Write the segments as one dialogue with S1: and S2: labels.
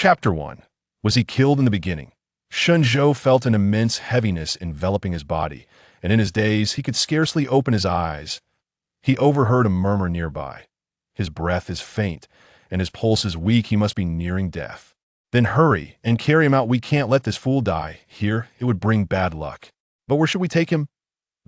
S1: Chapter 1. Was he killed in the beginning? Shen Zhou felt an immense heaviness enveloping his body, and in his daze he could scarcely open his eyes. He overheard a murmur nearby. His breath is faint, and his pulse is weak. He must be nearing death. Then hurry and carry him out. We can't let this fool die here. It would bring bad luck. But where should we take him?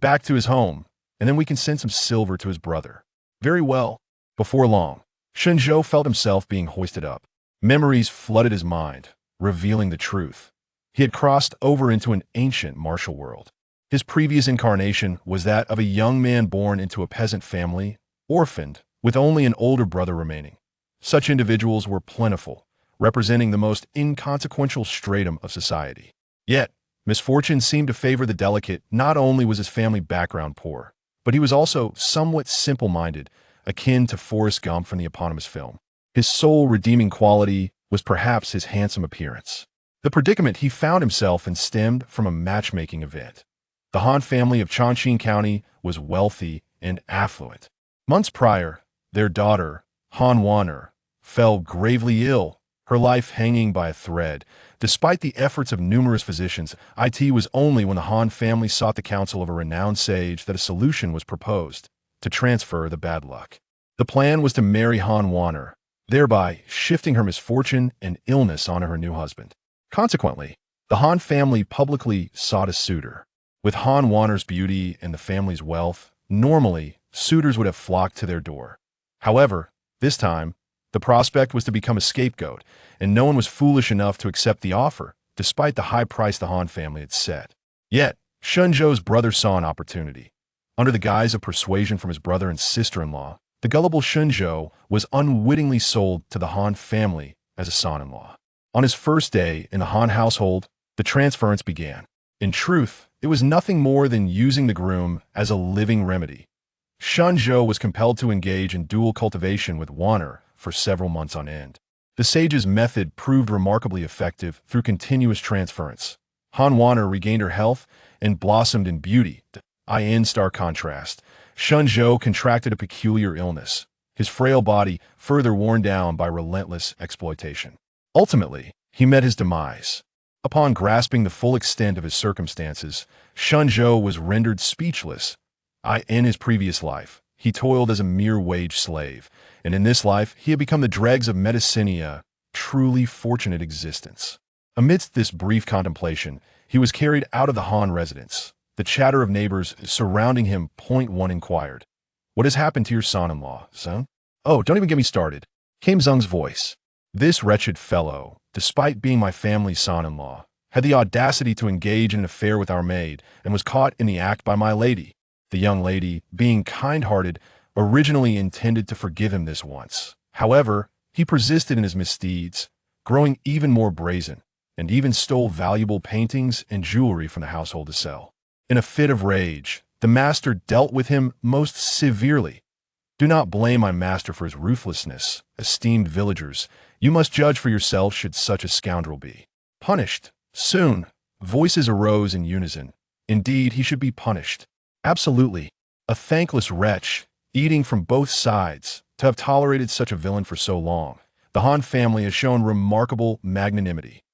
S1: Back to his home, and then we can send some silver to his brother. Very well. Before long, Shen Zhou felt himself being hoisted up. Memories flooded his mind, revealing the truth. He had crossed over into an ancient martial world. His previous incarnation was that of a young man born into a peasant family, orphaned, with only an older brother remaining. Such individuals were plentiful, representing the most inconsequential stratum of society. Yet, misfortune seemed to favor the delicate. Not only was his family background poor, but he was also somewhat simple-minded, akin to Forrest Gump from the eponymous film. His sole redeeming quality was perhaps his handsome appearance. The predicament he found himself in stemmed from a matchmaking event. The Han family of Chongqing County was wealthy and affluent. Months prior, their daughter, Han Waner, fell gravely ill, her life hanging by a thread. Despite the efforts of numerous physicians, it was only when the Han family sought the counsel of a renowned sage that a solution was proposed to transfer the bad luck. The plan was to marry Han Waner, thereby shifting her misfortune and illness onto her new husband. Consequently, the Han family publicly sought a suitor. With Han Waner's beauty and the family's wealth, normally, suitors would have flocked to their door. However, this time, the prospect was to become a scapegoat, and no one was foolish enough to accept the offer, despite the high price the Han family had set. Yet, Shen Zhou's brother saw an opportunity. Under the guise of persuasion from his brother and sister-in-law, the gullible Shen Zhou was unwittingly sold to the Han family as a son-in-law. On his first day in the Han household, the transference began. In truth, it was nothing more than using the groom as a living remedy. Shen Zhou was compelled to engage in dual cultivation with Waner for several months on end. The sage's method proved remarkably effective through continuous transference. Han Waner regained her health and blossomed in beauty. In stark contrast, Shen Zhou contracted a peculiar illness, his frail body further worn down by relentless exploitation. Ultimately, he met his demise. Upon grasping the full extent of his circumstances, Shen Zhou was rendered speechless. In his previous life, he toiled as a mere wage slave, and in this life he had become the dregs of medicina, truly fortunate existence. Amidst this brief contemplation, he was carried out of the Han residence. The chatter of neighbors surrounding him. One inquired, "What has happened to your son-in-law, son?" "Oh, don't even get me started," came Zheng's voice. "This wretched fellow, despite being my family's son-in-law, had the audacity to engage in an affair with our maid and was caught in the act by my lady. The young lady, being kind-hearted, originally intended to forgive him this once. However, he persisted in his misdeeds, growing even more brazen, and even stole valuable paintings and jewelry from the household to sell. In a fit of rage, the master dealt with him most severely. Do not blame my master for his ruthlessness, esteemed villagers. You must judge for yourself should such a scoundrel be punished. Soon, voices arose in unison. Indeed, he should be punished. Absolutely. A thankless wretch, eating from both sides, to have tolerated such a villain for so long. The Han family has shown remarkable magnanimity.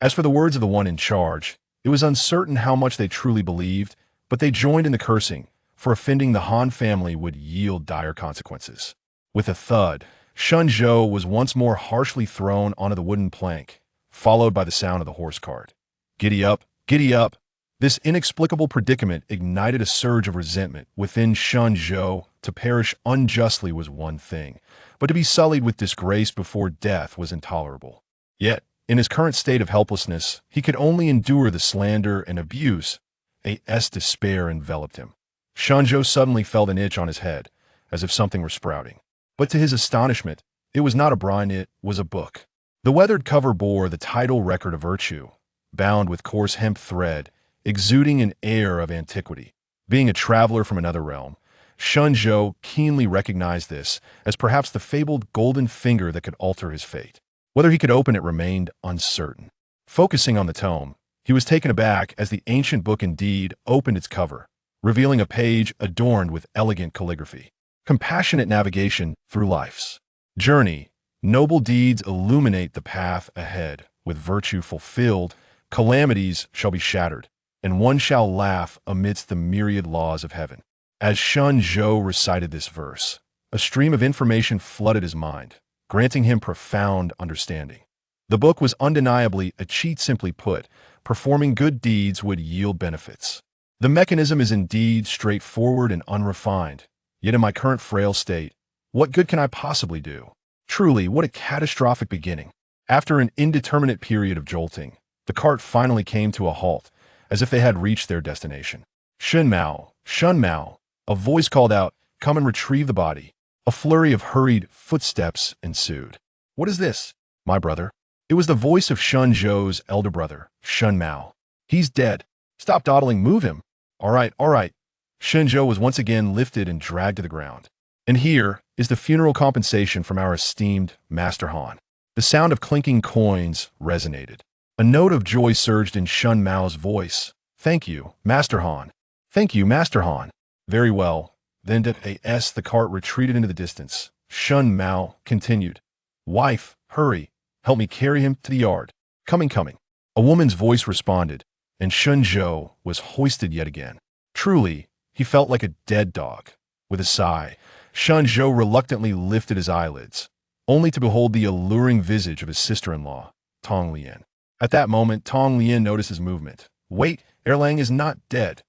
S1: As for the words of the one in charge, it was uncertain how much they truly believed, but they joined in the cursing, for offending the Han family would yield dire consequences. With a thud, Shen Zhou was once more harshly thrown onto the wooden plank, followed by the sound of the horse cart. Giddy up, giddy up! This inexplicable predicament ignited a surge of resentment within Shen Zhou. To perish unjustly was one thing, but to be sullied with disgrace before death was intolerable. Yet, in his current state of helplessness, he could only endure the slander and abuse. Despair enveloped him. Shen Zhou suddenly felt an itch on his head, as if something were sprouting. But to his astonishment, it was not a brine, it was a book. The weathered cover bore the title Record of Virtue, bound with coarse hemp thread, exuding an air of antiquity. Being a traveler from another realm, Shen Zhou keenly recognized this as perhaps the fabled golden finger that could alter his fate. Whether he could open it remained uncertain. Focusing on the tome, he was taken aback as the ancient book indeed opened its cover, revealing a page adorned with elegant calligraphy. Compassionate navigation through life's journey, Noble deeds illuminate the path ahead. With virtue fulfilled, calamities shall be shattered, and one shall laugh amidst the myriad laws of heaven. As Shen Zhou recited this verse, a stream of information flooded his mind, granting him profound understanding. The book was undeniably a cheat. Simply put, performing good deeds would yield benefits. The mechanism is indeed straightforward and unrefined, yet in my current frail state, what good can I possibly do? Truly, what a catastrophic beginning. After an indeterminate period of jolting, the cart finally came to a halt, as if they had reached their destination. Shun Mao, a voice called out, "Come and retrieve the body." A flurry of hurried footsteps ensued. "What is this, my brother?" It was the voice of Shen Zhou's elder brother, Shen Mao. "He's dead. Stop dawdling, move him." All right. Shen Zhou was once again lifted and dragged to the ground. "And here is the funeral compensation from our esteemed Master Han." The sound of clinking coins resonated. A note of joy surged in Shen Mao's voice. "Thank you, Master Han. Thank you, Master Han." "Very well." Then the cart retreated into the distance. Shen Mao continued, "Wife, hurry. Help me carry him to the yard." Coming. A woman's voice responded, and Shen Zhou was hoisted yet again. Truly, he felt like a dead dog. With a sigh, Shen Zhou reluctantly lifted his eyelids, only to behold the alluring visage of his sister-in-law, Tong Lian. At that moment, Tong Lian noticed his movement. "Wait, Erlang is not dead.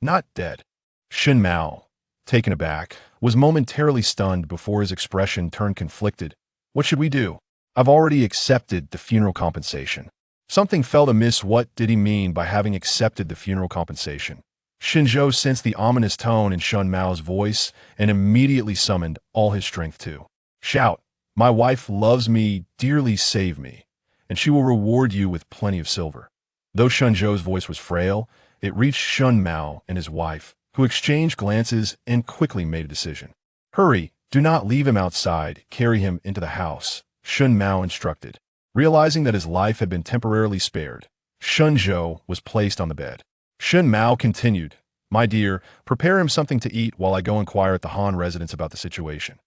S1: Not dead." Shen Mao, taken aback, was momentarily stunned before his expression turned conflicted. "What should we do? I've already accepted the funeral compensation." Something felt amiss. What did he mean by having accepted the funeral compensation? Shen Zhou sensed the ominous tone in Shen Mao's voice and immediately summoned all his strength to shout, "My wife loves me, dearly save me, and she will reward you with plenty of silver." Though Shen Zhou's voice was frail, it reached Shen Mao and his wife, who exchanged glances and quickly made a decision. "Hurry, do not leave him outside, carry him into the house," Shen Mao instructed. Realizing that his life had been temporarily spared, Shen Zhou was placed on the bed. Shen Mao continued, "My dear, prepare him something to eat while I go inquire at the Han residence about the situation."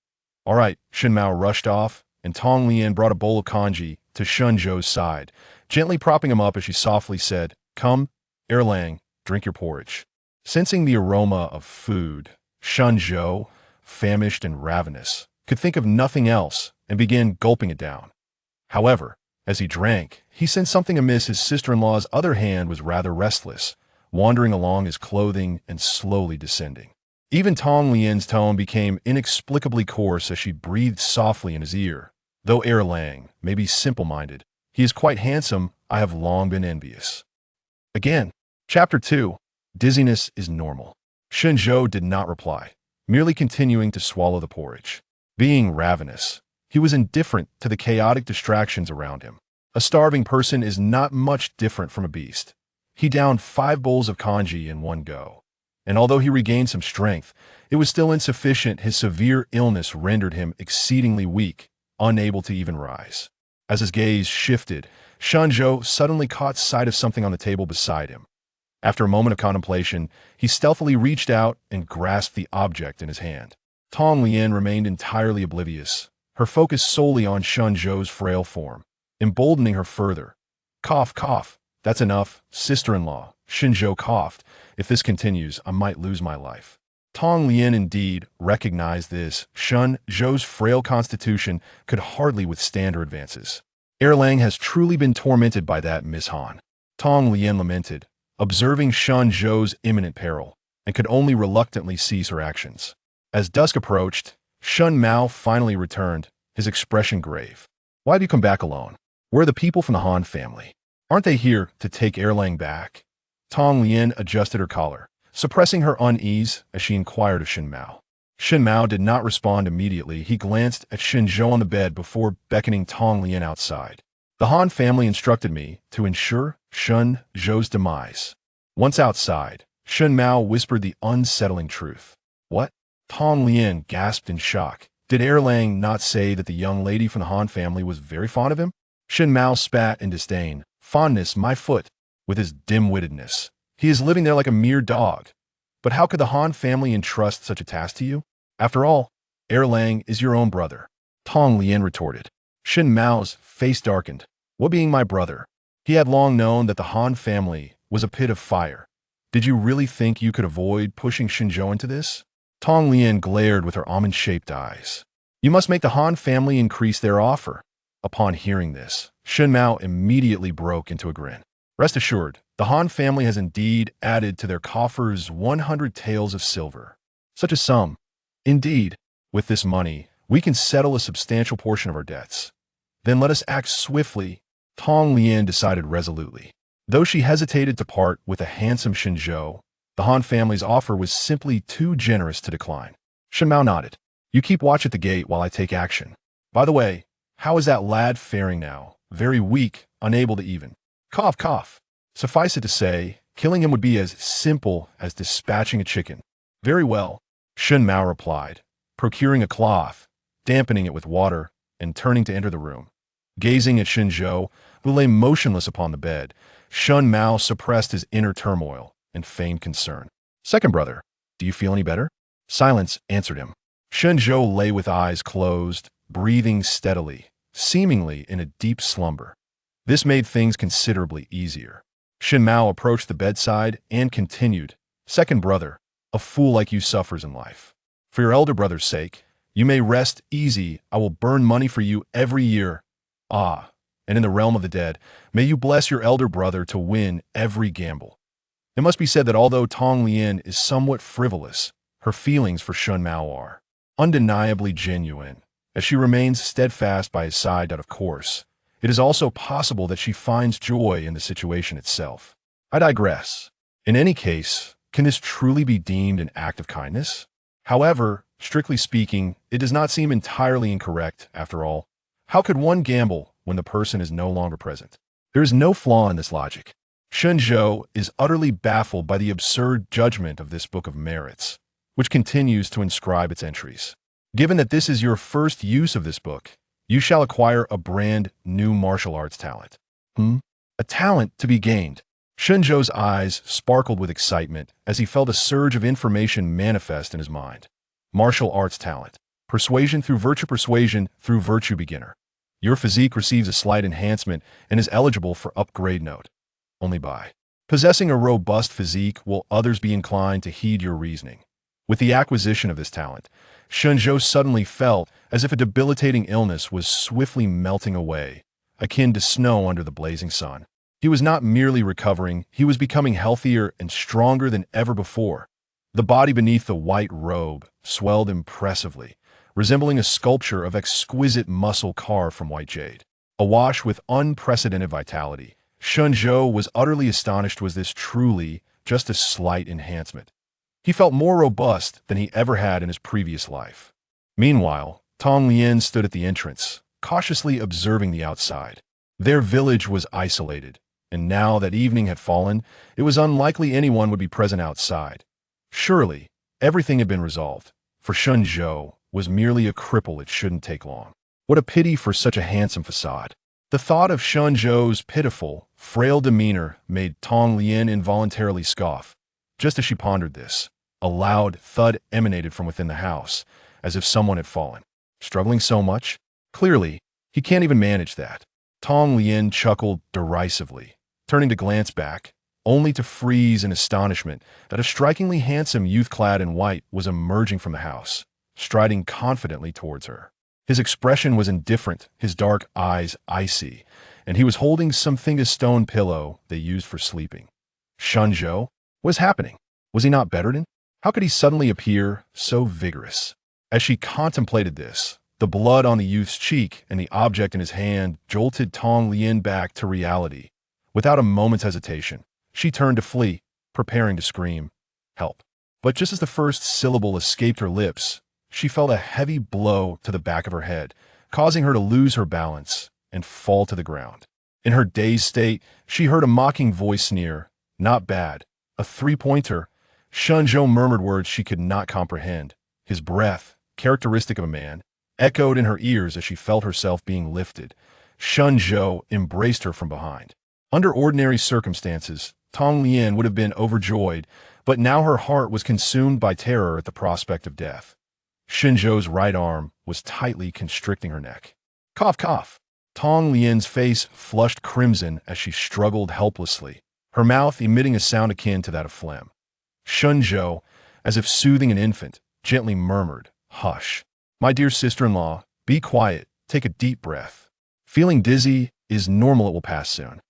S1: "All right." Shen Mao rushed off, and Tong Lian brought a bowl of congee to Shen Zhou's side, gently propping him up as she softly said, "Come, Erlang, drink your porridge." Sensing the aroma of food, Shen Zhou, famished and ravenous, could think of nothing else and began gulping it down. However, as he drank, he sensed something amiss. His sister-in-law's other hand was rather restless, wandering along his clothing and slowly descending. Even Tong Lian's tone became inexplicably coarse as she breathed softly in his ear. "Though Erlang may be simple-minded, he is quite handsome. I have long been envious." Again. Chapter 2. Dizziness is normal. Shen Zhou did not reply, merely continuing to swallow the porridge. Being ravenous, he was indifferent to the chaotic distractions around him. A starving person is not much different from a beast. He downed 5 bowls of congee in one go, and although he regained some strength, it was still insufficient. His severe illness rendered him exceedingly weak, unable to even rise. As his gaze shifted, Shen Zhou suddenly caught sight of something on the table beside him. After a moment of contemplation, he stealthily reached out and grasped the object in his hand. Tong Lian remained entirely oblivious, her focus solely on Shen Zhou's frail form, emboldening her further. Cough. "That's enough, sister-in-law," Shen Zhou coughed. "If this continues, I might lose my life." Tong Lian indeed recognized this. Shen Zhou's frail constitution could hardly withstand her advances. "Erlang has truly been tormented by that Miss Han," Tong Lian lamented, observing Shen Zhou's imminent peril, and could only reluctantly cease her actions. As dusk approached, Shen Mao finally returned, his expression grave. "Why have you come back alone? Where are the people from the Han family? Aren't they here to take Erlang back?" Tong Lian adjusted her collar, suppressing her unease as she inquired of Shen Mao. Shen Mao did not respond immediately. He glanced at Shen Zhou on the bed before beckoning Tong Lian outside. "The Han family instructed me to ensure Shen Zhou's demise." Once outside, Shen Mao whispered the unsettling truth. "What?" Tong Lian gasped in shock. "Did Erlang not say that the young lady from the Han family was very fond of him?" Shen Mao spat in disdain. "Fondness, my foot, with his dim-wittedness. He is living there like a mere dog. But how could the Han family entrust such a task to you? After all, Erlang is your own brother." Tong Lian retorted. Shen Mao's face darkened. What being my brother? He had long known that the Han family was a pit of fire. Did you really think you could avoid pushing Shen Zhou into this? Tong Lian glared with her almond-shaped eyes. You must make the Han family increase their offer. Upon hearing this, Shen Mao immediately broke into a grin. Rest assured, the Han family has indeed added to their coffers 100 taels of silver. Such a sum. Indeed, with this money, we can settle a substantial portion of our debts. Then let us act swiftly, Tong Lian decided resolutely. Though she hesitated to part with a handsome Shen Zhou, the Han family's offer was simply too generous to decline. Shen Mao nodded. You keep watch at the gate while I take action. By the way, how is that lad faring now? Very weak, unable to even. Cough, cough. Suffice it to say, killing him would be as simple as dispatching a chicken. Very well, Shen Mao replied, procuring a cloth, dampening it with water, and turning to enter the room. Gazing at Shen Zhou, who lay motionless upon the bed, Shen Mao suppressed his inner turmoil and feigned concern. Second brother, do you feel any better? Silence answered him. Shen Zhou lay with eyes closed, breathing steadily, seemingly in a deep slumber. This made things considerably easier. Shen Mao approached the bedside and continued, Second brother, a fool like you suffers in life. For your elder brother's sake, you may rest easy. I will burn money for you every year. Ah, and in the realm of the dead, may you bless your elder brother to win every gamble. It must be said that although Tong Lian is somewhat frivolous, her feelings for Shen Mao are undeniably genuine. As she remains steadfast by his side, of course, it is also possible that she finds joy in the situation itself. I digress. In any case, can this truly be deemed an act of kindness? However, strictly speaking, it does not seem entirely incorrect, after all. How could one gamble when the person is no longer present? There is no flaw in this logic. Shen Zhou is utterly baffled by the absurd judgment of this book of merits, which continues to inscribe its entries. Given that this is your first use of this book, you shall acquire a brand new martial arts talent. A talent to be gained. Shen Zhou's eyes sparkled with excitement as he felt a surge of information manifest in his mind. Martial arts talent. Persuasion through virtue beginner. Your physique receives a slight enhancement and is eligible for upgrade note. Only by possessing a robust physique will others be inclined to heed your reasoning. With the acquisition of this talent, Shen Zhou suddenly felt as if a debilitating illness was swiftly melting away, akin to snow under the blazing sun. He was not merely recovering, he was becoming healthier and stronger than ever before. The body beneath the white robe swelled impressively, resembling a sculpture of exquisite muscle carved from white jade. Awash with unprecedented vitality, Shen Zhou was utterly astonished. Was this truly just a slight enhancement? He felt more robust than he ever had in his previous life. Meanwhile, Tong Lian stood at the entrance, cautiously observing the outside. Their village was isolated, and now that evening had fallen, it was unlikely anyone would be present outside. Surely, everything had been resolved. For Shen Zhou was merely a cripple. It shouldn't take long. What a pity for such a handsome facade. The thought of Shen Zhou's pitiful, frail demeanor made Tong Lian involuntarily scoff. Just as she pondered this, a loud thud emanated from within the house, as if someone had fallen. Struggling so much? Clearly, he can't even manage that. Tong Lian chuckled derisively, turning to glance back, only to freeze in astonishment that a strikingly handsome youth clad in white was emerging from the house, striding confidently towards her. His expression was indifferent, his dark eyes icy, and he was holding something a stone pillow they used for sleeping. Shen Zhou? What was happening? Was he not bedridden? How could he suddenly appear so vigorous? As she contemplated this, the blood on the youth's cheek and the object in his hand jolted Tong Lian back to reality. Without a moment's hesitation, she turned to flee, preparing to scream, "Help!" But just as the first syllable escaped her lips, she felt a heavy blow to the back of her head, causing her to lose her balance and fall to the ground. In her dazed state, she heard a mocking voice sneer, "Not bad. A three-pointer." Shen Zhou murmured words she could not comprehend. His breath, characteristic of a man, echoed in her ears as she felt herself being lifted. Shen Zhou embraced her from behind. Under ordinary circumstances, Tong Lian would have been overjoyed, but now her heart was consumed by terror at the prospect of death. Shen Zhou's right arm was tightly constricting her neck. Cough, cough. Tong Lian's face flushed crimson as she struggled helplessly, her mouth emitting a sound akin to that of phlegm. Shen Zhou, as if soothing an infant, gently murmured, "Hush. My dear sister-in-law, be quiet, take a deep breath. Feeling dizzy is normal, it will pass soon."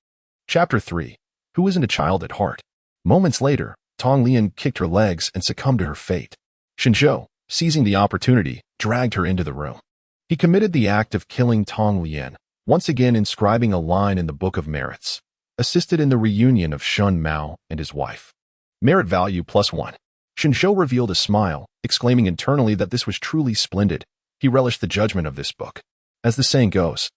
S1: Chapter 3. Who isn't a child at heart? Moments later, Tong Lian kicked her legs and succumbed to her fate. Shen Zhou, seizing the opportunity, dragged her into the room. He committed the act of killing Tong Lian, once again inscribing a line in the Book of Merits, assisted in the reunion of Shen Mao and his wife. Merit value +1. Shen Zhou revealed a smile, exclaiming internally that this was truly splendid. He relished the judgment of this book. As the saying goes,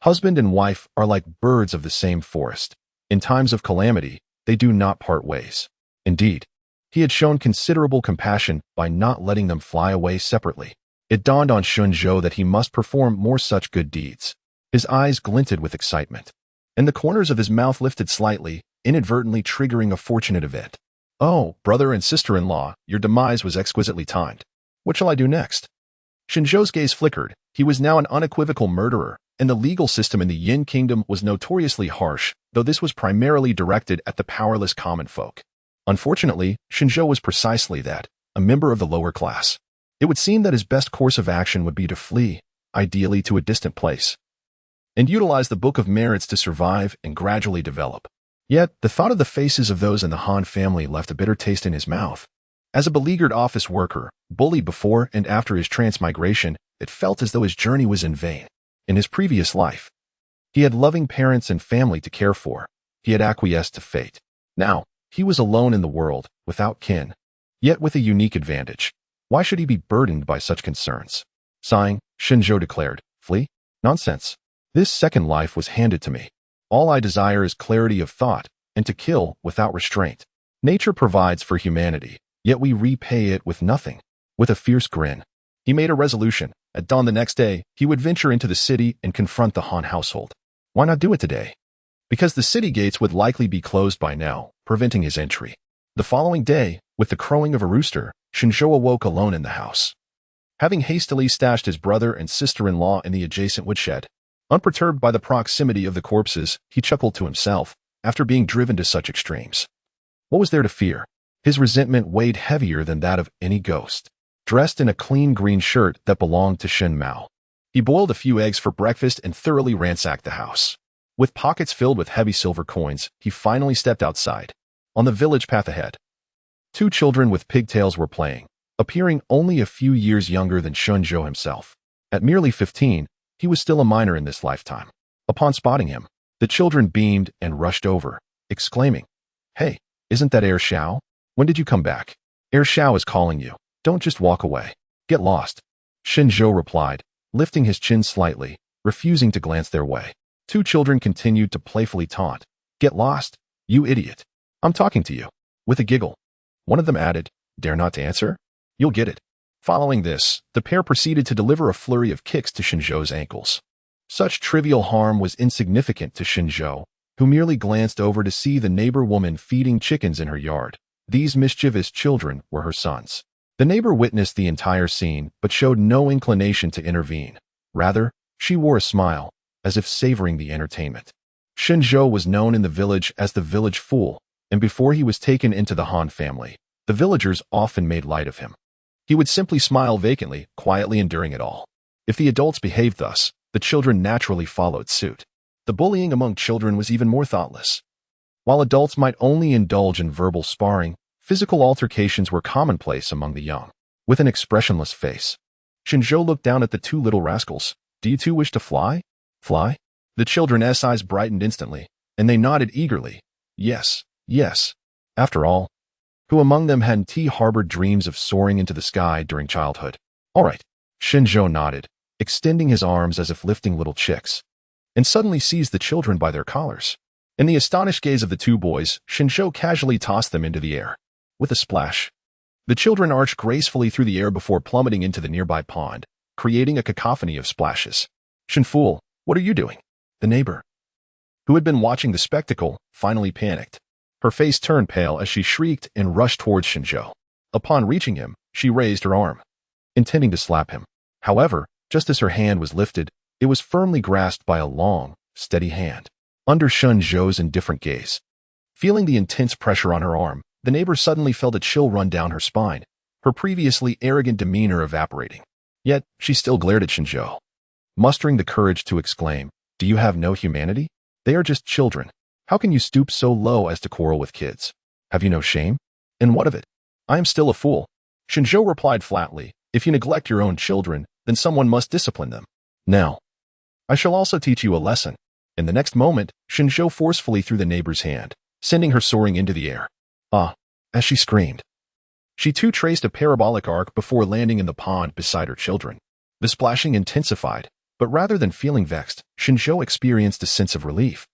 S1: husband and wife are like birds of the same forest. In times of calamity, they do not part ways. Indeed, he had shown considerable compassion by not letting them fly away separately. It dawned on Shen Zhou that he must perform more such good deeds. His eyes glinted with excitement, and the corners of his mouth lifted slightly, inadvertently triggering a fortunate event. "Oh, brother and sister-in-law, your demise was exquisitely timed. What shall I do next?" Shen Zhou's gaze flickered. He was now an unequivocal murderer, and the legal system in the Yin Kingdom was notoriously harsh, though this was primarily directed at the powerless common folk. Unfortunately, Shen Zhou was precisely that, a member of the lower class. It would seem that his best course of action would be to flee, ideally to a distant place, and utilize the Book of Merits to survive and gradually develop. Yet, the thought of the faces of those in the Han family left a bitter taste in his mouth. As a beleaguered office worker, bullied before and after his transmigration, it felt as though his journey was in vain. In his previous life, he had loving parents and family to care for. He had acquiesced to fate. Now, he was alone in the world, without kin, yet with a unique advantage. Why should he be burdened by such concerns? Sighing, Shen Zhou declared, "Flee? Nonsense. This second life was handed to me. All I desire is clarity of thought, and to kill without restraint. Nature provides for humanity, yet we repay it with nothing." With a fierce grin, he made a resolution. At dawn the next day, he would venture into the city and confront the Han household. Why not do it today? Because the city gates would likely be closed by now, preventing his entry. The following day, with the crowing of a rooster, Shen Zhou awoke alone in the house. Having hastily stashed his brother and sister-in-law in the adjacent woodshed, unperturbed by the proximity of the corpses, he chuckled to himself, after being driven to such extremes. What was there to fear? His resentment weighed heavier than that of any ghost. Dressed in a clean green shirt that belonged to Shen Mao, he boiled a few eggs for breakfast and thoroughly ransacked the house. With pockets filled with heavy silver coins, he finally stepped outside. On the village path ahead, two children with pigtails were playing, appearing only a few years younger than Shen Zhou himself. At merely 15, he was still a minor in this lifetime. Upon spotting him, the children beamed and rushed over, exclaiming, "Hey, isn't that Heir Xiao? When did you come back? Heir Xiao is calling you. Don't just walk away. Get lost." Shen Zhou replied, lifting his chin slightly, refusing to glance their way. Two children continued to playfully taunt, "Get lost? You idiot. I'm talking to you." With a giggle, one of them added, "Dare not to answer? You'll get it." Following this, the pair proceeded to deliver a flurry of kicks to Shen Zhou's ankles. Such trivial harm was insignificant to Shen Zhou, who merely glanced over to see the neighbor woman feeding chickens in her yard. These mischievous children were her sons. The neighbor witnessed the entire scene, but showed no inclination to intervene. Rather, she wore a smile, as if savoring the entertainment. Shen Zhou was known in the village as the village fool, and before he was taken into the Han family, the villagers often made light of him. He would simply smile vacantly, quietly enduring it all. If the adults behaved thus, the children naturally followed suit. The bullying among children was even more thoughtless. While adults might only indulge in verbal sparring, physical altercations were commonplace among the young. With an expressionless face, Shen Zhou looked down at the two little rascals. "Do you two wish to fly?" "Fly?" The children's eyes brightened instantly, and they nodded eagerly. Yes, yes. After all, who among them hadn't harbored dreams of soaring into the sky during childhood? "All right." Shen Zhou nodded, extending his arms as if lifting little chicks, and suddenly seized the children by their collars. In the astonished gaze of the two boys, Shen Zhou casually tossed them into the air. With a splash, the children arched gracefully through the air before plummeting into the nearby pond, creating a cacophony of splashes. "Shen Fool, what are you doing?" The neighbor, who had been watching the spectacle, finally panicked. Her face turned pale as she shrieked and rushed towards Shen Zhou. Upon reaching him, she raised her arm, intending to slap him. However, just as her hand was lifted, It was firmly grasped by a long, steady hand. Under Shen Zhou's indifferent gaze, feeling the intense pressure on her arm, the neighbor suddenly felt a chill run down her spine, her previously arrogant demeanor evaporating. Yet, she still glared at Shen Zhou, mustering the courage to exclaim, "Do you have no humanity? They are just children. How can you stoop so low as to quarrel with kids? Have you no shame? And what of it? I am still a fool." Shen Zhou replied flatly, "If you neglect your own children, then someone must discipline them. Now, I shall also teach you a lesson." In the next moment, Shen Zhou forcefully threw the neighbor's hand, sending her soaring into the air. "Ah!" as she screamed. She too traced a parabolic arc before landing in the pond beside her children. The splashing intensified, but rather than feeling vexed, Shen Zhou experienced a sense of relief.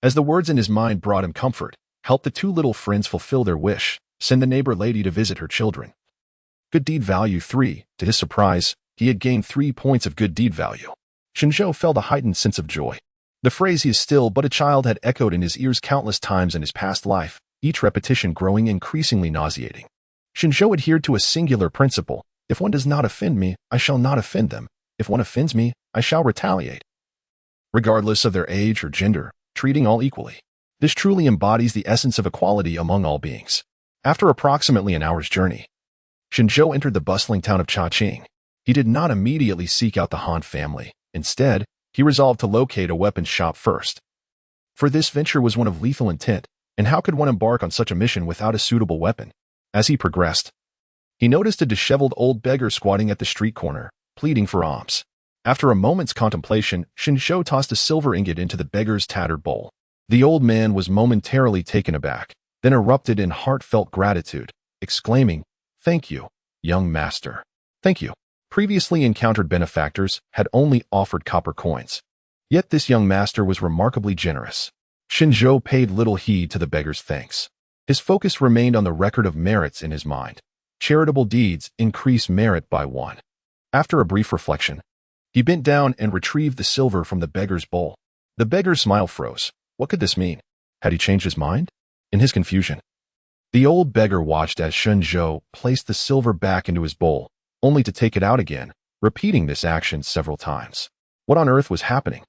S1: As the words in his mind brought him comfort, help the two little friends fulfill their wish, send the neighbor lady to visit her children. Good deed value 3. To his surprise, he had gained 3 points of good deed value. Shen Zhou felt a heightened sense of joy. The phrase "he is still but a child" had echoed in his ears countless times in his past life, each repetition growing increasingly nauseating. Shen Zhou adhered to a singular principle: if one does not offend me, I shall not offend them. If one offends me, I shall retaliate. Regardless of their age or gender, treating all equally. This truly embodies the essence of equality among all beings. After approximately an hour's journey, Shen Zhou entered the bustling town of Chaqing. He did not immediately seek out the Han family. Instead, he resolved to locate a weapons shop first. For this venture was one of lethal intent, and how could one embark on such a mission without a suitable weapon? As he progressed, he noticed a disheveled old beggar squatting at the street corner, pleading for alms. After a moment's contemplation, Shen Zhou tossed a silver ingot into the beggar's tattered bowl. The old man was momentarily taken aback, then erupted in heartfelt gratitude, exclaiming, "Thank you, young master. Thank you." Previously encountered benefactors had only offered copper coins. Yet this young master was remarkably generous. Shen Zhou paid little heed to the beggar's thanks. His focus remained on the record of merits in his mind. Charitable deeds increase merit by 1. After a brief reflection, he bent down and retrieved the silver from the beggar's bowl. The beggar's smile froze. What could this mean? Had he changed his mind? In his confusion, the old beggar watched as Shen Zhou placed the silver back into his bowl, only to take it out again, repeating this action several times. What on earth was happening?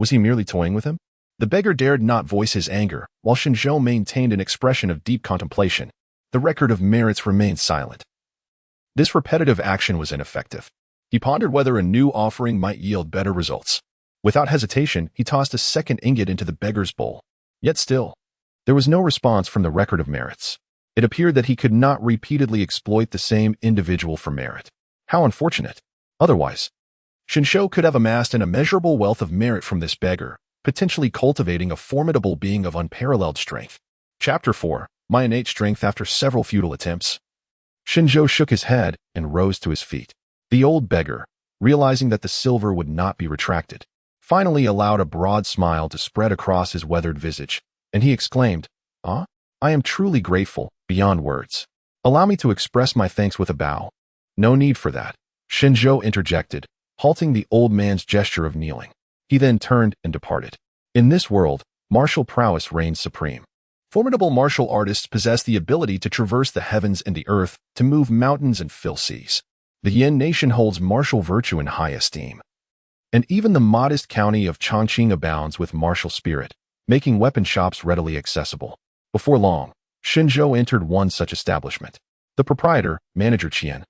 S1: Was he merely toying with him? The beggar dared not voice his anger, while Shen Zhou maintained an expression of deep contemplation. The record of merits remained silent. This repetitive action was ineffective. He pondered whether a new offering might yield better results. Without hesitation, he tossed a second ingot into the beggar's bowl. Yet still, there was no response from the record of merits. It appeared that he could not repeatedly exploit the same individual for merit. How unfortunate. Otherwise, Shen Zhou could have amassed an immeasurable wealth of merit from this beggar, potentially cultivating a formidable being of unparalleled strength. Chapter 4. My innate strength after several futile attempts. Shen Zhou shook his head and rose to his feet. The old beggar, realizing that the silver would not be retracted, finally allowed a broad smile to spread across his weathered visage, and he exclaimed, "Ah, I am truly grateful, beyond words. Allow me to express my thanks with a bow." "No need for that," Shen Zhou interjected, halting the old man's gesture of kneeling. He then turned and departed. In this world, martial prowess reigns supreme. Formidable martial artists possess the ability to traverse the heavens and the earth, to move mountains and fill seas. The Yan nation holds martial virtue in high esteem. And even the modest county of Chongqing abounds with martial spirit, making weapon shops readily accessible. Before long, Shen Zhou entered one such establishment. The proprietor, Manager Qian,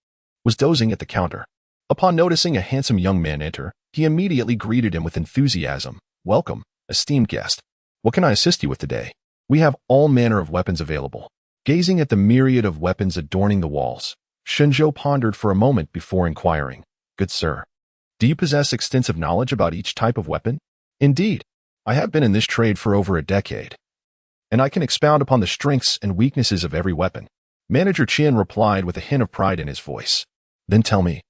S1: was dozing at the counter. Upon noticing a handsome young man enter, he immediately greeted him with enthusiasm. "Welcome, esteemed guest. What can I assist you with today? We have all manner of weapons available." Gazing at the myriad of weapons adorning the walls, Shen Zhou pondered for a moment before inquiring, "Good sir, do you possess extensive knowledge about each type of weapon?" "Indeed, I have been in this trade for over a decade, and I can expound upon the strengths and weaknesses of every weapon." Manager Qian replied with a hint of pride in his voice. "Then tell me,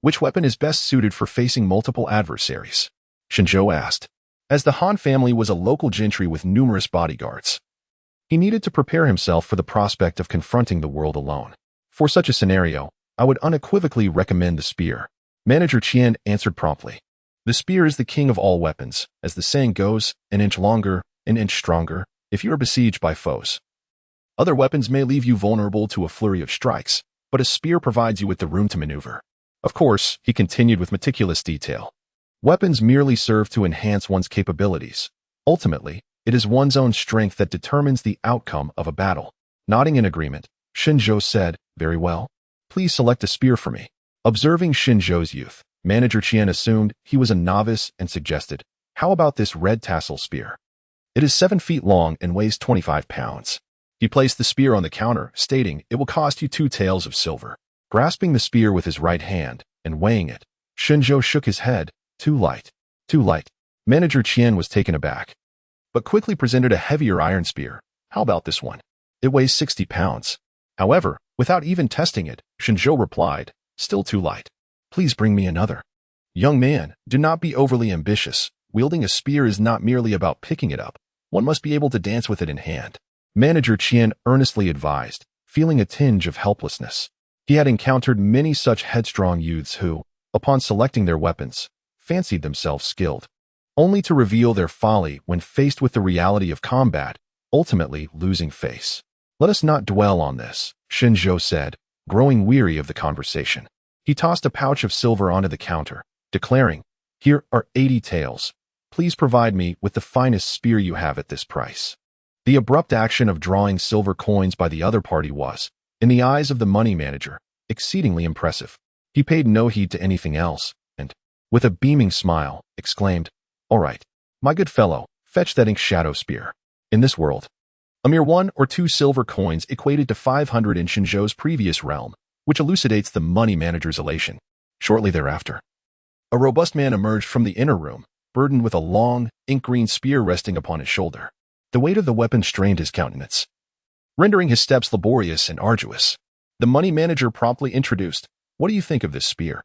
S1: which weapon is best suited for facing multiple adversaries?" Shen Zhou asked. As the Han family was a local gentry with numerous bodyguards, he needed to prepare himself for the prospect of confronting the world alone. "For such a scenario, I would unequivocally recommend the spear," Manager Qian answered promptly. "The spear is the king of all weapons. As the saying goes, an inch longer, an inch stronger, if you are besieged by foes. Other weapons may leave you vulnerable to a flurry of strikes, but a spear provides you with the room to maneuver." Of course, he continued with meticulous detail, Weapons merely serve to enhance one's capabilities. Ultimately, it is one's own strength that determines the outcome of a battle. Nodding in agreement, Shen Zhou said, "Very well. Please select a spear for me." Observing Shen Zhou's youth, Manager Qian assumed he was a novice and suggested, "How about this red tassel spear? It is 7 feet long and weighs 25 pounds. He placed the spear on the counter, stating, "It will cost you 2 taels of silver." Grasping the spear with his right hand and weighing it, Shen Zhou shook his head. "Too light. Too light." Manager Qian was taken aback, but quickly presented a heavier iron spear. "How about this one? It weighs 60 pounds. However, without even testing it, Shen Zhou replied, "Still too light. Please bring me another." Young man, do not be overly ambitious. Wielding a spear is not merely about picking it up. One must be able to dance with it in hand. Manager Qian earnestly advised, feeling a tinge of helplessness. He had encountered many such headstrong youths who, upon selecting their weapons, fancied themselves skilled, only to reveal their folly when faced with the reality of combat, ultimately losing face. "Let us not dwell on this," Shen Zhou said, growing weary of the conversation. He tossed a pouch of silver onto the counter, declaring, "Here are 80 taels. Please provide me with the finest spear you have at this price." The abrupt action of drawing silver coins by the other party was, in the eyes of the money manager, exceedingly impressive. He paid no heed to anything else, and, with a beaming smile, exclaimed, "All right, my good fellow, fetch that ink shadow spear." In this world, a mere 1 or 2 silver coins equated to 500 in Shen Zhou's previous realm, which elucidates the money manager's elation. Shortly thereafter, a robust man emerged from the inner room, burdened with a long, ink-green spear resting upon his shoulder. The weight of the weapon strained his countenance, rendering his steps laborious and arduous. The money manager promptly introduced, "What do you think of this spear?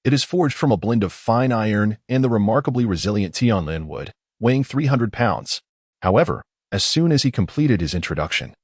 S1: It is forged from a blend of fine iron and the remarkably resilient Tianlin wood, weighing 300 pounds. However, as soon as he completed his introduction,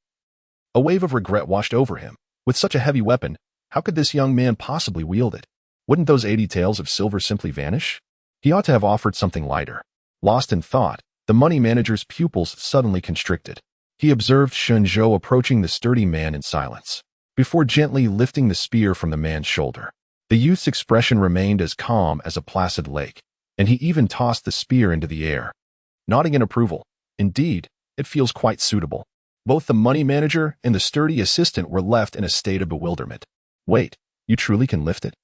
S1: a wave of regret washed over him. With such a heavy weapon, how could this young man possibly wield it? Wouldn't those 80 taels of silver simply vanish? He ought to have offered something lighter. Lost in thought, the money manager's pupils suddenly constricted. He observed Shen Zhou approaching the sturdy man in silence, before gently lifting the spear from the man's shoulder. The youth's expression remained as calm as a placid lake, and he even tossed the spear into the air, nodding in approval. "Indeed, it feels quite suitable." Both the money manager and the sturdy assistant were left in a state of bewilderment. "Wait, you truly can lift it?"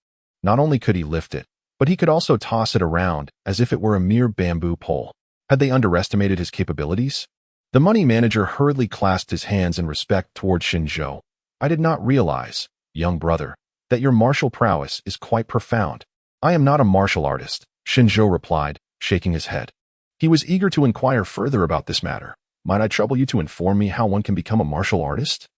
S1: Not only could he lift it, but he could also toss it around as if it were a mere bamboo pole. Had they underestimated his capabilities? The money manager hurriedly clasped his hands in respect toward Shen Zhou. "I did not realize, young brother, that your martial prowess is quite profound." "I am not a martial artist," Shen Zhou replied, shaking his head. He was eager to inquire further about this matter. "Might I trouble you to inform me how one can become a martial artist?"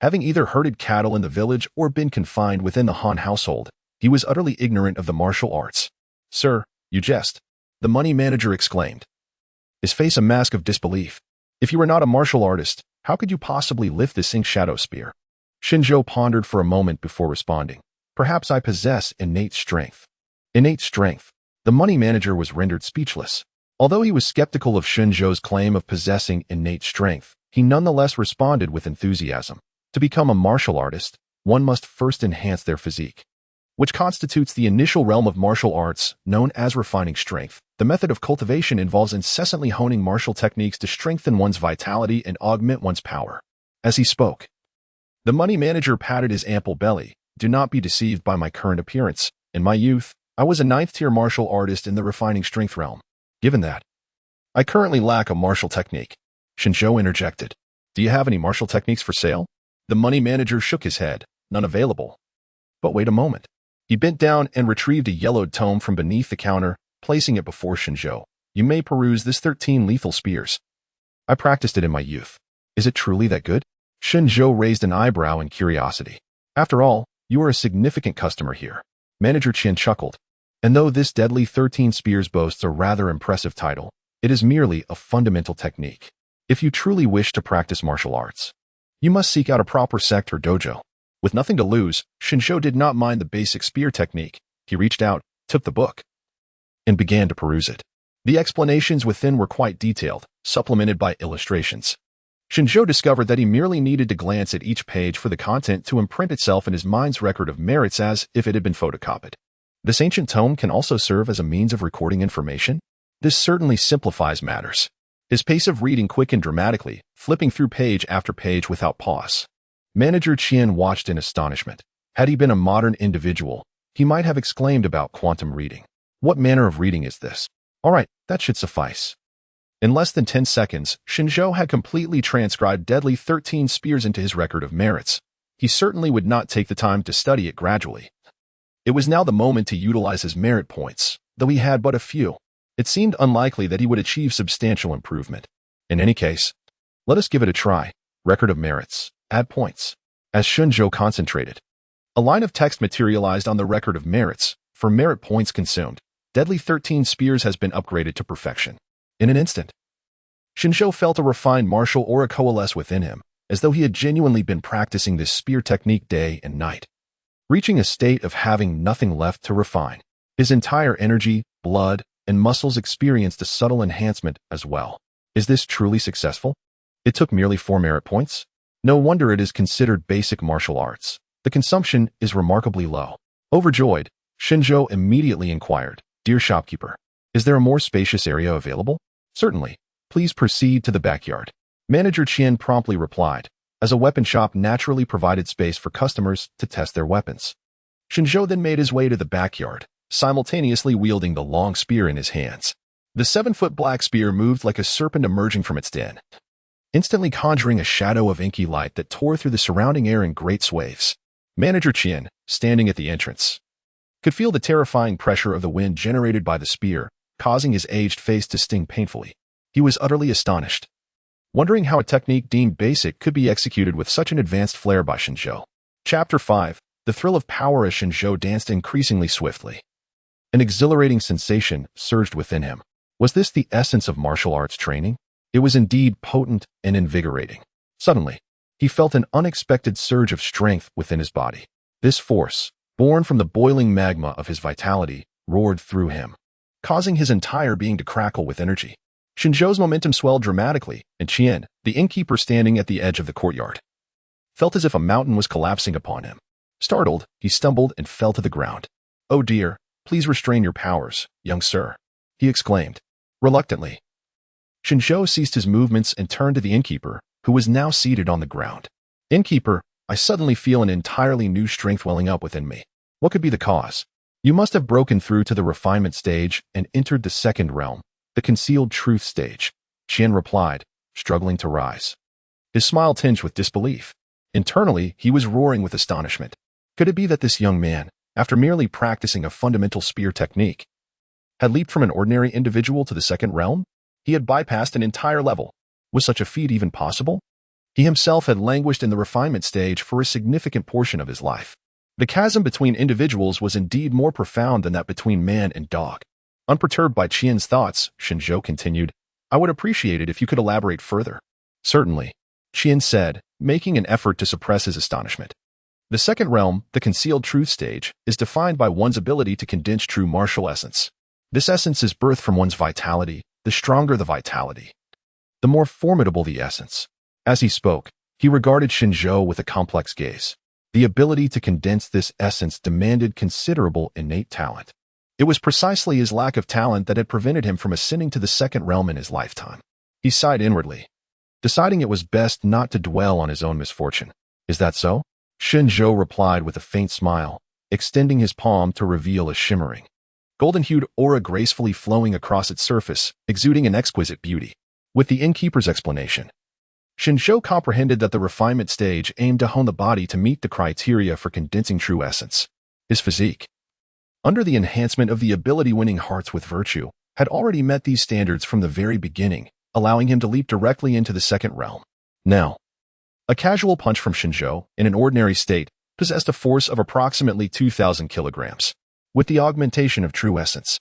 S1: Having either herded cattle in the village or been confined within the Han household, he was utterly ignorant of the martial arts. "Sir, you jest," the money manager exclaimed, his face a mask of disbelief. "If you were not a martial artist, how could you possibly lift this ink shadow spear?" Shen Zhou pondered for a moment before responding. "Perhaps I possess innate strength." Innate strength. The money manager was rendered speechless. Although he was skeptical of Shen Zhou's claim of possessing innate strength, he nonetheless responded with enthusiasm. To become a martial artist, one must first enhance their physique, which constitutes the initial realm of martial arts, known as refining strength. The method of cultivation involves incessantly honing martial techniques to strengthen one's vitality and augment one's power. As he spoke, the money manager patted his ample belly. "Do not be deceived by my current appearance. In my youth, I was a 9th-tier martial artist in the refining strength realm. Given that, I currently lack a martial technique." Shen Zhou interjected, "Do you have any martial techniques for sale?" The money manager shook his head. "None available." But wait a moment. He bent down and retrieved a yellowed tome from beneath the counter, placing it before Shen Zhou. "You may peruse this 13 lethal spears. I practiced it in my youth. Is it truly that good?" Shen Zhou raised an eyebrow in curiosity. "After all, you are a significant customer here." Manager Qian chuckled. "And though this deadly 13 spears boasts a rather impressive title, it is merely a fundamental technique. If you truly wish to practice martial arts, you must seek out a proper sect or dojo." With nothing to lose, Shen Zhou did not mind the basic spear technique. He reached out, took the book, and began to peruse it. The explanations within were quite detailed, supplemented by illustrations. Shen Zhou discovered that he merely needed to glance at each page for the content to imprint itself in his mind's record of merits as if it had been photocopied. This ancient tome can also serve as a means of recording information. This certainly simplifies matters. His pace of reading quickened dramatically, flipping through page after page without pause. Manager Qian watched in astonishment. Had he been a modern individual, he might have exclaimed about quantum reading. What manner of reading is this? All right, that should suffice. In less than 10 seconds, Shen Zhou had completely transcribed deadly 13 spears into his record of merits. He certainly would not take the time to study it gradually. It was now the moment to utilize his merit points, though he had but a few. It seemed unlikely that he would achieve substantial improvement. In any case, let us give it a try. Record of merits. Add points. As Shen Zhou concentrated, a line of text materialized on the record of merits. For merit points consumed, deadly 13 spears has been upgraded to perfection. In an instant, Shen Zhou felt a refined martial aura coalesce within him, as though he had genuinely been practicing this spear technique day and night, reaching a state of having nothing left to refine. His entire energy, blood, and muscles experienced a subtle enhancement as well. Is this truly successful? It took merely 4 merit points? No wonder it is considered basic martial arts. The consumption is remarkably low. Overjoyed, Shen Zhou immediately inquired, "Dear shopkeeper, is there a more spacious area available?" "Certainly. Please proceed to the backyard." Manager Qian promptly replied, as a weapon shop naturally provided space for customers to test their weapons. Shen Zhou then made his way to the backyard, simultaneously wielding the long spear in his hands. The 7-foot black spear moved like a serpent emerging from its den, instantly conjuring a shadow of inky light that tore through the surrounding air in great swathes. Manager Qian, standing at the entrance, could feel the terrifying pressure of the wind generated by the spear, causing his aged face to sting painfully. He was utterly astonished, wondering how a technique deemed basic could be executed with such an advanced flair by Shen Zhou. Chapter 5. The thrill of power as Shen Zhou danced increasingly swiftly. An exhilarating sensation surged within him. Was this the essence of martial arts training? It was indeed potent and invigorating. Suddenly, he felt an unexpected surge of strength within his body. This force, born from the boiling magma of his vitality, roared through him, causing his entire being to crackle with energy. Shen Zhou's momentum swelled dramatically, and Qian, the innkeeper standing at the edge of the courtyard, felt as if a mountain was collapsing upon him. Startled, he stumbled and fell to the ground. "Oh dear, please restrain your powers, young sir," he exclaimed. Reluctantly, Shen Zhou ceased his movements and turned to the innkeeper, who was now seated on the ground. "Innkeeper, I suddenly feel an entirely new strength welling up within me. What could be the cause?" "You must have broken through to the refinement stage and entered the second realm, the concealed truth stage," Qian replied, struggling to rise. His smile tinged with disbelief. Internally, he was roaring with astonishment. Could it be that this young man, after merely practicing a fundamental spear technique, had leaped from an ordinary individual to the second realm? He had bypassed an entire level. Was such a feat even possible? He himself had languished in the refinement stage for a significant portion of his life. The chasm between individuals was indeed more profound than that between man and dog. Unperturbed by Qian's thoughts, Shen Zhou continued, "I would appreciate it if you could elaborate further." "Certainly," Qian said, making an effort to suppress his astonishment. The second realm, the concealed truth stage, is defined by one's ability to condense true martial essence. This essence is birthed from one's vitality. The stronger the vitality, the more formidable the essence. As he spoke, he regarded Shen Zhou with a complex gaze. The ability to condense this essence demanded considerable innate talent. It was precisely his lack of talent that had prevented him from ascending to the second realm in his lifetime. He sighed inwardly, deciding it was best not to dwell on his own misfortune. "Is that so?" Shen Zhou replied with a faint smile, extending his palm to reveal a shimmering, golden-hued aura gracefully flowing across its surface, exuding an exquisite beauty. With the innkeeper's explanation, Shen Zhou comprehended that the refinement stage aimed to hone the body to meet the criteria for condensing true essence. His physique, under the enhancement of the ability winning hearts with virtue, had already met these standards from the very beginning, allowing him to leap directly into the second realm. Now, a casual punch from Shen Zhou, in an ordinary state, possessed a force of approximately 2,000 kilograms. With the augmentation of true essence,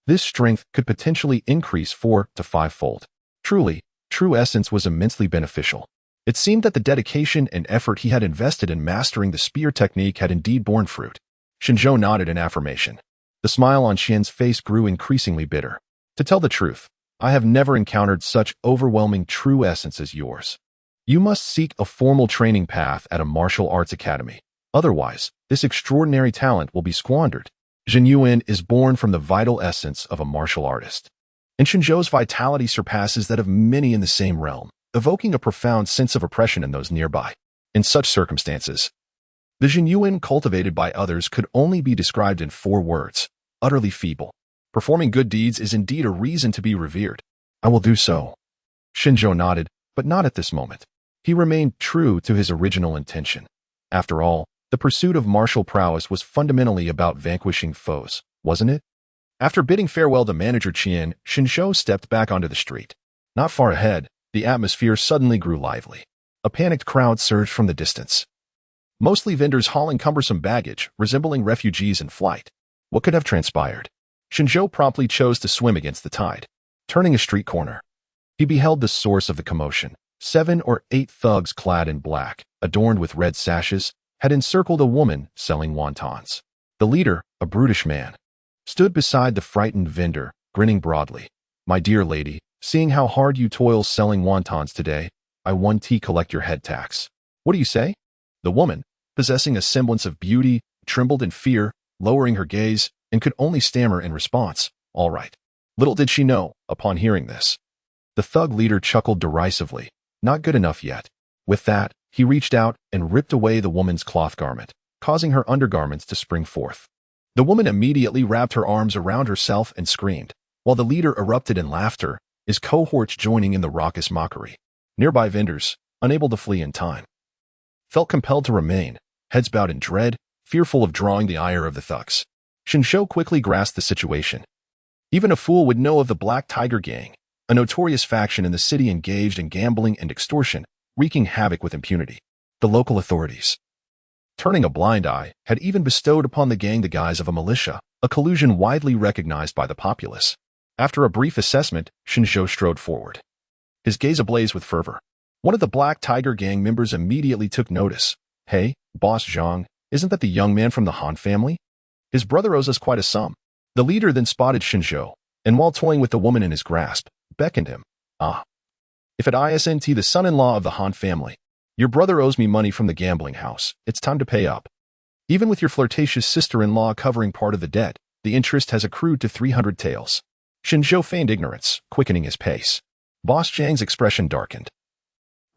S1: this strength could potentially increase 4 to 5-fold. Truly, true essence was immensely beneficial. It seemed that the dedication and effort he had invested in mastering the spear technique had indeed borne fruit. Shen Zhou nodded in affirmation. The smile on Qian's face grew increasingly bitter. "To tell the truth, I have never encountered such overwhelming true essence as yours. You must seek a formal training path at a martial arts academy. Otherwise, this extraordinary talent will be squandered." Zhen Yuan is born from the vital essence of a martial artist, and Shen Zhou's vitality surpasses that of many in the same realm, evoking a profound sense of oppression in those nearby. In such circumstances, the Zhen Yuan cultivated by others could only be described in 4 words: utterly feeble. Performing good deeds is indeed a reason to be revered. I will do so. Shen Zhou nodded, but not at this moment. He remained true to his original intention. After all, the pursuit of martial prowess was fundamentally about vanquishing foes, wasn't it? After bidding farewell to manager Qian, Shen Zhou stepped back onto the street. Not far ahead, the atmosphere suddenly grew lively. A panicked crowd surged from the distance. Mostly vendors hauling cumbersome baggage, resembling refugees in flight. What could have transpired? Shen Zhou promptly chose to swim against the tide. Turning a street corner, he beheld the source of the commotion. 7 or 8 thugs clad in black, adorned with red sashes, had encircled a woman selling wontons. The leader, a brutish man, stood beside the frightened vendor, grinning broadly. My dear lady, seeing how hard you toil selling wontons today, I 1T collect your head tax. What do you say? The woman, possessing a semblance of beauty, trembled in fear, lowering her gaze, and could only stammer in response, all right. Little did she know, upon hearing this. The thug leader chuckled derisively. Not good enough yet. With that, he reached out and ripped away the woman's cloth garment, causing her undergarments to spring forth. The woman immediately wrapped her arms around herself and screamed, while the leader erupted in laughter, his cohorts joining in the raucous mockery. Nearby vendors, unable to flee in time, felt compelled to remain, heads bowed in dread, fearful of drawing the ire of the thugs. Shen Zhou quickly grasped the situation. Even a fool would know of the Black Tiger Gang, a notorious faction in the city engaged in gambling and extortion, wreaking havoc with impunity. The local authorities, turning a blind eye, had even bestowed upon the gang the guise of a militia, a collusion widely recognized by the populace. After a brief assessment, Shen Zhou strode forward, his gaze ablaze with fervor. One of the Black Tiger Gang members immediately took notice. Hey, Boss Zhang, isn't that the young man from the Han family? His brother owes us quite a sum. The leader then spotted Shen Zhou, and while toying with the woman in his grasp, beckoned him. Ah. If at ISNT the son-in-law of the Han family, your brother owes me money from the gambling house, it's time to pay up. Even with your flirtatious sister-in-law covering part of the debt, the interest has accrued to 300 taels. Shen Zhou feigned ignorance, quickening his pace. Boss Zhang's expression darkened.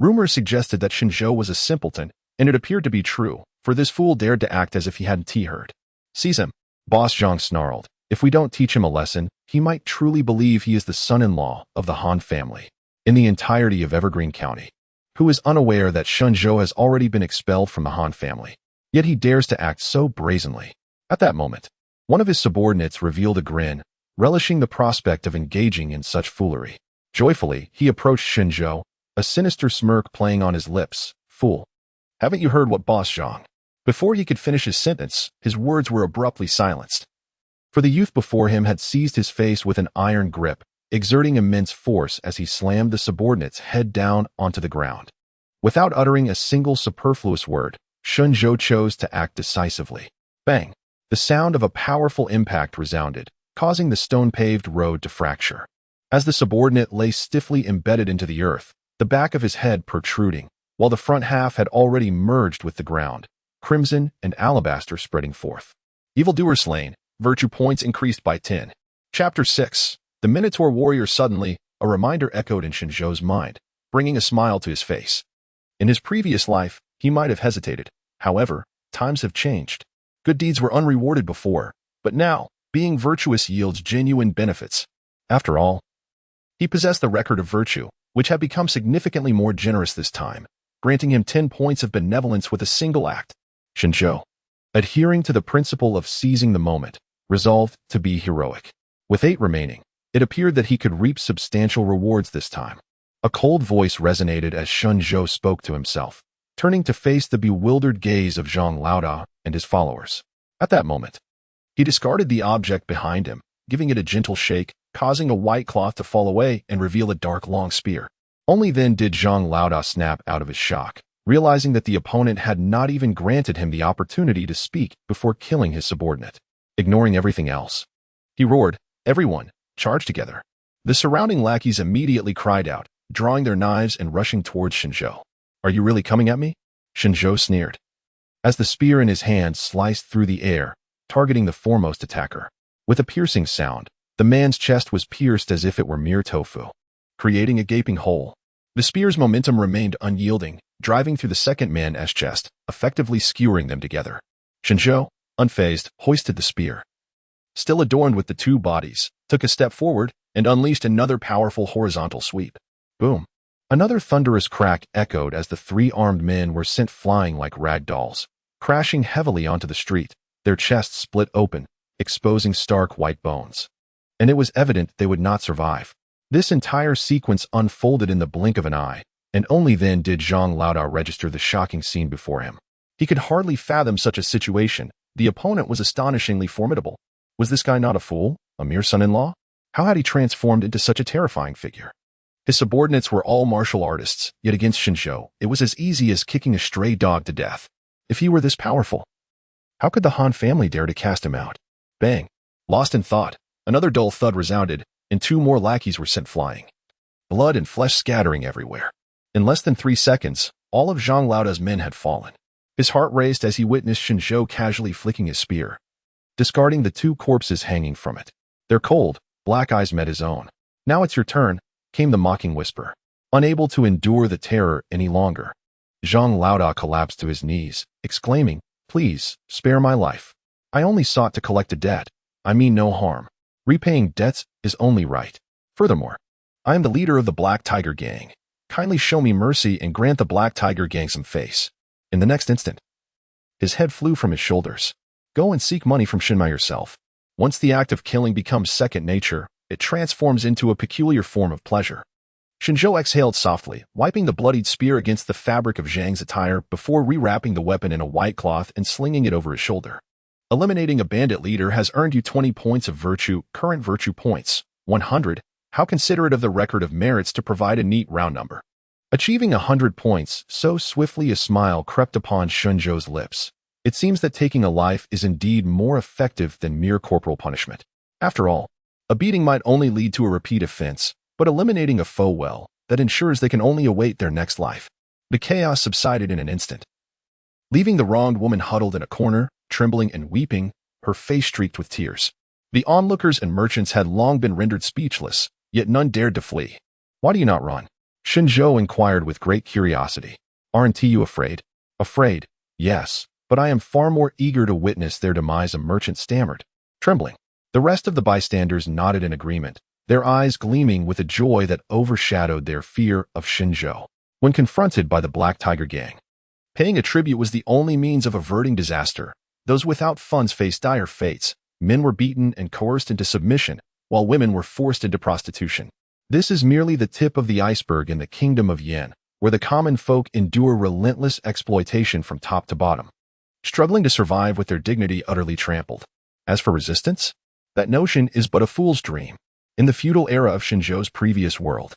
S1: Rumors suggested that Shen Zhou was a simpleton, and it appeared to be true, for this fool dared to act as if he hadn't heard. Seize him. Boss Zhang snarled. If we don't teach him a lesson, he might truly believe he is the son-in-law of the Han family in the entirety of Evergreen County, who is unaware that Shen Zhou has already been expelled from the Han family. Yet he dares to act so brazenly. At that moment, one of his subordinates revealed a grin, relishing the prospect of engaging in such foolery. Joyfully, he approached Shen Zhou, a sinister smirk playing on his lips. Fool. Haven't you heard what Boss Zhang? Before he could finish his sentence, his words were abruptly silenced. For the youth before him had seized his face with an iron grip, exerting immense force as he slammed the subordinate's head down onto the ground. Without uttering a single superfluous word, Shen Zhou chose to act decisively. Bang! The sound of a powerful impact resounded, causing the stone-paved road to fracture. As the subordinate lay stiffly embedded into the earth, the back of his head protruding, while the front half had already merged with the ground, crimson and alabaster spreading forth. Evildoer slain. Virtue points increased by 10. Chapter 6. The Minotaur warrior. Suddenly, a reminder echoed in Shen Zhou's mind, bringing a smile to his face. In his previous life, he might have hesitated. However, times have changed. Good deeds were unrewarded before, but now, being virtuous yields genuine benefits. After all, he possessed the record of virtue, which had become significantly more generous this time, granting him 10 points of benevolence with a single act. Shen Zhou, adhering to the principle of seizing the moment, resolved to be heroic. With 8 remaining, it appeared that he could reap substantial rewards this time. A cold voice resonated as Shen Zhou spoke to himself, turning to face the bewildered gaze of Zhang Laoda and his followers. At that moment, he discarded the object behind him, giving it a gentle shake, causing a white cloth to fall away and reveal a dark long spear. Only then did Zhang Laoda snap out of his shock, realizing that the opponent had not even granted him the opportunity to speak before killing his subordinate. Ignoring everything else, he roared, "Everyone, charge together." The surrounding lackeys immediately cried out, drawing their knives and rushing towards Shen Zhou. "Are you really coming at me?" Shen Zhou sneered. As the spear in his hand sliced through the air, targeting the foremost attacker. With a piercing sound, the man's chest was pierced as if it were mere tofu, creating a gaping hole. The spear's momentum remained unyielding, driving through the second man's chest, effectively skewering them together. Shen Zhou, unfazed, hoisted the spear. Still adorned with the two bodies, took a step forward and unleashed another powerful horizontal sweep. Boom! Another thunderous crack echoed as the three armed men were sent flying like rag dolls, crashing heavily onto the street, their chests split open, exposing stark white bones. And it was evident they would not survive. This entire sequence unfolded in the blink of an eye, and only then did Zhang Laodao register the shocking scene before him. He could hardly fathom such a situation. The opponent was astonishingly formidable. Was this guy not a fool, a mere son-in-law? How had he transformed into such a terrifying figure? His subordinates were all martial artists, yet against Shen Zhou, it was as easy as kicking a stray dog to death. If he were this powerful, how could the Han family dare to cast him out? Bang! Lost in thought, another dull thud resounded, and two more lackeys were sent flying. Blood and flesh scattering everywhere. In less than 3 seconds, all of Zhang Laodao's men had fallen. His heart raced as he witnessed Shen Zhou casually flicking his spear, discarding the two corpses hanging from it. Their cold, black eyes met his own. "Now it's your turn," came the mocking whisper. Unable to endure the terror any longer, Zhang Laodao collapsed to his knees, exclaiming, "Please, spare my life. I only sought to collect a debt. I mean no harm. Repaying debts is only right. Furthermore, I am the leader of the Black Tiger Gang. Kindly show me mercy and grant the Black Tiger Gang some face." In the next instant, his head flew from his shoulders. Go and seek money from Shenmai yourself. Once the act of killing becomes second nature, it transforms into a peculiar form of pleasure. Shen Zhou exhaled softly, wiping the bloodied spear against the fabric of Zhang's attire before rewrapping the weapon in a white cloth and slinging it over his shoulder. Eliminating a bandit leader has earned you 20 points of virtue, current virtue points, 100. How considerate of the record of merits to provide a neat round number. Achieving 100 points, so swiftly a smile crept upon Shen Zhou's lips. It seems that taking a life is indeed more effective than mere corporal punishment. After all, a beating might only lead to a repeat offense, but eliminating a foe well, that ensures they can only await their next life. The chaos subsided in an instant. Leaving the wronged woman huddled in a corner, trembling and weeping, her face streaked with tears. The onlookers and merchants had long been rendered speechless, yet none dared to flee. "Why do you not run?" Shen Zhou inquired with great curiosity. "Aren't you afraid?" "Afraid, yes, but I am far more eager to witness their demise," a merchant stammered, trembling. The rest of the bystanders nodded in agreement, their eyes gleaming with a joy that overshadowed their fear of Shen Zhou. When confronted by the Black Tiger Gang, paying a tribute was the only means of averting disaster. Those without funds faced dire fates. Men were beaten and coerced into submission, while women were forced into prostitution. This is merely the tip of the iceberg in the kingdom of Yan, where the common folk endure relentless exploitation from top to bottom, struggling to survive with their dignity utterly trampled. As for resistance, that notion is but a fool's dream. In the feudal era of Shen Zhou's previous world,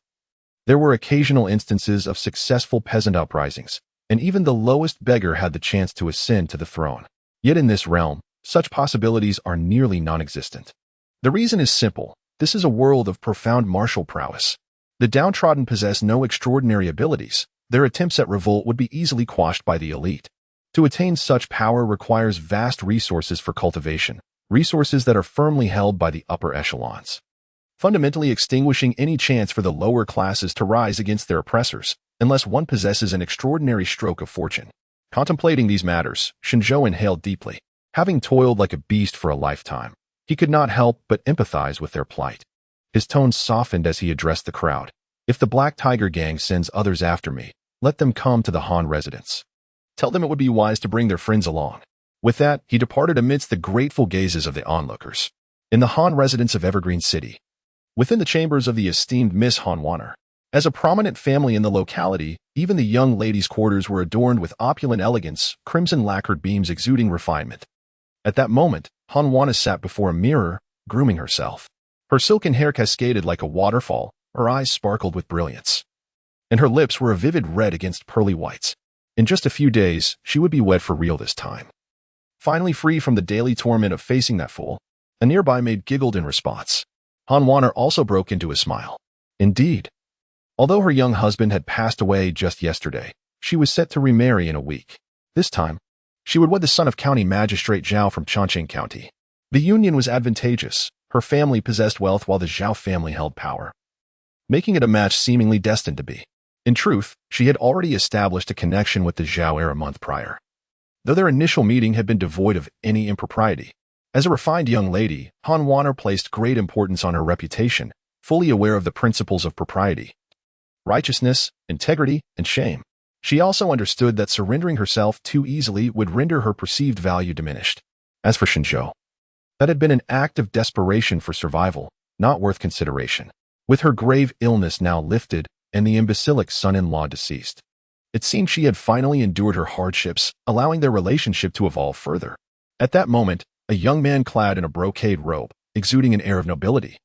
S1: there were occasional instances of successful peasant uprisings, and even the lowest beggar had the chance to ascend to the throne. Yet in this realm, such possibilities are nearly non-existent. The reason is simple. This is a world of profound martial prowess. The downtrodden possess no extraordinary abilities. Their attempts at revolt would be easily quashed by the elite. To attain such power requires vast resources for cultivation, resources that are firmly held by the upper echelons, fundamentally extinguishing any chance for the lower classes to rise against their oppressors, unless one possesses an extraordinary stroke of fortune. Contemplating these matters, Shen Zhou inhaled deeply. Having toiled like a beast for a lifetime, he could not help but empathize with their plight. His tone softened as he addressed the crowd. "If the Black Tiger Gang sends others after me, let them come to the Han residence. Tell them it would be wise to bring their friends along." With that, he departed amidst the grateful gazes of the onlookers. In the Han residence of Evergreen City, within the chambers of the esteemed Miss Han Wanner, as a prominent family in the locality, even the young ladies' quarters were adorned with opulent elegance, crimson lacquered beams exuding refinement. At that moment, Han Wanna sat before a mirror, grooming herself. Her silken hair cascaded like a waterfall, her eyes sparkled with brilliance, and her lips were a vivid red against pearly whites. In just a few days, she would be wed for real this time. Finally free from the daily torment of facing that fool, a nearby maid giggled in response. Han Wanner also broke into a smile. Indeed, although her young husband had passed away just yesterday, she was set to remarry in a week. This time, She would wed the son of County Magistrate Zhao from Chongqing County. The union was advantageous. Her family possessed wealth while the Zhao family held power, making it a match seemingly destined to be. In truth, she had already established a connection with the Zhao heir a month prior, though their initial meeting had been devoid of any impropriety. As a refined young lady, Han Wanner placed great importance on her reputation, fully aware of the principles of propriety, righteousness, integrity, and shame. She also understood that surrendering herself too easily would render her perceived value diminished. As for Shen Zhou, that had been an act of desperation for survival, not worth consideration. With her grave illness now lifted and the imbecilic son-in-law deceased, it seemed she had finally endured her hardships, allowing their relationship to evolve further. At that moment, a young man clad in a brocade robe, exuding an air of nobility,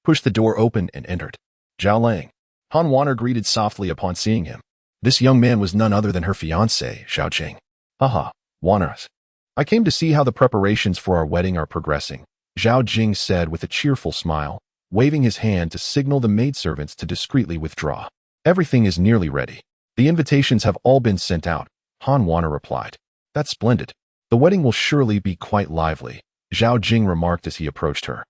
S1: pushed the door open and entered. Zhao Lang. Han Wanner greeted softly upon seeing him. This young man was none other than her fiancé, Zhao Jing. Haha, Wanners. I came to see how the preparations for our wedding are progressing, Zhao Jing said with a cheerful smile, waving his hand to signal the maidservants to discreetly withdraw. Everything is nearly ready. The invitations have all been sent out, Han Wanner replied. That's splendid. The wedding will surely be quite lively, Zhao Jing remarked as he approached her,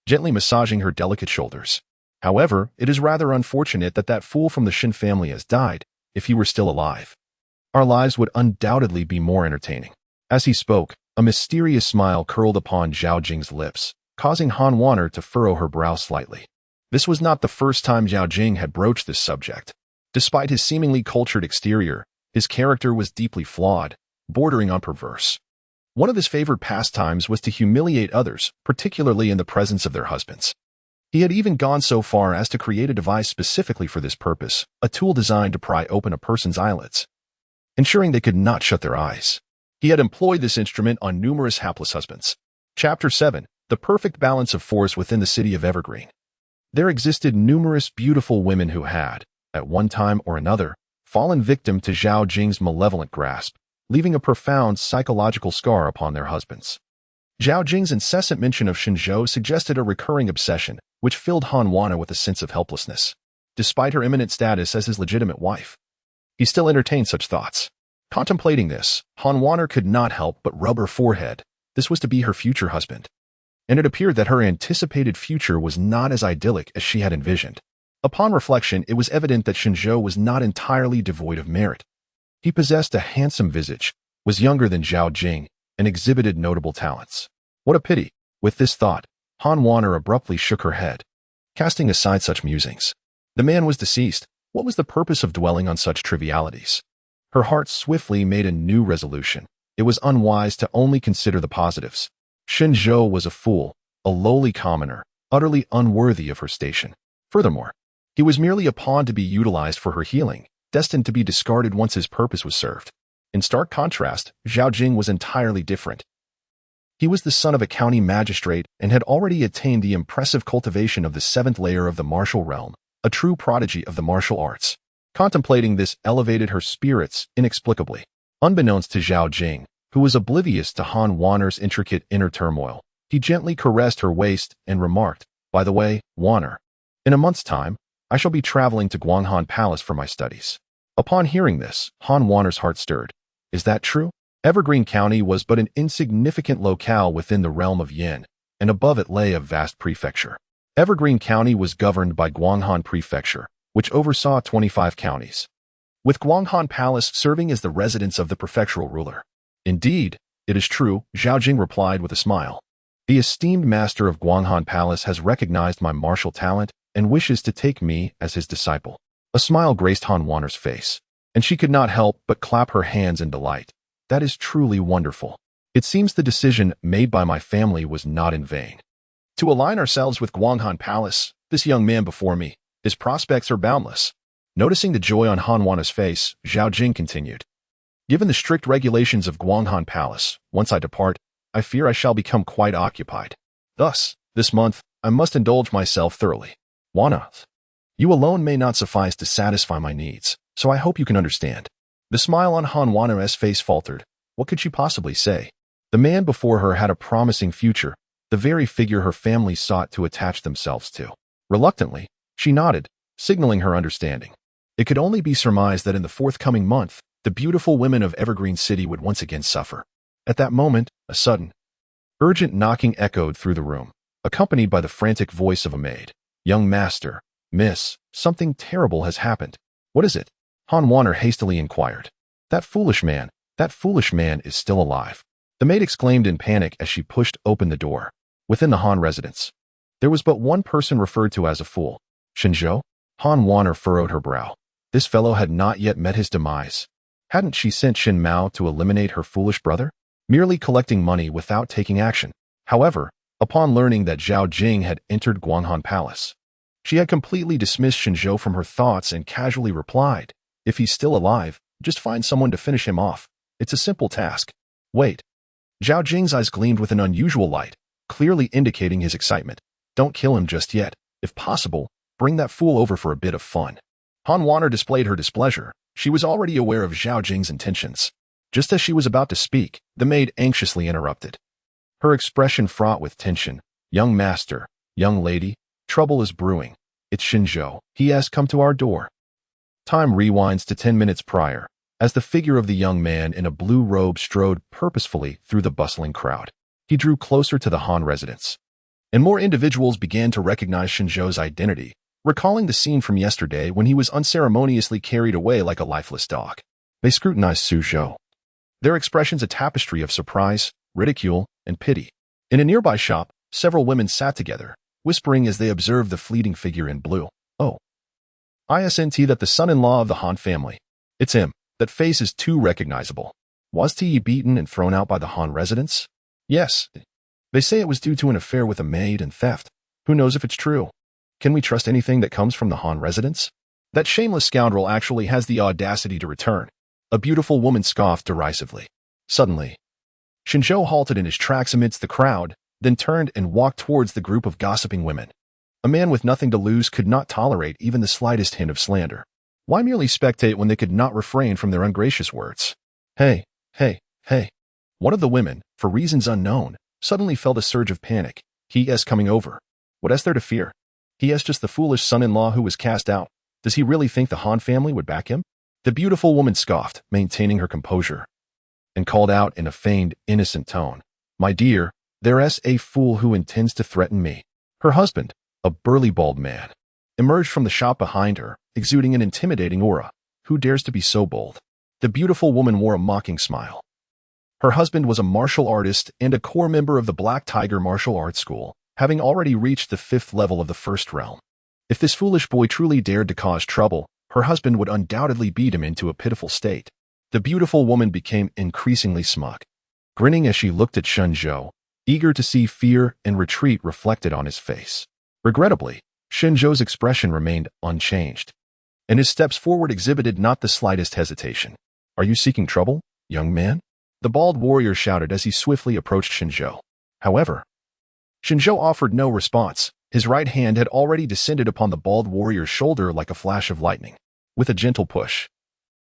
S1: gently massaging her delicate shoulders. However, it is rather unfortunate that that fool from the Shen family has died. If he were still alive, our lives would undoubtedly be more entertaining. As he spoke, a mysterious smile curled upon Zhao Jing's lips, causing Han Wanner to furrow her brow slightly. This was not the first time Zhao Jing had broached this subject. Despite his seemingly cultured exterior, his character was deeply flawed, bordering on perverse. One of his favored pastimes was to humiliate others, particularly in the presence of their husbands. He had even gone so far as to create a device specifically for this purpose, a tool designed to pry open a person's eyelids, ensuring they could not shut their eyes. He had employed this instrument on numerous hapless husbands. Chapter 7. The perfect balance of force within the city of Evergreen. There existed numerous beautiful women who had, at one time or another, fallen victim to Zhao Jing's malevolent grasp, leaving a profound psychological scar upon their husbands. Zhao Jing's incessant mention of Shen Zhou suggested a recurring obsession, which filled Han Wanner with a sense of helplessness. Despite her eminent status as his legitimate wife, he still entertained such thoughts. Contemplating this, Han Wanner could not help but rub her forehead. This was to be her future husband, and it appeared that her anticipated future was not as idyllic as she had envisioned. Upon reflection, it was evident that Shen Zhou was not entirely devoid of merit. He possessed a handsome visage, was younger than Zhao Jing, and exhibited notable talents. What a pity! With this thought, Han Wanner abruptly shook her head, casting aside such musings. The man was deceased. What was the purpose of dwelling on such trivialities? Her heart swiftly made a new resolution. It was unwise to only consider the positives. Shen Zhou was a fool, a lowly commoner, utterly unworthy of her station. Furthermore, he was merely a pawn to be utilized for her healing, destined to be discarded once his purpose was served. In stark contrast, Zhao Jing was entirely different. He was the son of a county magistrate and had already attained the impressive cultivation of the 7th layer of the martial realm, a true prodigy of the martial arts. Contemplating this elevated her spirits inexplicably. Unbeknownst to Zhao Jing, who was oblivious to Han Wanner's intricate inner turmoil, he gently caressed her waist and remarked, "By the way, Wanner, in a month's time, I shall be traveling to Guanghan Palace for my studies." Upon hearing this, Han Wanner's heart stirred. Is that true? Evergreen County was but an insignificant locale within the realm of Yan, and above it lay a vast prefecture. Evergreen County was governed by Guanghan Prefecture, which oversaw 25 counties, with Guanghan Palace serving as the residence of the prefectural ruler. Indeed, it is true, Zhao Jing replied with a smile. The esteemed master of Guanghan Palace has recognized my martial talent and wishes to take me as his disciple. A smile graced Han Wanner's face, and she could not help but clap her hands in delight. That is truly wonderful. It seems the decision made by my family was not in vain. To align ourselves with Guanghan Palace, this young man before me, his prospects are boundless. Noticing the joy on Han Wanner's face, Zhao Jing continued. Given the strict regulations of Guanghan Palace, once I depart, I fear I shall become quite occupied. Thus, this month, I must indulge myself thoroughly. Wanna, you alone may not suffice to satisfy my needs, so I hope you can understand. The smile on Han Wanner's face faltered. What could she possibly say? The man before her had a promising future, the very figure her family sought to attach themselves to. Reluctantly, she nodded, signaling her understanding. It could only be surmised that in the forthcoming month, the beautiful women of Evergreen City would once again suffer. At that moment, a sudden, urgent knocking echoed through the room, accompanied by the frantic voice of a maid. "Young master, miss, something terrible has happened." "What is it?" Han Wanner hastily inquired. That foolish man is still alive," the maid exclaimed in panic as she pushed open the door. Within the Han residence, there was but one person referred to as a fool. Shen Zhou? Han Wanner furrowed her brow. This fellow had not yet met his demise. Hadn't she sent Shen Mao to eliminate her foolish brother? Merely collecting money without taking action. However, upon learning that Zhao Jing had entered Guanghan Palace, she had completely dismissed Shen Zhou from her thoughts and casually replied, "If he's still alive, just find someone to finish him off. It's a simple task." "Wait." Zhao Jing's eyes gleamed with an unusual light, clearly indicating his excitement. "Don't kill him just yet. If possible, bring that fool over for a bit of fun." Han Wanner displayed her displeasure. She was already aware of Zhao Jing's intentions. Just as she was about to speak, the maid anxiously interrupted, her expression fraught with tension. "Young master, young lady, trouble is brewing. It's Shen Zhou. He has come to our door." Time rewinds to 10 minutes prior, as the figure of the young man in a blue robe strode purposefully through the bustling crowd. He drew closer to the Han residence, and more individuals began to recognize Shen Zhou's identity, recalling the scene from yesterday when he was unceremoniously carried away like a lifeless dog. They scrutinized Su Zhou, their expressions a tapestry of surprise, ridicule, and pity. In a nearby shop, several women sat together, whispering as they observed the fleeting figure in blue. "Oh, isn't that the son-in-law of the Han family? It's him. That face is too recognizable. Was he beaten and thrown out by the Han residents?" "Yes. They say it was due to an affair with a maid and theft. Who knows if it's true? Can we trust anything that comes from the Han residents? That shameless scoundrel actually has the audacity to return." A beautiful woman scoffed derisively. Suddenly, Shen Zhou halted in his tracks amidst the crowd, then turned and walked towards the group of gossiping women. A man with nothing to lose could not tolerate even the slightest hint of slander. Why merely spectate when they could not refrain from their ungracious words? Hey. One of the women, for reasons unknown, suddenly felt a surge of panic. "He is coming over. What is there to fear? He is just the foolish son-in-law who was cast out. Does he really think the Han family would back him?" The beautiful woman scoffed, maintaining her composure, and called out in a feigned, innocent tone, "My dear, there is a fool who intends to threaten me." Her husband, a burly bald man, emerged from the shop behind her, exuding an intimidating aura. Who dares to be so bold? The beautiful woman wore a mocking smile. Her husband was a martial artist and a core member of the Black Tiger Martial Arts School, having already reached the 5th level of the First Realm. If this foolish boy truly dared to cause trouble, her husband would undoubtedly beat him into a pitiful state. The beautiful woman became increasingly smug, grinning as she looked at Shen Zhou, eager to see fear and retreat reflected on his face. Regrettably, Shen Zhou's expression remained unchanged, and his steps forward exhibited not the slightest hesitation. "Are you seeking trouble, young man?" the bald warrior shouted as he swiftly approached Shen Zhou. However, Shen Zhou offered no response. His right hand had already descended upon the bald warrior's shoulder like a flash of lightning. With a gentle push,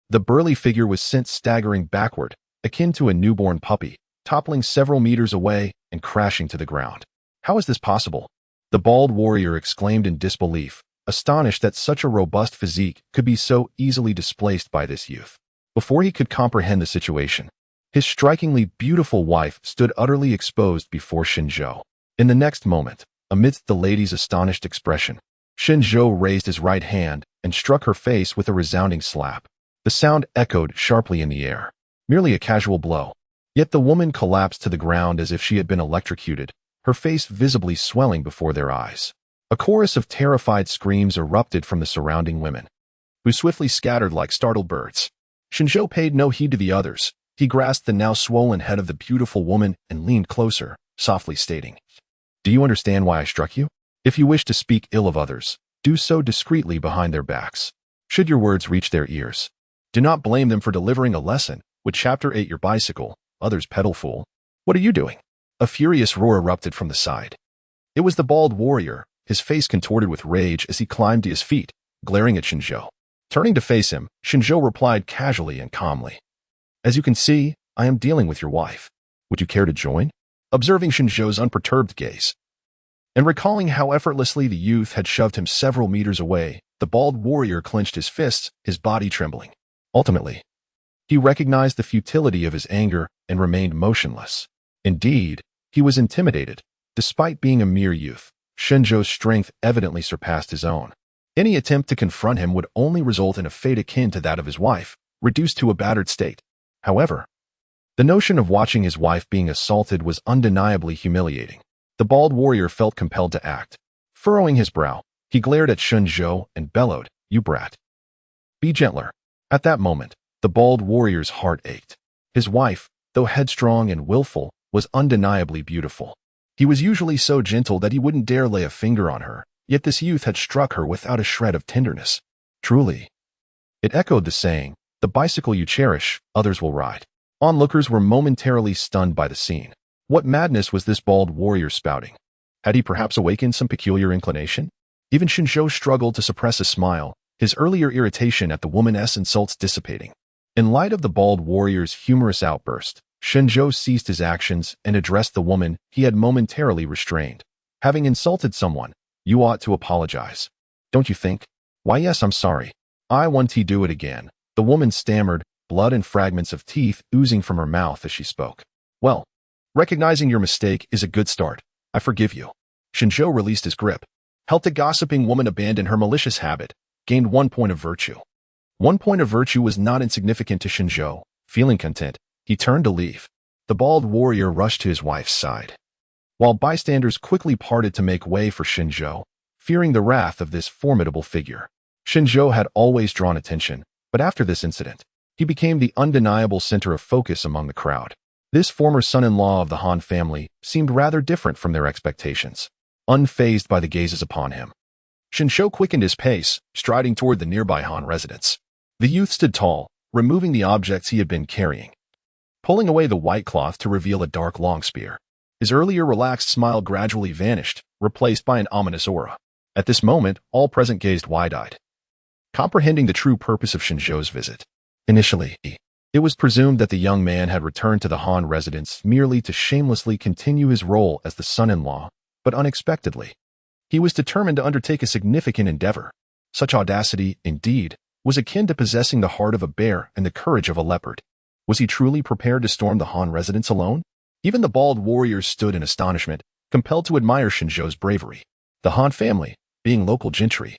S1: the burly figure was sent staggering backward, akin to a newborn puppy, toppling several meters away and crashing to the ground. "How is this possible?" the bald warrior exclaimed in disbelief, astonished that such a robust physique could be so easily displaced by this youth. Before he could comprehend the situation, his strikingly beautiful wife stood utterly exposed before Shen Zhou. In the next moment, amidst the lady's astonished expression, Shen Zhou raised his right hand and struck her face with a resounding slap. The sound echoed sharply in the air, merely a casual blow. Yet the woman collapsed to the ground as if she had been electrocuted, her face visibly swelling before their eyes. A chorus of terrified screams erupted from the surrounding women, who swiftly scattered like startled birds. Shen Zhou paid no heed to the others. He grasped the now swollen head of the beautiful woman and leaned closer, softly stating, "Do you understand why I struck you? If you wish to speak ill of others, do so discreetly behind their backs. Should your words reach their ears, do not blame them for delivering a lesson. Would Chapter 8 your bicycle, others pedal fool? What are you doing?" A furious roar erupted from the side. It was the bald warrior, his face contorted with rage as he climbed to his feet, glaring at Shen Zhou. Turning to face him, Shen Zhou replied casually and calmly, "As you can see, I am dealing with your wife. Would you care to join?" Observing Shen Zhou's unperturbed gaze, and recalling how effortlessly the youth had shoved him several meters away, the bald warrior clenched his fists, his body trembling. Ultimately, He recognized the futility of his anger and remained motionless. Indeed, he was intimidated. Despite being a mere youth, Shen Zhou's strength evidently surpassed his own. Any attempt to confront him would only result in a fate akin to that of his wife, reduced to a battered state. However, the notion of watching his wife being assaulted was undeniably humiliating. The bald warrior felt compelled to act. Furrowing his brow, he glared at Shen Zhou and bellowed, "You brat. Be gentler." At that moment, the bald warrior's heart ached. His wife, though headstrong and willful, was undeniably beautiful. He was usually so gentle that he wouldn't dare lay a finger on her, yet this youth had struck her without a shred of tenderness. Truly. It echoed the saying, "The bicycle you cherish, others will ride." Onlookers were momentarily stunned by the scene. What madness was this bald warrior spouting? Had he perhaps awakened some peculiar inclination? Even Shen Zhou struggled to suppress a smile, his earlier irritation at the woman's insults dissipating. In light of the bald warrior's humorous outburst, Shen Zhou ceased his actions and addressed the woman he had momentarily restrained. "Having insulted someone, you ought to apologize. Don't you think?" "Why, yes, I'm sorry. I want to do it again," the woman stammered, blood and fragments of teeth oozing from her mouth as she spoke. "Well, recognizing your mistake is a good start. I forgive you." Shen Zhou released his grip, helped the gossiping woman abandon her malicious habit, gained 1 point of virtue. 1 point of virtue was not insignificant to Shen Zhou. Feeling content, he turned to leave. The bald warrior rushed to his wife's side, while bystanders quickly parted to make way for Shen Zhou, fearing the wrath of this formidable figure. Shen Zhou had always drawn attention, but after this incident, he became the undeniable center of focus among the crowd. This former son-in-law of the Han family seemed rather different from their expectations, unfazed by the gazes upon him. Shen Zhou quickened his pace, striding toward the nearby Han residence. The youth stood tall, removing the objects he had been carrying, pulling away the white cloth to reveal a dark long spear. His earlier relaxed smile gradually vanished, replaced by an ominous aura. At this moment, all present gazed wide-eyed, comprehending the true purpose of Shen Zhou's visit. Initially, it was presumed that the young man had returned to the Han residence merely to shamelessly continue his role as the son-in-law, but unexpectedly, he was determined to undertake a significant endeavor. Such audacity, indeed, was akin to possessing the heart of a bear and the courage of a leopard. Was he truly prepared to storm the Han residence alone? Even the bald warriors stood in astonishment, compelled to admire Shen Zhou's bravery. The Han family, being local gentry,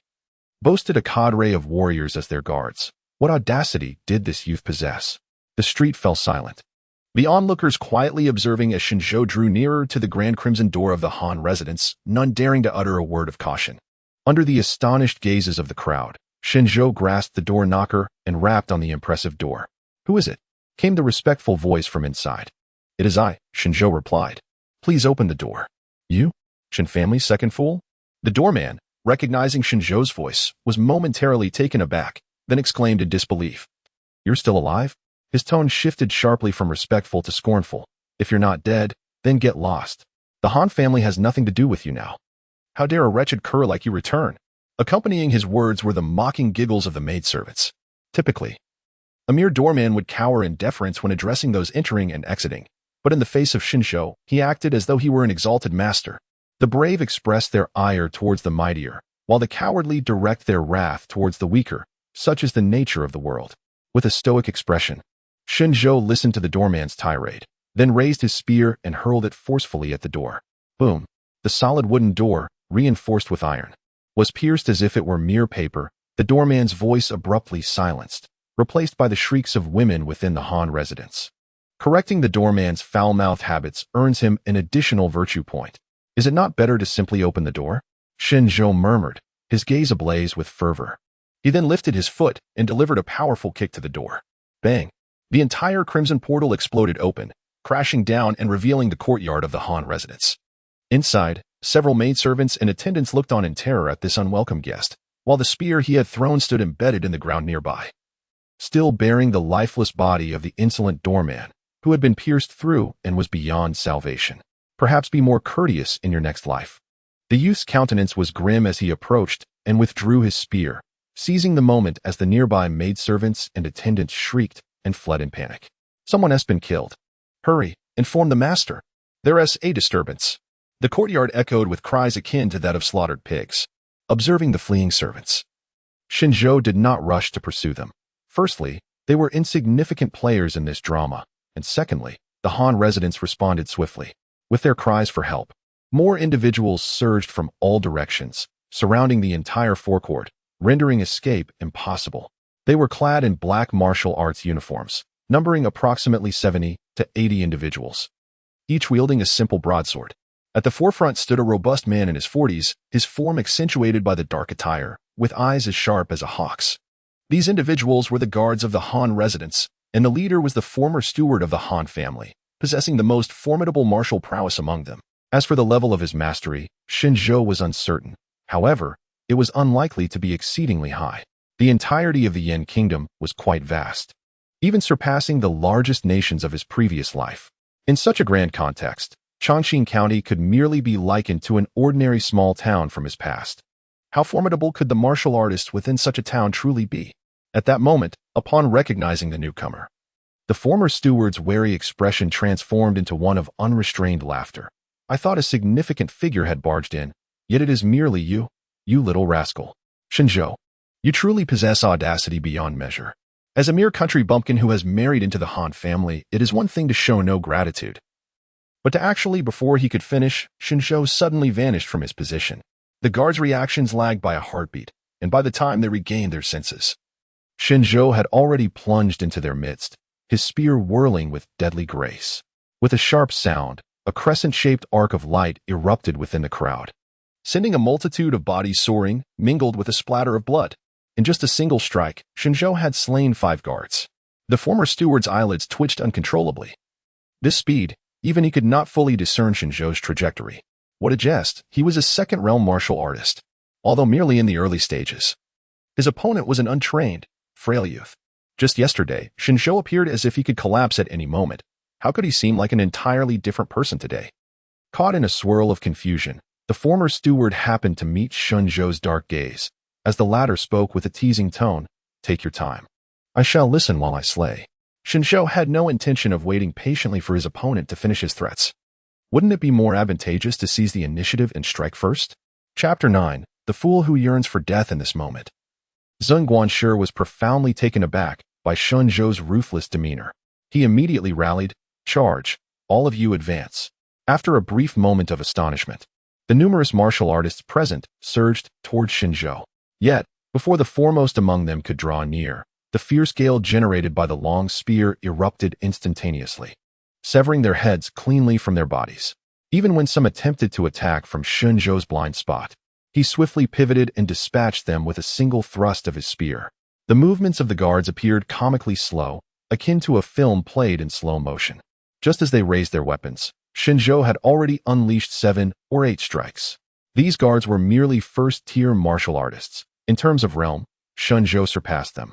S1: boasted a cadre of warriors as their guards. What audacity did this youth possess? The street fell silent, the onlookers quietly observing as Shen Zhou drew nearer to the grand crimson door of the Han residence, none daring to utter a word of caution. Under the astonished gazes of the crowd, Shen Zhou grasped the door knocker and rapped on the impressive door. "Who is it?" came the respectful voice from inside. "It is I," Shen Zhou replied. "Please open the door." "You? Shen family's second fool?" The doorman, recognizing Shen Zhou's voice, was momentarily taken aback, then exclaimed in disbelief. "You're still alive?" His tone shifted sharply from respectful to scornful. "If you're not dead, then get lost. The Han family has nothing to do with you now. How dare a wretched cur like you return?" Accompanying his words were the mocking giggles of the maidservants. Typically, a mere doorman would cower in deference when addressing those entering and exiting, but in the face of Shen Zhou, he acted as though he were an exalted master. The brave expressed their ire towards the mightier, while the cowardly direct their wrath towards the weaker. Such is the nature of the world. With a stoic expression, Shen Zhou listened to the doorman's tirade, then raised his spear and hurled it forcefully at the door. Boom! The solid wooden door, reinforced with iron, was pierced as if it were mere paper. The doorman's voice abruptly silenced, replaced by the shrieks of women within the Han residence. Correcting the doorman's foul-mouthed habits earns him an additional virtue point. "Is it not better to simply open the door?" Shen Zhou murmured, his gaze ablaze with fervor. He then lifted his foot and delivered a powerful kick to the door. Bang! The entire crimson portal exploded open, crashing down and revealing the courtyard of the Han residence. Inside, several maidservants and attendants looked on in terror at this unwelcome guest, while the spear he had thrown stood embedded in the ground nearby, still bearing the lifeless body of the insolent doorman, who had been pierced through and was beyond salvation. "Perhaps be more courteous in your next life." The youth's countenance was grim as he approached and withdrew his spear, seizing the moment as the nearby maidservants and attendants shrieked and fled in panic. "Someone has been killed. Hurry, inform the master. There's a disturbance." The courtyard echoed with cries akin to that of slaughtered pigs. Observing the fleeing servants, Shen Zhou did not rush to pursue them. Firstly, They were insignificant players in this drama, and secondly, the Han residents responded swiftly. With their cries for help, more individuals surged from all directions, surrounding the entire forecourt, rendering escape impossible. They were clad in black martial arts uniforms, numbering approximately 70 to 80 individuals, each wielding a simple broadsword. At the forefront stood a robust man in his 40s, his form accentuated by the dark attire, with eyes as sharp as a hawk's. These individuals were the guards of the Han residence, and the leader was the former steward of the Han family, possessing the most formidable martial prowess among them. As for the level of his mastery, Shen Zhou was uncertain. However, it was unlikely to be exceedingly high. The entirety of the Yan kingdom was quite vast, even surpassing the largest nations of his previous life. In such a grand context, Chongqing County could merely be likened to an ordinary small town from his past. How formidable could the martial artists within such a town truly be? At that moment, upon recognizing the newcomer, the former steward's wary expression transformed into one of unrestrained laughter. I thought a significant figure had barged in, yet it is merely you, you little rascal. Shen Zhou, you truly possess audacity beyond measure. As a mere country bumpkin who has married into the Han family, it is one thing to show no gratitude. But to actually, before he could finish, Shen Zhou suddenly vanished from his position. The guards' reactions lagged by a heartbeat, and by the time they regained their senses, Shen Zhou had already plunged into their midst, his spear whirling with deadly grace. With a sharp sound, a crescent-shaped arc of light erupted within the crowd, sending a multitude of bodies soaring, mingled with a splatter of blood. In just a single strike, Shen Zhou had slain 5 guards. The former steward's eyelids twitched uncontrollably. This speed, even he could not fully discern Shen Zhou's trajectory. What a jest, he was a second-realm martial artist, although merely in the early stages. His opponent was an untrained, frail youth. Just yesterday, Shen Zhou appeared as if he could collapse at any moment. How could he seem like an entirely different person today? Caught in a swirl of confusion, the former steward happened to meet Shen Zhou's dark gaze, as the latter spoke with a teasing tone. Take your time. I shall listen while I slay. Shen Zhou had no intention of waiting patiently for his opponent to finish his threats. Wouldn't it be more advantageous to seize the initiative and strike first? Chapter 9. The Fool Who Yearns for Death in This Moment. Zheng Guanshi was profoundly taken aback by Shen Zhou's ruthless demeanor. He immediately rallied. Charge, all of you advance. After a brief moment of astonishment, the numerous martial artists present surged toward Shen Zhou. Yet, before the foremost among them could draw near, the fierce gale generated by the long spear erupted instantaneously, severing their heads cleanly from their bodies. Even when some attempted to attack from Shen Zhou's blind spot, he swiftly pivoted and dispatched them with a single thrust of his spear. The movements of the guards appeared comically slow, akin to a film played in slow motion. Just as they raised their weapons, Shen Zhou had already unleashed 7 or 8 strikes. These guards were merely first-tier martial artists. In terms of realm, Shen Zhou surpassed them.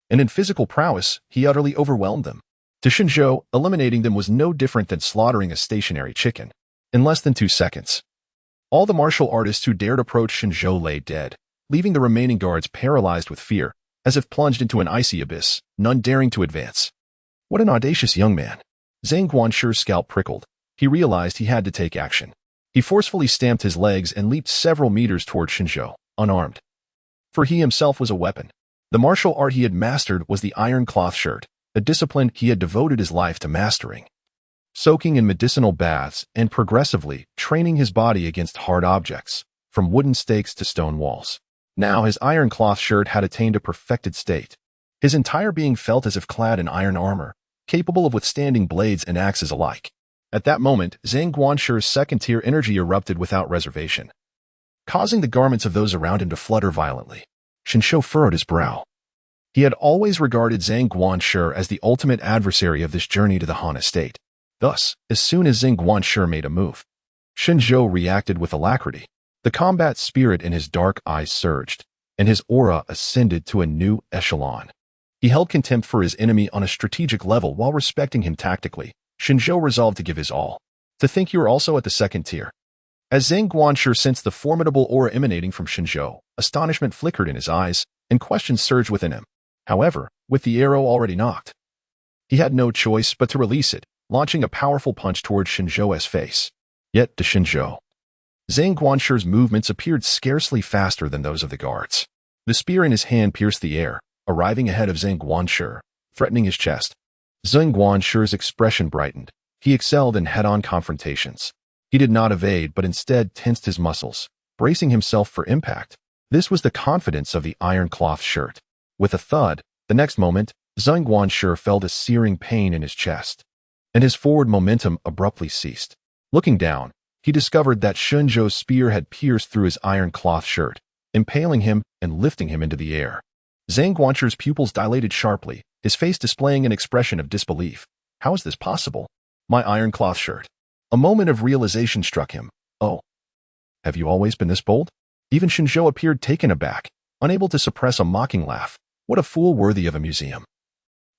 S1: And in physical prowess, he utterly overwhelmed them. To Shen Zhou, eliminating them was no different than slaughtering a stationary chicken. In less than 2 seconds, all the martial artists who dared approach Shen Zhou lay dead, leaving the remaining guards paralyzed with fear, as if plunged into an icy abyss, none daring to advance. What an audacious young man. Zhang Guanshi's scalp prickled. He realized he had to take action. He forcefully stamped his legs and leaped several meters toward Shen Zhou, unarmed. For he himself was a weapon. The martial art he had mastered was the iron cloth shirt, a discipline he had devoted his life to mastering. Soaking in medicinal baths and progressively training his body against hard objects, from wooden stakes to stone walls. Now his iron cloth shirt had attained a perfected state. His entire being felt as if clad in iron armor, capable of withstanding blades and axes alike. At that moment, Zhang Guanshi's second-tier energy erupted without reservation, causing the garments of those around him to flutter violently. Shen Zhou furrowed his brow. He had always regarded Zhang Guanshi as the ultimate adversary of this journey to the Han estate. Thus, as soon as Zhang Guanshi made a move, Shen Zhou reacted with alacrity. The combat spirit in his dark eyes surged, and his aura ascended to a new echelon. He held contempt for his enemy on a strategic level while respecting him tactically. Shen Zhou resolved to give his all. To think you were also at the second tier. As Zhang Guanshi sensed the formidable aura emanating from Shen Zhou, astonishment flickered in his eyes, and questions surged within him. However, with the arrow already knocked, he had no choice but to release it, launching a powerful punch toward Shen Zhou's face. Yet to Shen Zhou, Zhang Guanshi's movements appeared scarcely faster than those of the guards. The spear in his hand pierced the air, arriving ahead of Zhang Guanshi, threatening his chest. Zheng Guanshi's expression brightened. He excelled in head-on confrontations. He did not evade, but instead tensed his muscles, bracing himself for impact. This was the confidence of the iron cloth shirt. With a thud, the next moment, Zheng Guanshi felt a searing pain in his chest, and his forward momentum abruptly ceased. Looking down, he discovered that Shen Zhou's spear had pierced through his iron cloth shirt, impaling him and lifting him into the air. Zheng Guanshi's pupils dilated sharply, his face displaying an expression of disbelief. How is this possible? My iron cloth shirt. A moment of realization struck him. Oh, have you always been this bold? Even Shen Zhou appeared taken aback, unable to suppress a mocking laugh. What a fool worthy of a museum.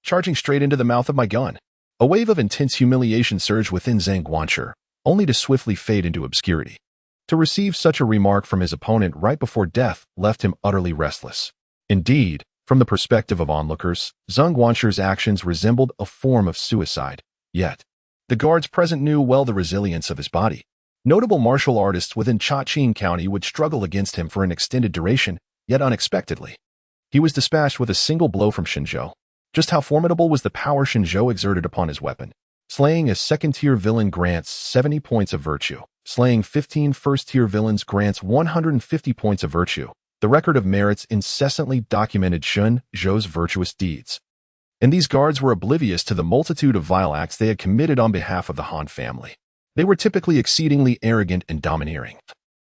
S1: Charging straight into the mouth of my gun. A wave of intense humiliation surged within Zheng Guanshi, only to swiftly fade into obscurity. To receive such a remark from his opponent right before death left him utterly restless. Indeed, from the perspective of onlookers, Zheng Guanshi's actions resembled a form of suicide. Yet, the guards present knew well the resilience of his body. Notable martial artists within Chaqing County would struggle against him for an extended duration, yet unexpectedly. He was dispatched with a single blow from Shen Zhou. Just how formidable was the power Shen Zhou exerted upon his weapon? Slaying a second-tier villain grants 70 points of virtue. Slaying 15 first-tier villains grants 150 points of virtue. The record of merits incessantly documented Shen Zhou's virtuous deeds. And these guards were oblivious to the multitude of vile acts they had committed on behalf of the Han family. They were typically exceedingly arrogant and domineering,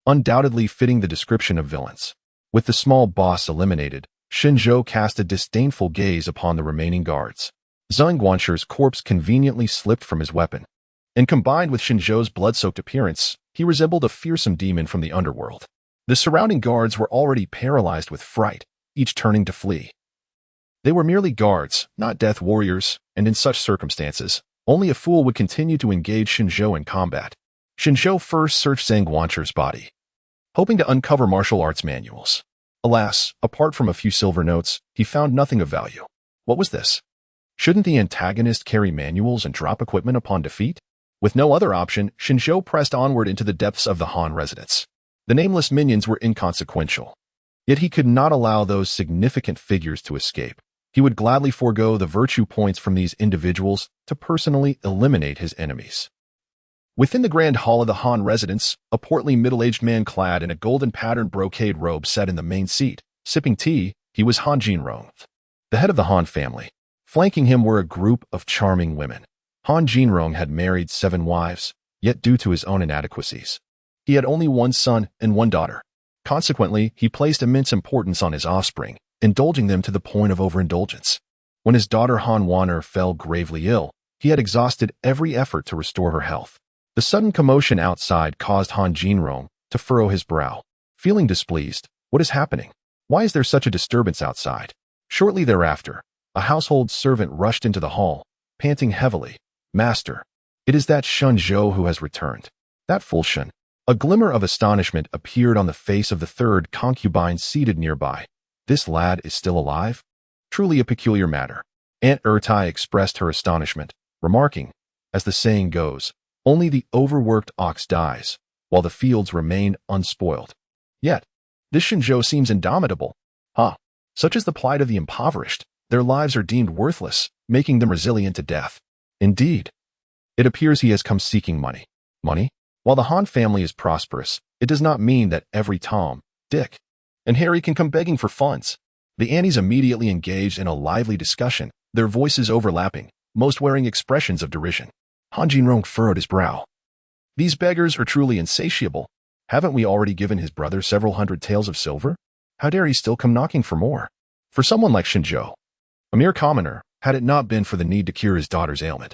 S1: undoubtedly fitting the description of villains. With the small boss eliminated, Shen Zhou cast a disdainful gaze upon the remaining guards. Zheng Guanshi's corpse conveniently slipped from his weapon, and combined with Shen Zhou's blood-soaked appearance, he resembled a fearsome demon from the underworld. The surrounding guards were already paralyzed with fright, each turning to flee. They were merely guards, not death warriors, and in such circumstances, only a fool would continue to engage Shen Zhou in combat. Shen Zhou first searched Zheng Guanshi's body, hoping to uncover martial arts manuals. Alas, apart from a few silver notes, he found nothing of value. What was this? Shouldn't the antagonist carry manuals and drop equipment upon defeat? With no other option, Shen Zhou pressed onward into the depths of the Han residence. The nameless minions were inconsequential. Yet he could not allow those significant figures to escape. He would gladly forego the virtue points from these individuals to personally eliminate his enemies. Within the grand hall of the Han residence, a portly middle-aged man clad in a golden-patterned brocade robe sat in the main seat. Sipping tea, he was Han Jinrong, the head of the Han family. Flanking him were a group of charming women. Han Jinrong had married 7 wives, yet due to his own inadequacies, he had only 1 son and 1 daughter. Consequently, he placed immense importance on his offspring, indulging them to the point of overindulgence. When his daughter Han Waner fell gravely ill, he had exhausted every effort to restore her health. The sudden commotion outside caused Han Jinrong to furrow his brow. Feeling displeased, what is happening? Why is there such a disturbance outside? Shortly thereafter, a household servant rushed into the hall, panting heavily. Master, it is that Shen Zhou who has returned. That fool Shen. A glimmer of astonishment appeared on the face of the third concubine seated nearby. This lad is still alive? Truly a peculiar matter. Aunt Ertai expressed her astonishment, remarking, as the saying goes, only the overworked ox dies, while the fields remain unspoiled. Yet, this Shen Zhou seems indomitable. Such is the plight of the impoverished. Their lives are deemed worthless, making them resilient to death. Indeed, it appears he has come seeking money. Money? While the Han family is prosperous, it does not mean that every Tom, Dick, and Harry can come begging for funds. The Annies immediately engaged in a lively discussion, their voices overlapping, most wearing expressions of derision. Han Jinrong furrowed his brow. These beggars are truly insatiable. Haven't we already given his brother several hundred taels of silver? How dare he still come knocking for more? For someone like Shen Zhou, a mere commoner, had it not been for the need to cure his daughter's ailment,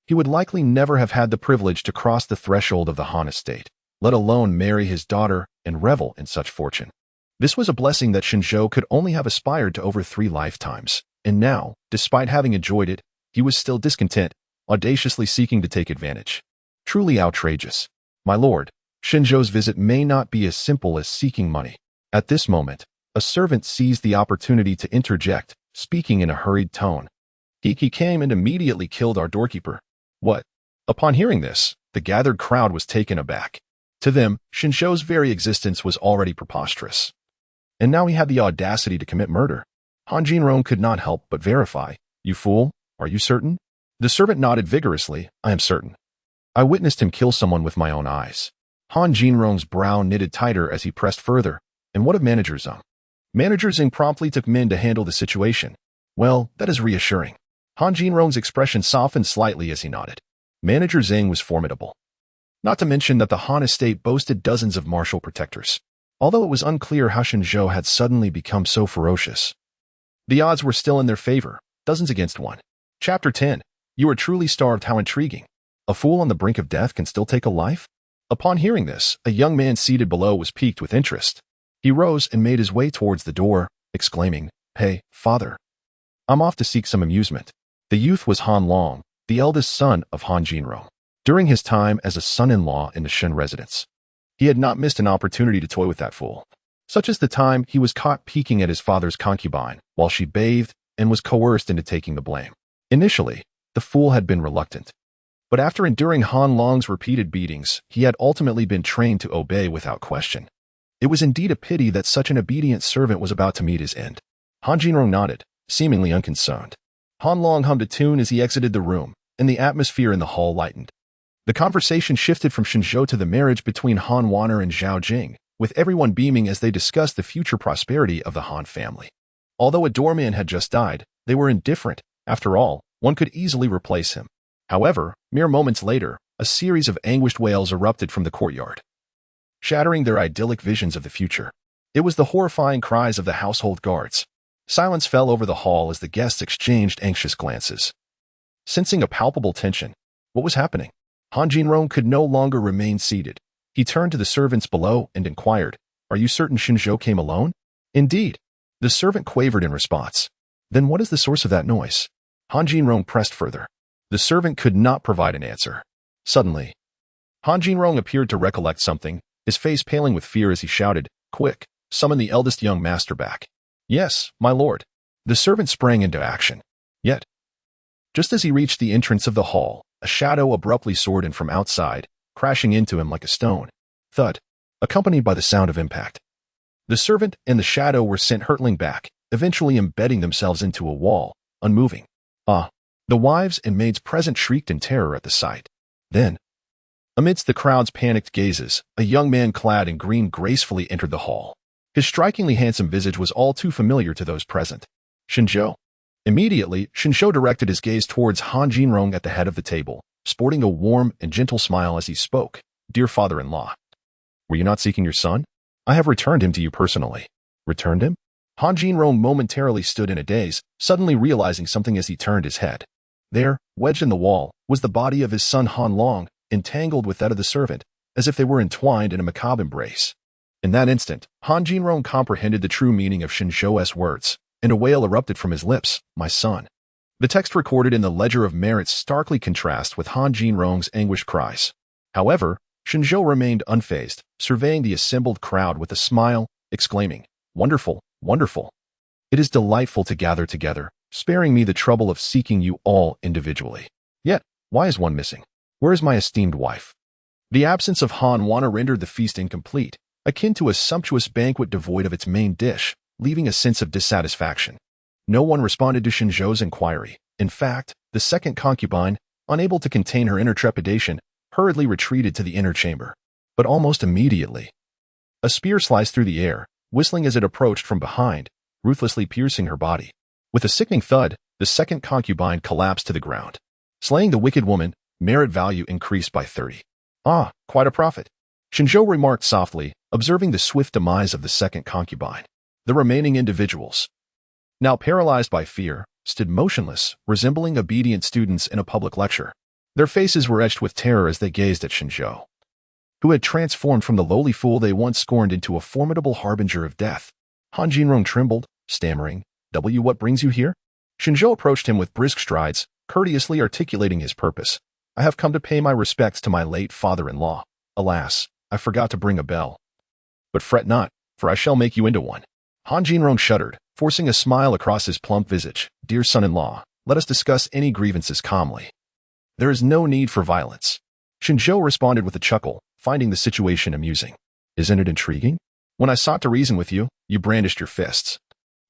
S1: he would likely never have had the privilege to cross the threshold of the Han estate, let alone marry his daughter and revel in such fortune. This was a blessing that Shen Zhou could only have aspired to over 3 lifetimes, and now, despite having enjoyed it, he was still discontent, audaciously seeking to take advantage. Truly outrageous. My lord, Shen Zhou's visit may not be as simple as seeking money. At this moment, a servant seized the opportunity to interject, speaking in a hurried tone. He came and immediately killed our doorkeeper. What? Upon hearing this, the gathered crowd was taken aback. To them, Shen Zhou's very existence was already preposterous. And now he had the audacity to commit murder. Han Jinrong could not help but verify, You fool, are you certain? The servant nodded vigorously. I am certain. I witnessed him kill someone with my own eyes. Han Jinrong's brow knitted tighter as he pressed further. And what of Manager Zhang? Manager Zhang promptly took men to handle the situation. Well, that is reassuring. Han Jinrong's expression softened slightly as he nodded. Manager Zhang was formidable. Not to mention that the Han estate boasted dozens of martial protectors. Although it was unclear how Shen Zhou had suddenly become so ferocious. The odds were still in their favor, dozens against one. Chapter 10. You are truly starved. How intriguing. A fool on the brink of death can still take a life? Upon hearing this, a young man seated below was piqued with interest. He rose and made his way towards the door, exclaiming, Hey, father. I'm off to seek some amusement. The youth was Han Long, the eldest son of Han Jinrong. During his time as a son-in-law in the Shen residence, he had not missed an opportunity to toy with that fool, such as the time he was caught peeking at his father's concubine while she bathed and was coerced into taking the blame. Initially, the fool had been reluctant, but after enduring Han Long's repeated beatings, he had ultimately been trained to obey without question. It was indeed a pity that such an obedient servant was about to meet his end. Han Jinrong nodded, seemingly unconcerned. Han Long hummed a tune as he exited the room, and the atmosphere in the hall lightened. The conversation shifted from Shen Zhou to the marriage between Han Wanner and Zhao Jing, with everyone beaming as they discussed the future prosperity of the Han family. Although a doorman had just died, they were indifferent. After all, one could easily replace him. However, mere moments later, a series of anguished wails erupted from the courtyard, shattering their idyllic visions of the future. It was the horrifying cries of the household guards. Silence fell over the hall as the guests exchanged anxious glances. Sensing a palpable tension, what was happening? Han Jinrong could no longer remain seated. He turned to the servants below and inquired, Are you certain Shen Zhou came alone? Indeed. The servant quavered in response. Then what is the source of that noise? Han Jinrong pressed further. The servant could not provide an answer. Suddenly, Han Jinrong appeared to recollect something, his face paling with fear as he shouted, Quick, summon the eldest young master back. Yes, my lord. The servant sprang into action. Yet, just as he reached the entrance of the hall, a shadow abruptly soared in from outside, crashing into him like a stone. Thud, accompanied by the sound of impact. The servant and the shadow were sent hurtling back, eventually embedding themselves into a wall, unmoving. The wives and maids present shrieked in terror at the sight. Then, amidst the crowd's panicked gazes, a young man clad in green gracefully entered the hall. His strikingly handsome visage was all too familiar to those present. Shen Zhou. Immediately, Shen Zhou directed his gaze towards Han Jinrong at the head of the table, sporting a warm and gentle smile as he spoke. Dear father-in-law, were you not seeking your son? I have returned him to you personally. Returned him? Han Jinrong momentarily stood in a daze, suddenly realizing something as he turned his head. There, wedged in the wall, was the body of his son Han Long, entangled with that of the servant, as if they were entwined in a macabre embrace. In that instant, Han Jinrong comprehended the true meaning of Shen Zhou's words, and a wail erupted from his lips, My son. The text recorded in the Ledger of Merits starkly contrasts with Han Jinrong's anguished cries. However, Shen Zhou remained unfazed, surveying the assembled crowd with a smile, exclaiming, Wonderful, wonderful. It is delightful to gather together, sparing me the trouble of seeking you all individually. Yet, why is one missing? Where is my esteemed wife? The absence of Han Wanner rendered the feast incomplete, akin to a sumptuous banquet devoid of its main dish, leaving a sense of dissatisfaction. No one responded to Shen Zhou's inquiry. In fact, the second concubine, unable to contain her inner trepidation, hurriedly retreated to the inner chamber. But almost immediately, a spear sliced through the air, whistling as it approached from behind, ruthlessly piercing her body. With a sickening thud, the second concubine collapsed to the ground. Slaying the wicked woman, merit value increased by 30. Quite a profit. Shen Zhou remarked softly, observing the swift demise of the second concubine. The remaining individuals, now paralyzed by fear, stood motionless, resembling obedient students in a public lecture. Their faces were etched with terror as they gazed at Shen Zhou, who had transformed from the lowly fool they once scorned into a formidable harbinger of death. Han Jinrong trembled, stammering, What brings you here? Shen Zhou approached him with brisk strides, courteously articulating his purpose. I have come to pay my respects to my late father-in-law. Alas, I forgot to bring a bell. But fret not, for I shall make you into one. Han Jinrong shuddered, forcing a smile across his plump visage. Dear son-in-law, let us discuss any grievances calmly. There is no need for violence. Shen Zhou responded with a chuckle, finding the situation amusing. Isn't it intriguing? When I sought to reason with you, you brandished your fists.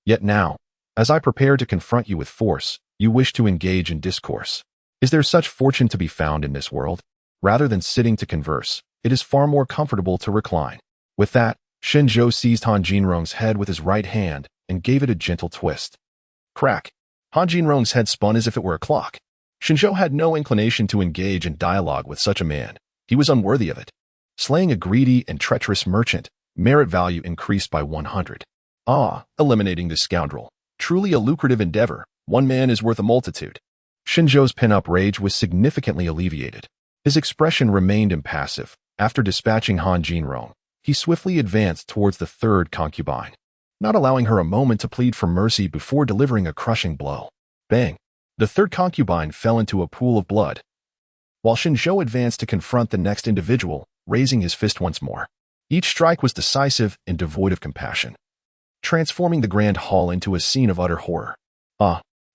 S1: Yet now, As I prepare to confront you with force, you wish to engage in discourse. Is there such fortune to be found in this world? Rather than sitting to converse, it is far more comfortable to recline. With that, Shen Zhou seized Han Jinrong's head with his right hand and gave it a gentle twist. Crack! Han Jinrong's head spun as if it were a clock. Shen Zhou had no inclination to engage in dialogue with such a man. He was unworthy of it. Slaying a greedy and treacherous merchant, merit value increased by 100. Eliminating this scoundrel. Truly a lucrative endeavor. One man is worth a multitude. Shen Zhou's pent-up rage was significantly alleviated. His expression remained impassive. After dispatching Han Jinrong, he swiftly advanced towards the third concubine, not allowing her a moment to plead for mercy before delivering a crushing blow. Bang! The third concubine fell into a pool of blood, while Shen Zhou advanced to confront the next individual, raising his fist once more. Each strike was decisive and devoid of compassion, transforming the grand hall into a scene of utter horror.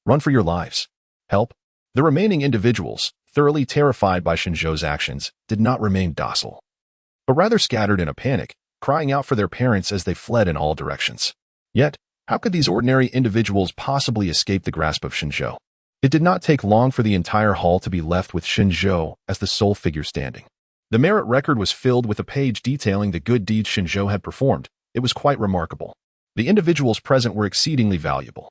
S1: Run for your lives. Help! The remaining individuals, thoroughly terrified by Shen Zhou's actions, did not remain docile, but rather scattered in a panic, crying out for their parents as they fled in all directions. Yet, how could these ordinary individuals possibly escape the grasp of Shen Zhou? It did not take long for the entire hall to be left with Shen Zhou as the sole figure standing. The merit record was filled with a page detailing the good deeds Shen Zhou had performed. It was quite remarkable. The individuals present were exceedingly valuable,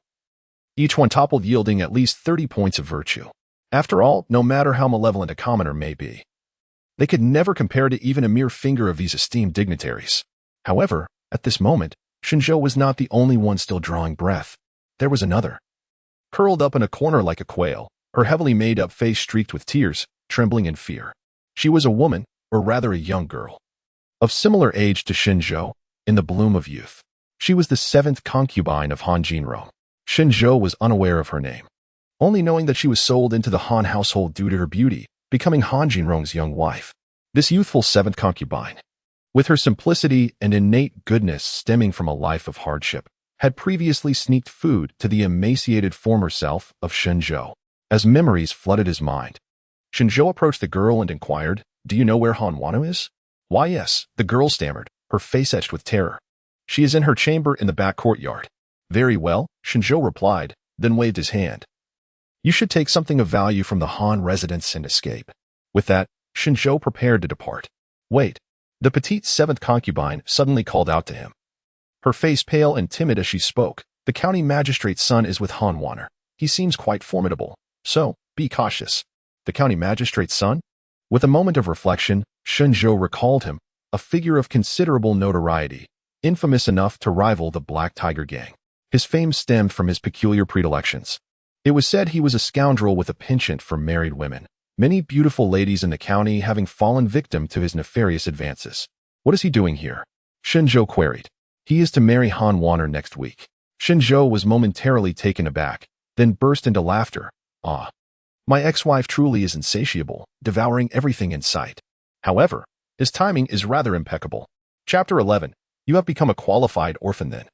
S1: each one toppled yielding at least 30 points of virtue. After all, no matter how malevolent a commoner may be, they could never compare to even a mere finger of these esteemed dignitaries. However, at this moment, Shen Zhou was not the only one still drawing breath. There was another. Curled up in a corner like a quail, her heavily made-up face streaked with tears, trembling in fear. She was a woman, or rather a young girl, of similar age to Shen Zhou, in the bloom of youth. She was the seventh concubine of Han Jinrong. Shen Zhou was unaware of her name, only knowing that she was sold into the Han household due to her beauty, becoming Han Jinrong's young wife. This youthful seventh concubine, with her simplicity and innate goodness stemming from a life of hardship, had previously sneaked food to the emaciated former self of Shen Zhou. As memories flooded his mind, Shen Zhou approached the girl and inquired, "Do you know where Han Wano is?" "Why, yes," the girl stammered, her face etched with terror. "She is in her chamber in the back courtyard." "Very well," Shen Zhou replied, then waved his hand. "You should take something of value from the Han residence and escape." With that, Shen Zhou prepared to depart. "Wait." The petite seventh concubine suddenly called out to him, her face pale and timid as she spoke. "The county magistrate's son is with Han Waner. He seems quite formidable, so be cautious." The county magistrate's son? With a moment of reflection, Shen Zhou recalled him, a figure of considerable notoriety, infamous enough to rival the Black Tiger Gang. His fame stemmed from his peculiar predilections. It was said he was a scoundrel with a penchant for married women, many beautiful ladies in the county having fallen victim to his nefarious advances. "What is he doing here?" Shen Zhou queried. "He is to marry Han Waner next week." Shen Zhou was momentarily taken aback, then burst into laughter. My ex-wife truly is insatiable, devouring everything in sight. However, his timing is rather impeccable. Chapter 11. You have become a qualified orphan then.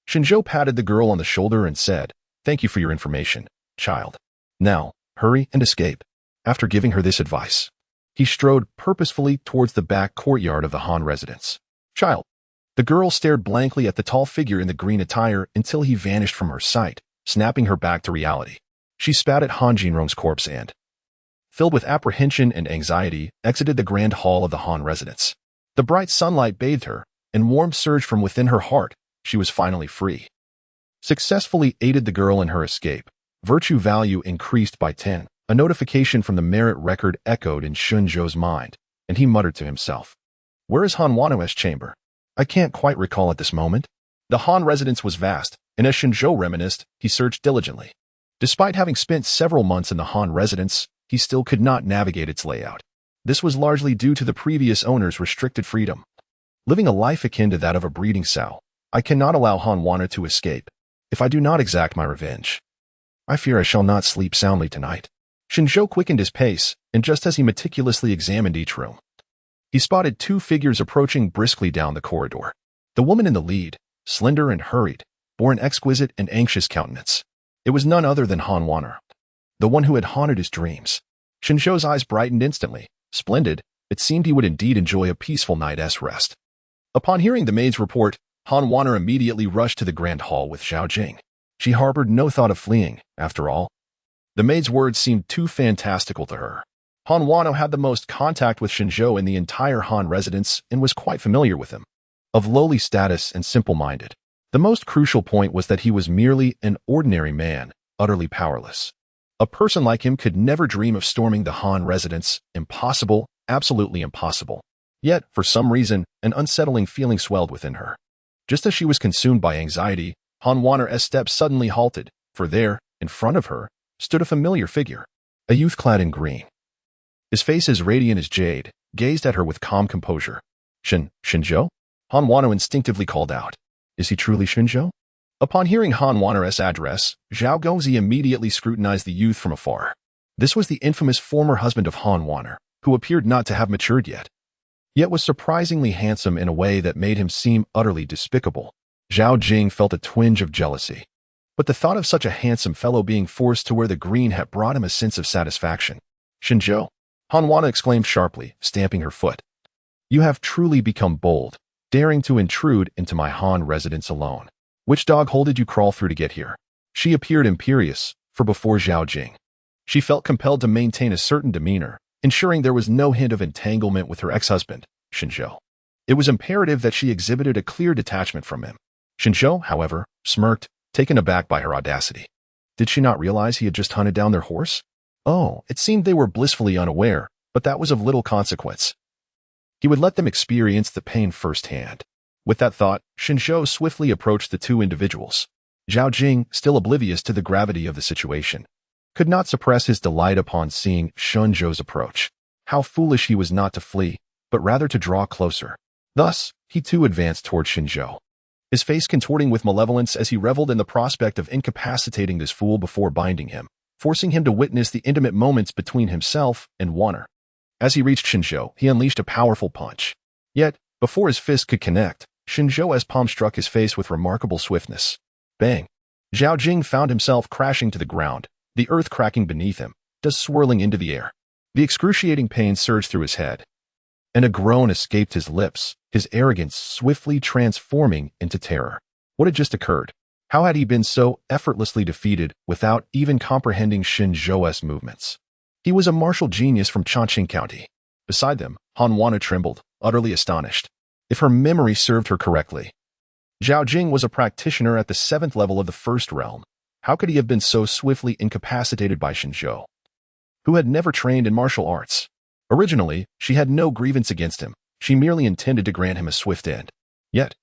S1: Shen Zhou patted the girl on the shoulder and said, "Thank you for your information, child. Now, hurry and escape." After giving her this advice, he strode purposefully towards the back courtyard of the Han residence. "Child." The girl stared blankly at the tall figure in the green attire until he vanished from her sight, snapping her back to reality. She spat at Han Jinrong's corpse and, filled with apprehension and anxiety, exited the grand hall of the Han residence. The bright sunlight bathed her, and warmth surged from within her heart. She was finally free. Successfully aided the girl in her escape. Virtue value increased by 10. A notification from the merit record echoed in Shen Zhou's mind, and he muttered to himself, "Where is Han Wano's chamber? I can't quite recall at this moment." The Han residence was vast, and as Shen Zhou reminisced, he searched diligently. Despite having spent several months in the Han residence, he still could not navigate its layout. This was largely due to the previous owner's restricted freedom. Living a life akin to that of a breeding sow, I cannot allow Han Waner to escape. If I do not exact my revenge, I fear I shall not sleep soundly tonight. Shen Zhou quickened his pace, and just as he meticulously examined each room, he spotted two figures approaching briskly down the corridor. The woman in the lead, slender and hurried, bore an exquisite and anxious countenance. It was none other than Han Waner, the one who had haunted his dreams. Shen Zhou's eyes brightened instantly. Splendid, it seemed he would indeed enjoy a peaceful night's rest. Upon hearing the maid's report, Han Waner immediately rushed to the grand hall with Zhao Jing. She harbored no thought of fleeing, after all. The maid's words seemed too fantastical to her. Han Wano had the most contact with Shen Zhou in the entire Han residence and was quite familiar with him. Of lowly status and simple-minded. The most crucial point was that he was merely an ordinary man, utterly powerless. A person like him could never dream of storming the Han residence. Impossible, absolutely impossible. Yet, for some reason, an unsettling feeling swelled within her. Just as she was consumed by anxiety, Han Wano's steps suddenly halted, for there, in front of her, stood a familiar figure, a youth clad in green. His face as radiant as jade, gazed at her with calm composure. Shen Zhou? Han Wano instinctively called out. Is he truly Shen Zhou? Upon hearing Han Wano's address, Zhao Gongzi immediately scrutinized the youth from afar. This was the infamous former husband of Han Wano, who appeared not to have matured yet was surprisingly handsome in a way that made him seem utterly despicable. Zhao Jing felt a twinge of jealousy. But the thought of such a handsome fellow being forced to wear the green hat brought him a sense of satisfaction. Shen Zhou, Han Wano exclaimed sharply, stamping her foot. You have truly become bold, daring to intrude into my Han residence alone. Which dog hole did you crawl through to get here? She appeared imperious, for before Zhao Jing. She felt compelled to maintain a certain demeanor, ensuring there was no hint of entanglement with her ex-husband, Shen Zhou. It was imperative that she exhibited a clear detachment from him. Shen Zhou, however, smirked, taken aback by her audacity. Did she not realize he had just hunted down their horse? Oh, it seemed they were blissfully unaware, but that was of little consequence. He would let them experience the pain firsthand. With that thought, Shen Zhou swiftly approached the two individuals. Zhao Jing, still oblivious to the gravity of the situation, could not suppress his delight upon seeing Shen Zhou's approach. How foolish he was not to flee, but rather to draw closer. Thus, he too advanced toward Shen Zhou, his face contorting with malevolence as he reveled in the prospect of incapacitating this fool before binding him, forcing him to witness the intimate moments between himself and Wano. As he reached Shen Zhou, he unleashed a powerful punch. Yet, before his fist could connect, Shen Zhou's palm struck his face with remarkable swiftness. Bang! Zhao Jing found himself crashing to the ground, the earth cracking beneath him, dust swirling into the air. The excruciating pain surged through his head, and a groan escaped his lips, his arrogance swiftly transforming into terror. What had just occurred? How had he been so effortlessly defeated without even comprehending Shen Zhou's movements? He was a martial genius from Chongqing County. Beside them, Han Wano trembled, utterly astonished. If her memory served her correctly, Zhao Jing was a practitioner at the 7th level of the First Realm. How could he have been so swiftly incapacitated by Shen Zhou, who had never trained in martial arts? Originally, she had no grievance against him. She merely intended to grant him a swift end. Yet,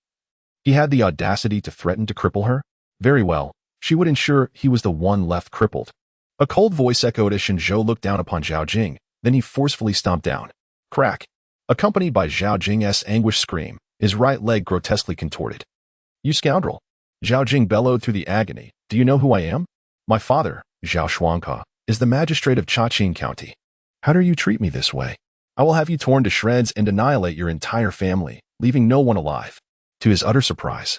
S1: he had the audacity to threaten to cripple her? Very well, she would ensure he was the one left crippled. A cold voice echoed as Shen Zhou looked down upon Zhao Jing, then he forcefully stomped down. Crack! Accompanied by Zhao Jing's anguished scream, his right leg grotesquely contorted. You scoundrel! Zhao Jing bellowed through the agony. Do you know who I am? My father, Zhao Shuangke, is the magistrate of Chongqing County. How dare you treat me this way? I will have you torn to shreds and annihilate your entire family, leaving no one alive. To his utter surprise,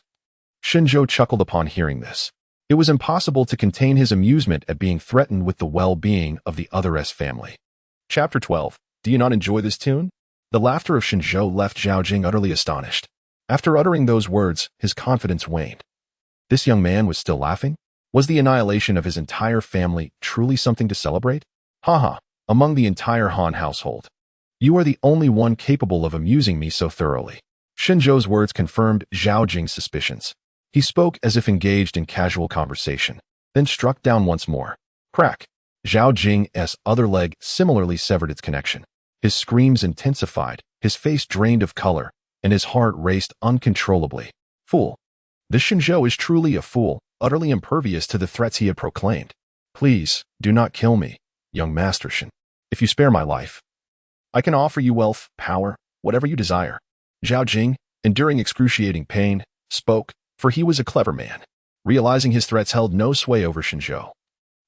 S1: Shen Zhou chuckled upon hearing this. It was impossible to contain his amusement at being threatened with the well-being of the other's family. Chapter 12. Do you not enjoy this tune? The laughter of Shen Zhou left Zhao Jing utterly astonished. After uttering those words, his confidence waned. This young man was still laughing? Was the annihilation of his entire family truly something to celebrate? Haha, among the entire Han household. You are the only one capable of amusing me so thoroughly. Shen Zhou's words confirmed Zhao Jing's suspicions. He spoke as if engaged in casual conversation, then struck down once more. Crack! Zhao Jing's other leg similarly severed its connection. His screams intensified, his face drained of color, and his heart raced uncontrollably. Fool! This Shen Zhou is truly a fool, utterly impervious to the threats he had proclaimed. Please, do not kill me, young Master Shen. If you spare my life, I can offer you wealth, power, whatever you desire. Zhao Jing, enduring excruciating pain, spoke, for he was a clever man. Realizing his threats held no sway over Shen Zhou,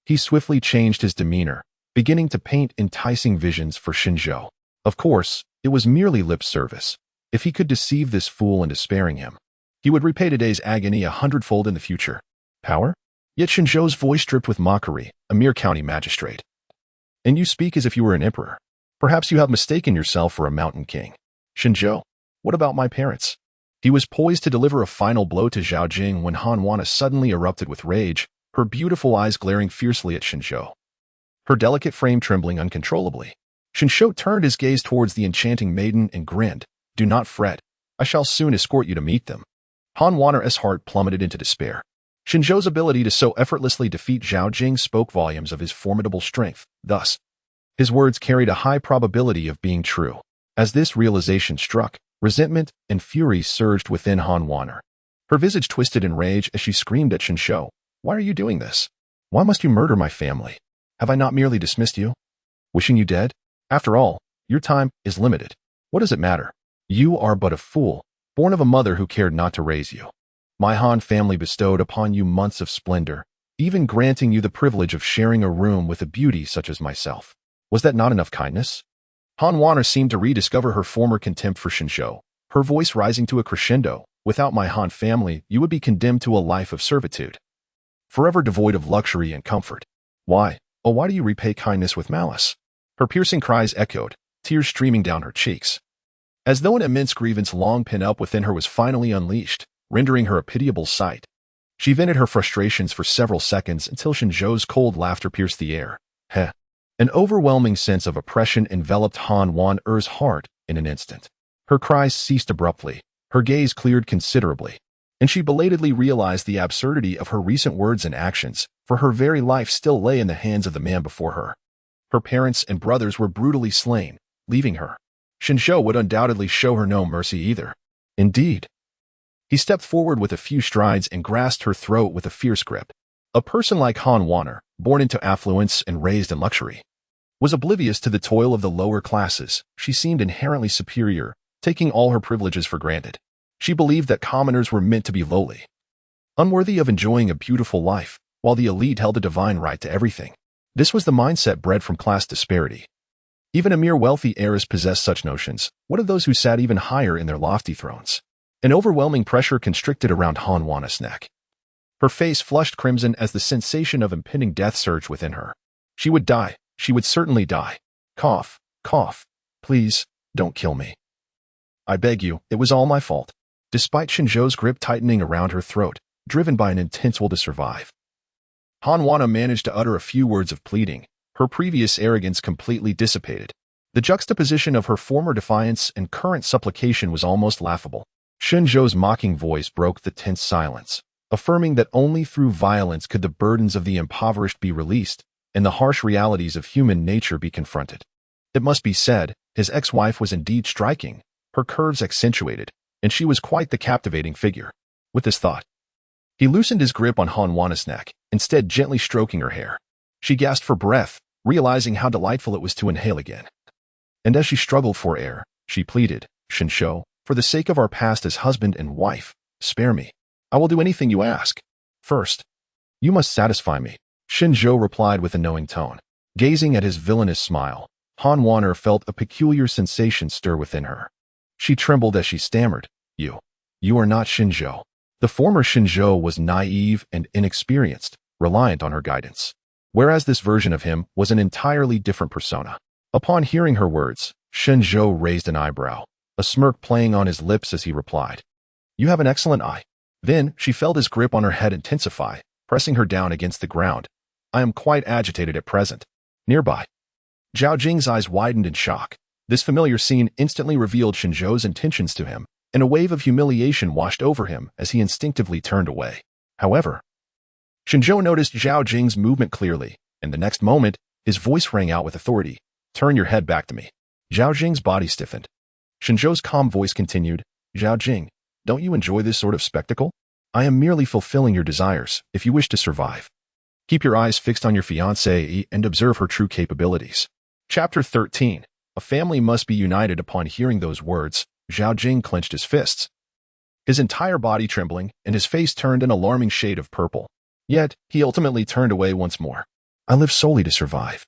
S1: he swiftly changed his demeanor, beginning to paint enticing visions for Shen Zhou. Of course, it was merely lip service. If he could deceive this fool into sparing him, he would repay today's agony 100-fold in the future. Power? Yet Shen Zhou's voice dripped with mockery, a mere county magistrate. And you speak as if you were an emperor. Perhaps you have mistaken yourself for a mountain king. Shen Zhou, what about my parents? He was poised to deliver a final blow to Zhao Jing when Han Wana suddenly erupted with rage, her beautiful eyes glaring fiercely at Shen Zhou, her delicate frame trembling uncontrollably. Shen Zhou turned his gaze towards the enchanting maiden and grinned. "Do not fret. I shall soon escort you to meet them." Han Wana's heart plummeted into despair. Shen Zhou's ability to so effortlessly defeat Zhao Jing spoke volumes of his formidable strength. Thus, his words carried a high probability of being true. As this realization struck, resentment and fury surged within Han Wana. Her visage twisted in rage as she screamed at Shen Zhou. "Why are you doing this? Why must you murder my family? Have I not merely dismissed you? Wishing you dead? After all, your time is limited. What does it matter? You are but a fool, born of a mother who cared not to raise you. My Han family bestowed upon you months of splendor, even granting you the privilege of sharing a room with a beauty such as myself. Was that not enough kindness?" Han Wana seemed to rediscover her former contempt for Shen Zhou, her voice rising to a crescendo. "Without my Han family, you would be condemned to a life of servitude, forever devoid of luxury and comfort. Why, oh why do you repay kindness with malice?" Her piercing cries echoed, tears streaming down her cheeks, as though an immense grievance long pent up within her was finally unleashed, rendering her a pitiable sight. She vented her frustrations for several seconds until Shen Zhou's cold laughter pierced the air. Heh. An overwhelming sense of oppression enveloped Han Wana's heart in an instant. Her cries ceased abruptly, her gaze cleared considerably, and she belatedly realized the absurdity of her recent words and actions, for her very life still lay in the hands of the man before her. Her parents and brothers were brutally slain, leaving her. Shen Zhou would undoubtedly show her no mercy either. Indeed. He stepped forward with a few strides and grasped her throat with a fierce grip. A person like Han Wana, born into affluence and raised in luxury, was oblivious to the toil of the lower classes. She seemed inherently superior, taking all her privileges for granted. She believed that commoners were meant to be lowly, unworthy of enjoying a beautiful life, while the elite held a divine right to everything. This was the mindset bred from class disparity. Even a mere wealthy heiress possessed such notions. What of those who sat even higher in their lofty thrones? An overwhelming pressure constricted around Han Wana's neck. Her face flushed crimson as the sensation of impending death surged within her. She would die. She would certainly die. Cough, cough. Please, don't kill me. I beg you, it was all my fault. Despite Shen Zhou's grip tightening around her throat, driven by an intense will to survive, Han Wana managed to utter a few words of pleading, her previous arrogance completely dissipated. The juxtaposition of her former defiance and current supplication was almost laughable. Shen Zhou's mocking voice broke the tense silence, affirming that only through violence could the burdens of the impoverished be released and the harsh realities of human nature be confronted. It must be said, his ex-wife was indeed striking, her curves accentuated, and she was quite the captivating figure. With this thought, he loosened his grip on Han Wana's neck, instead gently stroking her hair. She gasped for breath, realizing how delightful it was to inhale again. And as she struggled for air, she pleaded, "Shen Zhou, for the sake of our past as husband and wife, spare me. I will do anything you ask. First, you must satisfy me." Shen Zhou replied with a knowing tone. Gazing at his villainous smile, Han Wana felt a peculiar sensation stir within her. She trembled as she stammered, You are not Shen Zhou." The former Shen Zhou was naive and inexperienced, reliant on her guidance, whereas this version of him was an entirely different persona. Upon hearing her words, Shen Zhou raised an eyebrow, a smirk playing on his lips as he replied, "You have an excellent eye." Then she felt his grip on her head intensify, pressing her down against the ground. "I am quite agitated at present." Nearby, Zhao Jing's eyes widened in shock. This familiar scene instantly revealed Shen Zhou's intentions to him, and a wave of humiliation washed over him as he instinctively turned away. However, Shen Zhou noticed Zhao Jing's movement clearly, and the next moment, his voice rang out with authority. "Turn your head back to me." Zhao Jing's body stiffened. Shen Zhou's calm voice continued, "Zhao Jing, don't you enjoy this sort of spectacle? I am merely fulfilling your desires, if you wish to survive. Keep your eyes fixed on your fiancée and observe her true capabilities." Chapter 13. A family must be united. Upon hearing those words, Zhao Jing clenched his fists, his entire body trembling, and his face turned an alarming shade of purple. Yet, he ultimately turned away once more. "I live solely to survive.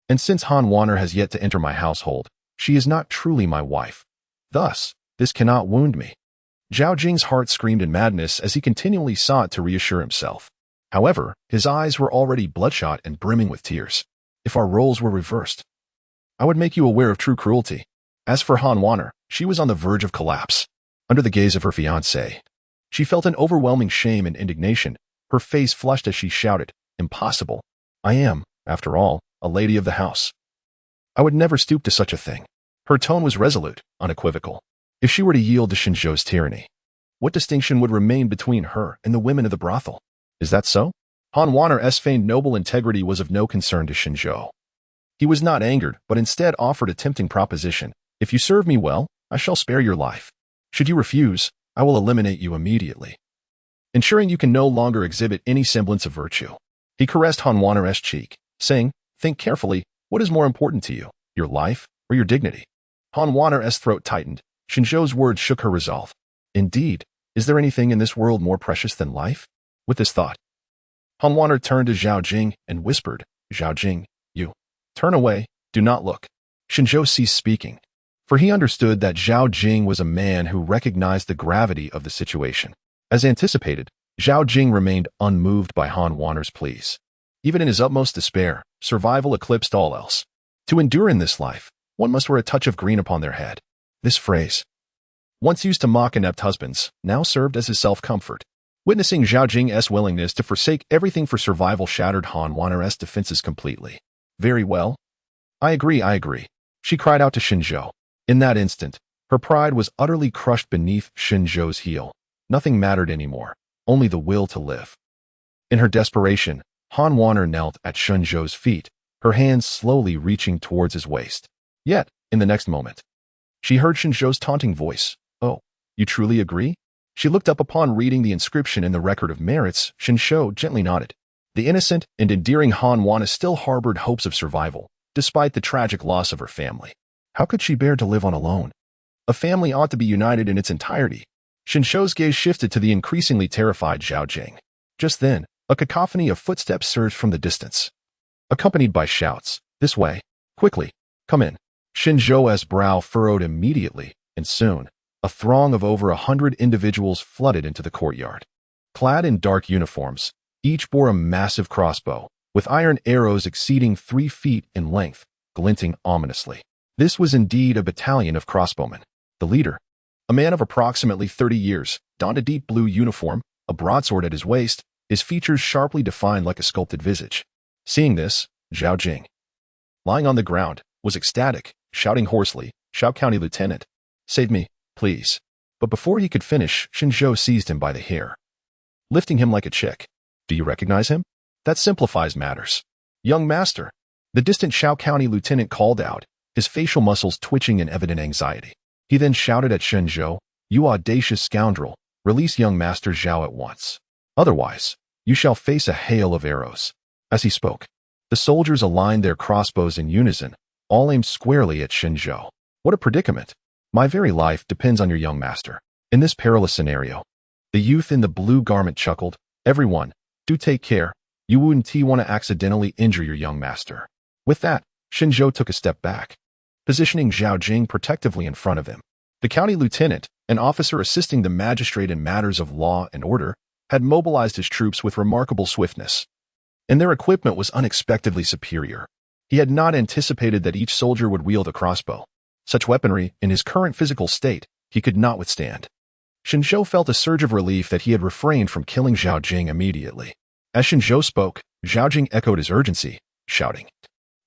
S1: And since Han Wana has yet to enter my household, she is not truly my wife. Thus, this cannot wound me." Zhao Jing's heart screamed in madness as he continually sought to reassure himself. However, his eyes were already bloodshot and brimming with tears. "If our roles were reversed, I would make you aware of true cruelty." As for Han Wana, she was on the verge of collapse. under the gaze of her fiancé. She felt an overwhelming shame and indignation. Her face flushed as she shouted, "Impossible. I am, after all, a lady of the house. I would never stoop to such a thing." Her tone was resolute, unequivocal. If she were to yield to Shen Zhou's tyranny, what distinction would remain between her and the women of the brothel? Is that so? Han Wanner's feigned noble integrity was of no concern to Shen Zhou. He was not angered, but instead offered a tempting proposition. "If you serve me well, I shall spare your life. Should you refuse, I will eliminate you immediately, ensuring you can no longer exhibit any semblance of virtue." He caressed Han Wanner's cheek, saying, "Think carefully, what is more important to you, your life or your dignity?" Han Wanner's throat tightened. Shen Zhou's words shook her resolve. Indeed, is there anything in this world more precious than life? With this thought, Han Wanner turned to Zhao Jing and whispered, "Zhao Jing, you. Turn away, do not look." Shen Zhou ceased speaking, for he understood that Zhao Jing was a man who recognized the gravity of the situation. As anticipated, Zhao Jing remained unmoved by Han Wanner's pleas. Even in his utmost despair, survival eclipsed all else. To endure in this life, one must wear a touch of green upon their head. This phrase, once used to mock inept husbands, now served as his self-comfort. Witnessing Zhao Jing's willingness to forsake everything for survival shattered Han Wanner's defenses completely. "Very well. I agree. She cried out to Shen Zhou. In that instant, her pride was utterly crushed beneath Shen Zhou's heel. Nothing mattered anymore, only the will to live. In her desperation, Han Wanner knelt at Shen Zhou's feet, her hands slowly reaching towards his waist. Yet, in the next moment, she heard Shen Zhou's taunting voice. "Oh, you truly agree?" She looked up upon reading the inscription in the record of merits. Shen Zhou gently nodded. The innocent and endearing Han Wanner still harbored hopes of survival, despite the tragic loss of her family. How could she bear to live on alone? A family ought to be united in its entirety. Shen Zhou's gaze shifted to the increasingly terrified Zhao Jing. Just then, a cacophony of footsteps surged from the distance, accompanied by shouts, "This way! Quickly! Come in!" Shen Zhou's brow furrowed immediately, and soon, a throng of over 100 individuals flooded into the courtyard. Clad in dark uniforms, each bore a massive crossbow, with iron arrows exceeding 3 feet in length, glinting ominously. This was indeed a battalion of crossbowmen. The leader, a man of approximately 30 years, donned a deep blue uniform, a broadsword at his waist, his features sharply defined like a sculpted visage. Seeing this, Zhao Jing, lying on the ground, was ecstatic, shouting hoarsely, "Shao County Lieutenant, save me, please." But before he could finish, Shen Zhou seized him by the hair, lifting him like a chick. "Do you recognize him? That simplifies matters. Young master," the distant Shao County Lieutenant called out, his facial muscles twitching in evident anxiety. He then shouted at Shen Zhou, "You audacious scoundrel, release young master Zhao at once. Otherwise, you shall face a hail of arrows." As he spoke, the soldiers aligned their crossbows in unison, all aimed squarely at Shen Zhou. What a predicament! My very life depends on your young master. In this perilous scenario, the youth in the blue garment chuckled, "Everyone, do take care. You wouldn't want to accidentally injure your young master." With that, Shen Zhou took a step back, positioning Zhao Jing protectively in front of him. The county lieutenant, an officer assisting the magistrate in matters of law and order, had mobilized his troops with remarkable swiftness, and their equipment was unexpectedly superior. He had not anticipated that each soldier would wield a crossbow. Such weaponry, in his current physical state, he could not withstand. Shen Zhou felt a surge of relief that he had refrained from killing Zhao Jing immediately. As Shen Zhou spoke, Zhao Jing echoed his urgency, shouting,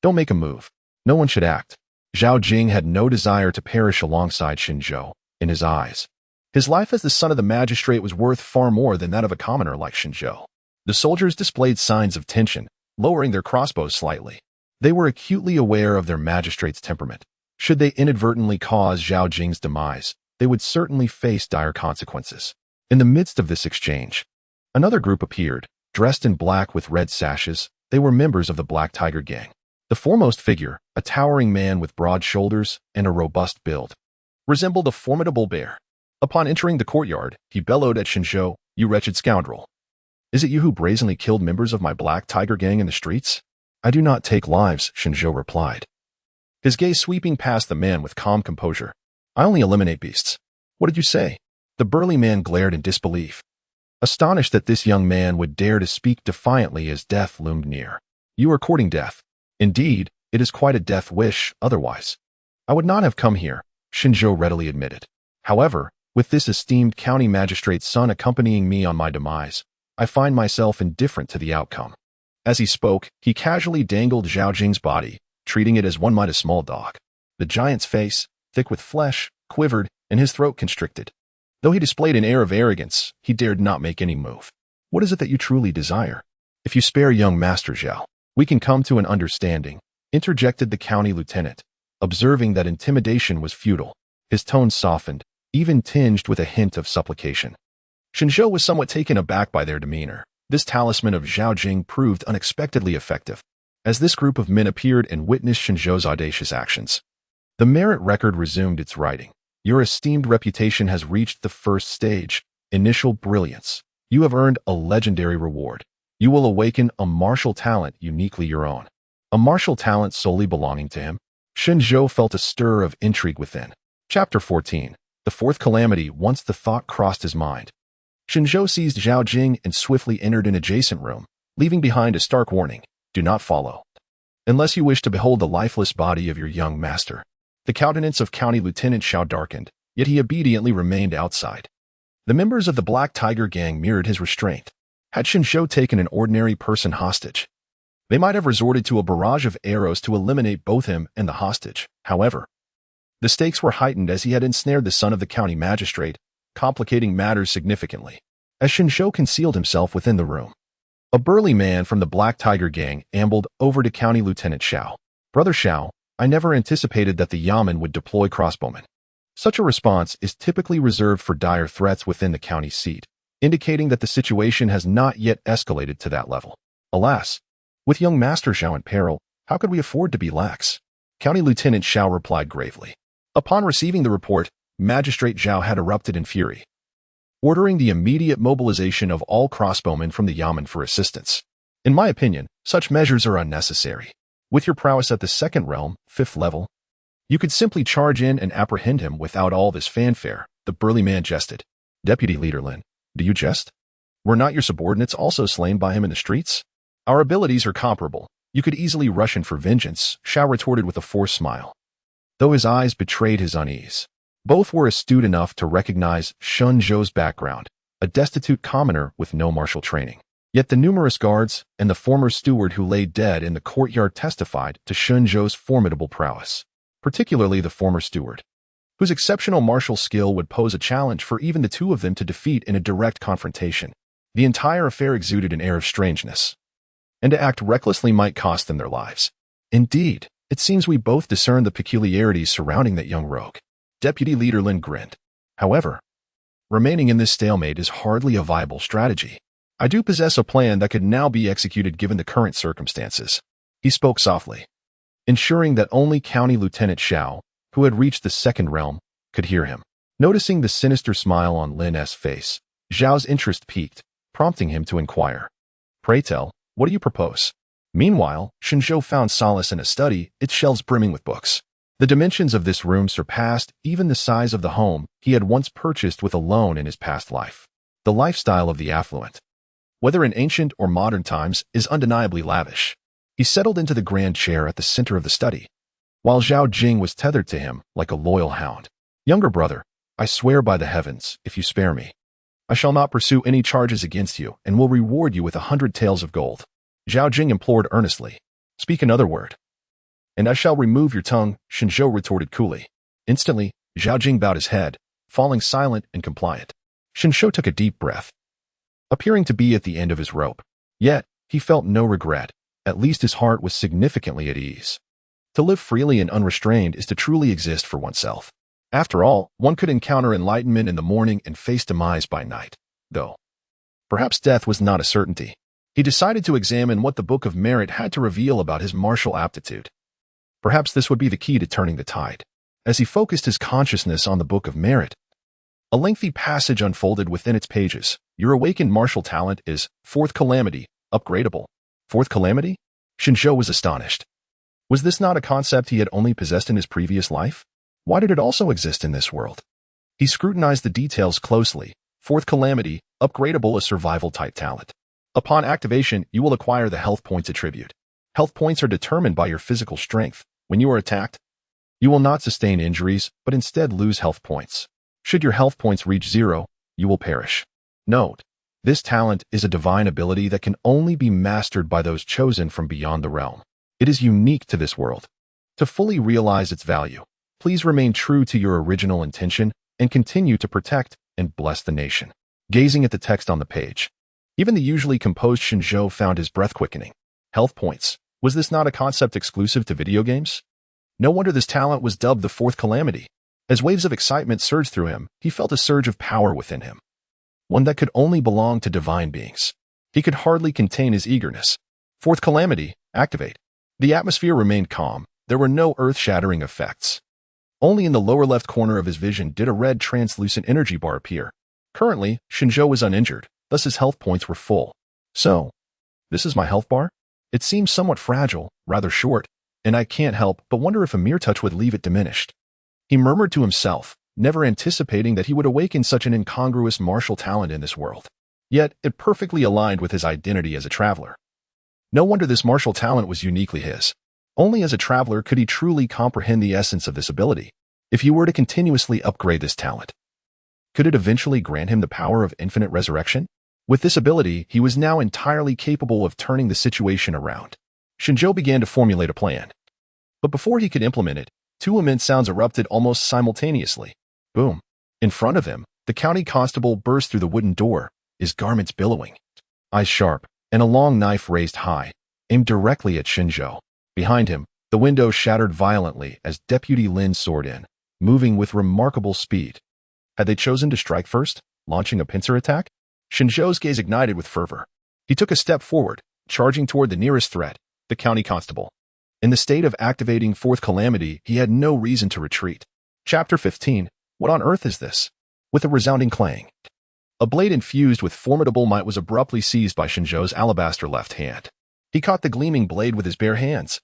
S1: "Don't make a move. No one should act." Zhao Jing had no desire to perish alongside Shen Zhou. In his eyes, his life as the son of the magistrate was worth far more than that of a commoner like Shen Zhou. The soldiers displayed signs of tension, lowering their crossbows slightly. They were acutely aware of their magistrate's temperament. Should they inadvertently cause Zhao Jing's demise, they would certainly face dire consequences. In the midst of this exchange, another group appeared, dressed in black with red sashes. They were members of the Black Tiger Gang. The foremost figure, a towering man with broad shoulders and a robust build, resembled a formidable bear. Upon entering the courtyard, he bellowed at Shen Zhou, "You wretched scoundrel! Is it you who brazenly killed members of my Black Tiger Gang in the streets?" "I do not take lives," Shen Zhou replied, his gaze sweeping past the man with calm composure. "I only eliminate beasts." "What did you say?" The burly man glared in disbelief, astonished that this young man would dare to speak defiantly as death loomed near. "You are courting death. Indeed, it is quite a death wish, otherwise I would not have come here," Shen Zhou readily admitted. However, With this esteemed county magistrate's son accompanying me on my demise, I find myself indifferent to the outcome." As he spoke, he casually dangled Zhao Jing's body, treating it as one might a small dog. The giant's face, thick with flesh, quivered, and his throat constricted. Though he displayed an air of arrogance, he dared not make any move. "What is it that you truly desire? If you spare young Master Zhao, we can come to an understanding," interjected the county lieutenant, observing that intimidation was futile. His tone softened, even tinged with a hint of supplication. Shen Zhou was somewhat taken aback by their demeanor. This talisman of Zhao Jing proved unexpectedly effective. As this group of men appeared and witnessed Shen Zhou's audacious actions, the merit record resumed its writing. "Your esteemed reputation has reached the first stage, initial brilliance. You have earned a legendary reward. You will awaken a martial talent uniquely your own." A martial talent solely belonging to him? Shen Zhou felt a stir of intrigue within. Chapter 14. The fourth calamity. Once the thought crossed his mind, Shen Zhou seized Zhao Jing and swiftly entered an adjacent room, leaving behind a stark warning: "Do not follow, unless you wish to behold the lifeless body of your young master." The countenance of County Lieutenant Zhao darkened, yet he obediently remained outside. The members of the Black Tiger gang mirrored his restraint. Had Shen Zhou taken an ordinary person hostage, they might have resorted to a barrage of arrows to eliminate both him and the hostage. However, the stakes were heightened as he had ensnared the son of the county magistrate, complicating matters significantly. As Shen Zhou concealed himself within the room, a burly man from the Black Tiger gang ambled over to County Lieutenant Zhao. "Brother Zhao, I never anticipated that the Yamen would deploy crossbowmen." Such a response is typically reserved for dire threats within the county seat, indicating that the situation has not yet escalated to that level. "Alas, with young Master Zhao in peril, how could we afford to be lax?" County Lieutenant Zhao replied gravely. Upon receiving the report, Magistrate Zhao had erupted in fury, ordering the immediate mobilization of all crossbowmen from the Yamen for assistance. "In my opinion, such measures are unnecessary. With your prowess at the second realm, 5th level, you could simply charge in and apprehend him without all this fanfare," the burly man jested. "Deputy Leader Lin, do you jest? Were not your subordinates also slain by him in the streets? Our abilities are comparable. You could easily rush in for vengeance," Zhao retorted with a forced smile, though his eyes betrayed his unease. Both were astute enough to recognize Shen Zhou's background, a destitute commoner with no martial training. Yet the numerous guards and the former steward who lay dead in the courtyard testified to Shen Zhou's formidable prowess, particularly the former steward, whose exceptional martial skill would pose a challenge for even the two of them to defeat in a direct confrontation. The entire affair exuded an air of strangeness, and to act recklessly might cost them their lives. "Indeed, it seems we both discern the peculiarities surrounding that young rogue." Deputy Leader Lin grinned. "However, remaining in this stalemate is hardly a viable strategy. I do possess a plan that could now be executed given the current circumstances." He spoke softly, ensuring that only County Lieutenant Zhao, who had reached the second realm, could hear him. Noticing the sinister smile on Lin's face, Zhao's interest piqued, prompting him to inquire, "Pray tell, what do you propose?" Meanwhile, Shen Zhou found solace in a study, its shelves brimming with books. The dimensions of this room surpassed even the size of the home he had once purchased with a loan in his past life. The lifestyle of the affluent, whether in ancient or modern times, is undeniably lavish. He settled into the grand chair at the center of the study, while Zhao Jing was tethered to him like a loyal hound. "Younger brother, I swear by the heavens, if you spare me, I shall not pursue any charges against you and will reward you with 100 taels of gold." Zhao Jing implored earnestly. "Speak another word, and I shall remove your tongue," Shen Zhou retorted coolly. Instantly, Zhao Jing bowed his head, falling silent and compliant. Shen Zhou took a deep breath, appearing to be at the end of his rope. Yet, he felt no regret. At least his heart was significantly at ease. To live freely and unrestrained is to truly exist for oneself. After all, one could encounter enlightenment in the morning and face demise by night, though perhaps death was not a certainty. He decided to examine what the Book of Merit had to reveal about his martial aptitude. Perhaps this would be the key to turning the tide. As he focused his consciousness on the Book of Merit, a lengthy passage unfolded within its pages. "Your awakened martial talent is 4th calamity, upgradable." 4th calamity? Shen Zhou was astonished. Was this not a concept he had only possessed in his previous life? Why did it also exist in this world? He scrutinized the details closely. 4th calamity, upgradable, a survival-type talent. Upon activation, you will acquire the health points attribute. Health points are determined by your physical strength. When you are attacked, you will not sustain injuries, but instead lose health points. Should your health points reach 0, you will perish. Note: this talent is a divine ability that can only be mastered by those chosen from beyond the realm. It is unique to this world. To fully realize its value, please remain true to your original intention and continue to protect and bless the nation. Gazing at the text on the page, even the usually composed Shen Zhou found his breath quickening. Health points. Was this not a concept exclusive to video games? No wonder this talent was dubbed the fourth calamity. As waves of excitement surged through him, he felt a surge of power within him, one that could only belong to divine beings. He could hardly contain his eagerness. Fourth calamity, activate. The atmosphere remained calm. There were no earth-shattering effects. Only in the lower left corner of his vision did a red translucent energy bar appear. Currently, Shen Zhou was uninjured, thus his health points were full. So, this is my health bar? It seems somewhat fragile, rather short, and I can't help but wonder if a mere touch would leave it diminished. He murmured to himself, never anticipating that he would awaken such an incongruous martial talent in this world. Yet, it perfectly aligned with his identity as a traveler. No wonder this martial talent was uniquely his. Only as a traveler could he truly comprehend the essence of this ability. If he were to continuously upgrade this talent, could it eventually grant him the power of infinite resurrection? With this ability, he was now entirely capable of turning the situation around. Shen Zhou began to formulate a plan. But before he could implement it, two immense sounds erupted almost simultaneously. Boom. In front of him, the county constable burst through the wooden door, his garments billowing, eyes sharp, and a long knife raised high, aimed directly at Shen Zhou. Behind him, the window shattered violently as Deputy Lin soared in, moving with remarkable speed. Had they chosen to strike first, launching a pincer attack? Shen Zhou's gaze ignited with fervor. He took a step forward, charging toward the nearest threat, the county constable. In the state of activating fourth calamity, he had no reason to retreat. Chapter 15. What on earth is this? With a resounding clang, a blade infused with formidable might was abruptly seized by Shen Zhou's alabaster left hand. He caught the gleaming blade with his bare hands.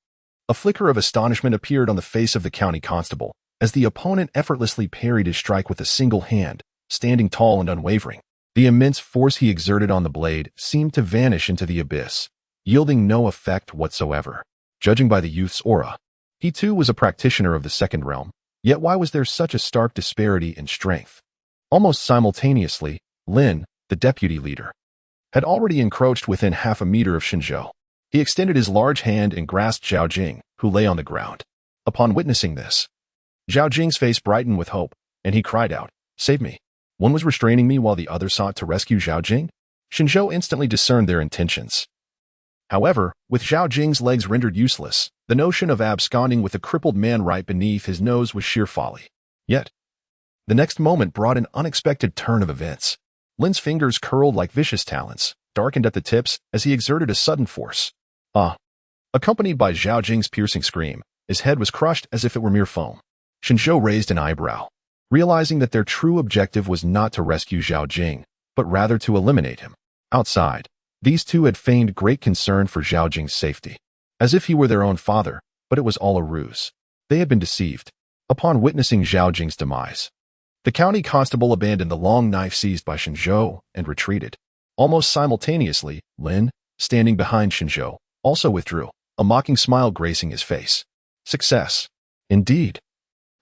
S1: A flicker of astonishment appeared on the face of the county constable, as the opponent effortlessly parried his strike with a single hand, standing tall and unwavering. The immense force he exerted on the blade seemed to vanish into the abyss, yielding no effect whatsoever. Judging by the youth's aura, he too was a practitioner of the second realm, yet why was there such a stark disparity in strength? Almost simultaneously, Lin, the deputy leader, had already encroached within half a meter of Shen Zhou. He extended his large hand and grasped Zhao Jing, who lay on the ground. Upon witnessing this, Zhao Jing's face brightened with hope, and he cried out, "Save me." One was restraining me while the other sought to rescue Zhao Jing. Shen Zhou instantly discerned their intentions. However, with Zhao Jing's legs rendered useless, the notion of absconding with a crippled man right beneath his nose was sheer folly. Yet, the next moment brought an unexpected turn of events. Lin's fingers curled like vicious talons, darkened at the tips as he exerted a sudden force. Accompanied by Zhao Jing's piercing scream, his head was crushed as if it were mere foam. Shen Zhou raised an eyebrow, realizing that their true objective was not to rescue Zhao Jing, but rather to eliminate him. Outside, these two had feigned great concern for Zhao Jing's safety, as if he were their own father, but it was all a ruse. They had been deceived. Upon witnessing Zhao Jing's demise, the county constable abandoned the long knife seized by Shen Zhou and retreated. Almost simultaneously, Lin, standing behind Shen Zhou, also withdrew, a mocking smile gracing his face. Success. Indeed.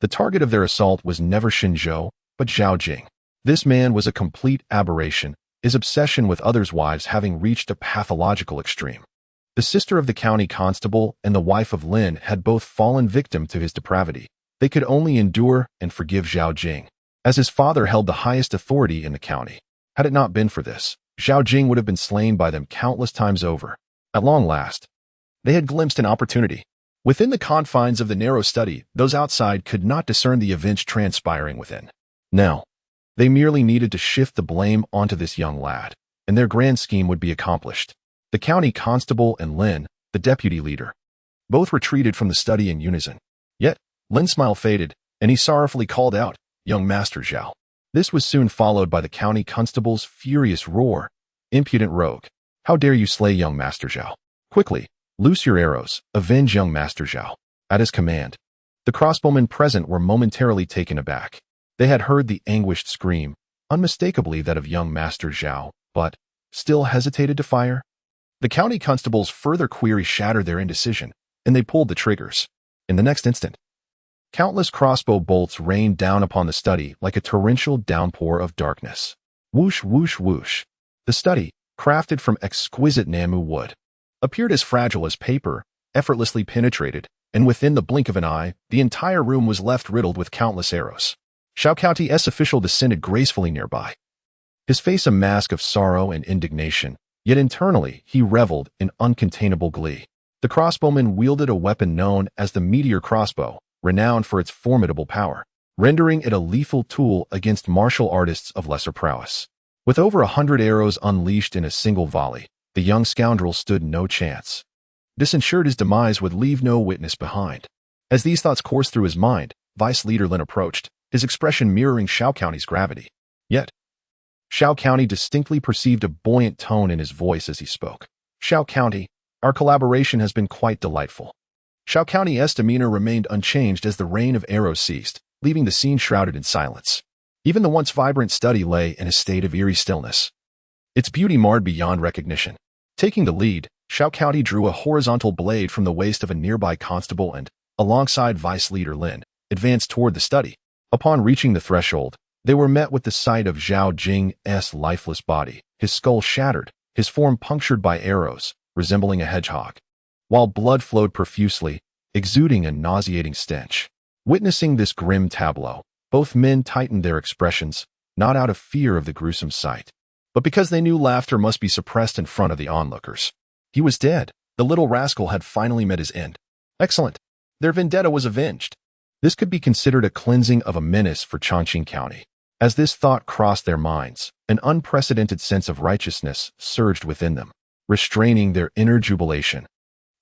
S1: The target of their assault was never Shen Zhou, but Zhao Jing. This man was a complete aberration, his obsession with others' wives having reached a pathological extreme. The sister of the county constable and the wife of Lin had both fallen victim to his depravity. They could only endure and forgive Zhao Jing, as his father held the highest authority in the county. Had it not been for this, Zhao Jing would have been slain by them countless times over. At long last, they had glimpsed an opportunity. Within the confines of the narrow study, those outside could not discern the events transpiring within. Now, they merely needed to shift the blame onto this young lad, and their grand scheme would be accomplished. The county constable and Lin, the deputy leader, both retreated from the study in unison. Yet, Lin's smile faded, and he sorrowfully called out, "Young Master Zhao." This was soon followed by the county constable's furious roar. "Impudent rogue! How dare you slay young Master Zhao? Quickly, loose your arrows, avenge young Master Zhao." At his command, the crossbowmen present were momentarily taken aback. They had heard the anguished scream, unmistakably that of young Master Zhao, but still hesitated to fire. The county constable's further query shattered their indecision, and they pulled the triggers. In the next instant, Countless crossbow bolts rained down upon the study like a torrential downpour of darkness. Whoosh, whoosh, whoosh. The study, crafted from exquisite Namu wood, appeared as fragile as paper, effortlessly penetrated, and within the blink of an eye, the entire room was left riddled with countless arrows. Xiaocao's official descended gracefully nearby, his face a mask of sorrow and indignation, yet internally he reveled in uncontainable glee. The crossbowman wielded a weapon known as the meteor crossbow, renowned for its formidable power, rendering it a lethal tool against martial artists of lesser prowess. With over 100 arrows unleashed in a single volley, the young scoundrel stood no chance. This ensured his demise would leave no witness behind. As these thoughts coursed through his mind, Vice Leader Lin approached, his expression mirroring Xiaocao's gravity. Yet, Xiaocao distinctly perceived a buoyant tone in his voice as he spoke. Xiaocao, our collaboration has been quite delightful. Xiaocao's demeanor remained unchanged as the rain of arrows ceased, leaving the scene shrouded in silence. Even the once vibrant study lay in a state of eerie stillness, its beauty marred beyond recognition. Taking the lead, Xiaocao drew a horizontal blade from the waist of a nearby constable and, alongside Vice Leader Lin, advanced toward the study. Upon reaching the threshold, they were met with the sight of Zhao Jing's lifeless body, his skull shattered, his form punctured by arrows, resembling a hedgehog, while blood flowed profusely, exuding a nauseating stench. Witnessing this grim tableau, both men tightened their expressions, not out of fear of the gruesome sight, but because they knew laughter must be suppressed in front of the onlookers. He was dead. The little rascal had finally met his end. Excellent. Their vendetta was avenged. This could be considered a cleansing of a menace for Chongqing County. As this thought crossed their minds, an unprecedented sense of righteousness surged within them, restraining their inner jubilation.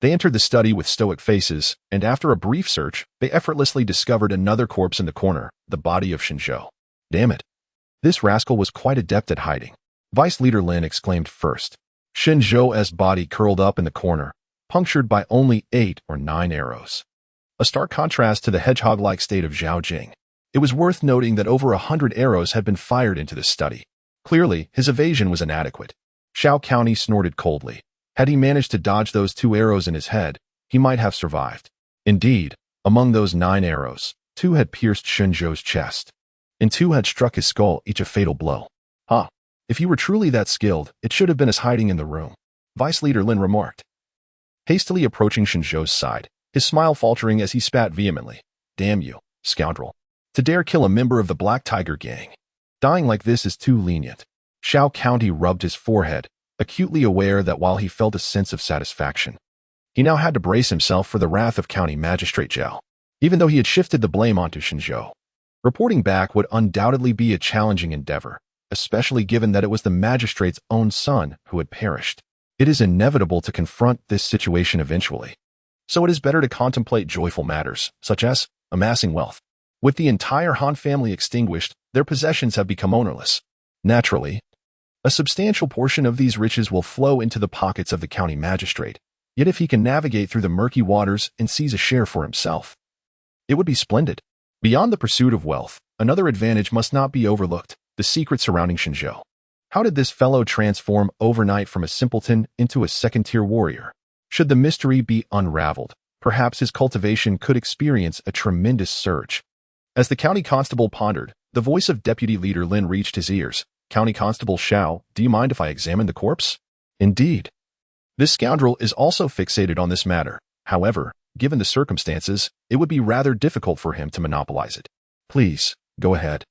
S1: They entered the study with stoic faces, and after a brief search, they effortlessly discovered another corpse in the corner, the body of Shen Zhou. Damn it. This rascal was quite adept at hiding. Vice Leader Lin exclaimed first. Shen Zhou's body curled up in the corner, punctured by only 8 or 9 arrows. A stark contrast to the hedgehog-like state of Zhao Jing. It was worth noting that over 100 arrows had been fired into the study. Clearly, his evasion was inadequate. Xiaocao snorted coldly. Had he managed to dodge those 2 arrows in his head, he might have survived. Indeed, among those 9 arrows, 2 had pierced Shen Zhou's chest, and 2 had struck his skull, each a fatal blow. Huh. If he were truly that skilled, it should have been us hiding in the room, Vice Leader Lin remarked, hastily approaching Shen Zhou's side, his smile faltering as he spat vehemently. Damn you, scoundrel. To dare kill a member of the Black Tiger Gang. Dying like this is too lenient. Xiaocao rubbed his forehead, acutely aware that while he felt a sense of satisfaction, he now had to brace himself for the wrath of County Magistrate Zhao. Even though he had shifted the blame onto Shen Zhou, reporting back would undoubtedly be a challenging endeavor, especially given that it was the magistrate's own son who had perished. It is inevitable to confront this situation eventually. So it is better to contemplate joyful matters, such as amassing wealth. With the entire Han family extinguished, their possessions have become ownerless. Naturally, a substantial portion of these riches will flow into the pockets of the county magistrate, yet if he can navigate through the murky waters and seize a share for himself, it would be splendid. Beyond the pursuit of wealth, another advantage must not be overlooked, the secret surrounding Shen Zhou. How did this fellow transform overnight from a simpleton into a second-tier warrior? Should the mystery be unraveled, perhaps his cultivation could experience a tremendous surge. As the county constable pondered, the voice of Deputy Leader Lin reached his ears. County Constable Xiao, do you mind if I examine the corpse? Indeed. This scoundrel is also fixated on this matter. However, given the circumstances, it would be rather difficult for him to monopolize it. Please, go ahead.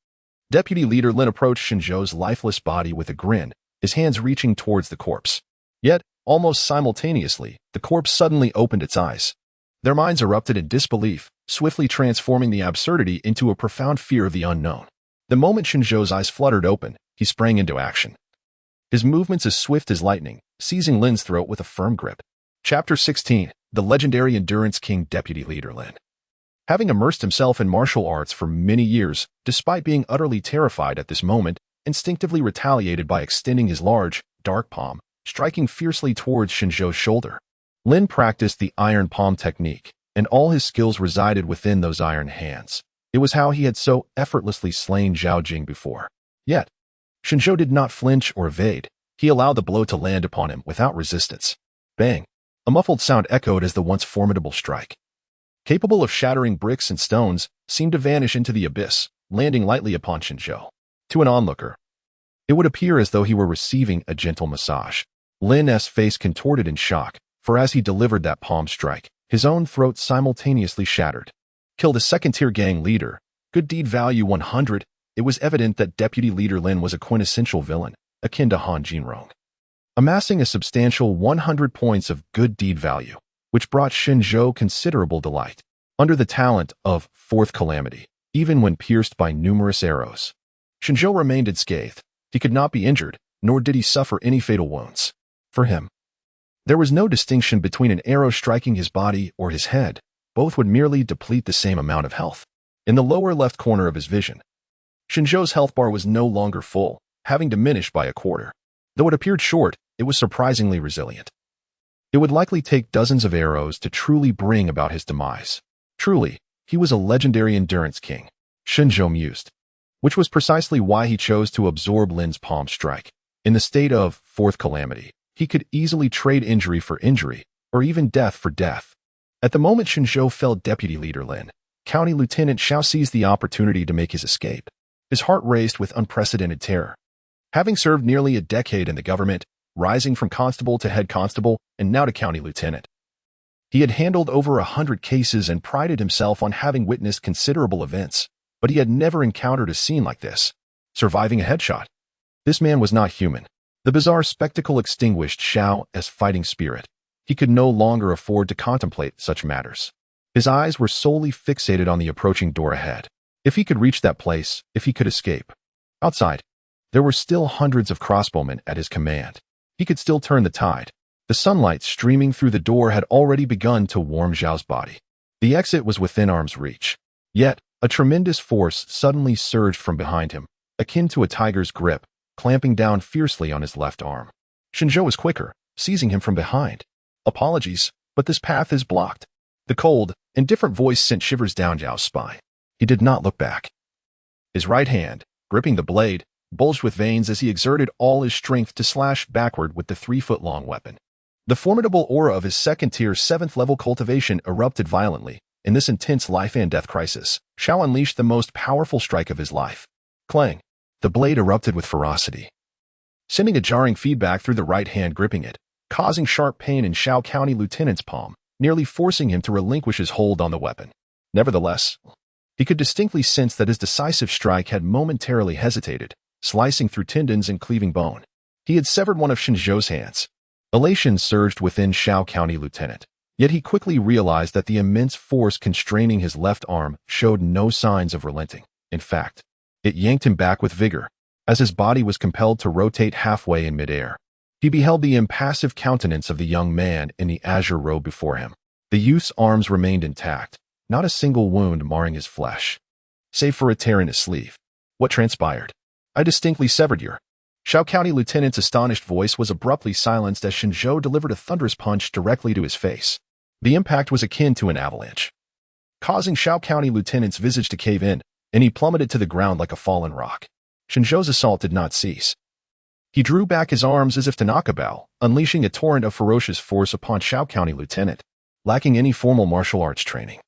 S1: Deputy Leader Lin approached Shen Zhou's lifeless body with a grin, his hands reaching towards the corpse. Yet, almost simultaneously, the corpse suddenly opened its eyes. Their minds erupted in disbelief, swiftly transforming the absurdity into a profound fear of the unknown. The moment Shen Zhou's eyes fluttered open, he sprang into action. His movements as swift as lightning, seizing Lin's throat with a firm grip. Chapter 16, The Legendary Endurance King Deputy Leader Lin. Having immersed himself in martial arts for many years, despite being utterly terrified at this moment, instinctively retaliated by extending his large, dark palm, striking fiercely towards Shen Zhou's shoulder. Lin practiced the iron palm technique, and all his skills resided within those iron hands. It was how he had so effortlessly slain Zhao Jing before. Yet, Shen Zhou did not flinch or evade. He allowed the blow to land upon him without resistance. Bang! A muffled sound echoed as the once formidable strike. capable of shattering bricks and stones, seemed to vanish into the abyss, landing lightly upon Shen Zhou. To an onlooker, it would appear as though he were receiving a gentle massage. Lin's face contorted in shock, for as he delivered that palm strike, his own throat simultaneously shattered. Killed a second-tier gang leader. Good deed value 100. It was evident that Deputy Leader Lin was a quintessential villain, akin to Han Jinrong, amassing a substantial 100 points of good deed value, which brought Shen Zhou considerable delight. Under the talent of Fourth Calamity, even when pierced by numerous arrows, Shen Zhou remained unscathed. He could not be injured, nor did he suffer any fatal wounds. For him, there was no distinction between an arrow striking his body or his head. Both would merely deplete the same amount of health. In the lower left corner of his vision, Shen Zhou's health bar was no longer full, having diminished by a quarter. Though it appeared short, it was surprisingly resilient. It would likely take dozens of arrows to truly bring about his demise. Truly, he was a legendary endurance king, Shen Zhou mused, which was precisely why he chose to absorb Lin's palm strike. In the state of Fourth Calamity, he could easily trade injury for injury, or even death for death. At the moment Shen Zhou felled Deputy Leader Lin, County Lieutenant Xiao seized the opportunity to make his escape. His heart raced with unprecedented terror. Having served nearly a decade in the government, rising from constable to head constable, and now to county lieutenant, he had handled over 100 cases and prided himself on having witnessed considerable events, but he had never encountered a scene like this. Surviving a headshot. This man was not human. The bizarre spectacle extinguished Xiao as fighting spirit. He could no longer afford to contemplate such matters. His eyes were solely fixated on the approaching door ahead. If he could reach that place, if he could escape. Outside, there were still hundreds of crossbowmen at his command. He could still turn the tide. The sunlight streaming through the door had already begun to warm Zhao's body. The exit was within arm's reach. Yet, a tremendous force suddenly surged from behind him, akin to a tiger's grip, clamping down fiercely on his left arm. Shen Zhou was quicker, seizing him from behind. Apologies, but this path is blocked. The cold, indifferent voice sent shivers down Zhao's spine. He did not look back. His right hand, gripping the blade, bulged with veins as he exerted all his strength to slash backward with the 3-foot-long weapon. The formidable aura of his second-tier 7th-level cultivation erupted violently. In this intense life-and-death crisis, Xiao unleashed the most powerful strike of his life. Clang! The blade erupted with ferocity, sending a jarring feedback through the right hand gripping it, causing sharp pain in Xiao County Lieutenant's palm, nearly forcing him to relinquish his hold on the weapon. Nevertheless, he could distinctly sense that his decisive strike had momentarily hesitated, slicing through tendons and cleaving bone. He had severed one of Shen Zhou's hands. Elation surged within Xiao County Lieutenant, yet he quickly realized that the immense force constraining his left arm showed no signs of relenting. In fact, it yanked him back with vigor, as his body was compelled to rotate halfway in midair. He beheld the impassive countenance of the young man in the azure robe before him. The youth's arms remained intact, not a single wound marring his flesh, save for a tear in his sleeve. What transpired? I distinctly severed your... Xiao County Lieutenant's astonished voice was abruptly silenced as Shen Zhou delivered a thunderous punch directly to his face. The impact was akin to an avalanche, causing Xiao County Lieutenant's visage to cave in, and he plummeted to the ground like a fallen rock. Shen Zhou's assault did not cease. He drew back his arms as if to knock a bow, unleashing a torrent of ferocious force upon Xiao County Lieutenant, lacking any formal martial arts training.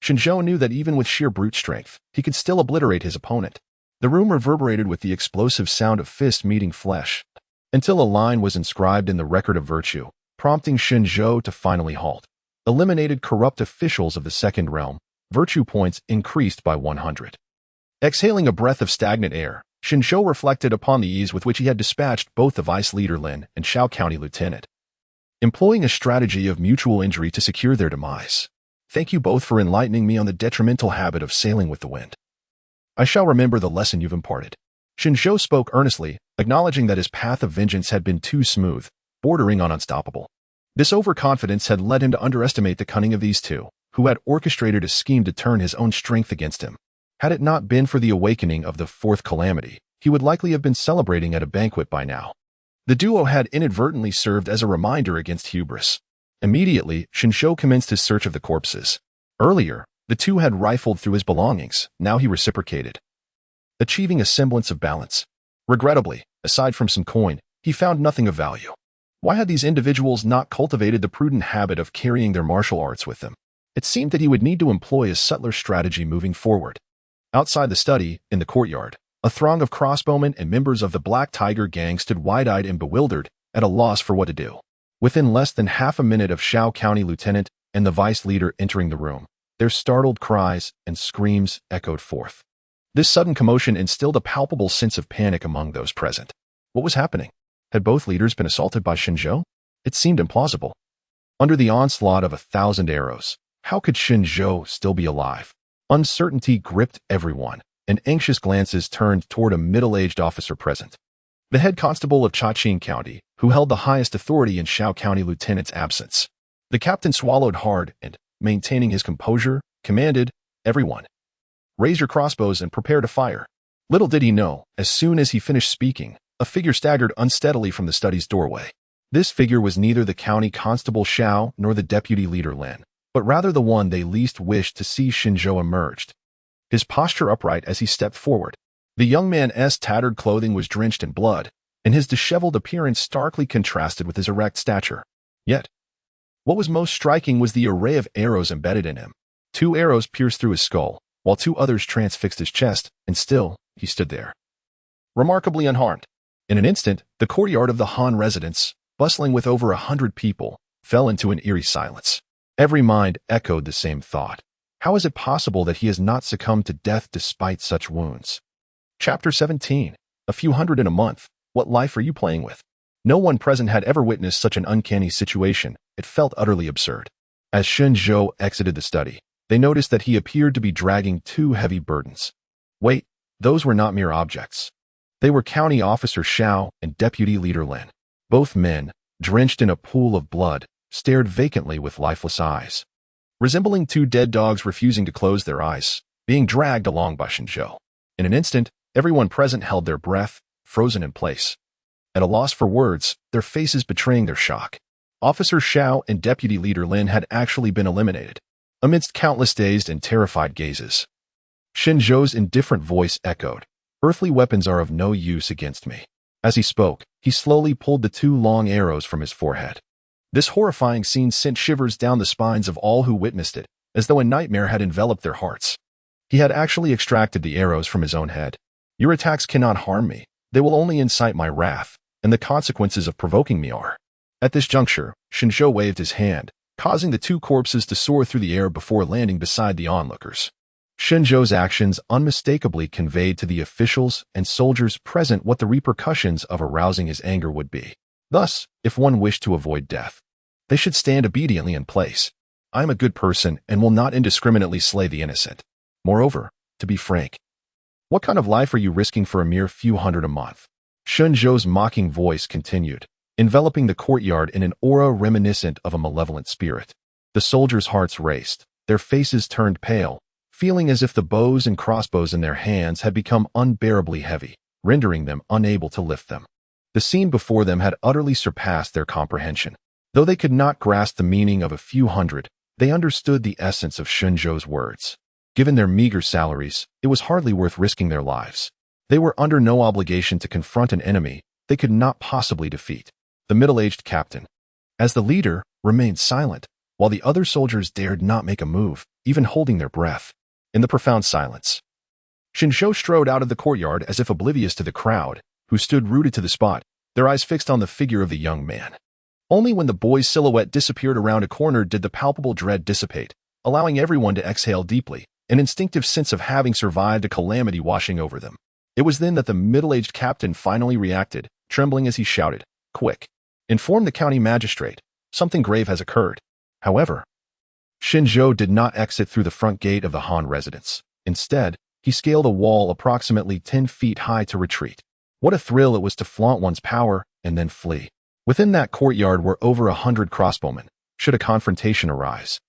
S1: Shen Zhou knew that even with sheer brute strength, he could still obliterate his opponent. The room reverberated with the explosive sound of fist meeting flesh, until a line was inscribed in the record of virtue, prompting Shen Zhou to finally halt. Eliminated corrupt officials of the Second Realm, virtue points increased by 100. Exhaling a breath of stagnant air, Shen Zhou reflected upon the ease with which he had dispatched both the Vice Leader Lin and Xiao County Lieutenant, employing a strategy of mutual injury to secure their demise. Thank you both for enlightening me on the detrimental habit of sailing with the wind. I shall remember the lesson you've imparted. Shen Zhou spoke earnestly, acknowledging that his path of vengeance had been too smooth, bordering on unstoppable. This overconfidence had led him to underestimate the cunning of these two, who had orchestrated a scheme to turn his own strength against him. Had it not been for the awakening of the Fourth Calamity, he would likely have been celebrating at a banquet by now. The duo had inadvertently served as a reminder against hubris. Immediately, Shen Zhou commenced his search of the corpses. Earlier, the two had rifled through his belongings, now he reciprocated, achieving a semblance of balance. Regrettably, aside from some coin, he found nothing of value. Why had these individuals not cultivated the prudent habit of carrying their martial arts with them? It seemed that he would need to employ a subtler strategy moving forward. Outside the study, in the courtyard, a throng of crossbowmen and members of the Black Tiger gang stood wide-eyed and bewildered, at a loss for what to do. Within less than half a minute of Shao County Lieutenant and the vice leader entering the room, their startled cries and screams echoed forth. This sudden commotion instilled a palpable sense of panic among those present. What was happening? Had both leaders been assaulted by Shen Zhou? It seemed implausible. Under the onslaught of 1,000 arrows, how could Shen Zhou still be alive? Uncertainty gripped everyone, and anxious glances turned toward a middle-aged officer present. The head constable of Chaqing County, who held the highest authority in Shao County Lieutenant's absence. The captain swallowed hard and, maintaining his composure, commanded, "Everyone, raise your crossbows and prepare to fire." Little did he know, as soon as he finished speaking, a figure staggered unsteadily from the study's doorway. This figure was neither the county constable Shao nor the deputy leader Lin, but rather the one they least wished to see Shen Zhou emerged. His posture upright as he stepped forward. The young man's tattered clothing was drenched in blood, and his disheveled appearance starkly contrasted with his erect stature. Yet, what was most striking was the array of arrows embedded in him. 2 arrows pierced through his skull, while 2 others transfixed his chest, and still, he stood there, remarkably unharmed. In an instant, the courtyard of the Han residence, bustling with over 100 people, fell into an eerie silence. Every mind echoed the same thought. How is it possible that he has not succumbed to death despite such wounds? Chapter 17. A few hundred in a month. What life are you playing with? No one present had ever witnessed such an uncanny situation. It felt utterly absurd. As Shen Zhou exited the study, they noticed that he appeared to be dragging 2 heavy burdens. Wait, those were not mere objects. They were County Officer Shao and Deputy Leader Lin. Both men, drenched in a pool of blood, stared vacantly with lifeless eyes, resembling 2 dead dogs refusing to close their eyes, being dragged along by Shen Zhou. In an instant, everyone present held their breath, frozen in place. At a loss for words, their faces betraying their shock. Officer Shao and Deputy Leader Lin had actually been eliminated. Amidst countless dazed and terrified gazes, Shen Zhou's indifferent voice echoed, "Earthly weapons are of no use against me." As he spoke, he slowly pulled the 2 long arrows from his forehead. This horrifying scene sent shivers down the spines of all who witnessed it, as though a nightmare had enveloped their hearts. He had actually extracted the arrows from his own head. "Your attacks cannot harm me. They will only incite my wrath, and the consequences of provoking me are." At this juncture, Shen Zhou waved his hand, causing the 2 corpses to soar through the air before landing beside the onlookers. Shen Zhou's actions unmistakably conveyed to the officials and soldiers present what the repercussions of arousing his anger would be. Thus, if one wished to avoid death, they should stand obediently in place. I am a good person and will not indiscriminately slay the innocent. Moreover, to be frank, what kind of life are you risking for a mere few hundred a month? Shen Zhou's mocking voice continued, enveloping the courtyard in an aura reminiscent of a malevolent spirit. The soldiers' hearts raced, their faces turned pale, feeling as if the bows and crossbows in their hands had become unbearably heavy, rendering them unable to lift them. The scene before them had utterly surpassed their comprehension. Though they could not grasp the meaning of a few hundred, they understood the essence of Shen Zhou's words. Given their meager salaries, it was hardly worth risking their lives. They were under no obligation to confront an enemy they could not possibly defeat. The middle-aged captain, as the leader, remained silent, while the other soldiers dared not make a move, even holding their breath. In the profound silence, Shen Zhou strode out of the courtyard as if oblivious to the crowd, who stood rooted to the spot, their eyes fixed on the figure of the young man. Only when the boy's silhouette disappeared around a corner did the palpable dread dissipate, allowing everyone to exhale deeply, an instinctive sense of having survived a calamity washing over them. It was then that the middle-aged captain finally reacted, trembling as he shouted, "Quick! Inform the county magistrate. Something grave has occurred." However, Shen Zhou did not exit through the front gate of the Han residence. Instead, he scaled a wall approximately 10 feet high to retreat. What a thrill it was to flaunt one's power and then flee. Within that courtyard were over 100 crossbowmen, should a confrontation arise.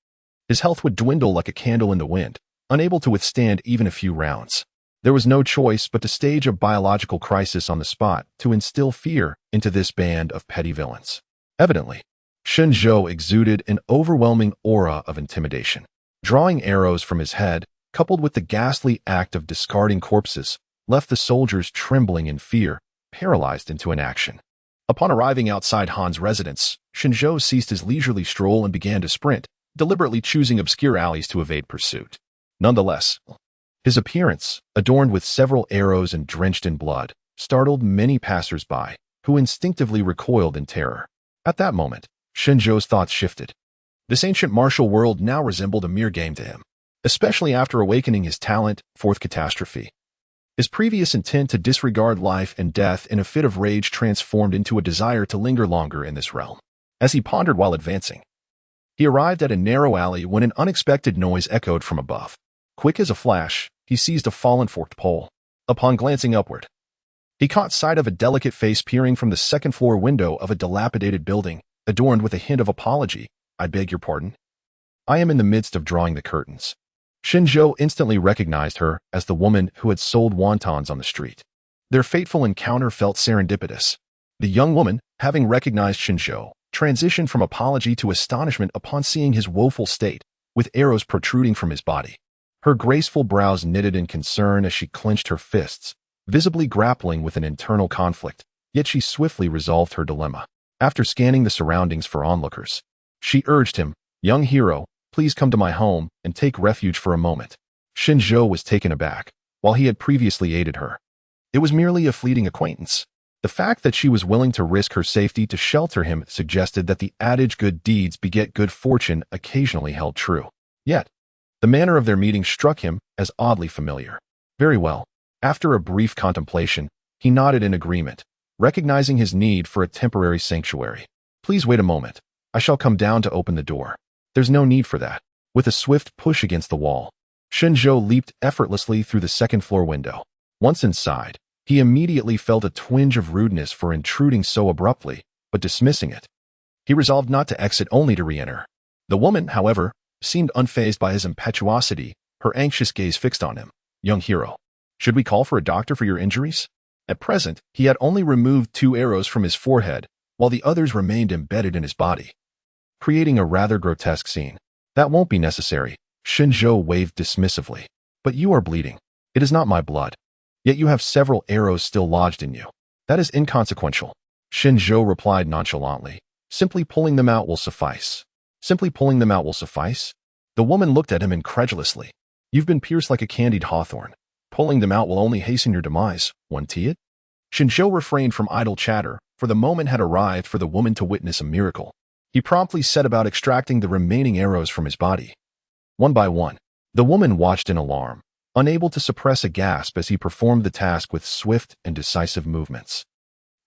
S1: His health would dwindle like a candle in the wind, unable to withstand even a few rounds. There was no choice but to stage a biological crisis on the spot to instill fear into this band of petty villains. Evidently, Shen Zhou exuded an overwhelming aura of intimidation. Drawing arrows from his head, coupled with the ghastly act of discarding corpses, left the soldiers trembling in fear, paralyzed into inaction. Upon arriving outside Han's residence, Shen Zhou ceased his leisurely stroll and began to sprint, deliberately choosing obscure alleys to evade pursuit. Nonetheless, his appearance, adorned with several arrows and drenched in blood, startled many passers-by, who instinctively recoiled in terror. At that moment, Shen Zhou's thoughts shifted. This ancient martial world now resembled a mere game to him, especially after awakening his talent, fourth catastrophe. His previous intent to disregard life and death in a fit of rage transformed into a desire to linger longer in this realm. As he pondered while advancing, he arrived at a narrow alley when an unexpected noise echoed from above. Quick as a flash, he seized a fallen forked pole. Upon glancing upward, he caught sight of a delicate face peering from the second-floor window of a dilapidated building, adorned with a hint of apology. "I beg your pardon. I am in the midst of drawing the curtains." Shen Zhou instantly recognized her as the woman who had sold wontons on the street. Their fateful encounter felt serendipitous. The young woman, having recognized Shen Zhou, transitioned from apology to astonishment upon seeing his woeful state, with arrows protruding from his body. Her graceful brows knitted in concern as she clenched her fists, visibly grappling with an internal conflict, yet she swiftly resolved her dilemma. After scanning the surroundings for onlookers, she urged him, "Young hero, please come to my home and take refuge for a moment." Shen Zhou was taken aback, while he had previously aided her. It was merely a fleeting acquaintance. The fact that she was willing to risk her safety to shelter him suggested that the adage good deeds beget good fortune occasionally held true. Yet, the manner of their meeting struck him as oddly familiar. Very well. After a brief contemplation, he nodded in agreement, recognizing his need for a temporary sanctuary. "Please wait a moment. I shall come down to open the door." "There's no need for that." With a swift push against the wall, Shen Zhou leaped effortlessly through the second-floor window. Once inside, he immediately felt a twinge of rudeness for intruding so abruptly, but dismissing it, he resolved not to exit, only to re-enter. The woman, however, seemed unfazed by his impetuosity, her anxious gaze fixed on him. "Young hero, should we call for a doctor for your injuries?" At present, he had only removed 2 arrows from his forehead, while the others remained embedded in his body, creating a rather grotesque scene. "That won't be necessary," Shen Zhou waved dismissively. "But you are bleeding. It is not my blood. Yet you have several arrows still lodged in you." "That is inconsequential," Shen Zhou replied nonchalantly. "Simply pulling them out will suffice." "Simply pulling them out will suffice?" The woman looked at him incredulously. "You've been pierced like a candied hawthorn. Pulling them out will only hasten your demise, won't it?" Shen Zhou refrained from idle chatter, for the moment had arrived for the woman to witness a miracle. He promptly set about extracting the remaining arrows from his body. One by one, the woman watched in alarm, unable to suppress a gasp as he performed the task with swift and decisive movements,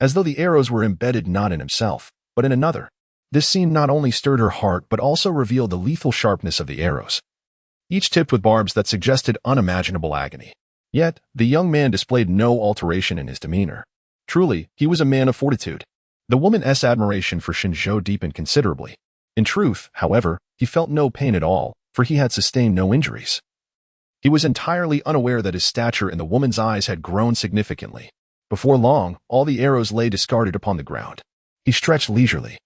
S1: as though the arrows were embedded not in himself, but in another. This scene not only stirred her heart but also revealed the lethal sharpness of the arrows, each tipped with barbs that suggested unimaginable agony. Yet, the young man displayed no alteration in his demeanor. Truly, he was a man of fortitude. The woman's admiration for Shen Zhou deepened considerably. In truth, however, he felt no pain at all, for he had sustained no injuries. He was entirely unaware that his stature in the woman's eyes had grown significantly. Before long, all the arrows lay discarded upon the ground. He stretched leisurely,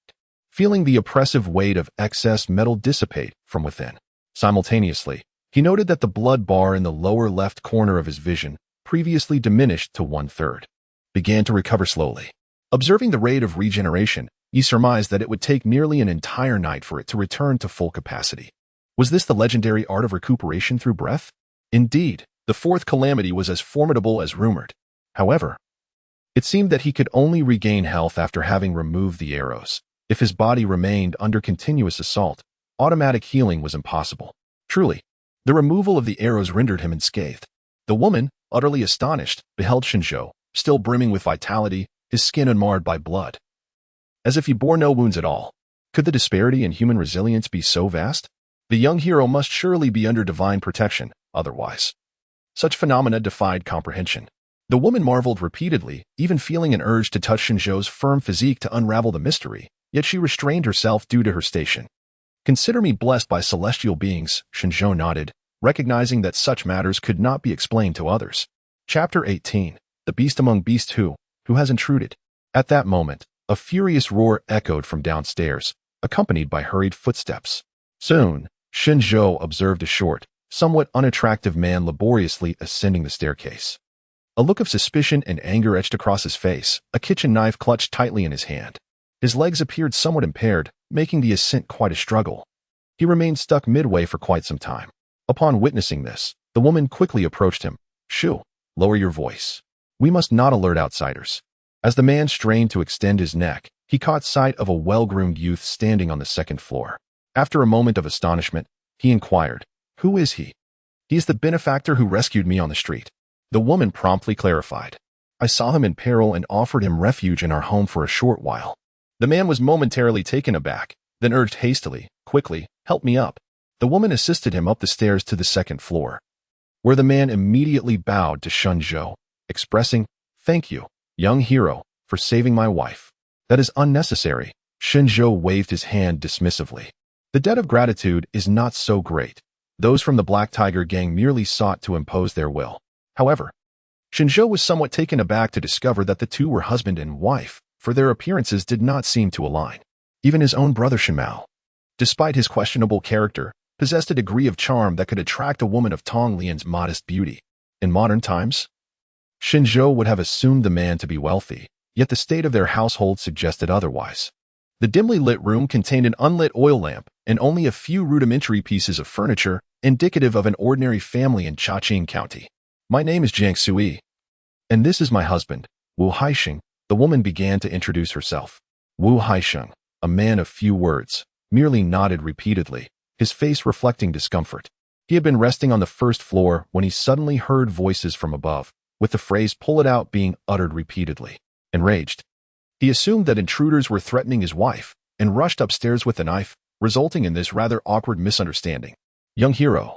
S1: feeling the oppressive weight of excess metal dissipate from within. Simultaneously, he noted that the blood bar in the lower left corner of his vision, previously diminished to 1/3, began to recover slowly. Observing the rate of regeneration, he surmised that it would take nearly an entire night for it to return to full capacity. Was this the legendary art of recuperation through breath? Indeed, the 4th calamity was as formidable as rumored. However, it seemed that he could only regain health after having removed the arrows. If his body remained under continuous assault, automatic healing was impossible. Truly, the removal of the arrows rendered him unscathed. The woman, utterly astonished, beheld Shen Zhou, still brimming with vitality, his skin unmarred by blood, as if he bore no wounds at all. Could the disparity in human resilience be so vast? The young hero must surely be under divine protection, otherwise such phenomena defied comprehension. The woman marveled repeatedly, even feeling an urge to touch Shen Zhou's firm physique to unravel the mystery, yet she restrained herself due to her station. "Consider me blessed by celestial beings," Shen Zhou nodded, recognizing that such matters could not be explained to others. Chapter 18. The Beast Among Beasts Who has intruded? At that moment, a furious roar echoed from downstairs, accompanied by hurried footsteps. Soon, Shen Zhou observed a short, somewhat unattractive man laboriously ascending the staircase. A look of suspicion and anger etched across his face, a kitchen knife clutched tightly in his hand. His legs appeared somewhat impaired, making the ascent quite a struggle. He remained stuck midway for quite some time. Upon witnessing this, the woman quickly approached him. "Shu, lower your voice. We must not alert outsiders." As the man strained to extend his neck, he caught sight of a well-groomed youth standing on the second floor. After a moment of astonishment, he inquired, "Who is he?" "He is the benefactor who rescued me on the street." The woman promptly clarified. "I saw him in peril and offered him refuge in our home for a short while." The man was momentarily taken aback, then urged hastily, "Quickly, help me up." The woman assisted him up the stairs to the second floor, where the man immediately bowed to Shen Zhou, expressing, "Thank you, young hero, for saving my wife." "That is unnecessary." Shen Zhou waved his hand dismissively. "The debt of gratitude is not so great. Those from the Black Tiger gang merely sought to impose their will." However, Shen Zhou was somewhat taken aback to discover that the two were husband and wife, for their appearances did not seem to align. Even his own brother Shen Mao, despite his questionable character, possessed a degree of charm that could attract a woman of Tong Lian's modest beauty. In modern times, Shen Zhou would have assumed the man to be wealthy, yet the state of their household suggested otherwise. The dimly lit room contained an unlit oil lamp and only a few rudimentary pieces of furniture, indicative of an ordinary family in Chaqing County. "My name is Jiang Sui, and this is my husband, Wu Haisheng." The woman began to introduce herself. Wu Haisheng, a man of few words, merely nodded repeatedly, his face reflecting discomfort. He had been resting on the first floor when he suddenly heard voices from above, with the phrase "pull it out" being uttered repeatedly. Enraged, he assumed that intruders were threatening his wife and rushed upstairs with a knife, resulting in this rather awkward misunderstanding. "Young hero,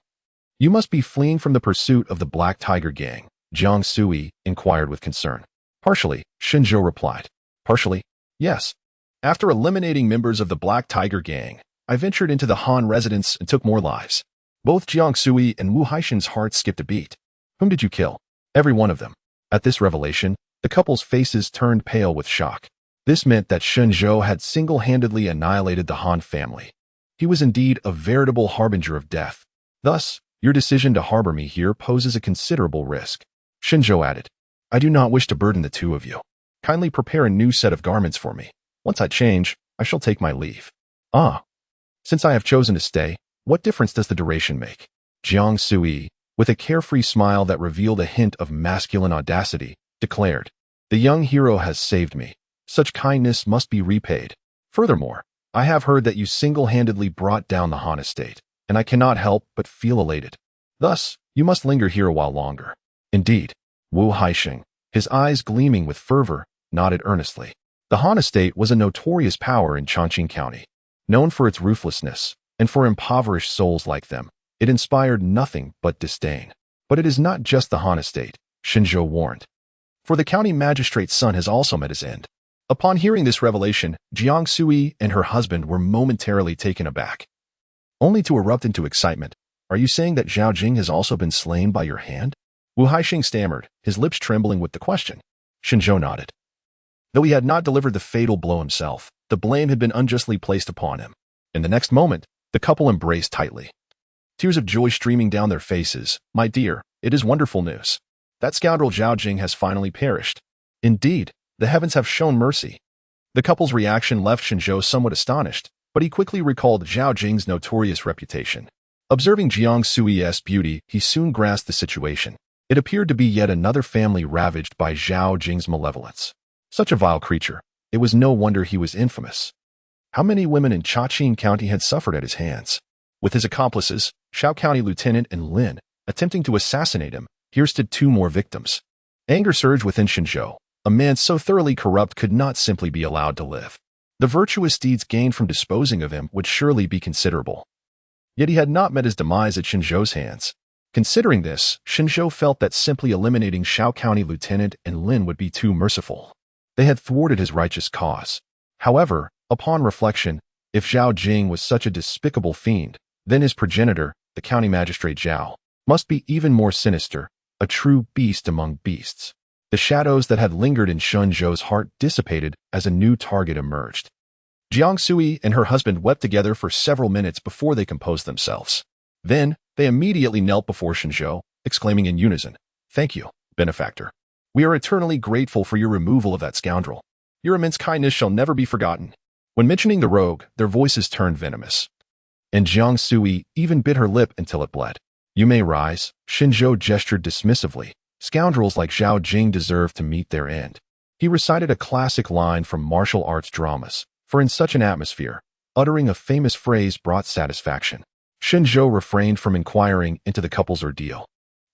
S1: you must be fleeing from the pursuit of the Black Tiger gang," Jiang Sui inquired with concern. "Partially," Shen Zhou replied. "Partially? Yes. After eliminating members of the Black Tiger gang, I ventured into the Han residence and took more lives." Both Jiang Sui and Wu Haisheng's hearts skipped a beat. "Whom did you kill?" "Every one of them." At this revelation, the couple's faces turned pale with shock. This meant that Shen Zhou had single-handedly annihilated the Han family. He was indeed a veritable harbinger of death. "Thus, your decision to harbor me here poses a considerable risk," Shen Zhou added. "I do not wish to burden the two of you. Kindly prepare a new set of garments for me. Once I change, I shall take my leave." "Ah. Since I have chosen to stay, what difference does the duration make?" Jiang Sui, with a carefree smile that revealed a hint of masculine audacity, declared. "The young hero has saved me. Such kindness must be repaid. Furthermore, I have heard that you single-handedly brought down the Han estate, and I cannot help but feel elated. Thus, you must linger here a while longer." "Indeed." Wu Haisheng, his eyes gleaming with fervor, nodded earnestly. The Han estate was a notorious power in Chongqing County. Known for its ruthlessness, and for impoverished souls like them, it inspired nothing but disdain. But it is not just the Han estate, Shen Zhou warned. For the county magistrate's son has also met his end. Upon hearing this revelation, Jiang Sui and her husband were momentarily taken aback, only to erupt into excitement. "Are you saying that Zhao Jing has also been slain by your hand?" Wu Haisheng stammered, his lips trembling with the question. Shen Zhou nodded. Though he had not delivered the fatal blow himself, the blame had been unjustly placed upon him. In the next moment, the couple embraced tightly, tears of joy streaming down their faces. "My dear, it is wonderful news. That scoundrel Zhao Jing has finally perished. Indeed, the heavens have shown mercy." The couple's reaction left Shen Zhou somewhat astonished, but he quickly recalled Zhao Jing's notorious reputation. Observing Jiang Sui's beauty, he soon grasped the situation. It appeared to be yet another family ravaged by Zhao Jing's malevolence. Such a vile creature, it was no wonder he was infamous. How many women in Chaqing County had suffered at his hands? With his accomplices, Shao County Lieutenant and Lin, attempting to assassinate him, here stood two more victims. Anger surged within Shen Zhou. A man so thoroughly corrupt could not simply be allowed to live. The virtuous deeds gained from disposing of him would surely be considerable. Yet he had not met his demise at Shen Zhou's hands. Considering this, Shen Zhou felt that simply eliminating Shao County Lieutenant and Lin would be too merciful. They had thwarted his righteous cause. However, upon reflection, if Zhao Jing was such a despicable fiend, then his progenitor, the county magistrate Zhao, must be even more sinister, a true beast among beasts. The shadows that had lingered in Shen Zhou's heart dissipated as a new target emerged. Jiang Sui and her husband wept together for several minutes before they composed themselves. Then, they immediately knelt before Shen Zhou, exclaiming in unison, "Thank you, benefactor. We are eternally grateful for your removal of that scoundrel. Your immense kindness shall never be forgotten." When mentioning the rogue, their voices turned venomous. and Jiang Sui even bit her lip until it bled. You may rise, Shen Zhou gestured dismissively. Scoundrels like Zhao Jing deserve to meet their end. He recited a classic line from martial arts dramas, for in such an atmosphere, uttering a famous phrase brought satisfaction. Shen Zhou refrained from inquiring into the couple's ordeal.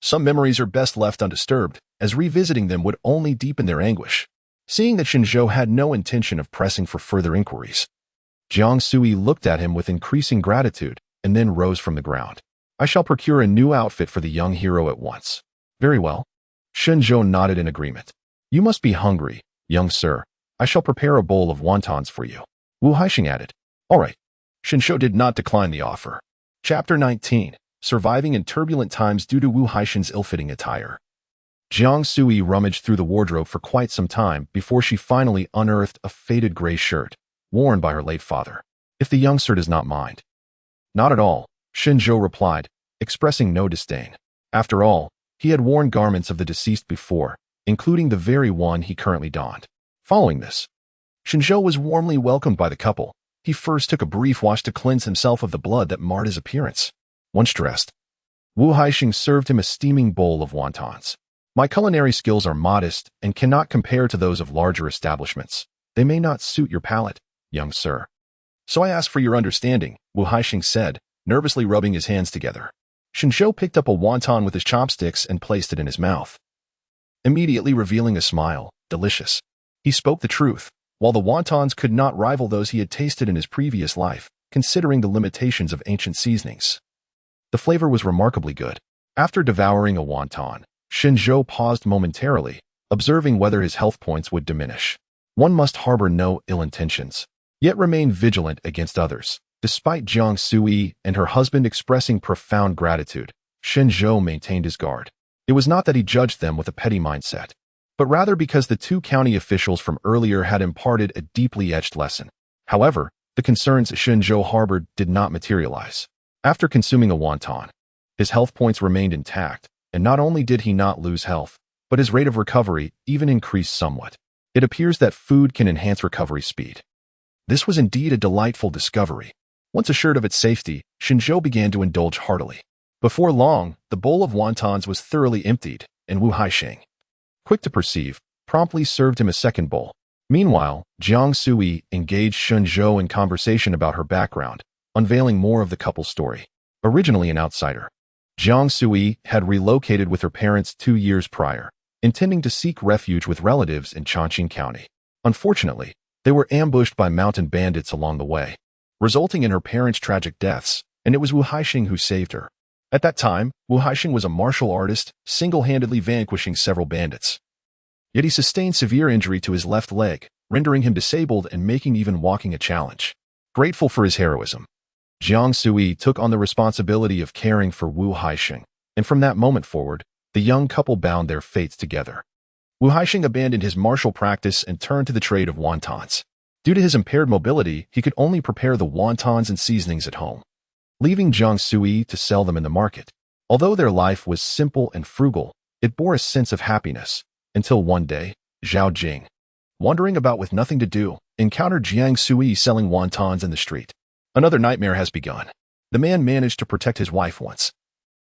S1: Some memories are best left undisturbed, as revisiting them would only deepen their anguish. Seeing that Shen Zhou had no intention of pressing for further inquiries, Jiang Sui looked at him with increasing gratitude and then rose from the ground. I shall procure a new outfit for the young hero at once. Very well. Shen Zhou nodded in agreement. You must be hungry, young sir. I shall prepare a bowl of wontons for you. Wu Haixing added. All right. Shen Zhou did not decline the offer. Chapter 19. Surviving in turbulent times due to Wu Haixing's ill-fitting attire. Jiang Sui rummaged through the wardrobe for quite some time before she finally unearthed a faded gray shirt, worn by her late father. If the young sir does not mind. Not at all, Shen Zhou replied, expressing no disdain. After all, he had worn garments of the deceased before, including the very one he currently donned. Following this, Shen Zhou was warmly welcomed by the couple. He first took a brief wash to cleanse himself of the blood that marred his appearance. Once dressed, Wu Haixing served him a steaming bowl of wontons. My culinary skills are modest and cannot compare to those of larger establishments. They may not suit your palate, young sir. So I ask for your understanding, Wu Haixing said, nervously rubbing his hands together. Shen Zhou picked up a wonton with his chopsticks and placed it in his mouth, immediately revealing a smile. Delicious. He spoke the truth. While the wontons could not rival those he had tasted in his previous life, considering the limitations of ancient seasonings, the flavor was remarkably good. After devouring a wonton, Shen Zhou paused momentarily, observing whether his health points would diminish. One must harbor no ill intentions, yet remain vigilant against others. Despite Jiang Sui and her husband expressing profound gratitude, Shen Zhou maintained his guard. It was not that he judged them with a petty mindset, but rather because the two county officials from earlier had imparted a deeply etched lesson. However, the concerns Shen Zhou harbored did not materialize. After consuming a wonton, his health points remained intact, and not only did he not lose health, but his rate of recovery even increased somewhat. It appears that food can enhance recovery speed. This was indeed a delightful discovery. Once assured of its safety, Shen Zhou began to indulge heartily. Before long, the bowl of wontons was thoroughly emptied, and Wu Haixing, quick to perceive, promptly served him a second bowl. Meanwhile, Jiang Sui engaged Shen Zhou in conversation about her background, unveiling more of the couple's story. Originally an outsider, Jiang Sui had relocated with her parents 2 years prior, intending to seek refuge with relatives in Chongqing County. Unfortunately, they were ambushed by mountain bandits along the way, resulting in her parents' tragic deaths, and it was Wu Haixing who saved her. At that time, Wu Haixing was a martial artist, single-handedly vanquishing several bandits. Yet he sustained severe injury to his left leg, rendering him disabled and making even walking a challenge. Grateful for his heroism, Jiang Sui took on the responsibility of caring for Wu Haixing, and from that moment forward, the young couple bound their fates together. Wu Haixing abandoned his martial practice and turned to the trade of wontons. Due to his impaired mobility, he could only prepare the wontons and seasonings at home, leaving Jiang Sui to sell them in the market. Although their life was simple and frugal, it bore a sense of happiness, until one day, Zhao Jing, wandering about with nothing to do, encountered Jiang Sui selling wontons in the street. Another nightmare has begun. The man managed to protect his wife once,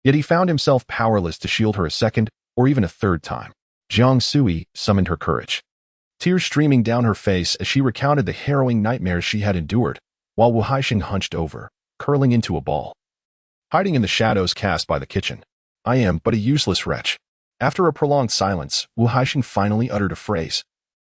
S1: yet he found himself powerless to shield her a second or even a third time. Jiang Sui summoned her courage, tears streaming down her face as she recounted the harrowing nightmares she had endured, while Wu Haixing hunched over, curling into a ball, hiding in the shadows cast by the kitchen. I am but a useless wretch. After a prolonged silence, Wu Haixing finally uttered a phrase,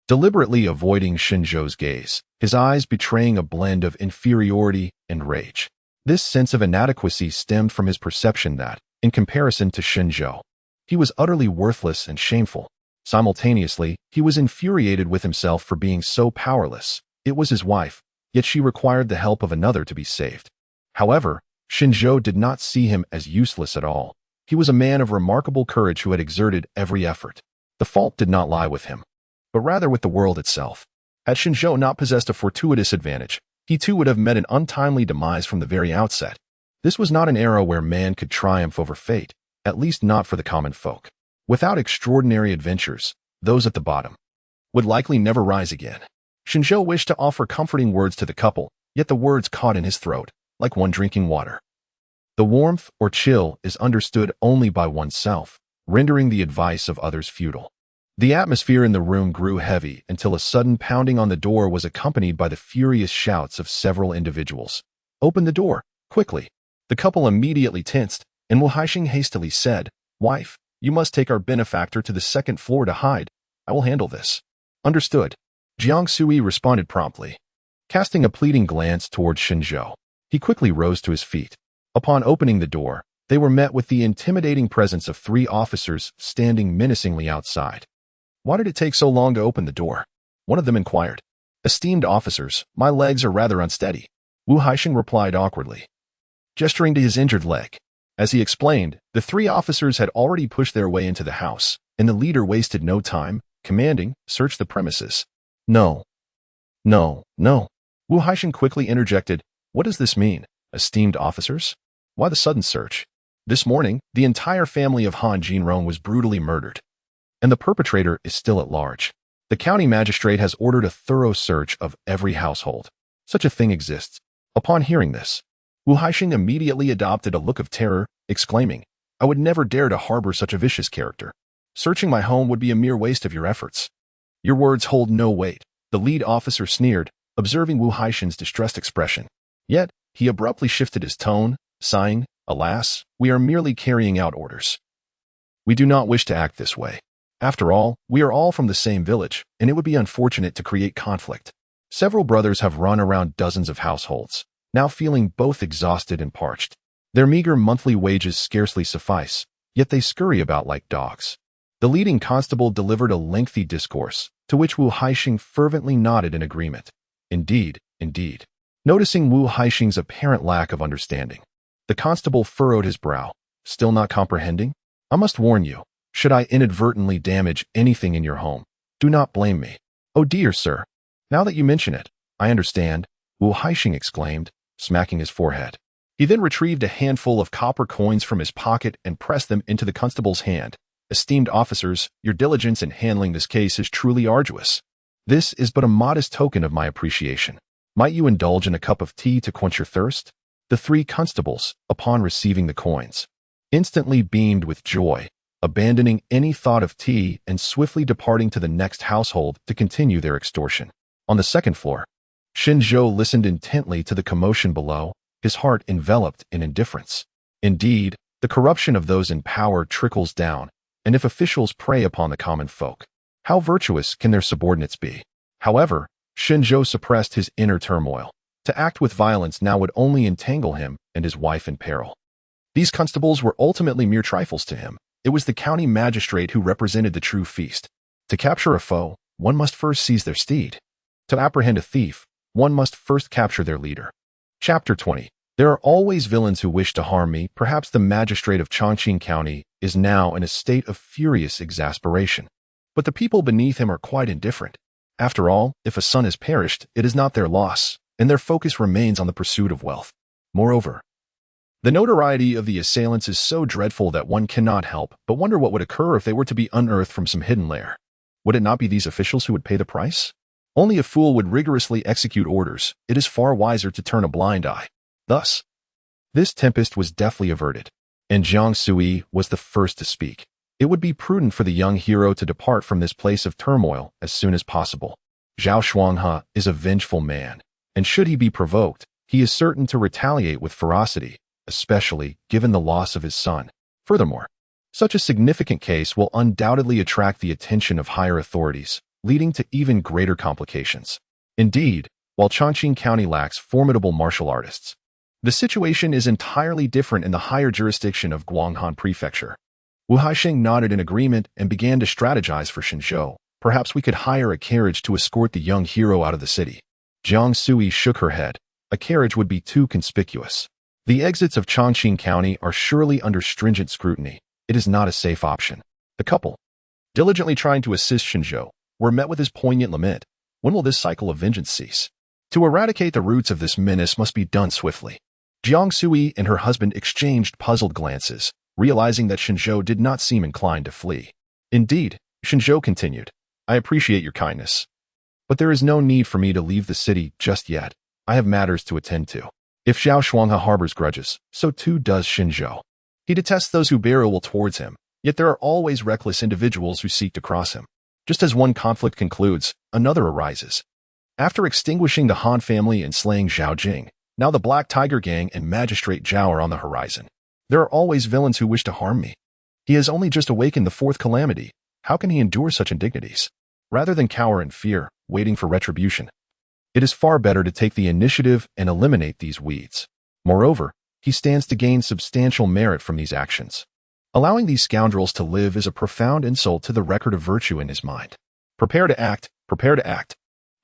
S1: deliberately avoiding Shen Zhou's gaze, his eyes betraying a blend of inferiority and rage. This sense of inadequacy stemmed from his perception that, in comparison to Shen Zhou, he was utterly worthless and shameful. Simultaneously, he was infuriated with himself for being so powerless. It was his wife, yet she required the help of another to be saved. However, Shen Zhou did not see him as useless at all. He was a man of remarkable courage who had exerted every effort. The fault did not lie with him, but rather with the world itself. Had Shen Zhou not possessed a fortuitous advantage, he too would have met an untimely demise from the very outset. This was not an era where man could triumph over fate, at least not for the common folk. Without extraordinary adventures, those at the bottom would likely never rise again. Shen Zhou wished to offer comforting words to the couple, yet the words caught in his throat. like one drinking water. The warmth or chill is understood only by oneself, rendering the advice of others futile. The atmosphere in the room grew heavy until a sudden pounding on the door was accompanied by the furious shouts of several individuals. "Open the door, quickly!" The couple immediately tensed, and Wu Haixing hastily said, "Wife, you must take our benefactor to the second floor to hide. I will handle this." "Understood." Jiang Sui responded promptly. Casting a pleading glance toward Shen Zhou, he quickly rose to his feet. Upon opening the door, they were met with the intimidating presence of 3 officers standing menacingly outside. "Why did it take so long to open the door?" one of them inquired. "Esteemed officers, my legs are rather unsteady," Wu Haixing replied awkwardly, gesturing to his injured leg. As he explained, the 3 officers had already pushed their way into the house, and the leader wasted no time, commanding, "Search the premises." No. Wu Haixing quickly interjected, "What does this mean, esteemed officers? Why the sudden search? This morning, the entire family of Han Jinrong was brutally murdered, and the perpetrator is still at large. The county magistrate has ordered a thorough search of every household. Such a thing exists." Upon hearing this, Wu Haixing immediately adopted a look of terror, exclaiming, "I would never dare to harbor such a vicious character. Searching my home would be a mere waste of your efforts." "Your words hold no weight," the lead officer sneered, observing Wu Haixing's distressed expression. Yet, he abruptly shifted his tone, sighing, "Alas, we are merely carrying out orders. We do not wish to act this way. After all, we are all from the same village, and it would be unfortunate to create conflict." Several brothers have run around dozens of households, now feeling both exhausted and parched. Their meager monthly wages scarcely suffice, yet they scurry about like dogs. The leading constable delivered a lengthy discourse, to which Wu Haixing fervently nodded in agreement. Indeed. Noticing Wu Haixing's apparent lack of understanding, the constable furrowed his brow. "Still not comprehending? I must warn you, should I inadvertently damage anything in your home, do not blame me." "Oh dear, sir. Now that you mention it, I understand," Wu Haixing exclaimed, smacking his forehead. He then retrieved a handful of copper coins from his pocket and pressed them into the constable's hand. "Esteemed officers, your diligence in handling this case is truly arduous. This is but a modest token of my appreciation. Might you indulge in a cup of tea to quench your thirst?" The 3 constables, upon receiving the coins, instantly beamed with joy, abandoning any thought of tea and swiftly departing to the next household to continue their extortion. On the second floor, Shen Zhou listened intently to the commotion below, his heart enveloped in indifference. Indeed, the corruption of those in power trickles down, and if officials prey upon the common folk, how virtuous can their subordinates be? However, Shen Zhou suppressed his inner turmoil. To act with violence now would only entangle him and his wife in peril. These constables were ultimately mere trifles to him. It was the county magistrate who represented the true feast. To capture a foe, one must first seize their steed. To apprehend a thief, one must first capture their leader. Chapter 20. There are always villains who wish to harm me. Perhaps the magistrate of Chongqing County is now in a state of furious exasperation. But the people beneath him are quite indifferent. After all, if a son has perished, it is not their loss, and their focus remains on the pursuit of wealth. Moreover, the notoriety of the assailants is so dreadful that one cannot help but wonder what would occur if they were to be unearthed from some hidden lair. Would it not be these officials who would pay the price? Only a fool would rigorously execute orders. It is far wiser to turn a blind eye. Thus, this tempest was deftly averted, and Jiang Sui was the first to speak. It would be prudent for the young hero to depart from this place of turmoil as soon as possible. Zhao Shuanghe is a vengeful man, and should he be provoked, he is certain to retaliate with ferocity, especially given the loss of his son. Furthermore, such a significant case will undoubtedly attract the attention of higher authorities, leading to even greater complications. Indeed, while Chongqing County lacks formidable martial artists, the situation is entirely different in the higher jurisdiction of Guanghan Prefecture. Wu Haixing nodded in agreement and began to strategize for Shen Zhou. Perhaps we could hire a carriage to escort the young hero out of the city. Jiang Sui shook her head. A carriage would be too conspicuous. The exits of Chongqing County are surely under stringent scrutiny. It is not a safe option. The couple, diligently trying to assist Shen Zhou, were met with his poignant lament. When will this cycle of vengeance cease? To eradicate the roots of this menace must be done swiftly. Jiang Sui and her husband exchanged puzzled glances, realizing that Shen Zhou did not seem inclined to flee. Indeed, Shen Zhou continued, "I appreciate your kindness, but there is no need for me to leave the city just yet. I have matters to attend to." If Zhao Shuanghe harbors grudges, so too does Shen Zhou. He detests those who bear ill towards him, yet there are always reckless individuals who seek to cross him. Just as one conflict concludes, another arises. After extinguishing the Han family and slaying Zhao Jing, now the Black Tiger Gang and Magistrate Zhao are on the horizon. There are always villains who wish to harm me. He has only just awakened the fourth calamity. How can he endure such indignities? Rather than cower in fear, waiting for retribution, it is far better to take the initiative and eliminate these weeds. Moreover, he stands to gain substantial merit from these actions. Allowing these scoundrels to live is a profound insult to the record of virtue in his mind. Prepare to act, prepare to act.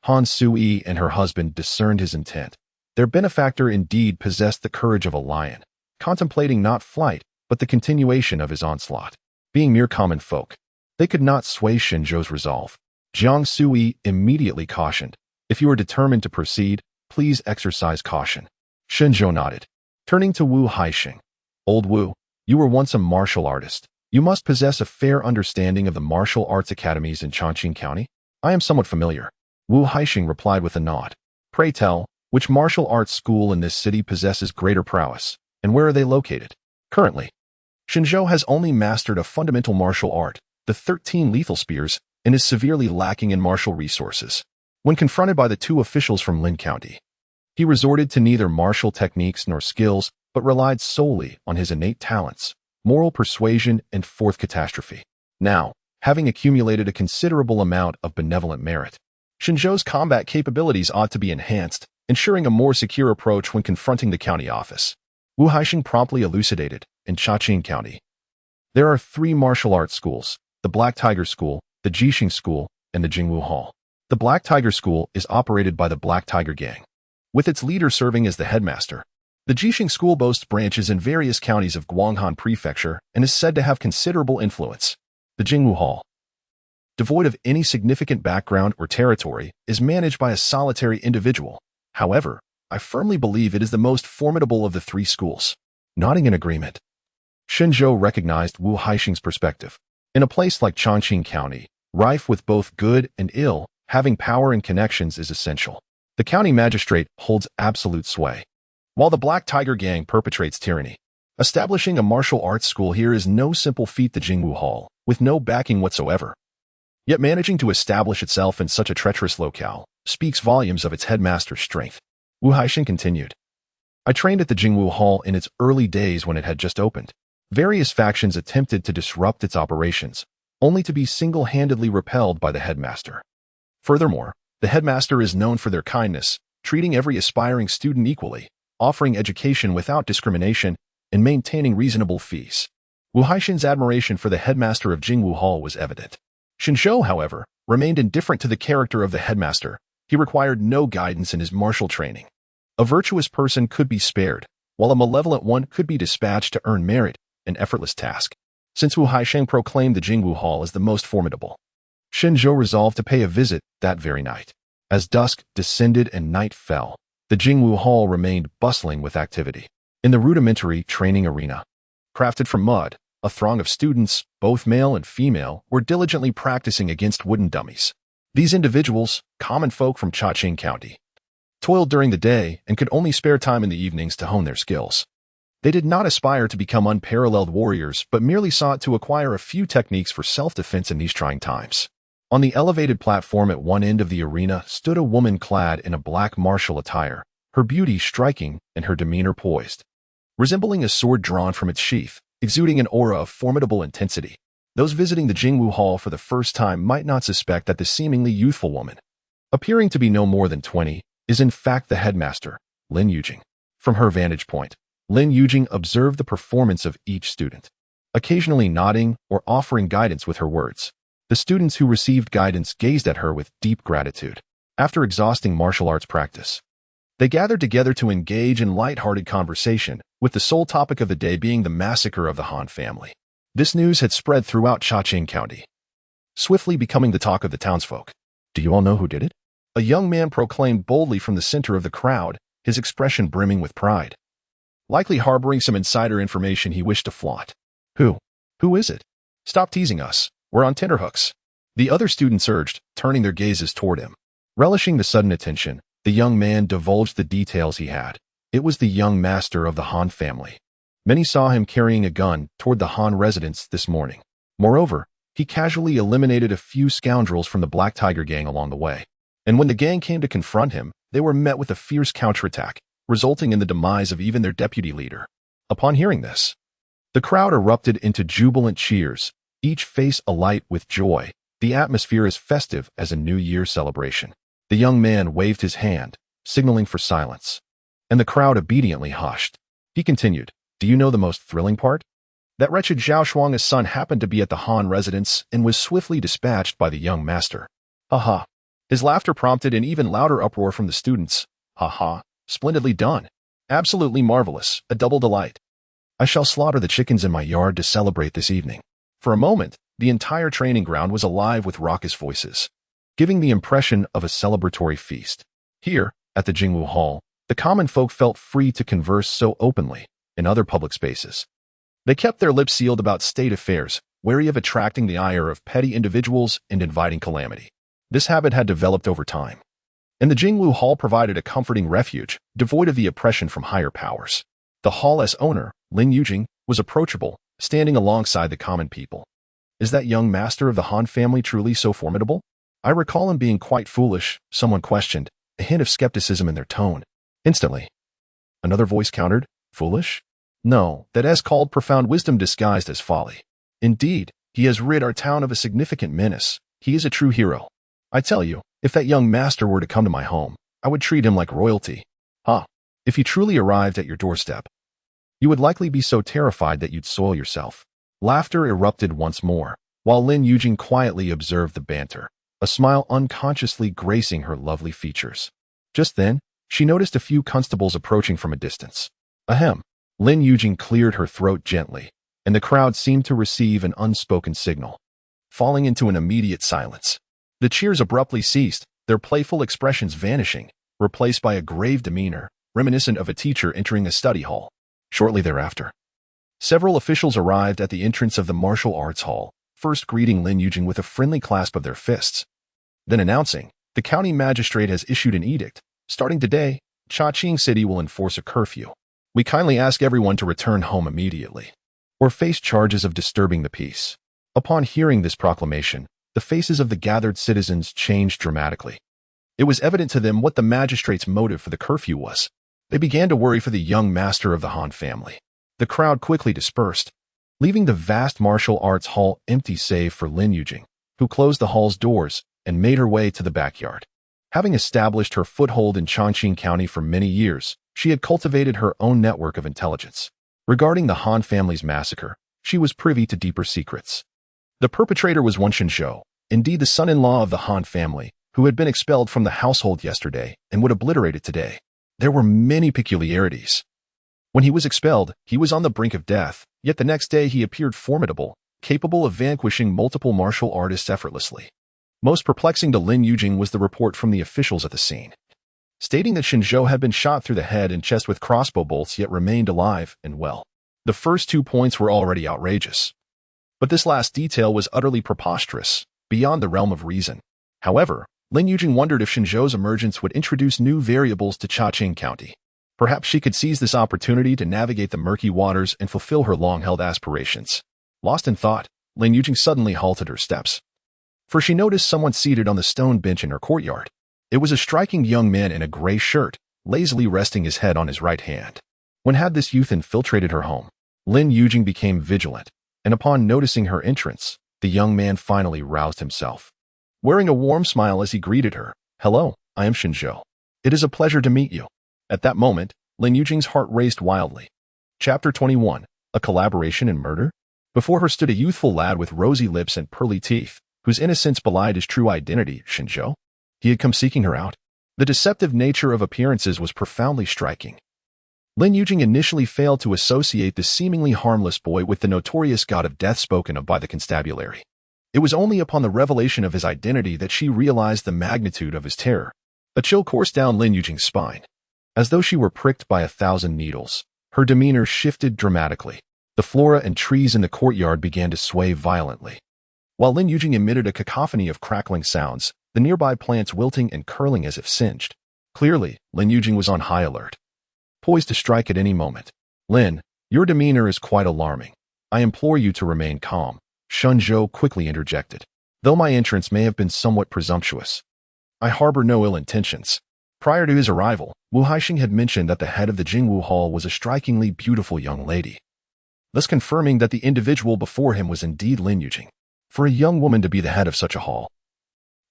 S1: Han Sui and her husband discerned his intent. Their benefactor indeed possessed the courage of a lion, contemplating not flight, but the continuation of his onslaught. Being mere common folk, they could not sway Shen Zhou's resolve. Jiang Sui immediately cautioned, "If you are determined to proceed, please exercise caution." Shen Zhou nodded. Turning to Wu Haixing, "Old Wu, you were once a martial artist. You must possess a fair understanding of the martial arts academies in Chongqing County." "I am somewhat familiar," Wu Haixing replied with a nod. "Pray tell, which martial arts school in this city possesses greater prowess, and where are they located?" Currently, Shen Zhou has only mastered a fundamental martial art, the 13 lethal spears, and is severely lacking in martial resources. When confronted by the two officials from Lin County, he resorted to neither martial techniques nor skills, but relied solely on his innate talents, moral persuasion, and fourth catastrophe. Now, having accumulated a considerable amount of benevolent merit, Shen Zhou's combat capabilities ought to be enhanced, ensuring a more secure approach when confronting the county office. Wu Haixing promptly elucidated, in Chongqing County, there are 3 martial arts schools: the Black Tiger School, the Jixing School, and the Jingwu Hall. The Black Tiger School is operated by the Black Tiger Gang, with its leader serving as the headmaster. The Jixing School boasts branches in various counties of Guanghan Prefecture and is said to have considerable influence. The Jingwu Hall, devoid of any significant background or territory, is managed by a solitary individual. However, I firmly believe it is the most formidable of the 3 schools. Nodding in agreement, Shen Zhou recognized Wu Haixing's perspective. In a place like Chongqing County, rife with both good and ill, having power and connections is essential. The county magistrate holds absolute sway, while the Black Tiger Gang perpetrates tyranny. Establishing a martial arts school here is no simple feat. The Jingwu Hall, with no backing whatsoever, yet managing to establish itself in such a treacherous locale, speaks volumes of its headmaster's strength. Wu Haixing continued, "I trained at the Jingwu Hall in its early days when it had just opened. Various factions attempted to disrupt its operations, only to be single-handedly repelled by the headmaster. Furthermore, the headmaster is known for their kindness, treating every aspiring student equally, offering education without discrimination, and maintaining reasonable fees." Wu Haixing's admiration for the headmaster of Jingwu Hall was evident. Shen Zhou, however, remained indifferent to the character of the headmaster. He required no guidance in his martial training. A virtuous person could be spared, while a malevolent one could be dispatched to earn merit, an effortless task. Since Wu Haixing proclaimed the Jingwu Hall as the most formidable, Shen Zhou resolved to pay a visit that very night. As dusk descended and night fell, the Jingwu Hall remained bustling with activity. In the rudimentary training arena, crafted from mud, a throng of students, both male and female, were diligently practicing against wooden dummies. These individuals, common folk from Chongqing County, toiled during the day and could only spare time in the evenings to hone their skills. They did not aspire to become unparalleled warriors, but merely sought to acquire a few techniques for self-defense in these trying times. On the elevated platform at one end of the arena stood a woman clad in a black martial attire, her beauty striking and her demeanor poised, resembling a sword drawn from its sheath, exuding an aura of formidable intensity. Those visiting the Jingwu Hall for the first time might not suspect that the seemingly youthful woman, appearing to be no more than 20, is in fact the headmaster, Lin Yujing. From her vantage point, Lin Yujing observed the performance of each student, occasionally nodding or offering guidance with her words. The students who received guidance gazed at her with deep gratitude. After exhausting martial arts practice, they gathered together to engage in light-hearted conversation, with the sole topic of the day being the massacre of the Han family. This news had spread throughout Chongqing County, swiftly becoming the talk of the townsfolk. "Do you all know who did it?" A young man proclaimed boldly from the center of the crowd, his expression brimming with pride. Likely harboring some insider information he wished to flaunt. Who? Who is it? Stop teasing us. We're on tenterhooks," the other students urged, turning their gazes toward him. Relishing the sudden attention, the young man divulged the details he had. It was the young master of the Han family. Many saw him carrying a gun toward the Han residence this morning. Moreover, he casually eliminated a few scoundrels from the Black Tiger gang along the way. And when the gang came to confront him, they were met with a fierce counterattack, resulting in the demise of even their deputy leader. Upon hearing this, the crowd erupted into jubilant cheers, each face alight with joy, the atmosphere as festive as a New Year's celebration. The young man waved his hand, signaling for silence, and the crowd obediently hushed. He continued, "Do you know the most thrilling part? That wretched Zhao Shuang's son happened to be at the Han residence and was swiftly dispatched by the young master. Ha ha." His laughter prompted an even louder uproar from the students. Ha ha, splendidly done. Absolutely marvelous, a double delight. I shall slaughter the chickens in my yard to celebrate this evening. For a moment, the entire training ground was alive with raucous voices, giving the impression of a celebratory feast. Here, at the Jingwu Hall, the common folk felt free to converse so openly. In other public spaces, they kept their lips sealed about state affairs, wary of attracting the ire of petty individuals and inviting calamity. This habit had developed over time, and the Jingwu Hall provided a comforting refuge, devoid of the oppression from higher powers. The hall's owner, Lin Yujing, was approachable, standing alongside the common people. Is that young master of the Han family truly so formidable? I recall him being quite foolish, someone questioned, a hint of skepticism in their tone. Instantly, another voice countered, foolish? No, that is called profound wisdom disguised as folly. Indeed, he has rid our town of a significant menace. He is a true hero. I tell you, if that young master were to come to my home, I would treat him like royalty. If he truly arrived at your doorstep, you would likely be so terrified that you'd soil yourself. Laughter erupted once more, while Lin Yujing quietly observed the banter, a smile unconsciously gracing her lovely features. Just then, she noticed a few constables approaching from a distance. Ahem. Lin Yujing cleared her throat gently, and the crowd seemed to receive an unspoken signal, falling into an immediate silence. The cheers abruptly ceased, their playful expressions vanishing, replaced by a grave demeanor, reminiscent of a teacher entering a study hall. Shortly thereafter, several officials arrived at the entrance of the martial arts hall, first greeting Lin Yujing with a friendly clasp of their fists, then announcing, the county magistrate has issued an edict. Starting today, Chaqing City will enforce a curfew. We kindly ask everyone to return home immediately, or face charges of disturbing the peace. Upon hearing this proclamation, the faces of the gathered citizens changed dramatically. It was evident to them what the magistrate's motive for the curfew was. They began to worry for the young master of the Han family. The crowd quickly dispersed, leaving the vast martial arts hall empty save for Lin Yujing, who closed the hall's doors and made her way to the backyard. Having established her foothold in Chongqing County for many years, she had cultivated her own network of intelligence. Regarding the Han family's massacre, she was privy to deeper secrets. The perpetrator was one Shen Zhou, indeed the son-in-law of the Han family, who had been expelled from the household yesterday and would obliterate it today. There were many peculiarities. When he was expelled, he was on the brink of death, yet the next day he appeared formidable, capable of vanquishing multiple martial artists effortlessly. Most perplexing to Lin Yujing was the report from the officials at the scene, stating that Shen Zhou had been shot through the head and chest with crossbow bolts yet remained alive and well. The first 2 points were already outrageous, but this last detail was utterly preposterous, beyond the realm of reason. However, Lin Yujing wondered if Shen Zhou's emergence would introduce new variables to Chaqing County. Perhaps she could seize this opportunity to navigate the murky waters and fulfill her long-held aspirations. Lost in thought, Lin Yujing suddenly halted her steps, for she noticed someone seated on the stone bench in her courtyard. It was a striking young man in a gray shirt, lazily resting his head on his right hand. When had this youth infiltrated her home? Lin Yujing became vigilant, and upon noticing her entrance, the young man finally roused himself, wearing a warm smile as he greeted her. Hello, I am Shen Zhou. It is a pleasure to meet you. At that moment, Lin Yujing's heart raced wildly. Chapter 21, A Collaboration in Murder? Before her stood a youthful lad with rosy lips and pearly teeth, whose innocence belied his true identity, Shen Zhou. He had come seeking her out. The deceptive nature of appearances was profoundly striking. Lin Yujing initially failed to associate the seemingly harmless boy with the notorious god of death spoken of by the constabulary. It was only upon the revelation of his identity that she realized the magnitude of his terror. A chill coursed down Lin Yujing's spine. As though she were pricked by 1,000 needles, her demeanor shifted dramatically. The flora and trees in the courtyard began to sway violently, while Lin Yujing emitted a cacophony of crackling sounds, the nearby plants wilting and curling as if singed. Clearly, Lin Yujing was on high alert. poised to strike at any moment. Lin, your demeanor is quite alarming. I implore you to remain calm, Shen Zhou quickly interjected. Though my entrance may have been somewhat presumptuous, I harbor no ill intentions. Prior to his arrival, Wu Haixing had mentioned that the head of the Jingwu Hall was a strikingly beautiful young lady, thus confirming that the individual before him was indeed Lin Yujing. For a young woman to be the head of such a hall,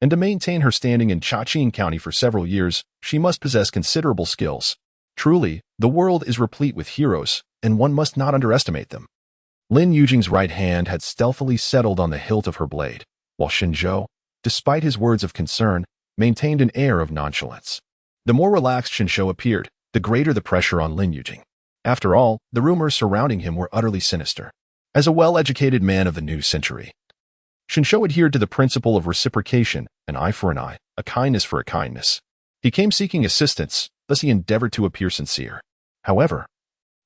S1: and to maintain her standing in Chaqing County for several years, she must possess considerable skills. Truly, the world is replete with heroes, and one must not underestimate them. Lin Yujing's right hand had stealthily settled on the hilt of her blade, while Shen Zhou, despite his words of concern, maintained an air of nonchalance. The more relaxed Shen Zhou appeared, the greater the pressure on Lin Yujing. After all, the rumors surrounding him were utterly sinister. As a well-educated man of the new century, Shen Zhou adhered to the principle of reciprocation, an eye for an eye, a kindness for a kindness. He came seeking assistance, thus he endeavored to appear sincere. However,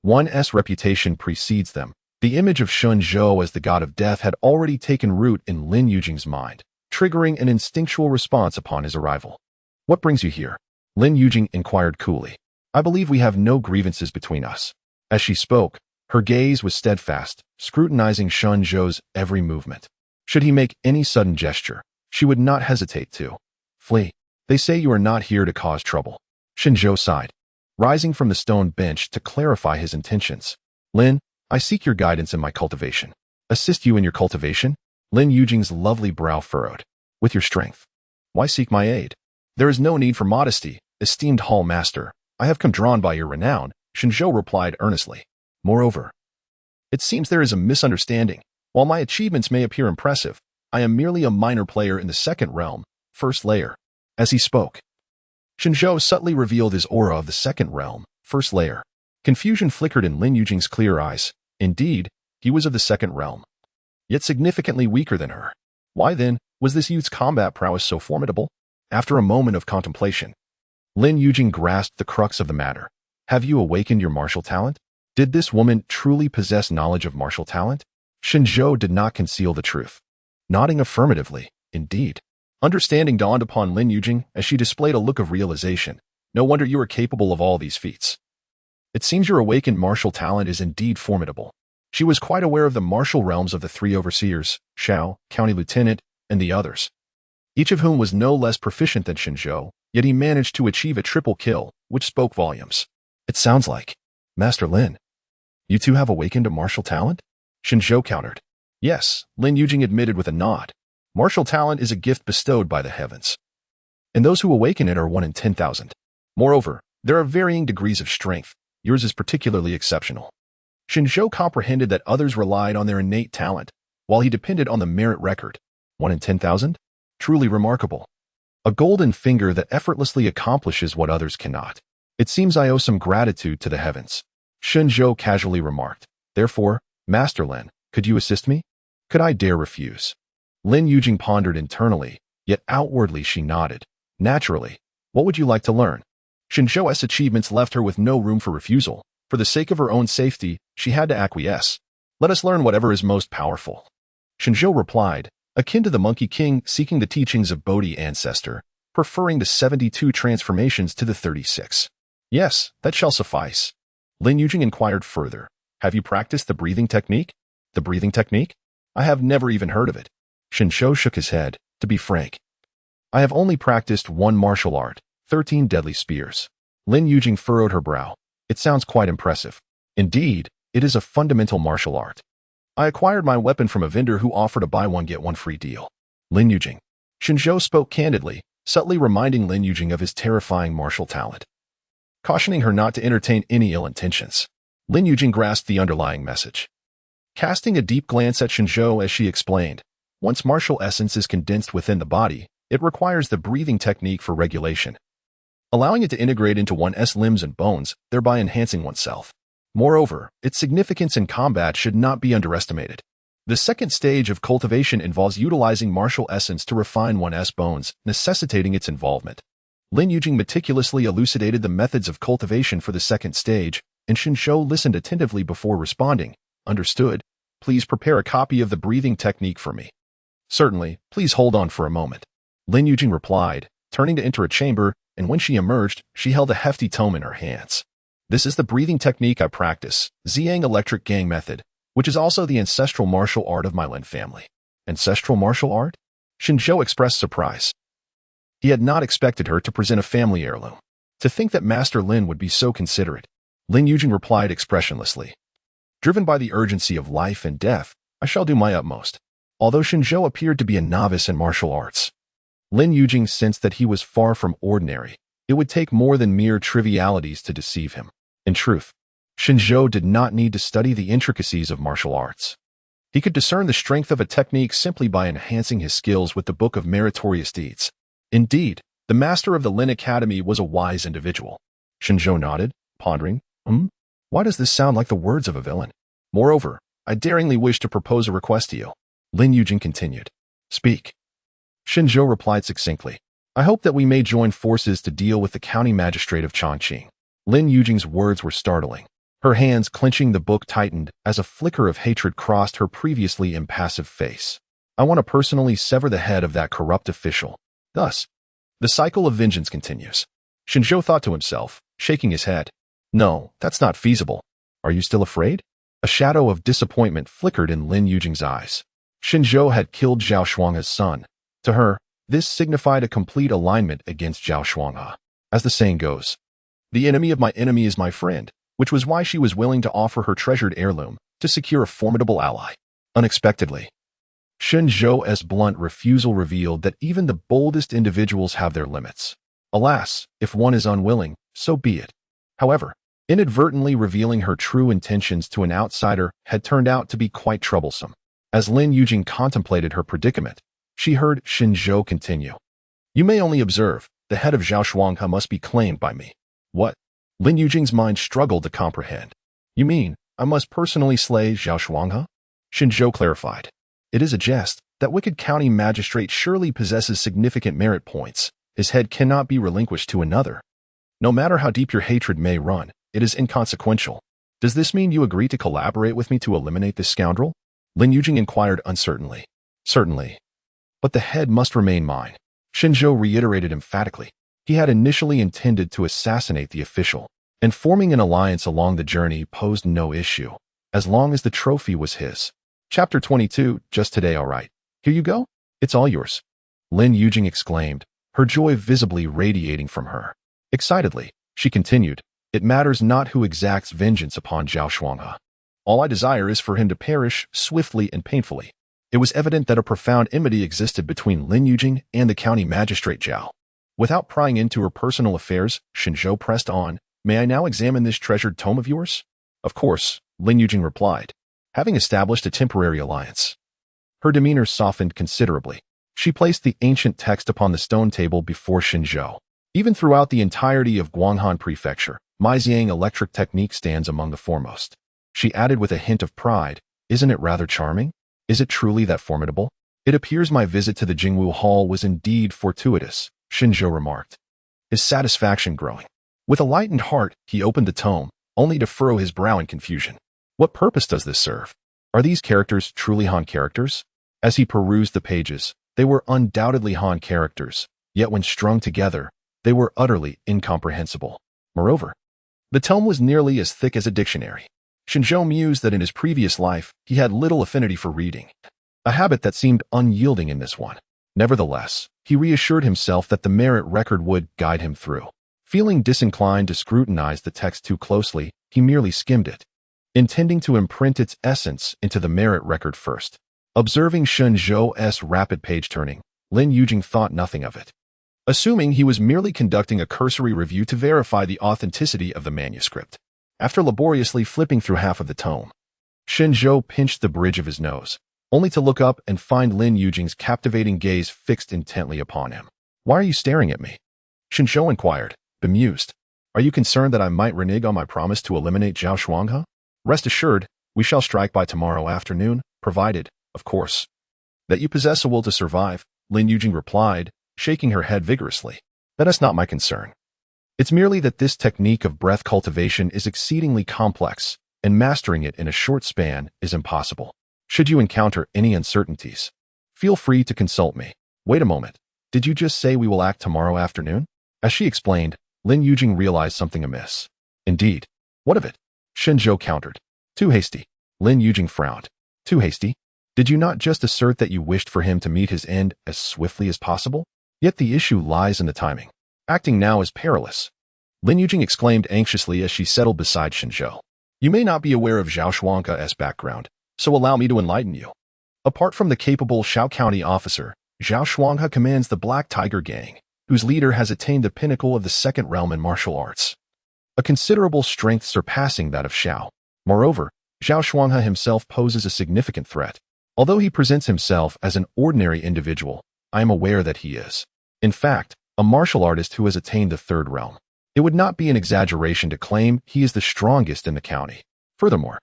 S1: one's reputation precedes them. The image of Shen Zhou as the god of death had already taken root in Lin Yujing's mind, triggering an instinctual response upon his arrival. What brings you here? Lin Yujing inquired coolly. I believe we have no grievances between us. As she spoke, her gaze was steadfast, scrutinizing Shen Zhou's every movement. Should he make any sudden gesture, she would not hesitate to flee. They say you are not here to cause trouble. Shen Zhou sighed, rising from the stone bench to clarify his intentions. Lin, I seek your guidance in my cultivation. Assist you in your cultivation? Lin Yujing's lovely brow furrowed. With your strength. Why seek my aid? There is no need for modesty, esteemed hall master. I have come drawn by your renown, Shen Zhou replied earnestly. Moreover, it seems there is a misunderstanding. While my achievements may appear impressive, I am merely a minor player in the second realm, first layer. As he spoke, Shen Zhou subtly revealed his aura of the second realm, first layer. Confusion flickered in Lin Yujing's clear eyes. Indeed, he was of the second realm, yet significantly weaker than her. Why then was this youth's combat prowess so formidable? After a moment of contemplation, Lin Yujing grasped the crux of the matter. Have you awakened your martial talent? Did this woman truly possess knowledge of martial talent? Shen Zhou did not conceal the truth. Nodding affirmatively, indeed. Understanding dawned upon Lin Yujing as she displayed a look of realization. No wonder you are capable of all these feats. It seems your awakened martial talent is indeed formidable. She was quite aware of the martial realms of the three overseers, Shao, County Lieutenant, and the others, each of whom was no less proficient than Shen Zhou, yet he managed to achieve a triple kill, which spoke volumes. It sounds like, Master Lin, you too have awakened a martial talent? Shen Zhou countered. Yes, Lin Yujing admitted with a nod. Martial talent is a gift bestowed by the heavens, and those who awaken it are 1 in 10,000. Moreover, there are varying degrees of strength. Yours is particularly exceptional. Shen Zhou comprehended that others relied on their innate talent, while he depended on the merit record. 1 in 10,000? Truly remarkable. A golden finger that effortlessly accomplishes what others cannot. It seems I owe some gratitude to the heavens. Shen Zhou casually remarked. Therefore, Master Lin, could you assist me? Could I dare refuse? Lin Yujing pondered internally, yet outwardly she nodded. Naturally. What would you like to learn? Shen Zhou's achievements left her with no room for refusal. For the sake of her own safety, she had to acquiesce. Let us learn whatever is most powerful. Shen Zhou replied, akin to the Monkey King seeking the teachings of Bodhi ancestor, preferring the 72 transformations to the 36. Yes, that shall suffice. Lin Yujing inquired further. Have you practiced the breathing technique? The breathing technique? I have never even heard of it. Shen Zhou shook his head. To be frank, I have only practiced one martial art, 13 deadly spears. Lin Yujing furrowed her brow. It sounds quite impressive. Indeed, it is a fundamental martial art. I acquired my weapon from a vendor who offered a buy one get one free deal. Lin Yujing. Shen Zhou spoke candidly, subtly reminding Lin Yujing of his terrifying martial talent, cautioning her not to entertain any ill intentions. Lin Yujing grasped the underlying message, casting a deep glance at Shen Zhou as she explained. Once martial essence is condensed within the body, it requires the breathing technique for regulation, allowing it to integrate into one's limbs and bones, thereby enhancing oneself. Moreover, its significance in combat should not be underestimated. The second stage of cultivation involves utilizing martial essence to refine one's bones, necessitating its involvement. Lin Yujing meticulously elucidated the methods of cultivation for the second stage, and Shen Zhou listened attentively before responding. Understood. Please prepare a copy of the breathing technique for me. Certainly, please hold on for a moment. Lin Yujing replied, turning to enter a chamber, and when she emerged, she held a hefty tome in her hands. This is the breathing technique I practice, Ziyang electric gang method, which is also the ancestral martial art of my Lin family. Ancestral martial art? Shen Zhou expressed surprise. He had not expected her to present a family heirloom. To think that Master Lin would be so considerate. Lin Yujing replied expressionlessly. Driven by the urgency of life and death, I shall do my utmost. Although Shen Zhou appeared to be a novice in martial arts, Lin Yujing sensed that he was far from ordinary. It would take more than mere trivialities to deceive him. In truth, Shen Zhou did not need to study the intricacies of martial arts. He could discern the strength of a technique simply by enhancing his skills with the Book of Meritorious Deeds. Indeed, the master of the Lin Academy was a wise individual. Shen Zhou nodded, pondering, Why does this sound like the words of a villain? Moreover, I daringly wish to propose a request to you. Lin Yujing continued. Speak. Shen Zhou replied succinctly. I hope that we may join forces to deal with the county magistrate of Chongqing. Lin Yujing's words were startling. Her hands clenching the book tightened as a flicker of hatred crossed her previously impassive face. I want to personally sever the head of that corrupt official. Thus, the cycle of vengeance continues. Shen Zhou thought to himself, shaking his head. No, that's not feasible. Are you still afraid? A shadow of disappointment flickered in Lin Yujing's eyes. Shen Zhou had killed Zhao Shuanghe's son. To her, this signified a complete alignment against Zhao Shuanghe. As the saying goes, the enemy of my enemy is my friend, which was why she was willing to offer her treasured heirloom to secure a formidable ally. Unexpectedly, Shen Zhou's blunt refusal revealed that even the boldest individuals have their limits. Alas, if one is unwilling, so be it. However, inadvertently revealing her true intentions to an outsider had turned out to be quite troublesome. As Lin Yujing contemplated her predicament, she heard Shen Zhou continue. You may only observe, the head of Zhao Shuanghe must be claimed by me. What? Lin Yujing's mind struggled to comprehend. You mean, I must personally slay Zhao Shuanghe? Shen Zhou clarified. It is a jest. That wicked county magistrate surely possesses significant merit points. His head cannot be relinquished to another. No matter how deep your hatred may run, it is inconsequential. Does this mean you agree to collaborate with me to eliminate this scoundrel? Lin Yujing inquired uncertainly. Certainly. But the head must remain mine. Shen Zhou reiterated emphatically. He had initially intended to assassinate the official, and forming an alliance along the journey posed no issue, as long as the trophy was his. Chapter 22, just today, all right. Here you go. It's all yours. Lin Yujing exclaimed, her joy visibly radiating from her. Excitedly, she continued, it matters not who exacts vengeance upon Zhao Shuanghe. All I desire is for him to perish swiftly and painfully. It was evident that a profound enmity existed between Lin Yujing and the county magistrate Zhao. Without prying into her personal affairs, Shen Zhou pressed on, May I now examine this treasured tome of yours? Of course, Lin Yujing replied, having established a temporary alliance. Her demeanor softened considerably. She placed the ancient text upon the stone table before Shen Zhou. Even throughout the entirety of Guanghan Prefecture, my Ziyang electric technique stands among the foremost. She added with a hint of pride, Isn't it rather charming? Is it truly that formidable? It appears my visit to the Jingwu Hall was indeed fortuitous, Shen Zhou remarked, his satisfaction growing. With a lightened heart, he opened the tome, only to furrow his brow in confusion. What purpose does this serve? Are these characters truly Han characters? As he perused the pages, they were undoubtedly Han characters, yet when strung together, they were utterly incomprehensible. Moreover, the tome was nearly as thick as a dictionary. Shen Zhou mused that in his previous life, he had little affinity for reading, a habit that seemed unyielding in this one. Nevertheless, he reassured himself that the merit record would guide him through. Feeling disinclined to scrutinize the text too closely, he merely skimmed it, intending to imprint its essence into the merit record first. Observing Shen Zhou's rapid page-turning, Lin Yujing thought nothing of it, assuming he was merely conducting a cursory review to verify the authenticity of the manuscript. After laboriously flipping through half of the tome, Shen Zhou pinched the bridge of his nose, only to look up and find Lin Yujing's captivating gaze fixed intently upon him. Why are you staring at me? Shen Zhou inquired, bemused. Are you concerned that I might renege on my promise to eliminate Zhao Shuanghe? Rest assured, we shall strike by tomorrow afternoon, provided, of course, that you possess a will to survive, Lin Yujing replied, shaking her head vigorously. That is not my concern. It's merely that this technique of breath cultivation is exceedingly complex, and mastering it in a short span is impossible. Should you encounter any uncertainties, feel free to consult me. Wait a moment. Did you just say we will act tomorrow afternoon? As she explained, Lin Yujing realized something amiss. Indeed, What of it? Shen Zhou countered. Too hasty. Lin Yujing frowned. Too hasty? Did you not just assert that you wished for him to meet his end as swiftly as possible? Yet the issue lies in the timing. Acting now is perilous. Lin Yujing exclaimed anxiously as she settled beside Shen Zhou. You may not be aware of Zhao Shuanghe's background, so allow me to enlighten you. Apart from the capable Shao County officer, Zhao Shuanghe commands the Black Tiger Gang, whose leader has attained the pinnacle of the second realm in martial arts, a considerable strength surpassing that of Shao. Moreover, Zhao Shuanghe himself poses a significant threat. Although he presents himself as an ordinary individual, I am aware that he is, in fact, a martial artist who has attained the third realm. It would not be an exaggeration to claim he is the strongest in the county. Furthermore,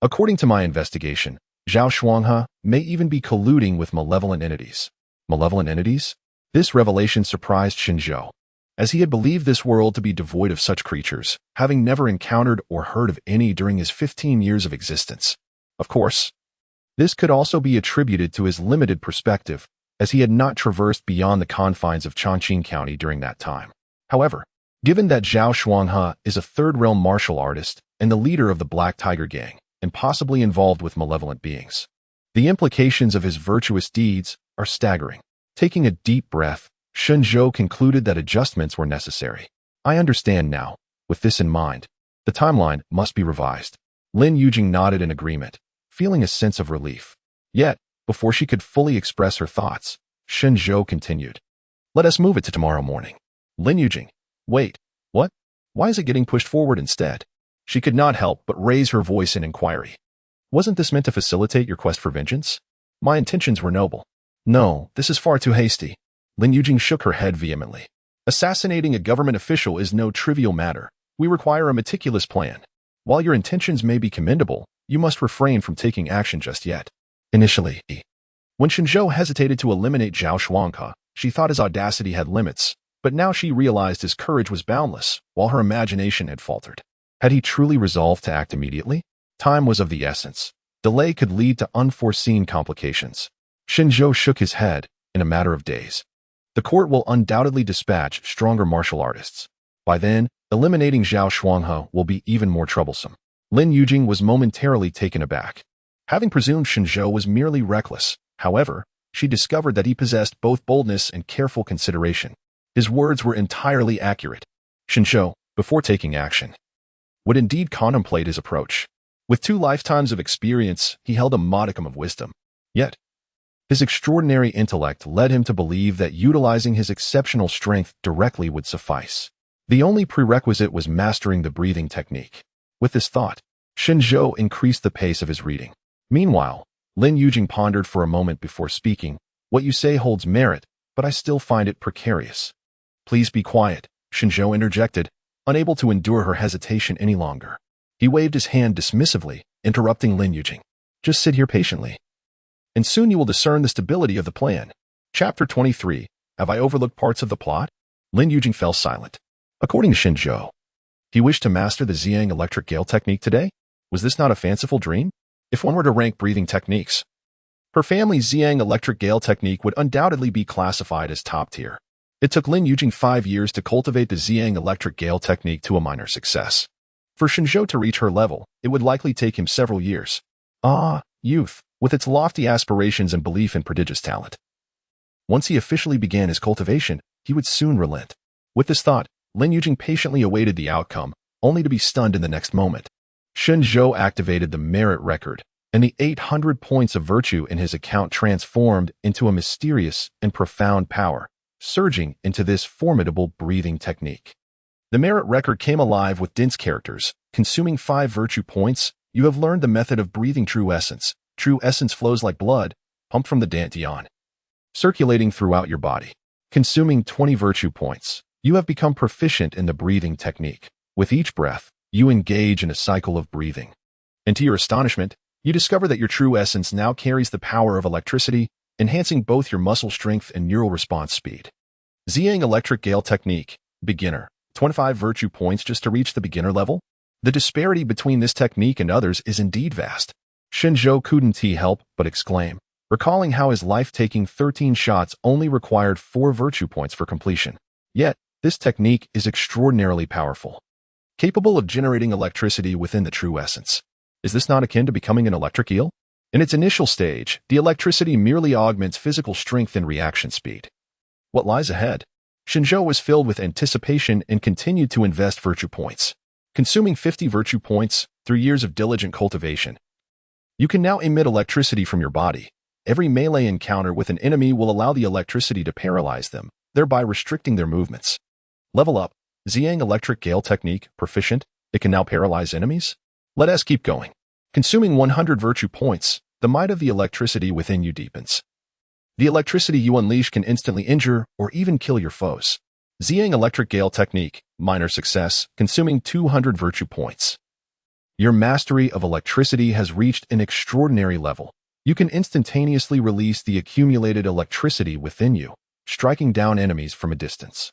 S1: according to my investigation, Zhao Shuanghe may even be colluding with malevolent entities. Malevolent entities? This revelation surprised Shen Zhou, as he had believed this world to be devoid of such creatures, having never encountered or heard of any during his 15 years of existence. Of course, this could also be attributed to his limited perspective, as he had not traversed beyond the confines of Chongqing County during that time. However, given that Zhao Shuanghe is a third-realm martial artist and the leader of the Black Tiger Gang, and possibly involved with malevolent beings, the implications of his virtuous deeds are staggering. Taking a deep breath, Shen Zhou concluded that adjustments were necessary. I understand now. With this in mind, the timeline must be revised. Lin Yujing nodded in agreement, feeling a sense of relief. Yet, before she could fully express her thoughts, Shen Zhou continued. Let us move it to tomorrow morning. Lin Yujing. Wait, what? Why is it getting pushed forward instead? She could not help but raise her voice in inquiry. Wasn't this meant to facilitate your quest for vengeance? My intentions were noble. No, this is far too hasty. Lin Yujing shook her head vehemently. Assassinating a government official is no trivial matter. We require a meticulous plan. While your intentions may be commendable, you must refrain from taking action just yet. Initially, when Shen Zhou hesitated to eliminate Zhao Shuanghe, she thought his audacity had limits, but now she realized his courage was boundless, while her imagination had faltered. Had he truly resolved to act immediately? Time was of the essence. Delay could lead to unforeseen complications. Shen Zhou shook his head. In a matter of days, the court will undoubtedly dispatch stronger martial artists. By then, eliminating Zhao Shuanghe will be even more troublesome. Lin Yujing was momentarily taken aback. Having presumed Shen Zhou was merely reckless, however, she discovered that he possessed both boldness and careful consideration. His words were entirely accurate. Shen Zhou, before taking action, would indeed contemplate his approach. With 2 lifetimes of experience, he held a modicum of wisdom. Yet, his extraordinary intellect led him to believe that utilizing his exceptional strength directly would suffice. The only prerequisite was mastering the breathing technique. With this thought, Shen Zhou increased the pace of his reading. Meanwhile, Lin Yujing pondered for a moment before speaking. What you say holds merit, but I still find it precarious. Please be quiet, Shen Zhou interjected, unable to endure her hesitation any longer. He waved his hand dismissively, interrupting Lin Yujing. Just sit here patiently, and soon you will discern the stability of the plan. Chapter 23. Have I overlooked parts of the plot? Lin Yujing fell silent. According to Shen Zhou, he wished to master the Ziyang electric gale technique today? Was this not a fanciful dream? If one were to rank breathing techniques, her family's Ziyang electric gale technique would undoubtedly be classified as top tier. It took Lin Yujing 5 years to cultivate the Ziyang electric gale technique to a minor success. For Shen Zhou to reach her level, it would likely take him several years. Ah, youth, with its lofty aspirations and belief in prodigious talent. Once he officially began his cultivation, he would soon relent. With this thought, Lin Yujing patiently awaited the outcome, only to be stunned in the next moment. Shen Zhou activated the merit record, and the 800 points of virtue in his account transformed into a mysterious and profound power, surging into this formidable breathing technique. The merit record came alive with dense characters. Consuming 5 virtue points, you have learned the method of breathing true essence. True essence flows like blood, pumped from the dantian, circulating throughout your body. Consuming 20 virtue points, you have become proficient in the breathing technique. With each breath, you engage in a cycle of breathing. And to your astonishment, you discover that your true essence now carries the power of electricity, enhancing both your muscle strength and neural response speed. Ziyang electric gale technique, beginner, 25 virtue points just to reach the beginner level? The disparity between this technique and others is indeed vast. Shen Zhou couldn't help but exclaim, recalling how his life-taking 13 shots only required 4 virtue points for completion. Yet, this technique is extraordinarily powerful. capable of generating electricity within the true essence. Is this not akin to becoming an electric eel? In its initial stage, the electricity merely augments physical strength and reaction speed. What lies ahead? Shen Zhou was filled with anticipation and continued to invest virtue points, consuming 50 virtue points through years of diligent cultivation. You can now emit electricity from your body. Every melee encounter with an enemy will allow the electricity to paralyze them, thereby restricting their movements. Level up. Ziyang Electric Gale Technique, proficient. It can now paralyze enemies? Let us keep going. Consuming 100 virtue points, the might of the electricity within you deepens. The electricity you unleash can instantly injure or even kill your foes. Ziyang Electric Gale Technique, minor success, consuming 200 virtue points. Your mastery of electricity has reached an extraordinary level. You can instantaneously release the accumulated electricity within you, striking down enemies from a distance.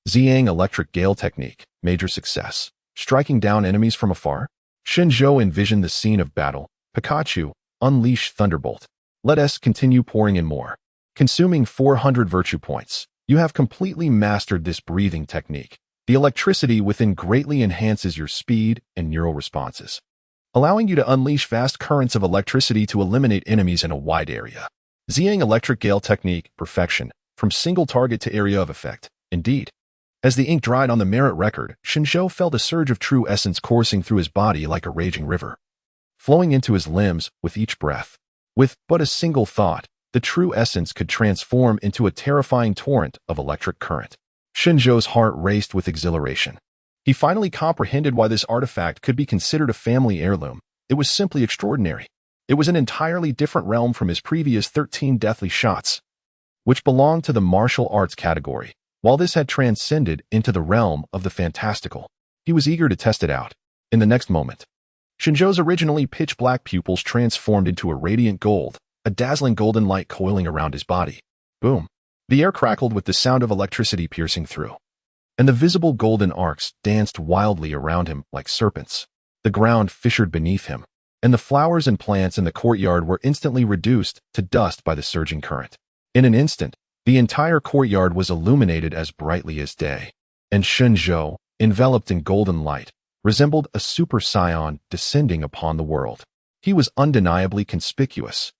S1: Ziyang Electric Gale Technique, major success, striking down enemies from afar. Shen Zhou envisioned the scene of battle. Pikachu, unleash Thunderbolt. Let us continue pouring in more. Consuming 400 virtue points, you have completely mastered this breathing technique. The electricity within greatly enhances your speed and neural responses, allowing you to unleash vast currents of electricity to eliminate enemies in a wide area. Ziyang Electric Gale Technique, perfection, from single target to area of effect. Indeed. As the ink dried on the merit record, Shen Zhou felt a surge of true essence coursing through his body like a raging river, flowing into his limbs with each breath. With but a single thought, the true essence could transform into a terrifying torrent of electric current. Shen Zhou's heart raced with exhilaration. He finally comprehended why this artifact could be considered a family heirloom. It was simply extraordinary. It was an entirely different realm from his previous 13 deathly shots, which belonged to the martial arts category. While this had transcended into the realm of the fantastical, he was eager to test it out. In the next moment, Shen Zhou's originally pitch-black pupils transformed into a radiant gold, a dazzling golden light coiling around his body. Boom! The air crackled with the sound of electricity piercing through, and the visible golden arcs danced wildly around him like serpents. The ground fissured beneath him, and the flowers and plants in the courtyard were instantly reduced to dust by the surging current. In an instant, the entire courtyard was illuminated as brightly as day, and Shen Zhou, enveloped in golden light, resembled a super scion descending upon the world. He was undeniably conspicuous.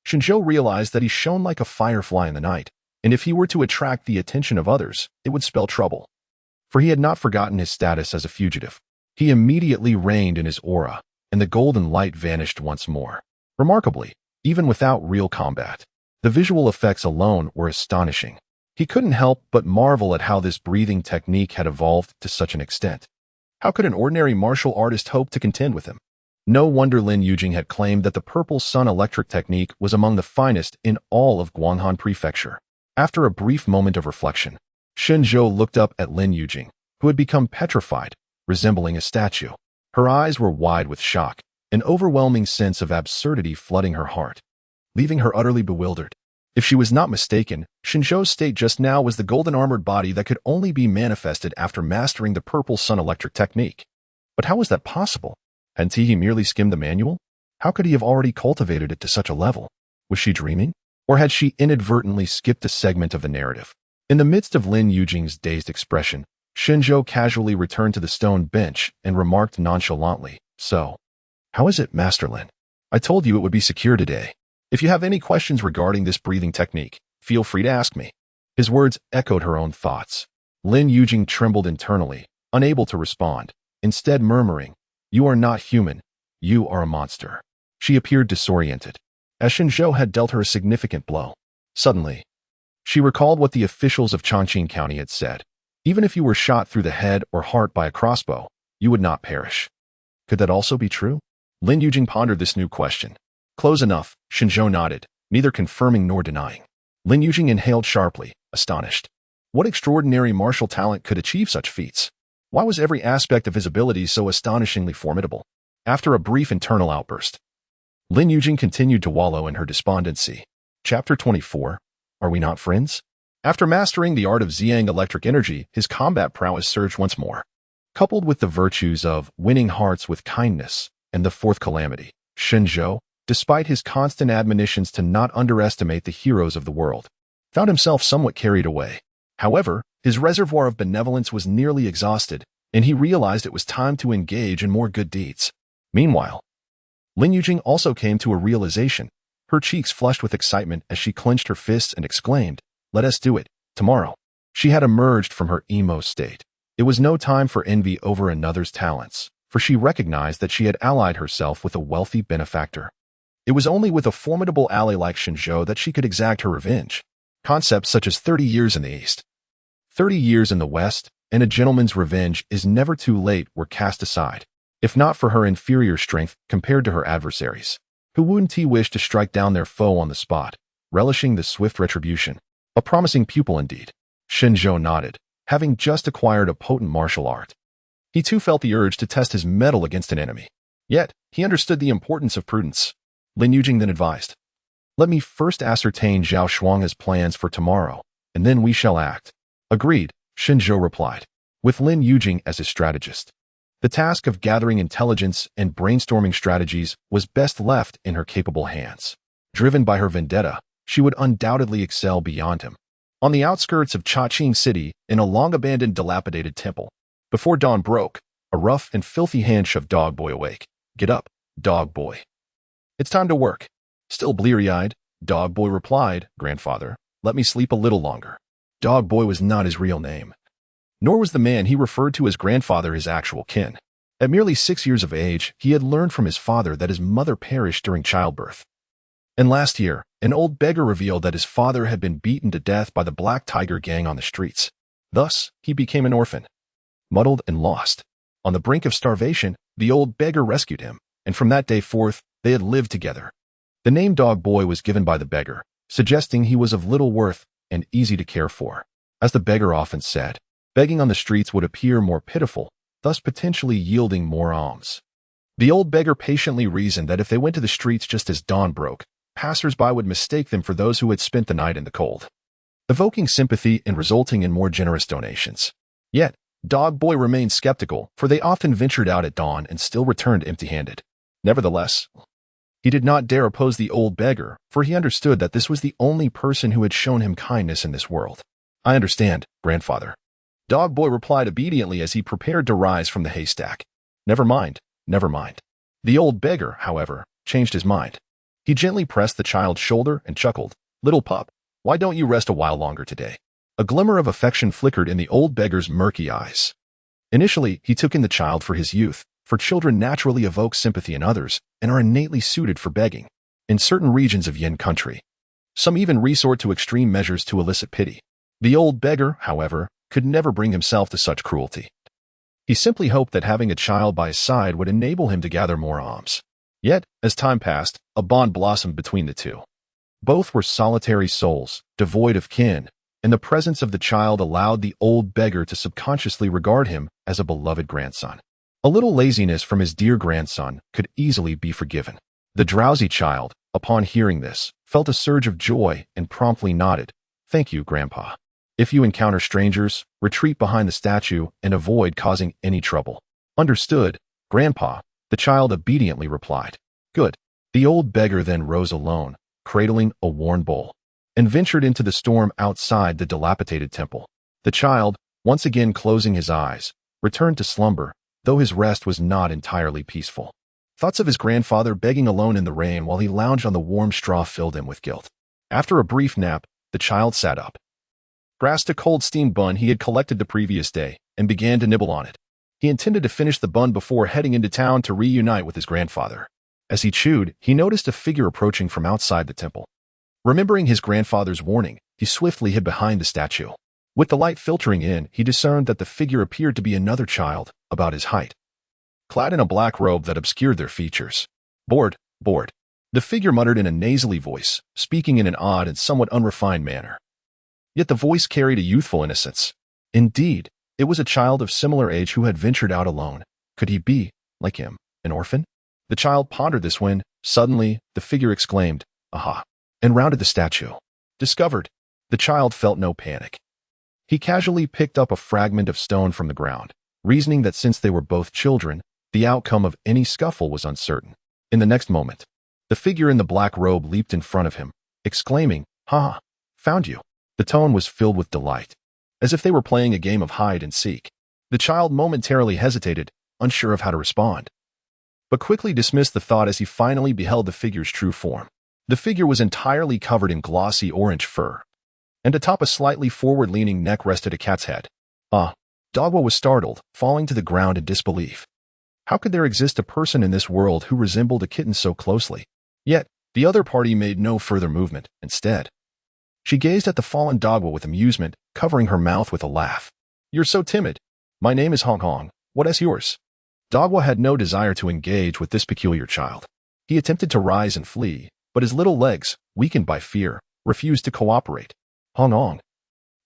S1: Shen Zhou realized that he shone like a firefly in the night, and if he were to attract the attention of others, it would spell trouble. For he had not forgotten his status as a fugitive. He immediately reigned in his aura, and the golden light vanished once more. Remarkably, even without real combat, the visual effects alone were astonishing. He couldn't help but marvel at how this breathing technique had evolved to such an extent. How could an ordinary martial artist hope to contend with him? No wonder Lin Yujing had claimed that the Purple Sun electric technique was among the finest in all of Guanghan Prefecture. After a brief moment of reflection, Shen Zhou looked up at Lin Yujing, who had become petrified, resembling a statue. Her eyes were wide with shock, an overwhelming sense of absurdity flooding her heart, leaving her utterly bewildered. If she was not mistaken, Shen Zhou's state just now was the golden armored body that could only be manifested after mastering the Purple Sun electric technique. But how was that possible? Hadn't he merely skimmed the manual? How could he have already cultivated it to such a level? Was she dreaming? Or had she inadvertently skipped a segment of the narrative? In the midst of Lin Yujing's dazed expression, Shen Zhou casually returned to the stone bench and remarked nonchalantly, "So, how is it, Master Lin? I told you it would be secure today. If you have any questions regarding this breathing technique, feel free to ask me." His words echoed her own thoughts. Lin Yujing trembled internally, unable to respond, instead murmuring, "You are not human. You are a monster." She appeared disoriented, as Shen Zhou had dealt her a significant blow. Suddenly, she recalled what the officials of Chongqing County had said. Even if you were shot through the head or heart by a crossbow, you would not perish. Could that also be true? Lin Yujing pondered this new question. Close enough, Shen Zhou nodded, neither confirming nor denying. Lin Yujing inhaled sharply, astonished. What extraordinary martial talent could achieve such feats? Why was every aspect of his ability so astonishingly formidable? After a brief internal outburst, Lin Yujing continued to wallow in her despondency. Chapter 24. Are we not friends? After mastering the art of Ziyang electric energy, his combat prowess surged once more. Coupled with the virtues of winning hearts with kindness and the fourth calamity, Shen Zhou, despite his constant admonitions to not underestimate the heroes of the world, found himself somewhat carried away. However, his reservoir of benevolence was nearly exhausted, and he realized it was time to engage in more good deeds. Meanwhile, Lin Yujing also came to a realization, her cheeks flushed with excitement as she clenched her fists and exclaimed, "Let us do it, tomorrow." She had emerged from her emo state. It was no time for envy over another's talents, for she recognized that she had allied herself with a wealthy benefactor. It was only with a formidable ally like Shen Zhou that she could exact her revenge. Concepts such as 30 years in the East, 30 years in the West, and a gentleman's revenge is never too late were cast aside, if not for her inferior strength compared to her adversaries, who wouldn't wish to strike down their foe on the spot, relishing the swift retribution. A promising pupil indeed. Shen Zhou nodded, having just acquired a potent martial art. He too felt the urge to test his mettle against an enemy. Yet, he understood the importance of prudence. Lin Yujing then advised, "Let me first ascertain Zhao Shuang's plans for tomorrow, and then we shall act." Agreed, Shen Zhou replied, with Lin Yujing as his strategist. The task of gathering intelligence and brainstorming strategies was best left in her capable hands. Driven by her vendetta, she would undoubtedly excel beyond him. On the outskirts of Chaqing City, in a long-abandoned dilapidated temple, before dawn broke, a rough and filthy hand shoved Dog Boy awake. "Get up, Dog Boy. It's time to work." Still bleary-eyed, Dog Boy replied, "Grandfather, let me sleep a little longer." Dog Boy was not his real name, nor was the man he referred to as grandfather his actual kin. At merely 6 years of age, he had learned from his father that his mother perished during childbirth. And last year, an old beggar revealed that his father had been beaten to death by the Black Tiger gang on the streets. Thus, he became an orphan, muddled and lost. On the brink of starvation, the old beggar rescued him, and from that day forth, they had lived together. The name Dog Boy was given by the beggar, suggesting he was of little worth and easy to care for. As the beggar often said, begging on the streets would appear more pitiful, thus potentially yielding more alms. The old beggar patiently reasoned that if they went to the streets just as dawn broke, passers-by would mistake them for those who had spent the night in the cold, evoking sympathy and resulting in more generous donations. Yet, Dog Boy remained skeptical, for they often ventured out at dawn and still returned empty-handed. Nevertheless, he did not dare oppose the old beggar, for he understood that this was the only person who had shown him kindness in this world. "I understand, grandfather." Dog Boy replied obediently as he prepared to rise from the haystack. Never mind, never mind." The old beggar, however, changed his mind. He gently pressed the child's shoulder and chuckled, "Little pup, why don't you rest a while longer today?" A glimmer of affection flickered in the old beggar's murky eyes. Initially, he took in the child for his youth, for children naturally evoke sympathy in others and are innately suited for begging. In certain regions of Yin country, some even resort to extreme measures to elicit pity. The old beggar, however, could never bring himself to such cruelty. He simply hoped that having a child by his side would enable him to gather more alms. Yet, as time passed, a bond blossomed between the two. Both were solitary souls, devoid of kin, and the presence of the child allowed the old beggar to subconsciously regard him as a beloved grandson. A little laziness from his dear grandson could easily be forgiven. The drowsy child, upon hearing this, felt a surge of joy and promptly nodded, "Thank you, Grandpa. If you encounter strangers, retreat behind the statue and avoid causing any trouble." "Understood, Grandpa," the child obediently replied. "Good." The old beggar then rose alone, cradling a worn bowl, and ventured into the storm outside the dilapidated temple. The child, once again closing his eyes, returned to slumber, though his rest was not entirely peaceful. Thoughts of his grandfather begging alone in the rain while he lounged on the warm straw filled him with guilt. After a brief nap, the child sat up, grasped a cold steamed bun he had collected the previous day, and began to nibble on it. He intended to finish the bun before heading into town to reunite with his grandfather. As he chewed, he noticed a figure approaching from outside the temple. Remembering his grandfather's warning, he swiftly hid behind the statue. With the light filtering in, he discerned that the figure appeared to be another child, about his height, clad in a black robe that obscured their features. Bored. The figure muttered in a nasally voice, speaking in an odd and somewhat unrefined manner. Yet the voice carried a youthful innocence. Indeed, it was a child of similar age who had ventured out alone. Could he be, like him, an orphan? The child pondered this when, suddenly, the figure exclaimed, "Aha!" and rounded the statue. Discovered. The child felt no panic. He casually picked up a fragment of stone from the ground, reasoning that since they were both children, the outcome of any scuffle was uncertain. In the next moment, the figure in the black robe leaped in front of him, exclaiming, "Ha! Found you." The tone was filled with delight, as if they were playing a game of hide and seek. The child momentarily hesitated, unsure of how to respond, but quickly dismissed the thought as he finally beheld the figure's true form. The figure was entirely covered in glossy orange fur, and atop a slightly forward-leaning neck rested a cat's head. Dogwa was startled, falling to the ground in disbelief. How could there exist a person in this world who resembled a kitten so closely? Yet, the other party made no further movement. Instead, she gazed at the fallen Dogwa with amusement, covering her mouth with a laugh. "You're so timid. My name is Hong Hong. What is yours?" Dogwa had no desire to engage with this peculiar child. He attempted to rise and flee, but his little legs, weakened by fear, refused to cooperate. Hong Hong,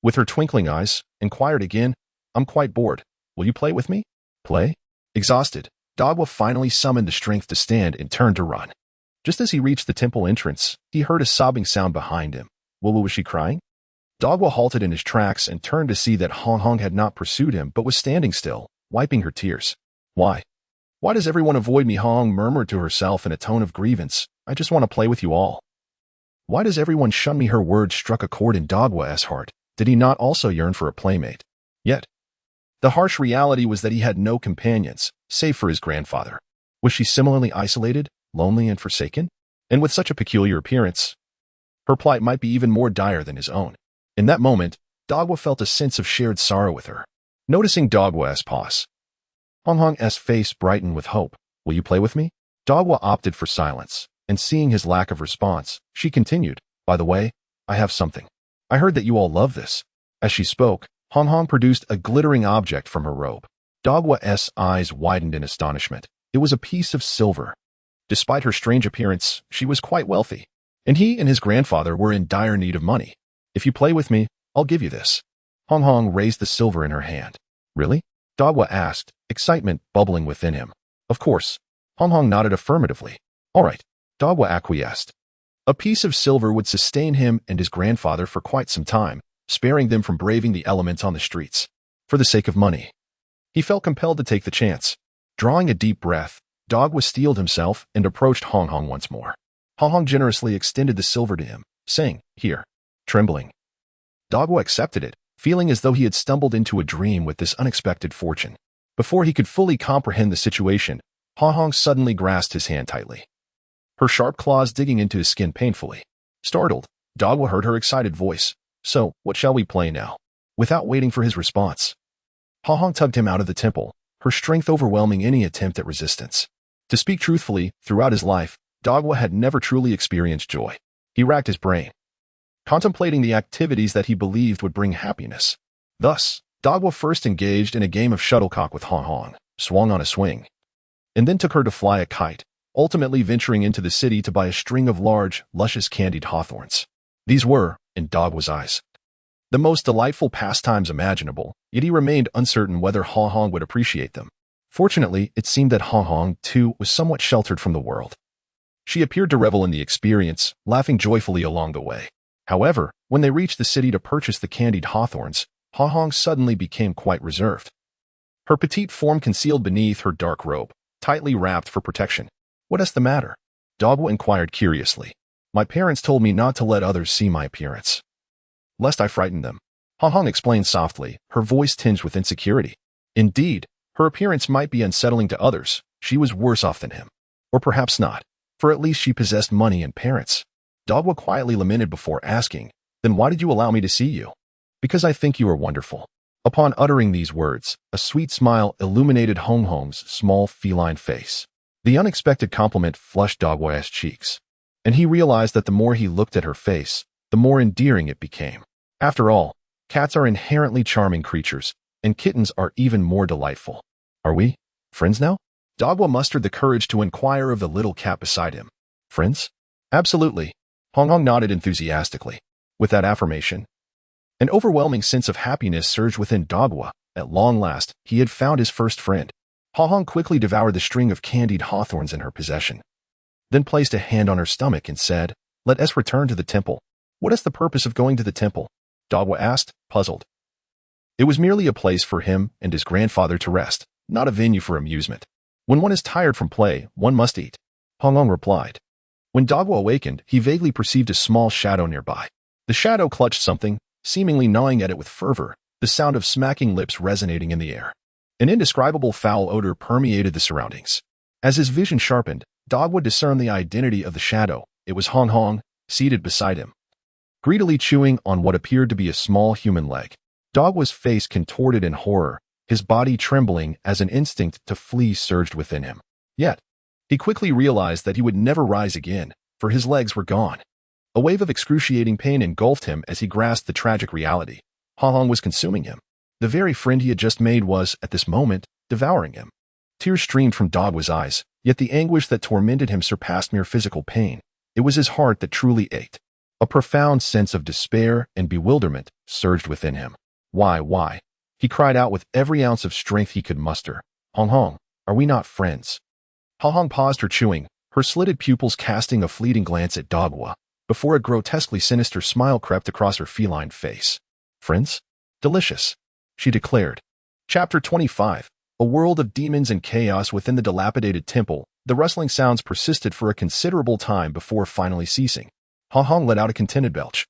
S1: with her twinkling eyes, inquired again, "I'm quite bored. Will you play with me?" Play? Exhausted, Dogwa finally summoned the strength to stand and turned to run. Just as he reached the temple entrance, he heard a sobbing sound behind him. Was she crying? Dogwa halted in his tracks and turned to see that Hong Hong had not pursued him but was standing still, wiping her tears. Why does everyone avoid me? Hong murmured to herself in a tone of grievance. "I just want to play with you all. Why does everyone shun me?" Her words struck a chord in Dogwa's heart. Did he not also yearn for a playmate? Yet, the harsh reality was that he had no companions, save for his grandfather. Was she similarly isolated, lonely, and forsaken? And with such a peculiar appearance, her plight might be even more dire than his own. In that moment, Dogwa felt a sense of shared sorrow with her. Noticing Dogwa's pause, Hong Hong's face brightened with hope. "Will you play with me?" Dogwa opted for silence, and seeing his lack of response, she continued, "By the way, I have something. I heard that you all love this." As she spoke, Hong Hong produced a glittering object from her robe. Dogwa's eyes widened in astonishment. It was a piece of silver. Despite her strange appearance, she was quite wealthy, and he and his grandfather were in dire need of money. "If you play with me, I'll give you this." Hong Hong raised the silver in her hand. "Really?" Dogwa asked, excitement bubbling within him. "Of course." Hong Hong nodded affirmatively. "All right." Dogwa acquiesced. A piece of silver would sustain him and his grandfather for quite some time, sparing them from braving the elements on the streets. For the sake of money, he felt compelled to take the chance. Drawing a deep breath, Dogwa steeled himself and approached Hong Hong once more. Hong Hong generously extended the silver to him, saying, "Here." Trembling, Dogwa accepted it, feeling as though he had stumbled into a dream with this unexpected fortune. Before he could fully comprehend the situation, Hong Hong suddenly grasped his hand tightly, her sharp claws digging into his skin painfully. Startled, Dogwa heard her excited voice. "So, what shall we play now?" Without waiting for his response, Hong Hong tugged him out of the temple, her strength overwhelming any attempt at resistance. To speak truthfully, throughout his life, Dogwa had never truly experienced joy. He racked his brain, contemplating the activities that he believed would bring happiness. Thus, Dogwa first engaged in a game of shuttlecock with Hong Hong, swung on a swing, and then took her to fly a kite, ultimately venturing into the city to buy a string of large, luscious candied hawthorns. These were, in Dogwa's eyes, the most delightful pastimes imaginable, yet he remained uncertain whether Hong Hong would appreciate them. Fortunately, it seemed that Hong Hong, too, was somewhat sheltered from the world. She appeared to revel in the experience, laughing joyfully along the way. However, when they reached the city to purchase the candied hawthorns, Hong Hong suddenly became quite reserved. Her petite form concealed beneath her dark robe, tightly wrapped for protection. "What is the matter?" Dogwa inquired curiously. "My parents told me not to let others see my appearance, lest I frighten them." Hong Hong explained softly, her voice tinged with insecurity. Indeed, her appearance might be unsettling to others. She was worse off than him. Or perhaps not, for at least she possessed money and parents. Dogwa quietly lamented before asking, "Then why did you allow me to see you?" "Because I think you are wonderful." Upon uttering these words, a sweet smile illuminated Hong Hong's small feline face. The unexpected compliment flushed Dogwa's cheeks, and he realized that the more he looked at her face, the more endearing it became. After all, cats are inherently charming creatures, and kittens are even more delightful. "Are we friends now?" Dogwa mustered the courage to inquire of the little cat beside him. "Friends?" "Absolutely." Hong Hong nodded enthusiastically. With that affirmation, an overwhelming sense of happiness surged within Dogwa. At long last, he had found his first friend. Hong Hong quickly devoured the string of candied hawthorns in her possession, then placed a hand on her stomach and said, "Let us return to the temple." "What is the purpose of going to the temple?" Dogwa asked, puzzled. It was merely a place for him and his grandfather to rest, not a venue for amusement. "When one is tired from play, one must eat," Hong Hong replied. When Dogwa awakened, he vaguely perceived a small shadow nearby. The shadow clutched something, seemingly gnawing at it with fervor, the sound of smacking lips resonating in the air. An indescribable foul odor permeated the surroundings. As his vision sharpened, Dog would discern the identity of the shadow. It was Hong Hong, seated beside him, greedily chewing on what appeared to be a small human leg. Dog was face contorted in horror, his body trembling as an instinct to flee surged within him. Yet, he quickly realized that he would never rise again, for his legs were gone. A wave of excruciating pain engulfed him as he grasped the tragic reality. Hong Hong was consuming him. The very friend he had just made was, at this moment, devouring him. Tears streamed from Dogwa's eyes, yet the anguish that tormented him surpassed mere physical pain. It was his heart that truly ached. A profound sense of despair and bewilderment surged within him. Why? He cried out with every ounce of strength he could muster. Hong Hong, are we not friends? Hong Hong paused her chewing, her slitted pupils casting a fleeting glance at Dogwa, before a grotesquely sinister smile crept across her feline face. Friends? Delicious, she declared. Chapter 25. A world of demons and chaos within the dilapidated temple. The rustling sounds persisted for a considerable time before finally ceasing. Hong Hong let out a contented belch,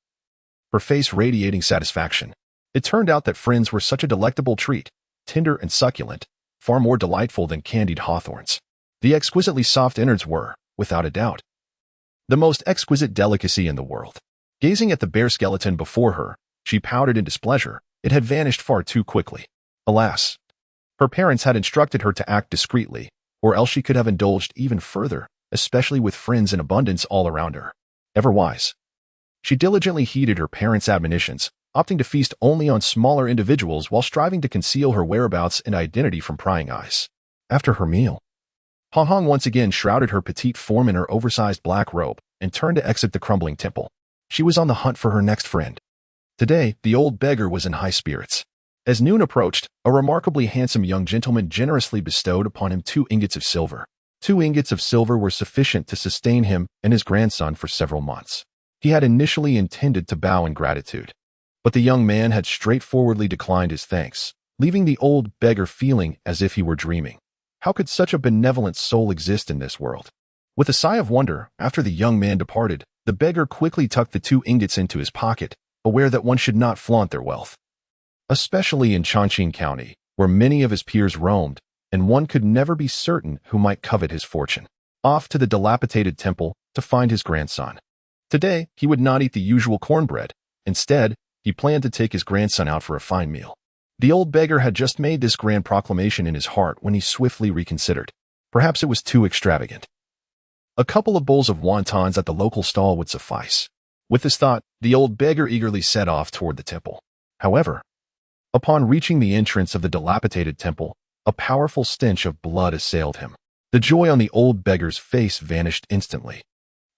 S1: her face radiating satisfaction. It turned out that friends were such a delectable treat, tender and succulent, far more delightful than candied hawthorns. The exquisitely soft innards were, without a doubt, the most exquisite delicacy in the world. Gazing at the bare skeleton before her, she pouted in displeasure. It had vanished far too quickly. Alas, her parents had instructed her to act discreetly, or else she could have indulged even further, especially with friends in abundance all around her. Ever wise, she diligently heeded her parents' admonitions, opting to feast only on smaller individuals while striving to conceal her whereabouts and identity from prying eyes. After her meal, Hong Hong once again shrouded her petite form in her oversized black robe and turned to exit the crumbling temple. She was on the hunt for her next friend. Today, the old beggar was in high spirits. As noon approached, a remarkably handsome young gentleman generously bestowed upon him 2 ingots of silver. 2 ingots of silver were sufficient to sustain him and his grandson for several months. He had initially intended to bow in gratitude, but the young man had straightforwardly declined his thanks, leaving the old beggar feeling as if he were dreaming. How could such a benevolent soul exist in this world? With a sigh of wonder, after the young man departed, the beggar quickly tucked the 2 ingots into his pocket, aware that one should not flaunt their wealth, especially in Chongqing County, where many of his peers roamed, and one could never be certain who might covet his fortune. Off to the dilapidated temple to find his grandson. Today, he would not eat the usual cornbread. Instead, he planned to take his grandson out for a fine meal. The old beggar had just made this grand proclamation in his heart when he swiftly reconsidered. Perhaps it was too extravagant. A couple of bowls of wontons at the local stall would suffice. With this thought, the old beggar eagerly set off toward the temple. However, upon reaching the entrance of the dilapidated temple, a powerful stench of blood assailed him. The joy on the old beggar's face vanished instantly.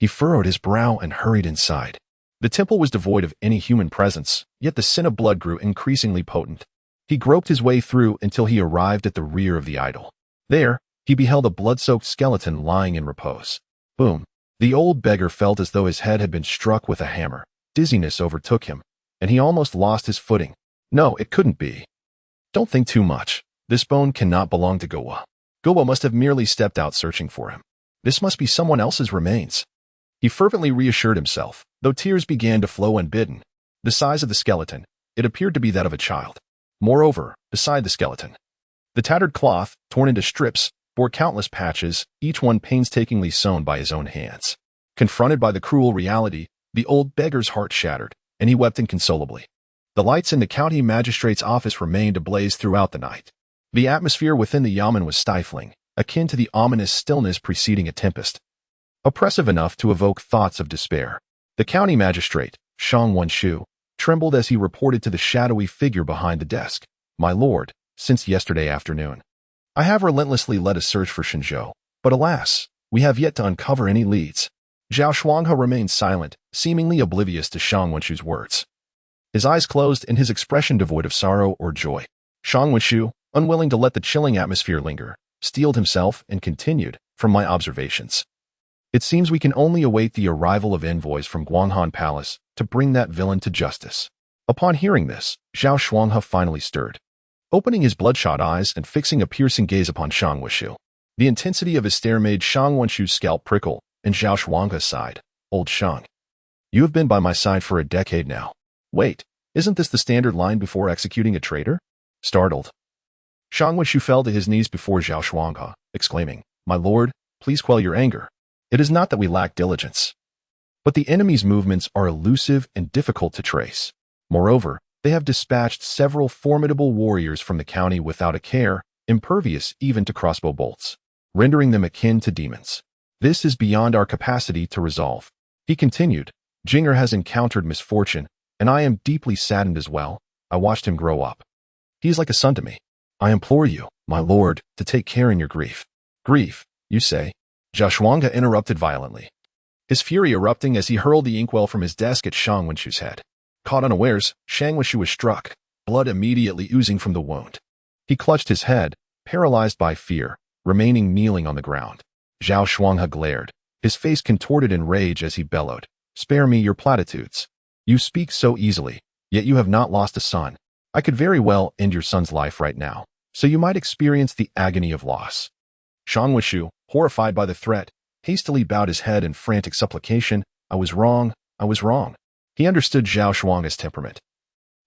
S1: He furrowed his brow and hurried inside. The temple was devoid of any human presence, yet the scent of blood grew increasingly potent. He groped his way through until he arrived at the rear of the idol. There, he beheld a blood-soaked skeleton lying in repose. Boom! The old beggar felt as though his head had been struck with a hammer. Dizziness overtook him, and he almost lost his footing. No, it couldn't be. Don't think too much. This bone cannot belong to Gowa. Gowa must have merely stepped out searching for him. This must be someone else's remains. He fervently reassured himself, though tears began to flow unbidden. The size of the skeleton, it appeared to be that of a child. Moreover, beside the skeleton, the tattered cloth, torn into strips, bore countless patches, each one painstakingly sewn by his own hands. Confronted by the cruel reality, the old beggar's heart shattered, and he wept inconsolably. The lights in the county magistrate's office remained ablaze throughout the night. The atmosphere within the yamen was stifling, akin to the ominous stillness preceding a tempest, oppressive enough to evoke thoughts of despair. The county magistrate, Shang Wenshu, trembled as he reported to the shadowy figure behind the desk. My lord, since yesterday afternoon, I have relentlessly led a search for Shen Zhou, but alas, we have yet to uncover any leads. Zhao Shuanghe remained silent, seemingly oblivious to Shang Wenshu's words. His eyes closed and his expression devoid of sorrow or joy. Shang Wenshu, unwilling to let the chilling atmosphere linger, steeled himself and continued, from my observations, it seems we can only await the arrival of envoys from Guanghan Palace to bring that villain to justice. Upon hearing this, Zhao Shuanghe finally stirred, opening his bloodshot eyes and fixing a piercing gaze upon Shang Wenshu. The intensity of his stare made Shang Wenshu's scalp prickle, and Zhao Shuanghe sighed. Old Shang, you have been by my side for a decade now. Wait, isn't this the standard line before executing a traitor? Startled, Shang Wenshu fell to his knees before Zhao Shuanghe, exclaiming, "My lord, please quell your anger. It is not that we lack diligence, but the enemy's movements are elusive and difficult to trace. Moreover, they have dispatched several formidable warriors from the county without a care, impervious even to crossbow bolts, rendering them akin to demons. This is beyond our capacity to resolve." He continued, "Jinger has encountered misfortune, and I am deeply saddened as well. I watched him grow up. He is like a son to me. I implore you, my lord, to take care in your grief." "Grief, you say?" Zhao Shuanghe interrupted violently, his fury erupting as he hurled the inkwell from his desk at Shang Wenshu's head. Caught unawares, Shang Wenshu was struck, blood immediately oozing from the wound. He clutched his head, paralyzed by fear, remaining kneeling on the ground. Zhao Shuanghe glared, his face contorted in rage as he bellowed, "Spare me your platitudes. You speak so easily, yet you have not lost a son. I could very well end your son's life right now, so you might experience the agony of loss." Shang Wenshu, horrified by the threat, hastily bowed his head in frantic supplication. "I was wrong, I was wrong." He understood Zhao Shuanghe's temperament.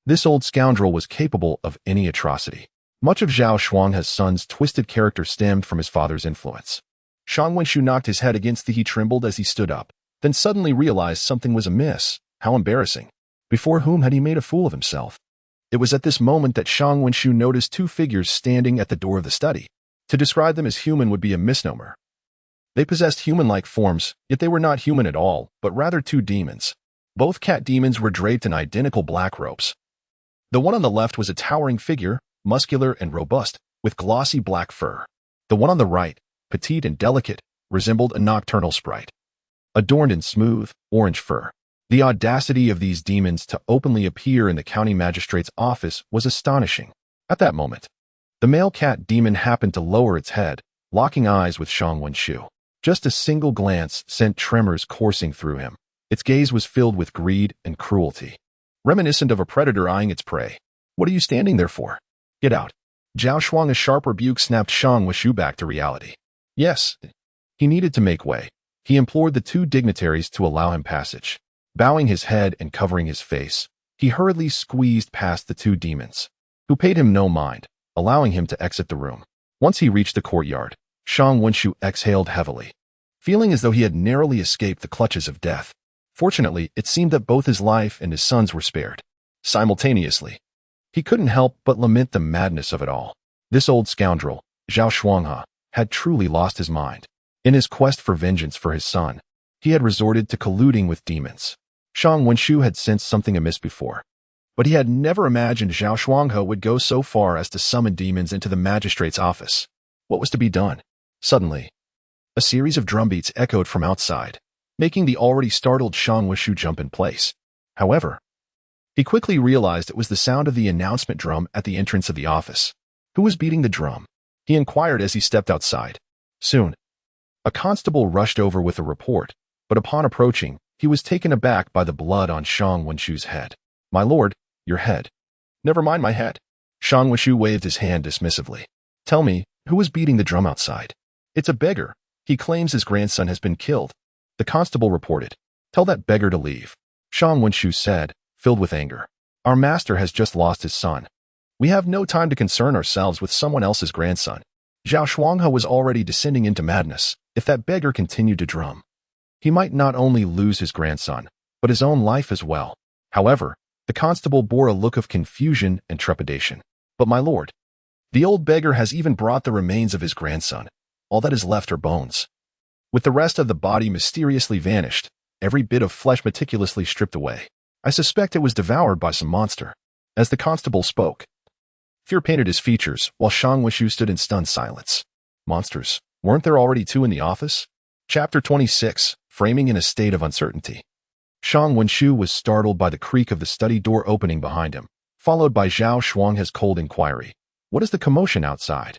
S1: This old scoundrel was capable of any atrocity. Much of Zhao Shuanghe's son's twisted character stemmed from his father's influence. Shang Wenshu knocked his head against the. He trembled as he stood up, then suddenly realized something was amiss. How embarrassing. Before whom had he made a fool of himself? It was at this moment that Shang Wenshu noticed two figures standing at the door of the study. To describe them as human would be a misnomer. They possessed human-like forms, yet they were not human at all, but rather two demons. Both cat demons were draped in identical black robes. The one on the left was a towering figure, muscular and robust, with glossy black fur. The one on the right, petite and delicate, resembled a nocturnal sprite, adorned in smooth, orange fur. The audacity of these demons to openly appear in the county magistrate's office was astonishing. At that moment, the male cat demon happened to lower its head, locking eyes with Shang Wenshu. Just a single glance sent tremors coursing through him. Its gaze was filled with greed and cruelty, reminiscent of a predator eyeing its prey. "What are you standing there for? Get out." Zhao Shuanghe's sharp rebuke snapped Shang Wenshu back to reality. Yes, he needed to make way. He implored the two dignitaries to allow him passage. Bowing his head and covering his face, he hurriedly squeezed past the two demons, who paid him no mind, allowing him to exit the room. Once he reached the courtyard, Shang Wenshu exhaled heavily, feeling as though he had narrowly escaped the clutches of death. Fortunately, it seemed that both his life and his son's were spared. Simultaneously, he couldn't help but lament the madness of it all. This old scoundrel, Zhao Shuanghe, had truly lost his mind. In his quest for vengeance for his son, he had resorted to colluding with demons. Shang Wenshu had sensed something amiss before, but he had never imagined Zhao Shuanghe would go so far as to summon demons into the magistrate's office. What was to be done? Suddenly, a series of drumbeats echoed from outside, making the already startled Shang Wenshu jump in place. However, he quickly realized it was the sound of the announcement drum at the entrance of the office. Who was beating the drum? He inquired as he stepped outside. Soon, a constable rushed over with a report, but upon approaching, he was taken aback by the blood on Shang Wenshu's head. "My lord, your head." "Never mind my head." Shang Wenshu waved his hand dismissively. "Tell me, who was beating the drum outside?" "It's a beggar. He claims his grandson has been killed." The constable reported. "Tell that beggar to leave," Shang Wenshu said, filled with anger. "Our master has just lost his son. We have no time to concern ourselves with someone else's grandson." Zhao Shuanghe was already descending into madness. If that beggar continued to drum, he might not only lose his grandson, but his own life as well. However, the constable bore a look of confusion and trepidation. "But my lord, the old beggar has even brought the remains of his grandson. All that is left are bones." With the rest of the body mysteriously vanished, every bit of flesh meticulously stripped away. "I suspect it was devoured by some monster." As the constable spoke, fear painted his features, while Shang Wenshu stood in stunned silence. Monsters? Weren't there already two in the office? Chapter 26, Framing in a State of Uncertainty. Shang Wenshu was startled by the creak of the study door opening behind him, followed by Zhao Shuanghe's cold inquiry. "What is the commotion outside?"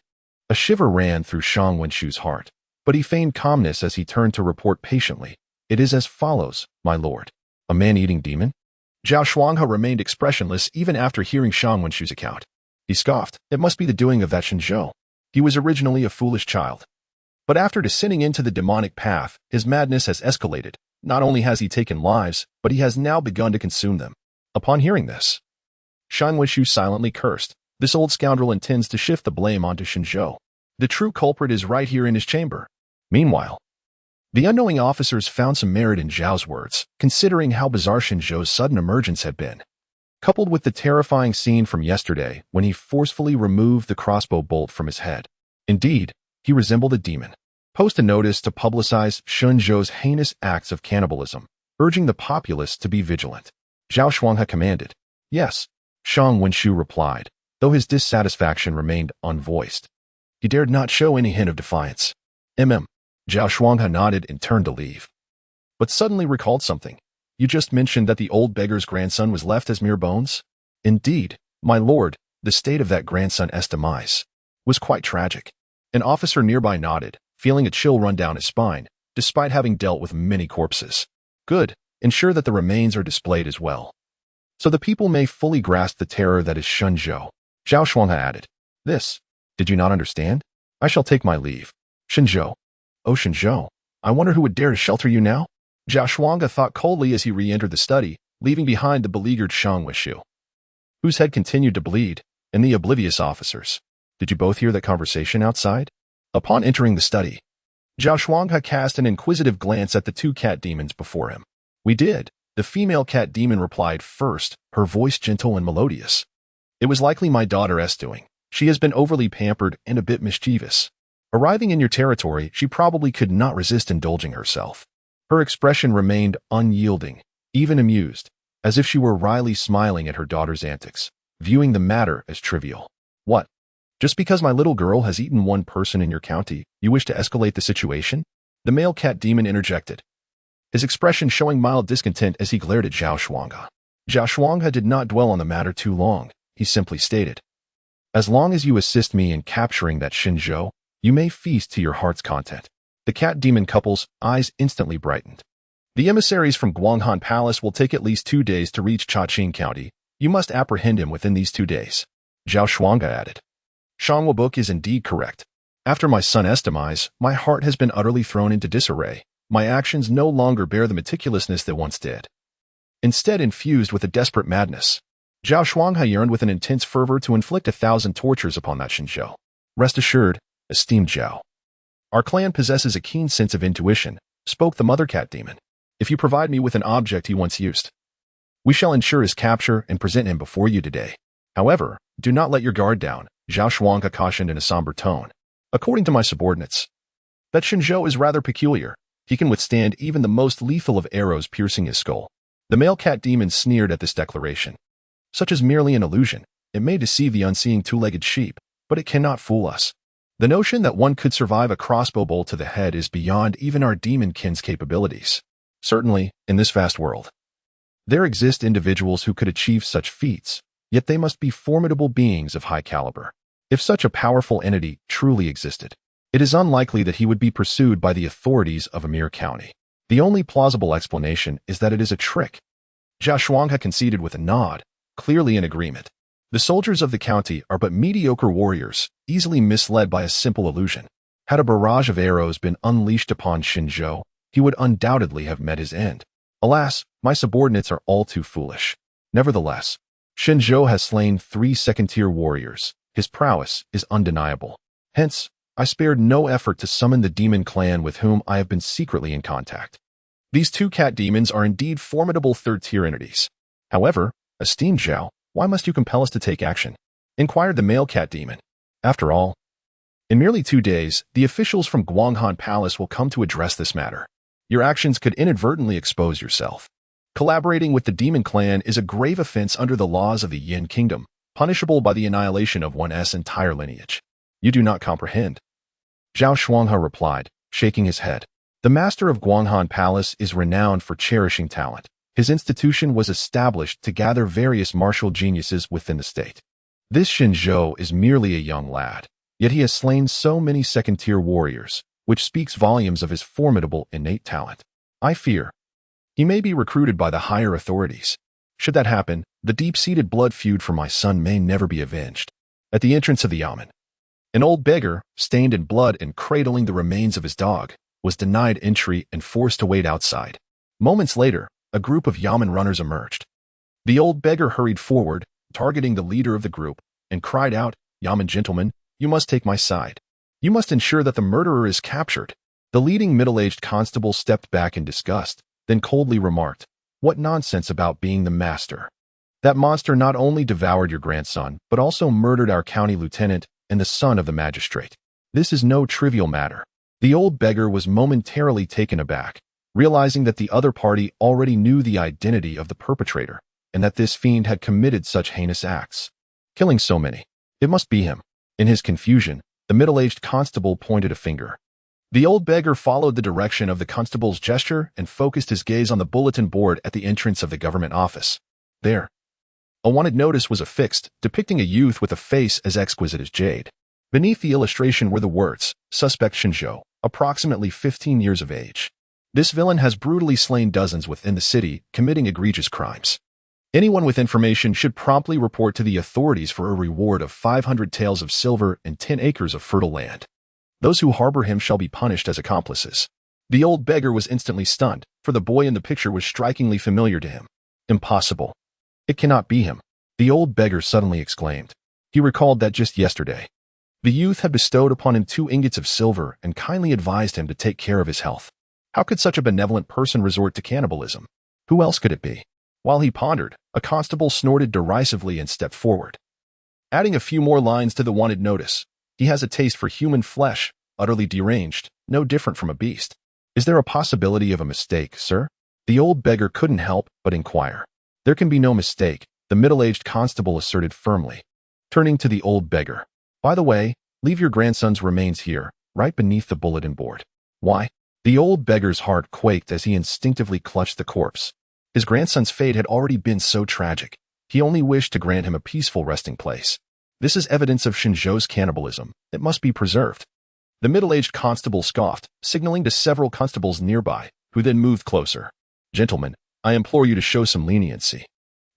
S1: A shiver ran through Shang Wenshu's heart, but he feigned calmness as he turned to report patiently. "It is as follows, my lord. A man-eating demon?" Zhao Shuanghe remained expressionless even after hearing Shang Wenshu's account. He scoffed. "It must be the doing of that Shen Zhou. He was originally a foolish child, but after descending into the demonic path, his madness has escalated. Not only has he taken lives, but he has now begun to consume them." Upon hearing this, Shang Wenshu silently cursed. This old scoundrel intends to shift the blame onto Shen Zhou. The true culprit is right here in his chamber. Meanwhile, the unknowing officers found some merit in Zhao's words, considering how bizarre Shen Zhou's sudden emergence had been. Coupled with the terrifying scene from yesterday when he forcefully removed the crossbow bolt from his head. Indeed, he resembled a demon. Post a notice to publicize Shen Zhou's heinous acts of cannibalism, urging the populace to be vigilant. Zhao Shuanghe commanded. Yes, Shang Wenshu replied, though his dissatisfaction remained unvoiced. He dared not show any hint of defiance. Zhao Shuanghe nodded and turned to leave. But suddenly recalled something. You just mentioned that the old beggar's grandson was left as mere bones? Indeed, my lord, the state of that grandson's demise was quite tragic. An officer nearby nodded, feeling a chill run down his spine, despite having dealt with many corpses. Good, ensure that the remains are displayed as well, so the people may fully grasp the terror that is Shen Zhou. Zhao Shuanghe added. This, did you not understand? I shall take my leave. Shen Zhou. Oh, Shen Zhou, I wonder who would dare to shelter you now? Zhao Shuanghe thought coldly as he re-entered the study, leaving behind the beleaguered Shang Wenshu, whose head continued to bleed, and the oblivious officers. Did you both hear that conversation outside? Upon entering the study, Zhao Shuanghe cast an inquisitive glance at the two cat demons before him. We did, the female cat demon replied first, her voice gentle and melodious. It was likely my daughter's doing. She has been overly pampered and a bit mischievous. Arriving in your territory, she probably could not resist indulging herself. Her expression remained unyielding, even amused, as if she were wryly smiling at her daughter's antics, viewing the matter as trivial. What? Just because my little girl has eaten one person in your county, you wish to escalate the situation? The male cat demon interjected, his expression showing mild discontent as he glared at Zhao Shuanghe. Zhao Shuanghe did not dwell on the matter too long. He simply stated, as long as you assist me in capturing that Shen Zhou, you may feast to your heart's content. The cat demon couple's eyes instantly brightened. The emissaries from Guanghan Palace will take at least 2 days to reach Chaqing County. You must apprehend him within these 2 days. Zhao Shuanghe added. Shangwu book is indeed correct. After my son's demise, my heart has been utterly thrown into disarray. My actions no longer bear the meticulousness they once did. Instead infused with a desperate madness. Zhao Shuanghe yearned with an intense fervor to inflict 1,000 tortures upon that Shen Zhou. Rest assured, esteemed Zhao, our clan possesses a keen sense of intuition, spoke the mother cat demon. If you provide me with an object he once used, we shall ensure his capture and present him before you today. However, do not let your guard down, Zhao Shuanghe cautioned in a somber tone. According to my subordinates, that Shen Zhou is rather peculiar. He can withstand even the most lethal of arrows piercing his skull. The male cat demon sneered at this declaration. Such is merely an illusion. It may deceive the unseeing two-legged sheep, but it cannot fool us. The notion that one could survive a crossbow bolt to the head is beyond even our demon kin's capabilities. Certainly, in this vast world, there exist individuals who could achieve such feats, yet they must be formidable beings of high caliber. If such a powerful entity truly existed, it is unlikely that he would be pursued by the authorities of a mere county. The only plausible explanation is that it is a trick. Zhao Shuanghe conceded with a nod, clearly in agreement. The soldiers of the county are but mediocre warriors, easily misled by a simple illusion. Had a barrage of arrows been unleashed upon Shen Zhou, he would undoubtedly have met his end. Alas, my subordinates are all too foolish. Nevertheless, Shen Zhou has slain 3 second-tier warriors. His prowess is undeniable. Hence, I spared no effort to summon the demon clan with whom I have been secretly in contact. These 2 cat demons are indeed formidable third-tier entities. However, esteemed Zhao, why must you compel us to take action? Inquired the male cat demon. After all, in merely 2 days, the officials from Guanghan Palace will come to address this matter. Your actions could inadvertently expose yourself. Collaborating with the demon clan is a grave offense under the laws of the Yin Kingdom, punishable by the annihilation of one's entire lineage. You do not comprehend. Zhao Shuanghe replied, shaking his head. The master of Guanghan Palace is renowned for cherishing talent. His institution was established to gather various martial geniuses within the state. This Shen Zhou is merely a young lad, yet he has slain so many second-tier warriors, which speaks volumes of his formidable innate talent. I fear he may be recruited by the higher authorities. Should that happen, the deep-seated blood feud for my son may never be avenged. At the entrance of the yamen, an old beggar, stained in blood and cradling the remains of his dog, was denied entry and forced to wait outside. Moments later, a group of yamen runners emerged. The old beggar hurried forward, targeting the leader of the group, and cried out, "Yaman gentlemen, you must take my side. You must ensure that the murderer is captured." The leading middle-aged constable stepped back in disgust, then coldly remarked, "What nonsense about being the master. That monster not only devoured your grandson, but also murdered our county lieutenant and the son of the magistrate. This is no trivial matter." The old beggar was momentarily taken aback, realizing that the other party already knew the identity of the perpetrator, and that this fiend had committed such heinous acts. Killing so many. It must be him. In his confusion, the middle-aged constable pointed a finger. The old beggar followed the direction of the constable's gesture and focused his gaze on the bulletin board at the entrance of the government office. There, a wanted notice was affixed, depicting a youth with a face as exquisite as jade. Beneath the illustration were the words, "Suspect Shen Zhou, approximately 15 years of age. This villain has brutally slain dozens within the city, committing egregious crimes. Anyone with information should promptly report to the authorities for a reward of 500 taels of silver and 10 acres of fertile land. Those who harbor him shall be punished as accomplices." The old beggar was instantly stunned, for the boy in the picture was strikingly familiar to him. Impossible. It cannot be him, the old beggar suddenly exclaimed. He recalled that just yesterday, the youth had bestowed upon him 2 ingots of silver and kindly advised him to take care of his health. How could such a benevolent person resort to cannibalism? Who else could it be? While he pondered, a constable snorted derisively and stepped forward, adding a few more lines to the wanted notice. "He has a taste for human flesh, utterly deranged, no different from a beast. Is there a possibility of a mistake, sir?" The old beggar couldn't help but inquire. "There can be no mistake," the middle-aged constable asserted firmly, turning to the old beggar. "By the way, leave your grandson's remains here, right beneath the bulletin board." "Why?" The old beggar's heart quaked as he instinctively clutched the corpse. His grandson's fate had already been so tragic. He only wished to grant him a peaceful resting place. "This is evidence of Shen Zhou's cannibalism. It must be preserved." The middle-aged constable scoffed, signaling to several constables nearby, who then moved closer. "Gentlemen, I implore you to show some leniency."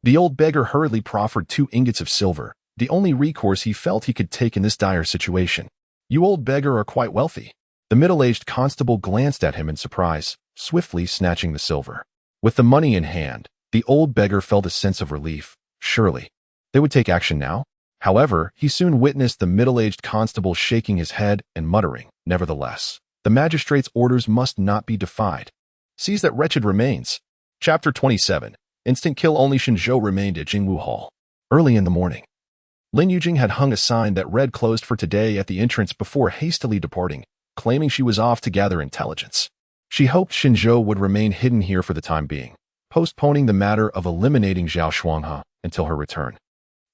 S1: The old beggar hurriedly proffered 2 ingots of silver, the only recourse he felt he could take in this dire situation. "You old beggar are quite wealthy." The middle-aged constable glanced at him in surprise, swiftly snatching the silver. With the money in hand, the old beggar felt a sense of relief. Surely, they would take action now? However, he soon witnessed the middle-aged constable shaking his head and muttering, "Nevertheless, the magistrate's orders must not be defied. Seize that wretched remains." Chapter 27. Instant kill. Only Shen Zhou remained at Jingwu Hall. Early in the morning, Lin Yujing had hung a sign that read "Closed for today" at the entrance before hastily departing, claiming she was off to gather intelligence. She hoped Shen Zhou would remain hidden here for the time being, postponing the matter of eliminating Zhao Shuanghe until her return,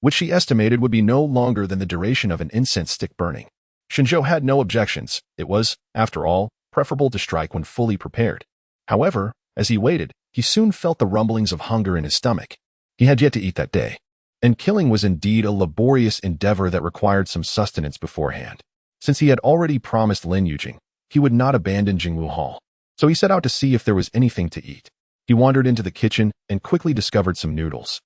S1: which she estimated would be no longer than the duration of an incense stick burning. Shen Zhou had no objections. It was, after all, preferable to strike when fully prepared. However, as he waited, he soon felt the rumblings of hunger in his stomach. He had yet to eat that day, and killing was indeed a laborious endeavor that required some sustenance beforehand. Since he had already promised Lin Yujing, he would not abandon Jingwu Hall, so he set out to see if there was anything to eat. He wandered into the kitchen and quickly discovered some noodles.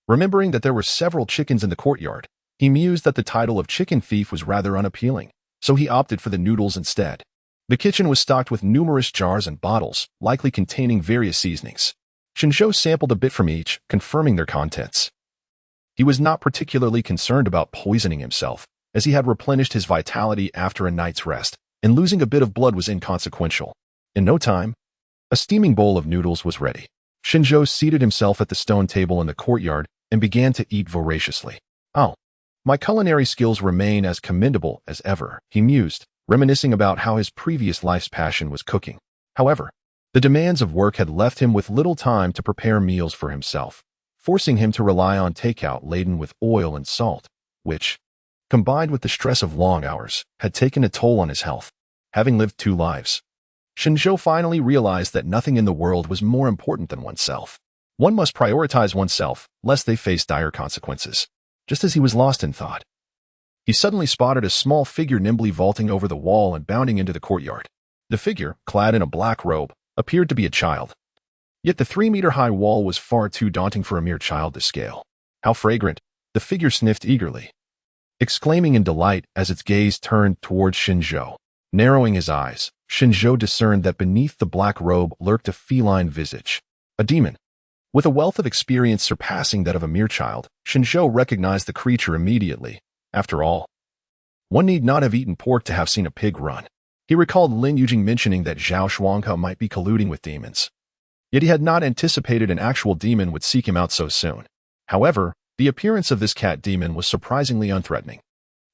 S1: Remembering that there were several chickens in the courtyard, he mused that the title of chicken thief was rather unappealing, so he opted for the noodles instead. The kitchen was stocked with numerous jars and bottles, likely containing various seasonings. Shen Zhou sampled a bit from each, confirming their contents. He was not particularly concerned about poisoning himself, as he had replenished his vitality after a night's rest, and losing a bit of blood was inconsequential. In no time, a steaming bowl of noodles was ready. Shen Zhou seated himself at the stone table in the courtyard and began to eat voraciously. "Oh, my culinary skills remain as commendable as ever," he mused, reminiscing about how his previous life's passion was cooking. However, the demands of work had left him with little time to prepare meals for himself, forcing him to rely on takeout laden with oil and salt, which, combined with the stress of long hours, had taken a toll on his health. Having lived 2 lives, Shen Zhou finally realized that nothing in the world was more important than oneself. One must prioritize oneself, lest they face dire consequences. Just as he was lost in thought, he suddenly spotted a small figure nimbly vaulting over the wall and bounding into the courtyard. The figure, clad in a black robe, appeared to be a child. Yet the 3-meter-high wall was far too daunting for a mere child to scale. "How fragrant!" the figure sniffed eagerly, exclaiming in delight as its gaze turned towards Shen Zhou. Narrowing his eyes, Shen Zhou discerned that beneath the black robe lurked a feline visage. A demon. With a wealth of experience surpassing that of a mere child, Shen Zhou recognized the creature immediately. After all, one need not have eaten pork to have seen a pig run. He recalled Lin Yujing mentioning that Zhao Shuanghe might be colluding with demons. Yet he had not anticipated an actual demon would seek him out so soon. However, the appearance of this cat demon was surprisingly unthreatening.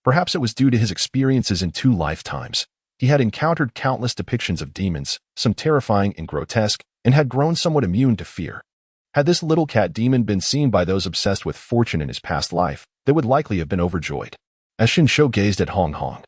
S1: Perhaps it was due to his experiences in 2 lifetimes. He had encountered countless depictions of demons, some terrifying and grotesque, and had grown somewhat immune to fear. Had this little cat demon been seen by those obsessed with fortune in his past life, they would likely have been overjoyed. As Shen Zhou gazed at Hong Hong,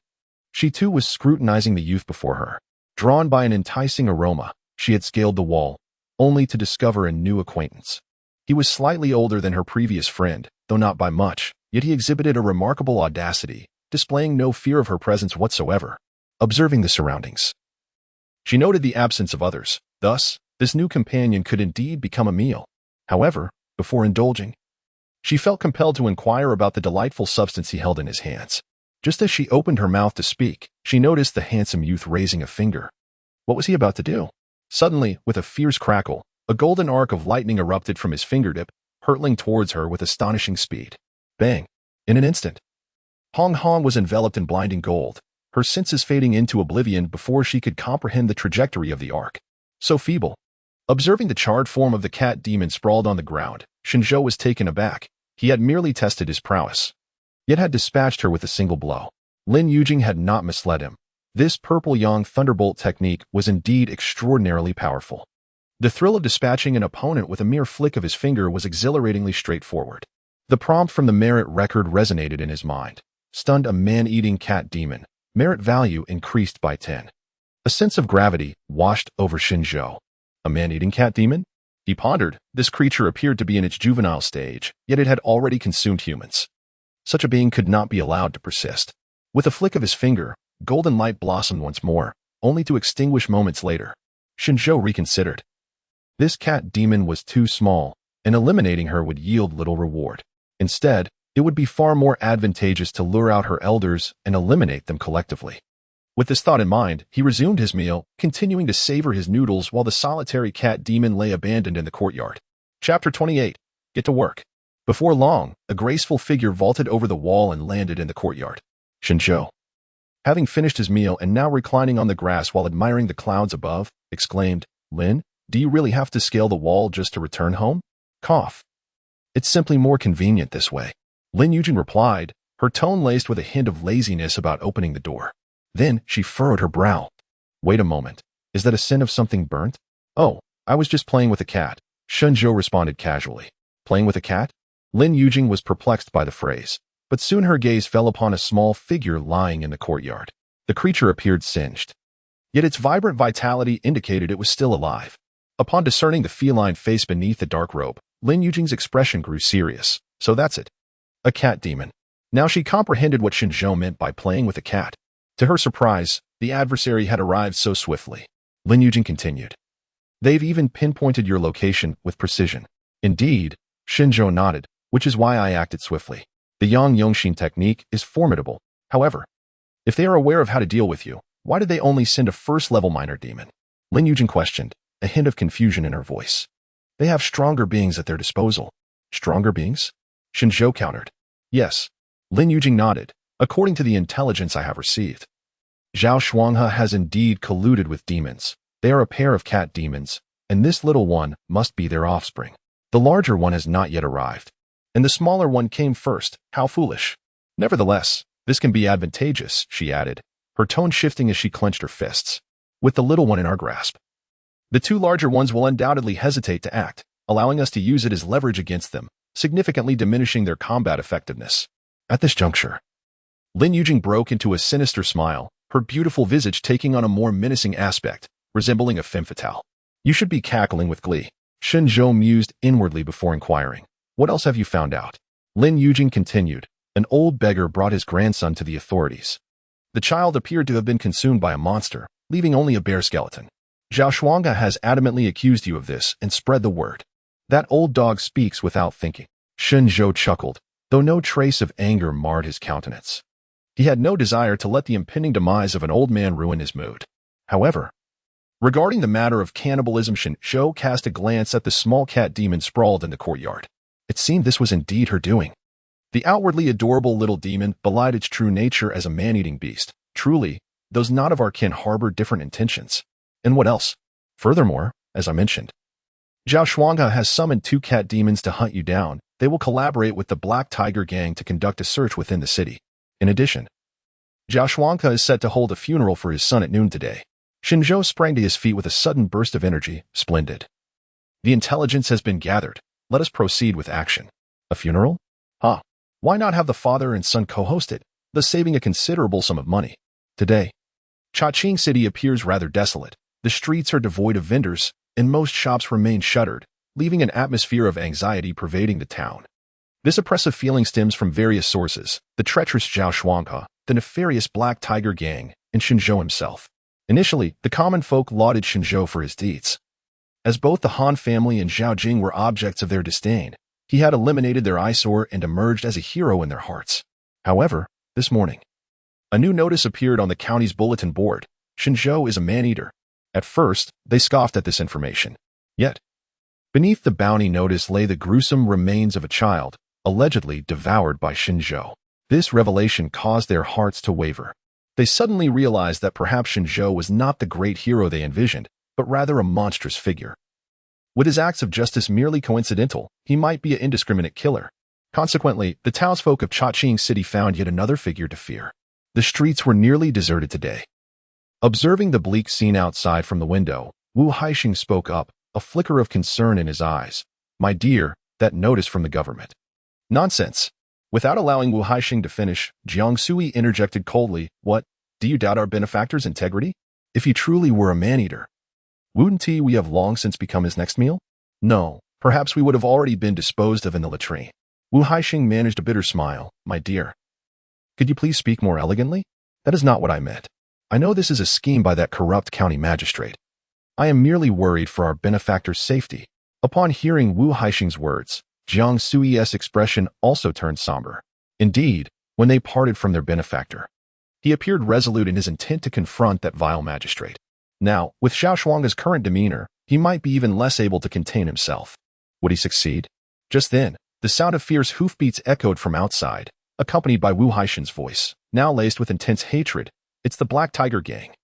S1: she too was scrutinizing the youth before her. Drawn by an enticing aroma, she had scaled the wall, only to discover a new acquaintance. He was slightly older than her previous friend, though not by much, yet he exhibited a remarkable audacity, displaying no fear of her presence whatsoever. Observing the surroundings, she noted the absence of others. Thus, this new companion could indeed become a meal. However, before indulging, she felt compelled to inquire about the delightful substance he held in his hands. Just as she opened her mouth to speak, she noticed the handsome youth raising a finger. What was he about to do? Suddenly, with a fierce crackle, a golden arc of lightning erupted from his fingertip, hurtling towards her with astonishing speed. Bang! In an instant, Hong Hong was enveloped in blinding gold, her senses fading into oblivion before she could comprehend the trajectory of the arc. So feeble. Observing the charred form of the cat demon sprawled on the ground, Shen Zhou was taken aback. He had merely tested his prowess, yet had dispatched her with a single blow. Lin Yujing had not misled him. This purple yang thunderbolt technique was indeed extraordinarily powerful. The thrill of dispatching an opponent with a mere flick of his finger was exhilaratingly straightforward. The prompt from the merit record resonated in his mind. Stunned a man-eating cat demon. Merit value increased by 10. A sense of gravity washed over Shen Zhou. A man-eating cat demon? He pondered. This creature appeared to be in its juvenile stage, yet it had already consumed humans. Such a being could not be allowed to persist. With a flick of his finger, golden light blossomed once more, only to extinguish moments later. Shen Zhou reconsidered. This cat demon was too small, and eliminating her would yield little reward. Instead, it would be far more advantageous to lure out her elders and eliminate them collectively. With this thought in mind, he resumed his meal, continuing to savor his noodles while the solitary cat demon lay abandoned in the courtyard. Chapter 28. Get to work. Before long, a graceful figure vaulted over the wall and landed in the courtyard. Shen Zhou, having finished his meal and now reclining on the grass while admiring the clouds above, exclaimed, "Lin, do you really have to scale the wall just to return home?" Cough. It's simply more convenient this way. Lin Yujing replied, her tone laced with a hint of laziness about opening the door. Then she furrowed her brow. Wait a moment. Is that a scent of something burnt? Oh, I was just playing with a cat. Shen Zhou responded casually. Playing with a cat? Lin Yujing was perplexed by the phrase, but soon her gaze fell upon a small figure lying in the courtyard. The creature appeared singed, yet its vibrant vitality indicated it was still alive. Upon discerning the feline face beneath the dark robe, Lin Yujing's expression grew serious. So that's it. A cat demon. Now she comprehended what Shen Zhou meant by playing with a cat. To her surprise, the adversary had arrived so swiftly. Lin Yujing continued. They've even pinpointed your location with precision. Indeed, Shen Zhou nodded, which is why I acted swiftly. The Yang Yongxin technique is formidable. However, if they are aware of how to deal with you, why did they only send a first-level minor demon? Lin Yujing questioned, a hint of confusion in her voice. They have stronger beings at their disposal. Stronger beings? Shen Zhou countered. Yes. Lin Yujing nodded. According to the intelligence I have received, Zhao Shuanghe has indeed colluded with demons. They are a pair of cat demons, and this little one must be their offspring. The larger one has not yet arrived, and the smaller one came first. How foolish. Nevertheless, this can be advantageous, she added, her tone shifting as she clenched her fists. With the little one in our grasp, the 2 larger ones will undoubtedly hesitate to act, allowing us to use it as leverage against them, significantly diminishing their combat effectiveness. At this juncture, Lin Yujing broke into a sinister smile, her beautiful visage taking on a more menacing aspect, resembling a femme fatale. You should be cackling with glee. Shen Zhou mused inwardly before inquiring. What else have you found out? Lin Yujing continued. An old beggar brought his grandson to the authorities. The child appeared to have been consumed by a monster, leaving only a bare skeleton. Zhao Shuanghe has adamantly accused you of this and spread the word. That old dog speaks without thinking. Shen Zhou chuckled, though no trace of anger marred his countenance. He had no desire to let the impending demise of an old man ruin his mood. However, Regarding the matter of cannibalism, Shen Zhou cast a glance at the small cat demon sprawled in the courtyard. It seemed this was indeed her doing. The outwardly adorable little demon belied its true nature as a man-eating beast. Truly, those not of our kin harbor different intentions. And what else? Furthermore, as I mentioned, Zhao Shuanghe has summoned 2 cat demons to hunt you down. They will collaborate with the Black Tiger Gang to conduct a search within the city. In addition, Zhao Shuanghe is set to hold a funeral for his son at noon today. Shen Zhou sprang to his feet with a sudden burst of energy. Splendid. The intelligence has been gathered. Let us proceed with action. A funeral? Huh. Why not have the father and son co-host it, thus saving a considerable sum of money? Today, Chaqing City appears rather desolate. The streets are devoid of vendors, and most shops remain shuttered, leaving an atmosphere of anxiety pervading the town. This oppressive feeling stems from various sources: the treacherous Zhao Shuanghe, the nefarious Black Tiger Gang, and Shen Zhou himself. Initially, the common folk lauded Shen Zhou for his deeds. As both the Han family and Zhao Jing were objects of their disdain, he had eliminated their eyesore and emerged as a hero in their hearts. However, this morning, a new notice appeared on the county's bulletin board. Shen Zhou is a man-eater. At first, they scoffed at this information. Yet, beneath the bounty notice lay the gruesome remains of a child, allegedly devoured by Shen Zhou. This revelation caused their hearts to waver. They suddenly realized that perhaps Shen Zhou was not the great hero they envisioned, but rather a monstrous figure. With his acts of justice merely coincidental, he might be an indiscriminate killer. Consequently, the townsfolk of Chaqing City found yet another figure to fear. The streets were nearly deserted today. Observing the bleak scene outside from the window, Wu Haixing spoke up, a flicker of concern in his eyes. "My dear, that notice from the government." "Nonsense." Without allowing Wu Haixing to finish, Jiang Sui interjected coldly, "What? Do you doubt our benefactor's integrity? If he truly were a man-eater, wouldn't we have long since become his next meal? No, perhaps we would have already been disposed of in the latrine." Wu Haixing managed a bitter smile. "My dear, could you please speak more elegantly? That is not what I meant. I know this is a scheme by that corrupt county magistrate. I am merely worried for our benefactor's safety." Upon hearing Wu Haixing's words, Jiang Sui's expression also turned somber. Indeed, when they parted from their benefactor, he appeared resolute in his intent to confront that vile magistrate. Now, with Zhao Shuanghe's current demeanor, he might be even less able to contain himself. Would he succeed? Just then, the sound of fierce hoofbeats echoed from outside, accompanied by Wu Haixing's voice, now laced with intense hatred. "It's the Black Tiger Gang."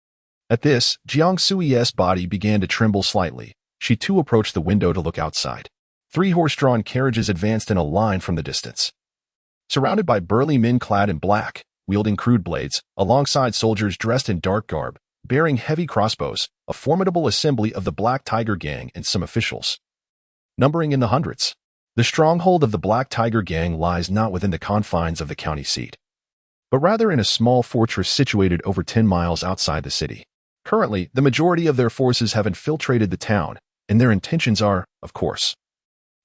S1: At this, Jiang Sui's body began to tremble slightly. She too approached the window to look outside. 3 horse-drawn carriages advanced in a line from the distance. Surrounded by burly men clad in black, wielding crude blades, alongside soldiers dressed in dark garb, bearing heavy crossbows, a formidable assembly of the Black Tiger Gang and some officials, numbering in the hundreds. The stronghold of the Black Tiger Gang lies not within the confines of the county seat, but rather in a small fortress situated over 10 miles outside the city. Currently, the majority of their forces have infiltrated the town, and their intentions are, of course,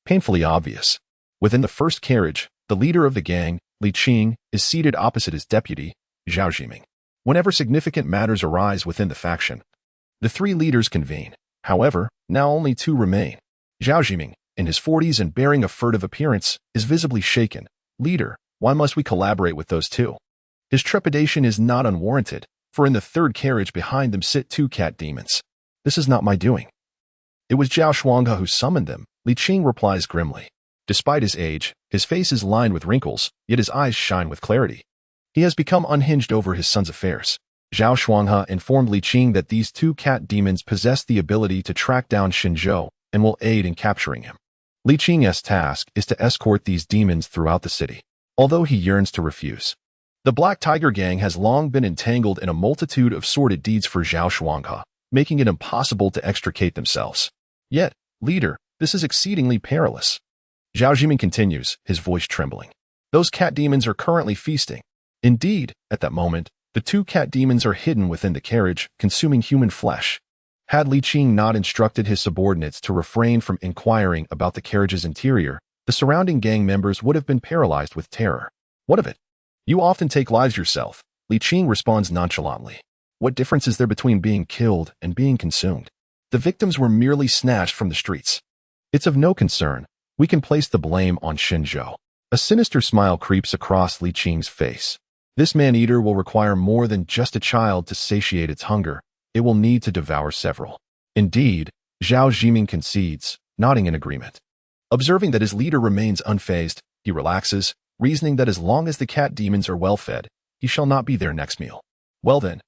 S1: painfully obvious. Within the first carriage, the leader of the gang, Li Qing, is seated opposite his deputy, Zhao Jiming. Whenever significant matters arise within the faction, the 3 leaders convene. However, now only 2 remain. Zhao Jiming, in his 40s and bearing a furtive appearance, is visibly shaken. "Leader, why must we collaborate with those 2? His trepidation is not unwarranted, for in the 3rd carriage behind them sit 2 cat demons. "This is not my doing. It was Zhao Shuanghe who summoned them," Li Qing replies grimly. Despite his age, his face is lined with wrinkles, yet his eyes shine with clarity. He has become unhinged over his son's affairs. Zhao Shuanghe informed Li Qing that these 2 cat demons possess the ability to track down Shen Zhou and will aid in capturing him. Li Qing's task is to escort these demons throughout the city, although he yearns to refuse. The Black Tiger Gang has long been entangled in a multitude of sordid deeds for Zhao Shuanghe, making it impossible to extricate themselves. Yet, leader, this is exceedingly perilous. Zhao Jiming continues, his voice trembling. "Those cat demons are currently feasting." Indeed, at that moment, the 2 cat demons are hidden within the carriage, consuming human flesh. Had Li Qing not instructed his subordinates to refrain from inquiring about the carriage's interior, the surrounding gang members would have been paralyzed with terror. "What of it? You often take lives yourself," Li Qing responds nonchalantly. "What difference is there between being killed and being consumed? The victims were merely snatched from the streets. It's of no concern. We can place the blame on Shen Zhou." A sinister smile creeps across Li Qing's face. This man-eater will require more than just a child to satiate its hunger. it will need to devour several. Indeed, Zhao Jiming concedes, nodding in agreement. Observing that his leader remains unfazed, he relaxes, reasoning that as long as the cat demons are well fed, he shall not be their next meal. Well then,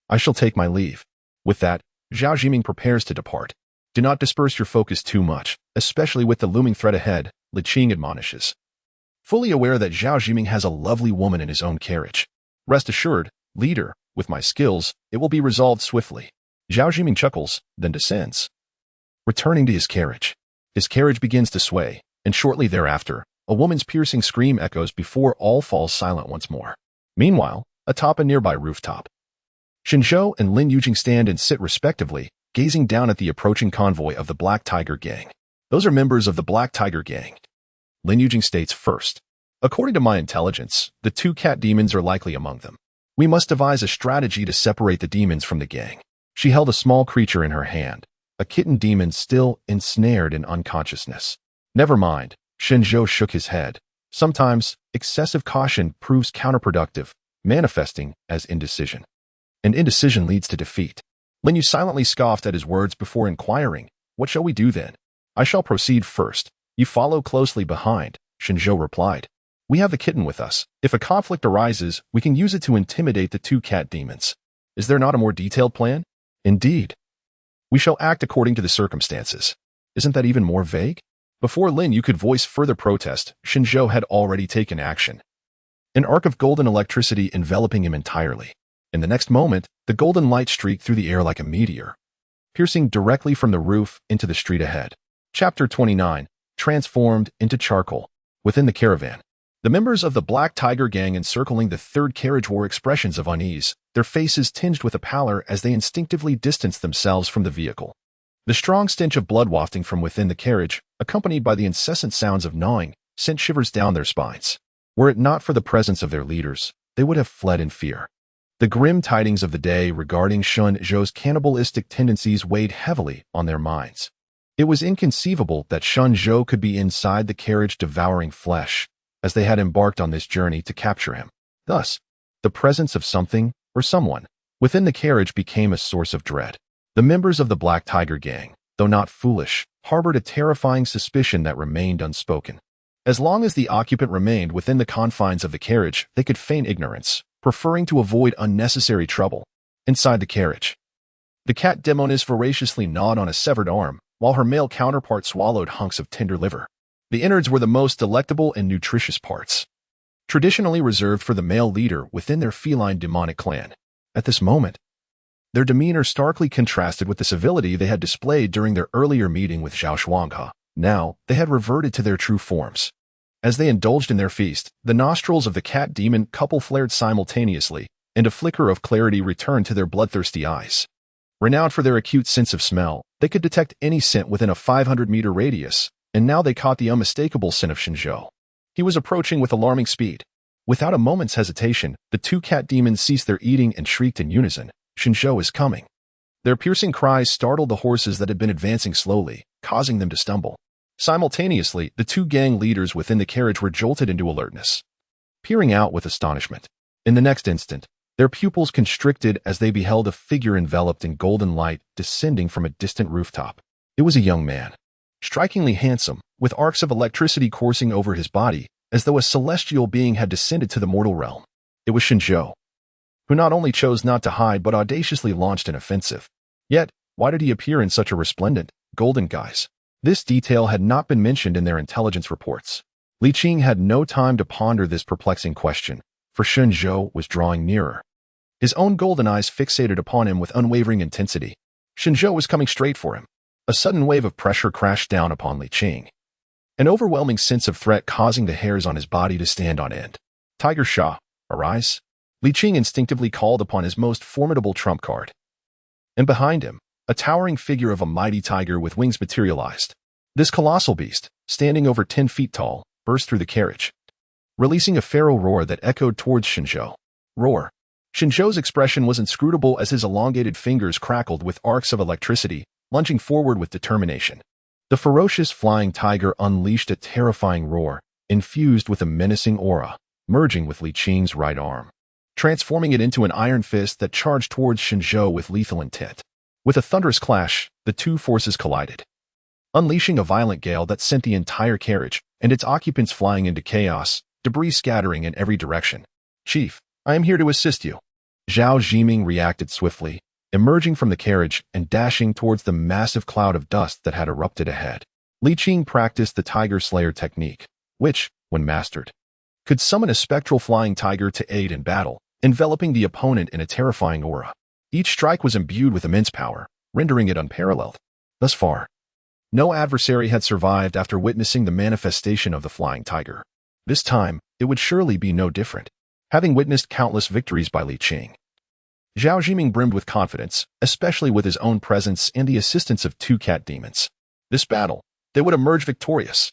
S1: I shall take my leave. With that, Zhao Jiming prepares to depart. Do not disperse your focus too much, especially with the looming threat ahead, Li Qing admonishes. Fully aware that Zhao Jiming has a lovely woman in his own carriage. Rest assured, leader, with my skills, it will be resolved swiftly. Zhao Jiming chuckles, then descends. Returning to his carriage begins to sway, and shortly thereafter, a woman's piercing scream echoes before all falls silent once more. Meanwhile, atop a nearby rooftop, Shen Zhou and Lin Yujing stand and sit respectively, gazing down at the approaching convoy of the Black Tiger Gang. Those are members of the Black Tiger Gang. Lin Yujing states first, according to my intelligence, the two cat demons are likely among them. We must devise a strategy to separate the demons from the gang. She held a small creature in her hand, a kitten demon still ensnared in unconsciousness. Never mind, Shen Zhou shook his head. Sometimes, excessive caution proves counterproductive, manifesting as indecision. And indecision leads to defeat. Lin Yu silently scoffed at his words before inquiring, what shall we do then? I shall proceed first. You follow closely behind, Shen Zhou replied. We have the kitten with us. If a conflict arises, we can use it to intimidate the two cat demons. Is there not a more detailed plan? Indeed. We shall act according to the circumstances. Isn't that even more vague? Before Lin Yu could voice further protest, Shen Zhou had already taken action. An arc of golden electricity enveloping him entirely. In the next moment, the golden light streaked through the air like a meteor, piercing directly from the roof into the street ahead. Chapter 29, Transformed into Charcoal. Within the caravan, the members of the Black Tiger Gang encircling the third carriage wore expressions of unease, their faces tinged with a pallor as they instinctively distanced themselves from the vehicle. The strong stench of blood wafting from within the carriage, accompanied by the incessant sounds of gnawing, sent shivers down their spines. Were it not for the presence of their leaders, they would have fled in fear. The grim tidings of the day regarding Shen Zhou's cannibalistic tendencies weighed heavily on their minds. It was inconceivable that Shen Zhou could be inside the carriage devouring flesh, as they had embarked on this journey to capture him. Thus, the presence of something, or someone, within the carriage became a source of dread. The members of the Black Tiger Gang, though not foolish, harbored a terrifying suspicion that remained unspoken. As long as the occupant remained within the confines of the carriage, they could feign ignorance, preferring to avoid unnecessary trouble. Inside the carriage, the cat demoness voraciously gnawed on a severed arm, while her male counterpart swallowed hunks of tender liver. The innards were the most delectable and nutritious parts, traditionally reserved for the male leader within their feline demonic clan. At this moment, their demeanor starkly contrasted with the civility they had displayed during their earlier meeting with Zhao Shuanghe. Now, they had reverted to their true forms. As they indulged in their feast, the nostrils of the cat demon couple flared simultaneously, and a flicker of clarity returned to their bloodthirsty eyes. Renowned for their acute sense of smell, they could detect any scent within a 500-meter radius, and now they caught the unmistakable scent of Shen Zhou. He was approaching with alarming speed. Without a moment's hesitation, the two cat demons ceased their eating and shrieked in unison, Shen Zhou is coming. Their piercing cries startled the horses that had been advancing slowly, causing them to stumble. Simultaneously, the two gang leaders within the carriage were jolted into alertness, peering out with astonishment. In the next instant, their pupils constricted as they beheld a figure enveloped in golden light descending from a distant rooftop. It was a young man, strikingly handsome, with arcs of electricity coursing over his body, as though a celestial being had descended to the mortal realm. It was Shen Zhou, who not only chose not to hide but audaciously launched an offensive. Yet, why did he appear in such a resplendent, golden guise? This detail had not been mentioned in their intelligence reports. Li Qing had no time to ponder this perplexing question, for Shen Zhou was drawing nearer. His own golden eyes fixated upon him with unwavering intensity. Shen Zhou was coming straight for him. A sudden wave of pressure crashed down upon Li Qing, an overwhelming sense of threat causing the hairs on his body to stand on end. Tiger Shah, arise. Li Qing instinctively called upon his most formidable trump card. And behind him, a towering figure of a mighty tiger with wings materialized. This colossal beast, standing over 10 feet tall, burst through the carriage, releasing a feral roar that echoed towards Shen Zhou. Roar. Shen Zhou's expression was inscrutable as his elongated fingers crackled with arcs of electricity, lunging forward with determination. The ferocious flying tiger unleashed a terrifying roar, infused with a menacing aura, merging with Li Qing's right arm. transforming it into an iron fist that charged towards Shen Zhou with lethal intent. With a thunderous clash, the two forces collided, unleashing a violent gale that sent the entire carriage and its occupants flying into chaos, debris scattering in every direction. "Chief, I am here to assist you." Zhao Zhiming reacted swiftly, emerging from the carriage and dashing towards the massive cloud of dust that had erupted ahead. Li Qing practiced the Tiger Slayer technique, which, when mastered, could summon a spectral flying tiger to aid in battle, enveloping the opponent in a terrifying aura. Each strike was imbued with immense power, rendering it unparalleled. Thus far, no adversary had survived after witnessing the manifestation of the flying tiger. This time, it would surely be no different, having witnessed countless victories by Li Qing. Zhao Zhiming brimmed with confidence, especially with his own presence and the assistance of two cat demons. This battle, they would emerge victorious.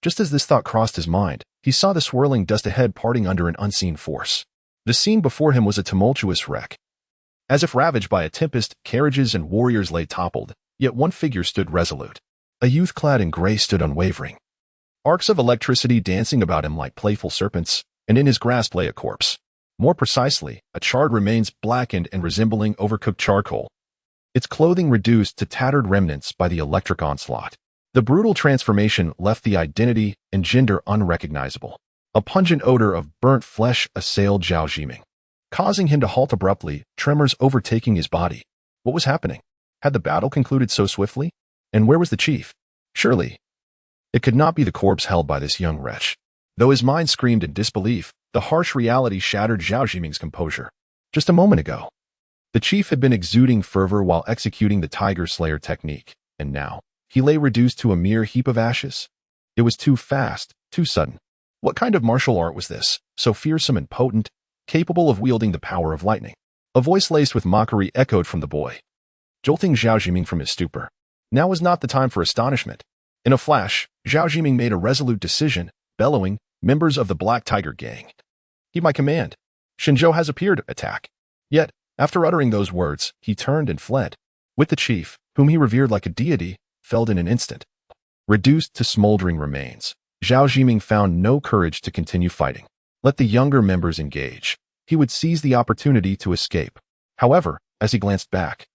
S1: Just as this thought crossed his mind, he saw the swirling dust ahead parting under an unseen force. The scene before him was a tumultuous wreck. As if ravaged by a tempest, carriages and warriors lay toppled, yet one figure stood resolute. A youth clad in gray stood unwavering, arcs of electricity dancing about him like playful serpents, and in his grasp lay a corpse. More precisely, a charred remains blackened and resembling overcooked charcoal, its clothing reduced to tattered remnants by the electric onslaught. The brutal transformation left the identity and gender unrecognizable. A pungent odor of burnt flesh assailed Zhao Zhiming, causing him to halt abruptly, tremors overtaking his body. What was happening? Had the battle concluded so swiftly? And where was the chief? Surely, it could not be the corpse held by this young wretch. Though his mind screamed in disbelief, the harsh reality shattered Zhao Zhiming's composure. Just a moment ago, the chief had been exuding fervor while executing the Tiger Slayer technique, and now, he lay reduced to a mere heap of ashes. It was too fast, too sudden. What kind of martial art was this, so fearsome and potent, capable of wielding the power of lightning? A voice laced with mockery echoed from the boy, jolting Zhao Zhiming from his stupor. Now was not the time for astonishment. In a flash, Zhao Zhiming made a resolute decision, bellowing, "Members of the Black Tiger Gang, heed my command. Shen Zhou has appeared to attack." Yet, after uttering those words, he turned and fled. With the chief, whom he revered like a deity, felled in an instant. Reduced to smoldering remains, Zhao Zhiming found no courage to continue fighting. Let the younger members engage. He would seize the opportunity to escape. However, as he glanced back,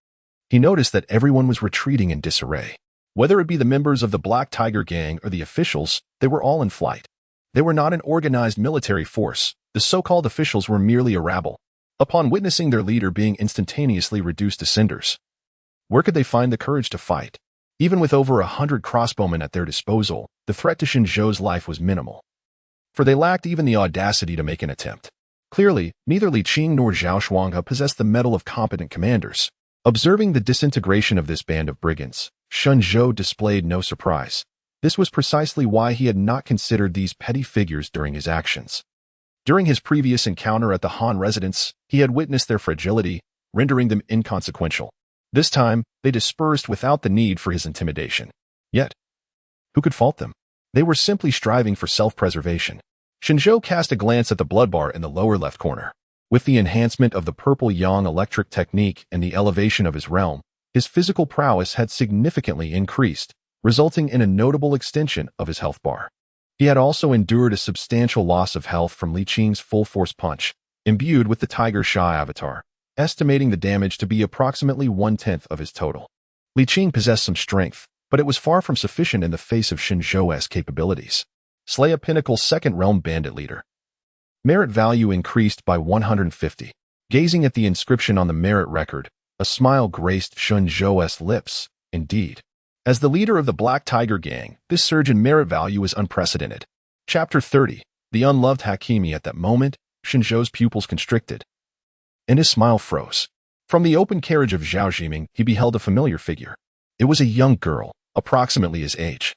S1: he noticed that everyone was retreating in disarray. Whether it be the members of the Black Tiger Gang or the officials, they were all in flight. They were not an organized military force. The so-called officials were merely a rabble. Upon witnessing their leader being instantaneously reduced to cinders, where could they find the courage to fight? Even with over 100 crossbowmen at their disposal, the threat to Shen Zhou's life was minimal, for they lacked even the audacity to make an attempt. Clearly, neither Li Qing nor Zhao Shuanghe possessed the mettle of competent commanders. Observing the disintegration of this band of brigands, Shen Zhou displayed no surprise. This was precisely why he had not considered these petty figures during his actions. During his previous encounter at the Han residence, he had witnessed their fragility, rendering them inconsequential. This time, they dispersed without the need for his intimidation. Yet, who could fault them? They were simply striving for self-preservation. Shen Zhou cast a glance at the blood bar in the lower left corner. With the enhancement of the purple yang electric technique and the elevation of his realm, his physical prowess had significantly increased, resulting in a notable extension of his health bar. He had also endured a substantial loss of health from Li Qing's full-force punch, imbued with the Tiger Sha avatar, estimating the damage to be approximately 1/10 of his total. Li Qing possessed some strength, but it was far from sufficient in the face of Shen Zhou's capabilities. Slay a Pinnacle Second Realm Bandit Leader. Merit value increased by 150. Gazing at the inscription on the merit record, a smile graced Shen Zhou's lips. Indeed, as the leader of the Black Tiger Gang, this surge in merit value is unprecedented. Chapter 30. The Unloved Hakimi. At that moment, Shen Zhou's pupils constricted, and his smile froze. From the open carriage of Zhao Zhiming, he beheld a familiar figure. It was a young girl, approximately his age,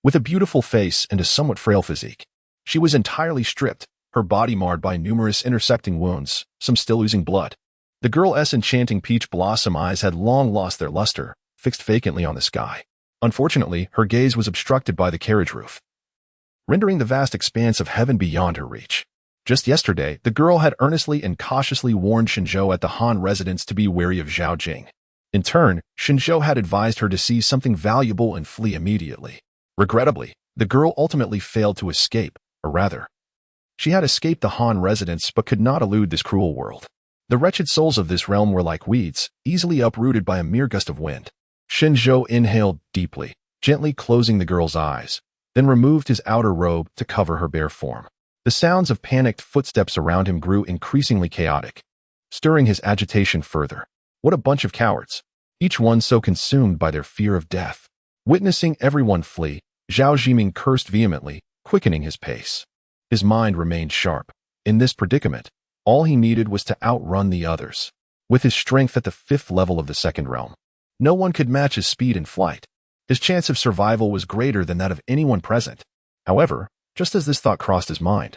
S1: with a beautiful face and a somewhat frail physique. She was entirely stripped, her body marred by numerous intersecting wounds, some still oozing blood. The girl's enchanting peach blossom eyes had long lost their luster, fixed vacantly on the sky. Unfortunately, her gaze was obstructed by the carriage roof, rendering the vast expanse of heaven beyond her reach. Just yesterday, the girl had earnestly and cautiously warned Shen Zhou at the Han residence to be wary of Zhao Jing. In turn, Shen Zhou had advised her to seize something valuable and flee immediately. Regrettably, the girl ultimately failed to escape, or rather, She had escaped the Han residence but could not elude this cruel world. The wretched souls of this realm were like weeds, easily uprooted by a mere gust of wind. Shen Zhou inhaled deeply, gently closing the girl's eyes, then removed his outer robe to cover her bare form. The sounds of panicked footsteps around him grew increasingly chaotic, stirring his agitation further. What a bunch of cowards, each one so consumed by their fear of death. Witnessing everyone flee, Zhao Zhiming cursed vehemently, quickening his pace. His mind remained sharp. In this predicament, all he needed was to outrun the others. With his strength at the 5th level of the second realm, no one could match his speed in flight. His chance of survival was greater than that of anyone present. However, just as this thought crossed his mind,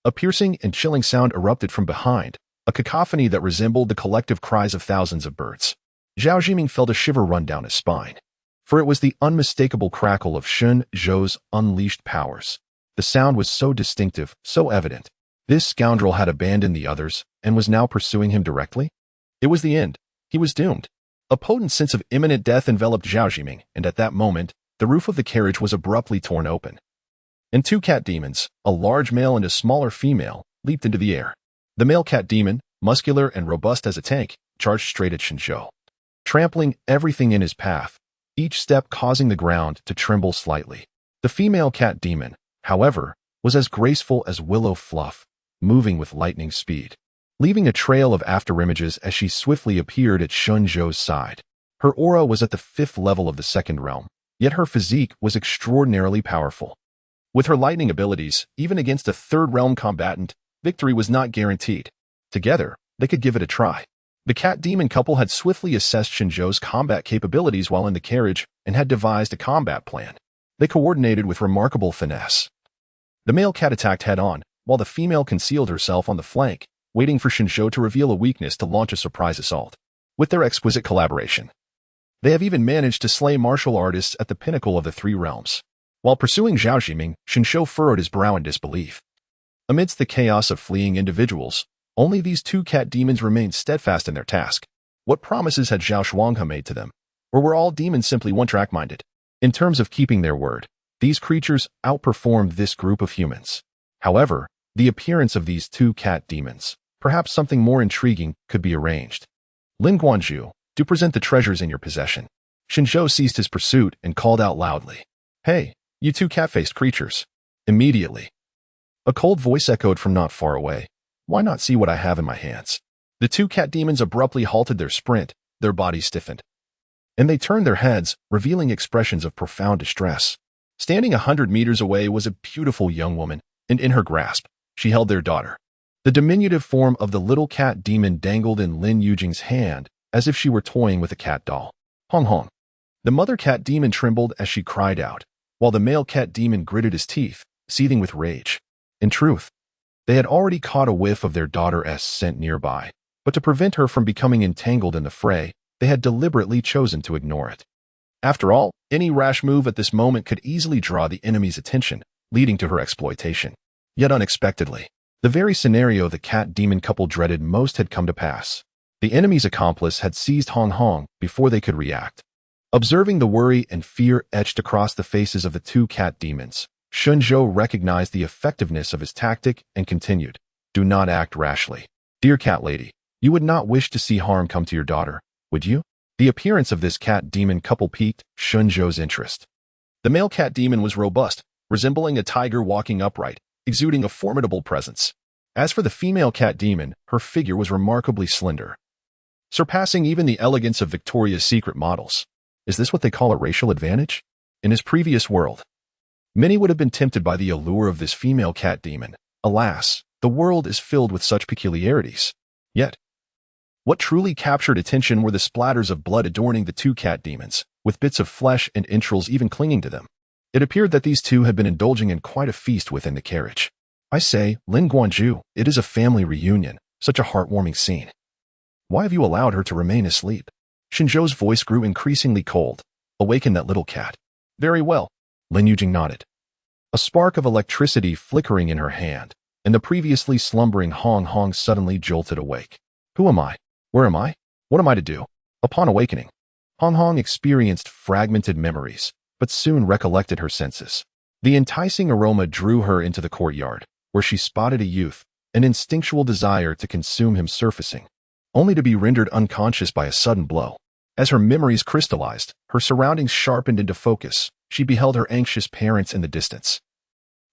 S1: a piercing and chilling sound erupted from behind, a cacophony that resembled the collective cries of thousands of birds. Zhao Zhiming felt a shiver run down his spine, for it was the unmistakable crackle of Shen Zhou's unleashed powers. The sound was so distinctive, so evident. This scoundrel had abandoned the others and was now pursuing him directly? It was the end. He was doomed. A potent sense of imminent death enveloped Zhao Zhiming, and at that moment, the roof of the carriage was abruptly torn open. And two cat demons, a large male and a smaller female, leaped into the air. The male cat demon, muscular and robust as a tank, charged straight at Shen Zhou, trampling everything in his path, each step causing the ground to tremble slightly. The female cat demon, however, was as graceful as willow fluff, moving with lightning speed, leaving a trail of afterimages as she swiftly appeared at Shen Zhou's side. Her aura was at the 5th level of the second realm, yet her physique was extraordinarily powerful. With her lightning abilities, even against a 3rd realm combatant, victory was not guaranteed. Together, they could give it a try. The cat demon couple had swiftly assessed Shen Zhou's combat capabilities while in the carriage and had devised a combat plan. They coordinated with remarkable finesse. The male cat attacked head-on, while the female concealed herself on the flank, waiting for Shen Zhou to reveal a weakness to launch a surprise assault. With their exquisite collaboration, they have even managed to slay martial artists at the pinnacle of the 3 realms. While pursuing Zhao Zhiming, Shen Zhou furrowed his brow in disbelief. Amidst the chaos of fleeing individuals, only these 2 cat demons remained steadfast in their task. What promises had Zhao Shuanghe made to them? Or were all demons simply one-track minded? In terms of keeping their word, these creatures outperformed this group of humans. However, the appearance of these 2 cat demons, perhaps something more intriguing, could be arranged. Lin Guanzhu, do present the treasures in your possession. Shen Zhou ceased his pursuit and called out loudly, "Hey, you 2 cat-faced creatures." Immediately, a cold voice echoed from not far away. "Why not see what I have in my hands?" The 2 cat demons abruptly halted their sprint, their bodies stiffened, and they turned their heads, revealing expressions of profound distress. Standing 100 meters away was a beautiful young woman, and in her grasp, she held their daughter. The diminutive form of the little cat demon dangled in Lin Yujing's hand, as if she were toying with a cat doll. Hong Hong. The mother cat demon trembled as she cried out, while the male cat demon gritted his teeth, seething with rage. In truth, they had already caught a whiff of their daughter's scent nearby, but to prevent her from becoming entangled in the fray, they had deliberately chosen to ignore it. After all, any rash move at this moment could easily draw the enemy's attention, leading to her exploitation. Yet unexpectedly, the very scenario the cat-demon couple dreaded most had come to pass. The enemy's accomplice had seized Hong Hong before they could react. Observing the worry and fear etched across the faces of the 2 cat demons, Shen Zhou recognized the effectiveness of his tactic and continued, "Do not act rashly. Dear cat lady, you would not wish to see harm come to your daughter, would you?" The appearance of this cat-demon couple piqued Shen Zhou's interest. The male cat demon was robust, resembling a tiger walking upright, exuding a formidable presence. As for the female cat demon, her figure was remarkably slender, surpassing even the elegance of Victoria's Secret models. Is this what they call a racial advantage? In his previous world, many would have been tempted by the allure of this female cat demon. Alas, the world is filled with such peculiarities. Yet, what truly captured attention were the splatters of blood adorning the 2 cat demons, with bits of flesh and entrails even clinging to them. It appeared that these 2 had been indulging in quite a feast within the carriage. I say, Lin Guanzhu, it is a family reunion, such a heartwarming scene. Why have you allowed her to remain asleep? Shen Zhou's voice grew increasingly cold. Awaken that little cat. Very well. Lin Yujing nodded, a spark of electricity flickering in her hand, and the previously slumbering Hong Hong suddenly jolted awake. Who am I? Where am I? What am I to do? Upon awakening, Hong Hong experienced fragmented memories, but soon recollected her senses. The enticing aroma drew her into the courtyard, where she spotted a youth, an instinctual desire to consume him surfacing, only to be rendered unconscious by a sudden blow. As her memories crystallized, her surroundings sharpened into focus, she beheld her anxious parents in the distance,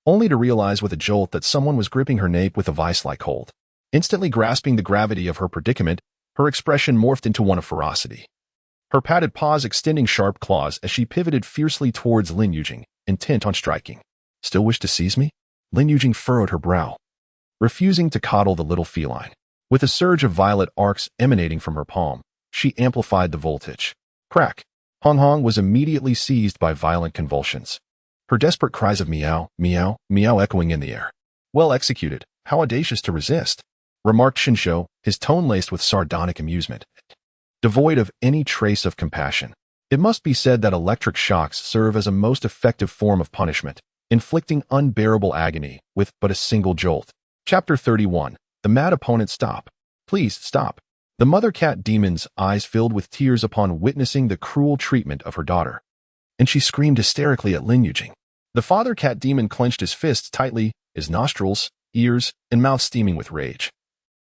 S1: only to realize with a jolt that someone was gripping her nape with a vice-like hold. Instantly grasping the gravity of her predicament, her expression morphed into one of ferocity. Her padded paws extending sharp claws as she pivoted fiercely towards Lin Yujing, intent on striking. "Still wish to seize me?" Lin Yujing furrowed her brow, refusing to coddle the little feline. With a surge of violet arcs emanating from her palm, she amplified the voltage. Crack! Hong Hong was immediately seized by violent convulsions. Her desperate cries of meow, meow, meow echoing in the air. "Well executed, how audacious to resist," remarked Shen Zhou, his tone laced with sardonic amusement, devoid of any trace of compassion. It must be said that electric shocks serve as a most effective form of punishment, inflicting unbearable agony with but a single jolt. Chapter 31. The mad opponent. Stop. Please, stop. The mother cat demon's eyes filled with tears upon witnessing the cruel treatment of her daughter, and she screamed hysterically at Lin Yujing. The father cat demon clenched his fists tightly, his nostrils, ears, and mouth steaming with rage,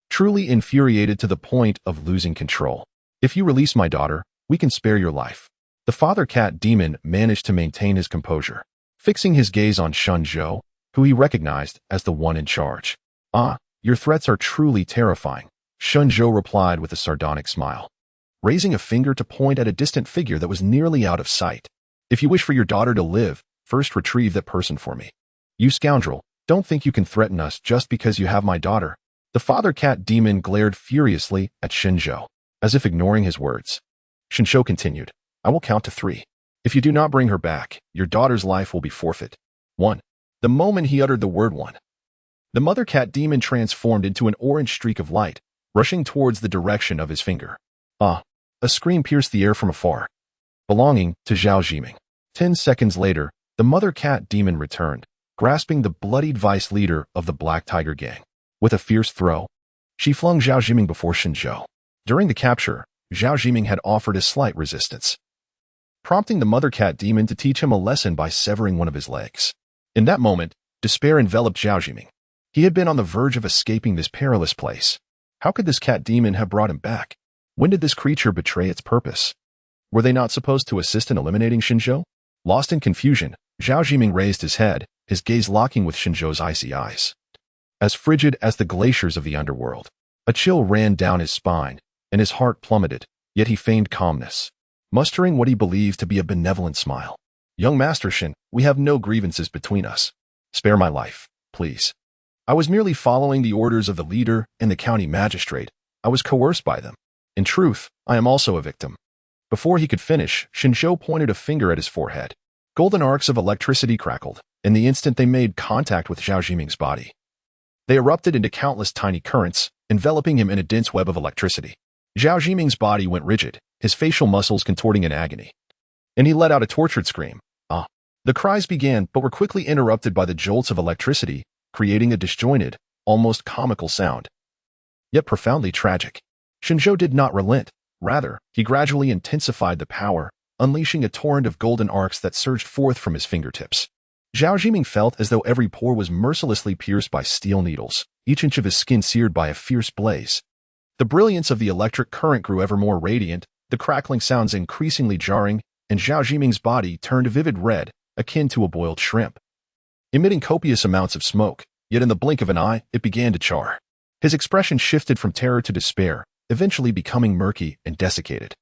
S1: truly infuriated to the point of losing control. "If you release my daughter, we can spare your life." The father cat demon managed to maintain his composure, fixing his gaze on Shen Zhou, who he recognized as the one in charge. "Ah, your threats are truly terrifying," Shen Zhou replied with a sardonic smile, raising a finger to point at a distant figure that was nearly out of sight. "If you wish for your daughter to live, first retrieve that person for me. You scoundrel, don't think you can threaten us just because you have my daughter." The father cat demon glared furiously at Shen Zhou, as if ignoring his words. Shen Zhou continued, "I will count to 3. If you do not bring her back, your daughter's life will be forfeit." 1. The moment he uttered the word 1, the mother cat demon transformed into an orange streak of light, rushing towards the direction of his finger. "Ah!" A scream pierced the air from afar, belonging to Zhao Jiming. 10 seconds later, the mother cat demon returned, grasping the bloodied vice leader of the Black Tiger Gang. With a fierce throw, she flung Zhao Jiming before Shen Zhou. During the capture, Zhao Jiming had offered a slight resistance, prompting the mother cat demon to teach him a lesson by severing one of his legs. In that moment, despair enveloped Zhao Jiming. He had been on the verge of escaping this perilous place. How could this cat demon have brought him back? When did this creature betray its purpose? Were they not supposed to assist in eliminating Shen Zhou? Lost in confusion, Zhao Jiming raised his head, his gaze locking with Shen Zhou's icy eyes. As frigid as the glaciers of the underworld, a chill ran down his spine, and his heart plummeted, yet he feigned calmness, mustering what he believed to be a benevolent smile. "Young Master Shen, we have no grievances between us. Spare my life, please. I was merely following the orders of the leader and the county magistrate. I was coerced by them. In truth, I am also a victim." Before he could finish, Shen Zhou pointed a finger at his forehead. Golden arcs of electricity crackled, in the instant they made contact with Zhao Jiming's body. They erupted into countless tiny currents, enveloping him in a dense web of electricity. Zhao Jiming's body went rigid, his facial muscles contorting in agony, and he let out a tortured scream. "Ah!" The cries began, but were quickly interrupted by the jolts of electricity, creating a disjointed, almost comical sound, yet profoundly tragic. Shen Zhou did not relent. Rather, he gradually intensified the power, unleashing a torrent of golden arcs that surged forth from his fingertips. Zhao Jiming felt as though every pore was mercilessly pierced by steel needles, each inch of his skin seared by a fierce blaze. The brilliance of the electric current grew ever more radiant, the crackling sounds increasingly jarring, and Zhao Jiming's body turned a vivid red, akin to a boiled shrimp, emitting copious amounts of smoke, yet in the blink of an eye, it began to char. His expression shifted from terror to despair, eventually becoming murky and desiccated.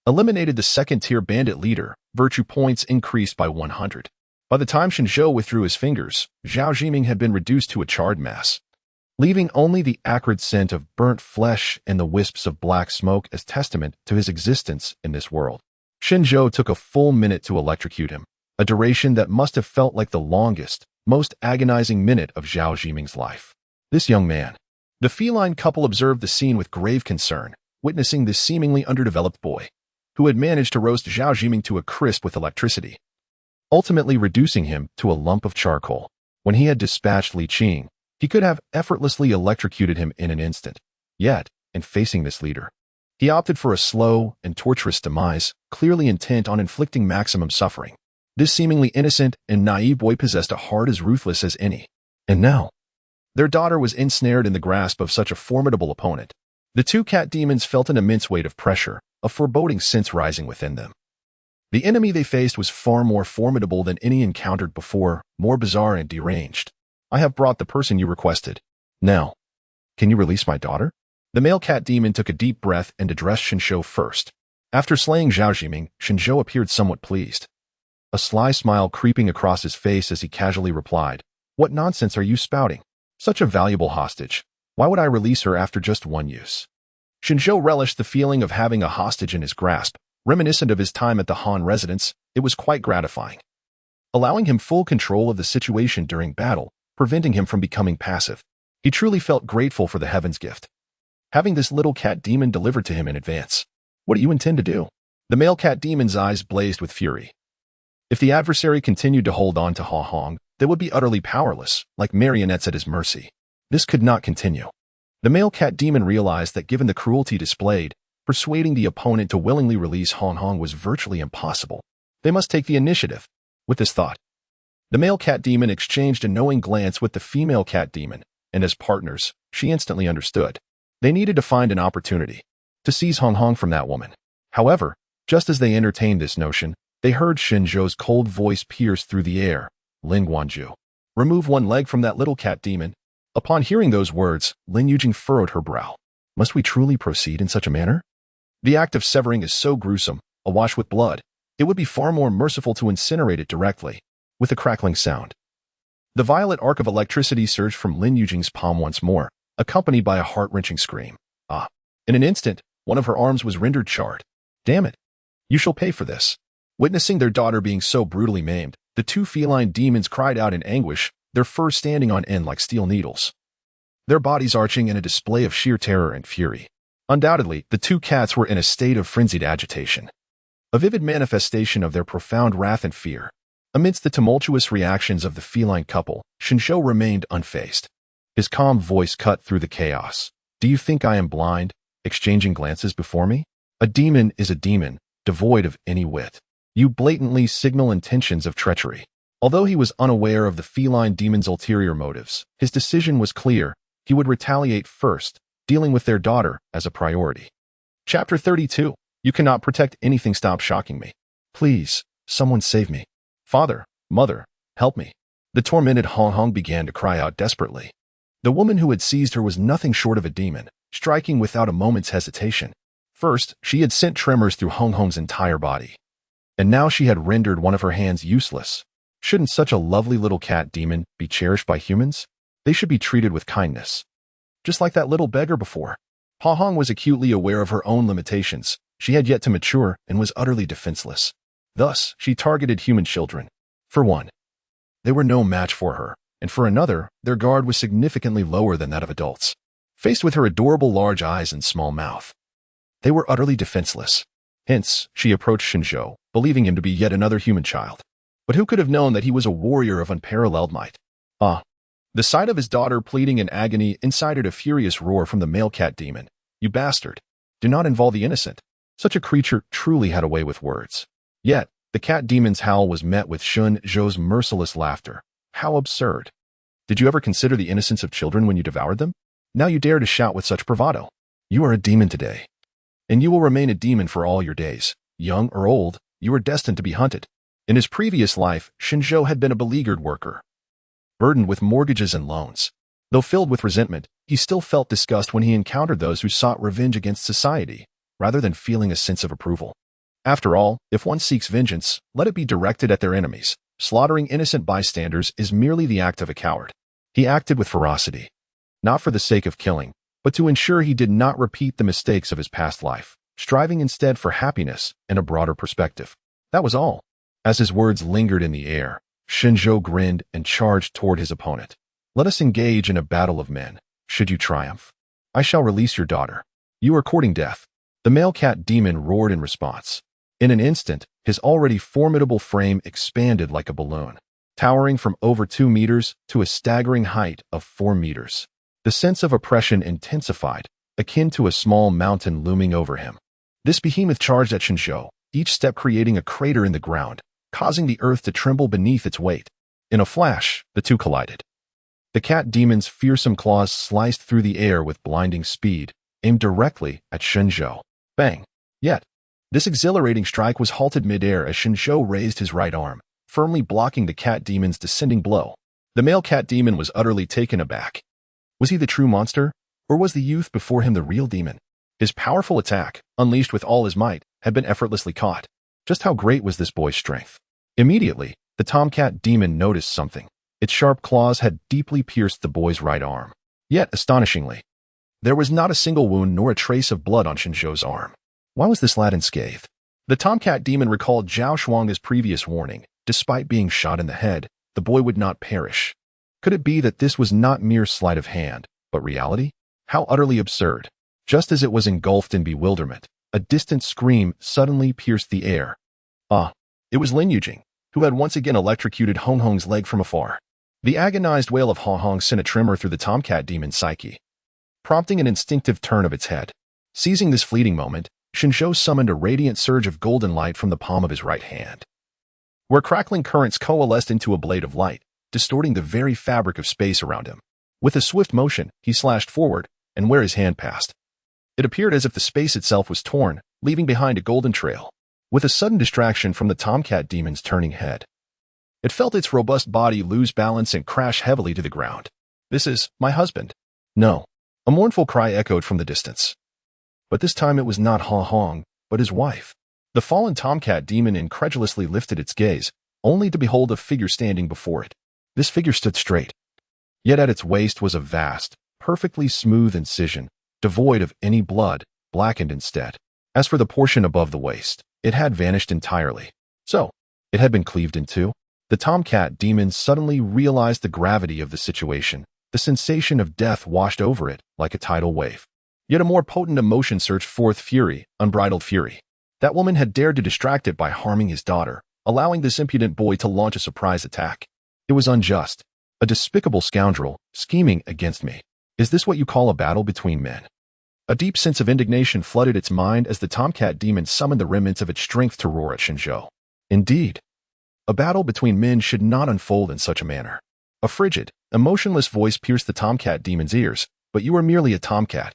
S1: Eliminated the second-tier bandit leader, virtue points increased by 100. By the time Shen Zhou withdrew his fingers, Zhao Jiming had been reduced to a charred mass, leaving only the acrid scent of burnt flesh and the wisps of black smoke as testament to his existence in this world. Shen Zhou took a full minute to electrocute him, a duration that must have felt like the longest, most agonizing minute of Zhao Jiming's life. This young man. The feline couple observed the scene with grave concern, witnessing this seemingly underdeveloped boy, who had managed to roast Zhao Jiming to a crisp with electricity, ultimately reducing him to a lump of charcoal. When he had dispatched Li Qing, he could have effortlessly electrocuted him in an instant. Yet, in facing this leader, he opted for a slow and torturous demise, clearly intent on inflicting maximum suffering. This seemingly innocent and naive boy possessed a heart as ruthless as any. And now, Their daughter was ensnared in the grasp of such a formidable opponent. The two cat demons felt an immense weight of pressure, a foreboding sense rising within them. The enemy they faced was far more formidable than any encountered before, more bizarre and deranged. I have brought the person you requested. Now, can you release my daughter? The male cat demon took a deep breath and addressed Shen Zhou first. After slaying Zhao Jiming, Shen Zhou appeared somewhat pleased. A sly smile creeping across his face as he casually replied, "What nonsense are you spouting? Such a valuable hostage. Why would I release her after just one use?" Shen Zhou relished the feeling of having a hostage in his grasp. Reminiscent of his time at the Han residence, it was quite gratifying, allowing him full control of the situation during battle, preventing him from becoming passive. He truly felt grateful for the heaven's gift, having this little cat demon delivered to him in advance. What do you intend to do? The male cat demon's eyes blazed with fury. If the adversary continued to hold on to Ha Hong, they would be utterly powerless, like marionettes at his mercy. This could not continue. The male cat demon realized that given the cruelty displayed, persuading the opponent to willingly release Han Hong was virtually impossible. They must take the initiative. With this thought, the male cat demon exchanged a knowing glance with the female cat demon, and as partners, she instantly understood. They needed to find an opportunity to seize Han Hong from that woman. However, just as they entertained this notion, they heard Shen Zhou's cold voice pierce through the air. "Lin Guanju, remove one leg from that little cat demon." Upon hearing those words, Lin Yujing furrowed her brow. Must we truly proceed in such a manner? The act of severing is so gruesome, awash with blood. It would be far more merciful to incinerate it directly. With a crackling sound, the violet arc of electricity surged from Lin Yujing's palm once more, accompanied by a heart-wrenching scream. Ah! In an instant, one of her arms was rendered charred. Damn it! You shall pay for this. Witnessing their daughter being so brutally maimed, the two feline demons cried out in anguish, their fur standing on end like steel needles, their bodies arching in a display of sheer terror and fury. Undoubtedly, the two cats were in a state of frenzied agitation, a vivid manifestation of their profound wrath and fear. Amidst the tumultuous reactions of the feline couple, Shen Zhou remained unfazed. His calm voice cut through the chaos. "Do you think I am blind, exchanging glances before me? A demon is a demon, devoid of any wit. You blatantly signal intentions of treachery." Although he was unaware of the feline demon's ulterior motives, his decision was clear. He would retaliate first, dealing with their daughter as a priority. Chapter 32. You cannot protect anything. Stop shocking me. Please, someone save me. Father, mother, help me. The tormented Han Hong began to cry out desperately. The woman who had seized her was nothing short of a demon, striking without a moment's hesitation. First, she had sent tremors through Han Hong's entire body, and now she had rendered one of her hands useless. Shouldn't such a lovely little cat demon be cherished by humans? They should be treated with kindness. Just like that little beggar before. Ha Hong was acutely aware of her own limitations. She had yet to mature and was utterly defenseless. Thus, she targeted human children. For one, they were no match for her, and for another, their guard was significantly lower than that of adults. Faced with her adorable large eyes and small mouth, they were utterly defenseless. Hence, she approached Shen Zhou, believing him to be yet another human child. But who could have known that he was a warrior of unparalleled might? Ah! The sight of his daughter pleading in agony incited a furious roar from the male cat demon. "You bastard! Do not involve the innocent." Such a creature truly had a way with words. Yet, the cat demon's howl was met with Shen Zhou's merciless laughter. How absurd! Did you ever consider the innocence of children when you devoured them? Now you dare to shout with such bravado. You are a demon today, and you will remain a demon for all your days. Young or old, you are destined to be hunted. In his previous life, Shen Zhou had been a beleaguered worker, burdened with mortgages and loans. Though filled with resentment, he still felt disgust when he encountered those who sought revenge against society, rather than feeling a sense of approval. After all, if one seeks vengeance, let it be directed at their enemies. Slaughtering innocent bystanders is merely the act of a coward. He acted with ferocity, not for the sake of killing, but to ensure he did not repeat the mistakes of his past life, striving instead for happiness and a broader perspective. That was all. As his words lingered in the air, Shen Zhou grinned and charged toward his opponent. "Let us engage in a battle of men. Should you triumph, I shall release your daughter. You are courting death." The male cat demon roared in response. In an instant, his already formidable frame expanded like a balloon, towering from over 2 meters to a staggering height of 4 meters. The sense of oppression intensified, akin to a small mountain looming over him. This behemoth charged at Shen Zhou, each step creating a crater in the ground, causing the earth to tremble beneath its weight. In a flash, the two collided. The cat demon's fearsome claws sliced through the air with blinding speed, aimed directly at Shen Zhou. Bang! Yet, this exhilarating strike was halted midair as Shen Zhou raised his right arm, firmly blocking the cat demon's descending blow. The male cat demon was utterly taken aback. Was he the true monster, or was the youth before him the real demon? His powerful attack, unleashed with all his might, had been effortlessly caught. Just how great was this boy's strength? Immediately, the tomcat demon noticed something. Its sharp claws had deeply pierced the boy's right arm. Yet, astonishingly, there was not a single wound nor a trace of blood on Shen Zhou's arm. Why was this lad unscathed? The tomcat demon recalled Zhao Shuang's previous warning. Despite being shot in the head, the boy would not perish. Could it be that this was not mere sleight of hand, but reality? How utterly absurd. Just as it was engulfed in bewilderment, a distant scream suddenly pierced the air. Ah, it was Lin Yujing, who had once again electrocuted Hong Hong's leg from afar. The agonized wail of Hong Hong sent a tremor through the tomcat demon's psyche, prompting an instinctive turn of its head. Seizing this fleeting moment, Shen Zhou summoned a radiant surge of golden light from the palm of his right hand, where crackling currents coalesced into a blade of light, distorting the very fabric of space around him. With a swift motion, he slashed forward, and where his hand passed, it appeared as if the space itself was torn, leaving behind a golden trail. With a sudden distraction from the tomcat demon's turning head, it felt its robust body lose balance and crash heavily to the ground. "This is my husband." No. A mournful cry echoed from the distance. But this time it was not Hong Hong, but his wife. The fallen tomcat demon incredulously lifted its gaze, only to behold a figure standing before it. This figure stood straight. Yet at its waist was a vast, perfectly smooth incision, devoid of any blood, blackened instead. As for the portion above the waist, it had vanished entirely. So, it had been cleaved in two? The tomcat demon suddenly realized the gravity of the situation. The sensation of death washed over it like a tidal wave. Yet a more potent emotion surged forth: fury, unbridled fury. That woman had dared to distract it by harming his daughter, allowing this impudent boy to launch a surprise attack. It was unjust. A despicable scoundrel, scheming against me. Is this what you call a battle between men? A deep sense of indignation flooded its mind as the tomcat demon summoned the remnants of its strength to roar at Shen Zhou. Indeed, a battle between men should not unfold in such a manner. A frigid, emotionless voice pierced the tomcat demon's ears. "But you are merely a tomcat.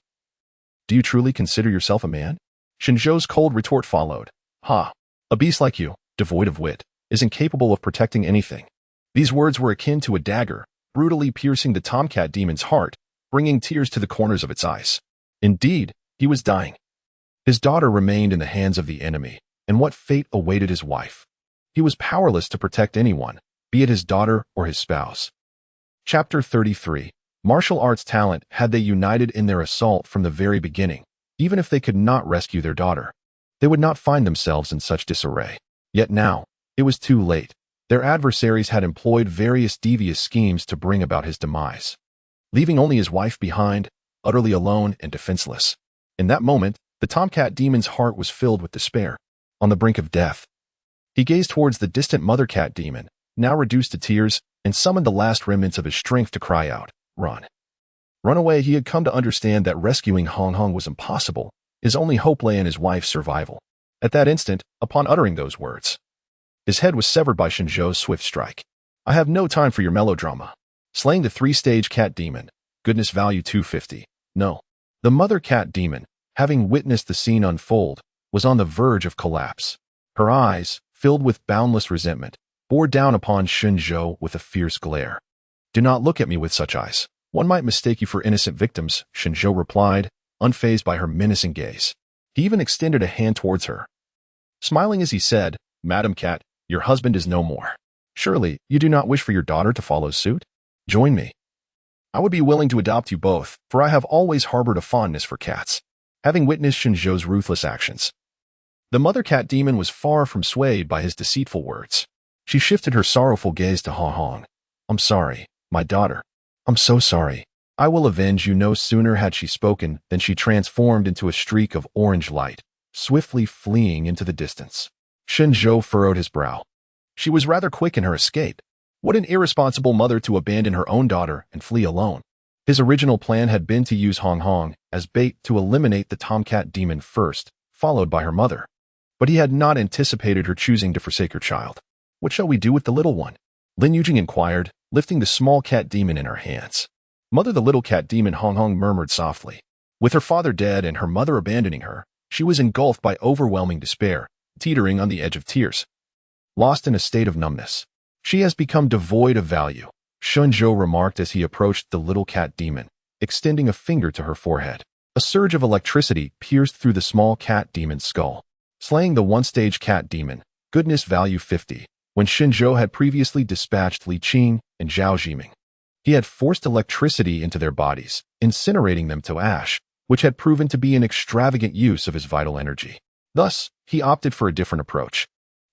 S1: Do you truly consider yourself a man?" Shen Zhou's cold retort followed. "Ha! A beast like you, devoid of wit, is incapable of protecting anything." These words were akin to a dagger, brutally piercing the tomcat demon's heart, bringing tears to the corners of its eyes. Indeed, he was dying. His daughter remained in the hands of the enemy, and what fate awaited his wife? He was powerless to protect anyone, be it his daughter or his spouse. Chapter 33. Martial arts talent. Had they united in their assault from the very beginning, even if they could not rescue their daughter, they would not find themselves in such disarray. Yet now, it was too late. Their adversaries had employed various devious schemes to bring about his demise, leaving only his wife behind, utterly alone and defenseless. In that moment, the tomcat demon's heart was filled with despair. On the brink of death, he gazed towards the distant mother cat demon, now reduced to tears, and summoned the last remnants of his strength to cry out, "Run." Run away. He had come to understand that rescuing Hong Hong was impossible. His only hope lay in his wife's survival. At that instant, upon uttering those words, his head was severed by Shen Zhou's swift strike. "I have no time for your melodrama." Slaying the three-stage cat demon. Goodness value 250. No. The mother cat demon, having witnessed the scene unfold, was on the verge of collapse. Her eyes, filled with boundless resentment, bore down upon Shen Zhou with a fierce glare. "Do not look at me with such eyes. One might mistake you for innocent victims," Shen Zhou replied, unfazed by her menacing gaze. He even extended a hand towards her, smiling as he said, "Madam Cat, your husband is no more. Surely, you do not wish for your daughter to follow suit? Join me. I would be willing to adopt you both, for I have always harbored a fondness for cats." Having witnessed Shen Zhou's ruthless actions, the mother cat demon was far from swayed by his deceitful words. She shifted her sorrowful gaze to Hong Hong. "I'm sorry, my daughter. I'm so sorry. I will avenge you." No sooner had she spoken than she transformed into a streak of orange light, swiftly fleeing into the distance. Shen Zhou furrowed his brow. She was rather quick in her escape. What an irresponsible mother to abandon her own daughter and flee alone. His original plan had been to use Hong Hong as bait to eliminate the tomcat demon first, followed by her mother. But he had not anticipated her choosing to forsake her child. "What shall we do with the little one?" Lin Yujing inquired, lifting the small cat demon in her hands. Mother, the little cat demon Hong Hong murmured softly. With her father dead and her mother abandoning her, she was engulfed by overwhelming despair, teetering on the edge of tears. Lost in a state of numbness. She has become devoid of value, Shen Zhou remarked as he approached the little cat demon, extending a finger to her forehead. A surge of electricity pierced through the small cat demon's skull, slaying the one-stage cat demon, goodness value 50, when Shen Zhou had previously dispatched Li Qing and Zhao Jiming. He had forced electricity into their bodies, incinerating them to ash, which had proven to be an extravagant use of his vital energy. Thus, he opted for a different approach,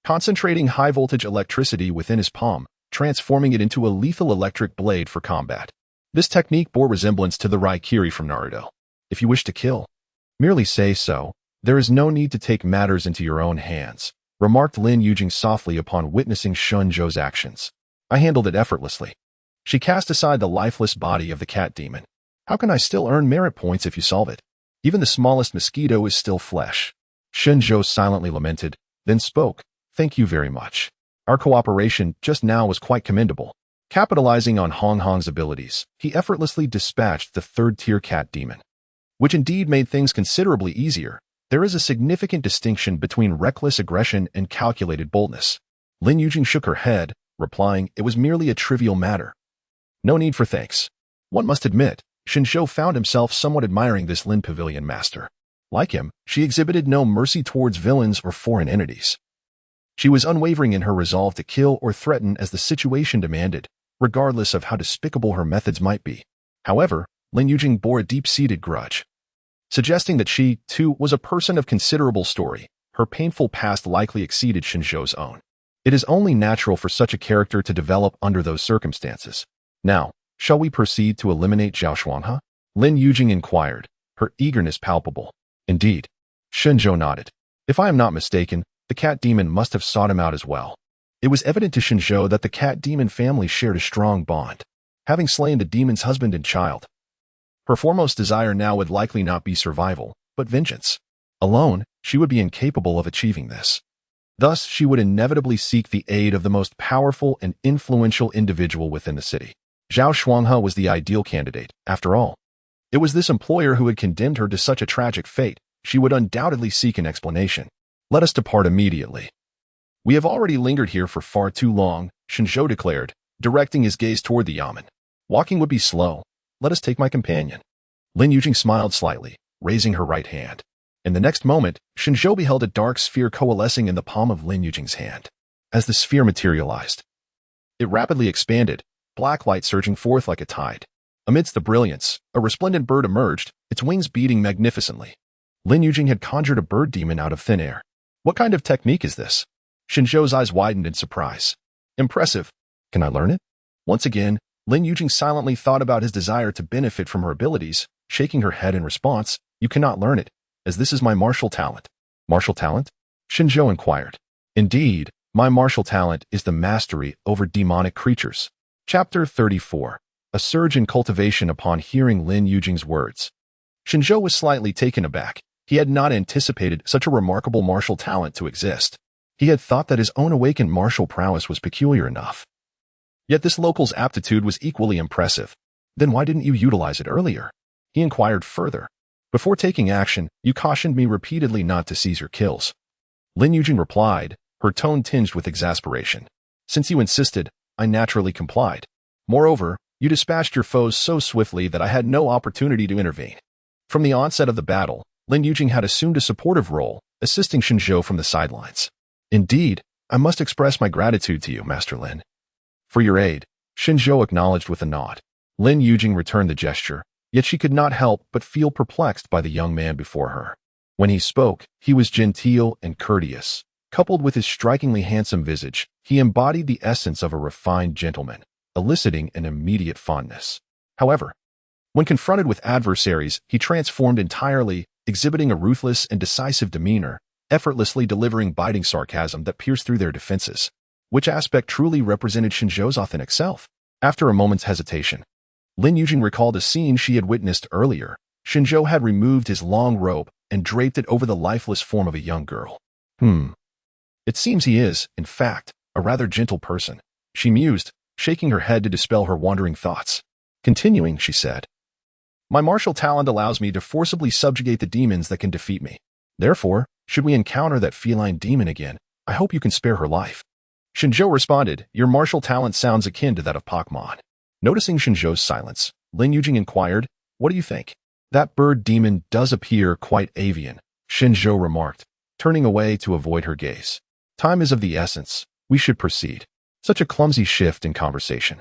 S1: concentrating high-voltage electricity within his palm, transforming it into a lethal electric blade for combat. This technique bore resemblance to the Raikiri from Naruto. If you wish to kill, merely say so. There is no need to take matters into your own hands, remarked Lin Yujing softly upon witnessing Shen Zhou's actions. I handled it effortlessly. She cast aside the lifeless body of the cat demon. How can I still earn merit points if you solve it? Even the smallest mosquito is still flesh. Shen Zhou silently lamented, then spoke. Thank you very much. Our cooperation just now was quite commendable. Capitalizing on Hong Hong's abilities, he effortlessly dispatched the third-tier cat demon, which indeed made things considerably easier. There is a significant distinction between reckless aggression and calculated boldness. Lin Yujing shook her head, replying it was merely a trivial matter. No need for thanks. One must admit, Shen Zhou found himself somewhat admiring this Lin Pavilion master. Like him, she exhibited no mercy towards villains or foreign entities. She was unwavering in her resolve to kill or threaten as the situation demanded, regardless of how despicable her methods might be. However, Lin Yujing bore a deep-seated grudge, suggesting that she, too, was a person of considerable story. Her painful past likely exceeded Shen Zhou's own. It is only natural for such a character to develop under those circumstances. Now, shall we proceed to eliminate Zhao Xuanhe? Lin Yujing inquired, her eagerness palpable. Indeed. Shen Zhou nodded. If I am not mistaken, the cat demon must have sought him out as well. It was evident to Shen Zhou that the cat demon family shared a strong bond, having slain the demon's husband and child. Her foremost desire now would likely not be survival, but vengeance. Alone, she would be incapable of achieving this. Thus, she would inevitably seek the aid of the most powerful and influential individual within the city. Zhao Xuanhe was the ideal candidate, after all. It was this employer who had condemned her to such a tragic fate. She would undoubtedly seek an explanation. Let us depart immediately. We have already lingered here for far too long, Shen Zhou declared, directing his gaze toward the yamen. Walking would be slow. Let us take my companion. Lin Yujing smiled slightly, raising her right hand. In the next moment, Shen Zhou beheld a dark sphere coalescing in the palm of Lin Yujing's hand. As the sphere materialized, it rapidly expanded, black light surging forth like a tide. Amidst the brilliance, a resplendent bird emerged, its wings beating magnificently. Lin Yujing had conjured a bird demon out of thin air. What kind of technique is this? Shen Zhou's eyes widened in surprise. Impressive. Can I learn it? Once again, Lin Yujing silently thought about his desire to benefit from her abilities, shaking her head in response. You cannot learn it, as this is my martial talent. Martial talent? Shen Zhou inquired. Indeed, my martial talent is the mastery over demonic creatures. Chapter 34. A surge in cultivation upon hearing Lin Yujing's words. Shen Zhou was slightly taken aback. He had not anticipated such a remarkable martial talent to exist. He had thought that his own awakened martial prowess was peculiar enough. Yet this local's aptitude was equally impressive. Then why didn't you utilize it earlier? He inquired further. Before taking action, you cautioned me repeatedly not to seize your kills. Lin Yujing replied, her tone tinged with exasperation. Since you insisted, I naturally complied. Moreover, you dispatched your foes so swiftly that I had no opportunity to intervene. From the onset of the battle, Lin Yujing had assumed a supportive role, assisting Shen Zhou from the sidelines. Indeed, I must express my gratitude to you, Master Lin. For your aid, Shen Zhou acknowledged with a nod. Lin Yujing returned the gesture, yet she could not help but feel perplexed by the young man before her. When he spoke, he was genteel and courteous. Coupled with his strikingly handsome visage, he embodied the essence of a refined gentleman, eliciting an immediate fondness. However, when confronted with adversaries, he transformed entirely, exhibiting a ruthless and decisive demeanor, effortlessly delivering biting sarcasm that pierced through their defenses. Which aspect truly represented Shen Zhou's authentic self? After a moment's hesitation, Lin Yujing recalled a scene she had witnessed earlier. Shen Zhou had removed his long robe and draped it over the lifeless form of a young girl. It seems he is, in fact, a rather gentle person. She mused, shaking her head to dispel her wandering thoughts. Continuing, she said, "My martial talent allows me to forcibly subjugate the demons that can defeat me. Therefore, should we encounter that feline demon again, I hope you can spare her life." Shen Zhou responded, "Your martial talent sounds akin to that of Pokemon." Noticing Shen Zhou's silence, Lin Yujing inquired, "What do you think?" "That bird demon does appear quite avian," Shen Zhou remarked, turning away to avoid her gaze. "Time is of the essence. We should proceed." Such a clumsy shift in conversation.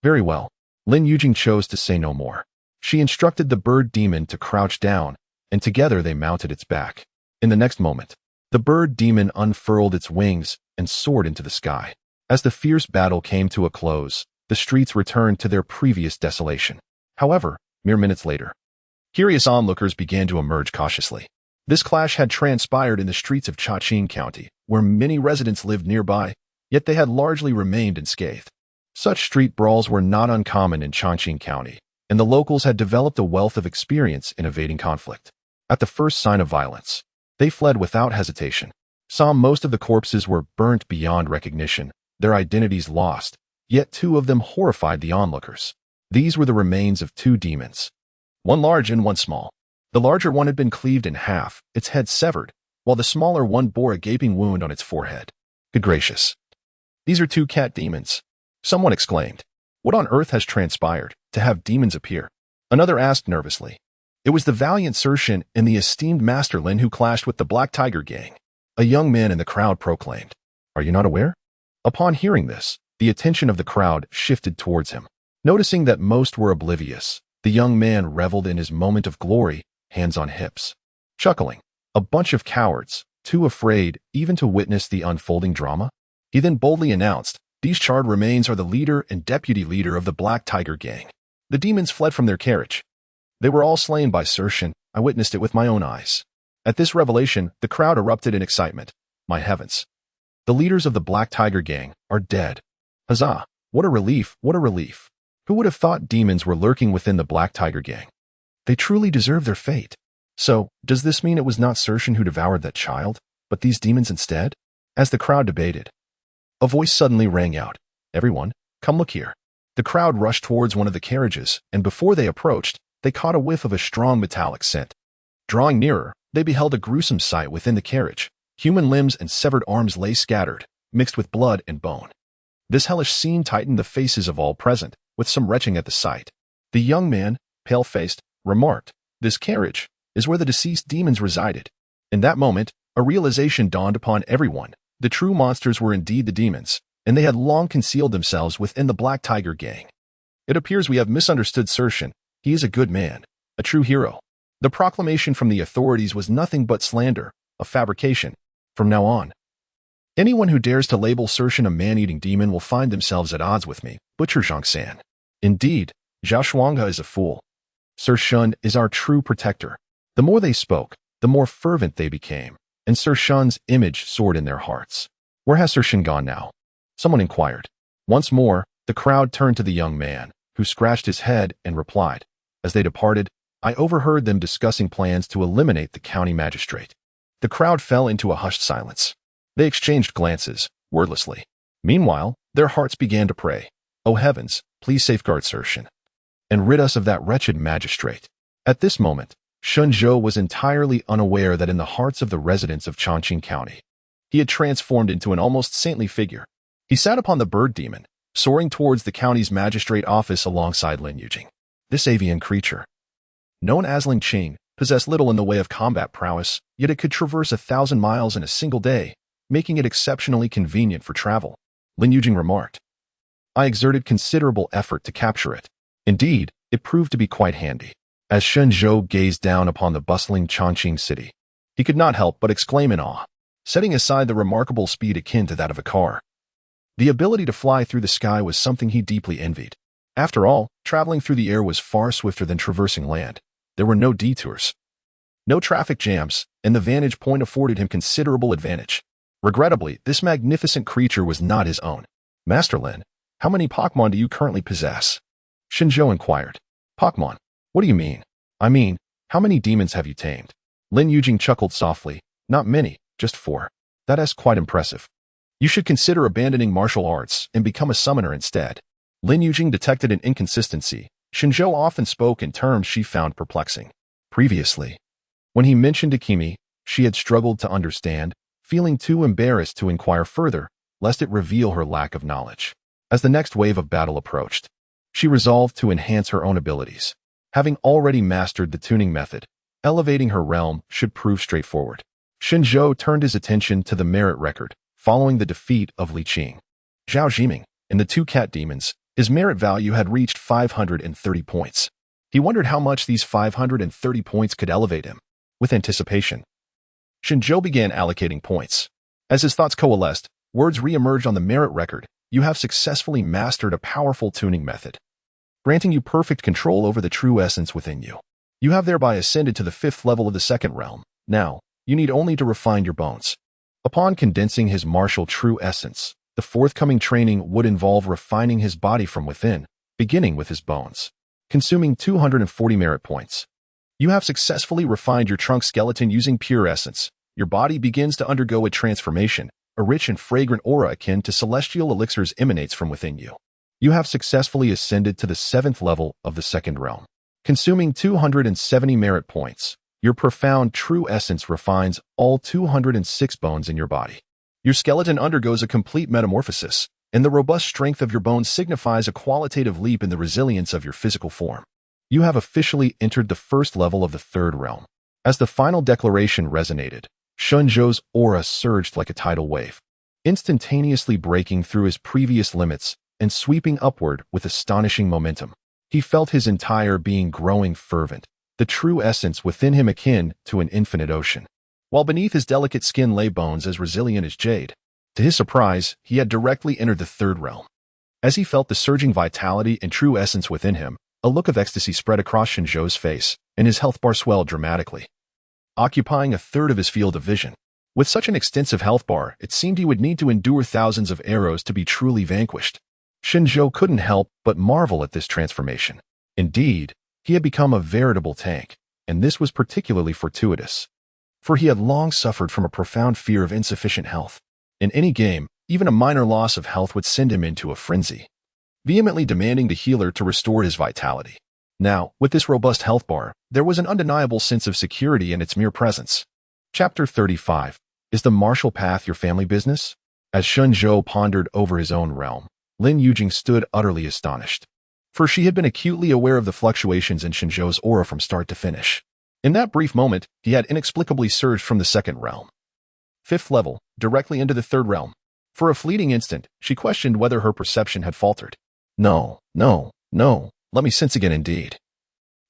S1: Very well. Lin Yujing chose to say no more. She instructed the bird demon to crouch down, and together they mounted its back. In the next moment, the bird demon unfurled its wings and soared into the sky. As the fierce battle came to a close, the streets returned to their previous desolation. However, mere minutes later, curious onlookers began to emerge cautiously. This clash had transpired in the streets of Chaqing County, where many residents lived nearby, yet they had largely remained unscathed. Such street brawls were not uncommon in Chaqing County, and the locals had developed a wealth of experience in evading conflict. At the first sign of violence, they fled without hesitation. Most of the corpses were burnt beyond recognition, their identities lost, yet two of them horrified the onlookers. These were the remains of two demons, one large and one small. The larger one had been cleaved in half, its head severed, while the smaller one bore a gaping wound on its forehead. Good gracious. These are two cat demons. Someone exclaimed. What on earth has transpired to have demons appear? Another asked nervously. It was the valiant Sir Shen and the esteemed Master Lin who clashed with the Black Tiger gang. A young man in the crowd proclaimed. Are you not aware? Upon hearing this, the attention of the crowd shifted towards him. Noticing that most were oblivious, the young man reveled in his moment of glory, hands on hips. Chuckling, a bunch of cowards, too afraid even to witness the unfolding drama. He then boldly announced, these charred remains are the leader and deputy leader of the Black Tiger gang. The demons fled from their carriage. They were all slain by Sir Shen. I witnessed it with my own eyes. At this revelation, the crowd erupted in excitement. My heavens. The leaders of the Black Tiger gang are dead. Huzzah! What a relief, what a relief. Who would have thought demons were lurking within the Black Tiger gang? They truly deserve their fate. So, does this mean it was not Sir Shen who devoured that child, but these demons instead? As the crowd debated, a voice suddenly rang out. Everyone, come look here. The crowd rushed towards one of the carriages, and before they approached, they caught a whiff of a strong metallic scent. Drawing nearer, they beheld a gruesome sight within the carriage. Human limbs and severed arms lay scattered, mixed with blood and bone. This hellish scene tightened the faces of all present, with some retching at the sight. The young man, pale-faced, remarked, this carriage is where the deceased demons resided. In that moment, a realization dawned upon everyone. The true monsters were indeed the demons, and they had long concealed themselves within the Black Tiger gang. It appears we have misunderstood Sir Shen. He is a good man, a true hero. The proclamation from the authorities was nothing but slander, a fabrication. From now on, anyone who dares to label Sir Shen a man-eating demon will find themselves at odds with me, Butcher Zhangsan. Indeed, Zhao Shuanghe is a fool. Sir Shen is our true protector. The more they spoke, the more fervent they became, and Sir Shen's image soared in their hearts. Where has Sir Shen gone now? Someone inquired. Once more, the crowd turned to the young man, who scratched his head and replied. As they departed, I overheard them discussing plans to eliminate the county magistrate. The crowd fell into a hushed silence. They exchanged glances, wordlessly. Meanwhile, their hearts began to pray. Oh heavens, please safeguard Sir Shen, and rid us of that wretched magistrate. At this moment, Shen Zhou was entirely unaware that in the hearts of the residents of Chaqing County, he had transformed into an almost saintly figure. He sat upon the bird demon, soaring towards the county's magistrate office alongside Lin Yujing. This avian creature, known as Ling Qing, possessed little in the way of combat prowess, yet it could traverse 1,000 miles in a single day, making it exceptionally convenient for travel. Lin Yujing remarked. I exerted considerable effort to capture it. Indeed, it proved to be quite handy. As Shen Zhou gazed down upon the bustling Chongqing city, he could not help but exclaim in awe, setting aside the remarkable speed akin to that of a car. The ability to fly through the sky was something he deeply envied. After all, traveling through the air was far swifter than traversing land. There were no detours, no traffic jams, and the vantage point afforded him considerable advantage. Regrettably, this magnificent creature was not his own. Master Lin, how many Pokemon do you currently possess? Shen Zhou inquired. Pokemon? What do you mean? I mean, how many demons have you tamed? Lin Yujing chuckled softly. Not many, just 4. That is quite impressive. You should consider abandoning martial arts and become a summoner instead. Lin Yujing detected an inconsistency. Shen Zhou often spoke in terms she found perplexing. Previously, when he mentioned Akimi, she had struggled to understand, feeling too embarrassed to inquire further, lest it reveal her lack of knowledge. As the next wave of battle approached, she resolved to enhance her own abilities. Having already mastered the tuning method, elevating her realm should prove straightforward. Shen Zhou turned his attention to the merit record, following the defeat of Li Qing. Zhao Jiming and the two cat demons, his merit value had reached 530 points. He wondered how much these 530 points could elevate him. With anticipation, Shen Zhou began allocating points. As his thoughts coalesced, words re-emerged on the merit record. You have successfully mastered a powerful tuning method, granting you perfect control over the true essence within you. You have thereby ascended to the 5th level of the 2nd realm. Now, you need only to refine your bones. Upon condensing his martial true essence, the forthcoming training would involve refining his body from within, beginning with his bones, consuming 240 merit points. You have successfully refined your trunk skeleton using pure essence. Your body begins to undergo a transformation. A rich and fragrant aura akin to celestial elixirs emanates from within you. You have successfully ascended to the 7th level of the 2nd realm, consuming 270 merit points. Your profound true essence refines all 206 bones in your body. Your skeleton undergoes a complete metamorphosis, and the robust strength of your bones signifies a qualitative leap in the resilience of your physical form. You have officially entered the 1st level of the 3rd realm. As the final declaration resonated, Shen Zhou's aura surged like a tidal wave, instantaneously breaking through his previous limits and sweeping upward with astonishing momentum. He felt his entire being growing fervent, the true essence within him akin to an infinite ocean, while beneath his delicate skin lay bones as resilient as jade. To his surprise, he had directly entered the 3rd realm. As he felt the surging vitality and true essence within him, a look of ecstasy spread across Shen Zhou's face, and his health bar swelled dramatically, occupying a third of his field of vision. With such an extensive health bar, it seemed he would need to endure thousands of arrows to be truly vanquished. Shen Zhou couldn't help but marvel at this transformation. Indeed, he had become a veritable tank, and this was particularly fortuitous, for he had long suffered from a profound fear of insufficient health. In any game, even a minor loss of health would send him into a frenzy, vehemently demanding the healer to restore his vitality. Now, with this robust health bar, there was an undeniable sense of security in its mere presence. Chapter 35. Is the martial path your family business? As Shen Zhou pondered over his own realm, Lin Yujing stood utterly astonished, for she had been acutely aware of the fluctuations in Shen Zhou's aura from start to finish. In that brief moment, he had inexplicably surged from the 2nd realm, 5th level, directly into the 3rd realm. For a fleeting instant, she questioned whether her perception had faltered. No, let me sense again indeed.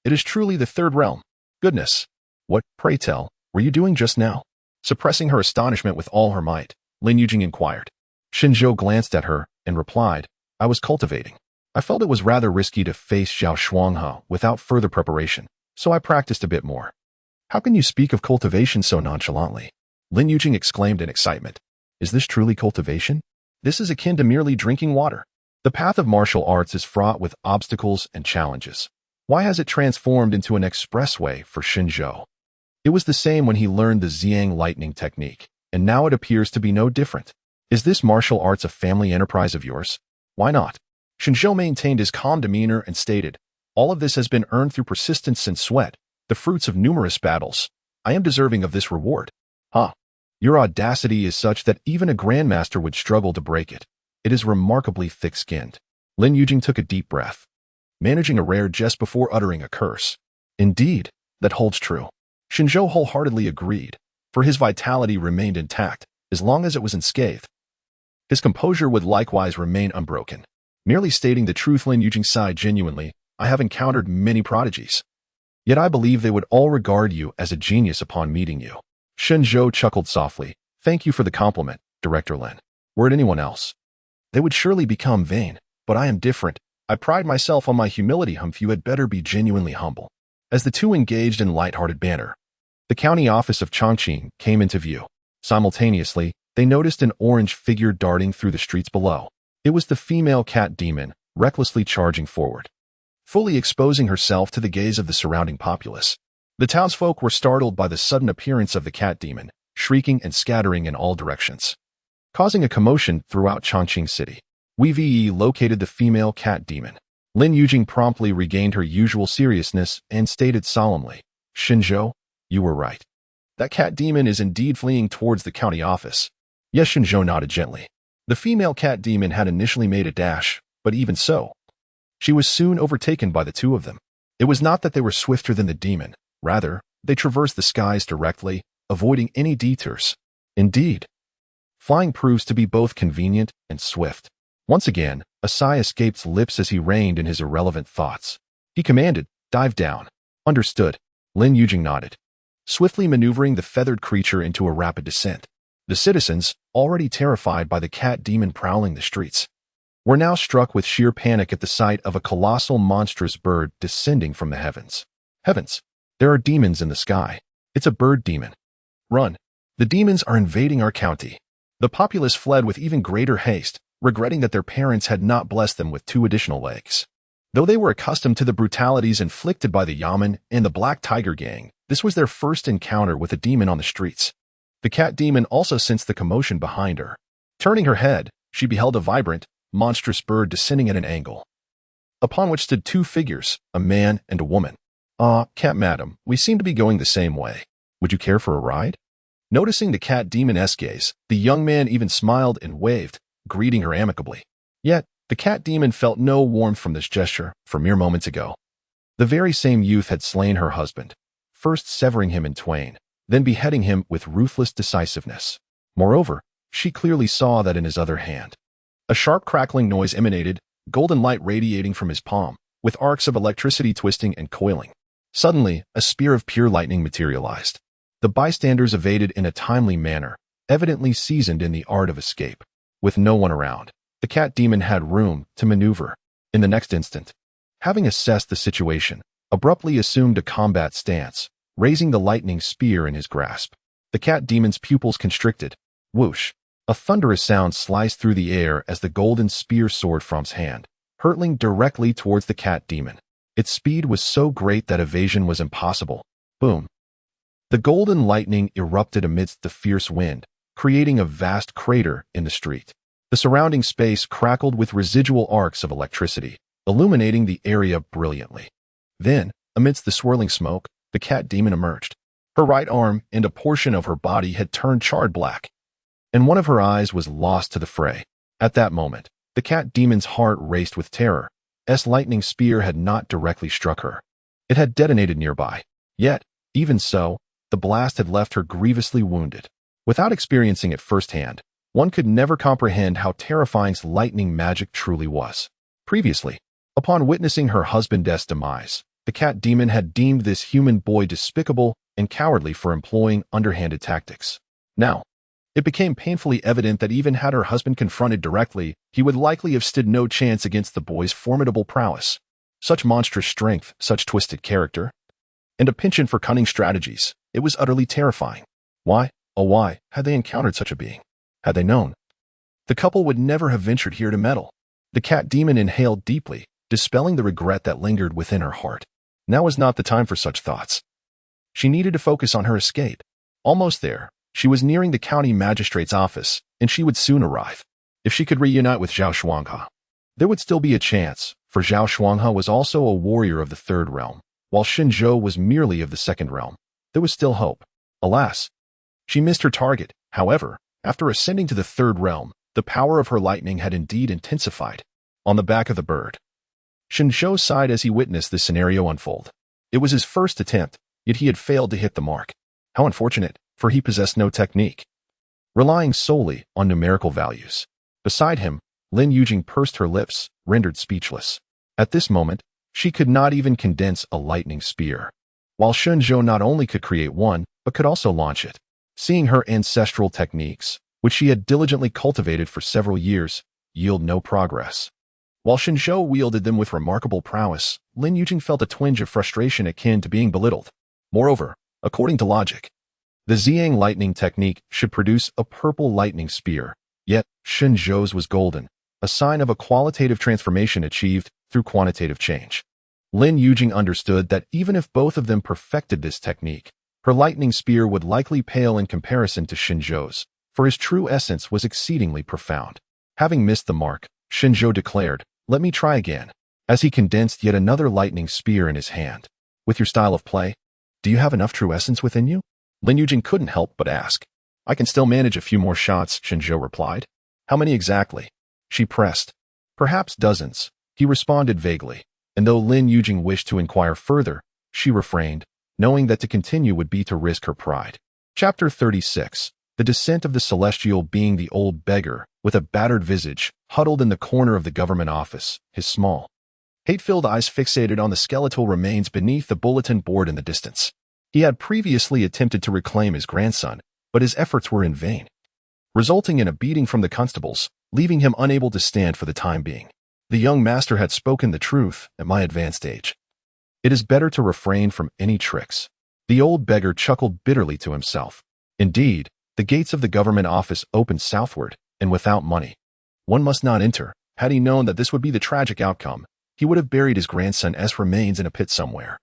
S1: It is truly the 3rd realm. Goodness. What, pray tell, were you doing just now? Suppressing her astonishment with all her might, Lin Yujing inquired. Shen Zhou glanced at her and replied, I was cultivating. I felt it was rather risky to face Zhao Shuanghe without further preparation, so I practiced a bit more. How can you speak of cultivation so nonchalantly? Lin Yujing exclaimed in excitement. Is this truly cultivation? This is akin to merely drinking water. The path of martial arts is fraught with obstacles and challenges. Why has it transformed into an expressway for Shen Zhou? It was the same when he learned the Xiang lightning technique, and now it appears to be no different. Is this martial arts a family enterprise of yours? Why not? Shen Zhou maintained his calm demeanor and stated, all of this has been earned through persistence and sweat, the fruits of numerous battles. I am deserving of this reward. Your audacity is such that even a grandmaster would struggle to break it. It is remarkably thick-skinned. Lin Yujing took a deep breath, managing a rare jest before uttering a curse. Indeed, that holds true. Shen Zhou wholeheartedly agreed, for his vitality remained intact, as long as it was unscathed. His composure would likewise remain unbroken. Merely stating the truth, Lin Yujing sighed genuinely. I have encountered many prodigies, yet I believe they would all regard you as a genius upon meeting you. Shen Zhou chuckled softly. Thank you for the compliment, Director Lin. Were it anyone else, they would surely become vain, but I am different. I pride myself on my humility. You had better be genuinely humble. As the two engaged in light-hearted banter, the county office of Chongqing came into view. Simultaneously, they noticed an orange figure darting through the streets below. It was the female cat demon, recklessly charging forward, fully exposing herself to the gaze of the surrounding populace. The townsfolk were startled by the sudden appearance of the cat demon, shrieking and scattering in all directions. causing a commotion throughout Chongqing City. Wei located the female cat demon. Lin Yujing promptly regained her usual seriousness and stated solemnly, Shen Zhou, you were right. That cat demon is indeed fleeing towards the county office. Yes, Shen Zhou nodded gently. The female cat demon had initially made a dash, but even so, she was soon overtaken by the two of them. It was not that they were swifter than the demon. Rather, they traversed the skies directly, avoiding any detours. Indeed, flying proves to be both convenient and swift. Once again, a sigh escaped lips as he reined in his irrelevant thoughts. He commanded, dive down. Understood. Lin Yujing nodded, swiftly maneuvering the feathered creature into a rapid descent. The citizens, already terrified by the cat demon prowling the streets, were now struck with sheer panic at the sight of a colossal monstrous bird descending from the heavens. Heavens! There are demons in the sky. It's a bird demon. Run! The demons are invading our county. The populace fled with even greater haste, regretting that their parents had not blessed them with 2 additional legs. Though they were accustomed to the brutalities inflicted by the Yamen and the Black Tiger Gang, this was their first encounter with a demon on the streets. The cat demon also sensed the commotion behind her. Turning her head, she beheld a vibrant, monstrous bird descending at an angle, upon which stood 2 figures, a man and a woman. Ah, cat madam, we seem to be going the same way. Would you care for a ride? Noticing the cat demon's gaze, the young man even smiled and waved, greeting her amicably. Yet, the cat demon felt no warmth from this gesture, for mere moments ago. The very same youth had slain her husband, first severing him in twain, then beheading him with ruthless decisiveness. Moreover, she clearly saw that in his other hand. A sharp crackling noise emanated, golden light radiating from his palm, with arcs of electricity twisting and coiling. Suddenly, a spear of pure lightning materialized. The bystanders evaded in a timely manner, evidently seasoned in the art of escape. With no one around, the cat demon had room to maneuver. In the next instant, having assessed the situation, abruptly assumed a combat stance, raising the lightning spear in his grasp. The cat demon's pupils constricted. Whoosh! A thunderous sound sliced through the air as the golden spear soared from his hand, hurtling directly towards the cat demon. Its speed was so great that evasion was impossible. Boom! The golden lightning erupted amidst the fierce wind, creating a vast crater in the street. The surrounding space crackled with residual arcs of electricity, illuminating the area brilliantly. Then, amidst the swirling smoke, the cat demon emerged. Her right arm and a portion of her body had turned charred black, and one of her eyes was lost to the fray. At that moment, the cat demon's heart raced with terror. S lightning spear had not directly struck her. It had detonated nearby. Yet, even so, the blast had left her grievously wounded. Without experiencing it firsthand, one could never comprehend how terrifying lightning magic truly was. Previously, upon witnessing her husband's demise, the cat demon had deemed this human boy despicable and cowardly for employing underhanded tactics. Now, it became painfully evident that even had her husband confronted directly, he would likely have stood no chance against the boy's formidable prowess. Such monstrous strength, such twisted character, and a penchant for cunning strategies. It was utterly terrifying. Why, oh why, had they encountered such a being? Had they known, the couple would never have ventured here to meddle. The cat demon inhaled deeply, dispelling the regret that lingered within her heart. Now was not the time for such thoughts. She needed to focus on her escape. Almost there, she was nearing the county magistrate's office, and she would soon arrive. If she could reunite with Zhao Shuanghe, there would still be a chance, for Zhao Shuanghe was also a warrior of the 3rd realm, while Shen Zhou was merely of the 2nd realm. There was still hope. Alas, she missed her target. However, after ascending to the 3rd realm, the power of her lightning had indeed intensified. On the back of the bird, Shen Zhou sighed as he witnessed this scenario unfold. It was his first attempt, yet he had failed to hit the mark. How unfortunate, for he possessed no technique, relying solely on numerical values. Beside him, Lin Yujing pursed her lips, rendered speechless. At this moment, she could not even condense a lightning spear, while Shen Zhou not only could create one, but could also launch it. Seeing her ancestral techniques, which she had diligently cultivated for several years, yield no progress, while Shen Zhou wielded them with remarkable prowess, Lin Yujing felt a twinge of frustration akin to being belittled. Moreover, according to logic, the Ziyang lightning technique should produce a purple lightning spear, yet Shen Zhou's was golden, a sign of a qualitative transformation achieved through quantitative change. Lin Yujing understood that even if both of them perfected this technique, her lightning spear would likely pale in comparison to Shen Zhou's, for his true essence was exceedingly profound. Having missed the mark, Shen Zhou declared, "Let me try again," as he condensed yet another lightning spear in his hand. "With your style of play, do you have enough true essence within you?" Lin Yujing couldn't help but ask. "I can still manage a few more shots," Shen Zhou replied. "How many exactly?" She pressed. "Perhaps dozens," he responded vaguely, and though Lin Yujing wished to inquire further, she refrained, knowing that to continue would be to risk her pride. Chapter 36. The Descent of the Celestial Being. The old beggar, with a battered visage, huddled in the corner of the government office, his small, hate-filled eyes fixated on the skeletal remains beneath the bulletin board in the distance. He had previously attempted to reclaim his grandson, but his efforts were in vain, resulting in a beating from the constables, leaving him unable to stand for the time being. The young master had spoken the truth at my advanced age. It is better to refrain from any tricks. The old beggar chuckled bitterly to himself. Indeed, the gates of the government office opened southward, and without money, one must not enter. Had he known that this would be the tragic outcome, he would have buried his grandson's remains in a pit somewhere,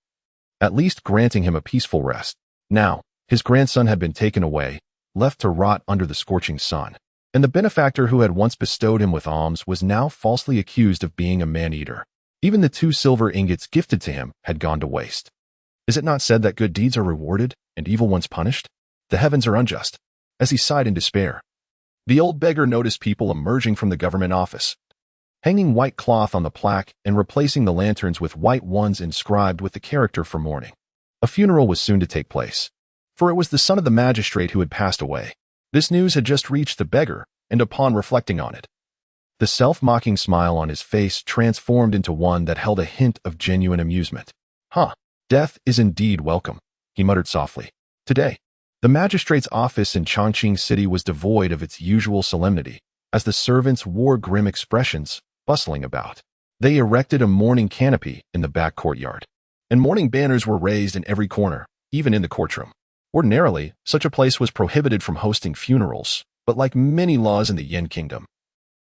S1: at least granting him a peaceful rest. Now, his grandson had been taken away, left to rot under the scorching sun, and the benefactor who had once bestowed him with alms was now falsely accused of being a man-eater. Even the 2 silver ingots gifted to him had gone to waste. Is it not said that good deeds are rewarded and evil ones punished? The heavens are unjust. As he sighed in despair, the old beggar noticed people emerging from the government office, hanging white cloth on the plaque and replacing the lanterns with white ones inscribed with the character for mourning. A funeral was soon to take place, for it was the son of the magistrate who had passed away. This news had just reached the beggar, and upon reflecting on it, the self-mocking smile on his face transformed into one that held a hint of genuine amusement. Death is indeed welcome," he muttered softly. Today, the magistrate's office in Chongqing City was devoid of its usual solemnity, as the servants wore grim expressions, bustling about. They erected a mourning canopy in the back courtyard, and mourning banners were raised in every corner, even in the courtroom. Ordinarily, such a place was prohibited from hosting funerals, but like many laws in the Yan Kingdom,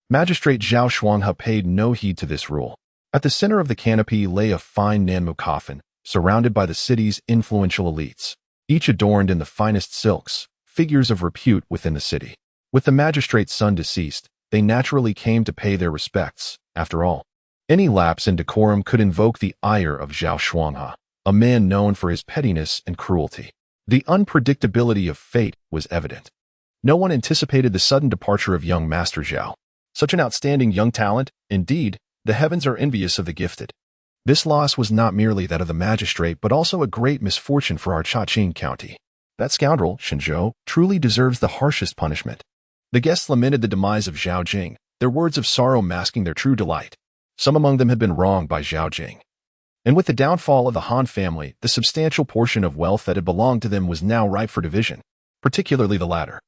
S1: Magistrate Zhao Shuanghe paid no heed to this rule. At the center of the canopy lay a fine Nanmu coffin, surrounded by the city's influential elites, each adorned in the finest silks, figures of repute within the city. With the magistrate's son deceased, they naturally came to pay their respects. After all, any lapse in decorum could invoke the ire of Zhao Shuanghe, a man known for his pettiness and cruelty. The unpredictability of fate was evident. No one anticipated the sudden departure of young Master Zhao. Such an outstanding young talent, indeed, the heavens are envious of the gifted. This loss was not merely that of the magistrate, but also a great misfortune for our Chaqing County. That scoundrel, Shen Zhou, truly deserves the harshest punishment. The guests lamented the demise of Zhao Jing, their words of sorrow masking their true delight. Some among them had been wronged by Zhao Jing, and with the downfall of the Han family, the substantial portion of wealth that had belonged to them was now ripe for division, particularly the latter.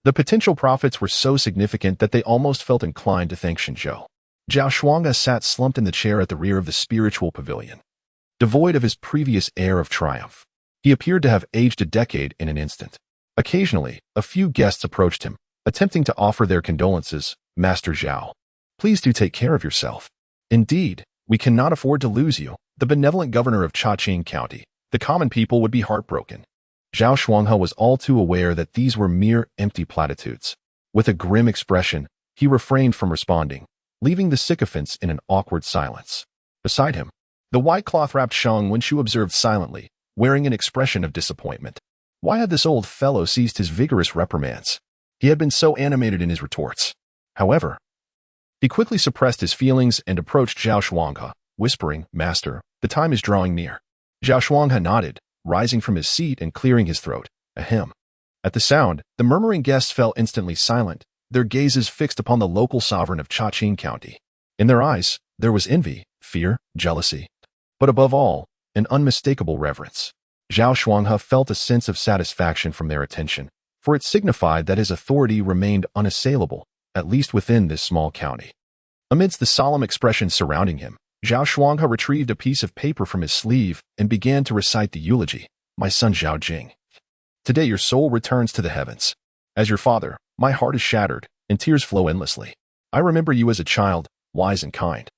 S1: The potential profits were so significant that they almost felt inclined to thank Shen Zhou. Zhao Shuanghe sat slumped in the chair at the rear of the spiritual pavilion, devoid of his previous air of triumph. He appeared to have aged a decade in an instant. Occasionally, a few guests approached him, attempting to offer their condolences. "Master Zhao, please do take care of yourself. Indeed, we cannot afford to lose you, the benevolent governor of Chaqing County. The common people would be heartbroken." Zhao Shuanghe was all too aware that these were mere empty platitudes. With a grim expression, he refrained from responding, leaving the sycophants in an awkward silence. Beside him, the white cloth-wrapped Shang Wenshu observed silently, wearing an expression of disappointment. Why had this old fellow ceased his vigorous reprimands? He had been so animated in his retorts. However, he quickly suppressed his feelings and approached Zhao Shuanghe, whispering, "Master, the time is drawing near." Zhao Shuanghe nodded, rising from his seat and clearing his throat. Ahem. At the sound, the murmuring guests fell instantly silent, their gazes fixed upon the local sovereign of Chaqing County. In their eyes, there was envy, fear, jealousy, but above all, an unmistakable reverence. Zhao Shuanghe felt a sense of satisfaction from their attention, for it signified that his authority remained unassailable, at least within this small county. Amidst the solemn expression surrounding him, Zhao Shuanghe retrieved a piece of paper from his sleeve and began to recite the eulogy. "My son Zhao Jing, today your soul returns to the heavens. As your father, my heart is shattered, and tears flow endlessly. I remember you as a child, wise and kind,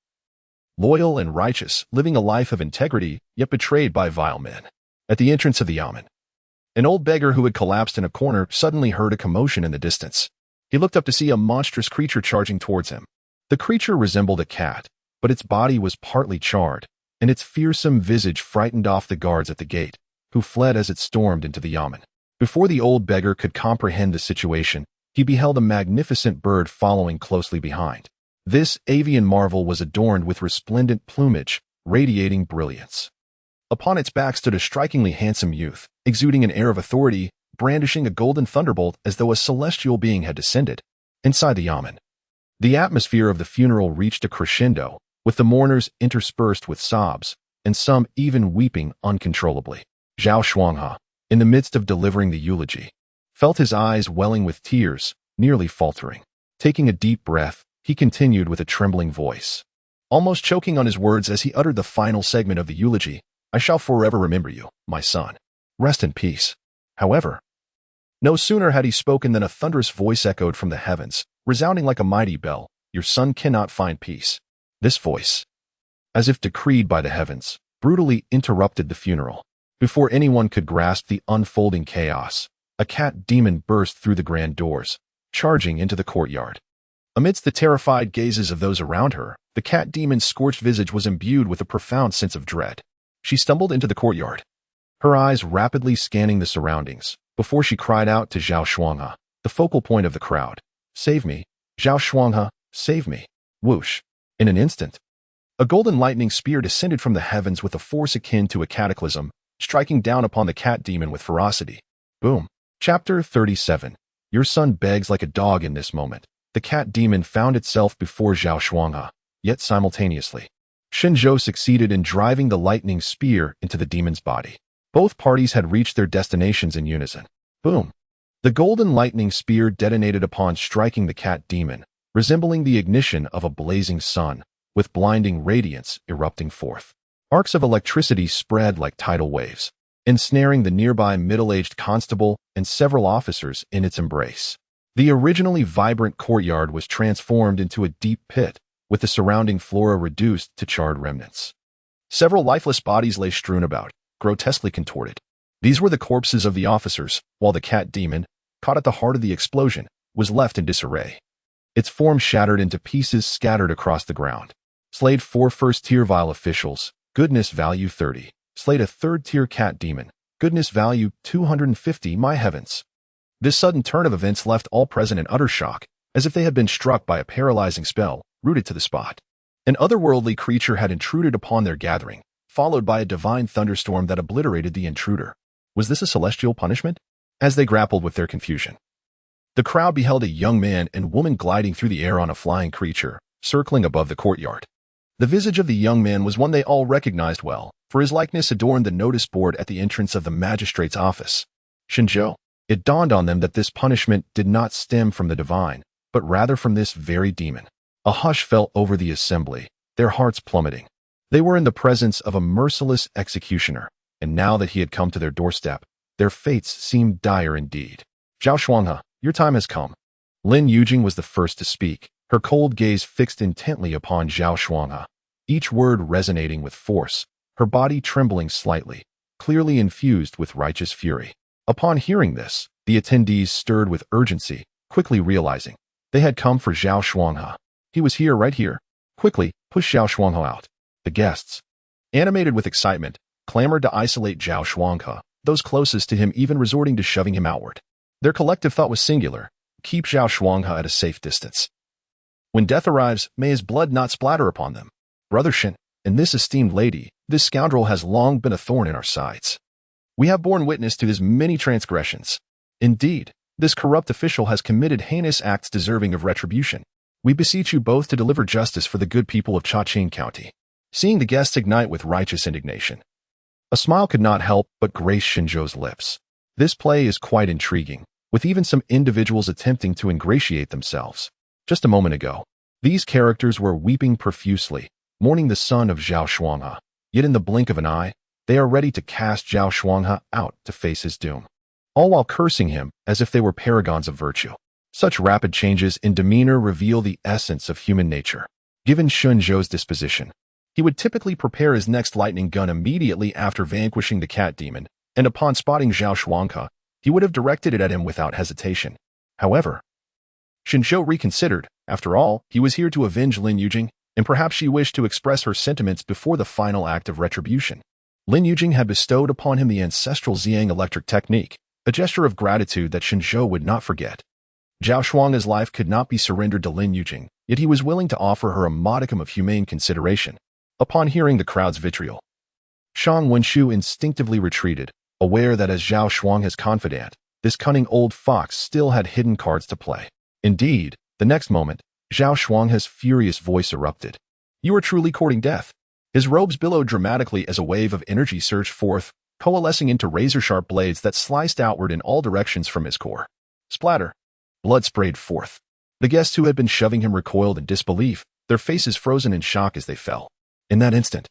S1: loyal and righteous, living a life of integrity, yet betrayed by vile men. At the entrance of the yamen, An old beggar who had collapsed in a corner suddenly heard a commotion in the distance. He looked up to see a monstrous creature charging towards him. The creature resembled a cat, but its body was partly charred, and its fearsome visage frightened off the guards at the gate, who fled as it stormed into the yamen. Before the old beggar could comprehend the situation, he beheld a magnificent bird following closely behind. This avian marvel was adorned with resplendent plumage, radiating brilliance. Upon its back stood a strikingly handsome youth, exuding an air of authority, brandishing a golden thunderbolt as though a celestial being had descended. Inside the yamen, the atmosphere of the funeral reached a crescendo, with the mourners interspersed with sobs, and some even weeping uncontrollably. Zhao Shuanghe, in the midst of delivering the eulogy, felt his eyes welling with tears, nearly faltering. Taking a deep breath, he continued with a trembling voice, almost choking on his words as he uttered the final segment of the eulogy. I shall forever remember you, my son. Rest in peace. However, no sooner had he spoken than a thunderous voice echoed from the heavens, resounding like a mighty bell. Your son cannot find peace. This voice, as if decreed by the heavens, brutally interrupted the funeral. Before anyone could grasp the unfolding chaos, a cat demon burst through the grand doors, charging into the courtyard. Amidst the terrified gazes of those around her, the cat demon's scorched visage was imbued with a profound sense of dread. She stumbled into the courtyard, her eyes rapidly scanning the surroundings, before she cried out to Zhao Shuanghe, the focal point of the crowd. Save me, Zhao Shuanghe, save me. Whoosh. In an instant, a golden lightning spear descended from the heavens with a force akin to a cataclysm, striking down upon the cat demon with ferocity. Boom. Chapter 37. Your son begs like a dog in this moment. The cat demon found itself before Zhao Shuanghe, yet simultaneously, Shen Zhou succeeded in driving the lightning spear into the demon's body. Both parties had reached their destinations in unison. Boom. The golden lightning spear detonated upon striking the cat demon, resembling the ignition of a blazing sun, with blinding radiance erupting forth. Arcs of electricity spread like tidal waves, ensnaring the nearby middle-aged constable and several officers in its embrace. The originally vibrant courtyard was transformed into a deep pit, with the surrounding flora reduced to charred remnants. Several lifeless bodies lay strewn about, grotesquely contorted. These were the corpses of the officers, while the cat demon, caught at the heart of the explosion, was left in disarray. Its form shattered into pieces scattered across the ground. Slayed 4 first-tier vile officials, goodness value 30. Slayed a third-tier cat demon, goodness value 250. My heavens. This sudden turn of events left all present in utter shock, as if they had been struck by a paralyzing spell, rooted to the spot. An otherworldly creature had intruded upon their gathering, followed by a divine thunderstorm that obliterated the intruder. Was this a celestial punishment? As they grappled with their confusion, the crowd beheld a young man and woman gliding through the air on a flying creature, circling above the courtyard. The visage of the young man was one they all recognized well, for his likeness adorned the notice board at the entrance of the magistrate's office. Shen Zhou. It dawned on them that this punishment did not stem from the divine, but rather from this very demon. A hush fell over the assembly, their hearts plummeting. They were in the presence of a merciless executioner, and now that he had come to their doorstep, their fates seemed dire indeed. Zhao Shuanghe, your time has come. Lin Yujing was the first to speak, her cold gaze fixed intently upon Zhao Shuanghe, each word resonating with force, her body trembling slightly, clearly infused with righteous fury. Upon hearing this, the attendees stirred with urgency, quickly realizing they had come for Zhao Shuanghe. He was here, right here. Quickly, push Zhao Shuanghe out. The guests, animated with excitement, clamored to isolate Zhao Shuanghe, those closest to him even resorting to shoving him outward. Their collective thought was singular: keep Zhao Shuanghe at a safe distance. When death arrives, may his blood not splatter upon them. Brother Shen, and this esteemed lady, this scoundrel has long been a thorn in our sides. We have borne witness to his many transgressions. Indeed, this corrupt official has committed heinous acts deserving of retribution. We beseech you both to deliver justice for the good people of Chaqing County. Seeing the guests ignite with righteous indignation, a smile could not help but grace Shen Zhou's lips. This play is quite intriguing, with even some individuals attempting to ingratiate themselves. Just a moment ago, these characters were weeping profusely, mourning the son of Zhao Shuanghe, yet in the blink of an eye, they are ready to cast Zhao Shuanghe out to face his doom, all while cursing him as if they were paragons of virtue. Such rapid changes in demeanor reveal the essence of human nature. Given Shen Zhou's disposition, he would typically prepare his next lightning gun immediately after vanquishing the cat demon, and upon spotting Zhao Shuanghe, he would have directed it at him without hesitation. However, Shen Zhou reconsidered. After all, he was here to avenge Lin Yujing, and perhaps she wished to express her sentiments before the final act of retribution. Lin Yujing had bestowed upon him the ancestral Ziyang electric technique, a gesture of gratitude that Shen Zhou would not forget. Zhao Shuanghe's life could not be surrendered to Lin Yujing, yet he was willing to offer her a modicum of humane consideration. Upon hearing the crowd's vitriol, Shang Wenshu instinctively retreated, aware that as Zhao Shuanghe's confidant, this cunning old fox still had hidden cards to play. Indeed, the next moment, Zhao Shuanghe's furious voice erupted. "You are truly courting death." His robes billowed dramatically as a wave of energy surged forth, coalescing into razor-sharp blades that sliced outward in all directions from his core. Splatter! Blood sprayed forth. The guests who had been shoving him recoiled in disbelief, their faces frozen in shock as they fell. In that instant,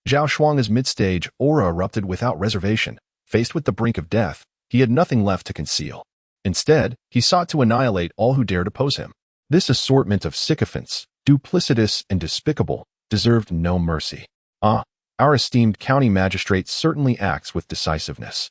S1: Zhao Shuanghe's mid-stage aura erupted without reservation. Faced with the brink of death, he had nothing left to conceal. Instead, he sought to annihilate all who dared oppose him. This assortment of sycophants, duplicitous and despicable, deserved no mercy. Our esteemed county magistrate certainly acts with decisiveness.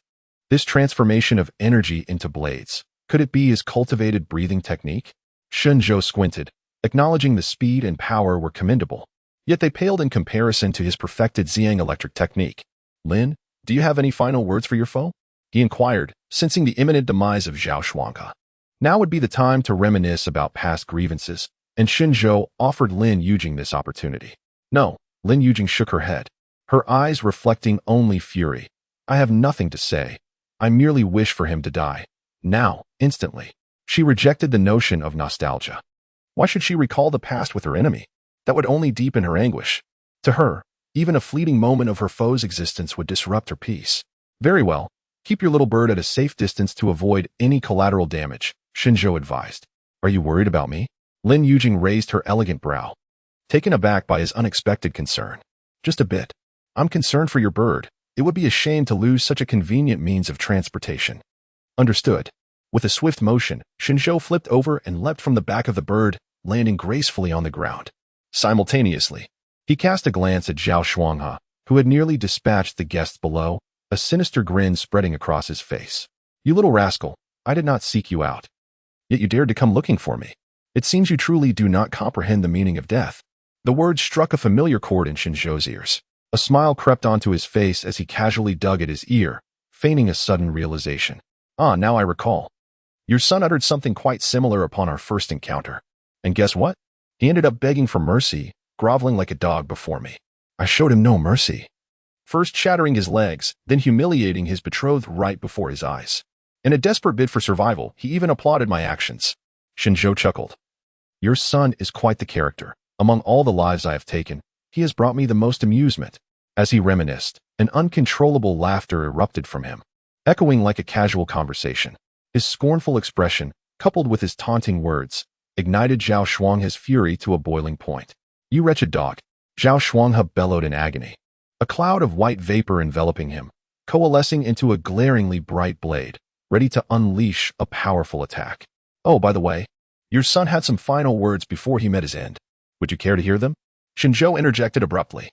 S1: This transformation of energy into blades, could it be his cultivated breathing technique? Shen Zhou squinted, acknowledging the speed and power were commendable. Yet they paled in comparison to his perfected Ziyang electric technique. "Lin, do you have any final words for your foe?" he inquired, sensing the imminent demise of Zhao Shuanghe. Now would be the time to reminisce about past grievances, and Shen Zhou offered Lin Yujing this opportunity. "No," Lin Yujing shook her head, her eyes reflecting only fury. "I have nothing to say. I merely wish for him to die. Now, instantly." She rejected the notion of nostalgia. Why should she recall the past with her enemy? That would only deepen her anguish. To her, even a fleeting moment of her foe's existence would disrupt her peace. "Very well. Keep your little bird at a safe distance to avoid any collateral damage," Shen Zhou advised. "Are you worried about me?" Lin Yujing raised her elegant brow, taken aback by his unexpected concern. "Just a bit. I'm concerned for your bird. It would be a shame to lose such a convenient means of transportation." "Understood." With a swift motion, Shen Zhou flipped over and leapt from the back of the bird, landing gracefully on the ground. Simultaneously, he cast a glance at Zhao Shuanghe, who had nearly dispatched the guests below, a sinister grin spreading across his face. "You little rascal, I did not seek you out. Yet you dared to come looking for me. It seems you truly do not comprehend the meaning of death." The words struck a familiar chord in Shen Zhou's ears. A smile crept onto his face as he casually dug at his ear, feigning a sudden realization. Now I recall. Your son uttered something quite similar upon our first encounter. And guess what? He ended up begging for mercy, groveling like a dog before me. I showed him no mercy. First shattering his legs, then humiliating his betrothed right before his eyes. In a desperate bid for survival, he even applauded my actions. Shen Zhou chuckled. Your son is quite the character. Among all the lives I have taken, he has brought me the most amusement. As he reminisced, an uncontrollable laughter erupted from him, echoing like a casual conversation. His scornful expression, coupled with his taunting words, ignited Zhao Shuanghe's fury to a boiling point. You wretched dog! Zhao Shuanghe bellowed in agony. A cloud of white vapor enveloping him, coalescing into a glaringly bright blade, ready to unleash a powerful attack. Oh, by the way, your son had some final words before he met his end. Would you care to hear them? Shen Zhou interjected abruptly.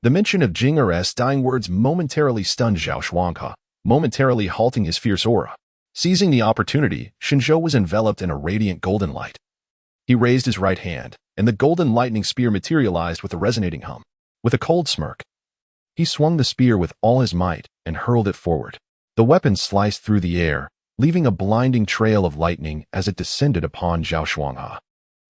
S1: The mention of Jing Er's dying words momentarily stunned Zhao Shuanghe, momentarily halting his fierce aura. Seizing the opportunity, Shen Zhou was enveloped in a radiant golden light. He raised his right hand, and the golden lightning spear materialized with a resonating hum. With a cold smirk, he swung the spear with all his might and hurled it forward. The weapon sliced through the air, leaving a blinding trail of lightning as it descended upon Zhao Shuanghe.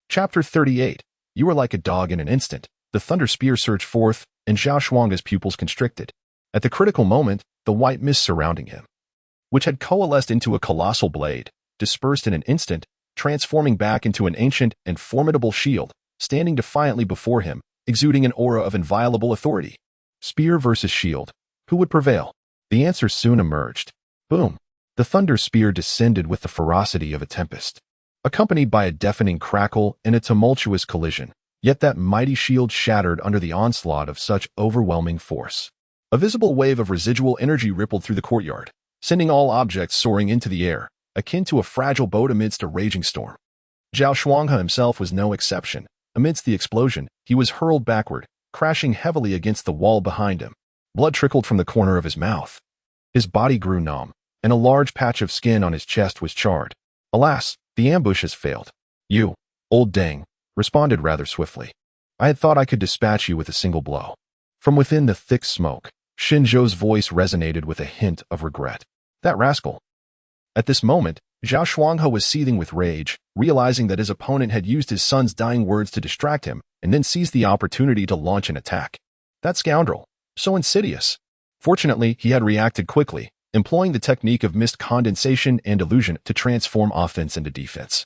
S1: Chapter 38. You were like a dog in an instant. The thunder spear surged forth, and Zhao Shuanghe's pupils constricted. At the critical moment, the white mist surrounding him, which had coalesced into a colossal blade, dispersed in an instant, transforming back into an ancient and formidable shield, standing defiantly before him, exuding an aura of inviolable authority. Spear versus shield. Who would prevail? The answer soon emerged. Boom! The thunder spear descended with the ferocity of a tempest, accompanied by a deafening crackle and a tumultuous collision. Yet that mighty shield shattered under the onslaught of such overwhelming force. A visible wave of residual energy rippled through the courtyard, sending all objects soaring into the air, akin to a fragile boat amidst a raging storm. Zhao Shuanghe himself was no exception. Amidst the explosion, he was hurled backward, crashing heavily against the wall behind him. Blood trickled from the corner of his mouth. His body grew numb, and a large patch of skin on his chest was charred. Alas, the ambush has failed. You, old Deng, responded rather swiftly. I had thought I could dispatch you with a single blow. From within the thick smoke, Shen Zhou's voice resonated with a hint of regret. That rascal. At this moment, Zhao Shuanghe was seething with rage, realizing that his opponent had used his son's dying words to distract him and then seized the opportunity to launch an attack. That scoundrel. So insidious. Fortunately, he had reacted quickly, employing the technique of mist condensation and illusion to transform offense into defense,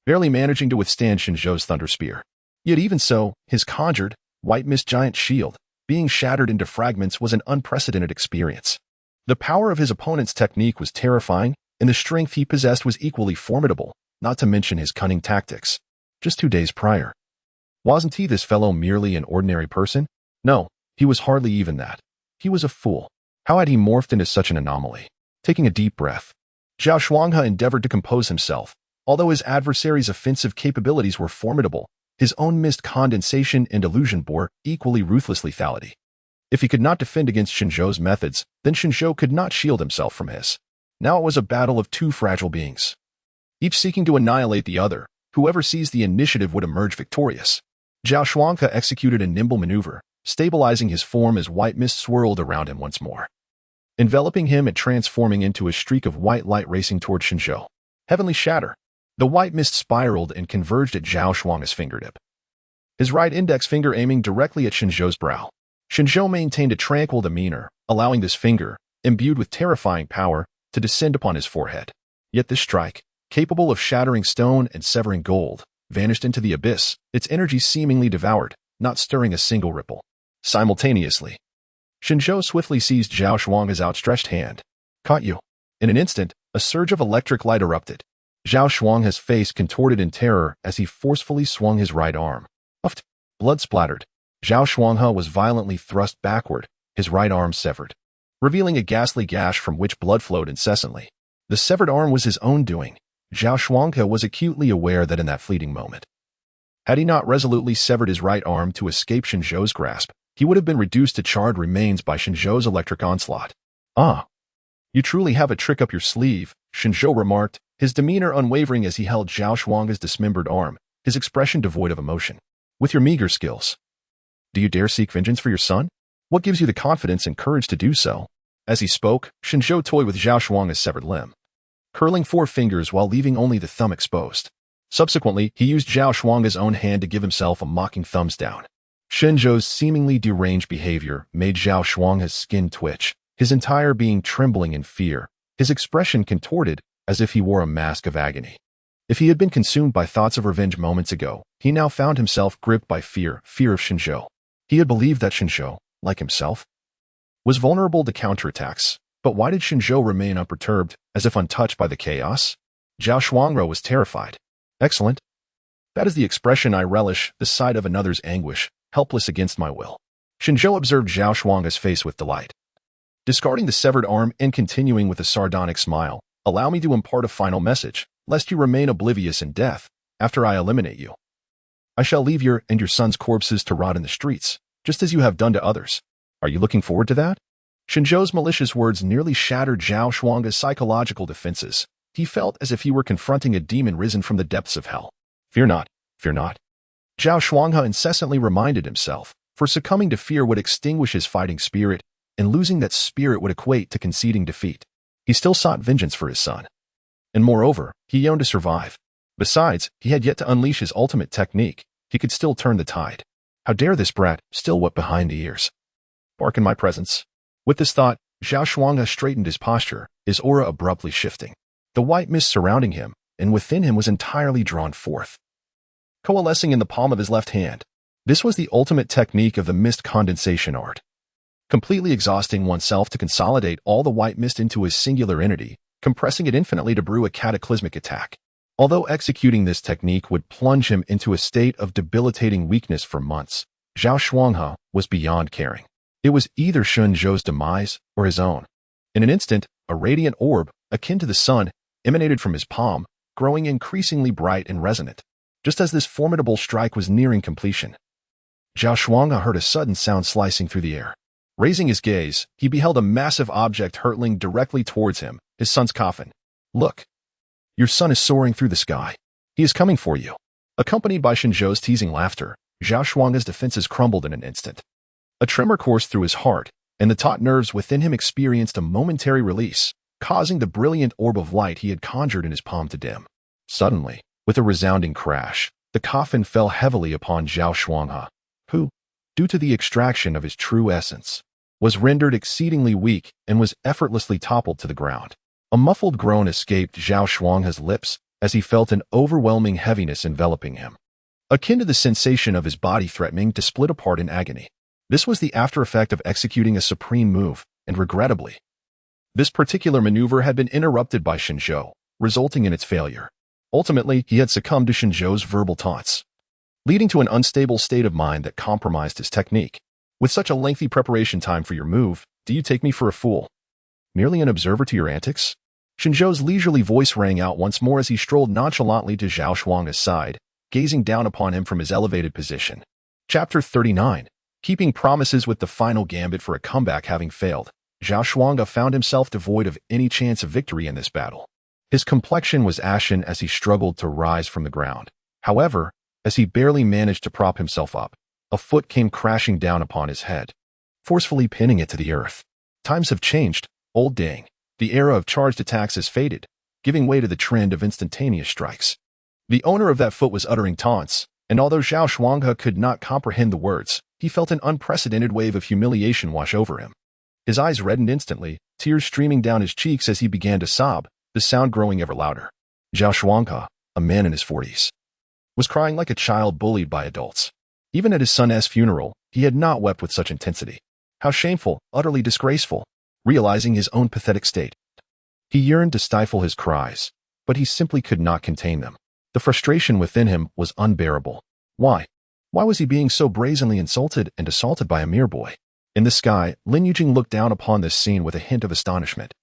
S1: barely managing to withstand Shen Zhou's thunder spear. Yet even so, his conjured, white mist giant shield, being shattered into fragments, was an unprecedented experience. The power of his opponent's technique was terrifying, and the strength he possessed was equally formidable, not to mention his cunning tactics. Just 2 days prior. Wasn't he this fellow merely an ordinary person? No, he was hardly even that. He was a fool. How had he morphed into such an anomaly? Taking a deep breath, Zhao Shuanghe endeavored to compose himself. Although his adversary's offensive capabilities were formidable, his own mist condensation and illusion bore equally ruthless lethality. If he could not defend against Shen Zhou's methods, then Shen Zhou could not shield himself from his. Now it was a battle of two fragile beings, each seeking to annihilate the other. Whoever seized the initiative would emerge victorious. Zhao Shuanghe executed a nimble maneuver, stabilizing his form as white mist swirled around him once more, enveloping him and transforming into a streak of white light racing toward Shen Zhou. Heavenly shatter. The white mist spiraled and converged at Zhao Shuanghe's fingertip, his right index finger aiming directly at Shen Zhou's brow. Shen Zhou maintained a tranquil demeanor, allowing this finger, imbued with terrifying power, to descend upon his forehead. Yet this strike, capable of shattering stone and severing gold, vanished into the abyss, its energy seemingly devoured, not stirring a single ripple. Simultaneously, Shen Zhou swiftly seized Zhao Shuanghe's outstretched hand. Caught you. In an instant, a surge of electric light erupted. Zhao Shuanghe's face contorted in terror as he forcefully swung his right arm. Puffed. Blood splattered. Zhao Shuanghe was violently thrust backward, his right arm severed, revealing a ghastly gash from which blood flowed incessantly. The severed arm was his own doing. Zhao Shuanghe was acutely aware that in that fleeting moment, had he not resolutely severed his right arm to escape Shen Zhou's grasp, he would have been reduced to charred remains by Shen Zhou's electric onslaught. Ah, you truly have a trick up your sleeve, Shen Zhou remarked, his demeanor unwavering as he held Zhao Shuanghe's dismembered arm, his expression devoid of emotion. With your meager skills, do you dare seek vengeance for your son? What gives you the confidence and courage to do so? As he spoke, Shen Zhou toyed with Zhao Shuanghe's severed limb, curling 4 fingers while leaving only the thumb exposed. Subsequently, he used Zhao Shuanghe's own hand to give himself a mocking thumbs down. Shen Zhou's seemingly deranged behavior made Zhao Shuanghe's skin twitch, his entire being trembling in fear, his expression contorted as if he wore a mask of agony. If he had been consumed by thoughts of revenge moments ago, he now found himself gripped by fear of Shen Zhou. He had believed that Shen Zhou, like himself, was vulnerable to counterattacks, but why did Shen Zhou remain unperturbed, as if untouched by the chaos? Zhao Shuanghe was terrified. Excellent. That is the expression I relish, the sight of another's anguish, helpless against my will. Shen Zhou observed Zhao Shuanghe's face with delight. Discarding the severed arm and continuing with a sardonic smile, allow me to impart a final message, lest you remain oblivious in death, after I eliminate you. I shall leave your and your son's corpses to rot in the streets, just as you have done to others. Are you looking forward to that? Shen Zhou's malicious words nearly shattered Zhao Shuanghe's psychological defenses. He felt as if he were confronting a demon risen from the depths of hell. Fear not, fear not. Zhao Shuanghe incessantly reminded himself, for succumbing to fear would extinguish his fighting spirit, and losing that spirit would equate to conceding defeat. He still sought vengeance for his son. And moreover, he yearned to survive. Besides, he had yet to unleash his ultimate technique. He could still turn the tide. How dare this brat still whip behind the ears? Bark in my presence. With this thought, Zhao Shuanghe straightened his posture, his aura abruptly shifting. The white mist surrounding him, and within him was entirely drawn forth, coalescing in the palm of his left hand. This was the ultimate technique of the mist condensation art, completely exhausting oneself to consolidate all the white mist into a singular entity, compressing it infinitely to brew a cataclysmic attack. Although executing this technique would plunge him into a state of debilitating weakness for months, Zhao Shuanghe was beyond caring. It was either Shen Zhou's demise or his own. In an instant, a radiant orb, akin to the sun, emanated from his palm, growing increasingly bright and resonant. Just as this formidable strike was nearing completion, Zhao Shuanghe heard a sudden sound slicing through the air. Raising his gaze, he beheld a massive object hurtling directly towards him, his son's coffin. Look! Your son is soaring through the sky. He is coming for you. Accompanied by Shen Zhou's teasing laughter, Zhao Shuang's defenses crumbled in an instant. A tremor coursed through his heart, and the taut nerves within him experienced a momentary release, causing the brilliant orb of light he had conjured in his palm to dim. Suddenly, with a resounding crash, the coffin fell heavily upon Zhao Shuanghe, who, due to the extraction of his true essence, was rendered exceedingly weak and was effortlessly toppled to the ground. A muffled groan escaped Zhao Shuanghe's lips as he felt an overwhelming heaviness enveloping him, akin to the sensation of his body threatening to split apart in agony. This was the after effect of executing a supreme move, and regrettably, this particular maneuver had been interrupted by Shen Zhou, resulting in its failure. Ultimately, he had succumbed to Shen Zhou's verbal taunts, leading to an unstable state of mind that compromised his technique. With such a lengthy preparation time for your move, do you take me for a fool? Merely an observer to your antics? Shen Zhou's leisurely voice rang out once more as he strolled nonchalantly to Zhao Shuang's side, gazing down upon him from his elevated position. Chapter 39. Keeping promises with the final gambit for a comeback having failed, Zhao Shuanghe found himself devoid of any chance of victory in this battle. His complexion was ashen as he struggled to rise from the ground. However, as he barely managed to prop himself up, a foot came crashing down upon his head, forcefully pinning it to the earth. Times have changed, old dang. The era of charged attacks has faded, giving way to the trend of instantaneous strikes. The owner of that foot was uttering taunts, and although Zhao Shuanghe could not comprehend the words, he felt an unprecedented wave of humiliation wash over him. His eyes reddened instantly, tears streaming down his cheeks as he began to sob, the sound growing ever louder. Zhao Shuanghe, a man in his 40s, was crying like a child bullied by adults. Even at his son's funeral, he had not wept with such intensity. How shameful, utterly disgraceful. Realizing his own pathetic state, he yearned to stifle his cries, but he simply could not contain them. The frustration within him was unbearable. Why? Why was he being so brazenly insulted and assaulted by a mere boy? In the sky, Lin Yujing looked down upon this scene with a hint of astonishment.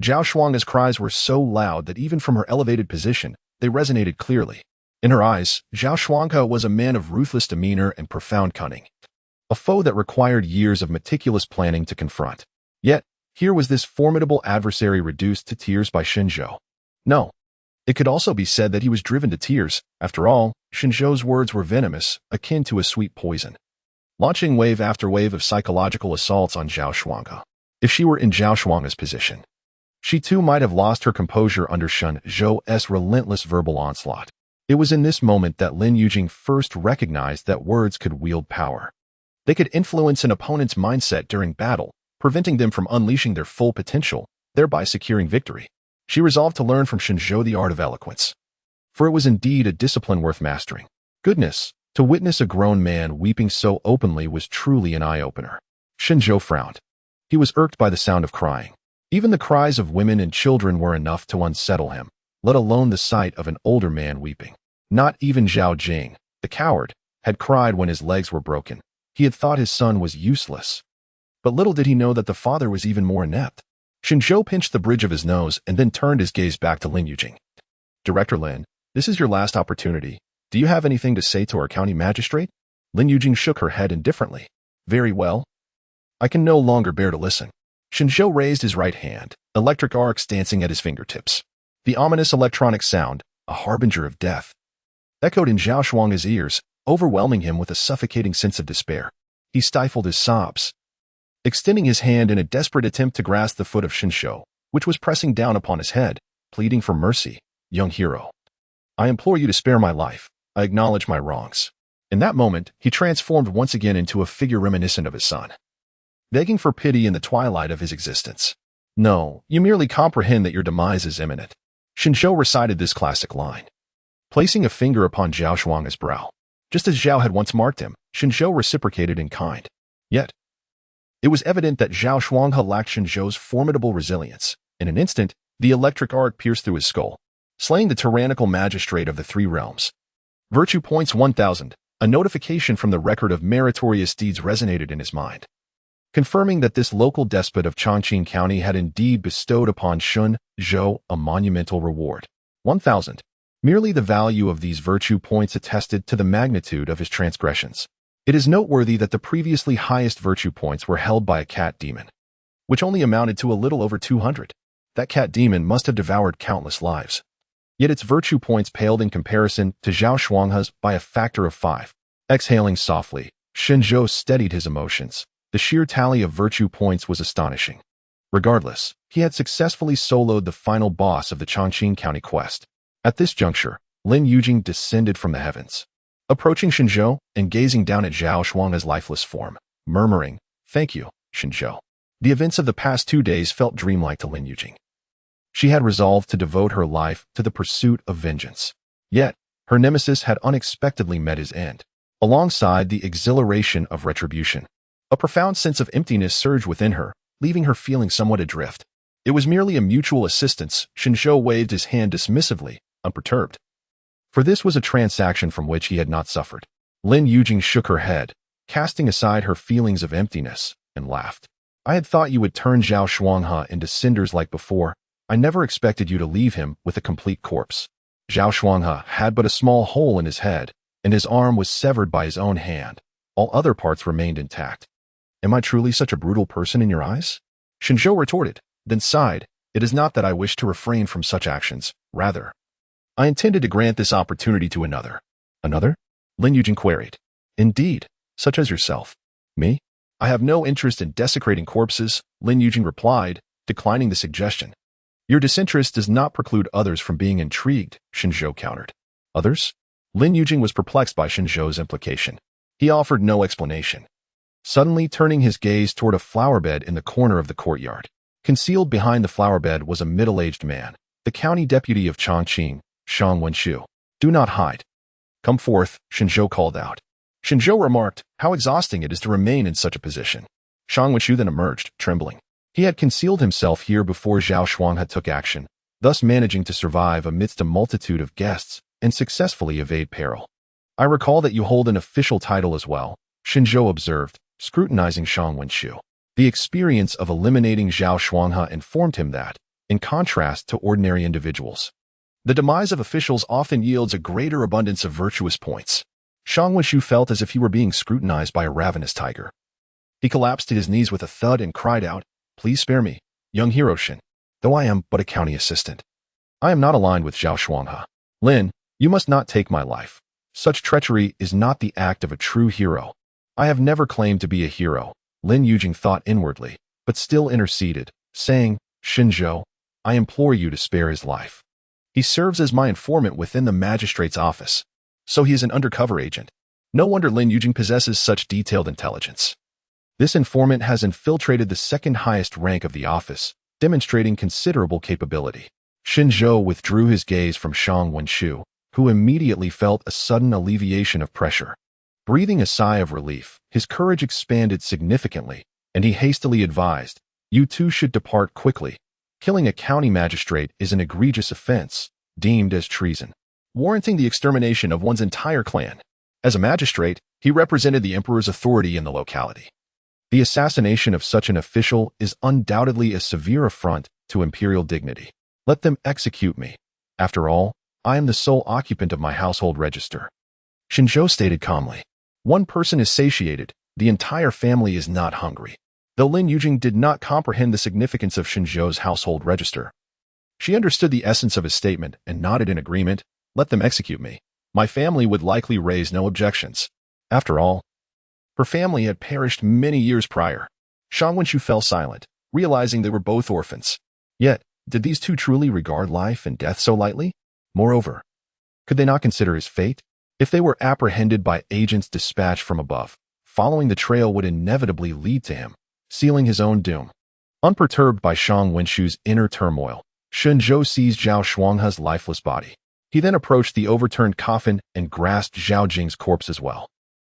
S1: Zhao Shuang's cries were so loud that even from her elevated position, they resonated clearly. In her eyes, Zhao Shuanghe was a man of ruthless demeanor and profound cunning, a foe that required years of meticulous planning to confront. Yet, here was this formidable adversary reduced to tears by Shen Zhou. No, it could also be said that he was driven to tears. After all, Shen Zhou's words were venomous, akin to a sweet poison, launching wave after wave of psychological assaults on Zhao Shuanghe. If she were in Zhao Shuang's position, she too might have lost her composure under Shen Zhou's relentless verbal onslaught. It was in this moment that Lin Yujing first recognized that words could wield power. They could influence an opponent's mindset during battle, preventing them from unleashing their full potential, thereby securing victory. She resolved to learn from Shen Zhou the art of eloquence, for it was indeed a discipline worth mastering. Goodness, to witness a grown man weeping so openly was truly an eye-opener. Shen Zhou frowned. He was irked by the sound of crying. Even the cries of women and children were enough to unsettle him, let alone the sight of an older man weeping. Not even Zhao Jing, the coward, had cried when his legs were broken. He had thought his son was useless. But little did he know that the father was even more inept. Shen Zhou pinched the bridge of his nose and then turned his gaze back to Lin Yujing. Director Lin, this is your last opportunity. Do you have anything to say to our county magistrate? Lin Yujing shook her head indifferently. Very well. I can no longer bear to listen. Shen Zhou raised his right hand, electric arcs dancing at his fingertips. The ominous electronic sound, a harbinger of death, echoed in Zhao Shuang's ears, overwhelming him with a suffocating sense of despair. He stifled his sobs, extending his hand in a desperate attempt to grasp the foot of Shen Zhou, which was pressing down upon his head, pleading for mercy. Young hero, I implore you to spare my life. I acknowledge my wrongs. In that moment, he transformed once again into a figure reminiscent of his son, begging for pity in the twilight of his existence. No, you merely comprehend that your demise is imminent. Shen Zhou recited this classic line, placing a finger upon Zhao Shuang's brow. Just as Zhao had once marked him, Shen Zhou reciprocated in kind. Yet, it was evident that Zhao Shuanghe lacked Shen Zhou's formidable resilience. In an instant, the electric arc pierced through his skull, slaying the tyrannical magistrate of the three realms. Virtue points 1000. A notification from the record of Meritorious Deeds resonated in his mind, confirming that this local despot of Chongqing County had indeed bestowed upon Shen Zhou a monumental reward. 1000. Merely the value of these virtue points attested to the magnitude of his transgressions. It is noteworthy that the previously highest virtue points were held by a cat demon, which only amounted to a little over 200. That cat demon must have devoured countless lives. Yet its virtue points paled in comparison to Zhao Shuanghe's by a factor of 5. Exhaling softly, Shen Zhou steadied his emotions. The sheer tally of virtue points was astonishing. Regardless, he had successfully soloed the final boss of the Chongqing County quest. At this juncture, Lin Yujing descended from the heavens, approaching Shen Zhou and gazing down at Zhao Shuanghe's lifeless form, murmuring, "Thank you, Shen Zhou." The events of the past 2 days felt dreamlike to Lin Yujing. She had resolved to devote her life to the pursuit of vengeance. Yet, her nemesis had unexpectedly met his end. Alongside the exhilaration of retribution, a profound sense of emptiness surged within her, leaving her feeling somewhat adrift. It was merely a mutual assistance. Shen Zhou waved his hand dismissively, unperturbed. For this was a transaction from which he had not suffered. Lin Yujing shook her head, casting aside her feelings of emptiness, and laughed. "I had thought you would turn Zhao Shuanghe into cinders like before. I never expected you to leave him with a complete corpse." Zhao Shuanghe had but a small hole in his head, and his arm was severed by his own hand. All other parts remained intact. "Am I truly such a brutal person in your eyes?" Shen Zhou retorted, then sighed. "It is not that I wish to refrain from such actions. Rather, I intended to grant this opportunity to another." "Another?" Lin Yujing queried. "Indeed, such as yourself." "Me? I have no interest in desecrating corpses," Lin Yujing replied, declining the suggestion. "Your disinterest does not preclude others from being intrigued," Shen Zhou countered. "Others?" Lin Yujing was perplexed by Shen Zhou's implication. He offered no explanation, suddenly turning his gaze toward a flower bed in the corner of the courtyard. Concealed behind the flower bed was a middle-aged man, the county deputy of Chongqing, Shang Wenshu. "Do not hide. Come forth," Shen Zhou called out. Shen Zhou remarked, "How exhausting it is to remain in such a position." Shang Wenshu then emerged, trembling. He had concealed himself here before Zhao Shuanghe took action, thus managing to survive amidst a multitude of guests and successfully evade peril. "I recall that you hold an official title as well," Shen Zhou observed, scrutinizing Shang Wenshu. The experience of eliminating Zhao Shuanghe informed him that, in contrast to ordinary individuals, the demise of officials often yields a greater abundance of virtuous points. Shang Wenshu felt as if he were being scrutinized by a ravenous tiger. He collapsed to his knees with a thud and cried out, "Please spare me, young hero Shen, though I am but a county assistant. I am not aligned with Zhao Shuanghe. Lin, you must not take my life. Such treachery is not the act of a true hero." "I have never claimed to be a hero," Lin Yujing thought inwardly, but still interceded, saying, "Shen Zhou, I implore you to spare his life. He serves as my informant within the magistrate's office, so he is an undercover agent." No wonder Lin Yujing possesses such detailed intelligence. This informant has infiltrated the second highest rank of the office, demonstrating considerable capability. Shen Zhou withdrew his gaze from Shang Wenshu, who immediately felt a sudden alleviation of pressure. Breathing a sigh of relief, his courage expanded significantly, and he hastily advised, "You two should depart quickly. Killing a county magistrate is an egregious offense, deemed as treason, warranting the extermination of one's entire clan. As a magistrate, he represented the emperor's authority in the locality. The assassination of such an official is undoubtedly a severe affront to imperial dignity. Let them execute me. After all, I am the sole occupant of my household register." Shen Zhou stated calmly. "One person is satiated, the entire family is not hungry." Though Lin Yujing did not comprehend the significance of Shen Zhou's household register, she understood the essence of his statement and nodded in agreement. "Let them execute me. My family would likely raise no objections." After all, her family had perished many years prior. Shang Wenshu fell silent, realizing they were both orphans. Yet, did these two truly regard life and death so lightly? Moreover, could they not consider his fate? If they were apprehended by agents dispatched from above, following the trail would inevitably lead to him, sealing his own doom. Unperturbed by Shang Wenshu's inner turmoil, Shen Zhou seized Zhao Shuanghe's lifeless body. He then approached the overturned coffin and grasped Zhao Jing's corpse as well.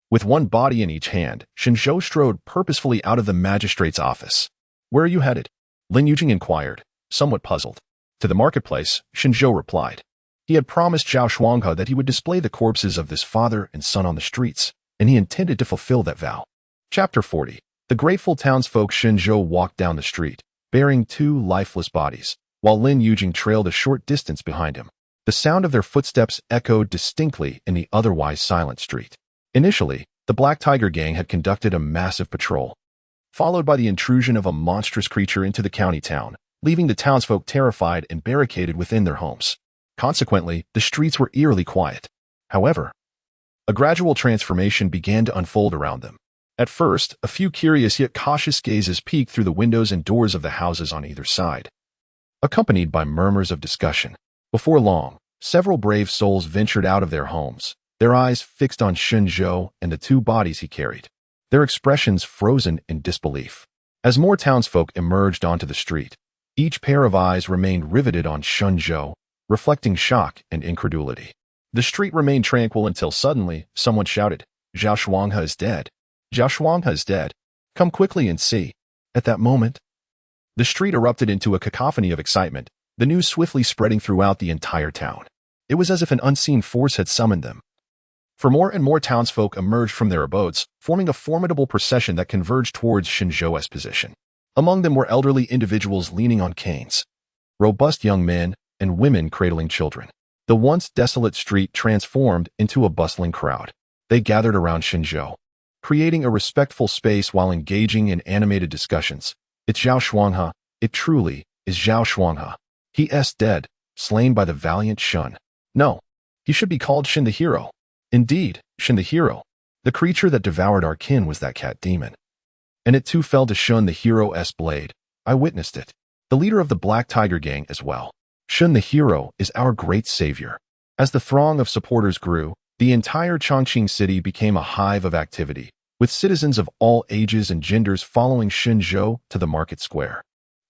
S1: With one body in each hand, Shen Zhou strode purposefully out of the magistrate's office. "Where are you headed?" Lin Yujing inquired, somewhat puzzled. "To the marketplace," Shen Zhou replied. He had promised Zhao Shuanghe that he would display the corpses of this father and son on the streets, and he intended to fulfill that vow. Chapter 40. The grateful townsfolk. Shen Zhou walked down the street, bearing 2 lifeless bodies, while Lin Yujing trailed a short distance behind him. The sound of their footsteps echoed distinctly in the otherwise silent street. Initially, The Black Tiger Gang had conducted a massive patrol, followed by the intrusion of a monstrous creature into the county town, leaving the townsfolk terrified and barricaded within their homes. Consequently, the streets were eerily quiet. However, a gradual transformation began to unfold around them. At first, a few curious yet cautious gazes peeked through the windows and doors of the houses on either side, accompanied by murmurs of discussion. Before long, several brave souls ventured out of their homes, their eyes fixed on Shen Zhou and the two bodies he carried, their expressions frozen in disbelief. As more townsfolk emerged onto the street, each pair of eyes remained riveted on Shen Zhou, reflecting shock and incredulity. The street remained tranquil until suddenly someone shouted, "Zhao Shuanghe is dead. Zhao Shuanghe is dead. Come quickly and see." At that moment, the street erupted into a cacophony of excitement, the news swiftly spreading throughout the entire town. It was as if an unseen force had summoned them. For more and more townsfolk emerged from their abodes, forming a formidable procession that converged towards Shen Zhou's position. Among them were elderly individuals leaning on canes, robust young men, and women cradling children. The once desolate street transformed into a bustling crowd. They gathered around Shen Zhou, creating a respectful space while engaging in animated discussions. "It's Zhao Shuanghe. It truly is Zhao Shuanghe. He is dead, slain by the valiant Shen. No, he should be called Shen the hero. Indeed, Shen the hero. The creature that devoured our kin was that cat demon. And it too fell to Shen the hero's blade. I witnessed it. The leader of the Black Tiger Gang as well. Shen the hero is our great savior." As the throng of supporters grew, the entire Chongqing city became a hive of activity, with citizens of all ages and genders following Shen Zhou to the market square.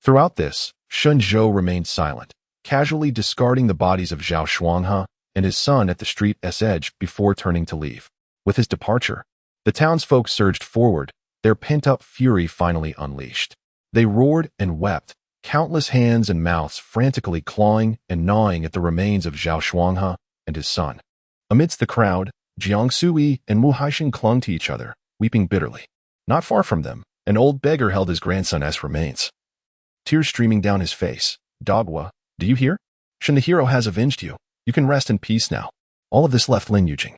S1: Throughout this, Shen Zhou remained silent, casually discarding the bodies of Zhao Shuanghe and his son at the street's edge before turning to leave. With his departure, the townsfolk surged forward, their pent-up fury finally unleashed. They roared and wept, countless hands and mouths frantically clawing and gnawing at the remains of Zhao Shuanghe and his son. Amidst the crowd, Jiang Sui and Mu Haixin clung to each other, weeping bitterly. Not far from them, an old beggar held his grandson's remains, tears streaming down his face. "Dogwa, do you hear? Shen the hero has avenged you. You can rest in peace now." All of this left Lin Yujing,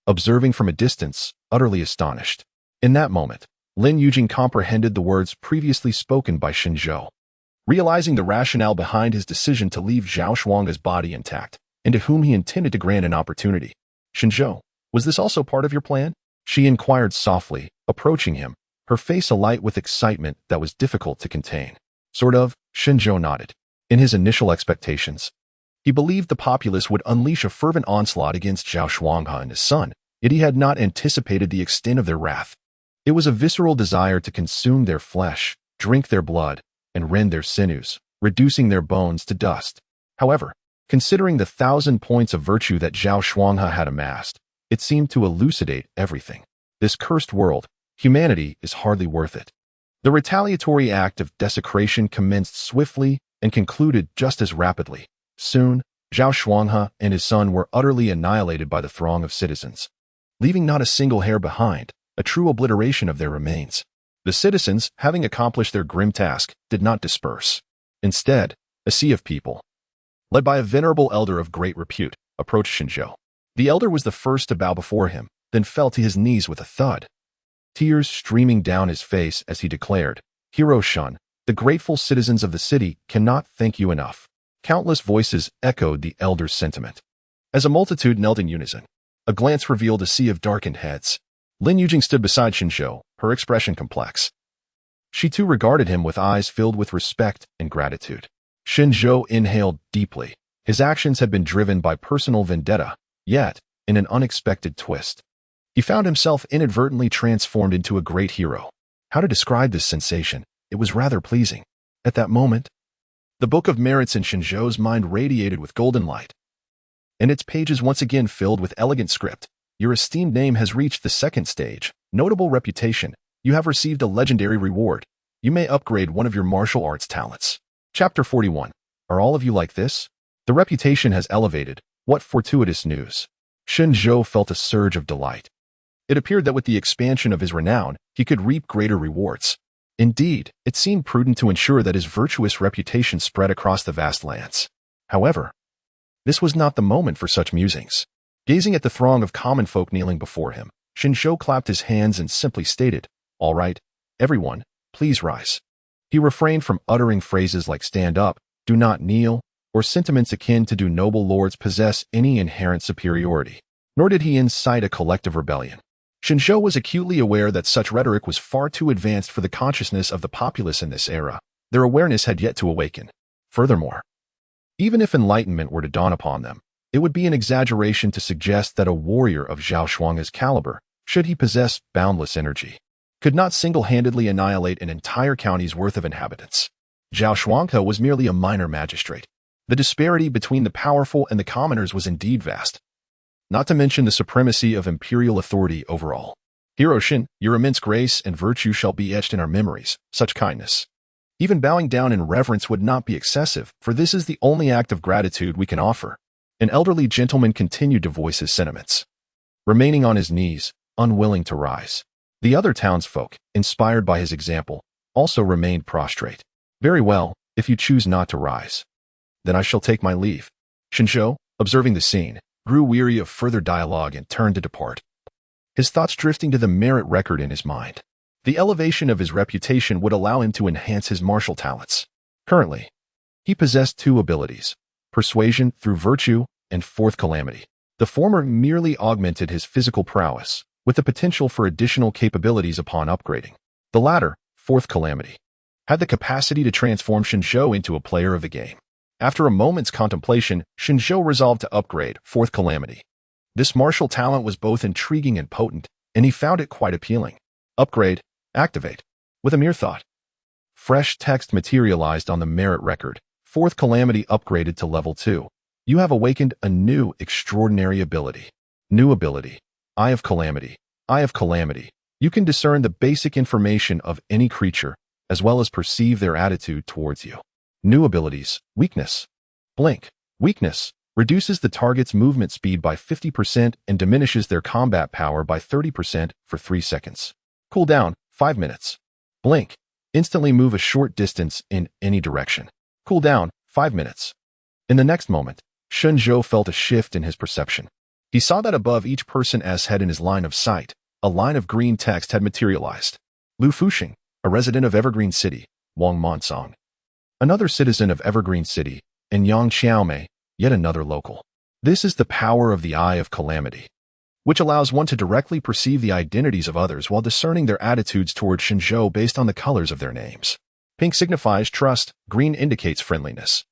S1: observing from a distance, utterly astonished. In that moment, Lin Yujing comprehended the words previously spoken by Shen Zhou. Realizing the rationale behind his decision to leave Zhao Shuanghe's body intact, and to whom he intended to grant an opportunity. "Shen Zhou, was this also part of your plan?" she inquired softly, approaching him, her face alight with excitement that was difficult to contain. "Sort of," Shen Zhou nodded. In his initial expectations, he believed the populace would unleash a fervent onslaught against Zhao Shuanghe and his son, yet he had not anticipated the extent of their wrath. It was a visceral desire to consume their flesh, drink their blood, and rend their sinews, reducing their bones to dust. However, considering the 1,000 points of virtue that Zhao Shuanghe had amassed, it seemed to elucidate everything. This cursed world, humanity, is hardly worth it. The retaliatory act of desecration commenced swiftly and concluded just as rapidly. Soon, Zhao Shuanghe and his son were utterly annihilated by the throng of citizens, leaving not a single hair behind, a true obliteration of their remains. The citizens, having accomplished their grim task, did not disperse. Instead, a sea of people, led by a venerable elder of great repute, approached Shen Zhou. The elder was the first to bow before him, then fell to his knees with a thud, tears streaming down his face as he declared, "Hero Shen, the grateful citizens of the city cannot thank you enough." Countless voices echoed the elder's sentiment. As a multitude knelt in unison, a glance revealed a sea of darkened heads. Lin Yujing stood beside Shen Zhou, her expression complex. She too regarded him with eyes filled with respect and gratitude. Shen Zhou inhaled deeply. His actions had been driven by personal vendetta, yet, in an unexpected twist, he found himself inadvertently transformed into a great hero. How to describe this sensation? It was rather pleasing. At that moment, the book of merits in Shen Zhou's mind radiated with golden light, and its pages once again filled with elegant script. "Your esteemed name has reached the second stage. Notable reputation. You have received a legendary reward. You may upgrade one of your martial arts talents." Chapter 41. Are all of you like this? The reputation has elevated. What fortuitous news. Shen Zhou felt a surge of delight. It appeared that with the expansion of his renown, he could reap greater rewards. Indeed, it seemed prudent to ensure that his virtuous reputation spread across the vast lands. However, this was not the moment for such musings. Gazing at the throng of common folk kneeling before him, Shen Zhou clapped his hands and simply stated, "All right, everyone, please rise." He refrained from uttering phrases like stand up, do not kneel, or sentiments akin to do noble lords possess any inherent superiority. Nor did he incite a collective rebellion. Shen Zhou was acutely aware that such rhetoric was far too advanced for the consciousness of the populace in this era. Their awareness had yet to awaken. Furthermore, even if enlightenment were to dawn upon them, it would be an exaggeration to suggest that a warrior of Zhao Shuang's caliber, should he possess boundless energy, could not single-handedly annihilate an entire county's worth of inhabitants. Zhao Shuanghe was merely a minor magistrate. The disparity between the powerful and the commoners was indeed vast, not to mention the supremacy of imperial authority overall. Hero Shen, your immense grace and virtue shall be etched in our memories, such kindness. Even bowing down in reverence would not be excessive, for this is the only act of gratitude we can offer. An elderly gentleman continued to voice his sentiments, remaining on his knees, unwilling to rise. The other townsfolk, inspired by his example, also remained prostrate. Very well, if you choose not to rise, then I shall take my leave. Shen Zhou, observing the scene, grew weary of further dialogue and turned to depart, his thoughts drifting to the merit record in his mind. The elevation of his reputation would allow him to enhance his martial talents. Currently, he possessed two abilities: persuasion through virtue and fourth calamity. The former merely augmented his physical prowess, with the potential for additional capabilities upon upgrading. The latter, fourth calamity, had the capacity to transform Shen Zhou into a player of the game. After a moment's contemplation, Shen Zhou resolved to upgrade fourth calamity. This martial talent was both intriguing and potent, and he found it quite appealing. Upgrade, activate. With a mere thought, fresh text materialized on the merit record. Fourth calamity upgraded to level 2. You have awakened a new extraordinary ability. New ability, Eye of Calamity. Eye of Calamity. You can discern the basic information of any creature, as well as perceive their attitude towards you. New abilities, weakness. Blink. Weakness reduces the target's movement speed by 50% and diminishes their combat power by 30% for 3 seconds. Cooldown, 5 minutes. Blink. Instantly move a short distance in any direction. Cooldown, 5 minutes. In the next moment, Shen Zhou felt a shift in his perception. He saw that above each person's head in his line of sight, a line of green text had materialized. Lu Fuxing, a resident of Evergreen City, Wang Monsong. Another citizen of Evergreen City, and Yang Xiaomei, yet another local. This is the power of the Eye of Calamity, which allows one to directly perceive the identities of others while discerning their attitudes toward Shen Zhou based on the colors of their names. Pink signifies trust, green indicates friendliness.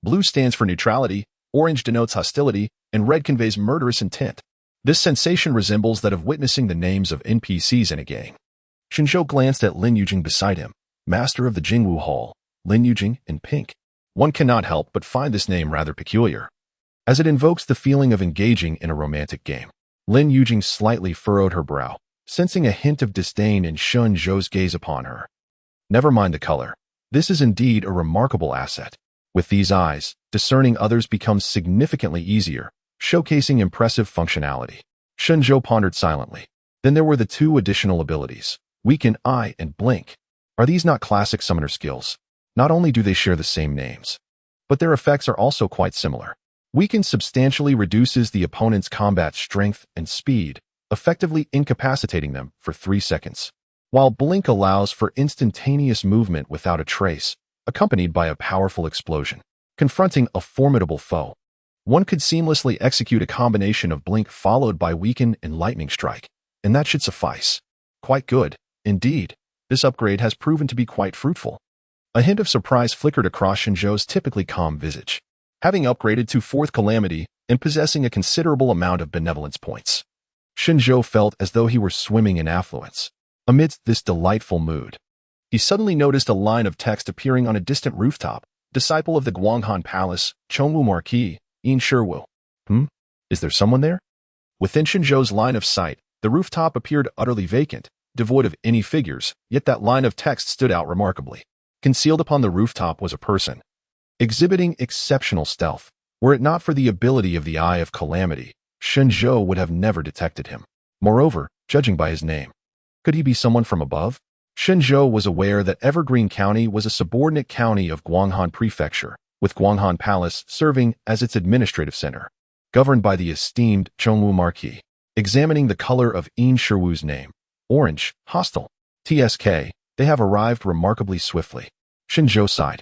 S1: Blue stands for neutrality, orange denotes hostility, and red conveys murderous intent. This sensation resembles that of witnessing the names of NPCs in a game. Shen Zhou glanced at Lin Yujing beside him, master of the Jingwu Hall. Lin Yujing in pink. One cannot help but find this name rather peculiar, as it invokes the feeling of engaging in a romantic game. Lin Yujing slightly furrowed her brow, sensing a hint of disdain in Shen Zhou's gaze upon her. Never mind the color. This is indeed a remarkable asset. With these eyes, discerning others becomes significantly easier, showcasing impressive functionality. Shen Zhou pondered silently. Then there were the two additional abilities, Weaken Eye and Blink. Are these not classic summoner skills? Not only do they share the same names, but their effects are also quite similar. Weaken substantially reduces the opponent's combat strength and speed, effectively incapacitating them for 3 seconds, while Blink allows for instantaneous movement without a trace, accompanied by a powerful explosion. Confronting a formidable foe, one could seamlessly execute a combination of Blink followed by Weaken and Lightning Strike, and that should suffice. Quite good, indeed. This upgrade has proven to be quite fruitful. A hint of surprise flickered across Shen Zhou's typically calm visage. Having upgraded to fourth calamity and possessing a considerable amount of benevolence points, Shen Zhou felt as though he were swimming in affluence. Amidst this delightful mood, he suddenly noticed a line of text appearing on a distant rooftop. Disciple of the Guanghan Palace, Chongwu Marquis, Yin Shiwu. Is there someone there? Within Shen Zhou's line of sight, the rooftop appeared utterly vacant, devoid of any figures, yet that line of text stood out remarkably. Concealed upon the rooftop was a person, exhibiting exceptional stealth. Were it not for the ability of the Eye of Calamity, Shen Zhou would have never detected him. Moreover, judging by his name, could he be someone from above? Shen Zhou was aware that Evergreen County was a subordinate county of Guanghan Prefecture, with Guanghan Palace serving as its administrative center, governed by the esteemed Chongwu Marquis. examining the color of Yin Shiwu's name. Orange, hostile. TSK, they have arrived remarkably swiftly. Shen Zhou sighed.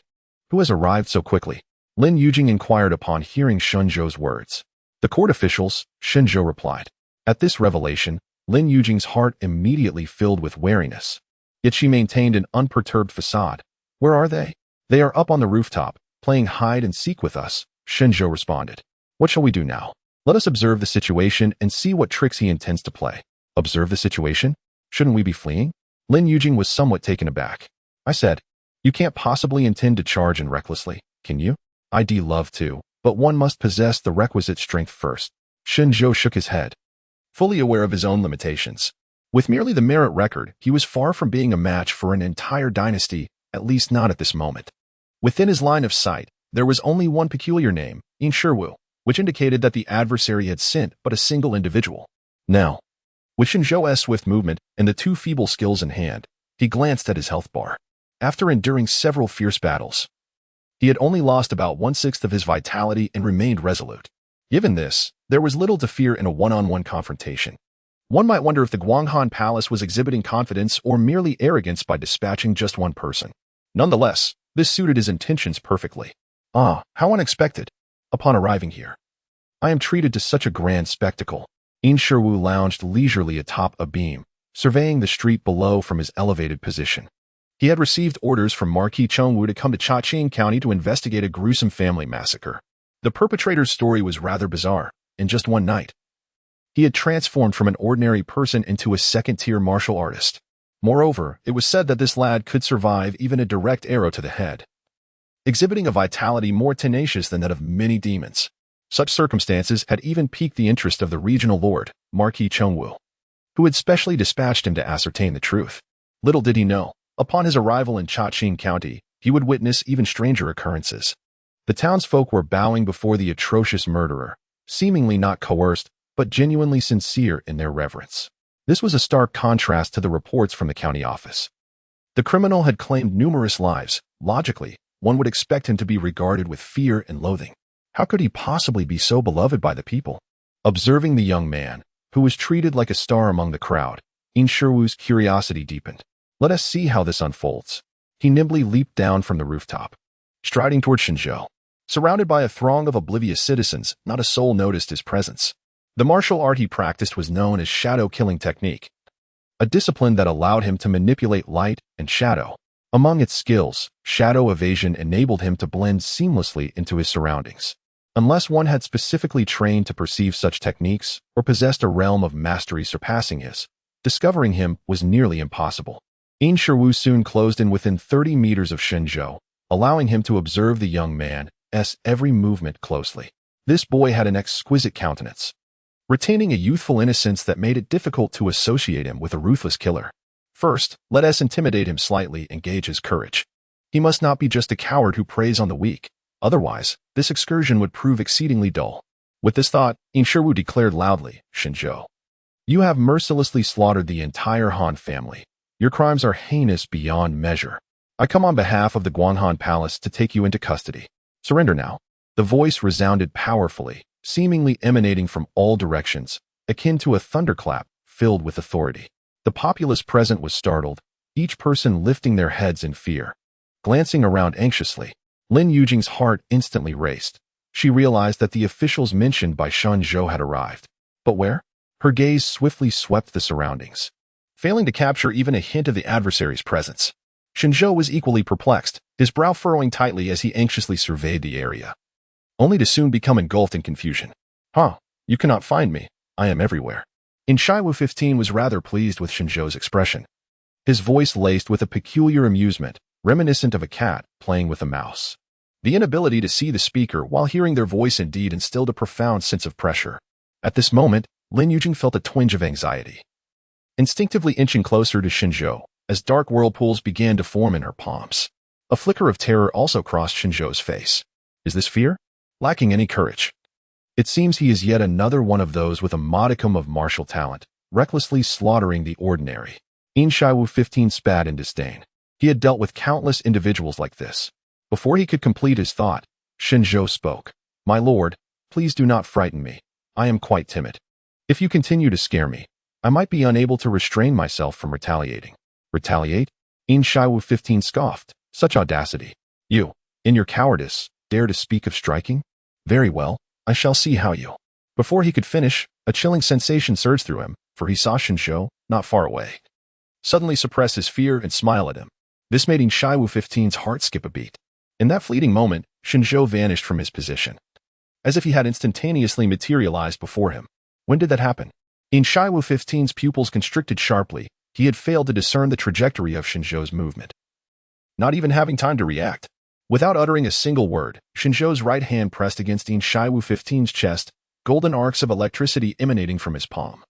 S1: Who has arrived so quickly? Lin Yujing inquired upon hearing Shen Zhou's words. The court officials, Shen Zhou replied. At this revelation, Lin Yujing's heart immediately filled with wariness. Yet she maintained an unperturbed facade. Where are they? They are up on the rooftop, playing hide and seek with us, Shen Zhou responded. What shall we do now? Let us observe the situation and see what tricks he intends to play. Observe the situation? Shouldn't we be fleeing? Lin Yujing was somewhat taken aback. I said, you can't possibly intend to charge in recklessly, can you? I'd love to, but one must possess the requisite strength first. Shen Zhou shook his head, fully aware of his own limitations. With merely the merit record, he was far from being a match for an entire dynasty, at least not at this moment. Within his line of sight, there was only one peculiar name, Yin Shiwu, which indicated that the adversary had sent but a single individual. Now, with Shen Zhou's swift movement and the two feeble skills in hand, he glanced at his health bar. After enduring several fierce battles, he had only lost about 1/6 of his vitality and remained resolute. Given this, there was little to fear in a one-on-one confrontation. One might wonder if the Guanghan Palace was exhibiting confidence or merely arrogance by dispatching just one person. Nonetheless, this suited his intentions perfectly. Ah, how unexpected. Upon arriving here, I am treated to such a grand spectacle. Yin Shiwu lounged leisurely atop a beam, surveying the street below from his elevated position. He had received orders from Marquis Chengwu to come to Chaqing County to investigate a gruesome family massacre. The perpetrator's story was rather bizarre. In just one night, he had transformed from an ordinary person into a second-tier martial artist. Moreover, it was said that this lad could survive even a direct arrow to the head, exhibiting a vitality more tenacious than that of many demons. Such circumstances had even piqued the interest of the regional lord, Marquis Chengwu, who had specially dispatched him to ascertain the truth. Little did he know, upon his arrival in Chaqing County, he would witness even stranger occurrences. The townsfolk were bowing before the atrocious murderer, seemingly not coerced, but genuinely sincere in their reverence. This was a stark contrast to the reports from the county office. The criminal had claimed numerous lives. Logically, one would expect him to be regarded with fear and loathing. How could he possibly be so beloved by the people? Observing the young man, who was treated like a star among the crowd, Yin Shiwu's curiosity deepened. Let us see how this unfolds. He nimbly leaped down from the rooftop, striding toward Shen Zhou. Surrounded by a throng of oblivious citizens, not a soul noticed his presence. The martial art he practiced was known as shadow-killing technique, a discipline that allowed him to manipulate light and shadow. Among its skills, shadow evasion enabled him to blend seamlessly into his surroundings. Unless one had specifically trained to perceive such techniques or possessed a realm of mastery surpassing his, discovering him was nearly impossible. Yin Shiwu soon closed in within 30 meters of Shen Zhou, allowing him to observe the young man's every movement closely. This boy had an exquisite countenance, retaining a youthful innocence that made it difficult to associate him with a ruthless killer. First, let us intimidate him slightly and gauge his courage. He must not be just a coward who preys on the weak. Otherwise, this excursion would prove exceedingly dull. With this thought, Yin Shiwu declared loudly, Shen Zhou, you have mercilessly slaughtered the entire Han family. Your crimes are heinous beyond measure. I come on behalf of the Guanghan Palace to take you into custody. Surrender now. The voice resounded powerfully, seemingly emanating from all directions, akin to a thunderclap filled with authority. The populace present was startled, each person lifting their heads in fear. Glancing around anxiously, Lin Yujing's heart instantly raced. She realized that the officials mentioned by Shen Zhou had arrived. But where? Her gaze swiftly swept the surroundings, failing to capture even a hint of the adversary's presence. Shen Zhou was equally perplexed, his brow furrowing tightly as he anxiously surveyed the area, only to soon become engulfed in confusion. You cannot find me. I am everywhere. Yin Shiwu 15 was rather pleased with Shen Zhou's expression, his voice laced with a peculiar amusement, reminiscent of a cat playing with a mouse. The inability to see the speaker while hearing their voice indeed instilled a profound sense of pressure. At this moment, Lin Yujing felt a twinge of anxiety, instinctively inching closer to Shen Zhou as dark whirlpools began to form in her palms. A flicker of terror also crossed Shen Zhou's face. Is this fear? Lacking any courage? It seems he is yet another one of those with a modicum of martial talent, recklessly slaughtering the ordinary. Yin Shiwu 15 spat in disdain. He had dealt with countless individuals like this. Before he could complete his thought, Shen Zhou spoke. My lord, please do not frighten me. I am quite timid. If you continue to scare me, I might be unable to restrain myself from retaliating. Retaliate? In Shiwu 15 scoffed. Such audacity. You, in your cowardice, dare to speak of striking? Very well, I shall see how you. Before he could finish, a chilling sensation surged through him, for he saw Shen Zhou, not far away. Suddenly suppress his fear and smile at him. This made In Shiwu 15's heart skip a beat. In that fleeting moment, Shen Zhou vanished from his position, as if he had instantaneously materialized before him. When did that happen? In Shiwu 15's pupils constricted sharply. He had failed to discern the trajectory of Shen Zhou's movement, not even having time to react. Without uttering a single word, Shen Zhou's right hand pressed against In Shiwu 15's chest, golden arcs of electricity emanating from his palm,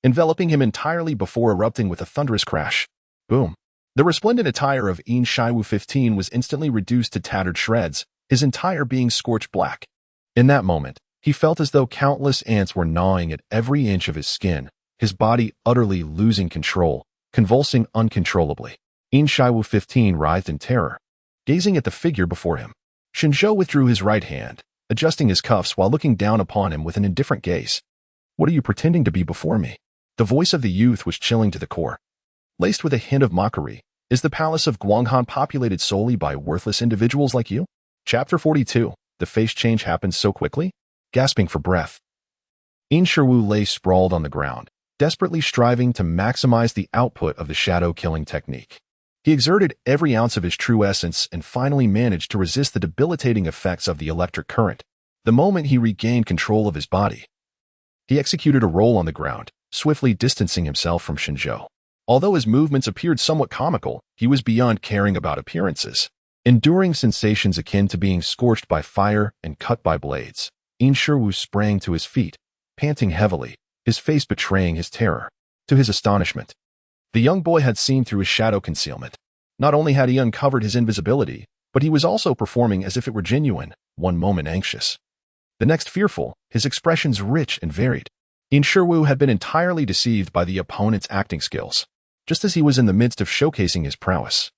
S1: enveloping him entirely before erupting with a thunderous crash. Boom. The resplendent attire of In Shiwu 15 was instantly reduced to tattered shreds, his entire being scorched black. In that moment, he felt as though countless ants were gnawing at every inch of his skin, his body utterly losing control, convulsing uncontrollably. In Shiwu 15 writhed in terror, gazing at the figure before him. Shen Zhou withdrew his right hand, adjusting his cuffs while looking down upon him with an indifferent gaze. What are you pretending to be before me? The voice of the youth was chilling to the core, laced with a hint of mockery. Is the palace of Guanghan populated solely by worthless individuals like you? Chapter 42. The face change happened so quickly? Gasping for breath, In Shiwu lay sprawled on the ground, desperately striving to maximize the output of the shadow-killing technique. He exerted every ounce of his true essence and finally managed to resist the debilitating effects of the electric current. The moment he regained control of his body, he executed a roll on the ground, swiftly distancing himself from Shen Zhou. Although his movements appeared somewhat comical, he was beyond caring about appearances, enduring sensations akin to being scorched by fire and cut by blades. In Shiwu sprang to his feet, panting heavily, his face betraying his terror. To his astonishment, the young boy had seen through his shadow concealment. Not only had he uncovered his invisibility, but he was also performing as if it were genuine, one moment anxious, the next fearful, his expressions rich and varied. In Shiwu had been entirely deceived by the opponent's acting skills. Just as he was in the midst of showcasing his prowess,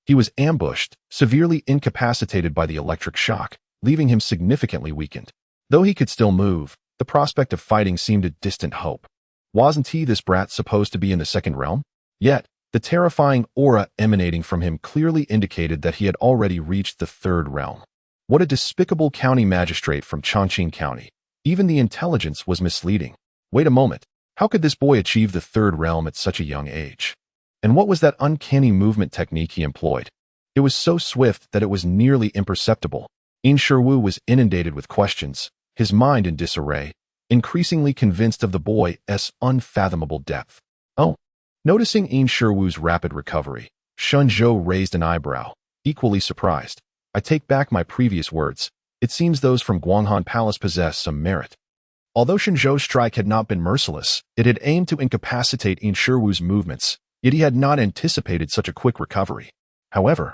S1: he was ambushed, severely incapacitated by the electric shock, leaving him significantly weakened. Though he could still move, the prospect of fighting seemed a distant hope. Wasn't he, this brat, supposed to be in the second realm? Yet, the terrifying aura emanating from him clearly indicated that he had already reached the third realm. What a despicable county magistrate from Chongqing County. Even the intelligence was misleading. Wait a moment. How could this boy achieve the third realm at such a young age? And what was that uncanny movement technique he employed? It was so swift that it was nearly imperceptible. In Shiwu was inundated with questions, his mind in disarray, increasingly convinced of the boy's unfathomable depth. Oh. Noticing In Shiwu's rapid recovery, Shen Zhou raised an eyebrow, equally surprised. I take back my previous words. It seems those from Guanghan Palace possess some merit. Although Shen Zhou's strike had not been merciless, it had aimed to incapacitate In Shiwu's movements, yet he had not anticipated such a quick recovery. However,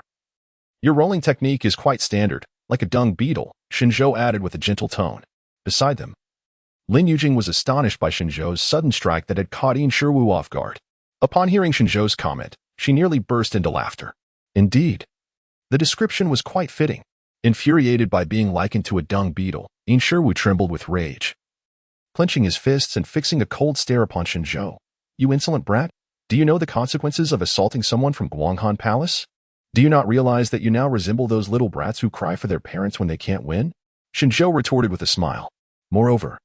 S1: your rolling technique is quite standard, like a dung beetle, Shen Zhou added with a gentle tone. Beside them, Lin Yujing was astonished by Shen Zhou's sudden strike that had caught In Shiwu off guard. Upon hearing Shen Zhou's comment, she nearly burst into laughter. Indeed, the description was quite fitting. Infuriated by being likened to a dung beetle, In Shiwu trembled with rage, clenching his fists and fixing a cold stare upon Shen Zhou. You insolent brat, do you know the consequences of assaulting someone from Guanghan Palace? Do you not realize that you now resemble those little brats who cry for their parents when they can't win? Shen Zhou retorted with a smile. Moreover,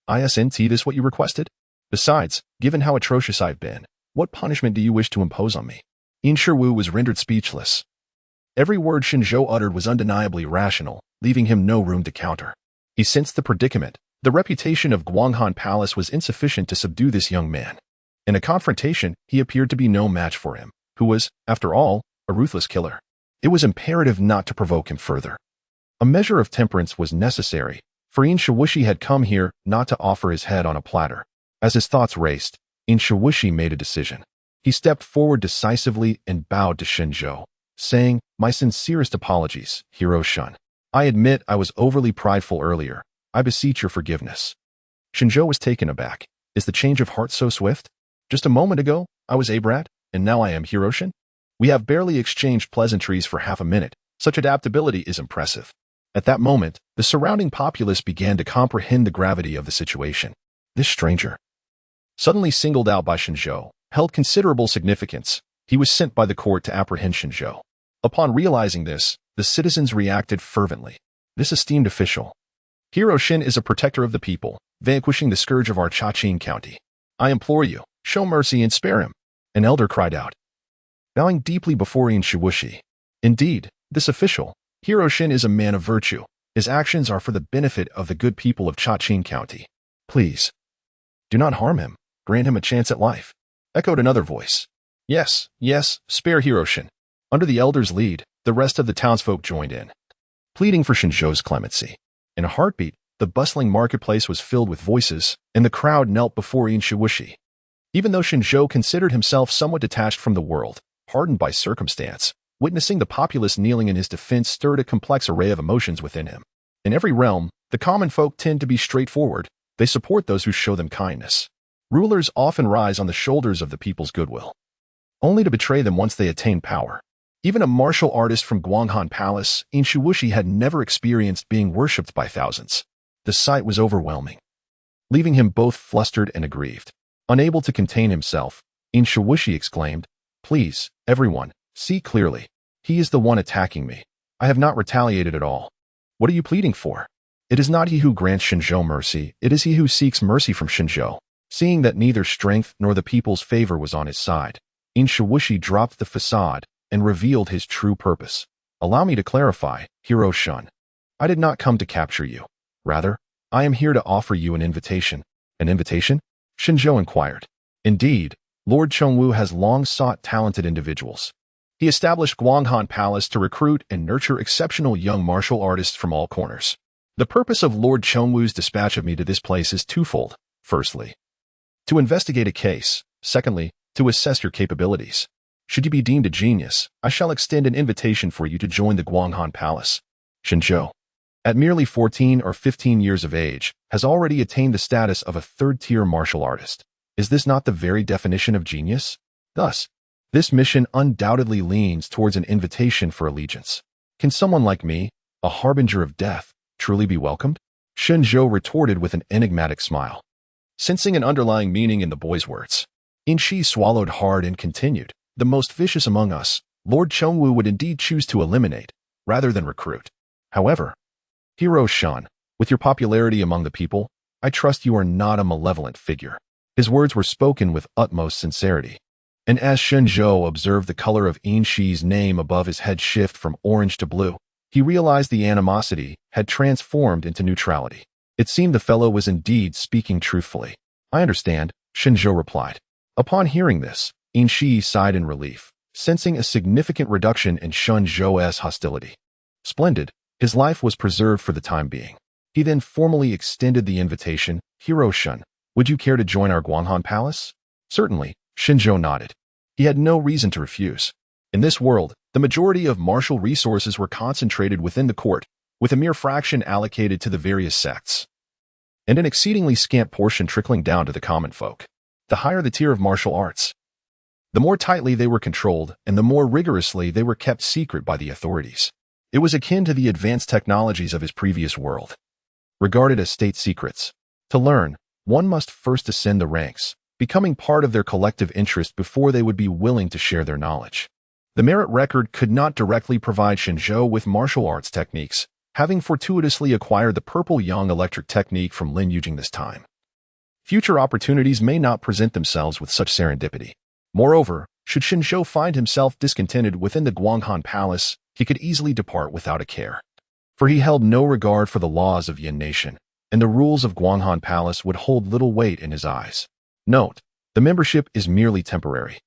S1: isn't this what you requested? Besides, given how atrocious I've been, what punishment do you wish to impose on me? In Shiwu was rendered speechless. Every word Shen Zhou uttered was undeniably rational, leaving him no room to counter. He sensed the predicament. The reputation of Guanghan Palace was insufficient to subdue this young man. In a confrontation, he appeared to be no match for him, who was, after all, a ruthless killer. It was imperative not to provoke him further. A measure of temperance was necessary, for In Shiwu had come here not to offer his head on a platter. As his thoughts raced, In Shiwu made a decision. He stepped forward decisively and bowed to Shen Zhou, saying, My sincerest apologies, Hero Shun. I admit I was overly prideful earlier. I beseech your forgiveness. Shen Zhou was taken aback. Is the change of heart so swift? Just a moment ago, I was a brat, and now I am Hiroshin? We have barely exchanged pleasantries for half a minute. Such adaptability is impressive. At that moment, the surrounding populace began to comprehend the gravity of the situation. This stranger, suddenly singled out by Shen Zhou, held considerable significance. He was sent by the court to apprehend Shen Zhou. Upon realizing this, the citizens reacted fervently. This esteemed official, Hero Shen, is a protector of the people, vanquishing the scourge of our Chaqing County. I implore you, show mercy and spare him. An elder cried out, bowing deeply before Yin Shiwushi. Indeed, this official, Hero Shen, is a man of virtue. His actions are for the benefit of the good people of Chaqing County. Please, do not harm him. Grant him a chance at life. Echoed another voice. Yes, yes, spare Hero Shen. Under the elder's lead, the rest of the townsfolk joined in, pleading for Shen Zhou's clemency. In a heartbeat, the bustling marketplace was filled with voices, and the crowd knelt before Yin Shiwushi. Even though Shen Zhou considered himself somewhat detached from the world, hardened by circumstance, witnessing the populace kneeling in his defense stirred a complex array of emotions within him. In every realm, the common folk tend to be straightforward. They support those who show them kindness. Rulers often rise on the shoulders of the people's goodwill, only to betray them once they attain power. Even a martial artist from Guanghan Palace, Yin Shiwushi had never experienced being worshipped by thousands. The sight was overwhelming, leaving him both flustered and aggrieved. Unable to contain himself, Yin Shiwushi exclaimed, "Please, everyone, see clearly. He is the one attacking me. I have not retaliated at all. What are you pleading for? It is not he who grants Shen Zhou mercy, it is he who seeks mercy from Shen Zhou." Seeing that neither strength nor the people's favor was on his side, Yin Shiwushi dropped the facade and revealed his true purpose. Allow me to clarify, Hero Shen. I did not come to capture you. Rather, I am here to offer you an invitation. An invitation? Shen Zhou inquired. Indeed, Lord Chongwu has long sought talented individuals. He established Guanghan Palace to recruit and nurture exceptional young martial artists from all corners. The purpose of Lord Chongwu's dispatch of me to this place is twofold. Firstly, to investigate a case. Secondly, to assess your capabilities. Should you be deemed a genius, I shall extend an invitation for you to join the Guanghan Palace. Shen Zhou, at merely 14 or 15 years of age, has already attained the status of a third-tier martial artist. Is this not the very definition of genius? Thus, this mission undoubtedly leans towards an invitation for allegiance. Can someone like me, a harbinger of death, truly be welcomed? Shen Zhou retorted with an enigmatic smile. Sensing an underlying meaning in the boy's words, Yin Shi swallowed hard and continued, "The most vicious among us, Lord Chongwu would indeed choose to eliminate, rather than recruit. However, Hero Shen, with your popularity among the people, I trust you are not a malevolent figure." His words were spoken with utmost sincerity. And as Shen Zhou observed the color of Yin Shi's name above his head shift from orange to blue, he realized the animosity had transformed into neutrality. It seemed the fellow was indeed speaking truthfully. "I understand," Shen Zhou replied. Upon hearing this, Yin Shi sighed in relief, sensing a significant reduction in Shen Zhou's hostility. Splendid, his life was preserved for the time being. He then formally extended the invitation. "Hero Shen, would you care to join our Guanghan Palace?" "Certainly," Shen Zhou nodded. He had no reason to refuse. In this world, the majority of martial resources were concentrated within the court, with a mere fraction allocated to the various sects, and an exceedingly scant portion trickling down to the common folk. The higher the tier of martial arts, the more tightly they were controlled and the more rigorously they were kept secret by the authorities. It was akin to the advanced technologies of his previous world, regarded as state secrets. To learn, one must first ascend the ranks, becoming part of their collective interest before they would be willing to share their knowledge. The merit record could not directly provide Shen Zhou with martial arts techniques, having fortuitously acquired the purple yang electric technique from Lin Yujing this time. Future opportunities may not present themselves with such serendipity. Moreover, should Shen Zhou find himself discontented within the Guanghan Palace, he could easily depart without a care. For he held no regard for the laws of Yan Nation, and the rules of Guanghan Palace would hold little weight in his eyes. Note, the membership is merely temporary,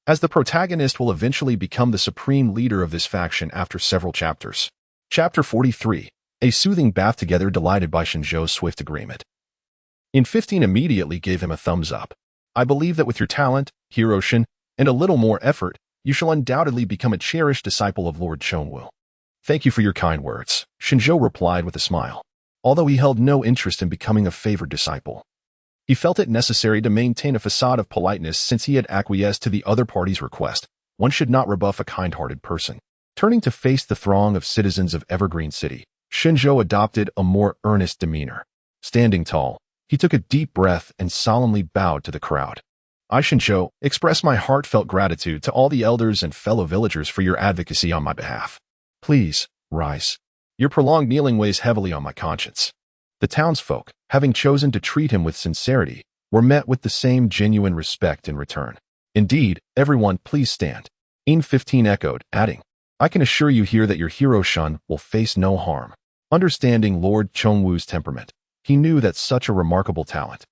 S1: as the protagonist will eventually become the supreme leader of this faction after several chapters. Chapter 43, a soothing bath together delighted by Shen Zhou's swift agreement. Yin 15 immediately gave him a thumbs up. "I believe that with your talent, Hero Shen, and a little more effort, you shall undoubtedly become a cherished disciple of Lord Chongwu." "Thank you for your kind words," Shen Zhou replied with a smile. Although he held no interest in becoming a favored disciple, he felt it necessary to maintain a facade of politeness since he had acquiesced to the other party's request. One should not rebuff a kind-hearted person. Turning to face the throng of citizens of Evergreen City, Shen Zhou adopted a more earnest demeanor. Standing tall, He took a deep breath and solemnly bowed to the crowd. I, Shen Zhou, express my heartfelt gratitude to all the elders and fellow villagers for your advocacy on my behalf. Please, rise. Your prolonged kneeling weighs heavily on my conscience. The townsfolk, having chosen to treat him with sincerity, were met with the same genuine respect in return. Indeed, everyone, please stand. In 15 echoed, adding, I can assure you here that your hero Shen will face no harm. Understanding Lord Chongwu's temperament, he knew that such a remarkable talent,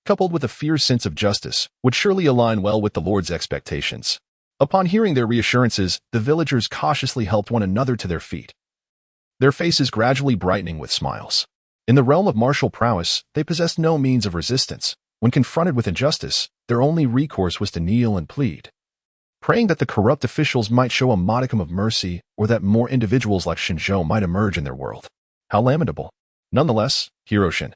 S1: coupled with a fierce sense of justice, would surely align well with the Lord's expectations. Upon hearing their reassurances, the villagers cautiously helped one another to their feet, their faces gradually brightening with smiles. In the realm of martial prowess, they possessed no means of resistance. When confronted with injustice, their only recourse was to kneel and plead, praying that the corrupt officials might show a modicum of mercy or that more individuals like Shen Zhou might emerge in their world. How lamentable. Nonetheless, Hero Shen,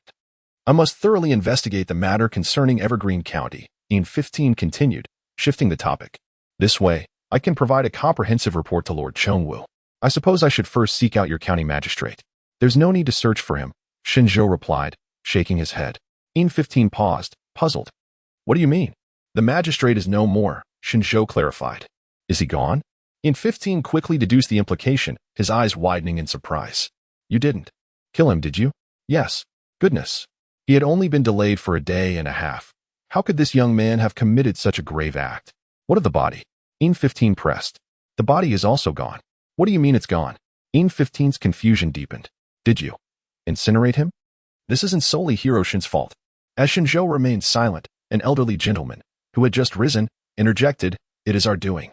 S1: I must thoroughly investigate the matter concerning Evergreen County. In 15 continued, shifting the topic. This way, I can provide a comprehensive report to Lord Chongwu. I suppose I should first seek out your county magistrate. There's no need to search for him, Shen Zhou replied, shaking his head. In 15 paused, puzzled. What do you mean? The magistrate is no more, Shen Zhou clarified. Is he gone? In 15 quickly deduced the implication, his eyes widening in surprise. You didn't kill him, did you? Yes. Goodness. He had only been delayed for a day and a half. How could this young man have committed such a grave act? What of the body? In 15 pressed. The body is also gone. What do you mean it's gone? In 15's confusion deepened. Did you incinerate him? This isn't solely Hero Shen's fault. As Shen Zhou remained silent, an elderly gentleman, who had just risen, interjected, It is our doing.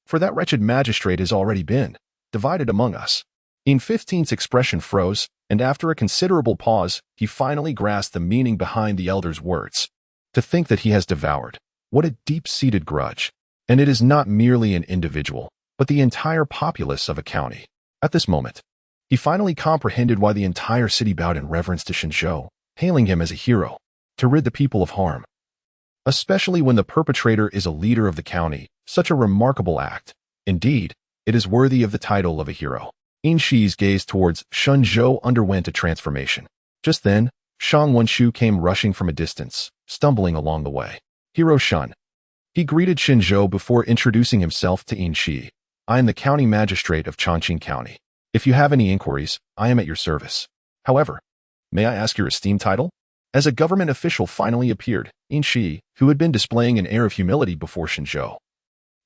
S1: For that wretched magistrate has already been divided among us. In 15's expression froze, and after a considerable pause, he finally grasped the meaning behind the elder's words. To think that he has devoured. What a deep-seated grudge. And it is not merely an individual, but the entire populace of a county. At this moment, he finally comprehended why the entire city bowed in reverence to Shen Zhou, hailing him as a hero, to rid the people of harm. Especially when the perpetrator is a leader of the county, such a remarkable act. Indeed, it is worthy of the title of a hero. In Shi's gaze towards Shen Zhou underwent a transformation. Just then, Shang Wenshu came rushing from a distance, stumbling along the way. Hero Shen. He greeted Shen Zhou before introducing himself to In Shi. I am the county magistrate of Chongqing County. If you have any inquiries, I am at your service. However, may I ask your esteemed title? As a government official finally appeared, In Shi, who had been displaying an air of humility before Shen Zhou,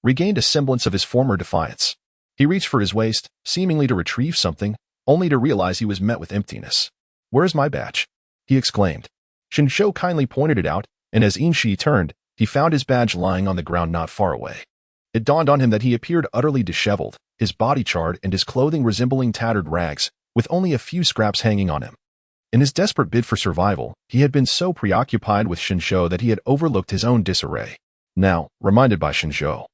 S1: regained a semblance of his former defiance. He reached for his waist, seemingly to retrieve something, only to realize he was met with emptiness. Where's my badge? He exclaimed. Shen Zhou kindly pointed it out, and as In Shi turned, he found his badge lying on the ground not far away. It dawned on him that he appeared utterly disheveled, his body charred and his clothing resembling tattered rags, with only a few scraps hanging on him. In his desperate bid for survival, he had been so preoccupied with Shen Zhou that he had overlooked his own disarray. Now, reminded by Shen Zhou,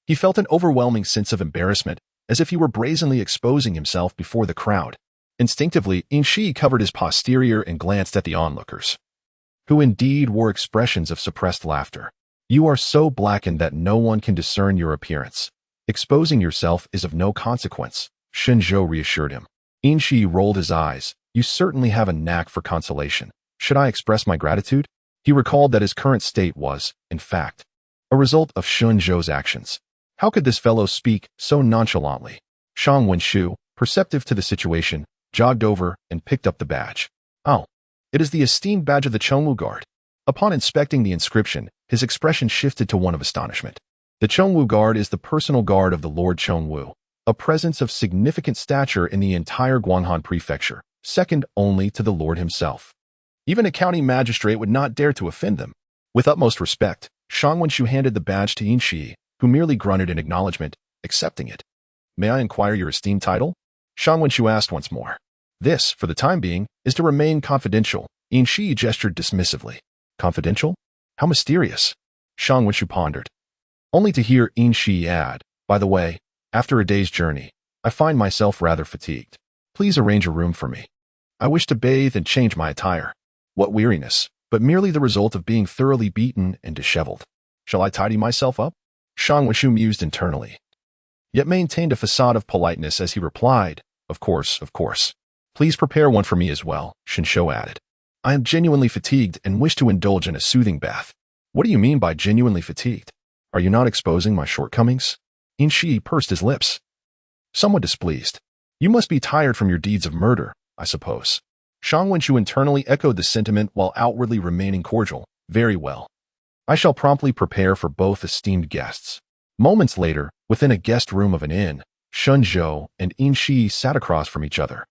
S1: he felt an overwhelming sense of embarrassment, as if he were brazenly exposing himself before the crowd. Instinctively, In Shi covered his posterior and glanced at the onlookers, who indeed wore expressions of suppressed laughter. You are so blackened that no one can discern your appearance. Exposing yourself is of no consequence, Shen Zhou reassured him. In Shi rolled his eyes. You certainly have a knack for consolation. Should I express my gratitude? He recalled that his current state was, in fact, a result of Shen Zhou's actions. How could this fellow speak so nonchalantly? Shang Wenshu, perceptive to the situation, jogged over and picked up the badge. Oh, it is the esteemed badge of the Chongwu Guard. Upon inspecting the inscription, his expression shifted to one of astonishment. The Chongwu Guard is the personal guard of the Lord Chongwu, a presence of significant stature in the entire Guanghan Prefecture, second only to the Lord himself. Even a county magistrate would not dare to offend them. With utmost respect, Shang Wenshu handed the badge to In Shi, who merely grunted in acknowledgement, accepting it. May I inquire your esteemed title? Shang Wenshu asked once more. This, for the time being, is to remain confidential. In Shi gestured dismissively. Confidential? How mysterious. Shang Wenshu pondered, only to hear In Shi add, by the way, after a day's journey, I find myself rather fatigued. Please arrange a room for me. I wish to bathe and change my attire. What weariness, but merely the result of being thoroughly beaten and disheveled. Shall I tidy myself up? Shang Wenshu mused internally, yet maintained a facade of politeness as he replied, Of course. Please prepare one for me as well, Shen Zhou added. I am genuinely fatigued and wish to indulge in a soothing bath. What do you mean by genuinely fatigued? Are you not exposing my shortcomings? In Shi pursed his lips, somewhat displeased. You must be tired from your deeds of murder, I suppose. Shang Wenchu internally echoed the sentiment while outwardly remaining cordial. Very well. I shall promptly prepare for both esteemed guests. Moments later, within a guest room of an inn, Shen Zhou and In Shi sat across from each other,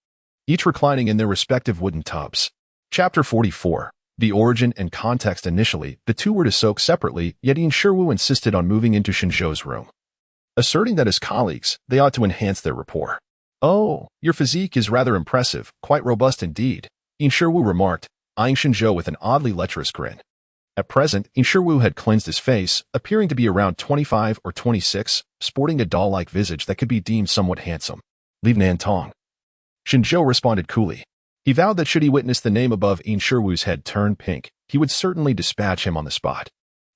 S1: each reclining in their respective wooden tubs. Chapter 44. The origin and context. Initially, the two were to soak separately, yet In Shiwu insisted on moving into Shen Zhou's room, asserting that as colleagues, they ought to enhance their rapport. Oh, your physique is rather impressive, quite robust indeed, In Shiwu remarked, eyeing Shen Zhou with an oddly lecherous grin. At present, In Shiwu had cleansed his face, appearing to be around 25 or 26, sporting a doll-like visage that could be deemed somewhat handsome. Leave Nantong. Shen Zhou responded coolly. He vowed that should he witness the name above In Shiwu's head turn pink, he would certainly dispatch him on the spot.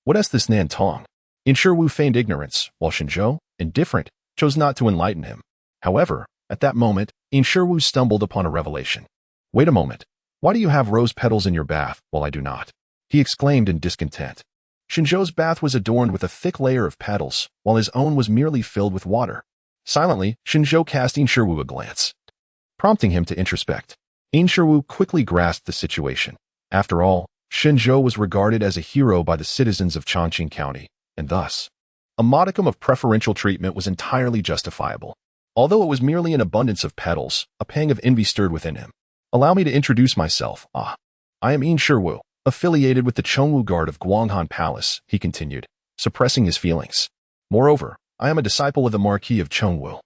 S1: What is this Nantong? In Shiwu feigned ignorance, while Shen Zhou, indifferent, chose not to enlighten him. However, at that moment, In Shiwu stumbled upon a revelation. Wait a moment. Why do you have rose petals in your bath, while I do not? He exclaimed in discontent. Shen Zhou's bath was adorned with a thick layer of petals, while his own was merely filled with water. Silently, Shen Zhou cast In Shiwu a glance, prompting him to introspect. In Shiwu quickly grasped the situation. After all, Shen Zhou was regarded as a hero by the citizens of Chongqing County, and thus, a modicum of preferential treatment was entirely justifiable. Although it was merely an abundance of petals, a pang of envy stirred within him. Allow me to introduce myself. I am In Shiwu, affiliated with the Chongwu Guard of Guanghan Palace, he continued, suppressing his feelings. Moreover, I am a disciple of the Marquis of Chongwu.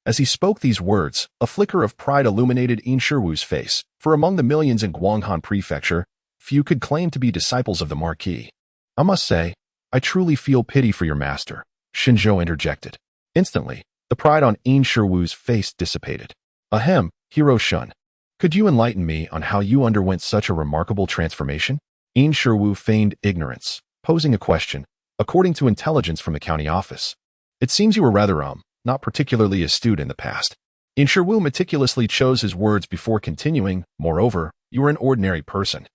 S1: As he spoke these words, a flicker of pride illuminated In Shiwu's face, for among the millions in Guanghan Prefecture, few could claim to be disciples of the Marquis. I must say, I truly feel pity for your master, Shen Zhou interjected. Instantly, the pride on In Shiwu's face dissipated. Ahem, Hero Shun. Could you enlighten me on how you underwent such a remarkable transformation? In Shiwu feigned ignorance, posing a question, according to intelligence from the county office. It seems you were rather, not particularly astute in the past. In Shiwu meticulously chose his words before continuing. Moreover, you were an ordinary person.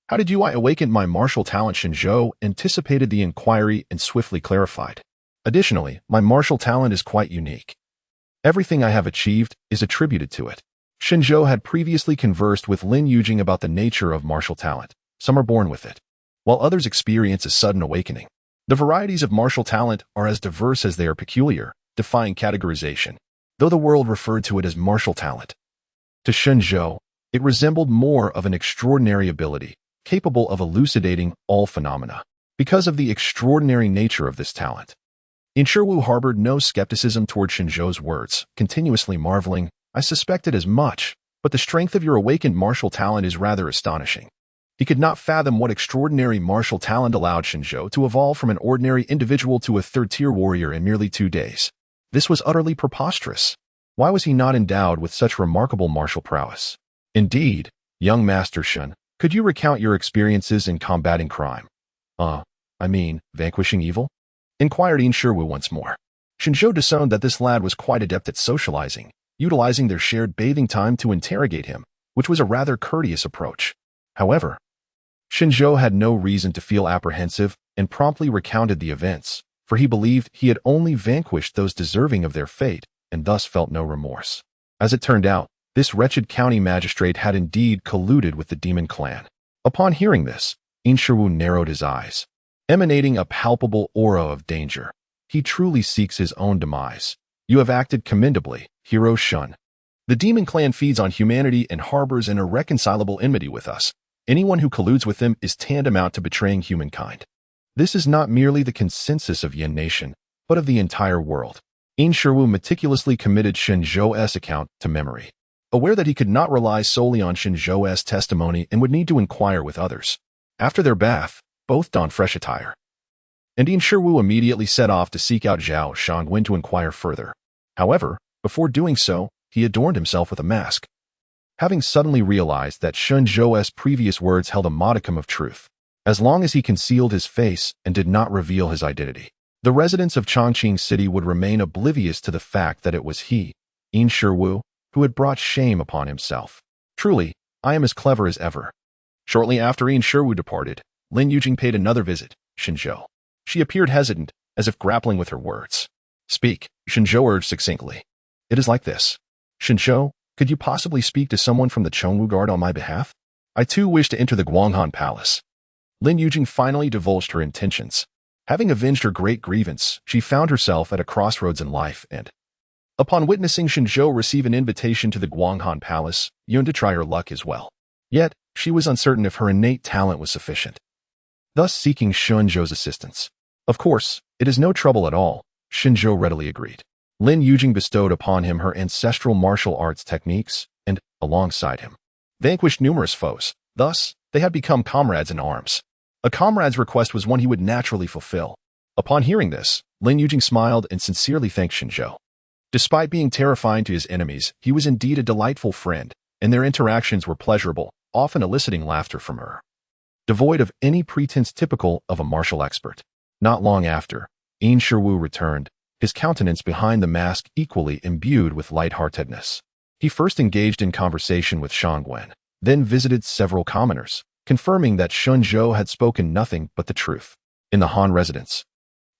S1: How did I awaken my martial talent? Shen Zhou anticipated the inquiry and swiftly clarified. Additionally, my martial talent is quite unique. Everything I have achieved is attributed to it. Shen Zhou had previously conversed with Lin Yujing about the nature of martial talent. Some are born with it, while others experience a sudden awakening. The varieties of martial talent are as diverse as they are peculiar, defying categorization, though the world referred to it as martial talent. To Shen Zhou, it resembled more of an extraordinary ability, capable of elucidating all phenomena, because of the extraordinary nature of this talent. In Shiwu harbored no skepticism toward Shen Zhou's words, continuously marveling, I suspected as much, but the strength of your awakened martial talent is rather astonishing. He could not fathom what extraordinary martial talent allowed Shen Zhou to evolve from an ordinary individual to a third-tier warrior in merely 2 days. This was utterly preposterous. Why was he not endowed with such remarkable martial prowess? Indeed, young Master Shen, could you recount your experiences in combating crime? Vanquishing evil? Inquired In Shiwu once more. Shen Zhou discerned that this lad was quite adept at socializing, utilizing their shared bathing time to interrogate him, which was a rather courteous approach. However, Shen Zhou had no reason to feel apprehensive and promptly recounted the events, for he believed he had only vanquished those deserving of their fate and thus felt no remorse. As it turned out, this wretched county magistrate had indeed colluded with the demon clan. Upon hearing this, In Shiwu narrowed his eyes, emanating a palpable aura of danger. He truly seeks his own demise. You have acted commendably, Hero Shun. The demon clan feeds on humanity and harbors an irreconcilable enmity with us. Anyone who colludes with them is tantamount to betraying humankind. This is not merely the consensus of Yan Nation, but of the entire world. In Shiwu meticulously committed Shen Zhou's account to memory, aware that he could not rely solely on Shen Zhou's testimony and would need to inquire with others. After their bath, both donned fresh attire, and In Shiwu immediately set off to seek out Zhao Shangwen to inquire further. However, before doing so, he adorned himself with a mask, having suddenly realized that Shen Zhou's previous words held a modicum of truth. As long as he concealed his face and did not reveal his identity, the residents of Chongqing City would remain oblivious to the fact that it was he, In Shiwu, who had brought shame upon himself. Truly, I am as clever as ever. Shortly after Yin Shiwu departed, Lin Yujing paid another visit, Shen Zhou. She appeared hesitant, as if grappling with her words. Speak, Shen Zhou urged succinctly. It is like this. Shen Zhou, could you possibly speak to someone from the Chongwu Guard on my behalf? I too wish to enter the Guanghan Palace. Lin Yujing finally divulged her intentions. Having avenged her great grievance, she found herself at a crossroads in life and, upon witnessing Shen Zhou receive an invitation to the Guanghan Palace, yearned to try her luck as well. Yet, she was uncertain if her innate talent was sufficient, thus seeking Shen Zhou's assistance. Of course, it is no trouble at all, Shen Zhou readily agreed. Lin Yujing bestowed upon him her ancestral martial arts techniques and, alongside him, vanquished numerous foes. Thus, they had become comrades in arms. A comrade's request was one he would naturally fulfill. Upon hearing this, Lin Yujing smiled and sincerely thanked Shen Zhou. Despite being terrifying to his enemies, he was indeed a delightful friend, and their interactions were pleasurable, often eliciting laughter from her, devoid of any pretense typical of a martial expert. Not long after, Yin Shiwu returned, his countenance behind the mask equally imbued with lightheartedness. He first engaged in conversation with Shangwen, then visited several commoners, confirming that Shen Zhou had spoken nothing but the truth. In the Han residence,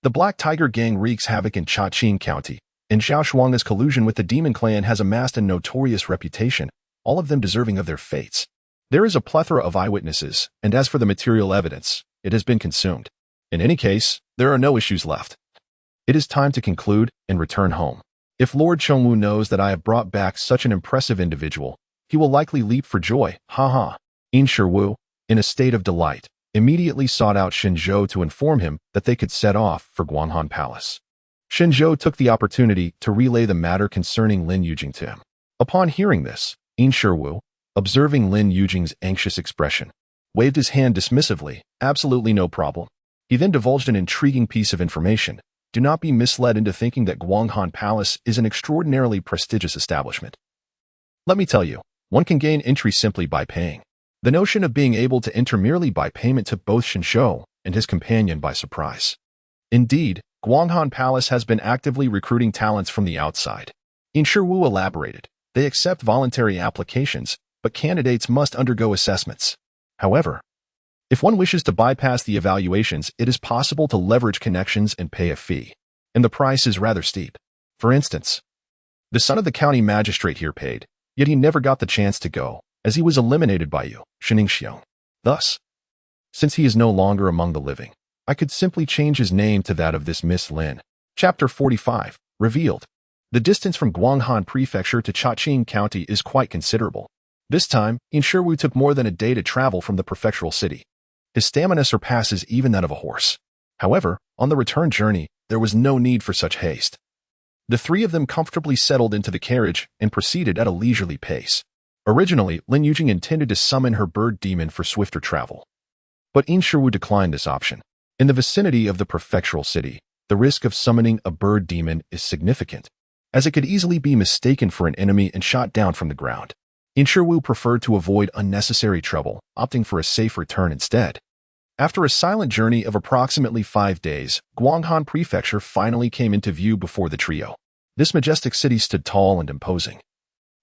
S1: the Black Tiger Gang wreaks havoc in Chaqing County, and Zhao Shuang's collusion with the Demon Clan has amassed a notorious reputation, all of them deserving of their fates. There is a plethora of eyewitnesses, and as for the material evidence, it has been consumed. In any case, there are no issues left. It is time to conclude and return home. If Lord Chongwu knows that I have brought back such an impressive individual, he will likely leap for joy, ha. Yin Shiwu, in a state of delight, immediately sought out Shen Zhou to inform him that they could set off for Guanghan Palace. Shen Zhou took the opportunity to relay the matter concerning Lin Yujing to him. Upon hearing this, Yin Shiwu, observing Lin Yujing's anxious expression, waved his hand dismissively, absolutely no problem. He then divulged an intriguing piece of information. Do not be misled into thinking that Guanghan Palace is an extraordinarily prestigious establishment. Let me tell you, one can gain entry simply by paying. The notion of being able to enter merely by payment took both Shen Zhou and his companion by surprise. Indeed, Guanghan Palace has been actively recruiting talents from the outside. Yin Shiwu elaborated. They accept voluntary applications, but candidates must undergo assessments. However, if one wishes to bypass the evaluations, it is possible to leverage connections and pay a fee. And the price is rather steep. For instance, the son of the county magistrate here paid, yet he never got the chance to go, as he was eliminated by you, Xiong. Thus, since he is no longer among the living, I could simply change his name to that of this Miss Lin. Chapter 45, Revealed. The distance from Guanghan Prefecture to Chaqing County is quite considerable. This time, Yin Shiwu took more than a day to travel from the prefectural city. His stamina surpasses even that of a horse. However, on the return journey, there was no need for such haste. The three of them comfortably settled into the carriage and proceeded at a leisurely pace. Originally, Lin Yujing intended to summon her bird demon for swifter travel. But Yin Shiwu declined this option. In the vicinity of the prefectural city, the risk of summoning a bird demon is significant, as it could easily be mistaken for an enemy and shot down from the ground. Yin Shiwu preferred to avoid unnecessary trouble, opting for a safe return instead. After a silent journey of approximately 5 days, Guanghan Prefecture finally came into view before the trio. This majestic city stood tall and imposing,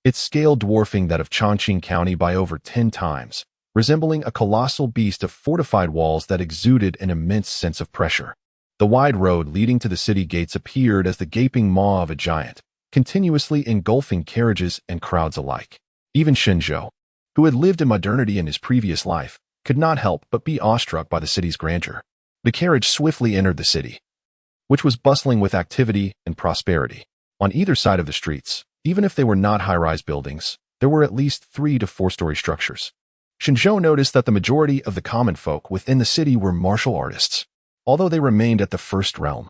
S1: its scale dwarfing that of Chongqing County by over 10 times, resembling a colossal beast of fortified walls that exuded an immense sense of pressure. The wide road leading to the city gates appeared as the gaping maw of a giant, continuously engulfing carriages and crowds alike. Even Shen Zhou, who had lived in modernity in his previous life, could not help but be awestruck by the city's grandeur. The carriage swiftly entered the city, which was bustling with activity and prosperity. On either side of the streets, even if they were not high-rise buildings, there were at least 3 to 4-story structures. Shen Zhou noticed that the majority of the common folk within the city were martial artists, although they remained at the first realm.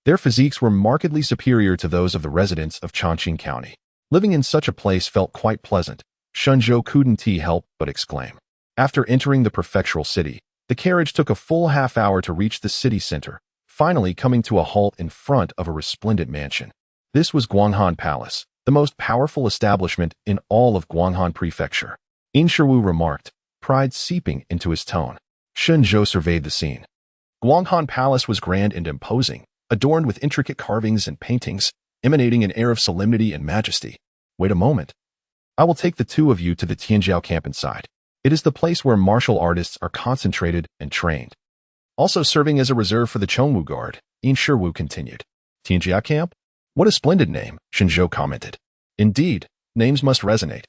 S1: Their physiques were markedly superior to those of the residents of Chongqing County. Living in such a place felt quite pleasant. Shen Zhou couldn't help but exclaim. After entering the prefectural city, the carriage took a full half-hour to reach the city center, finally coming to a halt in front of a resplendent mansion. This was Guanghan Palace, the most powerful establishment in all of Guanghan Prefecture. Yin Shiwu remarked, pride seeping into his tone. Shen Zhou surveyed the scene. Guanghan Palace was grand and imposing, adorned with intricate carvings and paintings, emanating an air of solemnity and majesty. Wait a moment. I will take the two of you to the Tianjiao camp inside. It is the place where martial artists are concentrated and trained. Also serving as a reserve for the Chongwu Guard, Yin Shiwu continued. Tianjia Camp? What a splendid name, Shen Zhou commented. Indeed, names must resonate.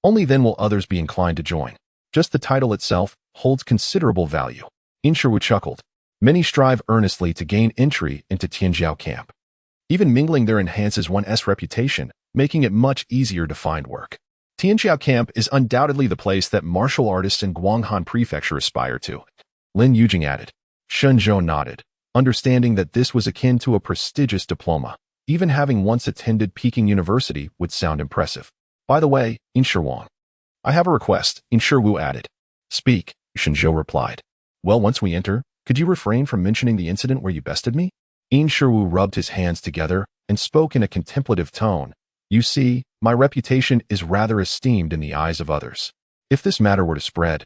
S1: Only then will others be inclined to join. Just the title itself holds considerable value. Yin Shiwu chuckled. Many strive earnestly to gain entry into Tianjiao Camp. Even mingling there enhances one's reputation, making it much easier to find work. Tianjiao Camp is undoubtedly the place that martial artists in Guanghan Prefecture aspire to. Lin Yujing added. Shen Zhou nodded, understanding that this was akin to a prestigious diploma. Even having once attended Peking University would sound impressive. By the way, Yin Shiwang, I have a request, Yin Shiwu added. Speak, Shen Zhou replied. Well, once we enter, could you refrain from mentioning the incident where you bested me? Yin Shiwu rubbed his hands together and spoke in a contemplative tone. You see, my reputation is rather esteemed in the eyes of others. If this matter were to spread,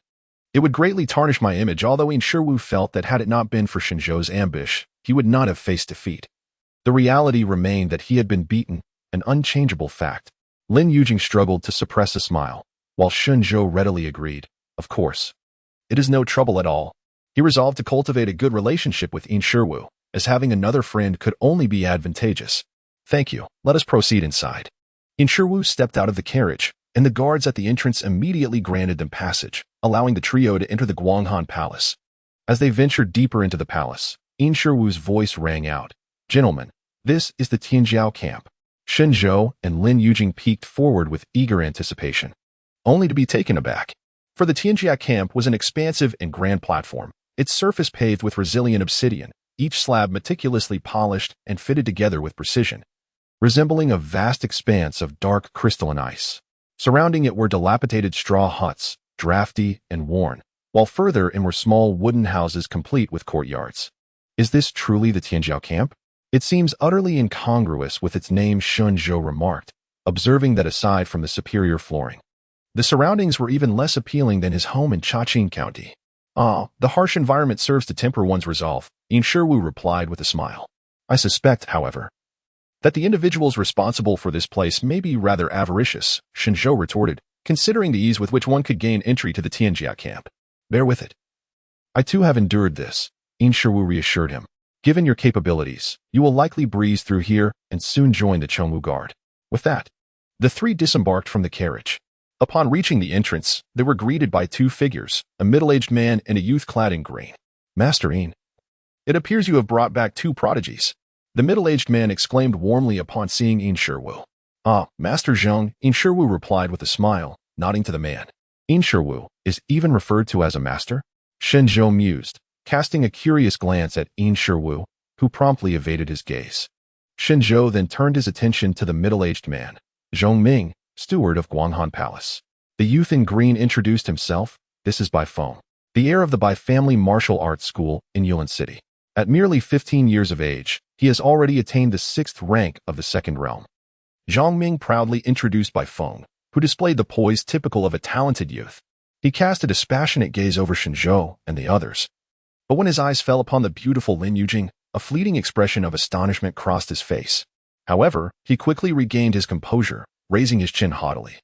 S1: it would greatly tarnish my image, although Yin Shiwu felt that had it not been for Shen Zhou's ambition, he would not have faced defeat. The reality remained that he had been beaten, an unchangeable fact. Lin Yujing struggled to suppress a smile, while Shen Zhou readily agreed. Of course. It is no trouble at all. He resolved to cultivate a good relationship with Yin Shiwu, as having another friend could only be advantageous. Thank you. Let us proceed inside. Yin Shiwu stepped out of the carriage, and the guards at the entrance immediately granted them passage, allowing the trio to enter the Guanghan Palace. As they ventured deeper into the palace, Yin Shiwu's voice rang out. Gentlemen, this is the Tianjiao Camp. Shen Zhou and Lin Yujing peeked forward with eager anticipation, only to be taken aback. For the Tianjia Camp was an expansive and grand platform, its surface paved with resilient obsidian, each slab meticulously polished and fitted together with precision, resembling a vast expanse of dark crystalline ice. Surrounding it were dilapidated straw huts, drafty and worn, while further in were small wooden houses complete with courtyards. Is this truly the Tianjiao Camp? It seems utterly incongruous with its name, Shen Zhou remarked, observing that aside from the superior flooring, the surroundings were even less appealing than his home in Chaqing County. The harsh environment serves to temper one's resolve, Yin Shiwu replied with a smile. I suspect, however, that the individuals responsible for this place may be rather avaricious, Shen Zhou retorted, considering the ease with which one could gain entry to the Tianjia Camp. Bear with it. I too have endured this, Yin Shiwu reassured him. Given your capabilities, you will likely breeze through here and soon join the Chongwu Guard. With that, the three disembarked from the carriage. Upon reaching the entrance, they were greeted by two figures, a middle-aged man and a youth clad in green. Master Yin, it appears you have brought back two prodigies. The middle-aged man exclaimed warmly upon seeing Yin Shiwu. Master Zheng, Yin Shiwu replied with a smile, nodding to the man. Yin Shiwu is even referred to as a master? Shen Zhou mused, casting a curious glance at Yin Shiwu, who promptly evaded his gaze. Shen Zhou then turned his attention to the middle-aged man, Zhong Ming, steward of Guanghan Palace. The youth in green introduced himself. This is Bai Feng, the heir of the Bai family martial arts school in Yuan City. At merely 15 years of age, he has already attained the 6th rank of the second realm. Zhang Ming proudly introduced Bai Feng, who displayed the poise typical of a talented youth. He cast a dispassionate gaze over Shen Zhou and the others. But when his eyes fell upon the beautiful Lin Yujing, a fleeting expression of astonishment crossed his face. However, he quickly regained his composure, raising his chin haughtily.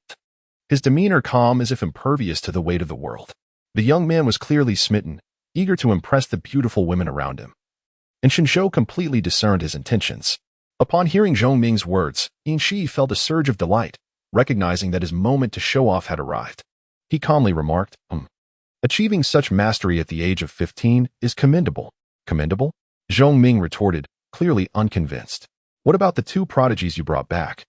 S1: His demeanor calm as if impervious to the weight of the world. The young man was clearly smitten, eager to impress the beautiful women around him. And Shen Zhou completely discerned his intentions. Upon hearing Zhong Ming's words, Yin Shi felt a surge of delight, recognizing that his moment to show off had arrived. He calmly remarked, Achieving such mastery at the age of 15 is commendable. Commendable? Zhong Ming retorted, clearly unconvinced. What about the two prodigies you brought back?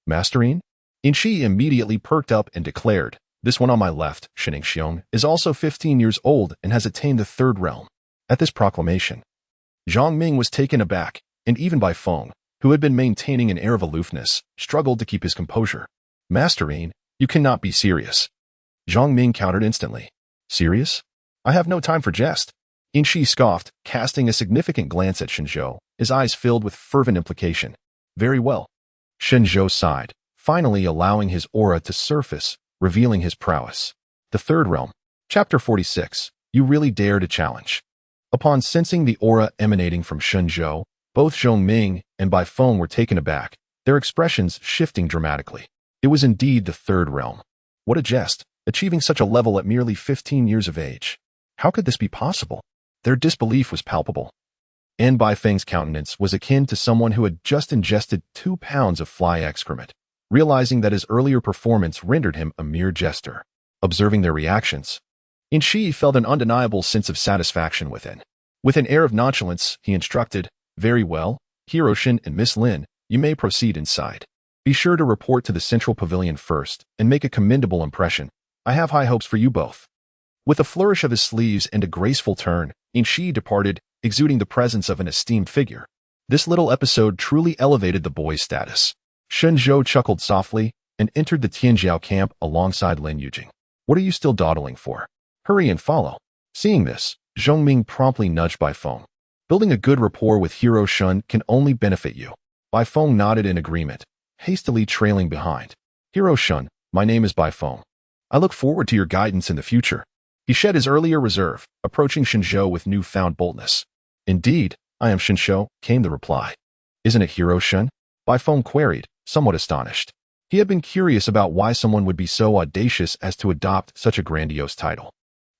S1: Mastering? Yin Shi immediately perked up and declared, This one on my left, Shening Xiong, is also 15 years old and has attained the 3rd realm. At this proclamation, Zhang Ming was taken aback, and even Bai Feng, who had been maintaining an air of aloofness, struggled to keep his composure. Master Yin, you cannot be serious. Zhang Ming countered instantly. Serious? I have no time for jest. Yin Shi scoffed, casting a significant glance at Shen Zhou, his eyes filled with fervent implication. Very well. Shen Zhou sighed, finally allowing his aura to surface, revealing his prowess. The 3rd realm. Chapter 46. You really dare to challenge. Upon sensing the aura emanating from Shen Zhou, both Zhong Ming and Bai Feng were taken aback, their expressions shifting dramatically. It was indeed the 3rd realm. What a jest. achieving such a level at merely 15 years of age. How could this be possible? Their disbelief was palpable. And Baifeng's countenance was akin to someone who had just ingested 2 pounds of fly excrement, realizing that his earlier performance rendered him a mere jester. Observing their reactions, Shi felt an undeniable sense of satisfaction within. With an air of nonchalance, he instructed, "Very well, Hero Shen and Miss Lin, you may proceed inside. Be sure to report to the central pavilion first and make a commendable impression. I have high hopes for you both." With a flourish of his sleeves and a graceful turn, Shi departed, exuding the presence of an esteemed figure. This little episode truly elevated the boy's status. Shen Zhou chuckled softly and entered the Tianjiao camp alongside Lin Yujing. "What are you still dawdling for? Hurry and follow." Seeing this, Zhongming promptly nudged Baifeng. "Building a good rapport with Hero Shen can only benefit you." Baifeng nodded in agreement, hastily trailing behind. "Hero Shen, my name is Baifeng. I look forward to your guidance in the future." He shed his earlier reserve, approaching Shen Zhou with newfound boldness. "Indeed, I am Shen Zhou," came the reply. "Isn't it Hero Shen?" Baifeng queried, somewhat astonished. He had been curious about why someone would be so audacious as to adopt such a grandiose title.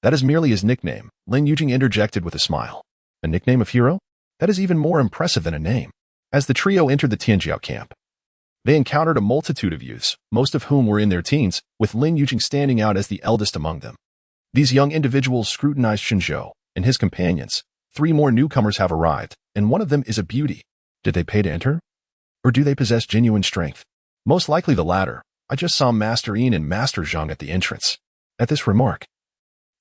S1: "That is merely his nickname," Lin Yujing interjected with a smile. "A nickname of hero? That is even more impressive than a name." As the trio entered the Tianjiao camp, they encountered a multitude of youths, most of whom were in their teens, with Lin Yujing standing out as the eldest among them. These young individuals scrutinized Shen Zhou and his companions. 3 more newcomers have arrived, and one of them is a beauty. Did they pay to enter? Or do they possess genuine strength? Most likely the latter. I just saw Master Yin and Master Zhang at the entrance. At this remark,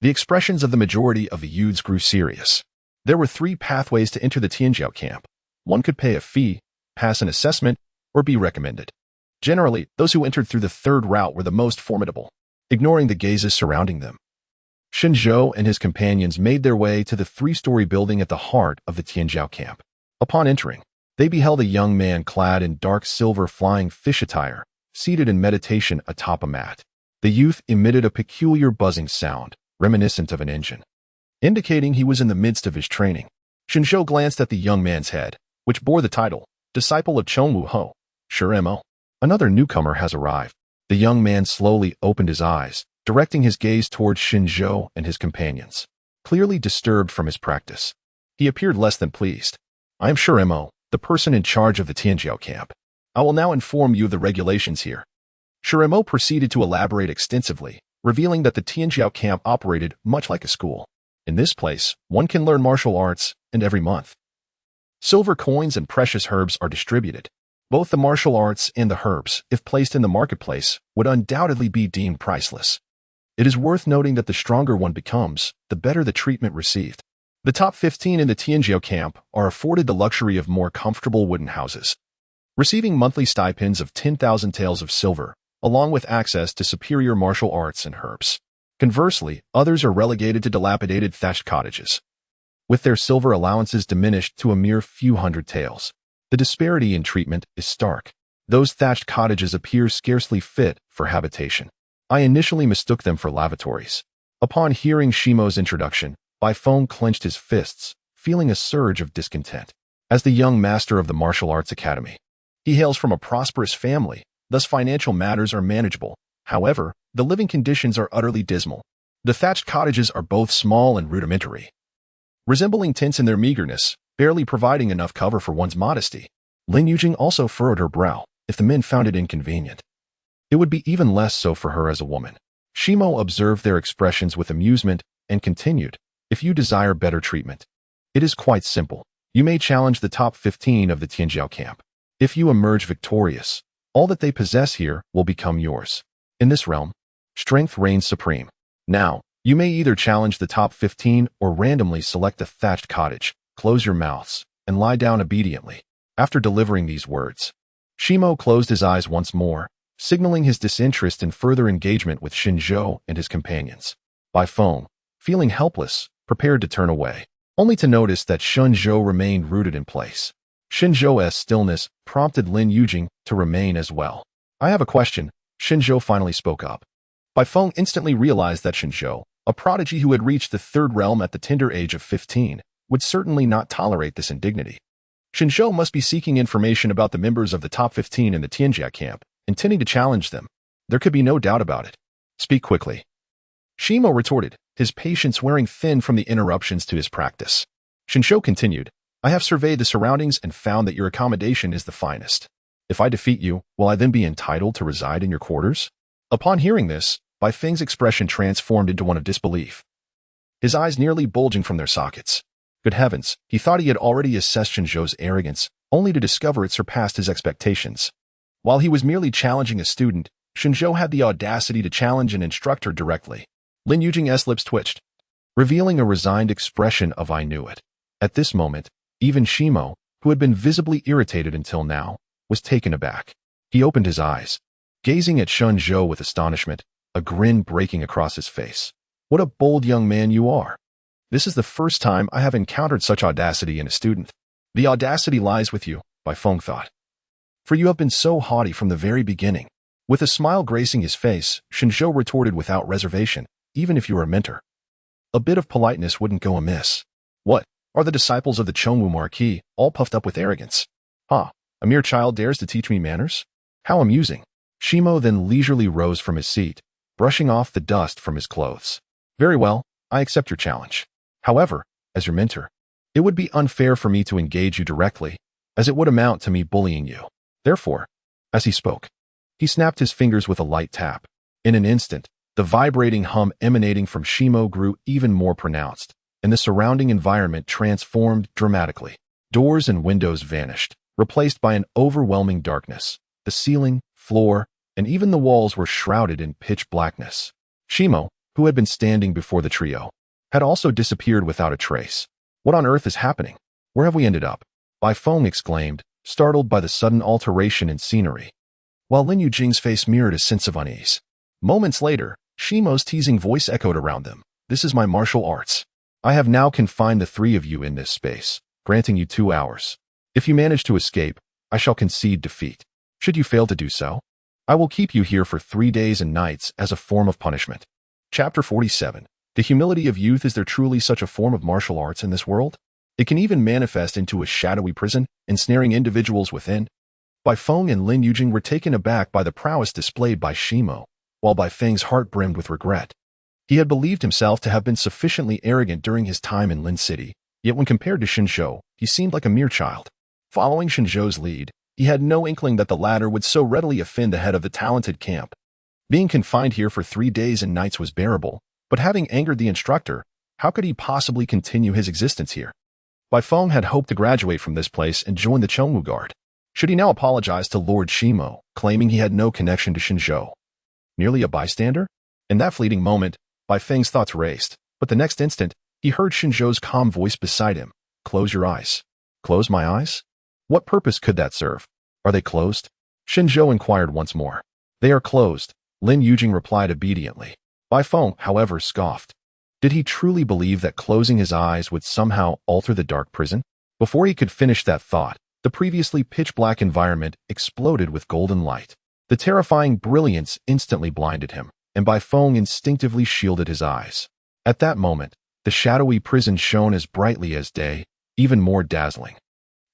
S1: the expressions of the majority of the youths grew serious. There were 3 pathways to enter the Tianjiao camp. One could pay a fee, pass an assessment, or be recommended. Generally, those who entered through the 3rd route were the most formidable, ignoring the gazes surrounding them. Shen Zhou and his companions made their way to the 3-story building at the heart of the Tianjiao camp. Upon entering, they beheld a young man clad in dark silver flying fish attire, seated in meditation atop a mat. The youth emitted a peculiar buzzing sound, reminiscent of an engine, indicating he was in the midst of his training. Shen Zhou glanced at the young man's head, which bore the title, Disciple of Chongwu Ho, Sure Mo. Another newcomer has arrived. The young man slowly opened his eyes, directing his gaze towards Shen Zhou and his companions. Clearly disturbed from his practice, he appeared less than pleased. "I am Sure Mo, the person in charge of the Tianjiao camp. I will now inform you of the regulations here." Sure Mo proceeded to elaborate extensively, revealing that the Tianjiao camp operated much like a school. In this place, one can learn martial arts, and every month, silver coins and precious herbs are distributed. Both the martial arts and the herbs, if placed in the marketplace, would undoubtedly be deemed priceless. It is worth noting that the stronger one becomes, the better the treatment received. The top 15 in the Tianjiao camp are afforded the luxury of more comfortable wooden houses, receiving monthly stipends of 10,000 taels of silver, along with access to superior martial arts and herbs. Conversely, others are relegated to dilapidated thatched cottages, with their silver allowances diminished to a mere few hundred taels. The disparity in treatment is stark. Those thatched cottages appear scarcely fit for habitation. I initially mistook them for lavatories. Upon hearing Shimo's introduction, Baifeng clenched his fists, feeling a surge of discontent. As the young master of the martial arts academy, he hails from a prosperous family, thus financial matters are manageable. However, the living conditions are utterly dismal. The thatched cottages are both small and rudimentary, resembling tents in their meagerness, barely providing enough cover for one's modesty. Lin Yujing also furrowed her brow. If the men found it inconvenient, it would be even less so for her as a woman. Shimo observed their expressions with amusement and continued, "If you desire better treatment, it is quite simple. You may challenge the top 15 of the Tianjiao camp. If you emerge victorious, all that they possess here will become yours. In this realm, strength reigns supreme. Now, you may either challenge the top 15 or randomly select a thatched cottage. Close your mouths and lie down obediently." After delivering these words, Shimo closed his eyes once more, signaling his disinterest in further engagement with Shen Zhou and his companions. Baifeng, feeling helpless, prepared to turn away, only to notice that Shen Zhou remained rooted in place. Shen Zhou's stillness prompted Lin Yujing to remain as well. "I have a question," Shen Zhou finally spoke up. Baifeng instantly realized that Shen Zhou, a prodigy who had reached the 3rd realm at the tender age of 15, would certainly not tolerate this indignity. Shen Zhou must be seeking information about the members of the top 15 in the Tianjia camp, intending to challenge them. There could be no doubt about it. "Speak quickly," Shimo retorted, his patience wearing thin from the interruptions to his practice. Shen Zhou continued, I have surveyed the surroundings and found that your accommodation is the finest. If I defeat you, will I then be entitled to reside in your quarters? Upon hearing this, Bai Feng's expression transformed into one of disbelief, his eyes nearly bulging from their sockets. Good heavens, he thought he had already assessed Shen Zhou's arrogance, only to discover it surpassed his expectations. While he was merely challenging a student, Shen Zhou had the audacity to challenge an instructor directly. Lin Yujing's lips twitched, revealing a resigned expression of I knew it. At this moment, even Shimo, who had been visibly irritated until now, was taken aback. He opened his eyes, gazing at Shen Zhou with astonishment, a grin breaking across his face. What a bold young man you are. This is the first time I have encountered such audacity in a student. The audacity lies with you, Bai Feng thought. For you have been so haughty from the very beginning. With a smile gracing his face, Shen Zhou retorted without reservation, even if you were a mentor. A bit of politeness wouldn't go amiss. What, are the disciples of the Chongwu Marquis all puffed up with arrogance? Ah, a mere child dares to teach me manners? How amusing. Shimo then leisurely rose from his seat, brushing off the dust from his clothes. Very well, I accept your challenge. However, as your mentor, it would be unfair for me to engage you directly, as it would amount to me bullying you. Therefore, as he spoke, he snapped his fingers with a light tap. In an instant, the vibrating hum emanating from Shimo grew even more pronounced, and the surrounding environment transformed dramatically. Doors and windows vanished, replaced by an overwhelming darkness. The ceiling, floor, and even the walls were shrouded in pitch blackness. Shimo, who had been standing before the trio, had also disappeared without a trace. What on earth is happening? Where have we ended up? Bai Feng exclaimed, startled by the sudden alteration in scenery, while Lin Yujing's face mirrored a sense of unease. Moments later, Shimo's teasing voice echoed around them. This is my martial arts. I have now confined the three of you in this space, granting you 2 hours. If you manage to escape, I shall concede defeat. Should you fail to do so, I will keep you here for 3 days and nights as a form of punishment. Chapter 47. The humility of youth. Is there truly such a form of martial arts in this world? It can even manifest into a shadowy prison, ensnaring individuals within. Bai Feng and Lin Yujing were taken aback by the prowess displayed by Shimo, while Bai Feng's heart brimmed with regret. He had believed himself to have been sufficiently arrogant during his time in Lin City, yet when compared to Shen Zhou, he seemed like a mere child. Following Shen Zhou's lead, he had no inkling that the latter would so readily offend the head of the talented camp. Being confined here for 3 days and nights was bearable, but having angered the instructor, how could he possibly continue his existence here? Bai Feng had hoped to graduate from this place and join the Chongwu Guard. Should he now apologize to Lord Shimo, claiming he had no connection to Shen Zhou? Merely a bystander? In that fleeting moment, Bai Feng's thoughts raced, but the next instant, he heard Shen Zhou's calm voice beside him. Close your eyes. Close my eyes? What purpose could that serve? Are they closed? Shen Zhou inquired once more. They are closed, Lin Yujing replied obediently. Bai Feng, however, scoffed. Did he truly believe that closing his eyes would somehow alter the dark prison? Before he could finish that thought, the previously pitch-black environment exploded with golden light. The terrifying brilliance instantly blinded him, and Bai Feng instinctively shielded his eyes. At that moment, the shadowy prison shone as brightly as day, even more dazzling.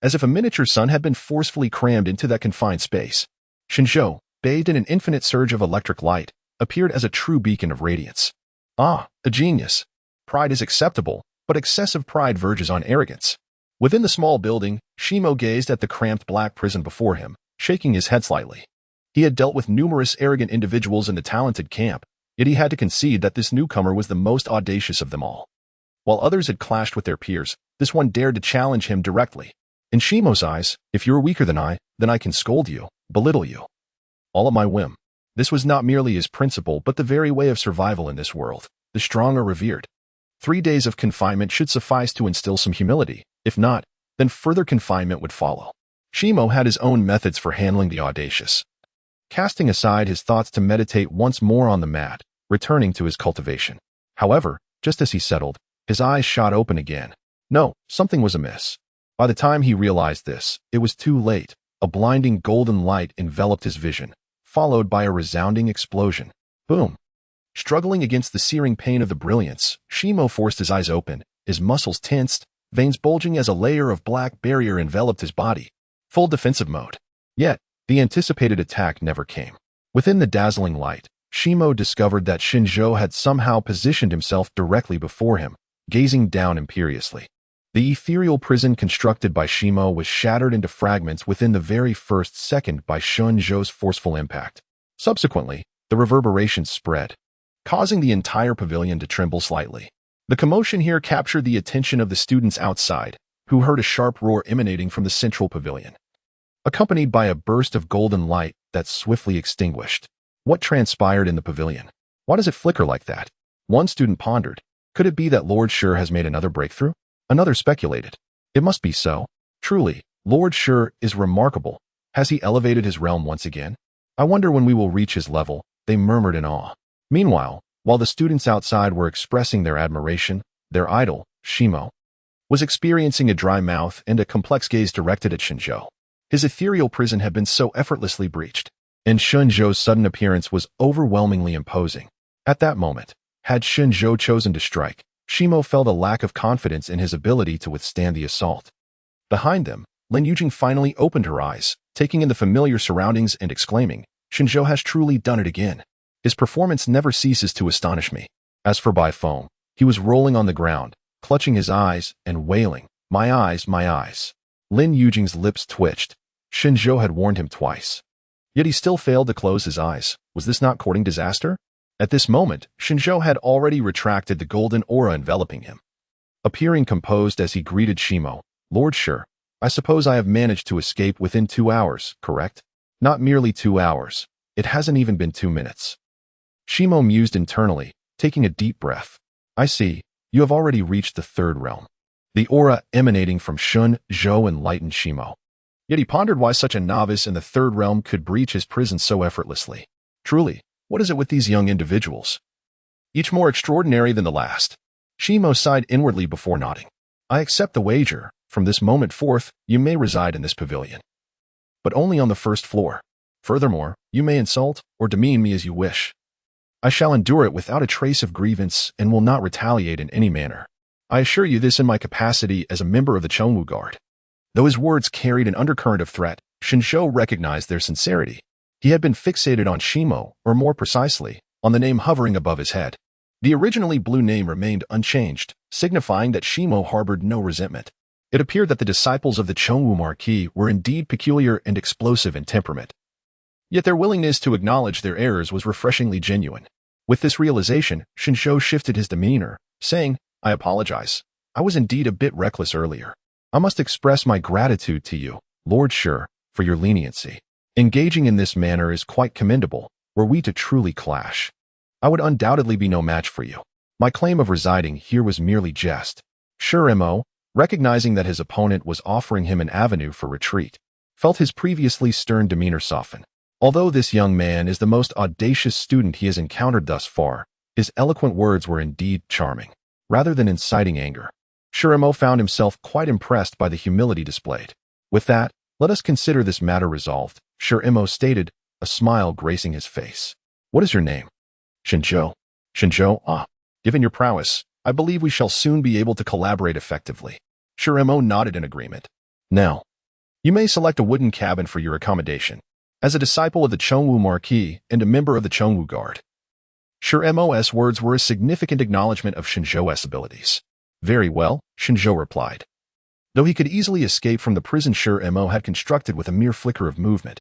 S1: As if a miniature sun had been forcefully crammed into that confined space. Shen Zhou, bathed in an infinite surge of electric light, appeared as a true beacon of radiance. Ah, a genius. Pride is acceptable, but excessive pride verges on arrogance. Within the small building, Shimo gazed at the cramped black prison before him, shaking his head slightly. He had dealt with numerous arrogant individuals in the talented camp, yet he had to concede that this newcomer was the most audacious of them all. While others had clashed with their peers, this one dared to challenge him directly. In Shimo's eyes, if you're weaker than I, then I can scold you, belittle you. All at my whim. This was not merely his principle but the very way of survival in this world. The strong are revered. 3 days of confinement should suffice to instill some humility. If not, then further confinement would follow. Shimo had his own methods for handling the audacious. Casting aside his thoughts to meditate once more on the mat, returning to his cultivation. However, just as he settled, his eyes shot open again. No, something was amiss. By the time he realized this, it was too late. A blinding golden light enveloped his vision, followed by a resounding explosion. Boom! Struggling against the searing pain of the brilliance, Shimo forced his eyes open, his muscles tensed, veins bulging as a layer of black barrier enveloped his body. Full defensive mode. Yet, the anticipated attack never came. Within the dazzling light, Shimo discovered that Shen Zhou had somehow positioned himself directly before him, gazing down imperiously. The ethereal prison constructed by Shimo was shattered into fragments within the very first second by Shen Zhou's forceful impact. Subsequently, the reverberations spread, causing the entire pavilion to tremble slightly. The commotion here captured the attention of the students outside, who heard a sharp roar emanating from the central pavilion, accompanied by a burst of golden light that swiftly extinguished. What transpired in the pavilion? Why does it flicker like that? One student pondered. Could it be that Lord Shi has made another breakthrough? Another speculated. It must be so. Truly, Lord Shi is remarkable. Has he elevated his realm once again? I wonder when we will reach his level, they murmured in awe. Meanwhile, while the students outside were expressing their admiration, their idol, Shimo, was experiencing a dry mouth and a complex gaze directed at Shen Zhou. His ethereal prison had been so effortlessly breached, and Shen Zhou's sudden appearance was overwhelmingly imposing. At that moment, had Shen Zhou chosen to strike, Shimo felt a lack of confidence in his ability to withstand the assault. Behind them, Lin Yujing finally opened her eyes, taking in the familiar surroundings and exclaiming, Shen Zhou has truly done it again. His performance never ceases to astonish me. As for Bai Feng, he was rolling on the ground, clutching his eyes and wailing, my eyes, my eyes. Lin Yujing's lips twitched. Shen Zhou had warned him twice. Yet he still failed to close his eyes. Was this not courting disaster? At this moment, Shen Zhou had already retracted the golden aura enveloping him. Appearing composed as he greeted Shimo, Lord Shi, I suppose I have managed to escape within 2 hours, correct? Not merely 2 hours. It hasn't even been 2 minutes. Shimo mused internally, taking a deep breath. I see, you have already reached the third realm. The aura emanating from Shen Zhou enlightened Shimo. Yet he pondered why such a novice in the third realm could breach his prison so effortlessly. Truly, what is it with these young individuals? Each more extraordinary than the last. Shimo sighed inwardly before nodding. I accept the wager. From this moment forth, you may reside in this pavilion, but only on the first floor. Furthermore, you may insult or demean me as you wish. I shall endure it without a trace of grievance and will not retaliate in any manner. I assure you this in my capacity as a member of the Duanmu Guard. Though his words carried an undercurrent of threat, Shen Zhou recognized their sincerity. He had been fixated on Shimo, or more precisely, on the name hovering above his head. The originally blue name remained unchanged, signifying that Shimo harbored no resentment. It appeared that the disciples of the Duanmu Marquis were indeed peculiar and explosive in temperament. Yet their willingness to acknowledge their errors was refreshingly genuine. With this realization, Shen Zhou shifted his demeanor, saying, I apologize. I was indeed a bit reckless earlier. I must express my gratitude to you, Lord Shi, for your leniency. Engaging in this manner is quite commendable. Were we to truly clash, I would undoubtedly be no match for you. My claim of residing here was merely jest. Mo, recognizing that his opponent was offering him an avenue for retreat, felt his previously stern demeanor soften. Although this young man is the most audacious student he has encountered thus far, his eloquent words were indeed charming, rather than inciting anger. Mo found himself quite impressed by the humility displayed. With that, let us consider this matter resolved, Mo stated, a smile gracing his face. What is your name? Shen Zhou. Shen Zhou, ah. Given your prowess, I believe we shall soon be able to collaborate effectively. Mo nodded in agreement. Now, you may select a wooden cabin for your accommodation. As a disciple of the Duanmu Marquis and a member of the Duanmu Guard, Mo's words were a significant acknowledgement of Shen Zhou's abilities. Very well, Shen Zhou replied. Though he could easily escape from the prison Mo had constructed with a mere flicker of movement,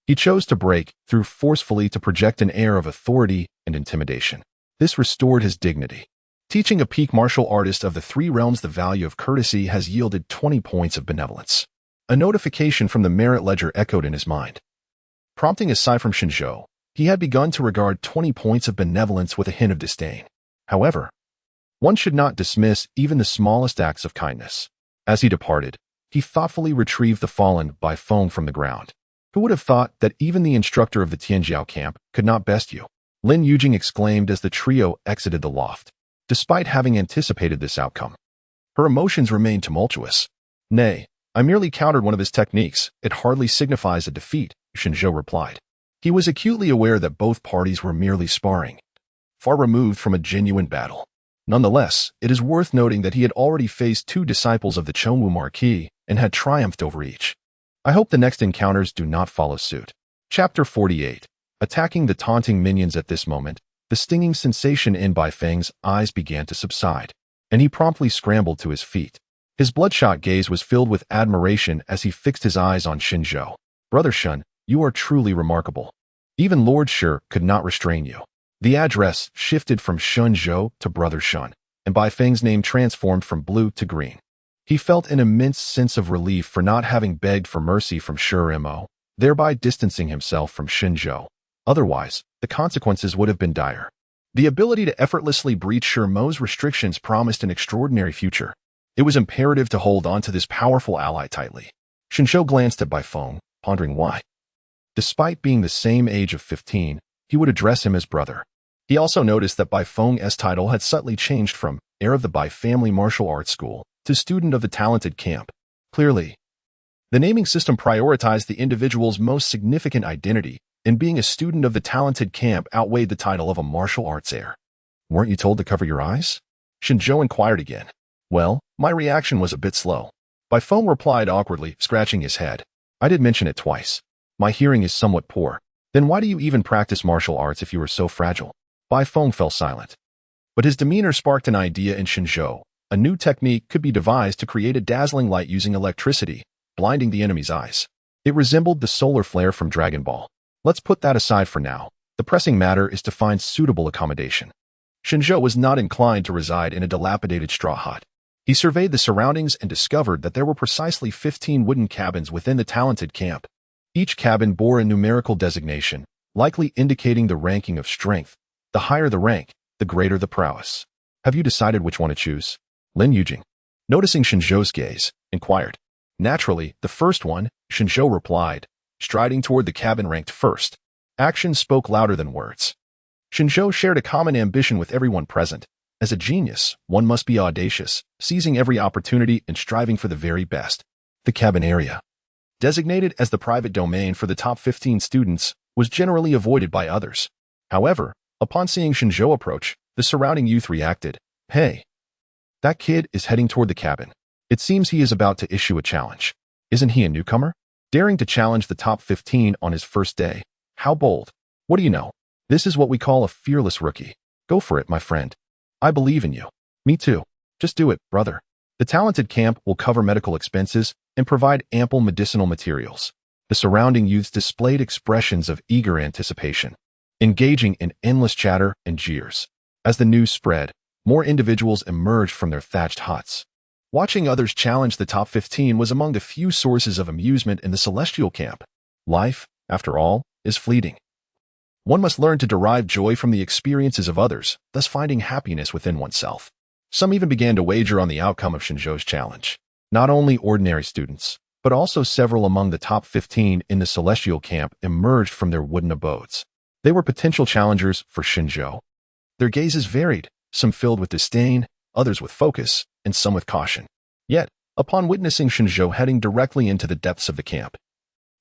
S1: he chose to break through forcefully to project an air of authority and intimidation. This restored his dignity. Teaching a peak martial artist of the 3 realms the value of courtesy has yielded 20 points of benevolence. A notification from the merit ledger echoed in his mind. Prompting a sigh from Shen Zhou, he had begun to regard 20 points of benevolence with a hint of disdain. However, one should not dismiss even the smallest acts of kindness. As he departed, he thoughtfully retrieved the fallen Bai Feng from the ground. Who would have thought that even the instructor of the Tianjiao camp could not best you? Lin Yujing exclaimed as the trio exited the loft. Despite having anticipated this outcome, her emotions remained tumultuous. Nay, I merely countered one of his techniques. It hardly signifies a defeat, Shen Zhou replied. He was acutely aware that both parties were merely sparring, far removed from a genuine battle. Nonetheless, it is worth noting that he had already faced 2 disciples of the Duanmu Marquis and had triumphed over each. I hope the next encounters do not follow suit. Chapter 48. Attacking the taunting minions at this moment, the stinging sensation in Bai Feng's eyes began to subside, and he promptly scrambled to his feet. His bloodshot gaze was filled with admiration as he fixed his eyes on Shen Zhou. Brother Shen, you are truly remarkable. Even Lord Shi could not restrain you. The address shifted from Shen Zhou to Brother Shen, and Bai Feng's name transformed from blue to green. He felt an immense sense of relief for not having begged for mercy from Shi Mo, thereby distancing himself from Shen Zhou. Otherwise, the consequences would have been dire. The ability to effortlessly breach Shi Mo's restrictions promised an extraordinary future. It was imperative to hold on to this powerful ally tightly. Shen Zhou glanced at Bai Feng, pondering why. Despite being the same age of 15, he would address him as brother. He also noticed that Bai Feng's title had subtly changed from heir of the Bai family martial arts school to student of the talented camp. Clearly, the naming system prioritized the individual's most significant identity, and being a student of the talented camp outweighed the title of a martial arts heir. Weren't you told to cover your eyes? Shen Zhou inquired again. Well, my reaction was a bit slow. Bai Feng replied awkwardly, scratching his head. I did mention it twice. My hearing is somewhat poor. Then why do you even practice martial arts if you are so fragile? Bai Feng fell silent. But his demeanor sparked an idea in Shen Zhou. A new technique could be devised to create a dazzling light using electricity, blinding the enemy's eyes. It resembled the solar flare from Dragon Ball. Let's put that aside for now. The pressing matter is to find suitable accommodation. Shen Zhou was not inclined to reside in a dilapidated straw hut. He surveyed the surroundings and discovered that there were precisely 15 wooden cabins within the talented camp. Each cabin bore a numerical designation, likely indicating the ranking of strength. The higher the rank, the greater the prowess. Have you decided which one to choose? Lin Yujing, noticing Shen Zhou's gaze, inquired. Naturally, the first one, Shen Zhou replied, striding toward the cabin ranked first. Actions spoke louder than words. Shen Zhou shared a common ambition with everyone present. As a genius, one must be audacious, seizing every opportunity and striving for the very best. The cabin area, designated as the private domain for the top 15 students, was generally avoided by others. However, upon seeing Shen Zhou approach, the surrounding youth reacted. Hey, that kid is heading toward the cabin. It seems he is about to issue a challenge. Isn't he a newcomer? Daring to challenge the top 15 on his first day. How bold. What do you know? This is what we call a fearless rookie. Go for it, my friend. I believe in you. Me too. Just do it, brother. The talented camp will cover medical expenses and provide ample medicinal materials. The surrounding youths displayed expressions of eager anticipation, engaging in endless chatter and jeers. As the news spread, more individuals emerged from their thatched huts. Watching others challenge the top 15 was among the few sources of amusement in the celestial camp. Life, after all, is fleeting. One must learn to derive joy from the experiences of others, thus finding happiness within oneself. Some even began to wager on the outcome of Shen Zhou's challenge. Not only ordinary students, but also several among the top 15 in the celestial camp emerged from their wooden abodes. They were potential challengers for Shen Zhou. Their gazes varied, some filled with disdain, others with focus, and some with caution. Yet, upon witnessing Shen Zhou heading directly into the depths of the camp,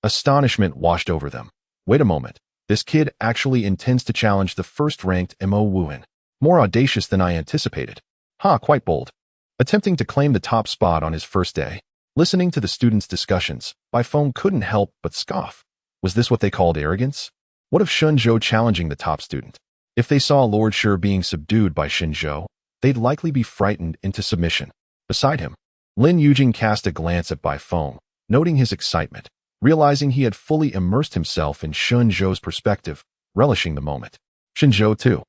S1: astonishment washed over them. Wait a moment. This kid actually intends to challenge the first-ranked Mo Wuhan. More audacious than I anticipated. Quite bold. Attempting to claim the top spot on his first day. Listening to the students' discussions, Bai Feng couldn't help but scoff. Was this what they called arrogance? What of Shen Zhou challenging the top student? If they saw Lord Shi being subdued by Shen Zhou, they'd likely be frightened into submission. Beside him, Lin Yujing cast a glance at Bai Feng, noting his excitement. Realizing he had fully immersed himself in Shen Zhou's perspective, relishing the moment. Shen Zhou, too,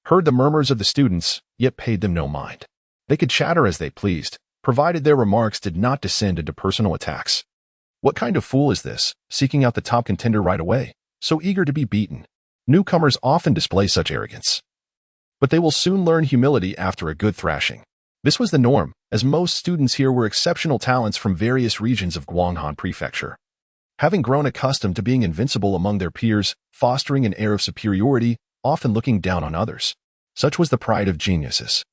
S1: heard the murmurs of the students, yet paid them no mind. They could chatter as they pleased, provided their remarks did not descend into personal attacks. What kind of fool is this, seeking out the top contender right away, so eager to be beaten? Newcomers often display such arrogance. But they will soon learn humility after a good thrashing. This was the norm, as most students here were exceptional talents from various regions of Guanghan Prefecture. Having grown accustomed to being invincible among their peers, fostering an air of superiority, often looking down on others. Such was the pride of geniuses.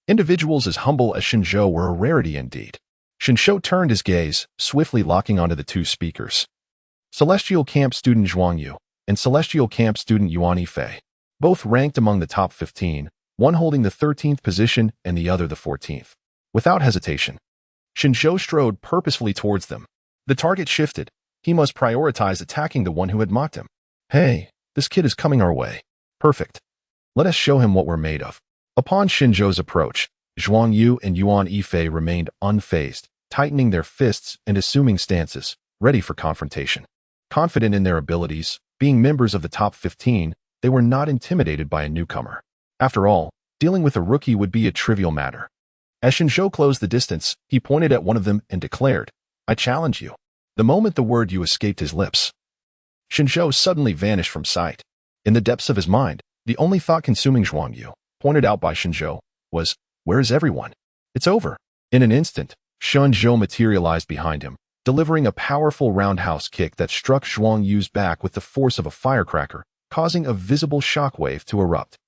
S1: Individuals as humble as Shen Zhou were a rarity indeed. Shen Zhou turned his gaze, swiftly locking onto the two speakers. Celestial Camp student Zhuang Yu and Celestial Camp student Yuan Yifei, both ranked among the top 15, one holding the 13th position and the other the 14th. Without hesitation, Shen Zhou strode purposefully towards them. The target shifted. He must prioritize attacking the one who had mocked him. Hey, This kid is coming our way. Perfect. Let us show him what we're made of. Upon Shen Zhou's approach, Zhuang Yu and Yuan Yifei remained unfazed, tightening their fists and assuming stances, ready for confrontation. Confident in their abilities, being members of the top 15, they were not intimidated by a newcomer. After all, dealing with a rookie would be a trivial matter. As Shen Zhou closed the distance, he pointed at one of them and declared, "I challenge you." The moment the word "you" escaped his lips, Shen Zhou suddenly vanished from sight. In the depths of his mind, the only thought consuming Zhuang Yu, pointed out by Shen Zhou, was, "Where is everyone? It's over." In an instant, Shen Zhou materialized behind him, delivering a powerful roundhouse kick that struck Zhuang Yu's back with the force of a firecracker, causing a visible shockwave to erupt.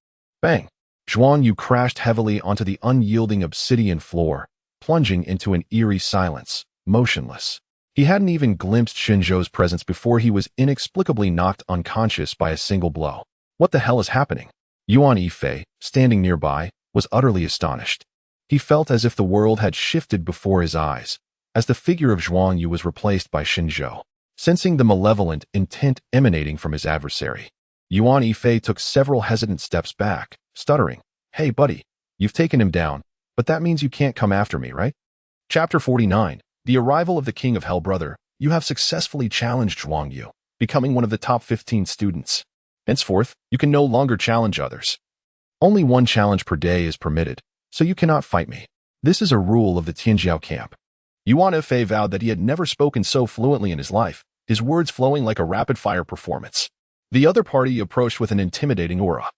S1: Bang! Zhuang Yu crashed heavily onto the unyielding obsidian floor, plunging into an eerie silence, motionless. He hadn't even glimpsed Shen Zhou's presence before he was inexplicably knocked unconscious by a single blow. What the hell is happening? Yuan Yifei, standing nearby, was utterly astonished. He felt as if the world had shifted before his eyes, as the figure of Zhuang Yu was replaced by Shen Zhou. Sensing the malevolent intent emanating from his adversary, Yuan Yifei took several hesitant steps back, stuttering, "Hey buddy, you've taken him down, but that means you can't come after me, right?" Chapter 49. The arrival of the King of Hell. Brother, you have successfully challenged Zhuang Yu, becoming one of the top 15 students. Henceforth, you can no longer challenge others. Only one challenge per day is permitted, so you cannot fight me. This is a rule of the Tianjiao camp. Yuan Yifei vowed that he had never spoken so fluently in his life, his words flowing like a rapid-fire performance. The other party approached with an intimidating aura,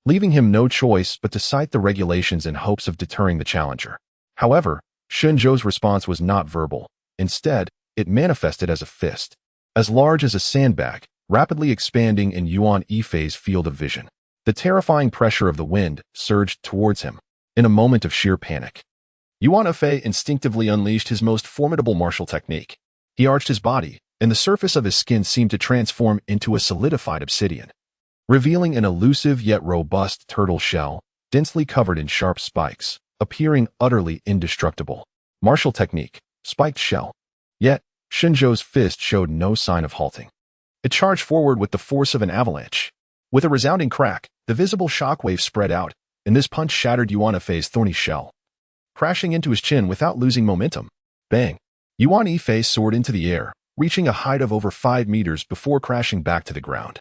S1: leaving him no choice but to cite the regulations in hopes of deterring the challenger. However, Shen Zhou's response was not verbal. Instead, it manifested as a fist, as large as a sandbag, rapidly expanding in Yuan Yifei's field of vision. The terrifying pressure of the wind surged towards him. In a moment of sheer panic, Yuan Yifei instinctively unleashed his most formidable martial technique. He arched his body, and the surface of his skin seemed to transform into a solidified obsidian, revealing an elusive yet robust turtle shell, densely covered in sharp spikes, appearing utterly indestructible. Martial technique, spiked shell. Yet, Shen Zhou's fist showed no sign of halting. It charged forward with the force of an avalanche. With a resounding crack, the visible shockwave spread out, and this punch shattered Yuan Yifei's thorny shell, crashing into his chin without losing momentum. Bang! Yuan Yifei soared into the air, reaching a height of over 5 meters before crashing back to the ground,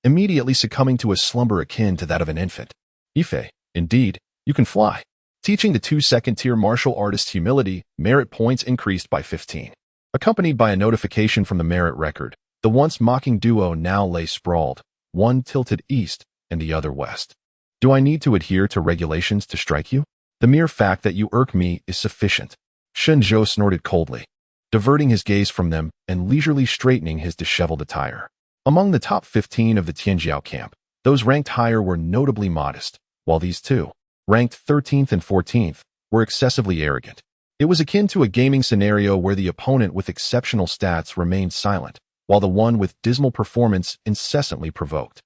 S1: immediately succumbing to a slumber akin to that of an infant. Yifei, indeed, you can fly. Teaching the 2 second-tier martial artists humility, merit points increased by 15. Accompanied by a notification from the merit record, the once mocking duo now lay sprawled, one tilted east and the other west. Do I need to adhere to regulations to strike you? The mere fact that you irk me is sufficient. Shen Zhou snorted coldly, diverting his gaze from them and leisurely straightening his disheveled attire. Among the top 15 of the Tianjiao camp, those ranked higher were notably modest, while these two, ranked 13th and 14th, were excessively arrogant. It was akin to a gaming scenario where the opponent with exceptional stats remained silent, while the one with dismal performance incessantly provoked.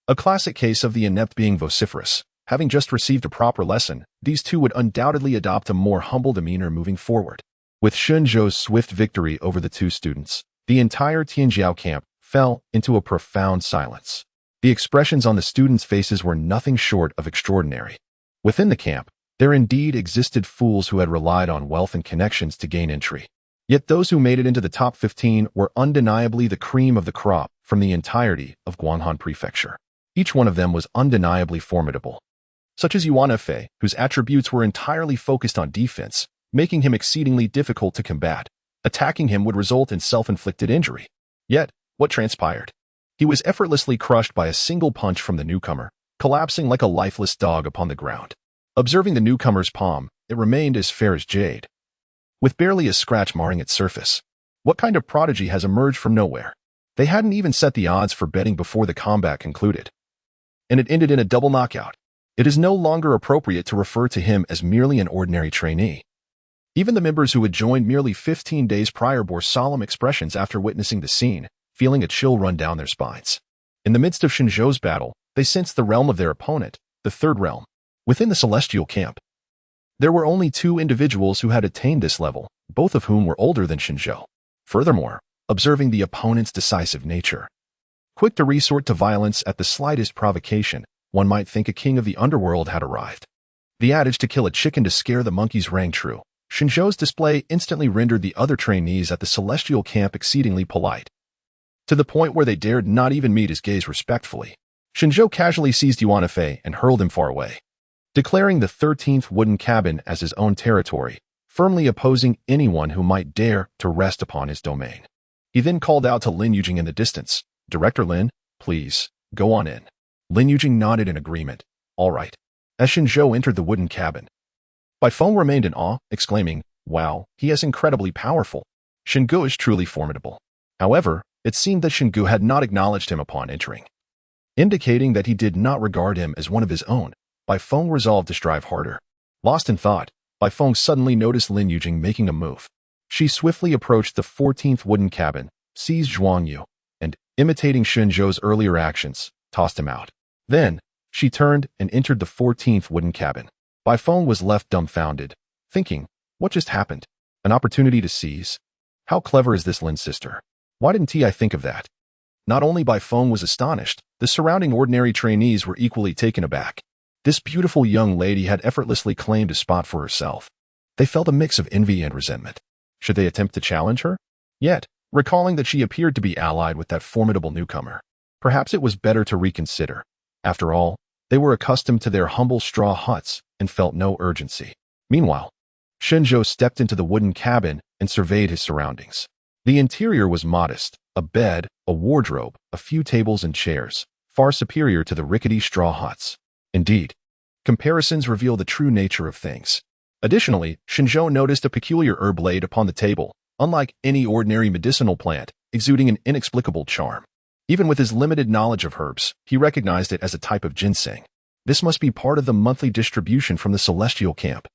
S1: A classic case of the inept being vociferous. Having just received a proper lesson, these two would undoubtedly adopt a more humble demeanor moving forward. With Shen Zhou's swift victory over the two students, the entire Tianjiao camp fell into a profound silence. The expressions on the students' faces were nothing short of extraordinary. Within the camp, there indeed existed fools who had relied on wealth and connections to gain entry. Yet those who made it into the top 15 were undeniably the cream of the crop from the entirety of Guanghan Prefecture. Each one of them was undeniably formidable, such as Yuan Yifei, whose attributes were entirely focused on defense, making him exceedingly difficult to combat. Attacking him would result in self-inflicted injury. Yet, what transpired? He was effortlessly crushed by a single punch from the newcomer, collapsing like a lifeless dog upon the ground. Observing the newcomer's palm, it remained as fair as jade, with barely a scratch marring its surface. What kind of prodigy has emerged from nowhere? They hadn't even set the odds for betting before the combat concluded, and it ended in a double knockout. It is no longer appropriate to refer to him as merely an ordinary trainee. Even the members who had joined merely 15 days prior bore solemn expressions after witnessing the scene, feeling a chill run down their spines. In the midst of Shen Zhou's battle, they sensed the realm of their opponent, the third realm. Within the celestial camp, there were only 2 individuals who had attained this level, both of whom were older than Shen Zhou. Furthermore, observing the opponent's decisive nature, quick to resort to violence at the slightest provocation. One might think a king of the underworld had arrived. The adage to kill a chicken to scare the monkeys rang true. Shen Zhou's display instantly rendered the other trainees at the celestial camp exceedingly polite, to the point where they dared not even meet his gaze respectfully. Shen Zhou casually seized Yuan Fei and hurled him far away, declaring the 13th wooden cabin as his own territory, firmly opposing anyone who might dare to rest upon his domain. He then called out to Lin Yujing in the distance, "Director Lin, please, go on in." Lin Yujing nodded in agreement. "All right." As Shen Zhou entered the wooden cabin, Bai Feng remained in awe, exclaiming, "Wow, he is incredibly powerful. Shen Gu is truly formidable." However, it seemed that Shen Gu had not acknowledged him upon entering, indicating that he did not regard him as one of his own. Bai Feng resolved to strive harder. Lost in thought, Bai Feng suddenly noticed Lin Yujing making a move. She swiftly approached the 14th wooden cabin, seized Zhuang Yu, and, imitating Shen Zhou's earlier actions, tossed him out. Then, she turned and entered the 14th wooden cabin. Bai Feng was left dumbfounded, thinking, what just happened? An opportunity to seize? How clever is this Lin's sister? Why didn't I think of that? Not only Bai Feng was astonished, the surrounding ordinary trainees were equally taken aback. This beautiful young lady had effortlessly claimed a spot for herself. They felt a mix of envy and resentment. Should they attempt to challenge her? Yet, recalling that she appeared to be allied with that formidable newcomer, perhaps it was better to reconsider. After all, they were accustomed to their humble straw huts and felt no urgency. Meanwhile, Shen Zhou stepped into the wooden cabin and surveyed his surroundings. The interior was modest, a bed, a wardrobe, a few tables and chairs, far superior to the rickety straw huts. Indeed, comparisons reveal the true nature of things. Additionally, Shen Zhou noticed a peculiar herb laid upon the table, unlike any ordinary medicinal plant, exuding an inexplicable charm. Even with his limited knowledge of herbs, he recognized it as a type of ginseng. This must be part of the monthly distribution from the celestial camp.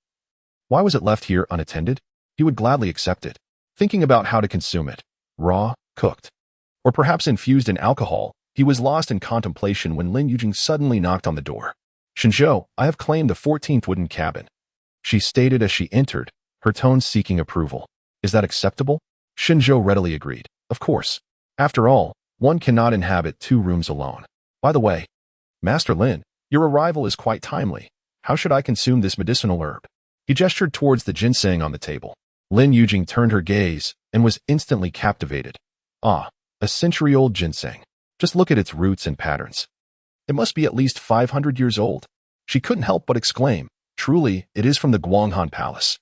S1: Why was it left here unattended? He would gladly accept it, thinking about how to consume it, raw, cooked, or perhaps infused in alcohol. He was lost in contemplation when Lin Yujing suddenly knocked on the door. "Shen Zhou, I have claimed the 14th wooden cabin," she stated as she entered, her tone seeking approval. "Is that acceptable?" Shen Zhou readily agreed. "Of course. After all, one cannot inhabit 2 rooms alone. By the way, Master Lin, your arrival is quite timely. How should I consume this medicinal herb?" He gestured towards the ginseng on the table. Lin Yujing turned her gaze and was instantly captivated. Ah, a century-old ginseng. Just look at its roots and patterns. It must be at least 500 years old. She couldn't help but exclaim, "Truly, it is from the Guanghan Palace."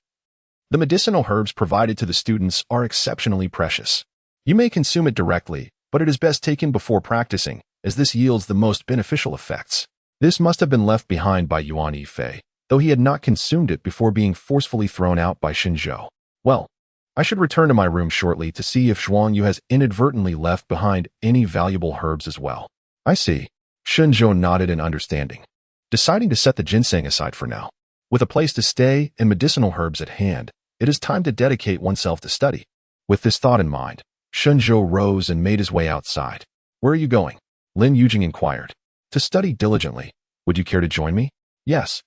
S1: The medicinal herbs provided to the students are exceptionally precious. You may consume it directly, but it is best taken before practicing, as this yields the most beneficial effects. This must have been left behind by Yuan Fei, though he had not consumed it before being forcefully thrown out by Shen Zhou. Well, I should return to my room shortly to see if Zhuang Yu has inadvertently left behind any valuable herbs as well. I see. Shen Zhou nodded in understanding, deciding to set the ginseng aside for now. With a place to stay and medicinal herbs at hand, it is time to dedicate oneself to study. With this thought in mind, Shen Zhou rose and made his way outside. "Where are you going?" Lin Yujing inquired. "To study diligently. Would you care to join me?" "Yes."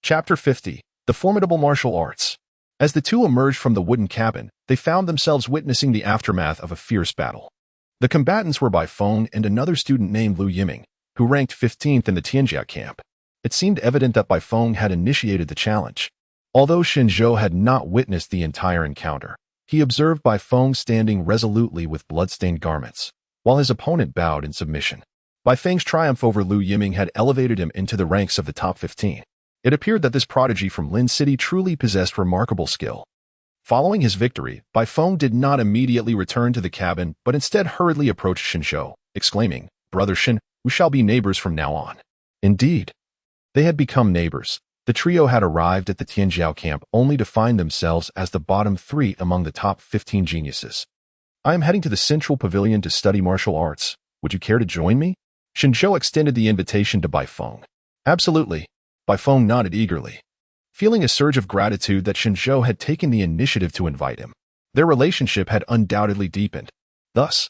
S1: Chapter 50. The Formidable Martial Arts. As the two emerged from the wooden cabin, they found themselves witnessing the aftermath of a fierce battle. The combatants were Bai Feng and another student named Lu Yiming, who ranked 15th in the Tianjia camp. It seemed evident that Bai Feng had initiated the challenge. Although Shen Zhou had not witnessed the entire encounter, he observed Bai Feng standing resolutely with blood-stained garments, while his opponent bowed in submission. Bai Feng's triumph over Lu Yiming had elevated him into the ranks of the top 15. It appeared that this prodigy from Lin City truly possessed remarkable skill. Following his victory, Bai Feng did not immediately return to the cabin, but instead hurriedly approached Shen Zhou, exclaiming, "Brother Shen, we shall be neighbors from now on." Indeed, they had become neighbors. The trio had arrived at the Tianjiao camp only to find themselves as the bottom 3 among the top 15 geniuses. "I am heading to the central pavilion to study martial arts. Would you care to join me?" Shen Zhou extended the invitation to Bai Feng. "Absolutely." Bai Feng nodded eagerly, feeling a surge of gratitude that Shen Zhou had taken the initiative to invite him. Their relationship had undoubtedly deepened. Thus,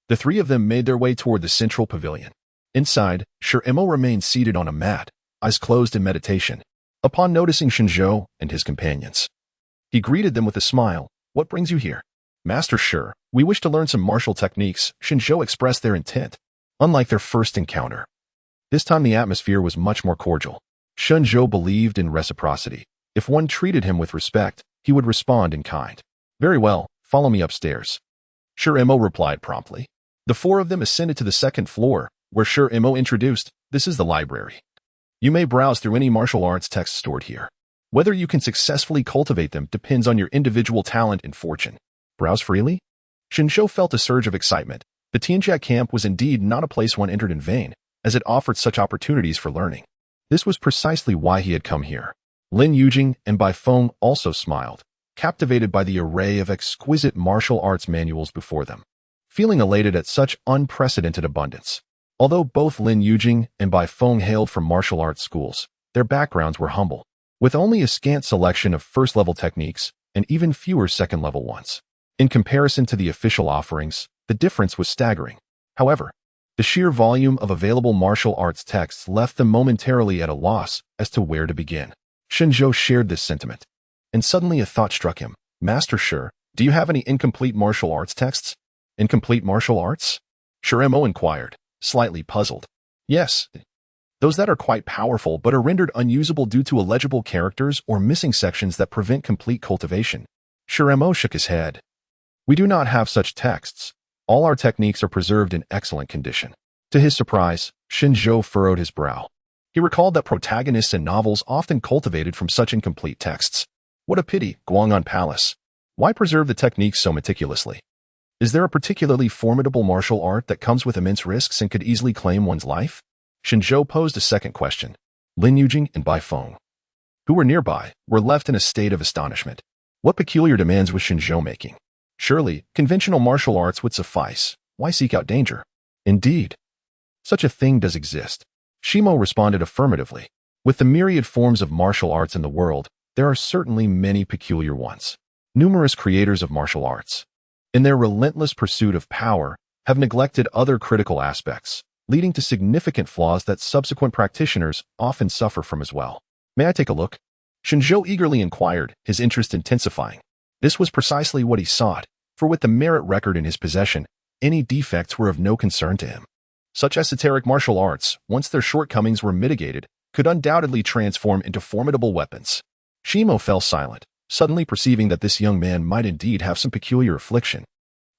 S1: the 3 of them made their way toward the central pavilion. Inside, Shi Imo remained seated on a mat, eyes closed in meditation. Upon noticing Shen Zhou and his companions, he greeted them with a smile. "What brings you here?" "Master Shi, we wish to learn some martial techniques." Shen Zhou expressed their intent. unlike their first encounter. This time the atmosphere was much more cordial. Shen Zhou believed in reciprocity. If one treated him with respect, he would respond in kind. Very well, follow me upstairs. Sure Imo replied promptly. The four of them ascended to the second floor, where Sure Imo introduced, "This is the library. You may browse through any martial arts texts stored here. Whether you can successfully cultivate them depends on your individual talent and fortune. Browse freely?" Shen Zhou felt a surge of excitement. The Tianjia camp was indeed not a place one entered in vain, as it offered such opportunities for learning. This was precisely why he had come here. Lin Yujing and Bai Feng also smiled, captivated by the array of exquisite martial arts manuals before them, feeling elated at such unprecedented abundance. Although both Lin Yujing and Bai Feng hailed from martial arts schools, their backgrounds were humble, with only a scant selection of first-level techniques and even fewer second-level ones. In comparison to the official offerings, the difference was staggering. However, the sheer volume of available martial arts texts left them momentarily at a loss as to where to begin. Shen Zhou shared this sentiment, and suddenly a thought struck him. "Master Sure, do you have any incomplete martial arts texts?" "Incomplete martial arts?" Sure Imo inquired, slightly puzzled. "Yes. Those that are quite powerful but are rendered unusable due to illegible characters or missing sections that prevent complete cultivation." Sure Imo shook his head. "We do not have such texts. All our techniques are preserved in excellent condition." To his surprise, Shen Zhou furrowed his brow. He recalled that protagonists in novels often cultivated from such incomplete texts. What a pity, Guang'an Palace. Why preserve the techniques so meticulously? Is there a particularly formidable martial art that comes with immense risks and could easily claim one's life? Shen Zhou posed a second question. Lin Yujing and Bai Feng, who were nearby, were left in a state of astonishment. What peculiar demands was Shen Zhou making? Surely, conventional martial arts would suffice. Why seek out danger? Indeed, such a thing does exist. Shimo responded affirmatively. With the myriad forms of martial arts in the world, there are certainly many peculiar ones. Numerous creators of martial arts, in their relentless pursuit of power, have neglected other critical aspects, leading to significant flaws that subsequent practitioners often suffer from as well. "May I take a look?" Shen Zhou eagerly inquired, his interest intensifying. This was precisely what he sought, for with the merit record in his possession, any defects were of no concern to him. Such esoteric martial arts, once their shortcomings were mitigated, could undoubtedly transform into formidable weapons. Shimo fell silent, suddenly perceiving that this young man might indeed have some peculiar affliction.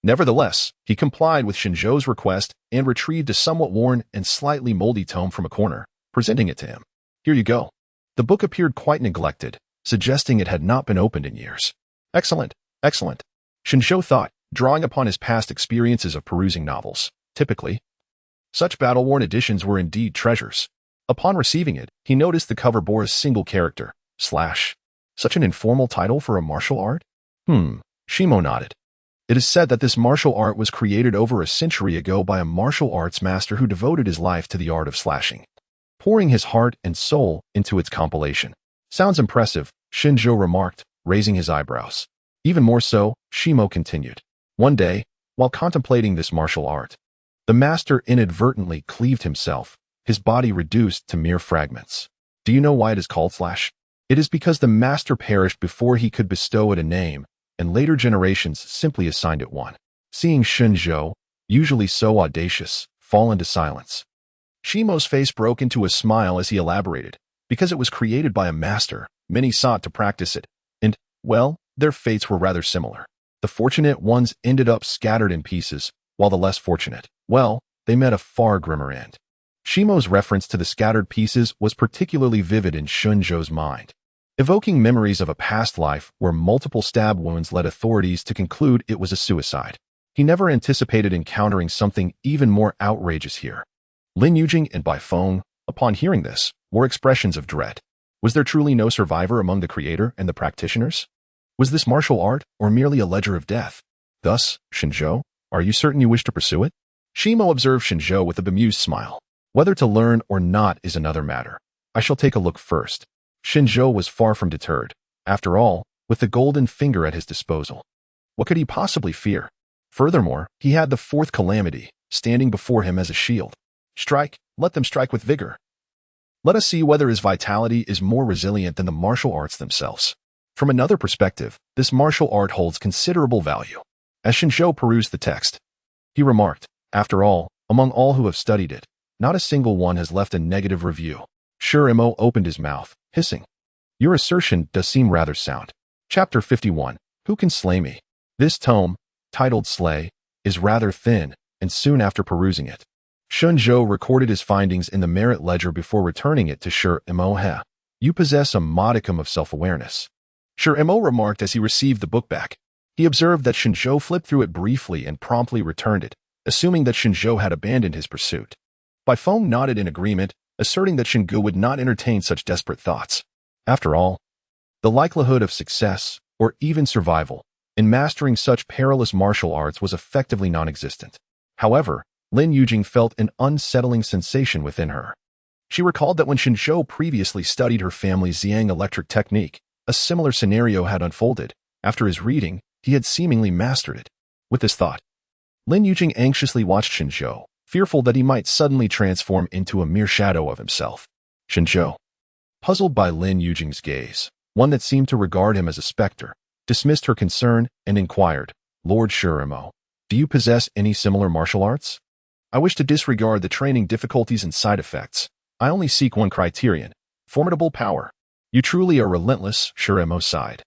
S1: Nevertheless, he complied with Shen Zhou's request and retrieved a somewhat worn and slightly moldy tome from a corner, presenting it to him. "Here you go." The book appeared quite neglected, suggesting it had not been opened in years. "Excellent, excellent," Shen Zhou thought, drawing upon his past experiences of perusing novels. Typically, such battle-worn editions were indeed treasures. Upon receiving it, he noticed the cover bore a single character, / Such an informal title for a martial art? Shimo nodded. It is said that this martial art was created over a century ago by a martial arts master who devoted his life to the art of slashing, pouring his heart and soul into its compilation. Sounds impressive, Shen Zhou remarked, raising his eyebrows. Even more so, Shimo continued. One day, while contemplating this martial art, the master inadvertently cleaved himself, his body reduced to mere fragments. Do you know why it is called slash? It is because the master perished before he could bestow it a name, and later generations simply assigned it one. Seeing Shen Zhou, usually so audacious, fall into silence, Shimo's face broke into a smile as he elaborated. Because it was created by a master, many sought to practice it, and, well, their fates were rather similar. The fortunate ones ended up scattered in pieces, while the less fortunate, well, they met a far grimmer end. Shimo's reference to the scattered pieces was particularly vivid in Shen Zhou's mind, evoking memories of a past life where multiple stab wounds led authorities to conclude it was a suicide. He never anticipated encountering something even more outrageous here. Lin Yujing and Bai Feng, upon hearing this, were expressions of dread. Was there truly no survivor among the creator and the practitioners? Was this martial art or merely a ledger of death? Thus, Shen Zhou, are you certain you wish to pursue it? Shimo observed Shen Zhou with a bemused smile. Whether to learn or not is another matter. I shall take a look first. Shen Zhou was far from deterred. After all, with the golden finger at his disposal, what could he possibly fear? Furthermore, he had the fourth calamity standing before him as a shield. Strike, let them strike with vigor. Let us see whether his vitality is more resilient than the martial arts themselves. From another perspective, this martial art holds considerable value. As Shen Zhou perused the text, he remarked, after all, Among all who have studied it, not a single one has left a negative review. Sure Mo opened his mouth, hissing. Your assertion does seem rather sound. Chapter 51. Who Can Slay Me? This tome, titled Slay, is rather thin, and soon after perusing it, Shen Zhou recorded his findings in the merit ledger before returning it to Sure Mo. You possess a modicum of self-awareness. Sure Mo remarked as he received the book back. He observed that Shen Zhou flipped through it briefly and promptly returned it, assuming that Shen Zhou had abandoned his pursuit. Bai Feng nodded in agreement, asserting that Shen Zhou would not entertain such desperate thoughts. After all, the likelihood of success, or even survival, in mastering such perilous martial arts was effectively non-existent. However, Lin Yujing felt an unsettling sensation within her. She recalled that when Shen Zhou previously studied her family's Xiang electric technique, a similar scenario had unfolded. After his reading, he had seemingly mastered it. With this thought, Lin Yujing anxiously watched Shen Zhou, fearful that he might suddenly transform into a mere shadow of himself. Shen Zhou, puzzled by Lin Yujing's gaze, one that seemed to regard him as a specter, dismissed her concern and inquired, Lord Shurimo, do you possess any similar martial arts? I wish to disregard the training difficulties and side effects. I only seek one criterion, formidable power. You truly are relentless, Shurimo sighed,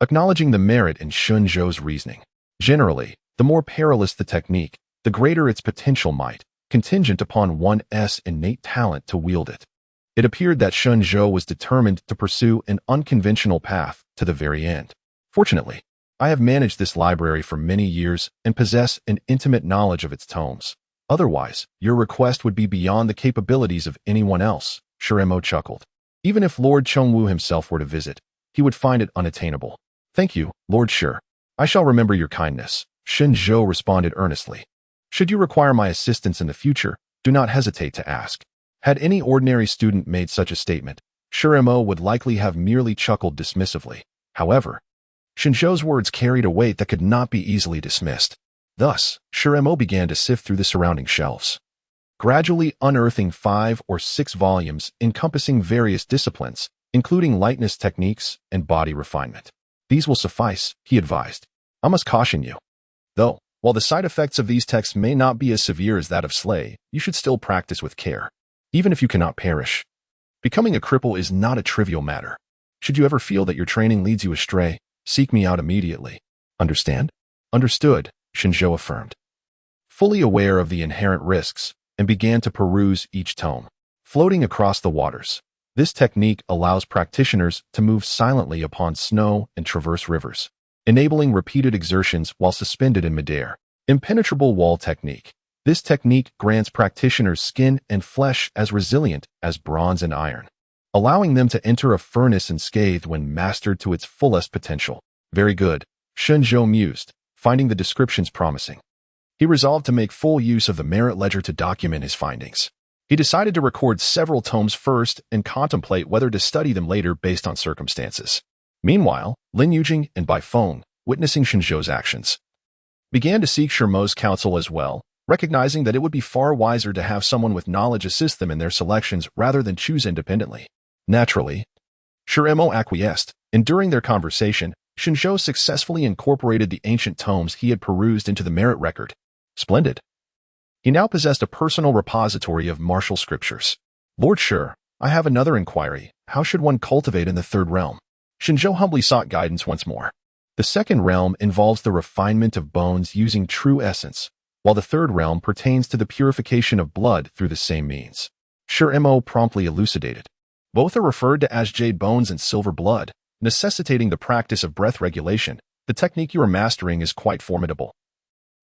S1: acknowledging the merit in Shen Zhou's reasoning. Generally, the more perilous the technique, the greater its potential might, contingent upon one's innate talent to wield it. It appeared that Shen Zhou was determined to pursue an unconventional path to the very end. Fortunately, I have managed this library for many years and possess an intimate knowledge of its tomes. Otherwise, your request would be beyond the capabilities of anyone else, Shurimo chuckled. Even if Lord Chengwu himself were to visit, he would find it unattainable. Thank you, Lord Shi. I shall remember your kindness, Shen Zhou responded earnestly. Should you require my assistance in the future, do not hesitate to ask. Had any ordinary student made such a statement, Shurimo would likely have merely chuckled dismissively. However, Shen Zhou's words carried a weight that could not be easily dismissed. Thus, Shurimo began to sift through the surrounding shelves, gradually unearthing 5 or 6 volumes encompassing various disciplines, including lightness techniques and body refinement. These will suffice, he advised. I must caution you, though, while the side effects of these texts may not be as severe as that of Slay, you should still practice with care, even if you cannot perish. Becoming a cripple is not a trivial matter. Should you ever feel that your training leads you astray, seek me out immediately. Understand? Understood, Shen Zhou affirmed, fully aware of the inherent risks, and began to peruse each tome. Floating across the waters, this technique allows practitioners to move silently upon snow and traverse rivers, enabling repeated exertions while suspended in midair. Impenetrable wall technique. This technique grants practitioners skin and flesh as resilient as bronze and iron, allowing them to enter a furnace unscathed when mastered to its fullest potential. Very good, Shen Zhou mused, finding the descriptions promising. He resolved to make full use of the merit ledger to document his findings. He decided to record several tomes first and contemplate whether to study them later based on circumstances. Meanwhile, Lin Yujing and Bai Feng, witnessing Shen Zhou's actions, began to seek Shurimo's counsel as well, recognizing that it would be far wiser to have someone with knowledge assist them in their selections rather than choose independently. Naturally, Shurimo acquiesced, and during their conversation, Shen Zhou successfully incorporated the ancient tomes he had perused into the merit record. Splendid. He now possessed a personal repository of martial scriptures. Lord Shi, I have another inquiry. How should one cultivate in the third realm? Shen Zhou humbly sought guidance once more. The second realm involves the refinement of bones using true essence, while the third realm pertains to the purification of blood through the same means. Shurimo promptly elucidated. Both are referred to as jade bones and silver blood, necessitating the practice of breath regulation. The technique you are mastering is quite formidable.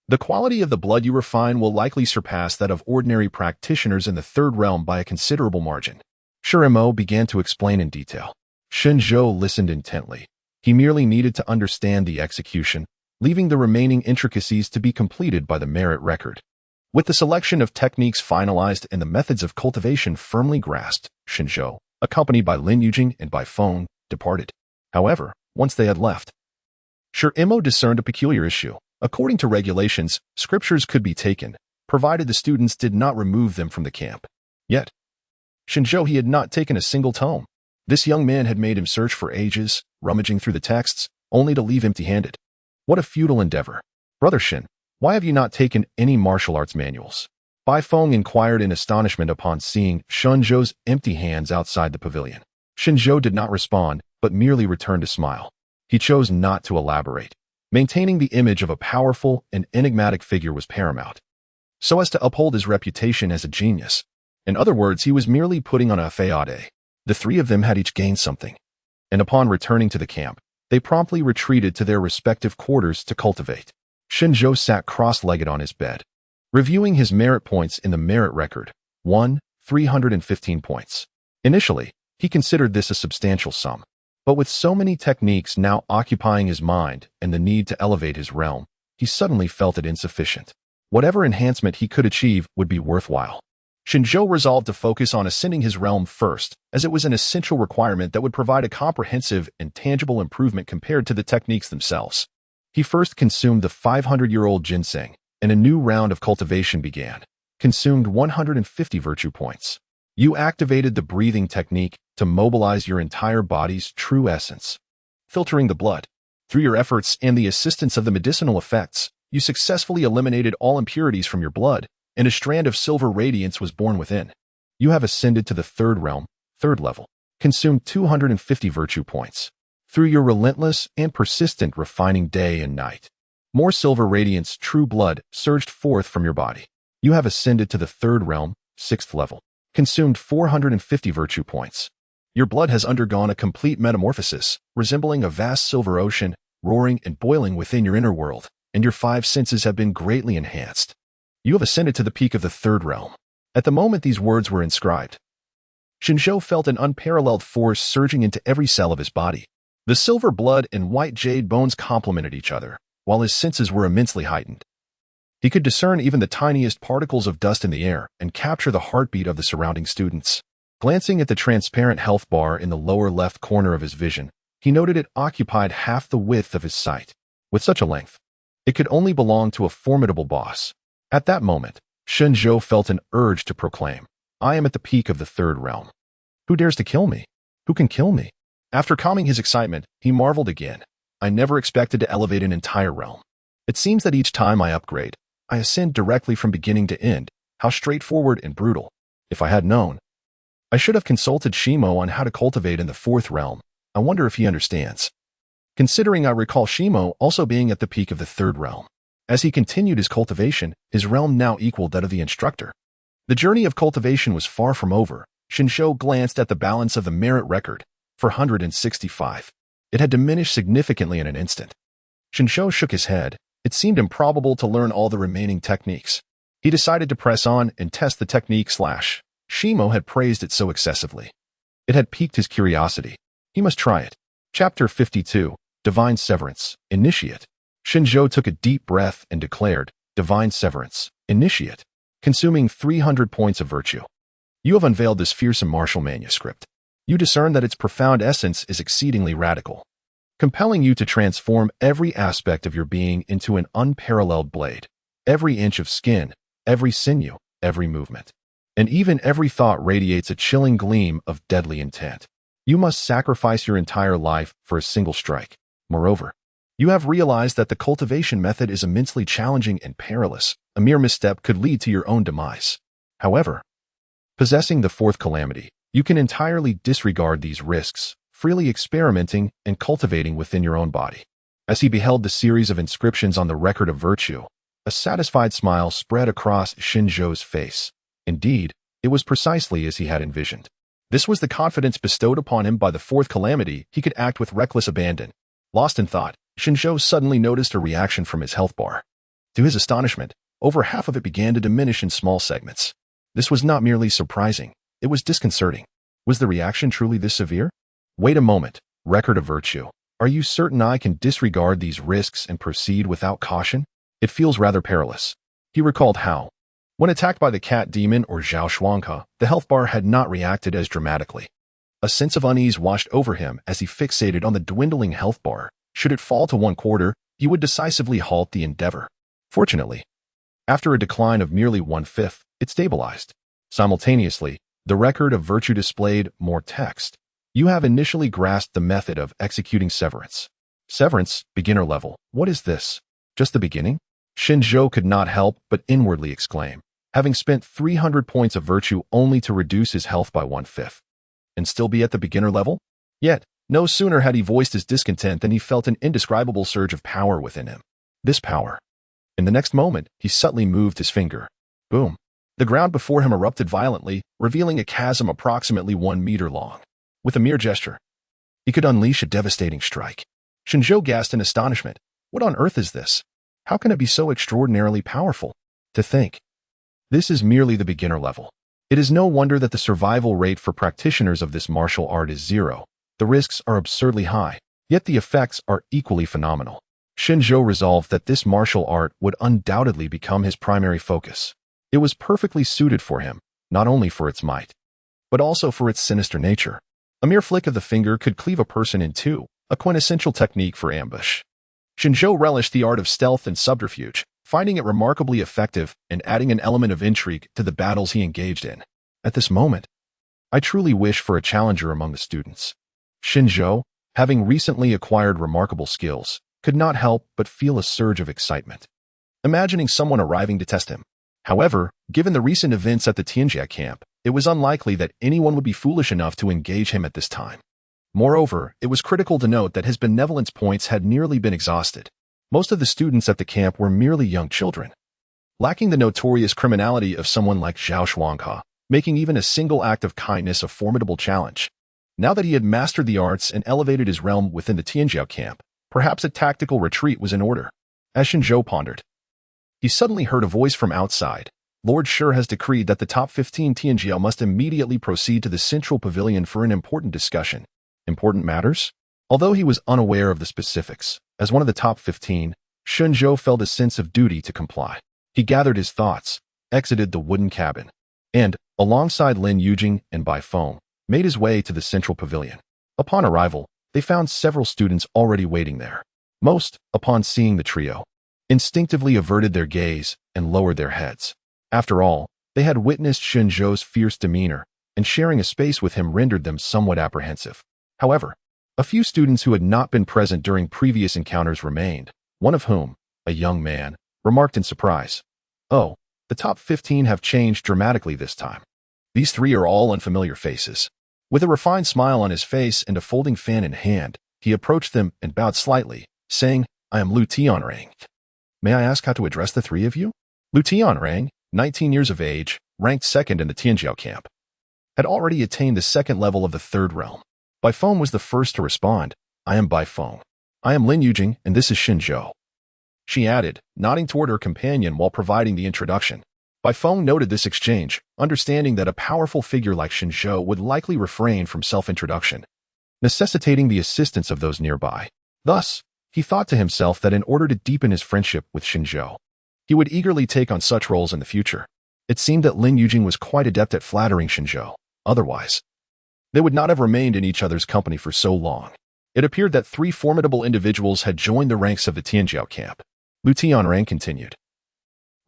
S1: The quality of the blood you refine will likely surpass that of ordinary practitioners in the third realm by a considerable margin. Shurimo began to explain in detail. Shen Zhou listened intently. He merely needed to understand the execution, leaving the remaining intricacies to be completed by the merit record. With the selection of techniques finalized and the methods of cultivation firmly grasped, Shen Zhou, accompanied by Lin Yujing and Bai Feng, departed. However, once they had left, Shurimo discerned a peculiar issue. According to regulations, scriptures could be taken, provided the students did not remove them from the camp. Yet, Shen Zhou, he had not taken a single tome. This young man had made him search for ages, rummaging through the texts, only to leave empty-handed. What a futile endeavor. Brother Shen, why have you not taken any martial arts manuals? Bai Feng inquired in astonishment upon seeing Shen Zhou's empty hands outside the pavilion. Shen Zhou did not respond, but merely returned a smile. He chose not to elaborate. Maintaining the image of a powerful and enigmatic figure was paramount, so as to uphold his reputation as a genius. In other words, he was merely putting on a facade. The three of them had each gained something, and upon returning to the camp, they promptly retreated to their respective quarters to cultivate. Shen Zhou sat cross-legged on his bed, reviewing his merit points in the merit record. 315 points. Initially, he considered this a substantial sum, but with so many techniques now occupying his mind and the need to elevate his realm, he suddenly felt it insufficient. Whatever enhancement he could achieve would be worthwhile. Shen Zhou resolved to focus on ascending his realm first, as it was an essential requirement that would provide a comprehensive and tangible improvement compared to the techniques themselves. He first consumed the 500-year-old ginseng, and a new round of cultivation began. Consumed 150 virtue points. You activated the breathing technique to mobilize your entire body's true essence, filtering the blood. Through your efforts and the assistance of the medicinal effects, you successfully eliminated all impurities from your blood, and a strand of silver radiance was born within. You have ascended to the third realm, third level. Consumed 250 virtue points. Through your relentless and persistent refining day and night, more silver radiance, true blood, surged forth from your body. You have ascended to the third realm, sixth level. Consumed 450 virtue points. Your blood has undergone a complete metamorphosis, resembling a vast silver ocean, roaring and boiling within your inner world, and your five senses have been greatly enhanced. You have ascended to the peak of the third realm. At the moment these words were inscribed, Shen Zhou felt an unparalleled force surging into every cell of his body. The silver blood and white jade bones complemented each other, while his senses were immensely heightened. He could discern even the tiniest particles of dust in the air and capture the heartbeat of the surrounding students. Glancing at the transparent health bar in the lower left corner of his vision, he noted it occupied half the width of his sight. With such a length, it could only belong to a formidable boss. At that moment, Shen Zhou felt an urge to proclaim, "I am at the peak of the third realm. Who dares to kill me? Who can kill me?" After calming his excitement, he marveled again. "I never expected to elevate an entire realm. It seems that each time I upgrade, I ascend directly from beginning to end. How straightforward and brutal. If I had known, I should have consulted Shimo on how to cultivate in the fourth realm. I wonder if he understands." Considering I recall Shimo also being at the peak of the third realm. As he continued his cultivation, his realm now equaled that of the instructor. The journey of cultivation was far from over. Shen Zhou glanced at the balance of the merit record, 465. It had diminished significantly in an instant. Shen Zhou shook his head. It seemed improbable to learn all the remaining techniques. He decided to press on and test the technique Shimo had praised it so excessively. It had piqued his curiosity. He must try it. Chapter 52, Divine Severance, Initiate. Shen Zhou took a deep breath and declared, "Divine Severance, Initiate." Consuming 300 points of virtue. You have unveiled this fearsome martial manuscript. You discern that its profound essence is exceedingly radical, compelling you to transform every aspect of your being into an unparalleled blade. Every inch of skin, every sinew, every movement, and even every thought radiates a chilling gleam of deadly intent. You must sacrifice your entire life for a single strike. Moreover, you have realized that the cultivation method is immensely challenging and perilous. A mere misstep could lead to your own demise. However, possessing the fourth calamity, you can entirely disregard these risks, freely experimenting and cultivating within your own body. As he beheld the series of inscriptions on the record of virtue, a satisfied smile spread across Shen Zhou's face. Indeed, it was precisely as he had envisioned. This was the confidence bestowed upon him by the fourth calamity. He could act with reckless abandon. Lost in thought, Shen Zhou suddenly noticed a reaction from his health bar. To his astonishment, over half of it began to diminish in small segments. This was not merely surprising, it was disconcerting. Was the reaction truly this severe? Wait a moment, record of virtue. Are you certain I can disregard these risks and proceed without caution? It feels rather perilous. He recalled how, when attacked by the cat demon or Zhao Shuanghe, the health bar had not reacted as dramatically. A sense of unease washed over him as he fixated on the dwindling health bar. Should it fall to 1/4, he would decisively halt the endeavor. Fortunately, after a decline of merely 1/5, it stabilized. Simultaneously, the record of virtue displayed more text. You have initially grasped the method of executing severance. Severance, beginner level. What is this? Just the beginning? Shen Zhou could not help but inwardly exclaim. having spent 300 points of virtue only to reduce his health by 1/5. And still be at the beginner level? Yet, no sooner had he voiced his discontent than he felt an indescribable surge of power within him. This power. In the next moment, he subtly moved his finger. Boom. The ground before him erupted violently, revealing a chasm approximately 1 meter long. With a mere gesture, he could unleash a devastating strike. Shen Zhou gasped in astonishment. What on earth is this? How can it be so extraordinarily powerful? To think. This is merely the beginner level. It is no wonder that the survival rate for practitioners of this martial art is 0. The risks are absurdly high, yet the effects are equally phenomenal. Shen Zhou resolved that this martial art would undoubtedly become his primary focus. It was perfectly suited for him, not only for its might, but also for its sinister nature. A mere flick of the finger could cleave a person in two, a quintessential technique for ambush. Shen Zhou relished the art of stealth and subterfuge, finding it remarkably effective and adding an element of intrigue to the battles he engaged in. At this moment, I truly wish for a challenger among the students. Shen Zhou, having recently acquired remarkable skills, could not help but feel a surge of excitement, imagining someone arriving to test him. However, given the recent events at the Tianjia camp, it was unlikely that anyone would be foolish enough to engage him at this time. Moreover, it was critical to note that his benevolence points had nearly been exhausted. Most of the students at the camp were merely young children, lacking the notorious criminality of someone like Zhao Shuanghe, making even a single act of kindness a formidable challenge. Now that he had mastered the arts and elevated his realm within the Tianjia camp, perhaps a tactical retreat was in order. As Shen Zhou pondered, he suddenly heard a voice from outside. Lord Shi has decreed that the top 15 Tianjia must immediately proceed to the central pavilion for an important discussion. Important matters? Although he was unaware of the specifics, as one of the top 15, Shen Zhou felt a sense of duty to comply. He gathered his thoughts, exited the wooden cabin, and, alongside Lin Yujing and Bai Feng, made his way to the central pavilion. Upon arrival, they found several students already waiting there. Most, upon seeing the trio, instinctively averted their gaze and lowered their heads. After all, they had witnessed Shen Zhou's fierce demeanor, and sharing a space with him rendered them somewhat apprehensive. However, a few students who had not been present during previous encounters remained, one of whom, a young man, remarked in surprise, "Oh, the top 15 have changed dramatically this time. These three are all unfamiliar faces." With a refined smile on his face and a folding fan in hand, he approached them and bowed slightly, saying, "I am Lu Tianrang. May I ask how to address the three of you?" Lu Tianrang, 19 years of age, ranked second in the Tianjiao camp, had already attained the second level of the third realm. Bai Feng was the first to respond. "I am Bai Feng. I am Lin Yujing, and this is Shen Zhou," she added, nodding toward her companion while providing the introduction. Bai Feng noted this exchange, understanding that a powerful figure like Shen Zhou would likely refrain from self-introduction, necessitating the assistance of those nearby. Thus, he thought to himself that in order to deepen his friendship with Shen Zhou, he would eagerly take on such roles in the future. It seemed that Lin Yujing was quite adept at flattering Shen Zhou. Otherwise, they would not have remained in each other's company for so long. It appeared that three formidable individuals had joined the ranks of the Tianjiao camp. Lu Tianrang continued,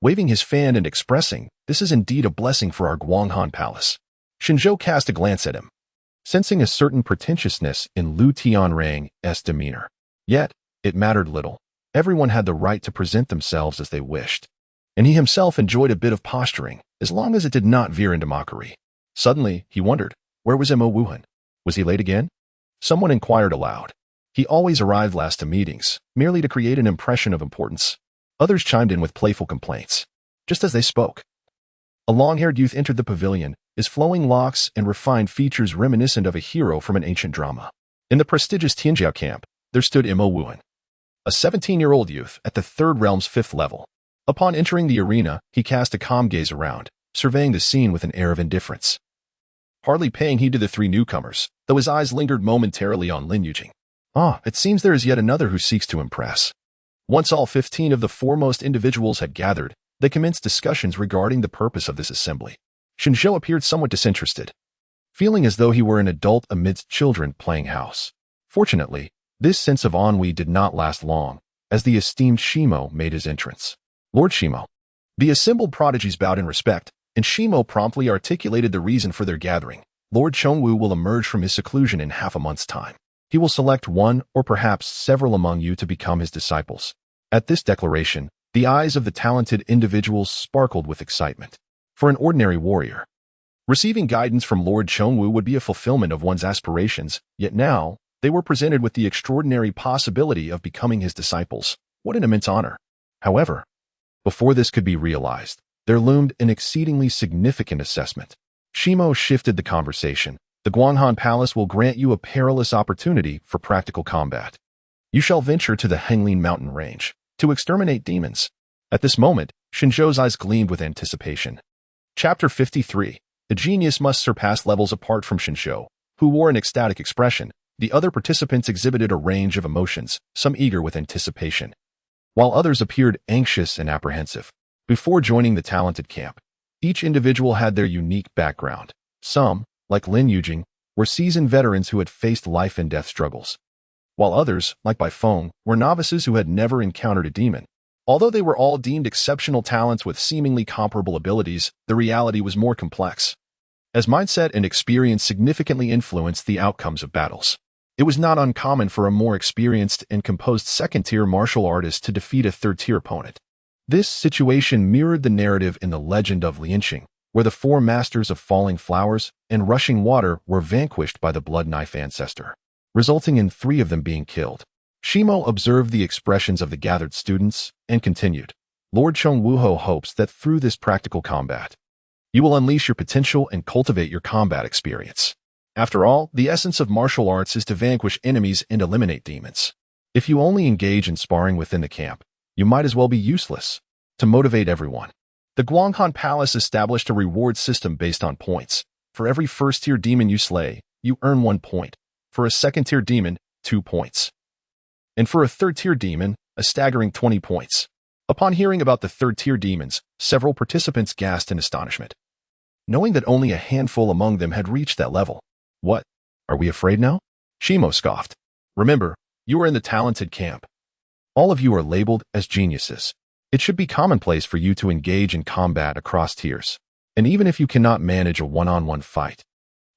S1: waving his fan and expressing, "This is indeed a blessing for our Guanghan palace." Shen Zhou cast a glance at him, sensing a certain pretentiousness in Lu Tianrang's demeanor. Yet, it mattered little. Everyone had the right to present themselves as they wished, and he himself enjoyed a bit of posturing, as long as it did not veer into mockery. Suddenly, he wondered, where was Mo Wuhan? Was he late again? Someone inquired aloud. He always arrived last to meetings, merely to create an impression of importance. Others chimed in with playful complaints. Just as they spoke, a long-haired youth entered the pavilion, his flowing locks and refined features reminiscent of a hero from an ancient drama. In the prestigious Tianjiao camp, there stood Mo Wuhan, a 17-year-old youth at the third realm's 5th level. Upon entering the arena, he cast a calm gaze around, surveying the scene with an air of indifference, hardly paying heed to the three newcomers, though his eyes lingered momentarily on Lin Yujing. "Ah, it seems there is yet another who seeks to impress." Once all 15 of the foremost individuals had gathered, they commenced discussions regarding the purpose of this assembly. Shen Zhou appeared somewhat disinterested, feeling as though he were an adult amidst children playing house. Fortunately, this sense of ennui did not last long, as the esteemed Shimo made his entrance. "Lord Shimo." The assembled prodigies bowed in respect, and Shimo promptly articulated the reason for their gathering. "Lord Chongwu will emerge from his seclusion in half a month's time. He will select one or perhaps several among you to become his disciples." At this declaration, the eyes of the talented individuals sparkled with excitement. For an ordinary warrior, receiving guidance from Lord Chongwu would be a fulfillment of one's aspirations, yet now, they were presented with the extraordinary possibility of becoming his disciples. What an immense honor! However, before this could be realized, there loomed an exceedingly significant assessment. Shimo shifted the conversation. The Guanghan Palace will grant you a perilous opportunity for practical combat. You shall venture to the Henglin mountain range to exterminate demons. At this moment, Shen Zhou's eyes gleamed with anticipation. Chapter 53. The genius must surpass levels. Apart from Shen Zhou, who wore an ecstatic expression, the other participants exhibited a range of emotions, some eager with anticipation, while others appeared anxious and apprehensive. Before joining the talented camp, each individual had their unique background. Some, like Lin Yujing, were seasoned veterans who had faced life and death struggles, while others, like Bai Feng, were novices who had never encountered a demon. Although they were all deemed exceptional talents with seemingly comparable abilities, the reality was more complex, as mindset and experience significantly influenced the outcomes of battles. It was not uncommon for a more experienced and composed second-tier martial artist to defeat a third-tier opponent. This situation mirrored the narrative in the legend of Lianqing, where the four masters of falling flowers and rushing water were vanquished by the blood knife ancestor, resulting in 3 of them being killed. Shimo observed the expressions of the gathered students and continued. Lord Chongwu hopes that through this practical combat, you will unleash your potential and cultivate your combat experience. After all, the essence of martial arts is to vanquish enemies and eliminate demons. If you only engage in sparring within the camp, you might as well be useless. To motivate everyone, the Guanghan Palace established a reward system based on points. For every first-tier demon you slay, you earn 1 point. For a second-tier demon, 2 points. And for a third-tier demon, a staggering 20 points. Upon hearing about the third-tier demons, several participants gasped in astonishment, knowing that only a handful among them had reached that level. What? Are we afraid now? Shimo scoffed. Remember, you are in the talented camp. All of you are labeled as geniuses. It should be commonplace for you to engage in combat across tiers. And even if you cannot manage a one-on-one fight,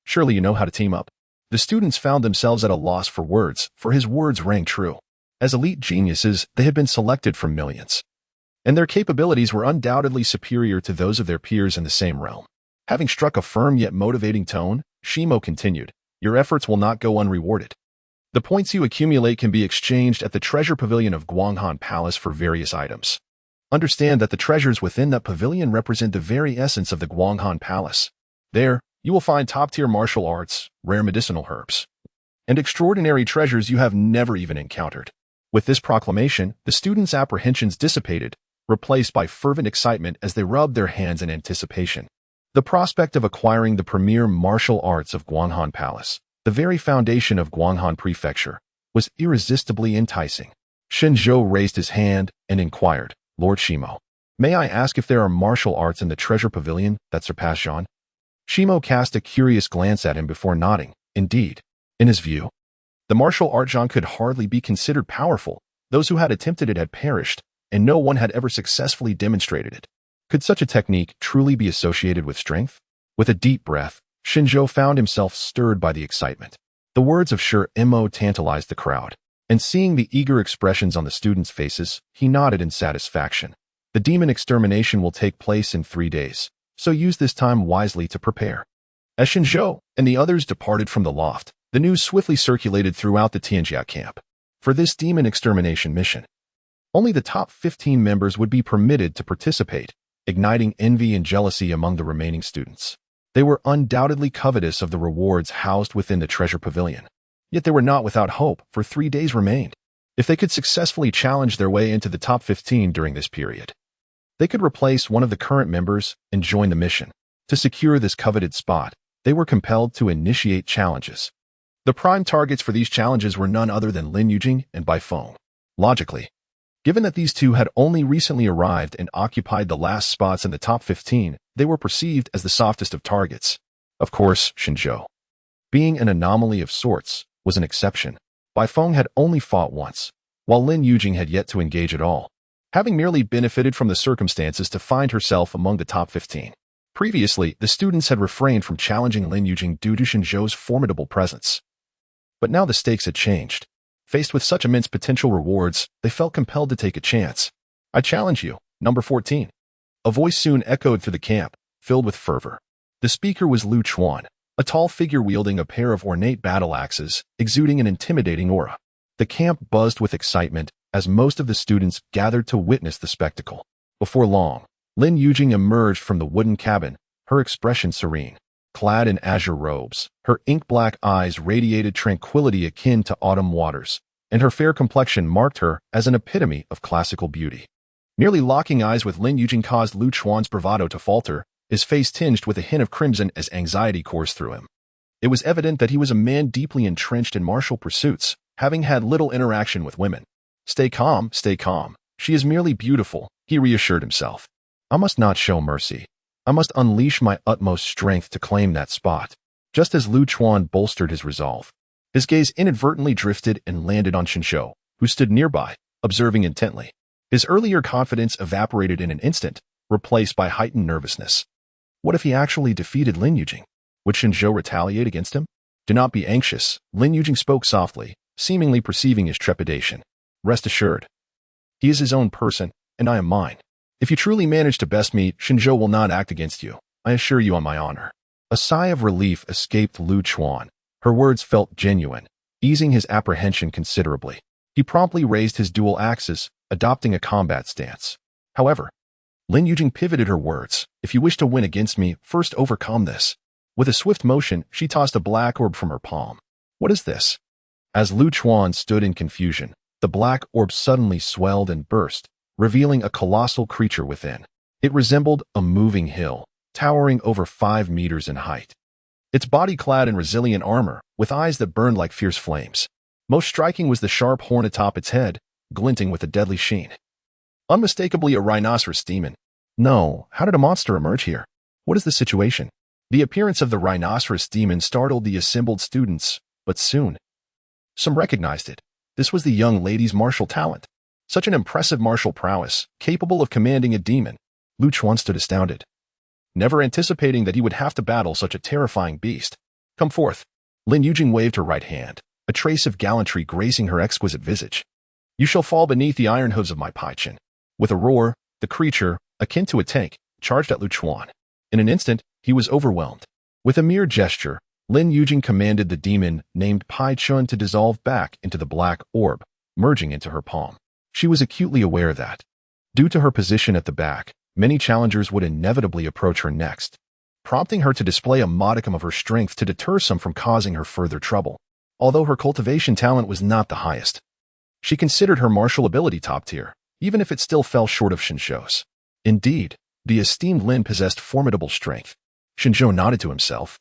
S1: surely you know how to team up. The students found themselves at a loss for words, for his words rang true. As elite geniuses, they had been selected from millions, and their capabilities were undoubtedly superior to those of their peers in the same realm. Having struck a firm yet motivating tone, Shimo continued, your efforts will not go unrewarded. The points you accumulate can be exchanged at the treasure pavilion of Guanghan Palace for various items. Understand that the treasures within that pavilion represent the very essence of the Guanghan Palace. There, you will find top-tier martial arts, rare medicinal herbs, and extraordinary treasures you have never even encountered. With this proclamation, the students' apprehensions dissipated, replaced by fervent excitement as they rubbed their hands in anticipation. The prospect of acquiring the premier martial arts of Guanghan Palace, the very foundation of Guanghan Prefecture, was irresistibly enticing. Shen Zhou raised his hand and inquired, Lord Shimo, may I ask if there are martial arts in the treasure pavilion that surpass Zhan? Shimo cast a curious glance at him before nodding. Indeed, in his view, the martial art Zhan could hardly be considered powerful. Those who had attempted it had perished, and no one had ever successfully demonstrated it. Could such a technique truly be associated with strength? With a deep breath, Shen Zhou found himself stirred by the excitement. The words of Sure Mo tantalized the crowd, and seeing the eager expressions on the students' faces, he nodded in satisfaction. The demon extermination will take place in 3 days, so use this time wisely to prepare. As Shen Zhou and the others departed from the loft, the news swiftly circulated throughout the Tianjia camp. For this demon extermination mission, only the top 15 members would be permitted to participate, igniting envy and jealousy among the remaining students. They were undoubtedly covetous of the rewards housed within the treasure pavilion. Yet they were not without hope, for 3 days remained. If they could successfully challenge their way into the top 15 during this period, they could replace one of the current members and join the mission. To secure this coveted spot, they were compelled to initiate challenges. The prime targets for these challenges were none other than Lin Yujing and Bai Feng. Logically, given that these two had only recently arrived and occupied the last spots in the top 15, they were perceived as the softest of targets. Of course, Shen Zhou, being an anomaly of sorts, was an exception. Bai Feng had only fought once, while Lin Yujing had yet to engage at all, having merely benefited from the circumstances to find herself among the top 15. Previously, the students had refrained from challenging Lin Yujing due to Shen Zhou's formidable presence. But now the stakes had changed. Faced with such immense potential rewards, they felt compelled to take a chance. I challenge you, number 14. A voice soon echoed through the camp. filled with fervor. The speaker was Lu Chuan, a tall figure wielding a pair of ornate battle axes, exuding an intimidating aura. The camp buzzed with excitement as most of the students gathered to witness the spectacle. Before long, Lin Yujing emerged from the wooden cabin, her expression serene. Clad in azure robes, her ink-black eyes radiated tranquility akin to autumn waters, and her fair complexion marked her as an epitome of classical beauty. Merely locking eyes with Lin Yujing caused Lu Chuan's bravado to falter, his face tinged with a hint of crimson as anxiety coursed through him. It was evident that he was a man deeply entrenched in martial pursuits, having had little interaction with women. Stay calm, stay calm. She is merely beautiful, he reassured himself. I must not show mercy. I must unleash my utmost strength to claim that spot. Just as Lu Chuan bolstered his resolve, his gaze inadvertently drifted and landed on Shen Zhou, who stood nearby, observing intently. His earlier confidence evaporated in an instant, replaced by heightened nervousness. What if he actually defeated Lin Yujing? Would Shen Zhou retaliate against him? Do not be anxious, Lin Yujing spoke softly, seemingly perceiving his trepidation. Rest assured. He is his own person, and I am mine. If you truly manage to best me, Shen Zhou will not act against you. I assure you on my honor. A sigh of relief escaped Lu Chuan. Her words felt genuine, easing his apprehension considerably. He promptly raised his dual axes, adopting a combat stance. However, Lin Yujing pivoted her words. If you wish to win against me, first overcome this. With a swift motion, she tossed a black orb from her palm. What is this? As Lu Chuan stood in confusion, the black orb suddenly swelled and burst, revealing a colossal creature within. It resembled a moving hill, towering over 5 meters in height. Its body clad in resilient armor, with eyes that burned like fierce flames. Most striking was the sharp horn atop its head, glinting with a deadly sheen. Unmistakably a rhinoceros demon. No, how did a monster emerge here? What is the situation? The appearance of the rhinoceros demon startled the assembled students, but soon some recognized it. This was the young lady's martial talent. Such an impressive martial prowess, capable of commanding a demon. Lu Chuan stood astounded, never anticipating that he would have to battle such a terrifying beast. Come forth. Lin Yujing waved her right hand, a trace of gallantry gracing her exquisite visage. You shall fall beneath the iron hooves of my Paichin. With a roar, the creature, akin to a tank, charged at Lu Chuan. In an instant, he was overwhelmed. With a mere gesture, Lin Yujing commanded the demon named Pai Chun to dissolve back into the black orb, merging into her palm. She was acutely aware that, due to her position at the back, many challengers would inevitably approach her next, prompting her to display a modicum of her strength to deter some from causing her further trouble. Although her cultivation talent was not the highest, she considered her martial ability top tier, even if it still fell short of Shen Zhou's. Indeed, the esteemed Lin possessed formidable strength. Shen Zhou nodded to himself,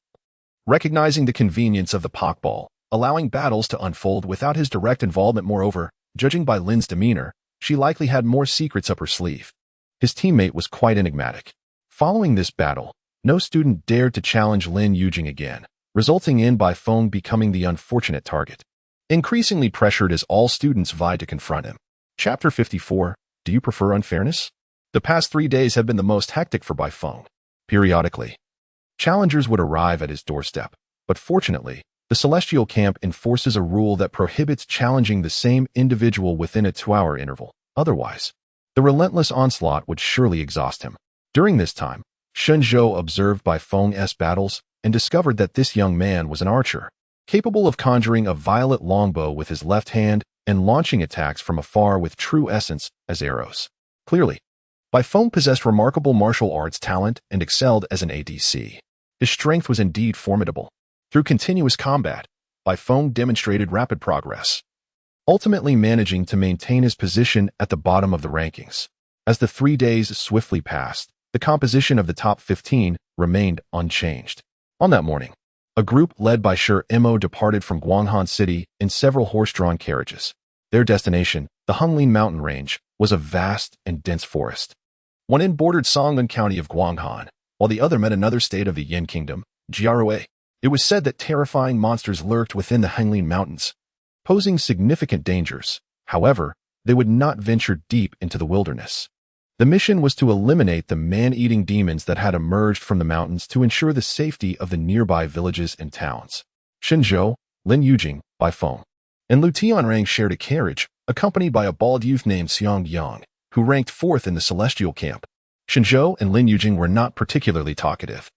S1: recognizing the convenience of the Pokball, allowing battles to unfold without his direct involvement. Moreover, judging by Lin's demeanor, she likely had more secrets up her sleeve. His teammate was quite enigmatic. Following this battle, no student dared to challenge Lin Yujing again, resulting in Bai Feng becoming the unfortunate target. Increasingly pressured as all students vied to confront him. Chapter 54, Do You Prefer Unfairness? The past 3 days have been the most hectic for Bai Feng. Periodically, challengers would arrive at his doorstep, but fortunately, the Celestial Camp enforces a rule that prohibits challenging the same individual within a 2-hour interval. Otherwise, the relentless onslaught would surely exhaust him. During this time, Shen Zhou observed Bai Feng's battles and discovered that this young man was an archer, capable of conjuring a violet longbow with his left hand and launching attacks from afar with true essence as arrows. Clearly, Bai Feng possessed remarkable martial arts talent and excelled as an ADC. His strength was indeed formidable. Through continuous combat, Bai Feng demonstrated rapid progress, ultimately managing to maintain his position at the bottom of the rankings. As the 3 days swiftly passed, the composition of the top 15 remained unchanged. On that morning, a group led by Shi Mo departed from Guanghan City in several horse-drawn carriages. Their destination, the Hunlin mountain range, was a vast and dense forest. One end bordered Songlin County of Guanghan, while the other met another state of the Yin Kingdom, Jiarui. It was said that terrifying monsters lurked within the Hunlin Mountains, posing significant dangers. However, they would not venture deep into the wilderness. The mission was to eliminate the man-eating demons that had emerged from the mountains to ensure the safety of the nearby villages and towns. Shen Zhou, Lin Yujing, Bai Feng, and Lu Tianrang shared a carriage, accompanied by a bald youth named Xiang Yang, who ranked 4th in the Celestial Camp. Shen Zhou and Lin Yujing were not particularly talkative.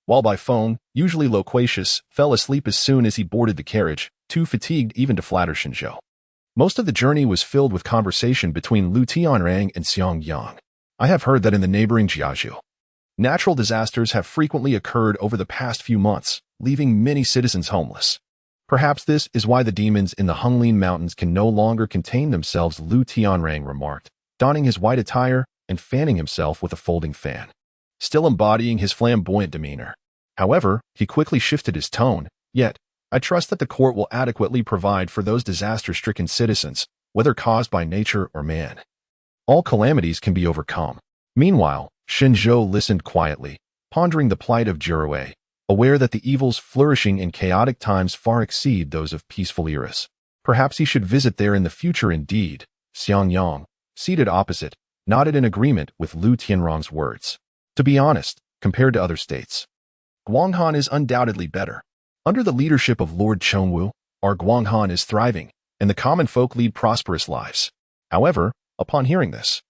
S1: While by phone, usually loquacious, fell asleep as soon as he boarded the carriage, too fatigued even to flatter Shen Zhou. Most of the journey was filled with conversation between Lu Tianrang and Xiang Yang. I have heard that in the neighboring Jiazhou, natural disasters have frequently occurred over the past few months, leaving many citizens homeless. Perhaps this is why the demons in the Honglin Mountains can no longer contain themselves, Lu Tianrang remarked, donning his white attire and fanning himself with a folding fan, still embodying his flamboyant demeanor. However, he quickly shifted his tone, yet, I trust that the court will adequately provide for those disaster-stricken citizens, whether caused by nature or man. All calamities can be overcome. Meanwhile, Shen Zhou listened quietly, pondering the plight of Jurue, aware that the evils flourishing in chaotic times far exceed those of peaceful eras. Perhaps he should visit there in the future indeed. Xiang Yang, seated opposite, nodded in agreement with Lu Tianrang's words. To be honest, compared to other states, Guanghan is undoubtedly better. Under the leadership of Lord Chengwu, our Guanghan is thriving, and the common folk lead prosperous lives. However, upon hearing this,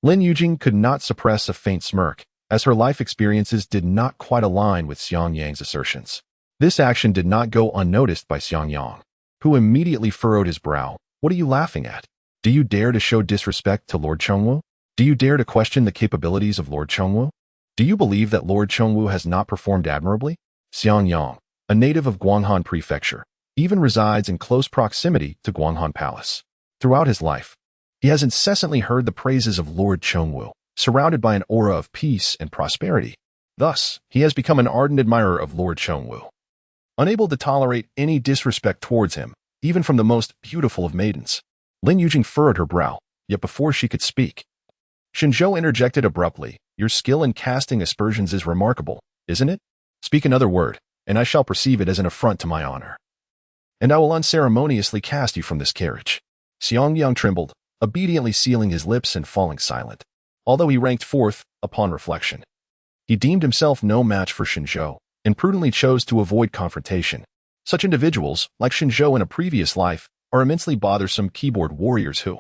S1: Lin Yujing could not suppress a faint smirk, as her life experiences did not quite align with Xiang Yang's assertions. This action did not go unnoticed by Xiang Yang, who immediately furrowed his brow. What are you laughing at? Do you dare to show disrespect to Lord Chengwu? Do you dare to question the capabilities of Lord Chengwu? Do you believe that Lord Chengwu has not performed admirably? Xiang Yang, a native of Guanghan Prefecture, even resides in close proximity to Guanghan Palace. Throughout his life, he has incessantly heard the praises of Lord Chengwu, surrounded by an aura of peace and prosperity. Thus, he has become an ardent admirer of Lord Chengwu, unable to tolerate any disrespect towards him, even from the most beautiful of maidens. Lin Yujing furrowed her brow, yet before she could speak, Shen Zhou interjected abruptly, your skill in casting aspersions is remarkable, isn't it? Speak another word, and I shall perceive it as an affront to my honor. And I will unceremoniously cast you from this carriage. Xiang Yang trembled, obediently sealing his lips and falling silent. Although he ranked fourth, upon reflection, he deemed himself no match for Shen Zhou, and prudently chose to avoid confrontation. Such individuals, like Shen Zhou in a previous life, are immensely bothersome keyboard warriors who,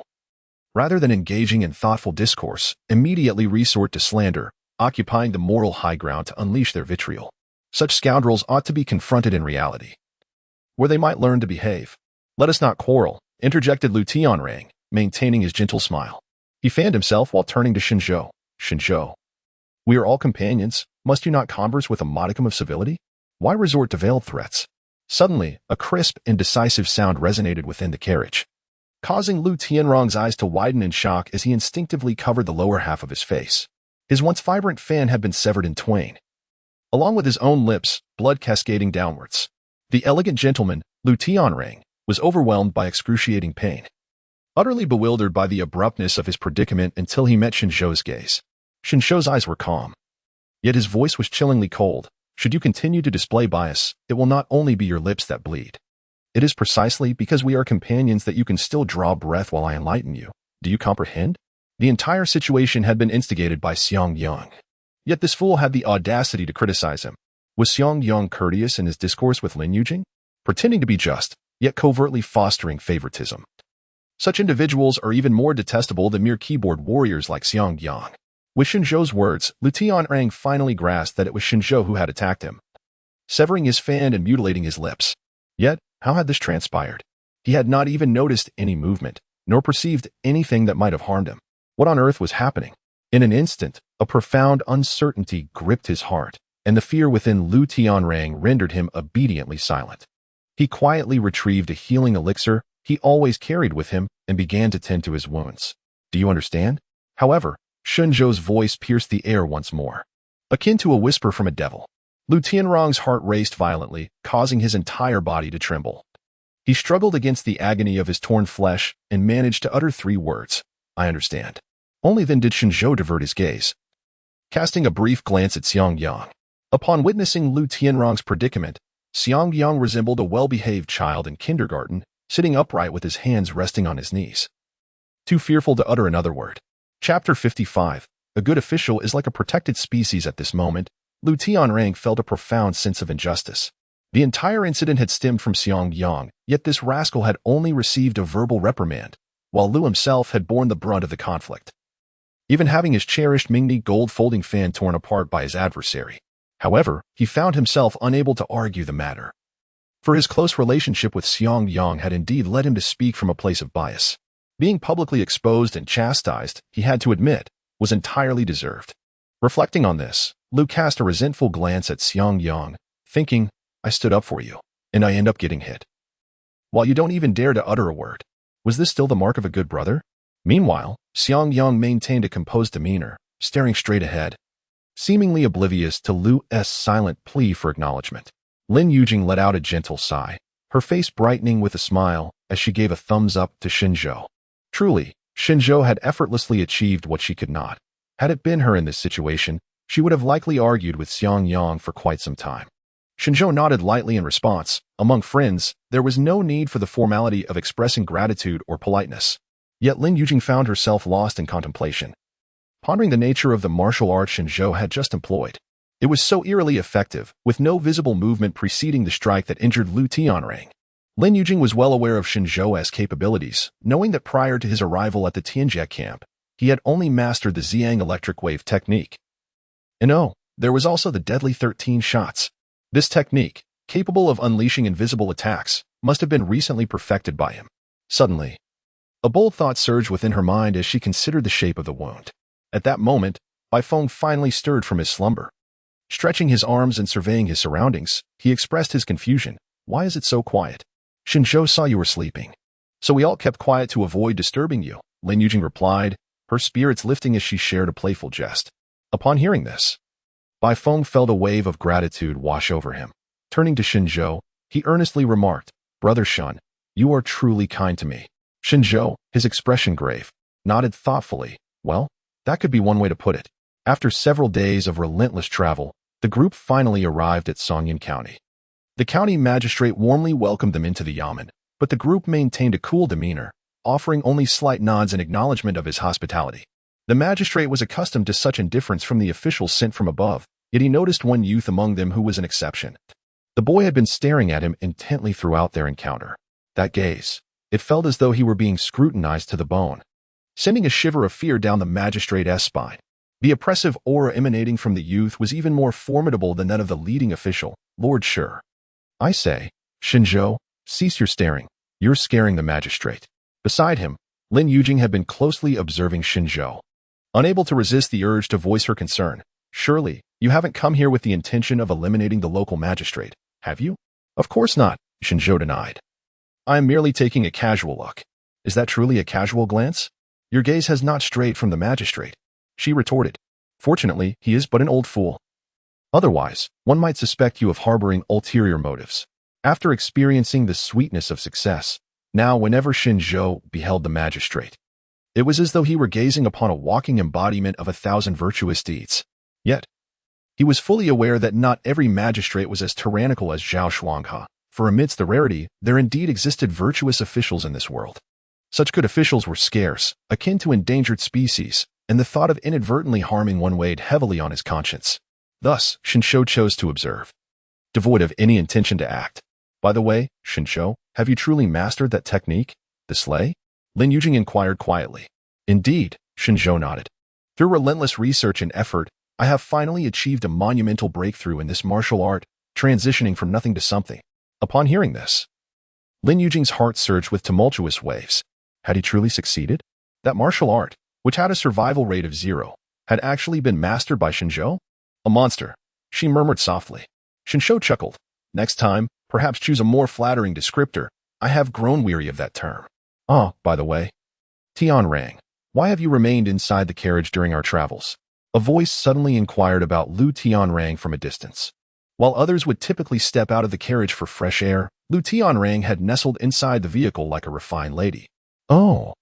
S1: rather than engaging in thoughtful discourse, immediately resort to slander, occupying the moral high ground to unleash their vitriol. Such scoundrels ought to be confronted in reality, where they might learn to behave. Let us not quarrel, interjected Lu Tianrang, maintaining his gentle smile. He fanned himself while turning to Shen Zhou. Shen Zhou, we are all companions. Must you not converse with a modicum of civility? Why resort to veiled threats? Suddenly, a crisp and decisive sound resonated within the carriage, causing Lu Tianrang's eyes to widen in shock as he instinctively covered the lower half of his face. His once vibrant fan had been severed in twain, along with his own lips, blood cascading downwards. The elegant gentleman, Lu Tianrang, was overwhelmed by excruciating pain, utterly bewildered by the abruptness of his predicament until he met Shen Zhou's gaze. Shen Zhou's eyes were calm, yet his voice was chillingly cold. Should you continue to display bias, it will not only be your lips that bleed. It is precisely because we are companions that you can still draw breath while I enlighten you. Do you comprehend? The entire situation had been instigated by Xiang Yang. Yet this fool had the audacity to criticize him. Was Xiang Yang courteous in his discourse with Lin Yujing? Pretending to be just, yet covertly fostering favoritism. Such individuals are even more detestable than mere keyboard warriors like Xiang Yang. With Shen Zhou's words, Lu Tianrang finally grasped that it was Shen Zhou who had attacked him, severing his fan and mutilating his lips. Yet, how had this transpired? He had not even noticed any movement, nor perceived anything that might have harmed him. What on earth was happening? In an instant, a profound uncertainty gripped his heart, and the fear within Lu Tianrang rendered him obediently silent. He quietly retrieved a healing elixir he always carried with him and began to tend to his wounds. Do you understand? However, Shen Zhou's voice pierced the air once more, akin to a whisper from a devil. Lu Tianrang's heart raced violently, causing his entire body to tremble. He struggled against the agony of his torn flesh and managed to utter 3 words. I understand. Only then did Shen Zhou divert his gaze, casting a brief glance at Xiang Yang. Upon witnessing Lu Tianrang's predicament, Xiang Yang resembled a well-behaved child in kindergarten, sitting upright with his hands resting on his knees, too fearful to utter another word. Chapter 55. A good official is like a protected species at this moment. Lu Tianrang felt a profound sense of injustice. The entire incident had stemmed from Xiang Yang, yet this rascal had only received a verbal reprimand, while Lu himself had borne the brunt of the conflict. even having his cherished Mingni gold folding fan torn apart by his adversary. However, he found himself unable to argue the matter, for his close relationship with Xiang Yang had indeed led him to speak from a place of bias. Being publicly exposed and chastised, he had to admit, was entirely deserved. Reflecting on this, Lu cast a resentful glance at Xiang Yang, thinking, I stood up for you, and I end up getting hit. While you don't even dare to utter a word. Was this still the mark of a good brother? Meanwhile, Xiang Yang maintained a composed demeanor, staring straight ahead, seemingly oblivious to Lu's silent plea for acknowledgement. Lin Yujing let out a gentle sigh, her face brightening with a smile as she gave a thumbs up to Shen Zhou. Truly, Shen Zhou had effortlessly achieved what she could not. Had it been her in this situation, she would have likely argued with Xiang Yang for quite some time. Shen Zhou nodded lightly in response. Among friends, there was no need for the formality of expressing gratitude or politeness. Yet Lin Yujing found herself lost in contemplation, pondering the nature of the martial art Shen Zhou had just employed. It was so eerily effective, with no visible movement preceding the strike that injured Lu Tianrang. Lin Yujing was well aware of Shen Zhou's capabilities, knowing that prior to his arrival at the Tianjia camp, he had only mastered the Xiang electric wave technique. And oh, there was also the deadly 13 shots. This technique, capable of unleashing invisible attacks, must have been recently perfected by him. Suddenly, a bold thought surged within her mind as she considered the shape of the wound. At that moment, Bai Feng finally stirred from his slumber. Stretching his arms and surveying his surroundings, he expressed his confusion. Why is it so quiet? Shen Zhou saw you were sleeping, so we all kept quiet to avoid disturbing you, Lin Yujing replied, her spirits lifting as she shared a playful jest. Upon hearing this, Bai Feng felt a wave of gratitude wash over him. Turning to Shen Zhou, he earnestly remarked, Brother Shen, you are truly kind to me. Shen Zhou, his expression grave, nodded thoughtfully. Well, that could be one way to put it. After several days of relentless travel, the group finally arrived at Songyan County. The county magistrate warmly welcomed them into the yamen, but the group maintained a cool demeanor, offering only slight nods in acknowledgement of his hospitality. The magistrate was accustomed to such indifference from the officials sent from above, yet he noticed one youth among them who was an exception. The boy had been staring at him intently throughout their encounter. That gaze, it felt as though he were being scrutinized to the bone, sending a shiver of fear down the magistrate's spine. The oppressive aura emanating from the youth was even more formidable than that of the leading official, Lord Shi. I say, Shen Zhou, cease your staring. You're scaring the magistrate. Beside him, Lin Yujing had been closely observing Shen Zhou. Unable to resist the urge to voice her concern, surely, you haven't come here with the intention of eliminating the local magistrate, have you? Of course not, Shen Zhou denied. I am merely taking a casual look. Is that truly a casual glance? Your gaze has not strayed from the magistrate, she retorted. Fortunately, he is but an old fool. Otherwise, one might suspect you of harboring ulterior motives. After experiencing the sweetness of success, now whenever Shen Zhou beheld the magistrate, it was as though he were gazing upon a walking embodiment of 1,000 virtuous deeds. Yet, he was fully aware that not every magistrate was as tyrannical as Zhao Shuanghe, for amidst the rarity, there indeed existed virtuous officials in this world. Such good officials were scarce, akin to endangered species, and the thought of inadvertently harming one weighed heavily on his conscience. Thus, Shen Zhou chose to observe, devoid of any intention to act. By the way, Shen Zhou, have you truly mastered that technique, the slay? Lin Yujing inquired quietly. Indeed, Shen Zhou nodded. Through relentless research and effort, I have finally achieved a monumental breakthrough in this martial art, transitioning from nothing to something. Upon hearing this, Lin Yujing's heart surged with tumultuous waves. Had he truly succeeded? That martial art, which had a survival rate of 0, had actually been mastered by Shen Zhou? A monster, she murmured softly. Shen Zhou chuckled. Next time, perhaps choose a more flattering descriptor. I have grown weary of that term. Ah, by the way, Tianrang, why have you remained inside the carriage during our travels? A voice suddenly inquired about Lu Tianrang from a distance. While others would typically step out of the carriage for fresh air, Lu Tianrang had nestled inside the vehicle like a refined lady. Oh,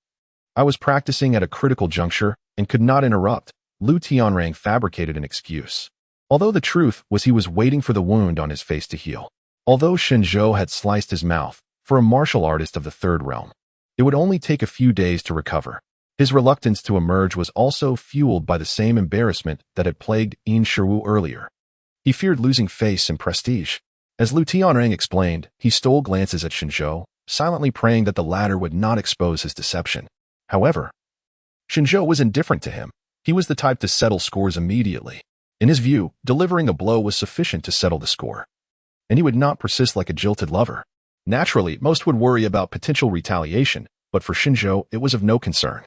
S1: I was practicing at a critical juncture and could not interrupt. Lu Tianrang fabricated an excuse. Although the truth was he was waiting for the wound on his face to heal. Although Shen Zhou had sliced his mouth, for a martial artist of the third realm, it would only take a few days to recover. His reluctance to emerge was also fueled by the same embarrassment that had plagued Yin Shiwu earlier. He feared losing face and prestige. As Lu Tianrang explained, he stole glances at Shen Zhou, silently praying that the latter would not expose his deception. However, Shen Zhou was indifferent to him. He was the type to settle scores immediately. In his view, delivering a blow was sufficient to settle the score. And he would not persist like a jilted lover. Naturally, most would worry about potential retaliation, but for Shen Zhou, it was of no concern.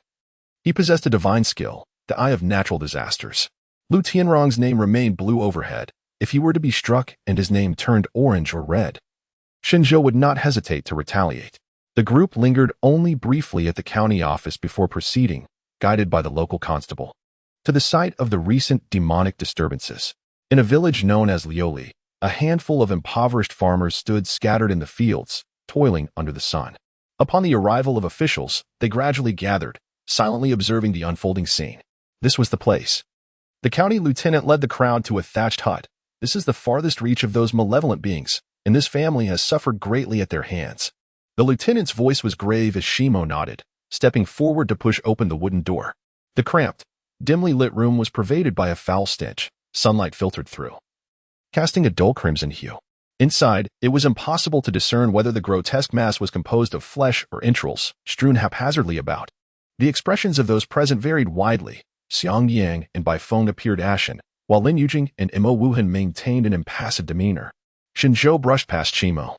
S1: He possessed a divine skill, the eye of natural disasters. Lu Tianrong's name remained blue overhead. If he were to be struck and his name turned orange or red, Shen Zhou would not hesitate to retaliate. The group lingered only briefly at the county office before proceeding, guided by the local constable, to the site of the recent demonic disturbances. In a village known as Lioli, a handful of impoverished farmers stood scattered in the fields, toiling under the sun. Upon the arrival of officials, they gradually gathered, silently observing the unfolding scene. This was the place. The county lieutenant led the crowd to a thatched hut. This is the farthest reach of those malevolent beings, and this family has suffered greatly at their hands. The lieutenant's voice was grave as Shimo nodded, stepping forward to push open the wooden door. The cramped, dimly lit room was pervaded by a foul stench. Sunlight filtered through, casting a dull crimson hue. Inside, it was impossible to discern whether the grotesque mass was composed of flesh or entrails, strewn haphazardly about. The expressions of those present varied widely. Xiang Yang and Bai Feng appeared ashen, while Lin Yujing and Mo Wuhan maintained an impassive demeanor. Shen Zhou brushed past Shimo,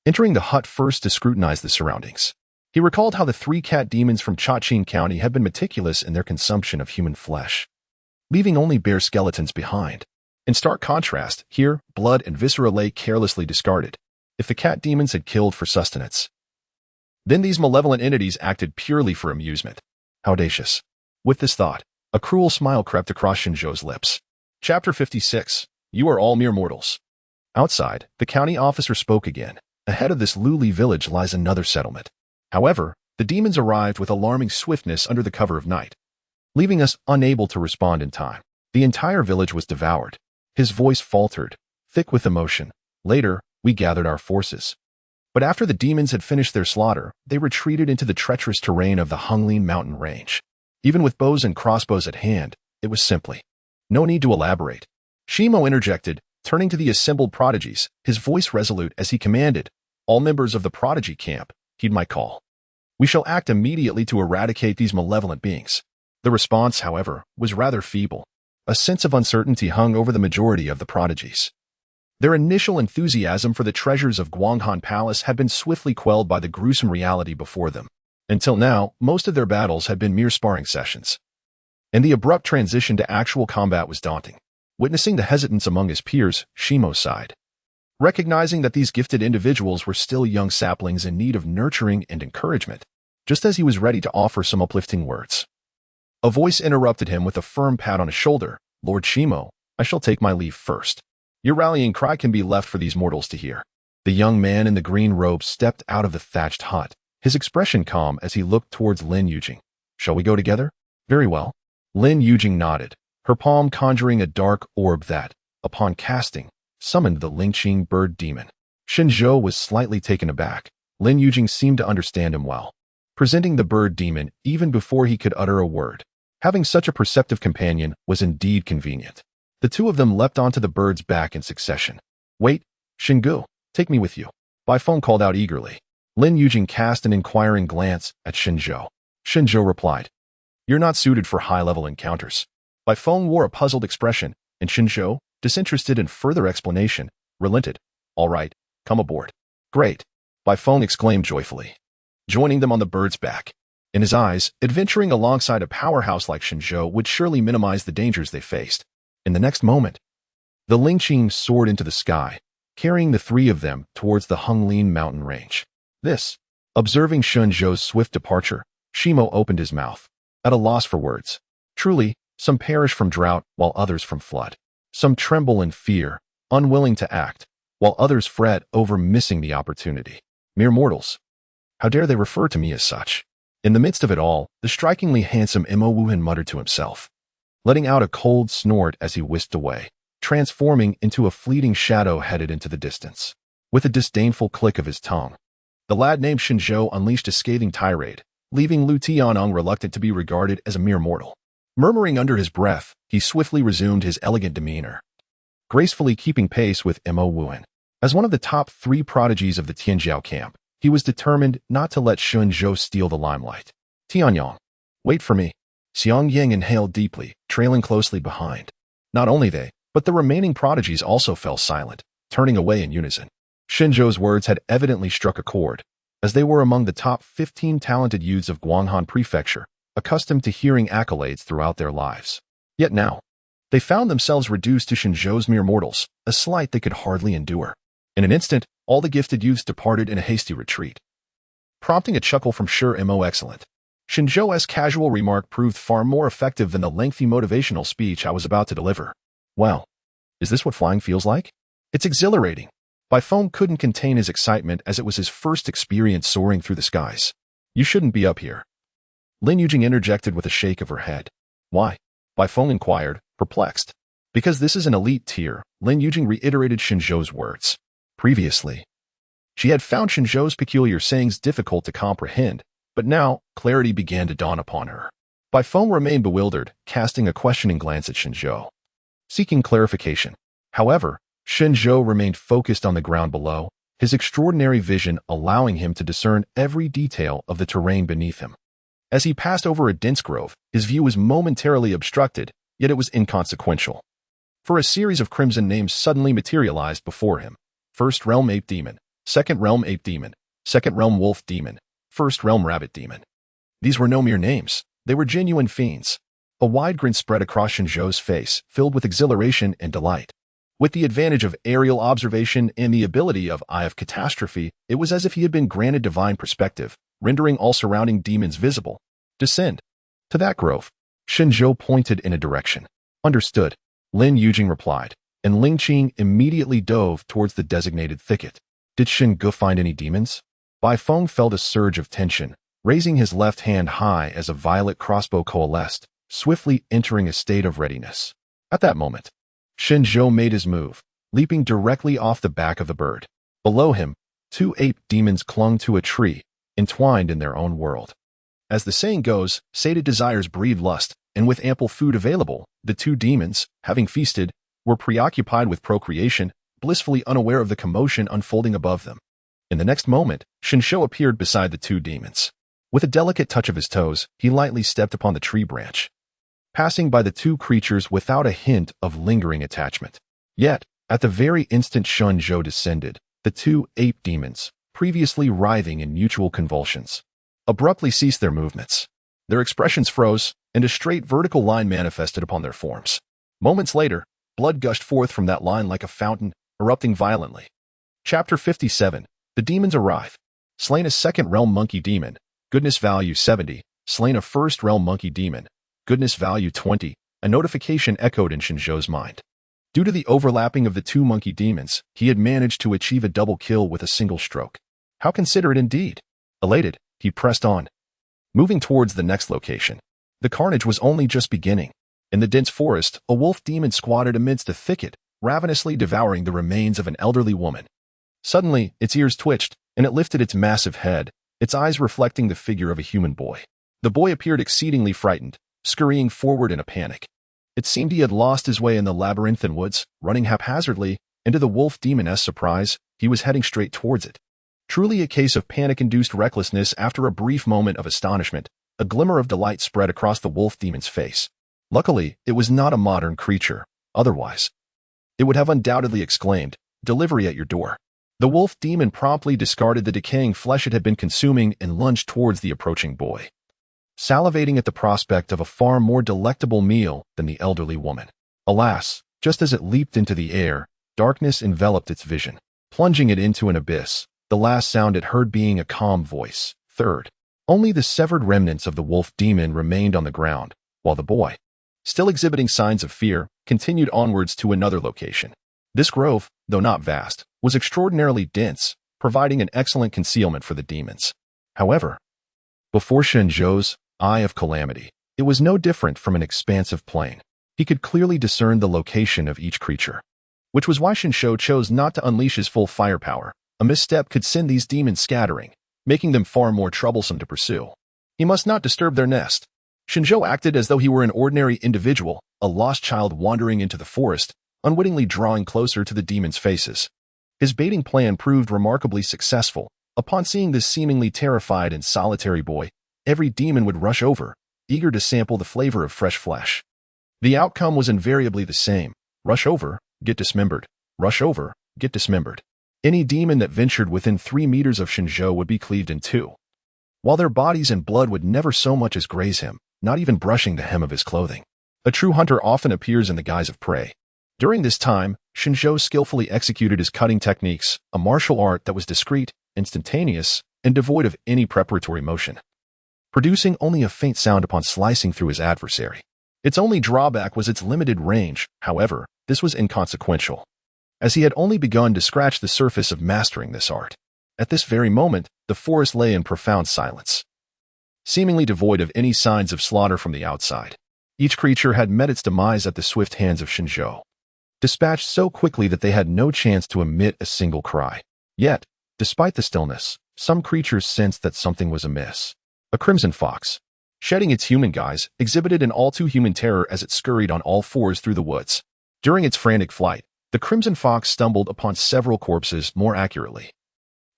S1: entering the hut first to scrutinize the surroundings. He recalled how the three cat demons from Chaqing County had been meticulous in their consumption of human flesh, leaving only bare skeletons behind. In stark contrast, here, blood and viscera lay carelessly discarded. If the cat demons had killed for sustenance, then these malevolent entities acted purely for amusement. How audacious. With this thought, a cruel smile crept across Shen Zhou's lips. Chapter 56. You are all mere mortals. Outside, the county officer spoke again. Ahead of this Luli village lies another settlement. However, the demons arrived with alarming swiftness under the cover of night, leaving us unable to respond in time. The entire village was devoured. His voice faltered, thick with emotion. Later, we gathered our forces. But after the demons had finished their slaughter, they retreated into the treacherous terrain of the Honglin mountain range. Even with bows and crossbows at hand, it was simply no need to elaborate. Shimo interjected, turning to the assembled prodigies, his voice resolute as he commanded, all members of the prodigy camp, heed my call. We shall act immediately to eradicate these malevolent beings. The response, however, was rather feeble. A sense of uncertainty hung over the majority of the prodigies. Their initial enthusiasm for the treasures of Guanghan Palace had been swiftly quelled by the gruesome reality before them. Until now, most of their battles had been mere sparring sessions, and the abrupt transition to actual combat was daunting. Witnessing the hesitance among his peers, Shimo sighed, recognizing that these gifted individuals were still young saplings in need of nurturing and encouragement. Just as he was ready to offer some uplifting words, a voice interrupted him with a firm pat on his shoulder. Lord Shimo, I shall take my leave first. Your rallying cry can be left for these mortals to hear. The young man in the green robe stepped out of the thatched hut, his expression calm as he looked towards Lin Yujing. Shall we go together? Very well. Lin Yujing nodded, her palm conjuring a dark orb that, upon casting, summoned the Lingqing bird demon. Shen Zhou was slightly taken aback. Lin Yujing seemed to understand him well, presenting the bird demon even before he could utter a word. Having such a perceptive companion was indeed convenient. The two of them leapt onto the bird's back in succession. Wait, Xingu, take me with you. Bai Feng called out eagerly. Lin Yujing cast an inquiring glance at Shen Zhou. Shen Zhou replied, You're not suited for high-level encounters. Bai Feng wore a puzzled expression, and Shen Zhou, disinterested in further explanation, relented. All right, come aboard. Great, Bai Feng exclaimed joyfully, joining them on the bird's back. In his eyes, adventuring alongside a powerhouse like Shen Zhou would surely minimize the dangers they faced. In the next moment, the Lingqing soared into the sky, carrying the three of them towards the Honglin mountain range. Observing Shen Zhou's swift departure, Shimo opened his mouth, at a loss for words. Truly, some perish from drought, while others from flood. Some tremble in fear, unwilling to act, while others fret over missing the opportunity. Mere mortals. How dare they refer to me as such? In the midst of it all, the strikingly handsome Mo Wuhan muttered to himself, letting out a cold snort as he whisked away, transforming into a fleeting shadow headed into the distance. With a disdainful click of his tongue, the lad named Shen Zhou unleashed a scathing tirade, leaving Lu Tianong reluctant to be regarded as a mere mortal. Murmuring under his breath, he swiftly resumed his elegant demeanor, gracefully keeping pace with Mo Wuhan. As one of the top 3 prodigies of the Tianjiao camp, he was determined not to let Shen Zhou steal the limelight. Tianyong, wait for me. Xiang Ying inhaled deeply, trailing closely behind. Not only they, but the remaining prodigies also fell silent, turning away in unison. Shen Zhou's words had evidently struck a chord, as they were among the top 15 talented youths of Guanghan Prefecture, accustomed to hearing accolades throughout their lives. Yet now, they found themselves reduced to Shen Zhou's mere mortals, a slight they could hardly endure. In an instant, all the gifted youths departed in a hasty retreat. Prompting a chuckle from Mo excellent. Shen Zhou's casual remark proved far more effective than the lengthy motivational speech I was about to deliver. Well, is this what flying feels like? It's exhilarating. Bai Feng couldn't contain his excitement as it was his first experience soaring through the skies. You shouldn't be up here. Lin Yujing interjected with a shake of her head. Why? Bai Feng inquired, perplexed. Because this is an elite tier, Lin Yujing reiterated Shen Zhou's words. Previously, she had found Shen Zhou's peculiar sayings difficult to comprehend, but now clarity began to dawn upon her. Bai Feng remained bewildered, casting a questioning glance at Shen Zhou, seeking clarification. However, Shen Zhou remained focused on the ground below, his extraordinary vision allowing him to discern every detail of the terrain beneath him. As he passed over a dense grove, his view was momentarily obstructed, yet it was inconsequential. For a series of crimson names suddenly materialized before him. First Realm Ape Demon, Second Realm Ape Demon, Second Realm Wolf Demon, First Realm Rabbit Demon. These were no mere names, they were genuine fiends. A wide grin spread across Shen Zhou's face, filled with exhilaration and delight. With the advantage of aerial observation and the ability of Eye of Catastrophe, it was as if he had been granted divine perspective, rendering all surrounding demons visible. Descend. To that grove. Shen Zhou pointed in a direction. Understood. Lin Yujing replied, and Ling Qing immediately dove towards the designated thicket. Did Shen Ge find any demons? Bai Feng felt a surge of tension, raising his left hand high as a violet crossbow coalesced, swiftly entering a state of readiness. At that moment, Shen Zhou made his move, leaping directly off the back of the bird. Below him, 2 ape demons clung to a tree, entwined in their own world. As the saying goes, sated desires breed lust, and with ample food available, the 2 demons, having feasted, were preoccupied with procreation, blissfully unaware of the commotion unfolding above them. In the next moment, Shen Zhou appeared beside the 2 demons. With a delicate touch of his toes, he lightly stepped upon the tree branch, passing by the 2 creatures without a hint of lingering attachment. Yet, at the very instant Shen Zhou descended, the 2 ape demons, previously writhing in mutual convulsions, abruptly ceased their movements. Their expressions froze, and a straight vertical line manifested upon their forms. Moments later, blood gushed forth from that line like a fountain, erupting violently. Chapter 57. The Demons Arrive. Slain a Second Realm Monkey Demon. Goodness value 70. Slain a First Realm Monkey Demon. Goodness value 20. A notification echoed in Shen Zhou's mind. Due to the overlapping of the 2 monkey demons, he had managed to achieve a double kill with a single stroke. How considerate indeed. Elated, he pressed on, moving towards the next location. The carnage was only just beginning. In the dense forest, a wolf demon squatted amidst a thicket, ravenously devouring the remains of an elderly woman. Suddenly, its ears twitched, and it lifted its massive head, its eyes reflecting the figure of a human boy. The boy appeared exceedingly frightened, scurrying forward in a panic. It seemed he had lost his way in the labyrinthine woods, running haphazardly, and to the wolf demoness surprise, he was heading straight towards it. Truly a case of panic-induced recklessness. After a brief moment of astonishment, a glimmer of delight spread across the wolf demon's face. Luckily, it was not a modern creature. Otherwise, it would have undoubtedly exclaimed, "Delivery at your door." The wolf demon promptly discarded the decaying flesh it had been consuming and lunged towards the approaching boy, salivating at the prospect of a far more delectable meal than the elderly woman. Alas, just as it leaped into the air, darkness enveloped its vision, plunging it into an abyss, the last sound it heard being a calm voice. Third, only the severed remnants of the wolf demon remained on the ground, while the boy, still exhibiting signs of fear, continued onwards to another location. This grove, though not vast, was extraordinarily dense, providing an excellent concealment for the demons. However, before Shen Zhou's Eye of Calamity, it was no different from an expansive plain. He could clearly discern the location of each creature, which was why Shen Zhou chose not to unleash his full firepower. A misstep could send these demons scattering, making them far more troublesome to pursue. He must not disturb their nest. Shen Zhou acted as though he were an ordinary individual, a lost child wandering into the forest, unwittingly drawing closer to the demons' faces. His baiting plan proved remarkably successful. Upon seeing this seemingly terrified and solitary boy, every demon would rush over, eager to sample the flavor of fresh flesh. The outcome was invariably the same: rush over, get dismembered, rush over, get dismembered. Any demon that ventured within 3 meters of Shen Zhou would be cleaved in two, while their bodies and blood would never so much as graze him, not even brushing the hem of his clothing. A true hunter often appears in the guise of prey. During this time, Shen Zhou skillfully executed his cutting techniques, a martial art that was discreet, instantaneous, and devoid of any preparatory motion, producing only a faint sound upon slicing through his adversary. Its only drawback was its limited range. However, this was inconsequential, as he had only begun to scratch the surface of mastering this art. At this very moment, the forest lay in profound silence, seemingly devoid of any signs of slaughter from the outside. Each creature had met its demise at the swift hands of Shen Zhou, dispatched so quickly that they had no chance to emit a single cry. Yet, despite the stillness, some creatures sensed that something was amiss. A crimson fox, shedding its human guise, exhibited an all-too-human terror as it scurried on all fours through the woods. During its frantic flight, the crimson fox stumbled upon several corpses. More accurately,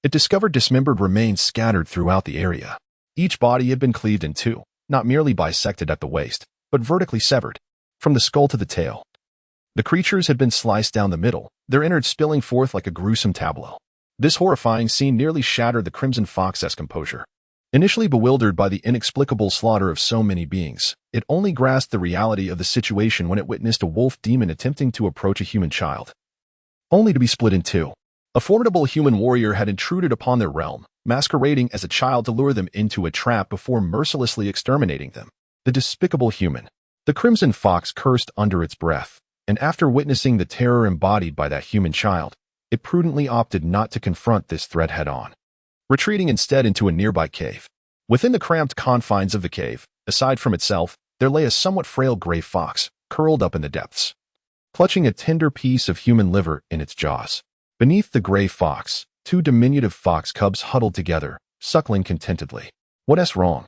S1: it discovered dismembered remains scattered throughout the area. Each body had been cleaved in two, not merely bisected at the waist, but vertically severed, from the skull to the tail. The creatures had been sliced down the middle, their innards spilling forth like a gruesome tableau. This horrifying scene nearly shattered the crimson fox's composure. Initially bewildered by the inexplicable slaughter of so many beings, it only grasped the reality of the situation when it witnessed a wolf demon attempting to approach a human child, only to be split in two. A formidable human warrior had intruded upon their realm, masquerading as a child to lure them into a trap before mercilessly exterminating them. The despicable human. The crimson fox cursed under its breath, and after witnessing the terror embodied by that human child, it prudently opted not to confront this threat head-on, retreating instead into a nearby cave. Within the cramped confines of the cave, aside from itself, there lay a somewhat frail gray fox, curled up in the depths, clutching a tender piece of human liver in its jaws. Beneath the gray fox, 2 diminutive fox cubs huddled together, suckling contentedly. "What's wrong?"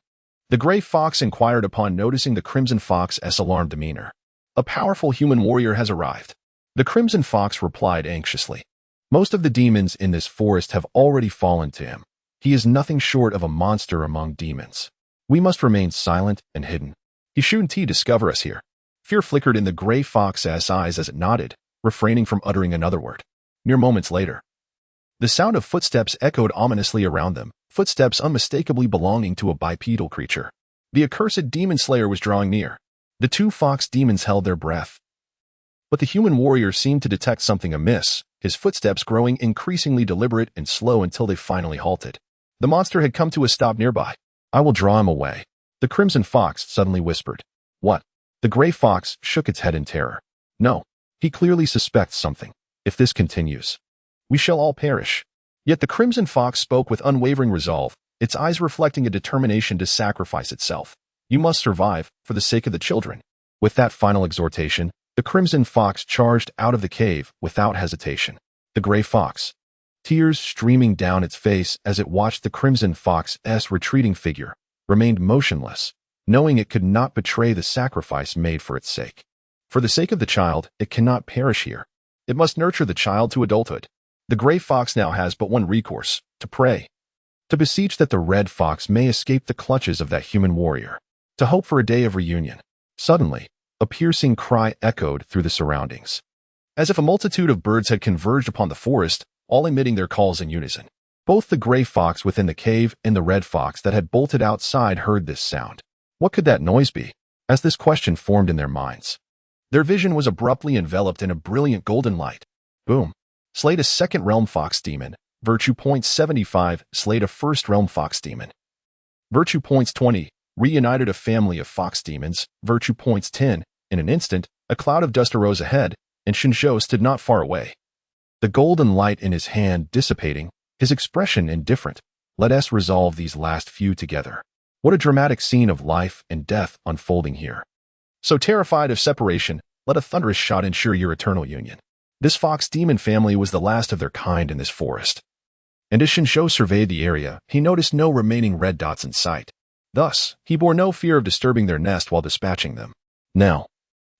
S1: the gray fox inquired upon noticing the crimson fox's alarmed demeanor. "A powerful human warrior has arrived," the crimson fox replied anxiously. "Most of the demons in this forest have already fallen to him. He is nothing short of a monster among demons. We must remain silent and hidden. He shouldn't discover us here." Fear flickered in the gray fox's eyes as it nodded, refraining from uttering another word. Mere moments later, the sound of footsteps echoed ominously around them, footsteps unmistakably belonging to a bipedal creature. The accursed demon slayer was drawing near. The 2 fox demons held their breath, but the human warrior seemed to detect something amiss, his footsteps growing increasingly deliberate and slow until they finally halted. The monster had come to a stop nearby. "I will draw him away," the crimson fox suddenly whispered. "What?" The gray fox shook its head in terror. "No, he clearly suspects something. If this continues, we shall all perish." Yet the crimson fox spoke with unwavering resolve, its eyes reflecting a determination to sacrifice itself. "You must survive, for the sake of the children." With that final exhortation, the crimson fox charged out of the cave without hesitation. The gray fox, tears streaming down its face as it watched the crimson fox's retreating figure, remained motionless, knowing it could not betray the sacrifice made for its sake. For the sake of the child, it cannot perish here. It must nurture the child to adulthood. The gray fox now has but one recourse: to pray, to beseech that the red fox may escape the clutches of that human warrior, to hope for a day of reunion. Suddenly, a piercing cry echoed through the surroundings, as if a multitude of birds had converged upon the forest, all emitting their calls in unison. Both the gray fox within the cave and the red fox that had bolted outside heard this sound. What could that noise be? As this question formed in their minds, their vision was abruptly enveloped in a brilliant golden light. Boom. Slayed a second realm fox demon. Virtue points 75. Slayed a first realm fox demon. Virtue points 20. Reunited a family of fox demons. Virtue points 10. In an instant, a cloud of dust arose ahead, and Shen Zhou stood not far away, the golden light in his hand dissipating, his expression indifferent. "Let us resolve these last few together." What a dramatic scene of life and death unfolding here. So terrified of separation, let a thunderous shot ensure your eternal union. This fox demon family was the last of their kind in this forest. And as Shen Zhou surveyed the area, he noticed no remaining red dots in sight. Thus, he bore no fear of disturbing their nest while dispatching them. Now,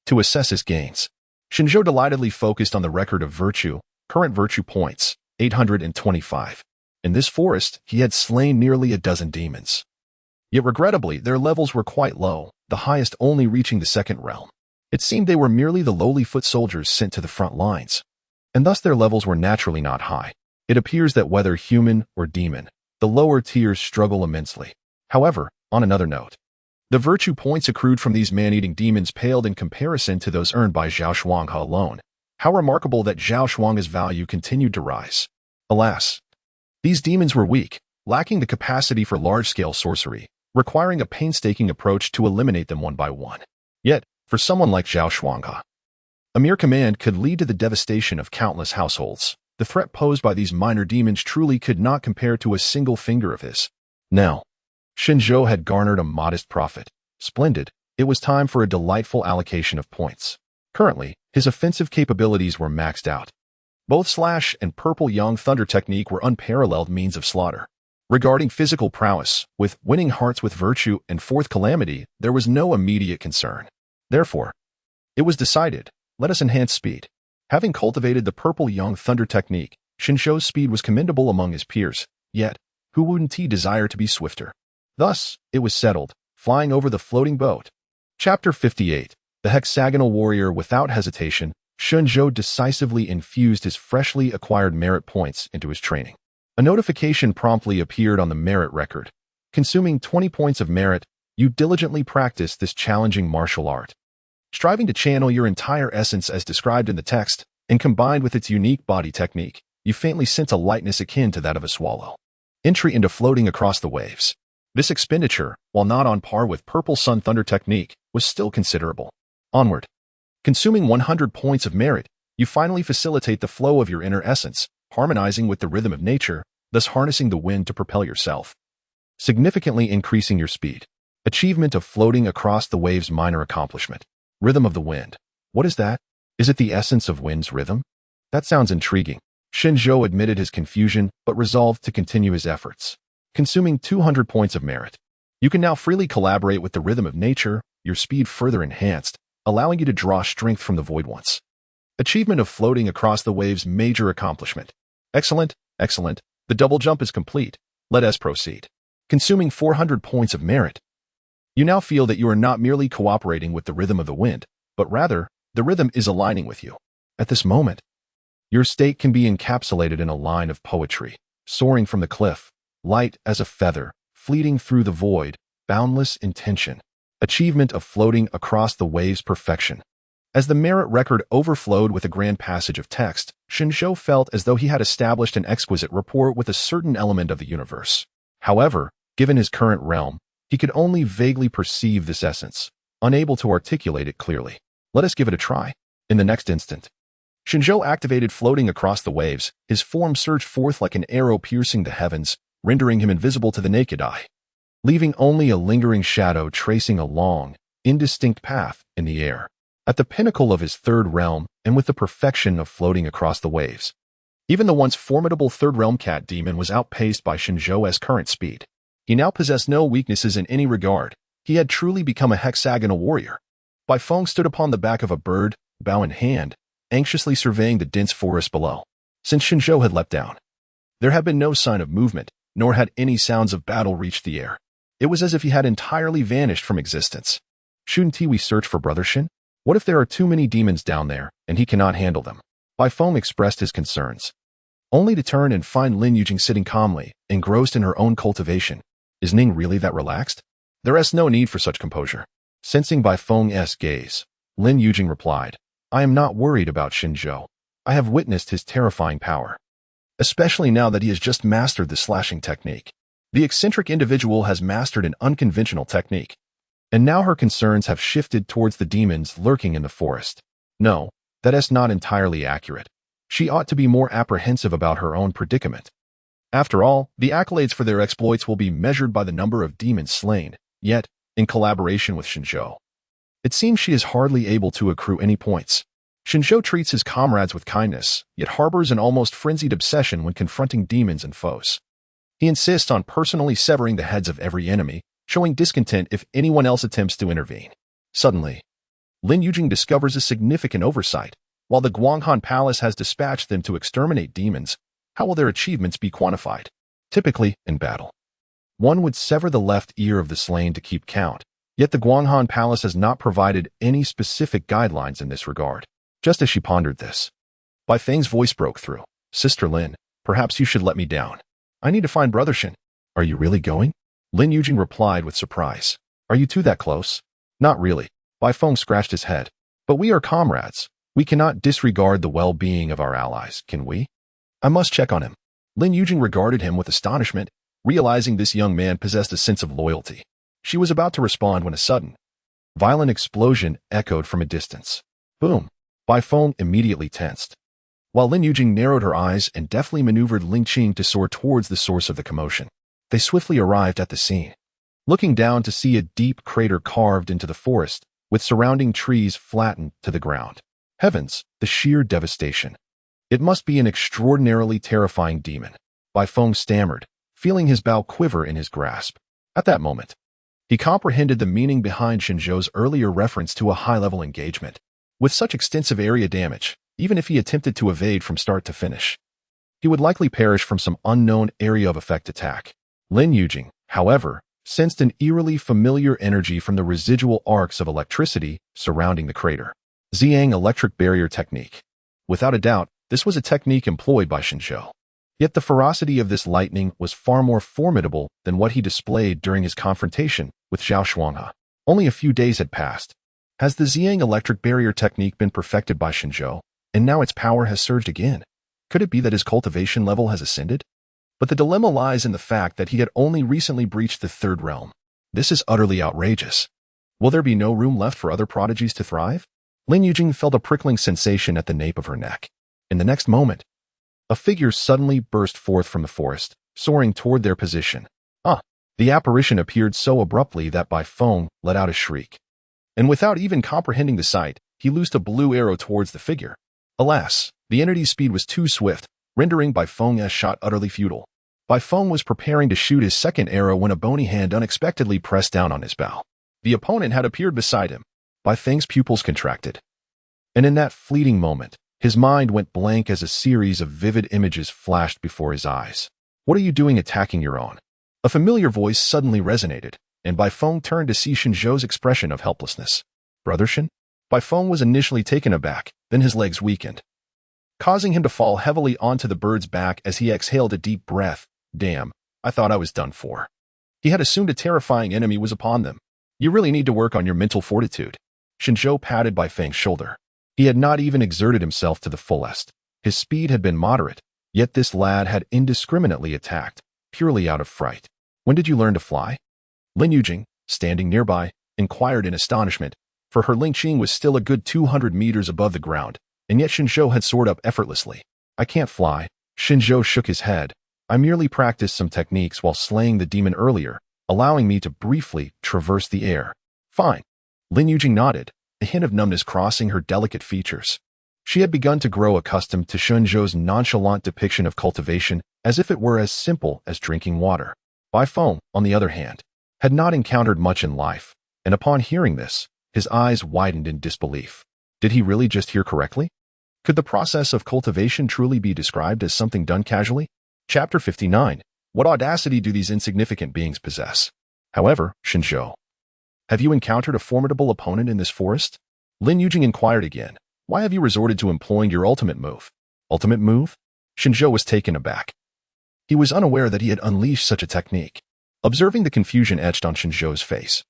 S1: to assess his gains, Shen Zhou delightedly focused on the record of virtue, current virtue points, 825. In this forest, he had slain nearly a dozen demons. Yet regrettably, their levels were quite low, the highest only reaching the second realm. It seemed they were merely the lowly foot soldiers sent to the front lines, and thus their levels were naturally not high. It appears that whether human or demon, the lower tiers struggle immensely. However, on another note, the virtue points accrued from these man-eating demons paled in comparison to those earned by Zhao Shuanghe alone. How remarkable that Zhao Shuanghe's value continued to rise. Alas, these demons were weak, lacking the capacity for large-scale sorcery, requiring a painstaking approach to eliminate them one by one. Yet, for someone like Zhao Shuanghe, a mere command could lead to the devastation of countless households. The threat posed by these minor demons truly could not compare to a single finger of his. Now, Shen Zhou had garnered a modest profit. Splendid. It was time for a delightful allocation of points. Currently, his offensive capabilities were maxed out. Both Slash and Purple Yang Thunder technique were unparalleled means of slaughter. Regarding physical prowess, with winning hearts with virtue and fourth calamity, there was no immediate concern. Therefore, it was decided, let us enhance speed. Having cultivated the Purple Yang Thunder technique, Shen Zhou's speed was commendable among his peers, yet, who wouldn't he desire to be swifter? Thus, it was settled, flying over the floating boat. Chapter 58. The Hexagonal Warrior. Without hesitation, Shen Zhou decisively infused his freshly acquired merit points into his training. A notification promptly appeared on the merit record. Consuming 20 points of merit, you diligently practiced this challenging martial art. Striving to channel your entire essence as described in the text, and combined with its unique body technique, you faintly sense a lightness akin to that of a swallow. Entry into floating across the waves. This expenditure, while not on par with Purple Sun Thunder technique, was still considerable. Onward. Consuming 100 points of merit, you finally facilitate the flow of your inner essence, harmonizing with the rhythm of nature, thus harnessing the wind to propel yourself, significantly increasing your speed. Achievement of floating across the waves. Minor accomplishment. Rhythm of the wind. What is that? Is it the essence of wind's rhythm? That sounds intriguing. Shen Zhou admitted his confusion, but resolved to continue his efforts. Consuming 200 points of merit. You can now freely collaborate with the rhythm of nature, your speed further enhanced, allowing you to draw strength from the void once. Achievement of floating across the waves. Major accomplishment. Excellent, excellent. The double jump is complete. Let us proceed. Consuming 400 points of merit. You now feel that you are not merely cooperating with the rhythm of the wind, but rather, the rhythm is aligning with you. At this moment, your state can be encapsulated in a line of poetry, soaring from the cliff, light as a feather, fleeting through the void, boundless intention. Achievement of floating across the waves. Perfection. As the merit record overflowed with a grand passage of text, Shen Zhou felt as though he had established an exquisite rapport with a certain element of the universe. However, given his current realm, he could only vaguely perceive this essence, unable to articulate it clearly. Let us give it a try. In the next instant, Shen Zhou activated floating across the waves. His form surged forth like an arrow piercing the heavens, rendering him invisible to the naked eye, leaving only a lingering shadow tracing a long, indistinct path in the air. At the pinnacle of his third realm, and with the perfection of floating across the waves, even the once formidable third realm cat demon was outpaced by Shen Zhou's current speed. He now possessed no weaknesses in any regard. He had truly become a hexagonal warrior. Bai Feng stood upon the back of a bird, bow in hand, anxiously surveying the dense forest below. Since Shen Zhou had leapt down, there had been no sign of movement, nor had any sounds of battle reached the air. It was as if he had entirely vanished from existence. Shouldn't we search for Brother Shen? What if there are too many demons down there, and he cannot handle them? Bai Feng expressed his concerns, only to turn and find Lin Yujing sitting calmly, engrossed in her own cultivation. Is Ning really that relaxed? There is no need for such composure. Sensing Bai Feng's gaze, Lin Yujing replied, I am not worried about Shen Zhou. I have witnessed his terrifying power, especially now that he has just mastered the slashing technique. The eccentric individual has mastered an unconventional technique, and now her concerns have shifted towards the demons lurking in the forest. No, that is not entirely accurate. She ought to be more apprehensive about her own predicament. After all, the accolades for their exploits will be measured by the number of demons slain, yet, in collaboration with Shen Zhou, it seems she is hardly able to accrue any points. Shen Zhou treats his comrades with kindness, yet harbors an almost frenzied obsession when confronting demons and foes. He insists on personally severing the heads of every enemy, showing discontent if anyone else attempts to intervene. Suddenly, Lin Yujing discovers a significant oversight. While the Guanghan Palace has dispatched them to exterminate demons, how will their achievements be quantified? Typically, in battle, One would sever the left ear of the slain to keep count. Yet the Guanghan Palace has not provided any specific guidelines in this regard. Just as she pondered this, Bai Feng's voice broke through. Sister Lin, perhaps you should let me down. I need to find Brother Shen. Are you really going? Lin Yujing replied with surprise. Are you two that close? Not really. Bai Feng scratched his head. But we are comrades. We cannot disregard the well-being of our allies, can we? I must check on him. Lin Yujing regarded him with astonishment, realizing this young man possessed a sense of loyalty. She was about to respond when a sudden, violent explosion echoed from a distance. Boom! Bai Feng immediately tensed, while Lin Yujing narrowed her eyes and deftly maneuvered Ling Qing to soar towards the source of the commotion. They swiftly arrived at the scene, looking down to see a deep crater carved into the forest, with surrounding trees flattened to the ground. Heavens, the sheer devastation. It must be an extraordinarily terrifying demon, Bai Feng stammered, feeling his bow quiver in his grasp. At that moment, he comprehended the meaning behind Shen Zhou's earlier reference to a high-level engagement. With such extensive area damage, even if he attempted to evade from start to finish, he would likely perish from some unknown area of effect attack. Lin Yujing, however, sensed an eerily familiar energy from the residual arcs of electricity surrounding the crater. Ziyang electric barrier technique. Without a doubt, this was a technique employed by Shen Zhou. Yet the ferocity of this lightning was far more formidable than what he displayed during his confrontation with Zhao Xuanghe. Only a few days had passed. Has the Ziyang electric barrier technique been perfected by Shen Zhou, and now its power has surged again? Could it be that his cultivation level has ascended? But the dilemma lies in the fact that he had only recently breached the third realm. This is utterly outrageous. Will there be no room left for other prodigies to thrive? Lin Yujing felt a prickling sensation at the nape of her neck. In the next moment, a figure suddenly burst forth from the forest, soaring toward their position. The apparition appeared so abruptly that Bai Feng let out a shriek. And without even comprehending the sight, he loosed a blue arrow towards the figure. Alas, the entity's speed was too swift, rendering Bai Feng's shot utterly futile. Bai Feng was preparing to shoot his second arrow when a bony hand unexpectedly pressed down on his bow. The opponent had appeared beside him. Bai Feng's pupils contracted. And in that fleeting moment, his mind went blank as a series of vivid images flashed before his eyes. What are you doing attacking your own? A familiar voice suddenly resonated, and Bai Feng turned to see Shen Zhou's expression of helplessness. Brother Shen? Bai Feng was initially taken aback, then his legs weakened, causing him to fall heavily onto the bird's back as he exhaled a deep breath. Damn, I thought I was done for. He had assumed a terrifying enemy was upon them. You really need to work on your mental fortitude. Shen Zhou patted Bai Feng's shoulder. He had not even exerted himself to the fullest. His speed had been moderate, yet this lad had indiscriminately attacked, purely out of fright. When did you learn to fly? Lin Yujing, standing nearby, inquired in astonishment, for her Ling Qing was still a good 200 meters above the ground, and yet Shen Zhou had soared up effortlessly. I can't fly. Shen Zhou shook his head. I merely practiced some techniques while slaying the demon earlier, allowing me to briefly traverse the air. Fine. Lin Yujing nodded, a hint of numbness crossing her delicate features. She had begun to grow accustomed to Shen Zhou's nonchalant depiction of cultivation as if it were as simple as drinking water. Bai Feng, on the other hand, had not encountered much in life, and upon hearing this, his eyes widened in disbelief. Did he really just hear correctly? Could the process of cultivation truly be described as something done casually? Chapter 59. What audacity do these insignificant beings possess? However, Shen Zhou, have you encountered a formidable opponent in this forest? Lin Yujing inquired again. Why have you resorted to employing your ultimate move? Ultimate move? Shen Zhou was taken aback. He was unaware that he had unleashed such a technique. Observing the confusion etched on Shen Zhou's face,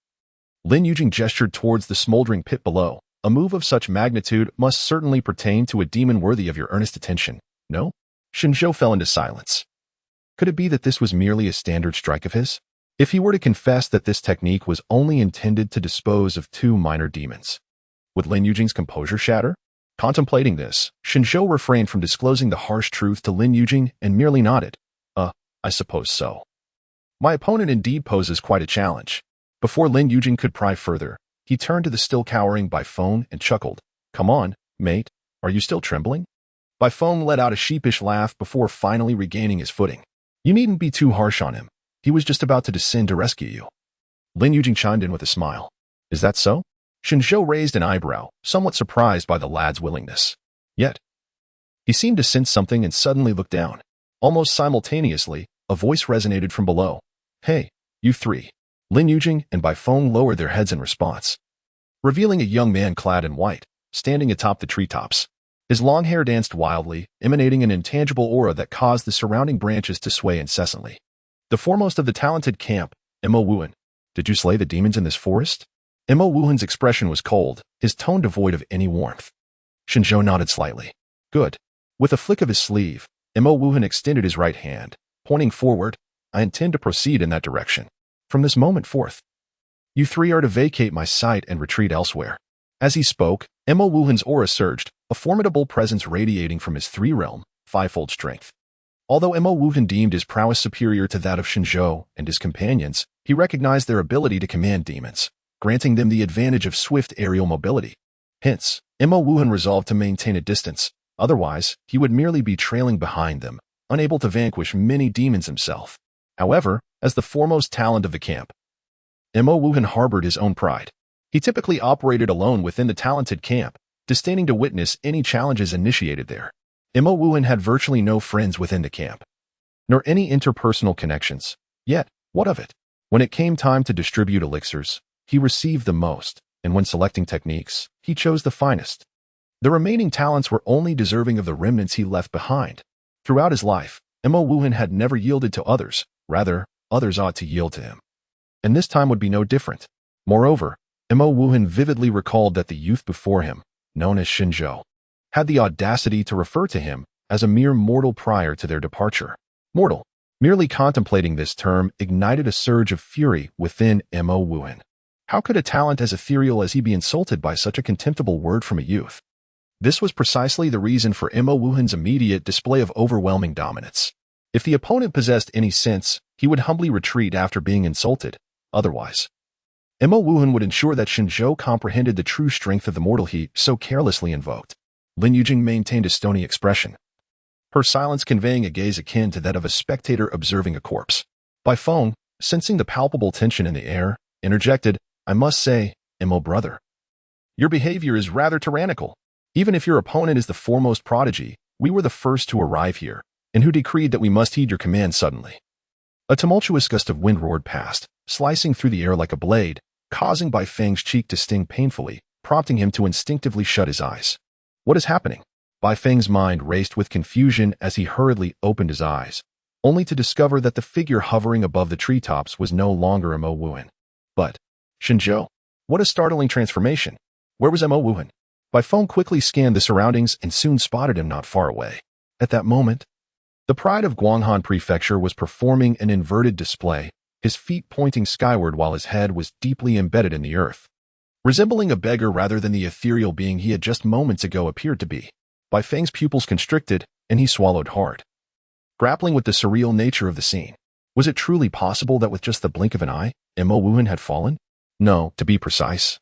S1: Lin Yujing gestured towards the smoldering pit below. A move of such magnitude must certainly pertain to a demon worthy of your earnest attention, no? Shen Zhou fell into silence. Could it be that this was merely a standard strike of his? If he were to confess that this technique was only intended to dispose of two minor demons, would Lin Yujing's composure shatter? Contemplating this, Shen Zhou refrained from disclosing the harsh truth to Lin Yujing and merely nodded. I suppose so. My opponent indeed poses quite a challenge. Before Lin Yujing could pry further, he turned to the still cowering Bai Feng and chuckled. Come on, mate, are you still trembling? Bai Feng let out a sheepish laugh before finally regaining his footing. You needn't be too harsh on him. He was just about to descend to rescue you. Lin Yujing chimed in with a smile. Is that so? Shen Zhou raised an eyebrow, somewhat surprised by the lad's willingness. Yet, he seemed to sense something and suddenly looked down. Almost simultaneously, a voice resonated from below. Hey, You three. Lin Yujing and Bai Feng lowered their heads in response, revealing a young man clad in white, standing atop the treetops. His long hair danced wildly, emanating an intangible aura that caused the surrounding branches to sway incessantly. The foremost of the talented camp, Mo Wuhan. Did you slay the demons in this forest? Mo Wuhan's expression was cold, his tone devoid of any warmth. Shen Zhou nodded slightly. Good. With a flick of his sleeve, Mo Wuhan extended his right hand, pointing forward. I intend to proceed in that direction. From this moment forth, you three are to vacate my sight and retreat elsewhere. As he spoke, Mo Wuhan's aura surged, a formidable presence radiating from his three-realm, fivefold strength. Although Mo Wuhan deemed his prowess superior to that of Shen Zhou and his companions, he recognized their ability to command demons, granting them the advantage of swift aerial mobility. Hence, Mo Wuhan resolved to maintain a distance, otherwise he would merely be trailing behind them, unable to vanquish many demons himself. However, as the foremost talent of the camp, Mo Wuhan harbored his own pride. He typically operated alone within the talented camp, disdaining to witness any challenges initiated there. Mo Wuhan had virtually no friends within the camp, nor any interpersonal connections. Yet, what of it? When it came time to distribute elixirs, he received the most, and when selecting techniques, he chose the finest. The remaining talents were only deserving of the remnants he left behind. Throughout his life, Mo Wuhan had never yielded to others, rather, others ought to yield to him. And this time would be no different. Moreover, Mo Wuhan vividly recalled that the youth before him, known as Shen Zhou, had the audacity to refer to him as a mere mortal prior to their departure. Mortal. Merely contemplating this term ignited a surge of fury within Mo Wuhan. How could a talent as ethereal as he be insulted by such a contemptible word from a youth? This was precisely the reason for Mo Wuhan's immediate display of overwhelming dominance. If the opponent possessed any sense, he would humbly retreat after being insulted. Otherwise, Mo Wuhan would ensure that Shen Zhou comprehended the true strength of the mortal he so carelessly invoked. Lin Yujing maintained a stony expression, her silence conveying a gaze akin to that of a spectator observing a corpse. Bai Feng, sensing the palpable tension in the air, interjected, I must say, Mo brother, your behavior is rather tyrannical. Even if your opponent is the foremost prodigy, we were the first to arrive here, and who decreed that we must heed your command suddenly. A tumultuous gust of wind roared past, slicing through the air like a blade, causing Bai Feng's cheek to sting painfully, prompting him to instinctively shut his eyes. What is happening? Bai Feng's mind raced with confusion as he hurriedly opened his eyes, only to discover that the figure hovering above the treetops was no longer Mo Wuhan. But, Shen Zhou, what a startling transformation! Where was Mo Wuhan? Bai Feng quickly scanned the surroundings and soon spotted him not far away. At that moment, the pride of Guanghan Prefecture was performing an inverted display, his feet pointing skyward while his head was deeply embedded in the earth. Resembling a beggar rather than the ethereal being he had just moments ago appeared to be, Bai Feng's pupils constricted, and he swallowed hard. Grappling with the surreal nature of the scene, was it truly possible that with just the blink of an eye, Mo Wuhan had fallen? No, to be precise,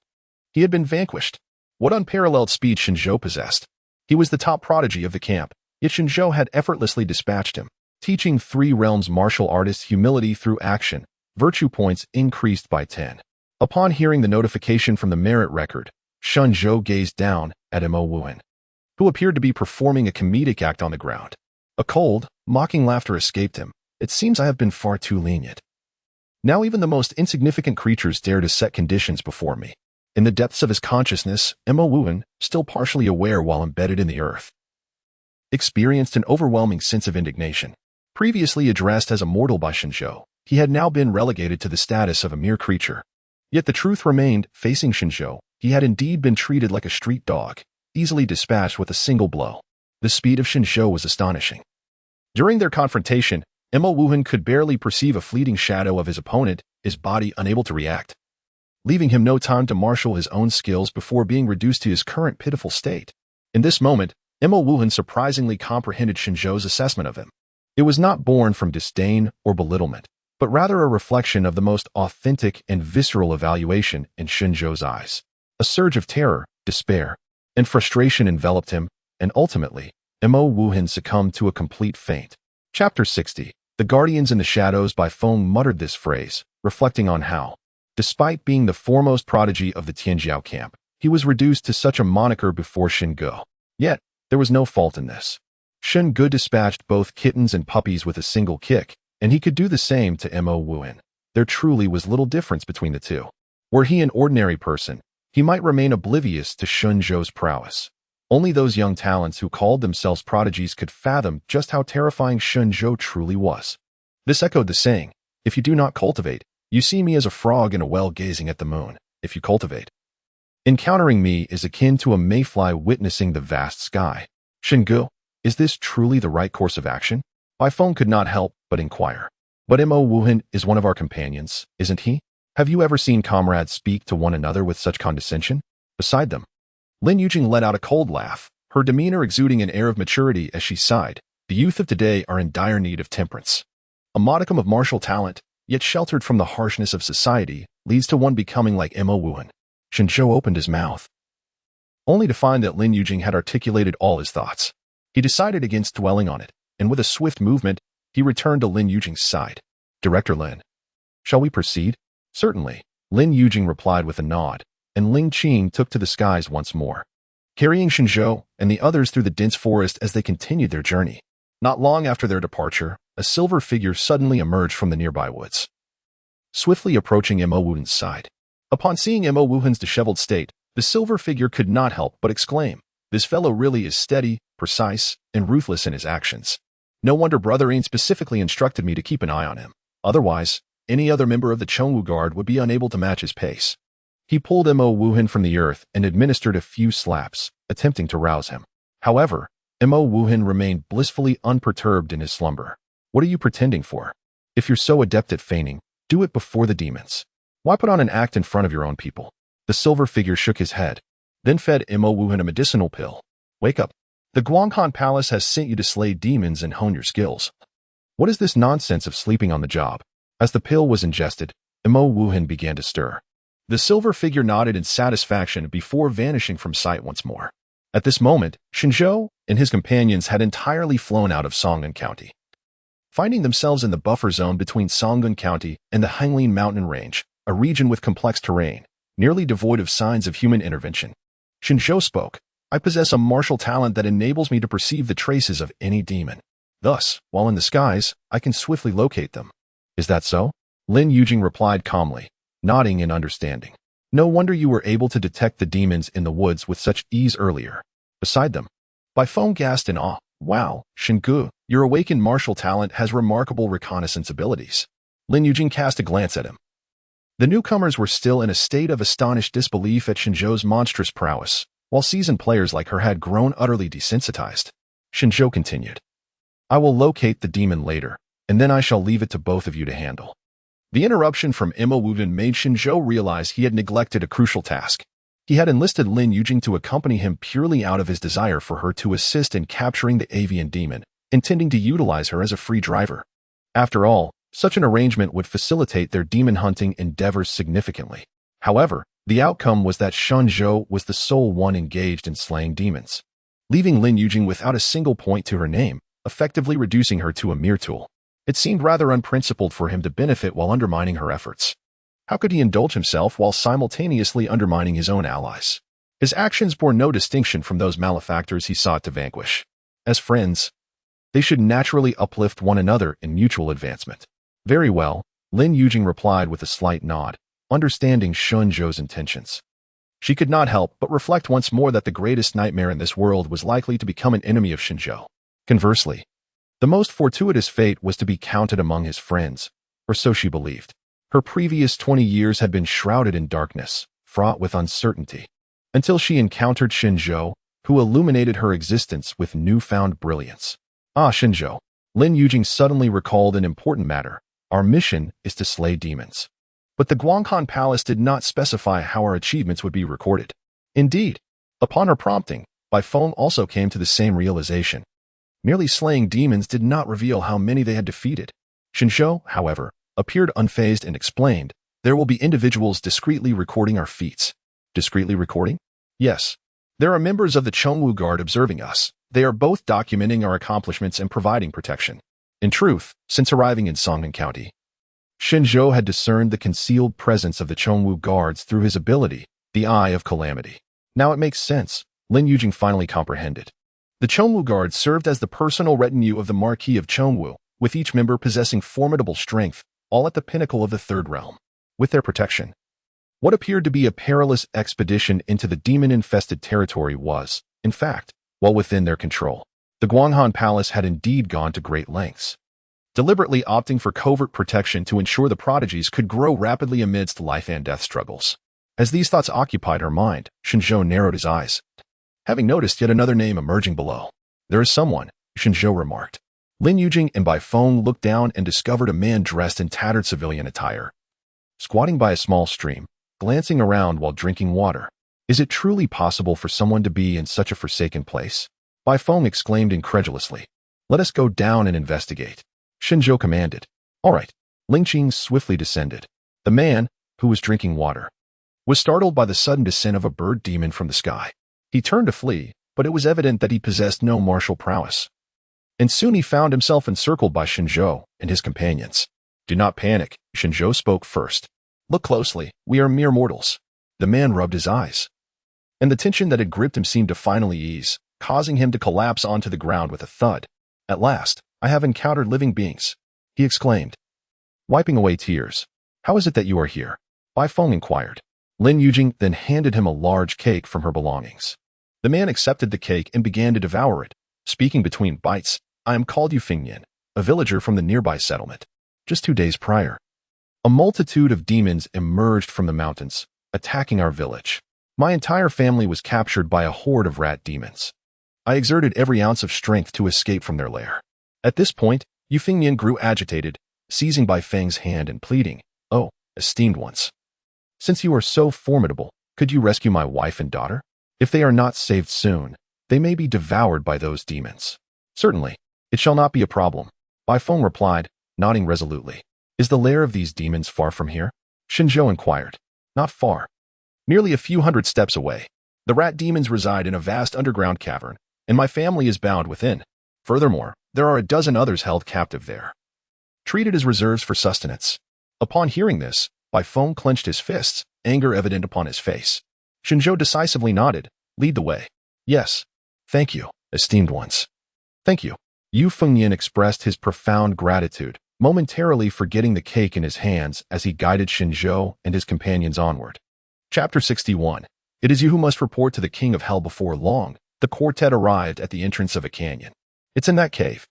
S1: he had been vanquished. What unparalleled speed Shen Zhou possessed. He was the top prodigy of the camp, yet Shen Zhou had effortlessly dispatched him, teaching three realms martial artists humility through action. Virtue points increased by 10. Upon hearing the notification from the merit record, Shen Zhou gazed down at Mo Wuhan, who appeared to be performing a comedic act on the ground. A cold, mocking laughter escaped him. It seems I have been far too lenient. Now even the most insignificant creatures dare to set conditions before me. In the depths of his consciousness, Mo Wuhan, still partially aware while embedded in the earth, experienced an overwhelming sense of indignation. Previously addressed as a mortal by Shen Zhou, he had now been relegated to the status of a mere creature. Yet the truth remained, facing Shen Zhou, he had indeed been treated like a street dog, easily dispatched with a single blow. The speed of Shen Zhou was astonishing. During their confrontation, Mo Wuhan could barely perceive a fleeting shadow of his opponent, his body unable to react, leaving him no time to marshal his own skills before being reduced to his current pitiful state. In this moment, Mo Wuhan surprisingly comprehended Shen Zhou's assessment of him. It was not born from disdain or belittlement, but rather a reflection of the most authentic and visceral evaluation in Shen Zhou's eyes. A surge of terror, despair, and frustration enveloped him, and ultimately, Mo Wuhan succumbed to a complete faint. Chapter 60. The Guardians in the Shadows. Bai Feng muttered this phrase, reflecting on how, despite being the foremost prodigy of the Tianjiao camp, he was reduced to such a moniker before Shen Ge. Yet, there was no fault in this. Shen Ge dispatched both kittens and puppies with a single kick, and he could do the same to Mo Wuhan. There truly was little difference between the two. Were he an ordinary person, he might remain oblivious to Shen Zhou's prowess. Only those young talents who called themselves prodigies could fathom just how terrifying Shen Zhou truly was. This echoed the saying, "If you do not cultivate, you see me as a frog in a well gazing at the moon. If you cultivate." Encountering me is akin to a mayfly witnessing the vast sky. Shen Zhou, is this truly the right course of action? Bai Feng could not help but inquire. But Mo Wuhan is one of our companions, isn't he? Have you ever seen comrades speak to one another with such condescension? Beside them, Lin Yujing let out a cold laugh, her demeanor exuding an air of maturity as she sighed. The youth of today are in dire need of temperance. A modicum of martial talent, yet sheltered from the harshness of society, leads to one becoming like Mo Wuhan. Shen Zhou opened his mouth, only to find that Lin Yujing had articulated all his thoughts. He decided against dwelling on it, and with a swift movement, he returned to Lin Yujing's side. "Director Lin, shall we proceed?" "Certainly," Lin Yujing replied with a nod, and Ling Qing took to the skies once more, carrying Shen Zhou and the others through the dense forest as they continued their journey. Not long after their departure, a silver figure suddenly emerged from the nearby woods, swiftly approaching Mo Wuhan's side. Upon seeing Mo Wuhan's disheveled state, the silver figure could not help but exclaim, "This fellow really is steady, precise, and ruthless in his actions. No wonder Brother Ain specifically instructed me to keep an eye on him. Otherwise, any other member of the Chongwu Guard would be unable to match his pace." He pulled Mo Wuhan from the earth and administered a few slaps, attempting to rouse him. However, Mo Wuhan remained blissfully unperturbed in his slumber. "What are you pretending for? If you're so adept at feigning, do it before the demons. Why put on an act in front of your own people?" The silver figure shook his head, then fed Mo Wuhan a medicinal pill. "Wake up. The Guanghan Palace has sent you to slay demons and hone your skills. What is this nonsense of sleeping on the job?" As the pill was ingested, Mo Wuhan began to stir. The silver figure nodded in satisfaction before vanishing from sight once more. At this moment, Shen Zhou and his companions had entirely flown out of Song'an County. Finding themselves in the buffer zone between Song'an County and the Hanglin Mountain Range, a region with complex terrain, nearly devoid of signs of human intervention, Shen Zhou spoke, "I possess a martial talent that enables me to perceive the traces of any demon. Thus, while in the skies, I can swiftly locate them." "Is that so?" Lin Yujing replied calmly, nodding in understanding. "No wonder you were able to detect the demons in the woods with such ease earlier." Beside them, Bai Feng gasped in awe. "Wow, Shen Zhou, your awakened martial talent has remarkable reconnaissance abilities." Lin Yujing cast a glance at him. The newcomers were still in a state of astonished disbelief at Shen Zhou's monstrous prowess, while seasoned players like her had grown utterly desensitized. Shen Zhou continued, "I will locate the demon later, and then I shall leave it to both of you to handle." The interruption from Mo Wuhan made Shen Zhou realize he had neglected a crucial task. He had enlisted Lin Yujing to accompany him purely out of his desire for her to assist in capturing the avian demon, intending to utilize her as a free driver. After all, such an arrangement would facilitate their demon hunting endeavors significantly. However, the outcome was that Shen Zhou was the sole one engaged in slaying demons, leaving Lin Yujing without a single point to her name, effectively reducing her to a mere tool. It seemed rather unprincipled for him to benefit while undermining her efforts. How could he indulge himself while simultaneously undermining his own allies? His actions bore no distinction from those malefactors he sought to vanquish. As friends, they should naturally uplift one another in mutual advancement. "Very well," Lin Yujing replied with a slight nod, understanding Shen Zhou's intentions. She could not help but reflect once more that the greatest nightmare in this world was likely to become an enemy of Shen Zhou. Conversely, the most fortuitous fate was to be counted among his friends, or so she believed. Her previous 20 years had been shrouded in darkness, fraught with uncertainty, until she encountered Shen Zhou, who illuminated her existence with newfound brilliance. "Ah, Shen Zhou," Lin Yujing suddenly recalled an important matter. "Our mission is to slay demons." But the Guanghan Palace did not specify how our achievements would be recorded. Indeed, upon her prompting, Bai Feng also came to the same realization. Merely slaying demons did not reveal how many they had defeated. Shen Zhou, however, appeared unfazed and explained, "There will be individuals discreetly recording our feats." "Discreetly recording?" "Yes. There are members of the Chongwu Guard observing us. They are both documenting our accomplishments and providing protection." In truth, since arriving in Song'an County, Shen Zhou had discerned the concealed presence of the Chongwu Guards through his ability, the Eye of Calamity. Now it makes sense, Lin Yujing finally comprehended. The Chongwu Guard served as the personal retinue of the Marquis of Chongwu, with each member possessing formidable strength, all at the pinnacle of the third realm. With their protection, what appeared to be a perilous expedition into the demon-infested territory was, in fact, well within their control. The Guanghan Palace had indeed gone to great lengths, deliberately opting for covert protection to ensure the prodigies could grow rapidly amidst life and death struggles. As these thoughts occupied her mind, Shen Zhou narrowed his eyes, having noticed yet another name emerging below. There is someone, Shen Zhou remarked. Lin Yujing and Bai Feng looked down and discovered a man dressed in tattered civilian attire, squatting by a small stream, glancing around while drinking water. Is it truly possible for someone to be in such a forsaken place? Bai Feng exclaimed incredulously. Let us go down and investigate. Shen Zhou commanded. All right. Ling Qing swiftly descended. The man, who was drinking water, was startled by the sudden descent of a bird demon from the sky. He turned to flee, but it was evident that he possessed no martial prowess. And soon he found himself encircled by Shen Zhou and his companions. Do not panic, Shen Zhou spoke first. Look closely, we are mere mortals. The man rubbed his eyes, and the tension that had gripped him seemed to finally ease, causing him to collapse onto the ground with a thud. At last, I have encountered living beings, he exclaimed, wiping away tears. How is it that you are here? Bai Feng inquired. Lin Yujing then handed him a large cake from her belongings. The man accepted the cake and began to devour it, speaking between bites. I am called Yufeng Yan, a villager from the nearby settlement. Just 2 days prior, a multitude of demons emerged from the mountains, attacking our village. My entire family was captured by a horde of rat demons. I exerted every ounce of strength to escape from their lair. At this point, Yufeng Yan grew agitated, seizing Bai Feng's hand and pleading, Oh, esteemed ones, since you are so formidable, could you rescue my wife and daughter? If they are not saved soon, they may be devoured by those demons. Certainly, it shall not be a problem, Bai Feng replied, nodding resolutely. Is the lair of these demons far from here? Shen Zhou inquired. Not far. Nearly a few hundred steps away. The rat demons reside in a vast underground cavern, and my family is bound within. Furthermore, there are a dozen others held captive there, treated as reserves for sustenance. Upon hearing this, Bai Feng clenched his fists, anger evident upon his face. Shen Zhou decisively nodded. Lead the way. Yes. Thank you, esteemed ones. Thank you. Yufeng Yan expressed his profound gratitude, momentarily forgetting the cake in his hands as he guided Shen Zhou and his companions onward. Chapter 61. It is you who must report to the king of hell before long. The quartet arrived at the entrance of a canyon. It's in that cave.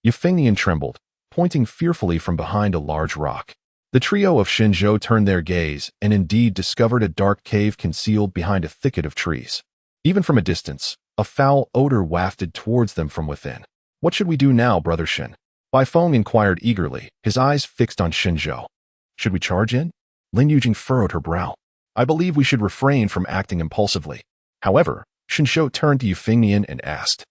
S1: Yufeng Yan trembled, pointing fearfully from behind a large rock. The trio of Shen Zhou turned their gaze and indeed discovered a dark cave concealed behind a thicket of trees. Even from a distance, a foul odor wafted towards them from within. What should we do now, Brother Shen? Bai Feng inquired eagerly, his eyes fixed on Shen Zhou. Should we charge in? Lin Yujing furrowed her brow. I believe we should refrain from acting impulsively. However, Shen Zhou turned to Yufeng Yan and asked,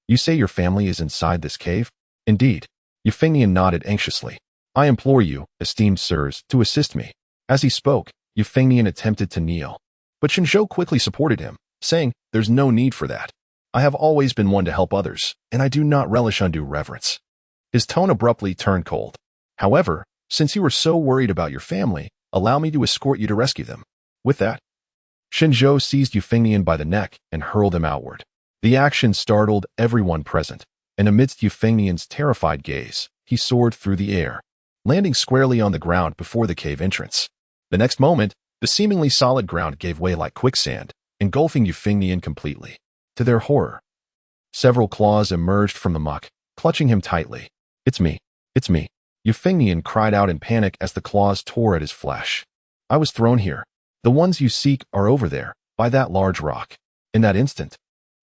S1: You say your family is inside this cave? Indeed. Yufeng Yan nodded anxiously. I implore you, esteemed sirs, to assist me. As he spoke, Yufeng Yan attempted to kneel, but Shen Zhou quickly supported him, saying, There's no need for that. I have always been one to help others, and I do not relish undue reverence. His tone abruptly turned cold. However, since you are so worried about your family, allow me to escort you to rescue them. With that, Shen Zhou seized Yufeng Yan by the neck and hurled him outward. The action startled everyone present, and amidst Yufeng Yan's terrified gaze, he soared through the air, landing squarely on the ground before the cave entrance. The next moment, the seemingly solid ground gave way like quicksand, engulfing Yufeng Yan completely. To their horror, several claws emerged from the muck, clutching him tightly. It's me. It's me. Yufeng Yan cried out in panic as the claws tore at his flesh. I was thrown here. The ones you seek are over there, by that large rock. In that instant,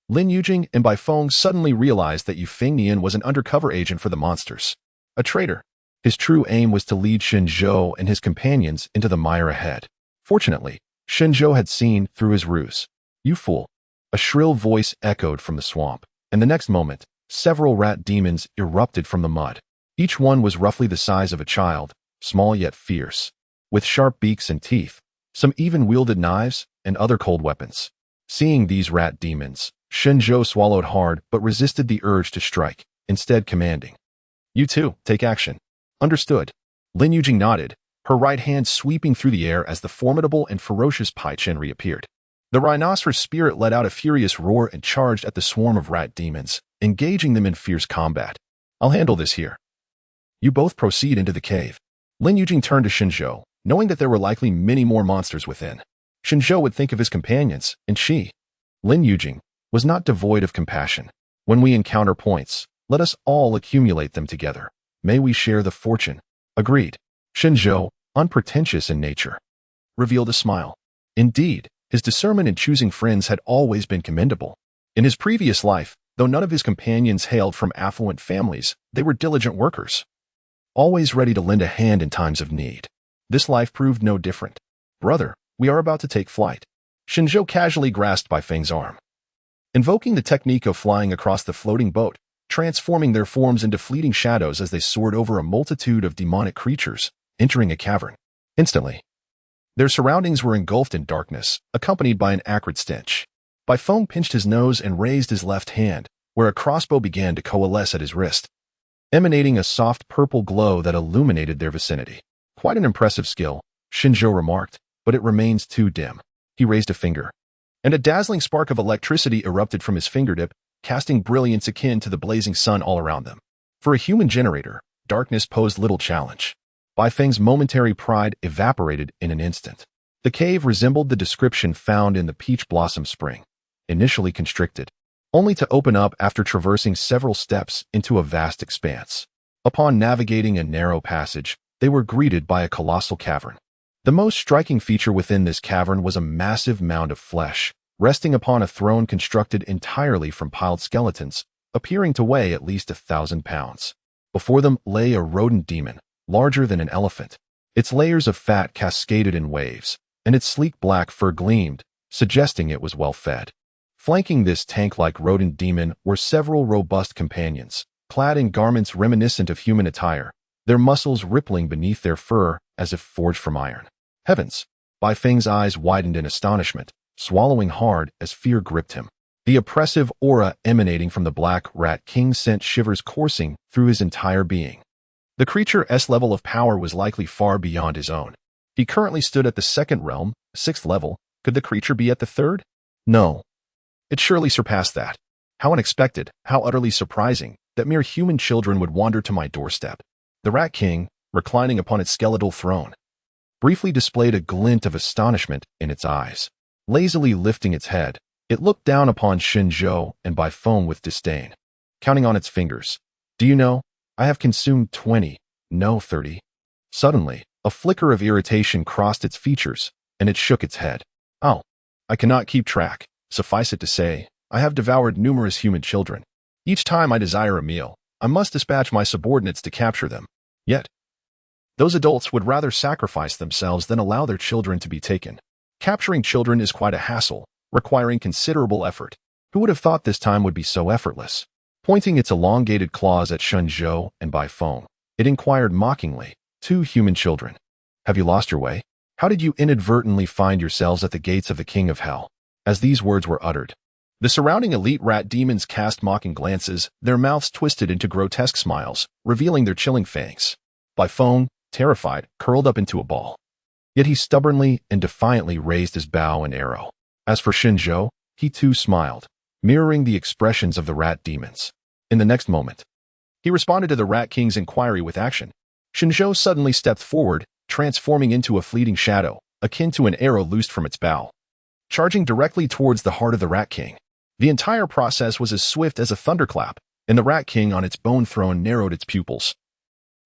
S1: Lin Yujing and Bai Feng suddenly realized that Yufeng Yan was an undercover agent for the monsters. A traitor. His true aim was to lead Shen Zhou and his companions into the mire ahead. Fortunately, Shen Zhou had seen through his ruse. You fool. A shrill voice echoed from the swamp, and the next moment, several rat demons erupted from the mud. Each one was roughly the size of a child, small yet fierce, with sharp beaks and teeth. Some even wielded knives and other cold weapons. Seeing these rat demons, Shen Zhou swallowed hard but resisted the urge to strike, instead commanding, You too, take action. Understood. Lin Yujing nodded, her right hand sweeping through the air as the formidable and ferocious Pai Chen reappeared. The rhinoceros spirit let out a furious roar and charged at the swarm of rat demons, engaging them in fierce combat. I'll handle this here. You both proceed into the cave. Lin Yujing turned to Shen Zhou, knowing that there were likely many more monsters within. Shen Zhou would think of his companions, and she, Lin Yujing, was not devoid of compassion. When we encounter points, let us all accumulate them together. May we share the fortune. Agreed. Shen Zhou, unpretentious in nature, revealed a smile. Indeed, his discernment in choosing friends had always been commendable. In his previous life, though none of his companions hailed from affluent families, they were diligent workers, always ready to lend a hand in times of need. This life proved no different. Brother, we are about to take flight. Shen Zhou casually grasped Bai Feng's arm. Invoking the technique of flying across the floating boat, transforming their forms into fleeting shadows as they soared over a multitude of demonic creatures, entering a cavern. Instantly, their surroundings were engulfed in darkness, accompanied by an acrid stench. Bai Feng pinched his nose and raised his left hand, where a crossbow began to coalesce at his wrist, emanating a soft purple glow that illuminated their vicinity. Quite an impressive skill, Shen Zhou remarked, but it remains too dim. He raised a finger, and a dazzling spark of electricity erupted from his fingertip, casting brilliance akin to the blazing sun all around them. For a human generator, darkness posed little challenge. Bai Feng's momentary pride evaporated in an instant. The cave resembled the description found in the Peach Blossom Spring, initially constricted, only to open up after traversing several steps into a vast expanse. Upon navigating a narrow passage, they were greeted by a colossal cavern. The most striking feature within this cavern was a massive mound of flesh, resting upon a throne constructed entirely from piled skeletons, appearing to weigh at least 1,000 pounds. Before them lay a rodent demon, larger than an elephant. Its layers of fat cascaded in waves, and its sleek black fur gleamed, suggesting it was well fed. Flanking this tank-like rodent demon were several robust companions, clad in garments reminiscent of human attire, their muscles rippling beneath their fur as if forged from iron. Heavens! Bai Feng's eyes widened in astonishment, swallowing hard as fear gripped him. The oppressive aura emanating from the Black Rat King sent shivers coursing through his entire being. The creature's level of power was likely far beyond his own. He currently stood at the second realm, 6th level. Could the creature be at the third? No. It surely surpassed that. How unexpected, how utterly surprising, that mere human children would wander to my doorstep. The Rat King, reclining upon its skeletal throne, briefly displayed a glint of astonishment in its eyes. Lazily lifting its head, it looked down upon Shen Zhou and Bai Feng with disdain. Counting on its fingers. Do you know, I have consumed 20, no 30. Suddenly, a flicker of irritation crossed its features, and it shook its head. Oh, I cannot keep track. Suffice it to say, I have devoured numerous human children. Each time I desire a meal, I must dispatch my subordinates to capture them. Yet, those adults would rather sacrifice themselves than allow their children to be taken. Capturing children is quite a hassle, requiring considerable effort. Who would have thought this time would be so effortless? Pointing its elongated claws at Shen Zhou and Bai Feng, it inquired mockingly, 2 human children. Have you lost your way? How did you inadvertently find yourselves at the gates of the King of Hell? As these words were uttered, the surrounding elite rat demons cast mocking glances, their mouths twisted into grotesque smiles, revealing their chilling fangs. Bai Feng, terrified, curled up into a ball. Yet he stubbornly and defiantly raised his bow and arrow. As for Shen Zhou, he too smiled, mirroring the expressions of the rat demons. In the next moment, he responded to the Rat King's inquiry with action. Shen Zhou suddenly stepped forward, transforming into a fleeting shadow, akin to an arrow loosed from its bow, charging directly towards the heart of the Rat King. The entire process was as swift as a thunderclap, and the Rat King on its bone throne narrowed its pupils,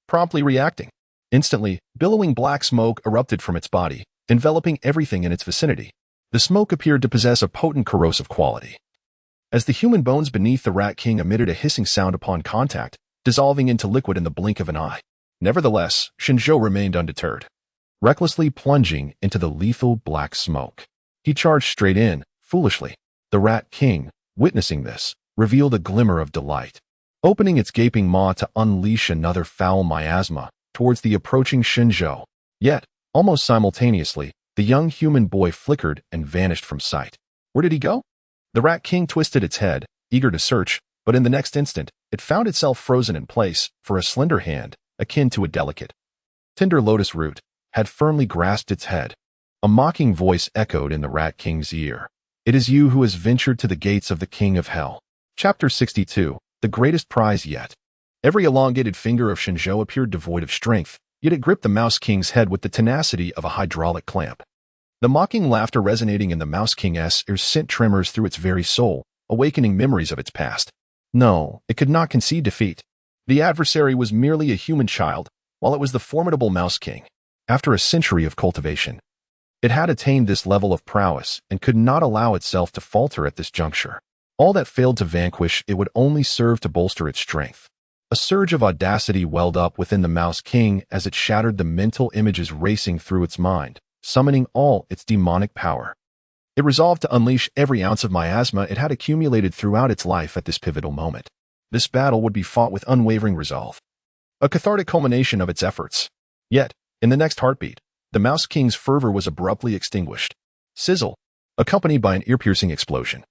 S1: promptly reacting. Instantly, billowing black smoke erupted from its body, enveloping everything in its vicinity. The smoke appeared to possess a potent corrosive quality, as the human bones beneath the Rat King emitted a hissing sound upon contact, dissolving into liquid in the blink of an eye. Nevertheless, Shen Zhou remained undeterred, recklessly plunging into the lethal black smoke. He charged straight in, foolishly. The Rat King, witnessing this, revealed a glimmer of delight, opening its gaping maw to unleash another foul miasma towards the approaching Shen Zhou. Yet, almost simultaneously, the young human boy flickered and vanished from sight. Where did he go? The Rat King twisted its head, eager to search, but in the next instant, it found itself frozen in place, for a slender hand, akin to a delicate, tender lotus root, had firmly grasped its head. A mocking voice echoed in the Rat King's ear. It is you who has ventured to the gates of the King of Hell. Chapter 62, the greatest prize yet. Every elongated finger of Shen Zhou appeared devoid of strength, yet it gripped the Mouse King's head with the tenacity of a hydraulic clamp. The mocking laughter resonating in the Mouse King's ears sent tremors through its very soul, awakening memories of its past. No, it could not concede defeat. The adversary was merely a human child, while it was the formidable Mouse King. After a century of cultivation, it had attained this level of prowess and could not allow itself to falter at this juncture. All that failed to vanquish it would only serve to bolster its strength. A surge of audacity welled up within the Mouse King as it shattered the mental images racing through its mind, summoning all its demonic power. It resolved to unleash every ounce of miasma it had accumulated throughout its life at this pivotal moment. This battle would be fought with unwavering resolve, a cathartic culmination of its efforts. Yet, in the next heartbeat, the Mouse King's fervor was abruptly extinguished. Sizzle, accompanied by an ear-piercing explosion.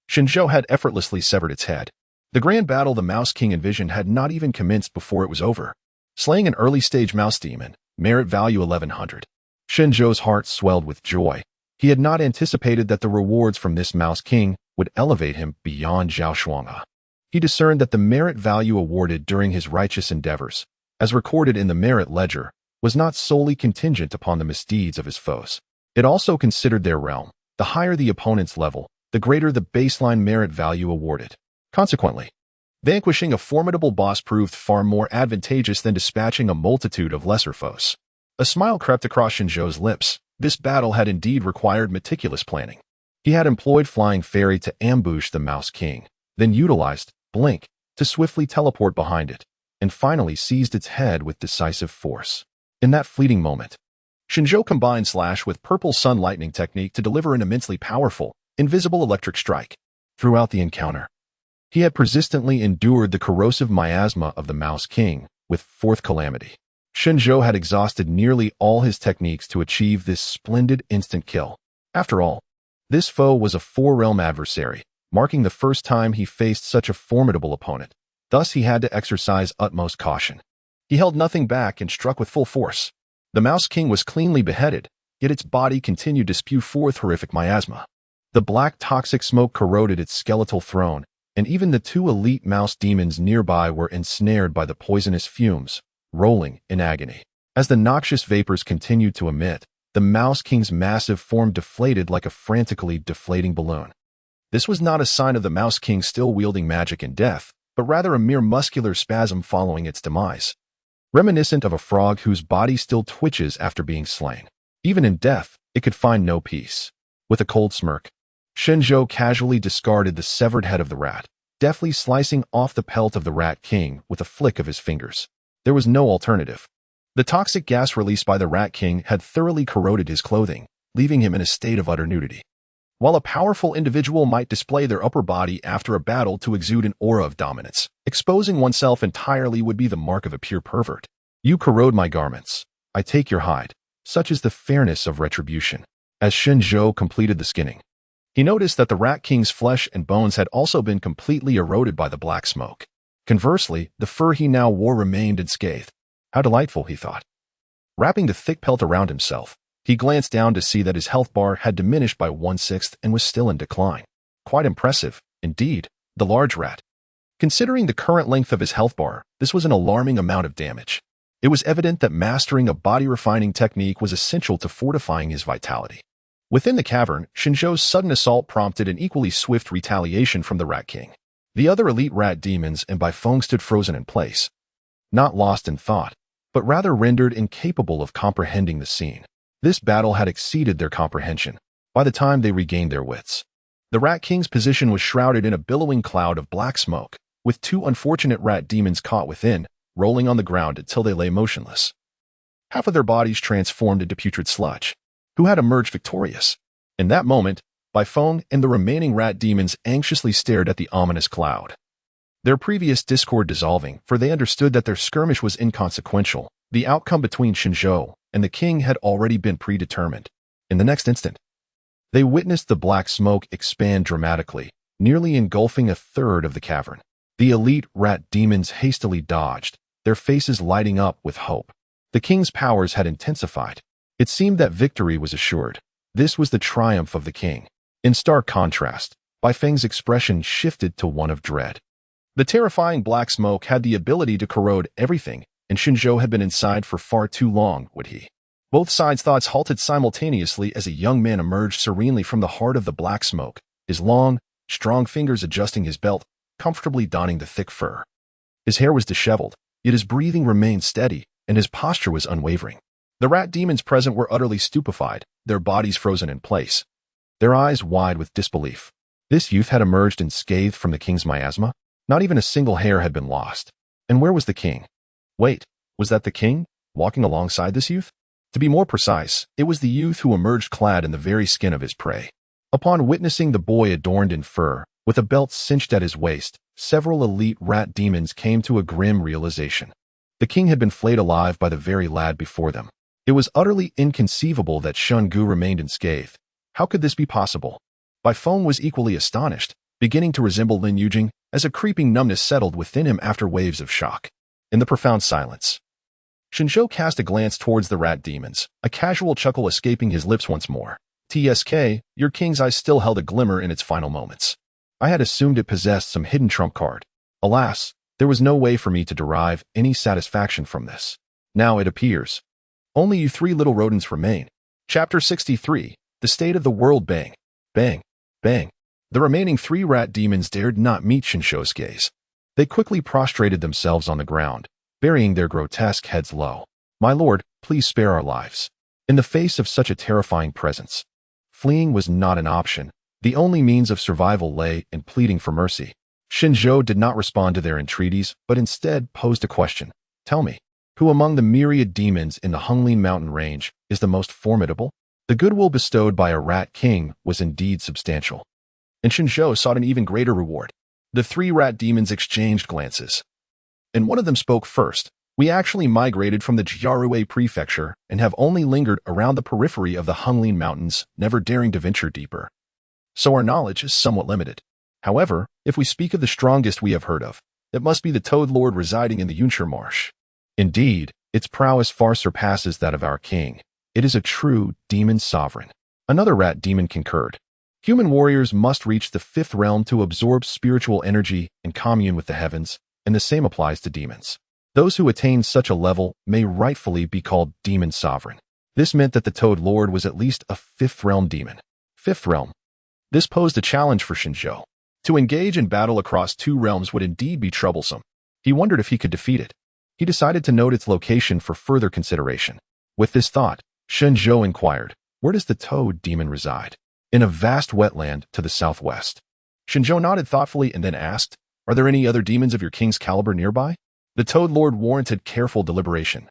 S1: Shen Zhou had effortlessly severed its head. The grand battle the Mouse King envisioned had not even commenced before it was over. Slaying an early-stage mouse demon, merit value 1100. Shen Zhou's heart swelled with joy. He had not anticipated that the rewards from this Mouse King would elevate him beyond Zhao Shuanghe. He discerned that the merit value awarded during his righteous endeavors, as recorded in the merit ledger, was not solely contingent upon the misdeeds of his foes. It also considered their realm. The higher the opponent's level, the greater the baseline merit value awarded. Consequently, vanquishing a formidable boss proved far more advantageous than dispatching a multitude of lesser foes. A smile crept across Shen Zhou's lips. This battle had indeed required meticulous planning. He had employed Flying Fairy to ambush the Mouse King, then utilized Blink to swiftly teleport behind it, and finally seized its head with decisive force. In that fleeting moment, Shen Zhou combined Slash with Purple Sun Lightning technique to deliver an immensely powerful, invisible electric strike. Throughout the encounter, he had persistently endured the corrosive miasma of the Mouse King with fourth calamity. Shen Zhou had exhausted nearly all his techniques to achieve this splendid instant kill. After all, this foe was a four-realm adversary, marking the first time he faced such a formidable opponent. Thus he had to exercise utmost caution. He held nothing back and struck with full force. The Mouse King was cleanly beheaded, yet its body continued to spew forth horrific miasma. The black toxic smoke corroded its skeletal throne, and even the two elite mouse demons nearby were ensnared by the poisonous fumes, rolling in agony. As the noxious vapors continued to emit, the Mouse King's massive form deflated like a frantically deflating balloon. This was not a sign of the Mouse King still wielding magic in death, but rather a mere muscular spasm following its demise, reminiscent of a frog whose body still twitches after being slain. Even in death, it could find no peace. With a cold smirk, Shen Zhou casually discarded the severed head of the rat, deftly slicing off the pelt of the Rat King with a flick of his fingers. There was no alternative. The toxic gas released by the Rat King had thoroughly corroded his clothing, leaving him in a state of utter nudity. While a powerful individual might display their upper body after a battle to exude an aura of dominance, exposing oneself entirely would be the mark of a pure pervert. You corrode my garments. I take your hide. Such is the fairness of retribution. As Shen Zhou completed the skinning, he noticed that the Rat King's flesh and bones had also been completely eroded by the black smoke. Conversely, the fur he now wore remained unscathed. How delightful, he thought. Wrapping the thick pelt around himself, he glanced down to see that his health bar had diminished by 1/6 and was still in decline. Quite impressive, indeed, the large rat. Considering the current length of his health bar, this was an alarming amount of damage. It was evident that mastering a body-refining technique was essential to fortifying his vitality. Within the cavern, Shen Zhou's sudden assault prompted an equally swift retaliation from the Rat King. The other elite rat demons and Baifeng stood frozen in place, not lost in thought, but rather rendered incapable of comprehending the scene. This battle had exceeded their comprehension by the time they regained their wits. The Rat King's position was shrouded in a billowing cloud of black smoke, with two unfortunate rat demons caught within, rolling on the ground until they lay motionless. Half of their bodies transformed into putrid sludge. Who had emerged victorious? In that moment, Baifeng and the remaining rat demons anxiously stared at the ominous cloud. Their previous discord dissolving, for they understood that their skirmish was inconsequential. The outcome between Shen Zhou and the king had already been predetermined. In the next instant, they witnessed the black smoke expand dramatically, nearly engulfing a third of the cavern. The elite rat demons hastily dodged, their faces lighting up with hope. The king's powers had intensified. It seemed that victory was assured. This was the triumph of the king. In stark contrast, Baifeng's expression shifted to one of dread. The terrifying black smoke had the ability to corrode everything, and Shen Zhou had been inside for far too long, would he? Both sides' thoughts halted simultaneously as a young man emerged serenely from the heart of the black smoke, his long, strong fingers adjusting his belt, comfortably donning the thick fur. His hair was disheveled, yet his breathing remained steady, and his posture was unwavering. The rat demons present were utterly stupefied, their bodies frozen in place, their eyes wide with disbelief. This youth had emerged unscathed from the king's miasma. Not even a single hair had been lost. And where was the king? Wait, was that the king, walking alongside this youth? To be more precise, it was the youth who emerged clad in the very skin of his prey. Upon witnessing the boy adorned in fur, with a belt cinched at his waist, several elite rat demons came to a grim realization. The king had been flayed alive by the very lad before them. It was utterly inconceivable that Shen Zhou remained unscathed. How could this be possible? Bai Feng was equally astonished, beginning to resemble Lin Yujing as a creeping numbness settled within him after waves of shock. In the profound silence, Shen Zhou cast a glance towards the rat demons, a casual chuckle escaping his lips once more. TSK, your king's eye still held a glimmer in its final moments. I had assumed it possessed some hidden trump card. Alas, there was no way for me to derive any satisfaction from this. Now it appears. Only you three little rodents remain. Chapter 63, The State of the World. Bang, bang, bang. The remaining three rat demons dared not meet Shen Zhou's gaze. They quickly prostrated themselves on the ground, burying their grotesque heads low. My lord, please spare our lives. In the face of such a terrifying presence, fleeing was not an option. The only means of survival lay in pleading for mercy. Shen Zhou did not respond to their entreaties, but instead posed a question. Tell me, who among the myriad demons in the Honglin mountain range is the most formidable? The goodwill bestowed by a rat king was indeed substantial, and Shen Zhou sought an even greater reward. The three rat demons exchanged glances, and one of them spoke first. We actually migrated from the Jiarui prefecture and have only lingered around the periphery of the Honglin mountains, never daring to venture deeper. So our knowledge is somewhat limited. However, if we speak of the strongest we have heard of, it must be the Toad Lord residing in the Yunshi Marsh. Indeed, its prowess far surpasses that of our king. It is a true demon sovereign. Another rat demon concurred. Human warriors must reach the fifth realm to absorb spiritual energy and commune with the heavens, and the same applies to demons. Those who attain such a level may rightfully be called demon sovereign. This meant that the Toad Lord was at least a fifth realm demon. Fifth realm. This posed a challenge for Shen Zhou. To engage in battle across two realms would indeed be troublesome. He wondered if he could defeat it. He decided to note its location for further consideration. With this thought, Shen Zhou inquired, where does the Toad demon reside? In a vast wetland to the southwest. Shen Zhou nodded thoughtfully and then asked, are there any other demons of your king's caliber nearby? The Toad Lord warranted careful deliberation.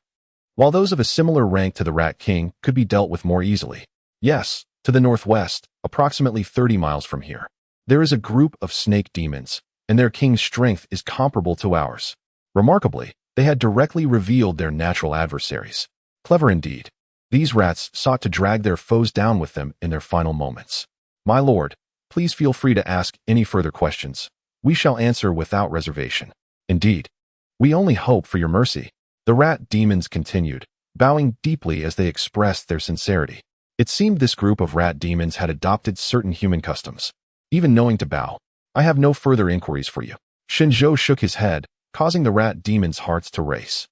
S1: While those of a similar rank to the Rat King could be dealt with more easily. Yes, to the northwest, approximately 30 miles from here, there is a group of snake demons, and their king's strength is comparable to ours. Remarkably, they had directly revealed their natural adversaries. Clever indeed. These rats sought to drag their foes down with them in their final moments. My lord, please feel free to ask any further questions. We shall answer without reservation. Indeed, we only hope for your mercy. The rat demons continued, bowing deeply as they expressed their sincerity. It seemed this group of rat demons had adopted certain human customs. Even knowing to bow, I have no further inquiries for you. Shen Zhou shook his head, causing the rat demons' hearts to race.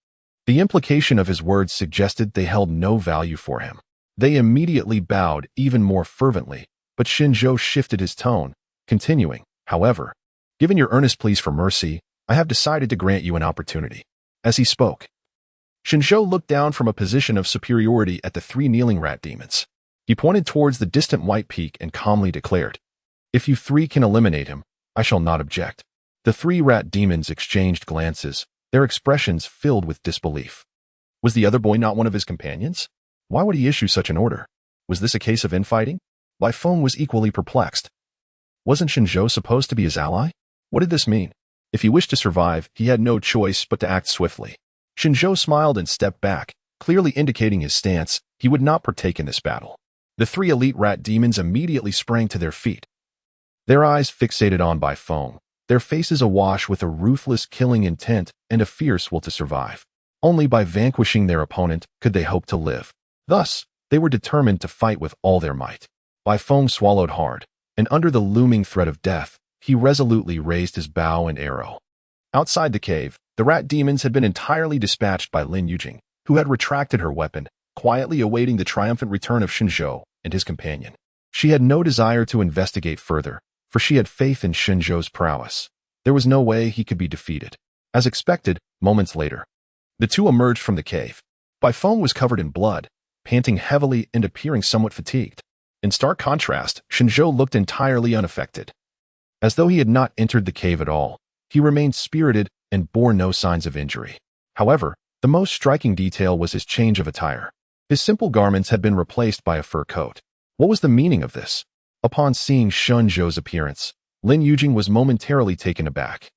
S1: The implication of his words suggested they held no value for him. They immediately bowed even more fervently, but Shen Zhou shifted his tone, continuing, however, given your earnest pleas for mercy, I have decided to grant you an opportunity. As he spoke, Shen Zhou looked down from a position of superiority at the three kneeling rat demons. He pointed towards the distant white peak and calmly declared, if you three can eliminate him, I shall not object. The three rat demons exchanged glances, their expressions filled with disbelief. Was the other boy not one of his companions? Why would he issue such an order? Was this a case of infighting? Bai Feng was equally perplexed. Wasn't Shen Zhou supposed to be his ally? What did this mean? If he wished to survive, he had no choice but to act swiftly. Shen Zhou smiled and stepped back, clearly indicating his stance. He would not partake in this battle. The three elite rat demons immediately sprang to their feet, their eyes fixated on Bai Feng, their faces awash with a ruthless killing intent and a fierce will to survive. Only by vanquishing their opponent could they hope to live. Thus, they were determined to fight with all their might. Bai Feng swallowed hard, and under the looming threat of death, he resolutely raised his bow and arrow. Outside the cave, The rat demons had been entirely dispatched by Lin Yujing, who had retracted her weapon, quietly awaiting the triumphant return of Shen Zhou and his companion. She had no desire to investigate further, for she had faith in Shen Zhou's prowess. There was no way he could be defeated. As expected, moments later, the two emerged from the cave. Bai Feng was covered in blood, panting heavily and appearing somewhat fatigued. In stark contrast, Shen Zhou looked entirely unaffected. As though he had not entered the cave at all, he remained spirited and bore no signs of injury. However, the most striking detail was his change of attire. His simple garments had been replaced by a fur coat. What was the meaning of this? Upon seeing Shen Zhou's appearance, Lin Yujing was momentarily taken aback.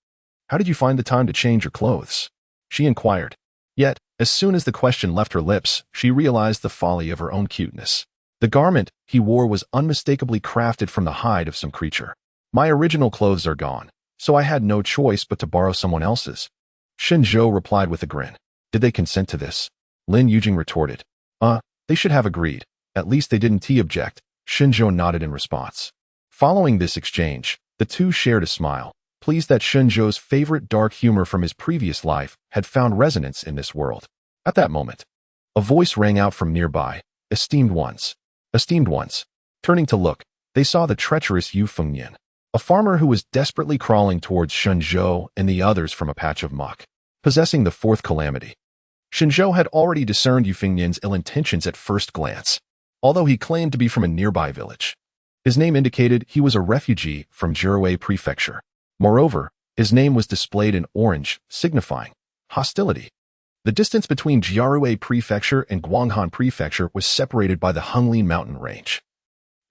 S1: "How did you find the time to change your clothes?" she inquired. Yet, as soon as the question left her lips, she realized the folly of her own cuteness. The garment he wore was unmistakably crafted from the hide of some creature. "My original clothes are gone, so I had no choice but to borrow someone else's," Shen Zhou replied with a grin. "Did they consent to this?" Lin Yujing retorted. They should have agreed. At least they didn't object." Shen Zhou nodded in response. Following this exchange, the two shared a smile, pleased that Shen Zhou's favorite dark humor from his previous life had found resonance in this world. At that moment, a voice rang out from nearby, "Esteemed ones. Esteemed ones." Turning to look, they saw the treacherous Yu Fengyan, a farmer who was desperately crawling towards Shen Zhou and the others from a patch of muck, possessing the fourth calamity. Shen Zhou had already discerned Yu Fengyan's ill intentions at first glance, although he claimed to be from a nearby village. His name indicated he was a refugee from Jiarui Prefecture. Moreover, his name was displayed in orange, signifying hostility. The distance between Jiarui Prefecture and Guanghan Prefecture was separated by the Honglin mountain range.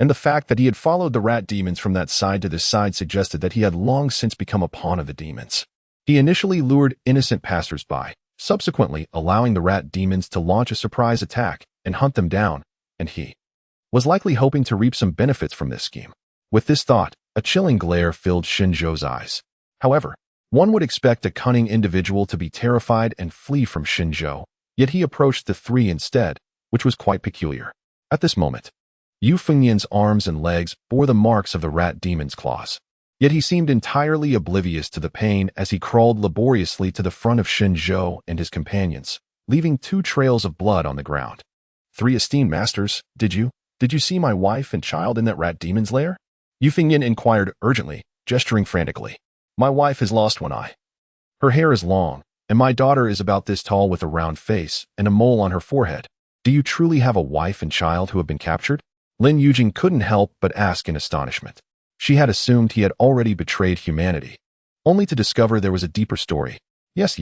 S1: And the fact that he had followed the rat demons from that side to this side suggested that he had long since become a pawn of the demons. He initially lured innocent passers-by, subsequently allowing the rat demons to launch a surprise attack and hunt them down, and he was likely hoping to reap some benefits from this scheme. With this thought, a chilling glare filled Shen Zhou's eyes. However, one would expect a cunning individual to be terrified and flee from Shen Zhou, yet he approached the three instead, which was quite peculiar. At this moment, Yu Fengyan's arms and legs bore the marks of the rat demon's claws. Yet he seemed entirely oblivious to the pain as he crawled laboriously to the front of Shen Zhou and his companions, leaving 2 trails of blood on the ground. "3 esteemed masters, did you see my wife and child in that rat demon's lair?" Yu Fengyan inquired urgently, gesturing frantically. "My wife has lost one eye. Her hair is long, and my daughter is about this tall with a round face and a mole on her forehead. Do you truly have a wife and child who have been captured?" Lin Yujing couldn't help but ask in astonishment. She had assumed he had already betrayed humanity, only to discover there was a deeper story. Yes.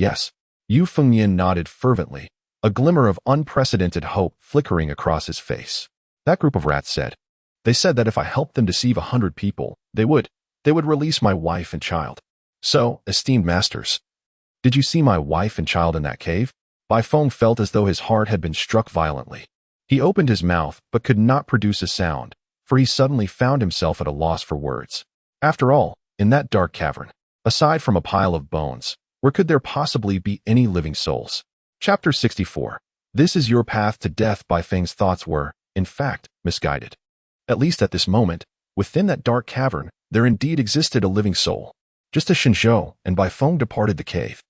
S1: Yu Fengyan nodded fervently, a glimmer of unprecedented hope flickering across his face. "That group of rats said. They said that if I helped them deceive 100 people, they would release my wife and child. So, esteemed masters, did you see my wife and child in that cave?" Bai Feng felt as though his heart had been struck violently. He opened his mouth but could not produce a sound, for he suddenly found himself at a loss for words. After all, in that dark cavern, aside from a pile of bones, where could there possibly be any living souls? Chapter 64. This is your path to death. Bai Feng's thoughts were, in fact, misguided. At least at this moment, within that dark cavern, there indeed existed a living soul. Just as Shen Zhou and Bai Feng departed the cave,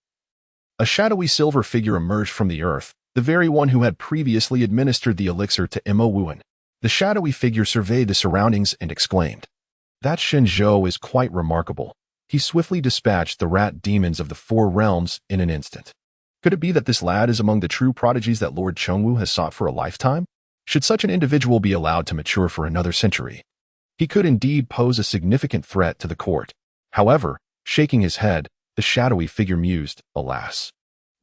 S1: a shadowy silver figure emerged from the earth, the very one who had previously administered the elixir to Mo Wuan. The shadowy figure surveyed the surroundings and exclaimed, "That Shen Zhou is quite remarkable." He swiftly dispatched the rat demons of the 4 realms in an instant. Could it be that this lad is among the true prodigies that Lord Chengwu has sought for a lifetime? Should such an individual be allowed to mature for another century, he could indeed pose a significant threat to the court. However, shaking his head, the shadowy figure mused, "Alas,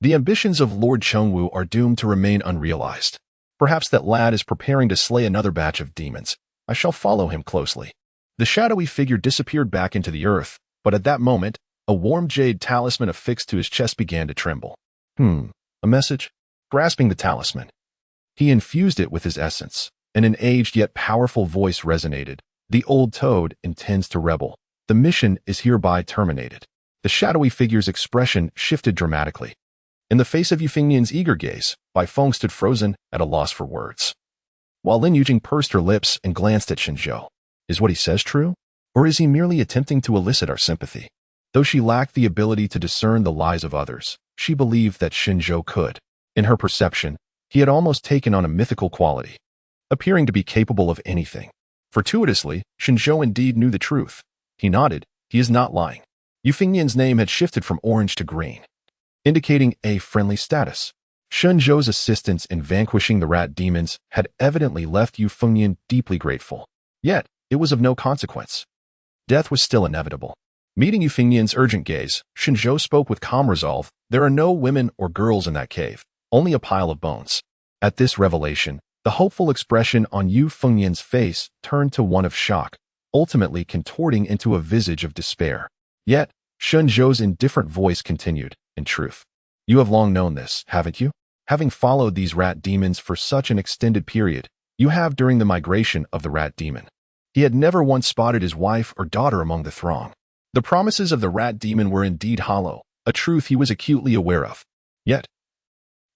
S1: the ambitions of Lord Chengwu are doomed to remain unrealized. Perhaps that lad is preparing to slay another batch of demons. I shall follow him closely." The shadowy figure disappeared back into the earth, but at that moment, a warm jade talisman affixed to his chest began to tremble. A message? Grasping the talisman, he infused it with his essence, and an aged yet powerful voice resonated. "The old toad intends to rebel. The mission is hereby terminated." The shadowy figure's expression shifted dramatically. In the face of Yu Fengyan's eager gaze, Bai Feng stood frozen, at a loss for words. While Lin Yujing pursed her lips and glanced at Shen Zhou. Is what he says true? Or is he merely attempting to elicit our sympathy? Though she lacked the ability to discern the lies of others, she believed that Shen Zhou could. In her perception, he had almost taken on a mythical quality, appearing to be capable of anything. Fortuitously, Shen Zhou indeed knew the truth. He nodded. He is not lying. Yu Fengnian's name had shifted from orange to green, indicating a friendly status. Shen Zhou's assistance in vanquishing the rat demons had evidently left Yu Fengnian deeply grateful. Yet, it was of no consequence. Death was still inevitable. Meeting Yu Fengnian's urgent gaze, Shen Zhou spoke with calm resolve. There are no women or girls in that cave, only a pile of bones. At this revelation, the hopeful expression on Yu Fengnian's face turned to one of shock, ultimately contorting into a visage of despair. Yet, Shen Zhou's indifferent voice continued, in truth. You have long known this, haven't you? Having followed these rat demons for such an extended period, you have during the migration of the rat demon. He had never once spotted his wife or daughter among the throng. The promises of the rat demon were indeed hollow, a truth he was acutely aware of. Yet,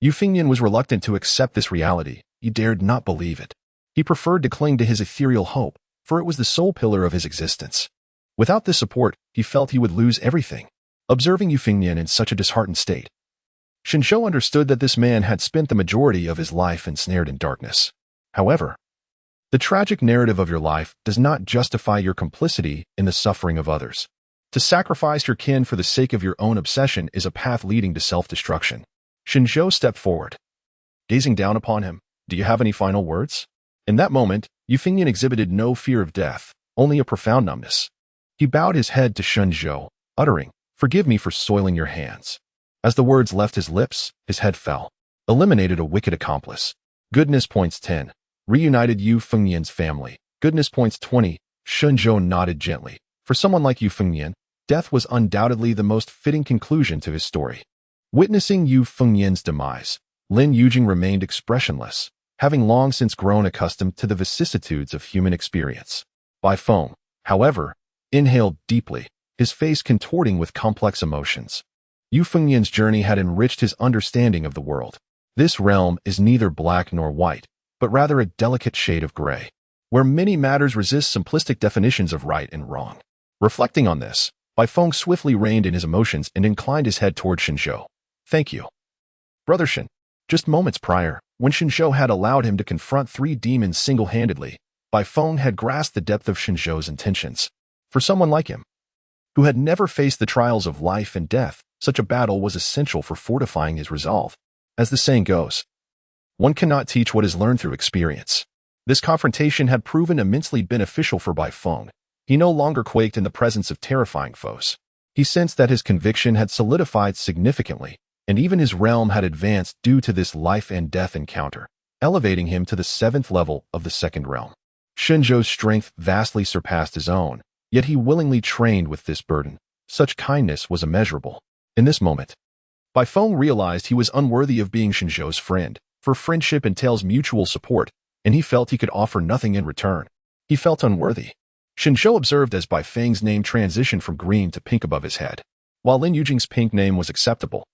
S1: Yu Fengnian was reluctant to accept this reality. He dared not believe it. He preferred to cling to his ethereal hope, for it was the sole pillar of his existence. Without this support, he felt he would lose everything. Observing Yu Fengnian in such a disheartened state, Shen Zhou understood that this man had spent the majority of his life ensnared in darkness. However, the tragic narrative of your life does not justify your complicity in the suffering of others. To sacrifice your kin for the sake of your own obsession is a path leading to self-destruction. Shen Zhou stepped forward, gazing down upon him. Do you have any final words? In that moment, Yu Fengnian exhibited no fear of death, only a profound numbness. He bowed his head to Shen Zhou, uttering, "Forgive me for soiling your hands." As the words left his lips, his head fell. Eliminated a wicked accomplice. Goodness points 10. Reunited Yu Fengnian's family. Goodness points 20. Shen Zhou nodded gently. For someone like Yu Fengnian, death was undoubtedly the most fitting conclusion to his story. Witnessing Yu Fengnian's demise, Lin Yujing remained expressionless, having long since grown accustomed to the vicissitudes of human experience. Bai Feng, however, inhaled deeply, his face contorting with complex emotions. Yu Fengnian's journey had enriched his understanding of the world. This realm is neither black nor white, but rather a delicate shade of gray, where many matters resist simplistic definitions of right and wrong. Reflecting on this, Bai Feng swiftly reined in his emotions and inclined his head toward Shen Zhou. Thank you. Brother Shen. Just moments prior, when Shen Zhou had allowed him to confront 3 demons single-handedly, Bai Feng had grasped the depth of Shen Zhou's intentions. For someone like him, who had never faced the trials of life and death, such a battle was essential for fortifying his resolve. As the saying goes, one cannot teach what is learned through experience. This confrontation had proven immensely beneficial for Bai Feng. He no longer quaked in the presence of terrifying foes. He sensed that his conviction had solidified significantly, and even his realm had advanced due to this life and death encounter, elevating him to the 7th level of the 2nd realm. Shen Zhou's strength vastly surpassed his own, yet he willingly trained with this burden. Such kindness was immeasurable. In this moment, Bai Feng realized he was unworthy of being Shen Zhou's friend, for friendship entails mutual support, and he felt he could offer nothing in return. He felt unworthy. Shen Zhou observed as Bai Feng's name transitioned from green to pink above his head. While Lin Yujing's pink name was acceptable,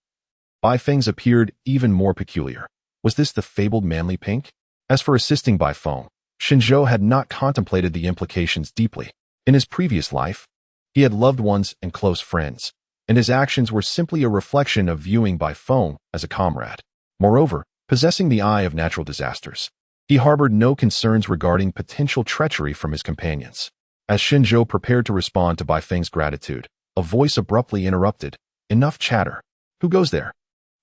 S1: Bai Feng's appeared even more peculiar. Was this the fabled manly pink? As for assisting Bai Feng, Shen Zhou had not contemplated the implications deeply. In his previous life, he had loved ones and close friends, and his actions were simply a reflection of viewing Bai Feng as a comrade. Moreover, possessing the eye of natural disasters, he harbored no concerns regarding potential treachery from his companions. As Shen Zhou prepared to respond to Bai Feng's gratitude, a voice abruptly interrupted. Enough chatter. Who goes there?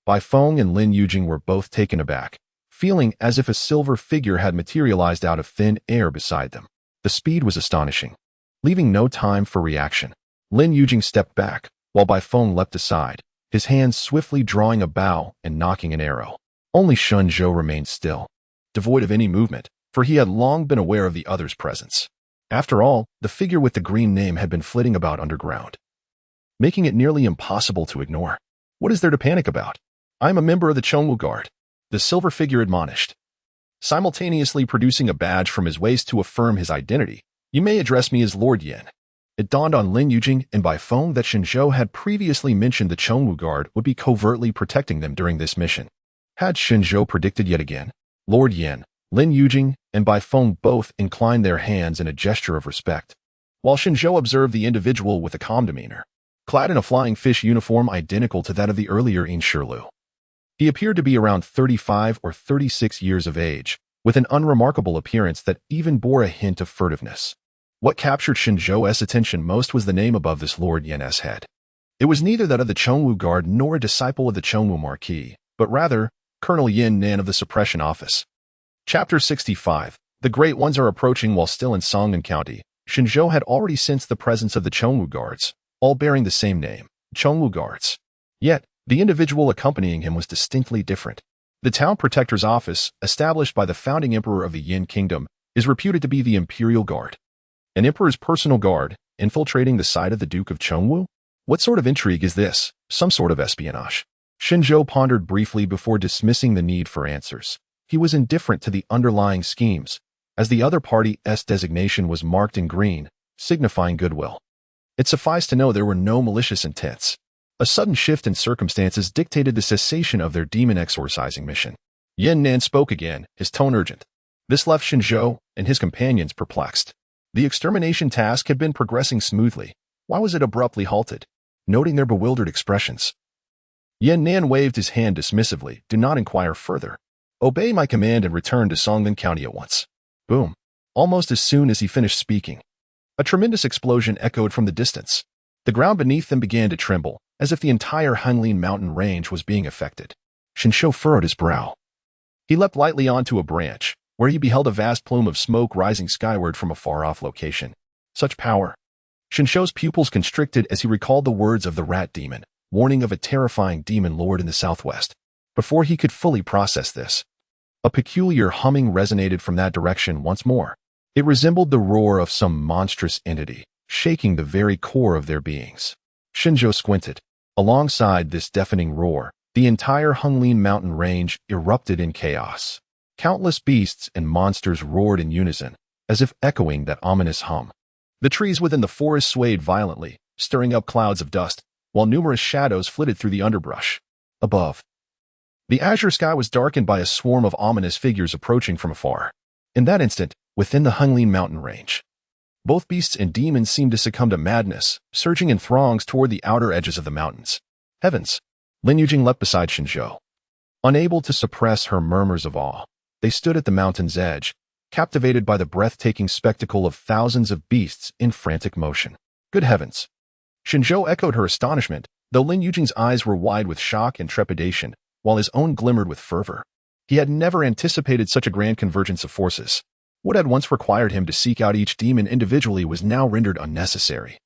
S1: Bai Feng and Lin Yujing were both taken aback, feeling as if a silver figure had materialized out of thin air beside them. The speed was astonishing. Leaving no time for reaction, Lin Yujing stepped back, while Bai Feng leapt aside, his hands swiftly drawing a bow and knocking an arrow. Only Shen Zhou remained still, devoid of any movement, for he had long been aware of the other's presence. After all, the figure with the green name had been flitting about underground, making it nearly impossible to ignore. What is there to panic about? I am a member of the Chongwu Guard, the silver figure admonished, simultaneously producing a badge from his waist to affirm his identity. You may address me as Lord Yan. It dawned on Lin Yujing and Bai Feng that Shen Zhou had previously mentioned the Chongwu Guard would be covertly protecting them during this mission. Had Shen Zhou predicted yet again? Lord Yan, Lin Yujing, and Bai Feng both inclined their hands in a gesture of respect, while Shen Zhou observed the individual with a calm demeanor. clad in a flying fish uniform identical to that of the earlier Inshirlu. He appeared to be around 35 or 36 years of age, with an unremarkable appearance that even bore a hint of furtiveness. What captured Shen Zhou's attention most was the name above this Lord Yan's head. It was neither that of the Chongwu Guard nor a disciple of the Chongwu Marquis, but rather Colonel Yin Nan of the Suppression Office. Chapter 65. The Great Ones are approaching. While still in Songnan County, Shen Zhou had already sensed the presence of the Chongwu Guards, all bearing the same name, Chongwu Guards. Yet, the individual accompanying him was distinctly different. The Town Protector's Office, established by the founding emperor of the Yin Kingdom, is reputed to be the Imperial Guard. An emperor's personal guard, infiltrating the side of the Duke of Chongwu? What sort of intrigue is this? Some sort of espionage. Shen Zhou pondered briefly before dismissing the need for answers. He was indifferent to the underlying schemes, as the other party's designation was marked in green, signifying goodwill. It sufficed to know there were no malicious intents. A sudden shift in circumstances dictated the cessation of their demon exorcising mission. Yin Nan spoke again, his tone urgent. This left Shen Zhou and his companions perplexed. The extermination task had been progressing smoothly. Why was it abruptly halted? Noting their bewildered expressions, Yin Nan waved his hand dismissively. Do not inquire further. Obey my command and return to Songnan County at once. Boom. Almost as soon as he finished speaking, a tremendous explosion echoed from the distance. The ground beneath them began to tremble, as if the entire Hanlin mountain range was being affected. Shen Zhou furrowed his brow. He leapt lightly onto a branch, where he beheld a vast plume of smoke rising skyward from a far-off location. Such power! Shen Zhou's pupils constricted as he recalled the words of the rat demon, warning of a terrifying demon lord in the southwest. Before he could fully process this, a peculiar humming resonated from that direction once more. It resembled the roar of some monstrous entity, shaking the very core of their beings. Shen Zhou squinted. Alongside this deafening roar, the entire Hanlin mountain range erupted in chaos. Countless beasts and monsters roared in unison, as if echoing that ominous hum. The trees within the forest swayed violently, stirring up clouds of dust, while numerous shadows flitted through the underbrush. Above, the azure sky was darkened by a swarm of ominous figures approaching from afar. In that instant, within the Hanlin mountain range, both beasts and demons seemed to succumb to madness, surging in throngs toward the outer edges of the mountains. Heavens! Lin Yujing leapt beside Shen Zhou. Unable to suppress her murmurs of awe, they stood at the mountain's edge, captivated by the breathtaking spectacle of thousands of beasts in frantic motion. Good heavens! Shen Zhou echoed her astonishment, though Lin Yujing's eyes were wide with shock and trepidation, while his own glimmered with fervor. He had never anticipated such a grand convergence of forces. What had once required him to seek out each demon individually was now rendered unnecessary.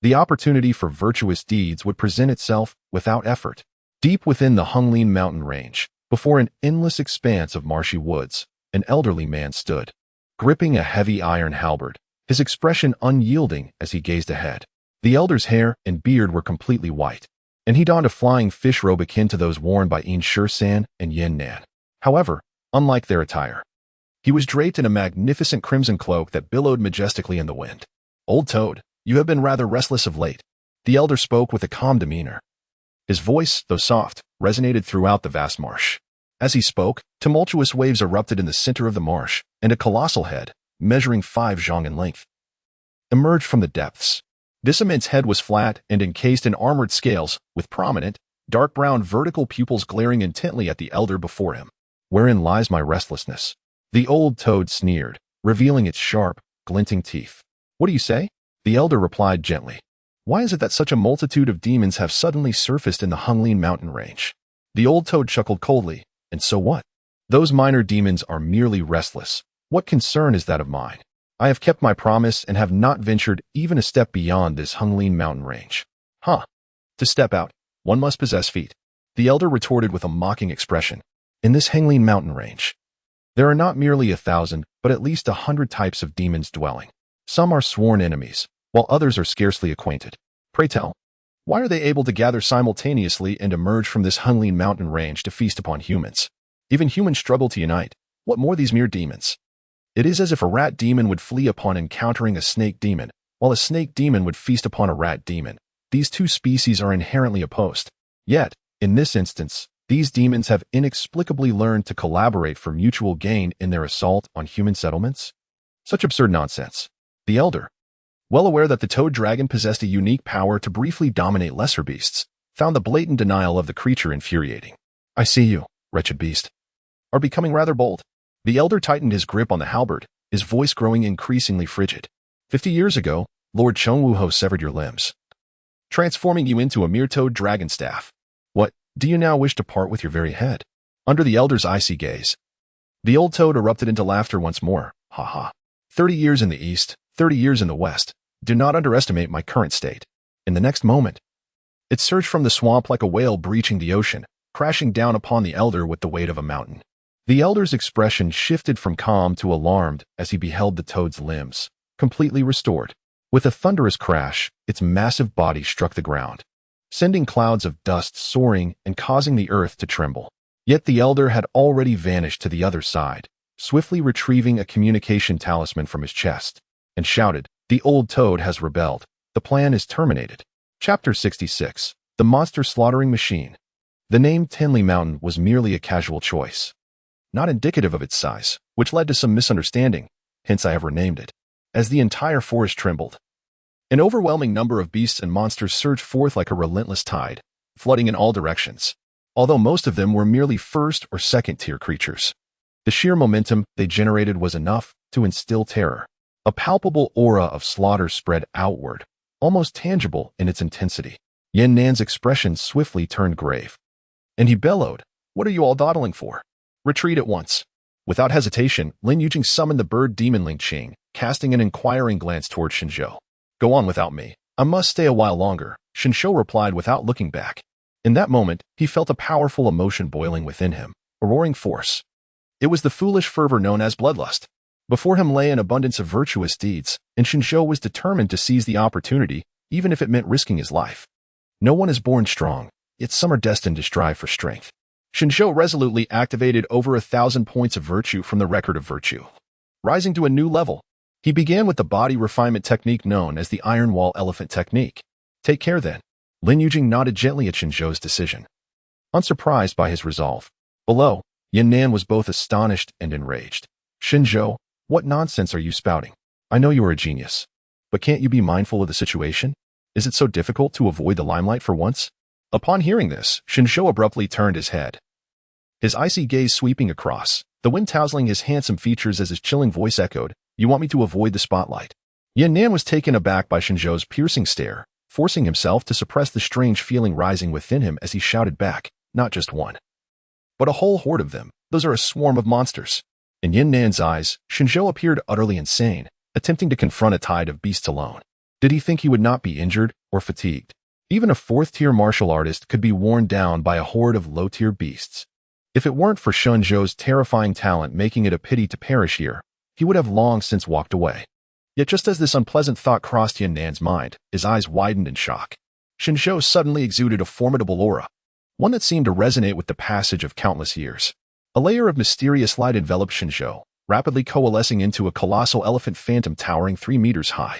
S1: The opportunity for virtuous deeds would present itself without effort. Deep within the Hanlin mountain range, before an endless expanse of marshy woods, an elderly man stood, gripping a heavy iron halberd, his expression unyielding as he gazed ahead. The elder's hair and beard were completely white, and he donned a flying fish robe akin to those worn by Yin Shisan and Yin Nan. However, unlike their attire, he was draped in a magnificent crimson cloak that billowed majestically in the wind. Old Toad, you have been rather restless of late. The elder spoke with a calm demeanor. His voice, though soft, resonated throughout the vast marsh. As he spoke, tumultuous waves erupted in the center of the marsh, and a colossal head, measuring 5 zhang in length, emerged from the depths. This immense head was flat and encased in armored scales, with prominent, dark brown vertical pupils glaring intently at the elder before him. Wherein lies my restlessness? The old toad sneered, revealing its sharp, glinting teeth. What do you say? The elder replied gently. Why is it that such a multitude of demons have suddenly surfaced in the Hanlin mountain range? The old toad chuckled coldly. And so what? Those minor demons are merely restless. What concern is that of mine? I have kept my promise and have not ventured even a step beyond this Hanlin mountain range. Huh. To step out, one must possess feet. The elder retorted with a mocking expression. In this Hanlin mountain range, there are not merely 1,000, but at least 100 types of demons dwelling. Some are sworn enemies, while others are scarcely acquainted. Pray tell, why are they able to gather simultaneously and emerge from this Hanlin mountain range to feast upon humans? Even humans struggle to unite. What more these mere demons? It is as if a rat demon would flee upon encountering a snake demon, while a snake demon would feast upon a rat demon. These two species are inherently opposed. Yet, in this instance, these demons have inexplicably learned to collaborate for mutual gain in their assault on human settlements? Such absurd nonsense. The elder, well aware that the toad dragon possessed a unique power to briefly dominate lesser beasts, found the blatant denial of the creature infuriating. I see you, wretched beast, are becoming rather bold. The elder tightened his grip on the halberd, his voice growing increasingly frigid. 50 years ago, Lord Chengwu severed your limbs, transforming you into a mere toad dragon staff. What, do you now wish to part with your very head? Under the elder's icy gaze, the old toad erupted into laughter once more. Ha ha. 30 years in the east, 30 years in the west. Do not underestimate my current state. In the next moment, it surged from the swamp like a whale breaching the ocean, crashing down upon the elder with the weight of a mountain. The elder's expression shifted from calm to alarmed as he beheld the toad's limbs, completely restored. With a thunderous crash, its massive body struck the ground, sending clouds of dust soaring and causing the earth to tremble. Yet the elder had already vanished to the other side, swiftly retrieving a communication talisman from his chest, and shouted, "The old toad has rebelled. The plan is terminated." Chapter 66. The Monster Slaughtering Machine. The name Tinley Mountain was merely a casual choice, not indicative of its size, which led to some misunderstanding, hence I have renamed it. As the entire forest trembled, an overwhelming number of beasts and monsters surged forth like a relentless tide, flooding in all directions, although most of them were merely first or second-tier creatures. The sheer momentum they generated was enough to instill terror. A palpable aura of slaughter spread outward, almost tangible in its intensity. Yan Nan's expression swiftly turned grave, and he bellowed, "What are you all dawdling for? Retreat at once." Without hesitation, Lin Yujing summoned the bird demon Ling Qing, casting an inquiring glance toward Shen Zhou. "Go on without me. I must stay a while longer," Shen Zhou replied without looking back. In that moment, he felt a powerful emotion boiling within him, a roaring force. It was the foolish fervor known as bloodlust. Before him lay an abundance of virtuous deeds, and Shen Zhou was determined to seize the opportunity, even if it meant risking his life. No one is born strong, yet some are destined to strive for strength. Shen Zhou resolutely activated over 1,000 points of virtue from the record of virtue. Rising to a new level, he began with the body refinement technique known as the Iron Wall Elephant Technique. Take care then. Lin Yujing nodded gently at Shen Zhou's decision, unsurprised by his resolve. Below, Yan Nan was both astonished and enraged. "Shen Zhou, what nonsense are you spouting? I know you are a genius, but can't you be mindful of the situation? Is it so difficult to avoid the limelight for once?" Upon hearing this, Shen Zhou abruptly turned his head, his icy gaze sweeping across, the wind tousling his handsome features as his chilling voice echoed, "You want me to avoid the spotlight?" Yan Nan was taken aback by Shen Zhou's piercing stare, forcing himself to suppress the strange feeling rising within him as he shouted back, "Not just one, but a whole horde of them. Those are a swarm of monsters." In Yan Nan's eyes, Shen Zhou appeared utterly insane, attempting to confront a tide of beasts alone. Did he think he would not be injured or fatigued? Even a fourth-tier martial artist could be worn down by a horde of low-tier beasts. If it weren't for Shen Zhou's terrifying talent making it a pity to perish here, he would have long since walked away. Yet just as this unpleasant thought crossed Yan Nan's mind, his eyes widened in shock. Shen Zhou suddenly exuded a formidable aura, one that seemed to resonate with the passage of countless years. A layer of mysterious light enveloped Shen Zhou, rapidly coalescing into a colossal elephant phantom towering 3 meters high.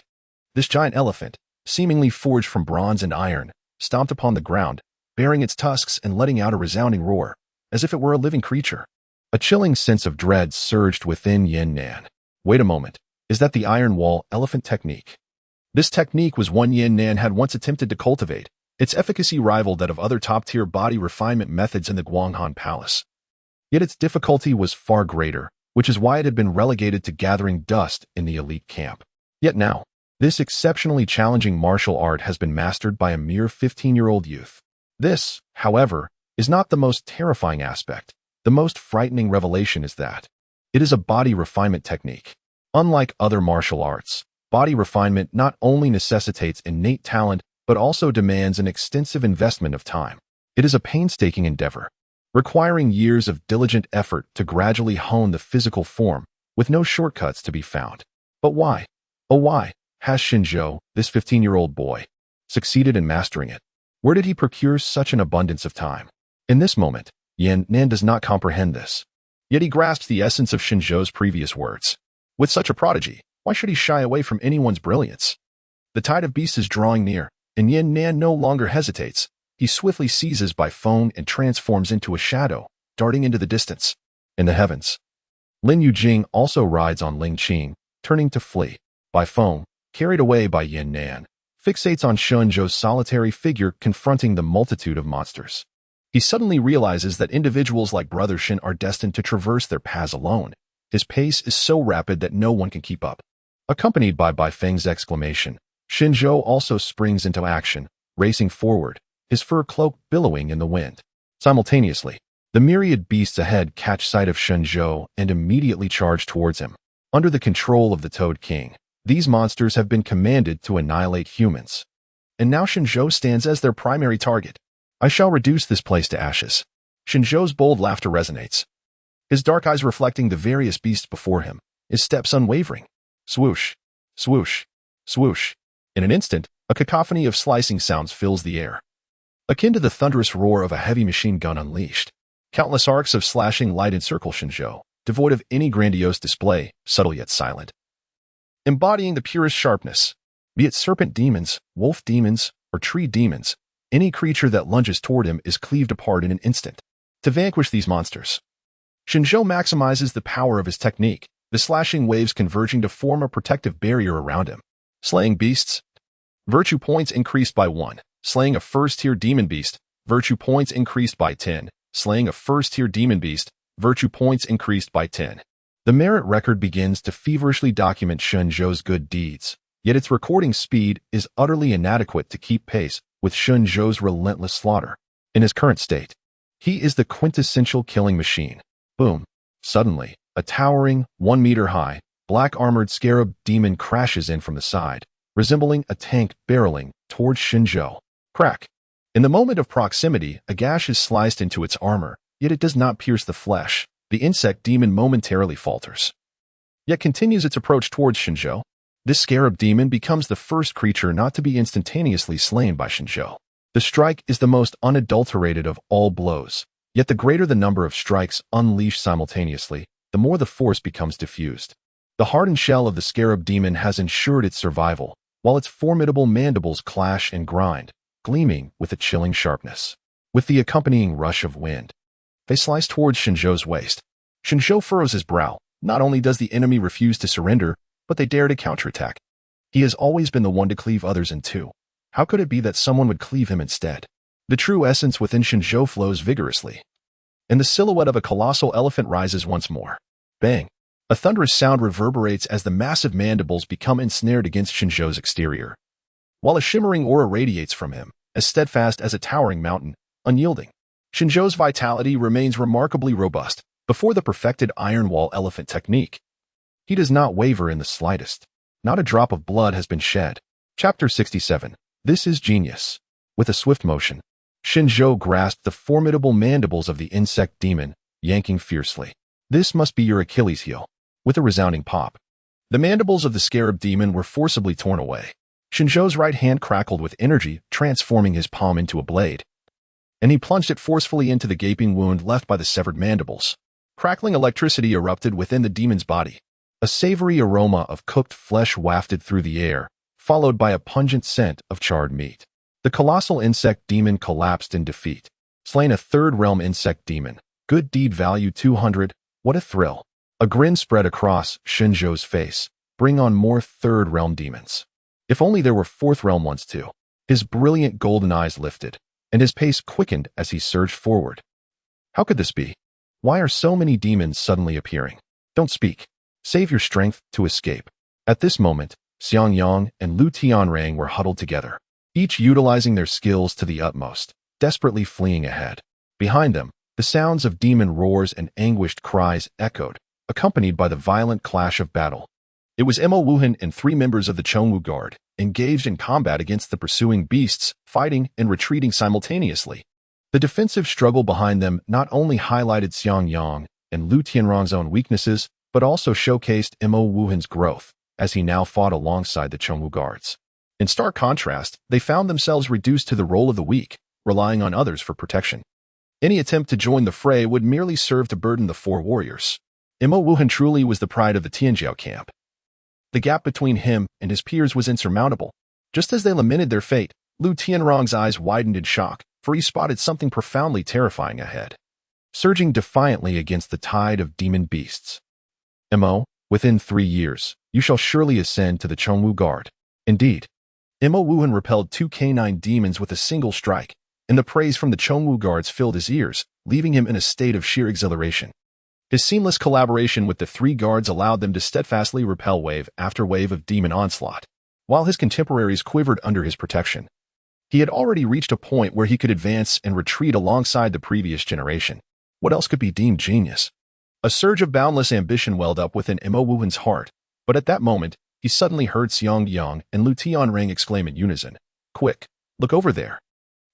S1: This giant elephant, seemingly forged from bronze and iron, stomped upon the ground, baring its tusks and letting out a resounding roar, as if it were a living creature. A chilling sense of dread surged within Yan Nan. Wait a moment, is that the Iron Wall Elephant Technique? This technique was one Yan Nan had once attempted to cultivate. Its efficacy rivaled that of other top-tier body refinement methods in the Guanghan Palace. Yet its difficulty was far greater, which is why it had been relegated to gathering dust in the elite camp. Yet now, this exceptionally challenging martial art has been mastered by a mere 15-year-old youth. This, however, is not the most terrifying aspect. The most frightening revelation is that it is a body refinement technique. Unlike other martial arts, body refinement not only necessitates innate talent but also demands an extensive investment of time. It is a painstaking endeavor, requiring years of diligent effort to gradually hone the physical form, with no shortcuts to be found. But why, oh why, has Shen Zhou, this 15-year-old boy, succeeded in mastering it? Where did he procure such an abundance of time? In this moment, Yan Nan does not comprehend this. Yet he grasps the essence of Shen Zhou's previous words. With such a prodigy, why should he shy away from anyone's brilliance? The tide of beasts is drawing near, and Yan Nan no longer hesitates. He swiftly seizes by Feng and transforms into a shadow, darting into the distance. In the heavens, Lin Yujing also rides on Ling Qing, turning to flee. By Feng, carried away by Yin Nan, fixates on Shen Zhou's solitary figure confronting the multitude of monsters. He suddenly realizes that individuals like Brother Shen are destined to traverse their paths alone. His pace is so rapid that no one can keep up. Accompanied by Bai Feng's exclamation, Shen Zhou also springs into action, racing forward, his fur cloak billowing in the wind. Simultaneously, the myriad beasts ahead catch sight of Shen Zhou and immediately charge towards him. Under the control of the Toad King, these monsters have been commanded to annihilate humans. And now Shen Zhou stands as their primary target. I shall reduce this place to ashes. Shen Zhou's bold laughter resonates. His dark eyes reflecting the various beasts before him, his steps unwavering. Swoosh, swoosh, swoosh. In an instant, a cacophony of slicing sounds fills the air, akin to the thunderous roar of a heavy machine gun unleashed. Countless arcs of slashing light encircle Shen Zhou, devoid of any grandiose display, subtle yet silent, embodying the purest sharpness. Be it serpent demons, wolf demons, or tree demons, any creature that lunges toward him is cleaved apart in an instant. To vanquish these monsters, Shen Zhou maximizes the power of his technique, the slashing waves converging to form a protective barrier around him. Slaying beasts. Virtue points increased by 1. Slaying a first-tier demon beast. Virtue points increased by 10. Slaying a first-tier demon beast. Virtue points increased by 10. The merit record begins to feverishly document Shen Zhou's good deeds, yet its recording speed is utterly inadequate to keep pace with Shen Zhou's relentless slaughter. In his current state, he is the quintessential killing machine. Boom. Suddenly, a towering, 1-meter-high, black-armored scarab demon crashes in from the side, resembling a tank barreling towards Shen Zhou. Crack. In the moment of proximity, a gash is sliced into its armor, yet it does not pierce the flesh. The insect demon momentarily falters, yet continues its approach towards Shen Zhou. This scarab demon becomes the first creature not to be instantaneously slain by Shen Zhou. The strike is the most unadulterated of all blows, yet the greater the number of strikes unleashed simultaneously, the more the force becomes diffused. The hardened shell of the scarab demon has ensured its survival, while its formidable mandibles clash and grind, gleaming with a chilling sharpness. With the accompanying rush of wind, they slice towards Shen Zhou's waist. Shen Zhou furrows his brow. Not only does the enemy refuse to surrender, but they dare to counterattack. He has always been the one to cleave others in two. How could it be that someone would cleave him instead? The true essence within Shen Zhou flows vigorously, and the silhouette of a colossal elephant rises once more. Bang! A thunderous sound reverberates as the massive mandibles become ensnared against Shen Zhou's exterior, while a shimmering aura radiates from him, as steadfast as a towering mountain, unyielding. Shen Zhou's vitality remains remarkably robust before the perfected iron wall elephant technique. He does not waver in the slightest. Not a drop of blood has been shed. Chapter 67. This is genius. With a swift motion, Shen Zhou grasped the formidable mandibles of the insect demon, yanking fiercely. This must be your Achilles heel. With a resounding pop, the mandibles of the scarab demon were forcibly torn away. Shen Zhou's right hand crackled with energy, transforming his palm into a blade, and he plunged it forcefully into the gaping wound left by the severed mandibles. Crackling electricity erupted within the demon's body. A savory aroma of cooked flesh wafted through the air, followed by a pungent scent of charred meat. The colossal insect demon collapsed in defeat. Slain a third-realm insect demon. Good deed value 200. What a thrill. A grin spread across Shen Zhou's face. Bring on more third-realm demons. If only there were fourth-realm ones too. His brilliant golden eyes lifted, and his pace quickened as he surged forward. How could this be? Why are so many demons suddenly appearing? Don't speak. Save your strength to escape. At this moment, Xiang Yang and Lu Tianrang were huddled together, each utilizing their skills to the utmost, desperately fleeing ahead. Behind them, the sounds of demon roars and anguished cries echoed, accompanied by the violent clash of battle. It was Mo Wuhan and 3 members of the Chongwu Guard, engaged in combat against the pursuing beasts, fighting and retreating simultaneously. The defensive struggle behind them not only highlighted Xiang Yang and Lu Tianrang's own weaknesses, but also showcased Mo Wuhan's growth, as he now fought alongside the Chongwu Guards. In stark contrast, they found themselves reduced to the role of the weak, relying on others for protection. Any attempt to join the fray would merely serve to burden the 4 warriors. Mo Wuhan truly was the pride of the Tianjiao camp. The gap between him and his peers was insurmountable. Just as they lamented their fate, Lu Tianrang's eyes widened in shock, for he spotted something profoundly terrifying ahead, surging defiantly against the tide of demon beasts. Mo, within 3 years, you shall surely ascend to the Chongwu Guard. Indeed, Mo Wuhan repelled two canine demons with a single strike, and the praise from the Chongwu guards filled his ears, leaving him in a state of sheer exhilaration. His seamless collaboration with the three guards allowed them to steadfastly repel wave after wave of demon onslaught, while his contemporaries quivered under his protection. He had already reached a point where he could advance and retreat alongside the previous generation. What else could be deemed genius? A surge of boundless ambition welled up within Mo Wuhan's heart, but at that moment, he suddenly heard Xiong Yang and Lu Tianring exclaim in unison, "Quick, look over there.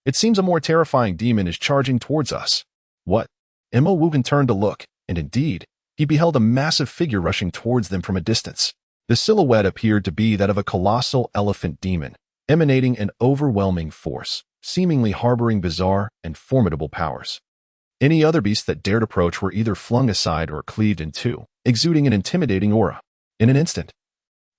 S1: It seems a more terrifying demon is charging towards us." What? Mo Wuhan turned to look, and indeed, he beheld a massive figure rushing towards them from a distance. The silhouette appeared to be that of a colossal elephant demon, emanating an overwhelming force, seemingly harboring bizarre and formidable powers. Any other beasts that dared approach were either flung aside or cleaved in two, exuding an intimidating aura. In an instant,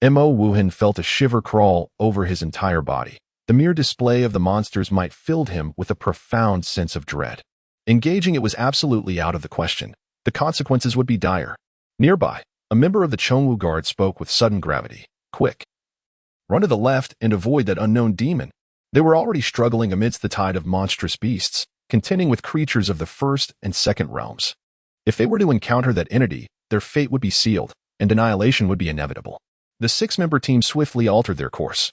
S1: Mo Wuhan felt a shiver crawl over his entire body. The mere display of the monsters might filled him with a profound sense of dread. Engaging it was absolutely out of the question. The consequences would be dire. Nearby, a member of the Chongwu Guard spoke with sudden gravity. "Quick! Run to the left and avoid that unknown demon." They were already struggling amidst the tide of monstrous beasts, contending with creatures of the first and second realms. If they were to encounter that entity, their fate would be sealed, and annihilation would be inevitable. The six-member team swiftly altered their course.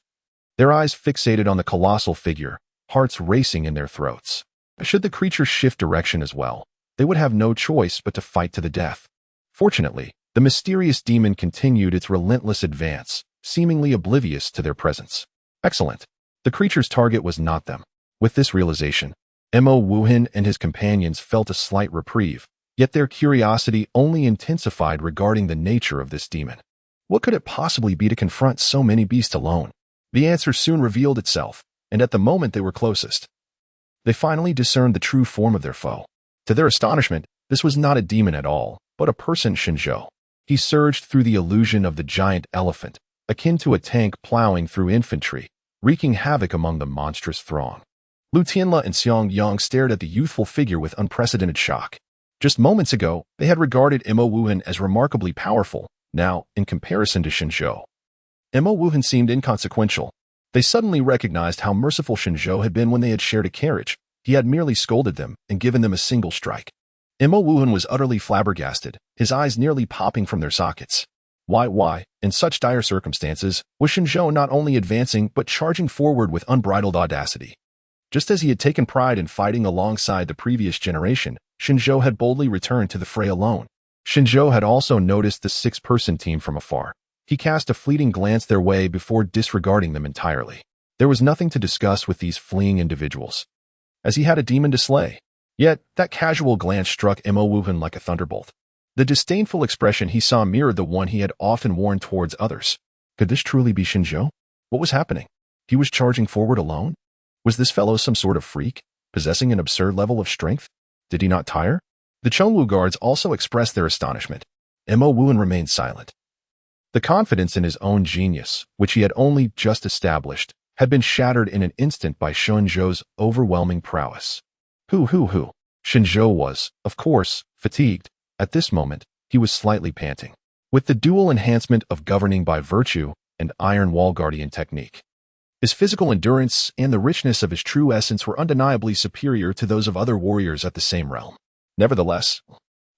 S1: Their eyes fixated on the colossal figure, hearts racing in their throats. Should the creature shift direction as well, they would have no choice but to fight to the death. Fortunately, the mysterious demon continued its relentless advance, seemingly oblivious to their presence. Excellent. The creature's target was not them. With this realization, Mo Wuhan and his companions felt a slight reprieve, yet their curiosity only intensified regarding the nature of this demon. What could it possibly be to confront so many beasts alone? The answer soon revealed itself, and at the moment they were closest, they finally discerned the true form of their foe. To their astonishment, this was not a demon at all, but a person, Shen Zhou. He surged through the illusion of the giant elephant, akin to a tank plowing through infantry, wreaking havoc among the monstrous throng. Lu Tianla and Xiong Yang stared at the youthful figure with unprecedented shock. Just moments ago, they had regarded Mo Wuhan as remarkably powerful. Now, in comparison to Shen Zhou, Mo Wuhan seemed inconsequential. They suddenly recognized how merciful Shen Zhou had been when they had shared a carriage. He had merely scolded them and given them a single strike. Mo Wuhan was utterly flabbergasted, his eyes nearly popping from their sockets. Why, in such dire circumstances, was Shen Zhou not only advancing but charging forward with unbridled audacity? Just as he had taken pride in fighting alongside the previous generation, Shen Zhou had boldly returned to the fray alone. Shen Zhou had also noticed the six-person team from afar. He cast a fleeting glance their way before disregarding them entirely. There was nothing to discuss with these fleeing individuals, as he had a demon to slay. Yet, that casual glance struck Mo Wuhan like a thunderbolt. The disdainful expression he saw mirrored the one he had often worn towards others. Could this truly be Shen Zhou? What was happening? He was charging forward alone? Was this fellow some sort of freak, possessing an absurd level of strength? Did he not tire? The Chongwu guards also expressed their astonishment. Mo Wuhan remained silent. The confidence in his own genius, which he had only just established, had been shattered in an instant by Shen Zhou's overwhelming prowess. Shen Zhou was, of course, fatigued. At this moment, he was slightly panting. With the dual enhancement of governing by virtue and iron wall guardian technique, his physical endurance and the richness of his true essence were undeniably superior to those of other warriors at the same realm. Nevertheless,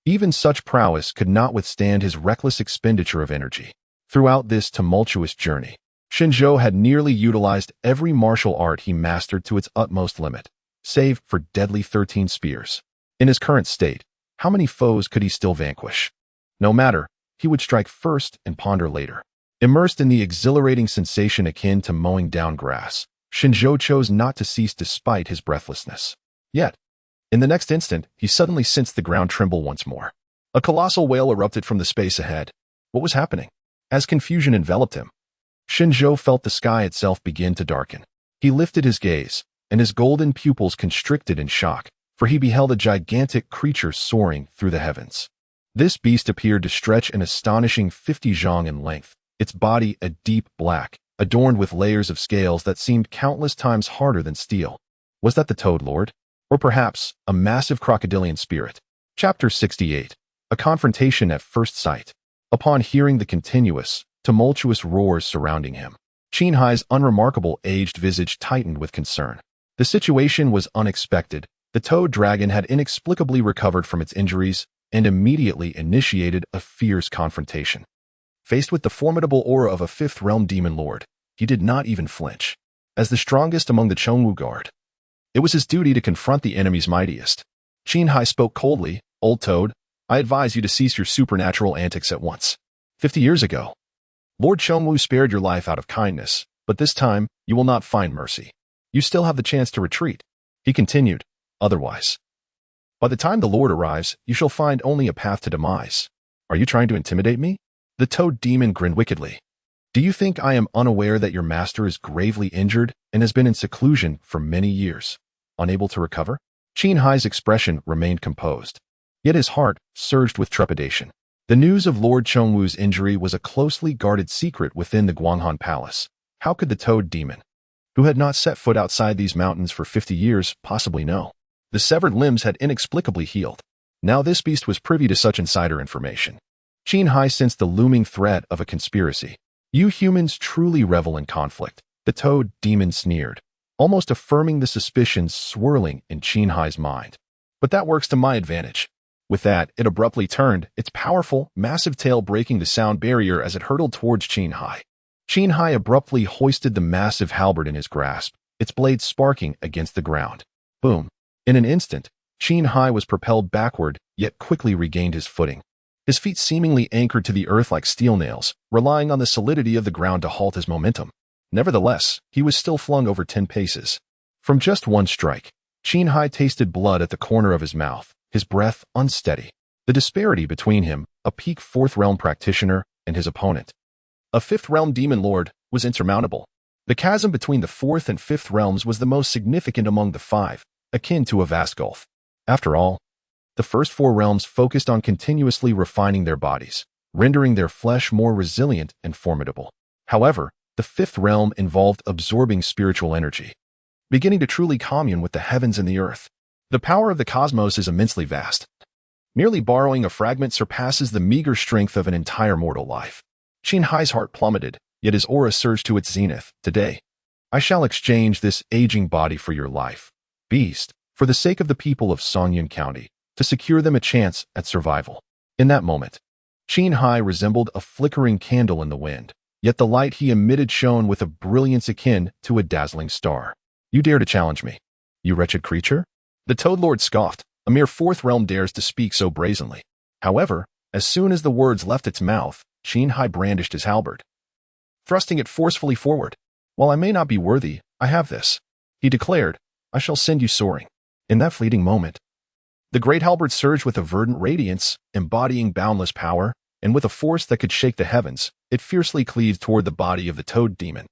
S1: even such prowess could not withstand his reckless expenditure of energy. Throughout this tumultuous journey, Shen Zhou had nearly utilized every martial art he mastered to its utmost limit, save for deadly 13 spears. In his current state, how many foes could he still vanquish? No matter, he would strike first and ponder later. Immersed in the exhilarating sensation akin to mowing down grass, Shen Zhou chose not to cease despite his breathlessness. Yet, in the next instant, he suddenly sensed the ground tremble once more. A colossal wail erupted from the space ahead. What was happening? As confusion enveloped him, Shen Zhou felt the sky itself begin to darken. He lifted his gaze, and his golden pupils constricted in shock, for he beheld a gigantic creature soaring through the heavens. This beast appeared to stretch an astonishing 50 zhang in length, its body a deep black, adorned with layers of scales that seemed countless times harder than steel. Was that the Toad Lord? Or perhaps a massive crocodilian spirit? Chapter 68. A confrontation at first sight. Upon hearing the continuous, tumultuous roars surrounding him, Qin Hai's unremarkable aged visage tightened with concern. The situation was unexpected. The toad dragon had inexplicably recovered from its injuries and immediately initiated a fierce confrontation. Faced with the formidable aura of a fifth realm demon lord, he did not even flinch. As the strongest among the Chongwu guard, it was his duty to confront the enemy's mightiest. Qin Hai spoke coldly, "Old toad, I advise you to cease your supernatural antics at once. 50 years ago, Lord Chongwu spared your life out of kindness, but this time you will not find mercy. You still have the chance to retreat." He continued, "Otherwise, by the time the Lord arrives, you shall find only a path to demise. Are you trying to intimidate me?" The toad demon grinned wickedly. "Do you think I am unaware that your master is gravely injured and has been in seclusion for many years, unable to recover?" Qin Hai's expression remained composed, yet his heart surged with trepidation. The news of Lord Chongwu's injury was a closely guarded secret within the Guanghan Palace. How could the toad demon, who had not set foot outside these mountains for 50 years, possibly know? The severed limbs had inexplicably healed. Now this beast was privy to such insider information. Qin Hai sensed the looming threat of a conspiracy. "You humans truly revel in conflict," the toad demon sneered, almost affirming the suspicions swirling in Qin Hai's mind. "But that works to my advantage." With that, it abruptly turned, its powerful, massive tail breaking the sound barrier as it hurtled towards Qin Hai. Qin Hai abruptly hoisted the massive halberd in his grasp, its blade sparking against the ground. Boom. In an instant, Qin Hai was propelled backward, yet quickly regained his footing. His feet seemingly anchored to the earth like steel nails, relying on the solidity of the ground to halt his momentum. Nevertheless, he was still flung over 10 paces. From just one strike, Qin Hai tasted blood at the corner of his mouth, his breath unsteady. The disparity between him, a peak fourth realm practitioner, and his opponent, a fifth realm demon lord, was insurmountable. The chasm between the fourth and fifth realms was the most significant among the five, akin to a vast gulf. After all, the first four realms focused on continuously refining their bodies, rendering their flesh more resilient and formidable. However, the fifth realm involved absorbing spiritual energy, beginning to truly commune with the heavens and the earth. The power of the cosmos is immensely vast. Merely borrowing a fragment surpasses the meager strength of an entire mortal life. Qin Hai's heart plummeted, yet his aura surged to its zenith. "Today, I shall exchange this aging body for your life, beast, for the sake of the people of Songyun County, to secure them a chance at survival." In that moment, Qin Hai resembled a flickering candle in the wind, yet the light he emitted shone with a brilliance akin to a dazzling star. "You dare to challenge me, you wretched creature?" The Toad Lord scoffed. A mere fourth realm dares to speak so brazenly. However, as soon as the words left its mouth, Qin Hai brandished his halberd, thrusting it forcefully forward. "While I may not be worthy, I have this," he declared. "I shall send you soaring." In that fleeting moment, the great halberd surged with a verdant radiance, embodying boundless power, and with a force that could shake the heavens, it fiercely cleaved toward the body of the toad demon.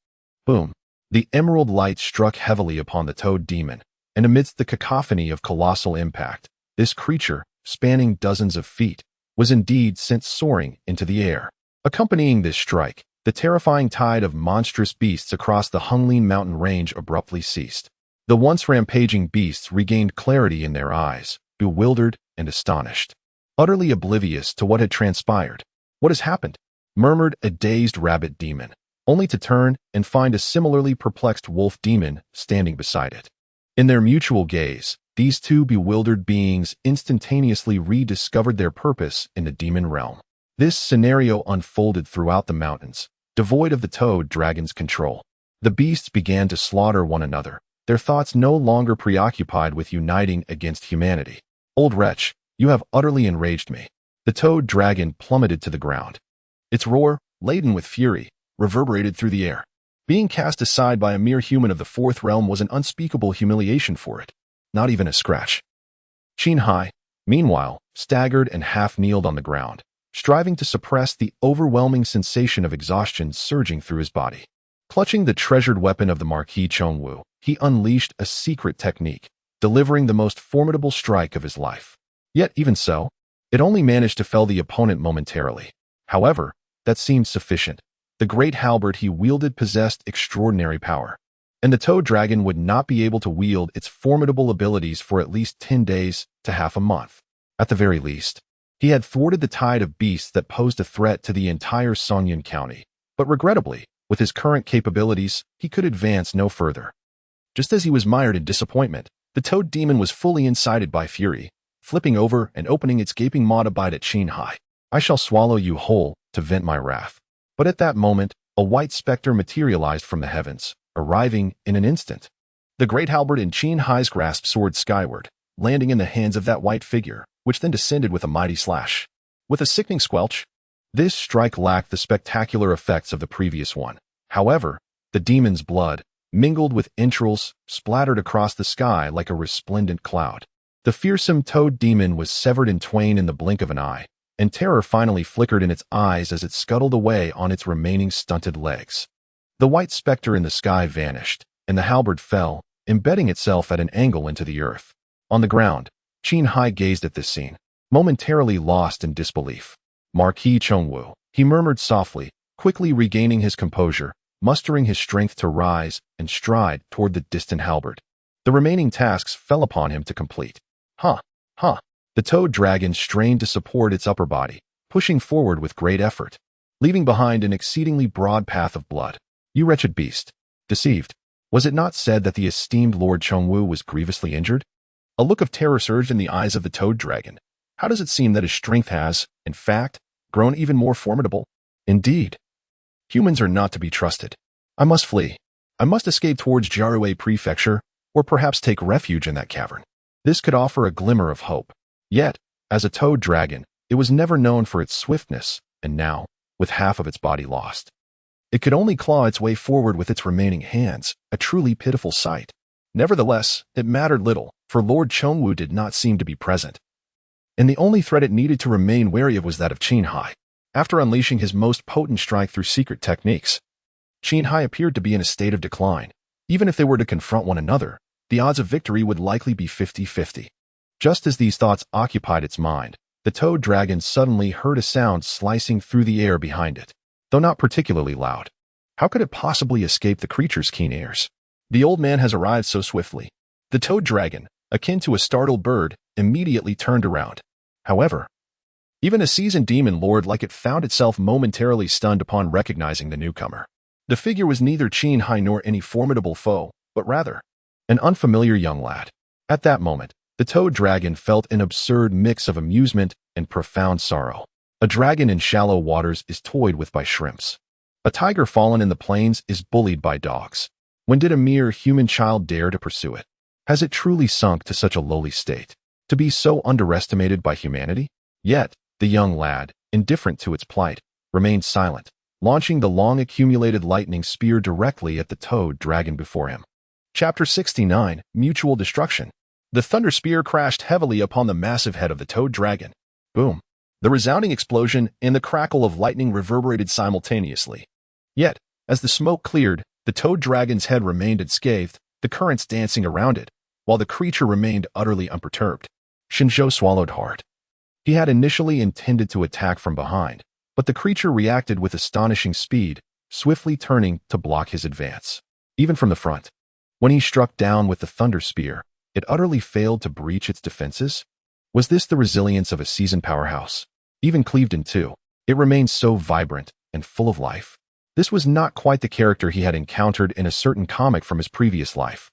S1: Boom! The emerald light struck heavily upon the toad demon, and amidst the cacophony of colossal impact, this creature, spanning dozens of feet, was indeed sent soaring into the air. Accompanying this strike, the terrifying tide of monstrous beasts across the Hunglin mountain range abruptly ceased. The once rampaging beasts regained clarity in their eyes, bewildered and astonished, utterly oblivious to what had transpired. "What has happened?" murmured a dazed rabbit demon, only to turn and find a similarly perplexed wolf demon standing beside it. In their mutual gaze, these two bewildered beings instantaneously rediscovered their purpose in the demon realm. This scenario unfolded throughout the mountains, devoid of the toad dragon's control. The beasts began to slaughter one another, their thoughts no longer preoccupied with uniting against humanity. "Old wretch, you have utterly enraged me." The toad dragon plummeted to the ground. Its roar, laden with fury, reverberated through the air. Being cast aside by a mere human of the fourth realm was an unspeakable humiliation for it. Not even a scratch. Qin Hai, meanwhile, staggered and half-kneeled on the ground, striving to suppress the overwhelming sensation of exhaustion surging through his body. Clutching the treasured weapon of the Marquis Chongwu, he unleashed a secret technique, delivering the most formidable strike of his life. Yet even so, it only managed to fell the opponent momentarily. However, that seemed sufficient. The great halberd he wielded possessed extraordinary power, and the toad dragon would not be able to wield its formidable abilities for at least 10 days to half a month. At the very least, he had thwarted the tide of beasts that posed a threat to the entire Songyun County. But regrettably, With his current capabilities, he could advance no further. Just as he was mired in disappointment, the toad demon was fully incited by fury, flipping over and opening its gaping maw to bite at Qin Hai. I shall swallow you whole to vent my wrath. But at that moment, a white specter materialized from the heavens, arriving in an instant. The great halberd in Qin Hai's grasp soared skyward, landing in the hands of that white figure, which then descended with a mighty slash. With a sickening squelch, this strike lacked the spectacular effects of the previous one. However, the demon's blood, mingled with entrails, splattered across the sky like a resplendent cloud. The fearsome toad demon was severed in twain in the blink of an eye, and terror finally flickered in its eyes as it scuttled away on its remaining stunted legs. The white specter in the sky vanished, and the halberd fell, embedding itself at an angle into the earth. On the ground, Qin Hai gazed at this scene, momentarily lost in disbelief. Marquis Chongwu, he murmured softly, quickly regaining his composure, mustering his strength to rise and stride toward the distant halberd. The remaining tasks fell upon him to complete. The toad dragon strained to support its upper body, pushing forward with great effort, leaving behind an exceedingly broad path of blood. You wretched beast. Deceived. Was it not said that the esteemed Lord Chongwu was grievously injured? A look of terror surged in the eyes of the toad dragon. How does it seem that his strength has, in fact, grown even more formidable? Indeed. Humans are not to be trusted. I must flee. I must escape towards Jiarui Prefecture, or perhaps take refuge in that cavern. This could offer a glimmer of hope. Yet, as a toad dragon, it was never known for its swiftness, and now, with half of its body lost, it could only claw its way forward with its remaining hands, a truly pitiful sight. Nevertheless, it mattered little, for Lord Chongwu did not seem to be present. And the only threat it needed to remain wary of was that of Qin Hai. After unleashing his most potent strike through secret techniques, Qin Hai appeared to be in a state of decline. Even if they were to confront one another, the odds of victory would likely be 50-50. Just as these thoughts occupied its mind, the toad dragon suddenly heard a sound slicing through the air behind it, though not particularly loud. How could it possibly escape the creature's keen ears? The old man has arrived so swiftly. The toad dragon, akin to a startled bird, immediately turned around. However, even a seasoned demon lord like it found itself momentarily stunned upon recognizing the newcomer. The figure was neither Qin Hai nor any formidable foe, but rather an unfamiliar young lad. At that moment, the toad dragon felt an absurd mix of amusement and profound sorrow. A dragon in shallow waters is toyed with by shrimps. A tiger fallen in the plains is bullied by dogs. When did a mere human child dare to pursue it? Has it truly sunk to such a lowly state, to be so underestimated by humanity? Yet, the young lad, indifferent to its plight, remained silent, launching the long-accumulated lightning spear directly at the toad dragon before him. Chapter 69, Mutual Destruction. The thunder spear crashed heavily upon the massive head of the toad dragon. Boom. The resounding explosion and the crackle of lightning reverberated simultaneously. Yet, as the smoke cleared, the toad dragon's head remained unscathed, the currents dancing around it, while the creature remained utterly unperturbed. Shen Zhou swallowed hard. He had initially intended to attack from behind, but the creature reacted with astonishing speed, swiftly turning to block his advance. Even from the front, when he struck down with the thunder spear, it utterly failed to breach its defenses. Was this the resilience of a seasoned powerhouse? Even cleaved in two, it remained so vibrant and full of life. This was not quite the character he had encountered in a certain comic from his previous life.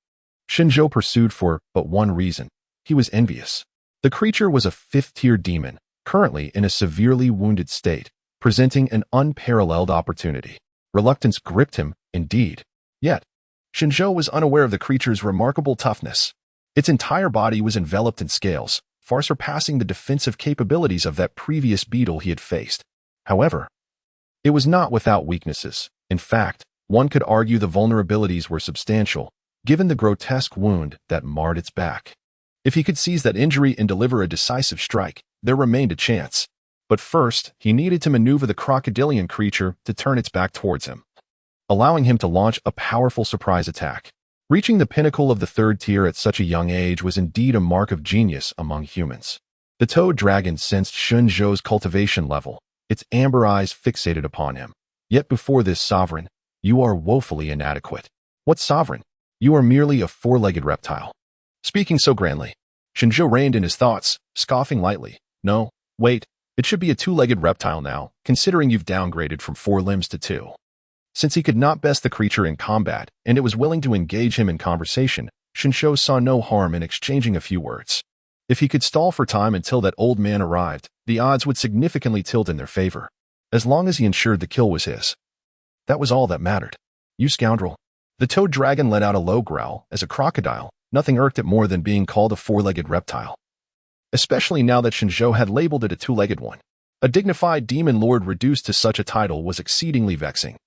S1: Shen Zhou pursued for but one reason. He was envious. The creature was a fifth-tier demon, currently in a severely wounded state, presenting an unparalleled opportunity. Reluctance gripped him, indeed. Yet, Shen Zhou was unaware of the creature's remarkable toughness. Its entire body was enveloped in scales, far surpassing the defensive capabilities of that previous beetle he had faced. However, it was not without weaknesses. In fact, one could argue the vulnerabilities were substantial, given the grotesque wound that marred its back. If he could seize that injury and deliver a decisive strike, there remained a chance. But first, he needed to maneuver the crocodilian creature to turn its back towards him, allowing him to launch a powerful surprise attack. Reaching the pinnacle of the third tier at such a young age was indeed a mark of genius among humans. The toad dragon sensed Shen Zhou's cultivation level, its amber eyes fixated upon him. Yet before this sovereign, you are woefully inadequate. What sovereign? You are merely a four-legged reptile. Speaking so grandly, Shen Zhou reined in his thoughts, scoffing lightly. No, wait, it should be a two-legged reptile now, considering you've downgraded from 4 limbs to 2. Since he could not best the creature in combat, and it was willing to engage him in conversation, Shen Zhou saw no harm in exchanging a few words. If he could stall for time until that old man arrived, the odds would significantly tilt in their favor. As long as he ensured the kill was his. That was all that mattered. You scoundrel. The toad dragon let out a low growl. As a crocodile, nothing irked it more than being called a four-legged reptile. Especially now that Shen Zhou had labeled it a two-legged one. A dignified demon lord reduced to such a title was exceedingly vexing.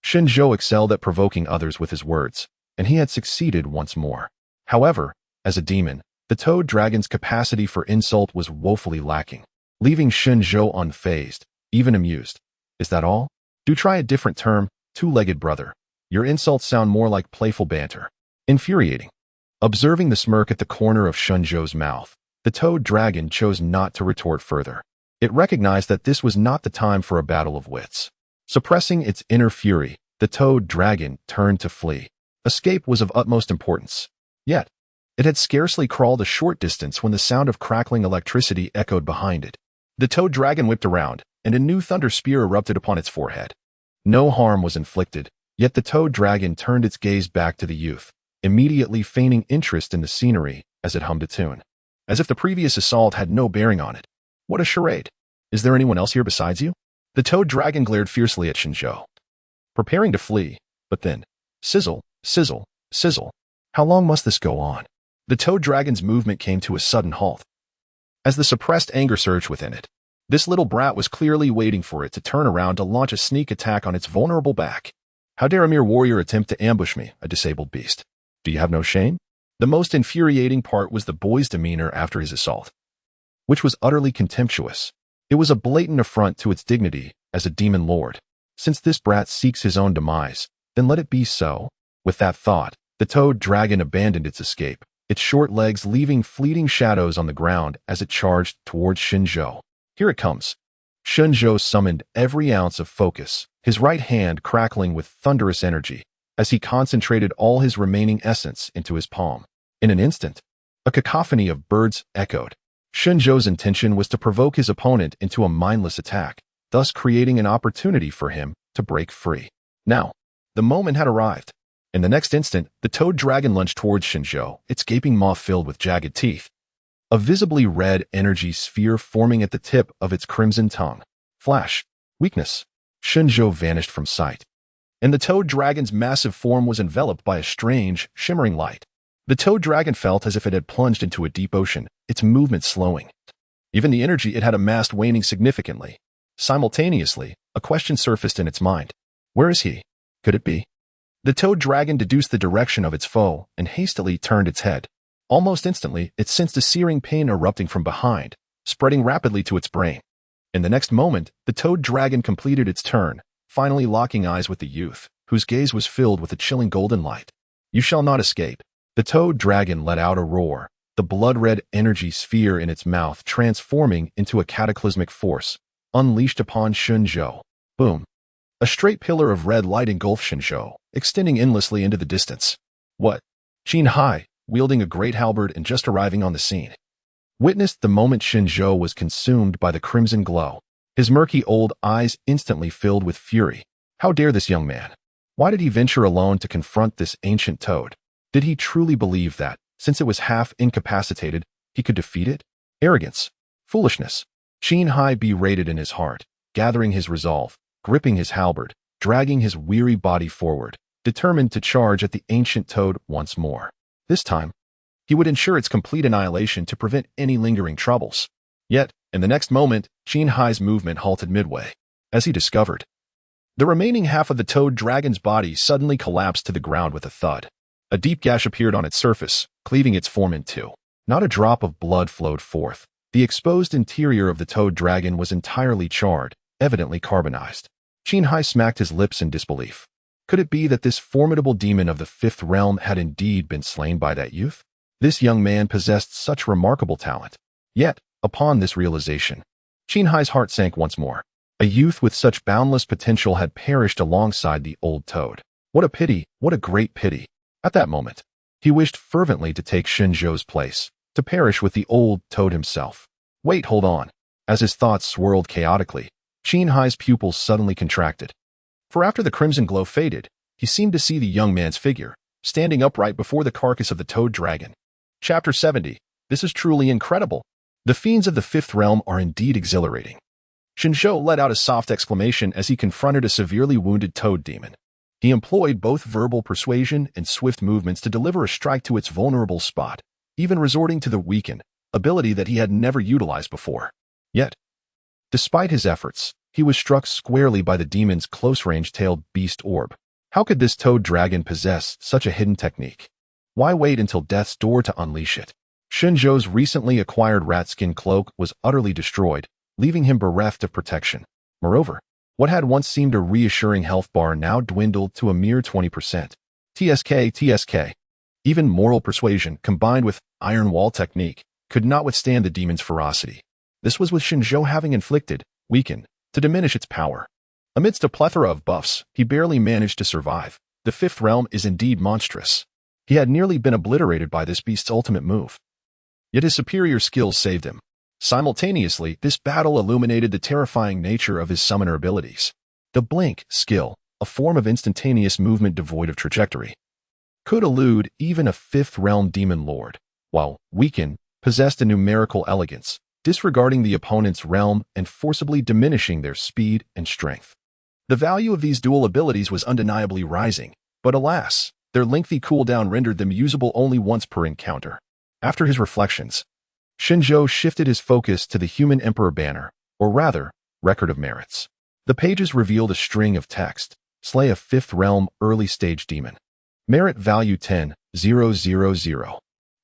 S1: Shen Zhou excelled at provoking others with his words, and he had succeeded once more. However, as a demon, the toad dragon's capacity for insult was woefully lacking, leaving Shen Zhou unfazed, even amused. Is that all? Do try a different term, two-legged brother. Your insults sound more like playful banter. Infuriating. Observing the smirk at the corner of Shen Zhou's mouth, the toad dragon chose not to retort further. It recognized that this was not the time for a battle of wits. Suppressing its inner fury, the toad dragon turned to flee. Escape was of utmost importance. Yet, it had scarcely crawled a short distance when the sound of crackling electricity echoed behind it. The toad dragon whipped around, and a new thunder spear erupted upon its forehead. No harm was inflicted, yet the toad dragon turned its gaze back to the youth, immediately feigning interest in the scenery as it hummed a tune. As if the previous assault had no bearing on it. What a charade. Is there anyone else here besides you? The toad dragon glared fiercely at Shen Zhou, preparing to flee, but then, sizzle, sizzle, sizzle. How long must this go on? The toad dragon's movement came to a sudden halt, as the suppressed anger surged within it. This little brat was clearly waiting for it to turn around to launch a sneak attack on its vulnerable back. How dare a mere warrior attempt to ambush me, a disabled beast? Do you have no shame? The most infuriating part was the boy's demeanor after his assault, which was utterly contemptuous. It was a blatant affront to its dignity as a demon lord. Since this brat seeks his own demise, then let it be so. With that thought, the toad dragon abandoned its escape, its short legs leaving fleeting shadows on the ground as it charged towards Shen Zhou. Here it comes. Shen Zhou summoned every ounce of focus, his right hand crackling with thunderous energy, as he concentrated all his remaining essence into his palm. In an instant, a cacophony of birds echoed. Shen Zhou's intention was to provoke his opponent into a mindless attack, thus creating an opportunity for him to break free. Now, the moment had arrived. In the next instant, the toad dragon lunged towards Shen Zhou, its gaping maw filled with jagged teeth. A visibly red energy sphere forming at the tip of its crimson tongue. Flash. Weakness. Shen Zhou vanished from sight, and the toad dragon's massive form was enveloped by a strange, shimmering light. The toad dragon felt as if it had plunged into a deep ocean, its movement slowing. Even the energy it had amassed waning significantly. Simultaneously, a question surfaced in its mind. Where is he? Could it be? The toad dragon deduced the direction of its foe and hastily turned its head. Almost instantly, it sensed a searing pain erupting from behind, spreading rapidly to its brain. In the next moment, the toad dragon completed its turn, finally locking eyes with the youth, whose gaze was filled with a chilling golden light. You shall not escape. The toad dragon let out a roar, the blood-red energy sphere in its mouth transforming into a cataclysmic force, unleashed upon Shen Zhou. Boom. A straight pillar of red light engulfed Shen Zhou, extending endlessly into the distance. What? Qin Hai, wielding a great halberd and just arriving on the scene, witnessed the moment Shen Zhou was consumed by the crimson glow. His murky old eyes instantly filled with fury. How dare this young man? Why did he venture alone to confront this ancient toad? Did he truly believe that, since it was half incapacitated, he could defeat it? Arrogance. Foolishness. Qin Hai berated in his heart, gathering his resolve, gripping his halberd, dragging his weary body forward, determined to charge at the ancient toad once more. This time, he would ensure its complete annihilation to prevent any lingering troubles. Yet, in the next moment, Qin Hai's movement halted midway, as he discovered. The remaining half of the toad dragon's body suddenly collapsed to the ground with a thud. A deep gash appeared on its surface, cleaving its form in two. Not a drop of blood flowed forth. The exposed interior of the toad dragon was entirely charred, evidently carbonized. Qin Hai smacked his lips in disbelief. Could it be that this formidable demon of the fifth realm had indeed been slain by that youth? This young man possessed such remarkable talent. Yet, upon this realization, Qin Hai's heart sank once more. A youth with such boundless potential had perished alongside the old toad. What a pity, what a great pity. At that moment, he wished fervently to take Shen Zhou's place, to perish with the old toad himself. Wait, hold on. As his thoughts swirled chaotically, Qin Hai's pupils suddenly contracted. For after the crimson glow faded, he seemed to see the young man's figure, standing upright before the carcass of the toad dragon. Chapter 70. This is truly incredible. The fiends of the fifth realm are indeed exhilarating. Shen Zhou let out a soft exclamation as he confronted a severely wounded toad demon. He employed both verbal persuasion and swift movements to deliver a strike to its vulnerable spot, even resorting to the weaken ability that he had never utilized before. Yet, despite his efforts, he was struck squarely by the demon's close-range tailed beast orb. How could this toad dragon possess such a hidden technique? Why wait until death's door to unleash it? Shen Zhou's recently acquired rat skin cloak was utterly destroyed, leaving him bereft of protection. Moreover, what had once seemed a reassuring health bar now dwindled to a mere 20%. TSK. Even moral persuasion, combined with iron wall technique, could not withstand the demon's ferocity. This was with Shen Zhou having inflicted, weakened, to diminish its power. Amidst a plethora of buffs, he barely managed to survive. The fifth realm is indeed monstrous. He had nearly been obliterated by this beast's ultimate move. Yet his superior skills saved him. Simultaneously, this battle illuminated the terrifying nature of his summoner abilities. The blink skill, a form of instantaneous movement devoid of trajectory, could elude even a fifth realm demon lord, while weaken possessed a numerical elegance, disregarding the opponent's realm and forcibly diminishing their speed and strength. The value of these dual abilities was undeniably rising, but alas, their lengthy cooldown rendered them usable only once per encounter. After his reflections, Shen Zhou shifted his focus to the Human Emperor banner, or rather, Record of Merits. The pages revealed a string of text: slay a fifth realm early stage demon. Merit value 10,000.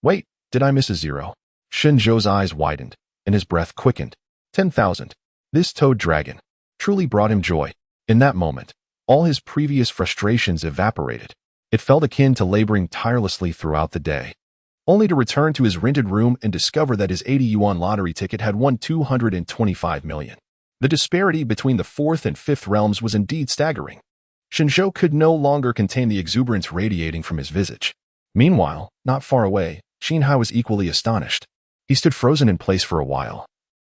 S1: Wait, did I miss a zero? Shen Zhou's eyes widened, and his breath quickened. 10,000. This toad dragon truly brought him joy. In that moment, all his previous frustrations evaporated. It felt akin to laboring tirelessly throughout the day, only to return to his rented room and discover that his 80 yuan lottery ticket had won 225 million. The disparity between the fourth and fifth realms was indeed staggering. Shen Zhou could no longer contain the exuberance radiating from his visage. Meanwhile, not far away, Qinghai was equally astonished. He stood frozen in place for a while,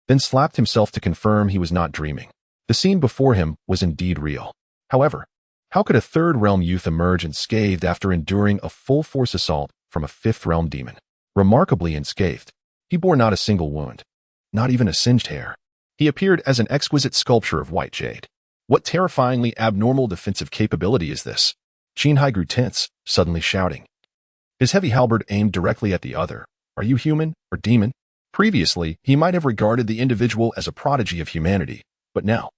S1: then slapped himself to confirm he was not dreaming. The scene before him was indeed real. However, how could a third realm youth emerge unscathed after enduring a full-force assault from a fifth realm demon? Remarkably unscathed, he bore not a single wound, not even a singed hair. He appeared as an exquisite sculpture of white jade. What terrifyingly abnormal defensive capability is this? Qinghai grew tense, suddenly shouting. His heavy halberd aimed directly at the other. Are you human or demon? Previously, he might have regarded the individual as a prodigy of humanity, but now,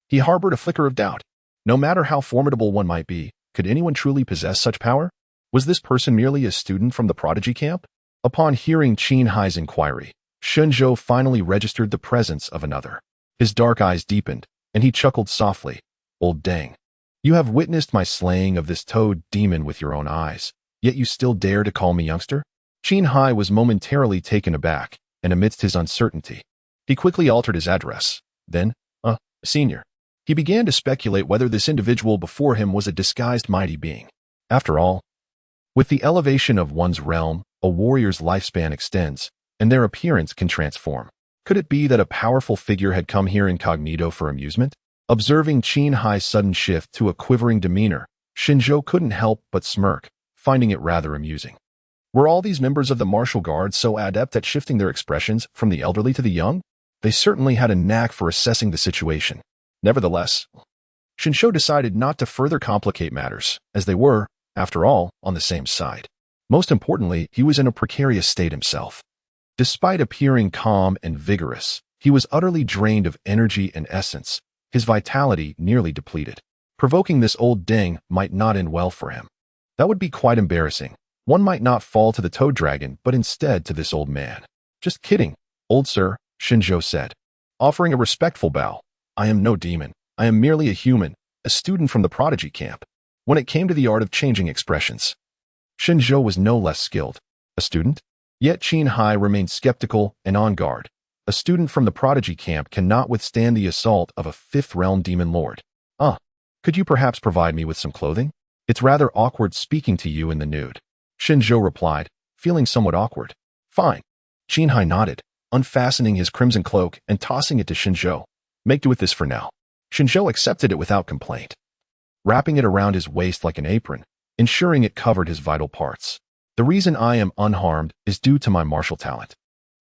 S1: he harbored a flicker of doubt. No matter how formidable one might be, could anyone truly possess such power? Was this person merely a student from the prodigy camp? Upon hearing Qinghai's inquiry, Shen Zhou finally registered the presence of another. His dark eyes deepened, and he chuckled softly. Old dang. You have witnessed my slaying of this toad demon with your own eyes, yet you still dare to call me youngster? Qinghai was momentarily taken aback, and amidst his uncertainty, he quickly altered his address. Then, senior. He began to speculate whether this individual before him was a disguised mighty being. After all, with the elevation of one's realm, a warrior's lifespan extends, and their appearance can transform. Could it be that a powerful figure had come here incognito for amusement? Observing Qinghai's sudden shift to a quivering demeanor, Shen Zhou couldn't help but smirk, finding it rather amusing. Were all these members of the martial guard so adept at shifting their expressions from the elderly to the young? They certainly had a knack for assessing the situation. Nevertheless, Shen Zhou decided not to further complicate matters, as they were, after all, on the same side. Most importantly, he was in a precarious state himself. Despite appearing calm and vigorous, he was utterly drained of energy and essence, his vitality nearly depleted. Provoking this old ding might not end well for him. That would be quite embarrassing. One might not fall to the toad dragon, but instead to this old man. Just kidding, old sir, Shen Zhou said, offering a respectful bow. I am no demon. I am merely a human, a student from the prodigy camp. When it came to the art of changing expressions, Shen Zhou was no less skilled. A student? Yet Qinghai remained skeptical and on guard. A student from the prodigy camp cannot withstand the assault of a fifth realm demon lord. Could you perhaps provide me with some clothing? It's rather awkward speaking to you in the nude. Shen Zhou replied, feeling somewhat awkward. Fine. Qinghai nodded, unfastening his crimson cloak and tossing it to Shen Zhou. Make do with this for now. Shen Zhou accepted it without complaint. wrapping it around his waist like an apron, ensuring it covered his vital parts. The reason I am unharmed is due to my martial talent.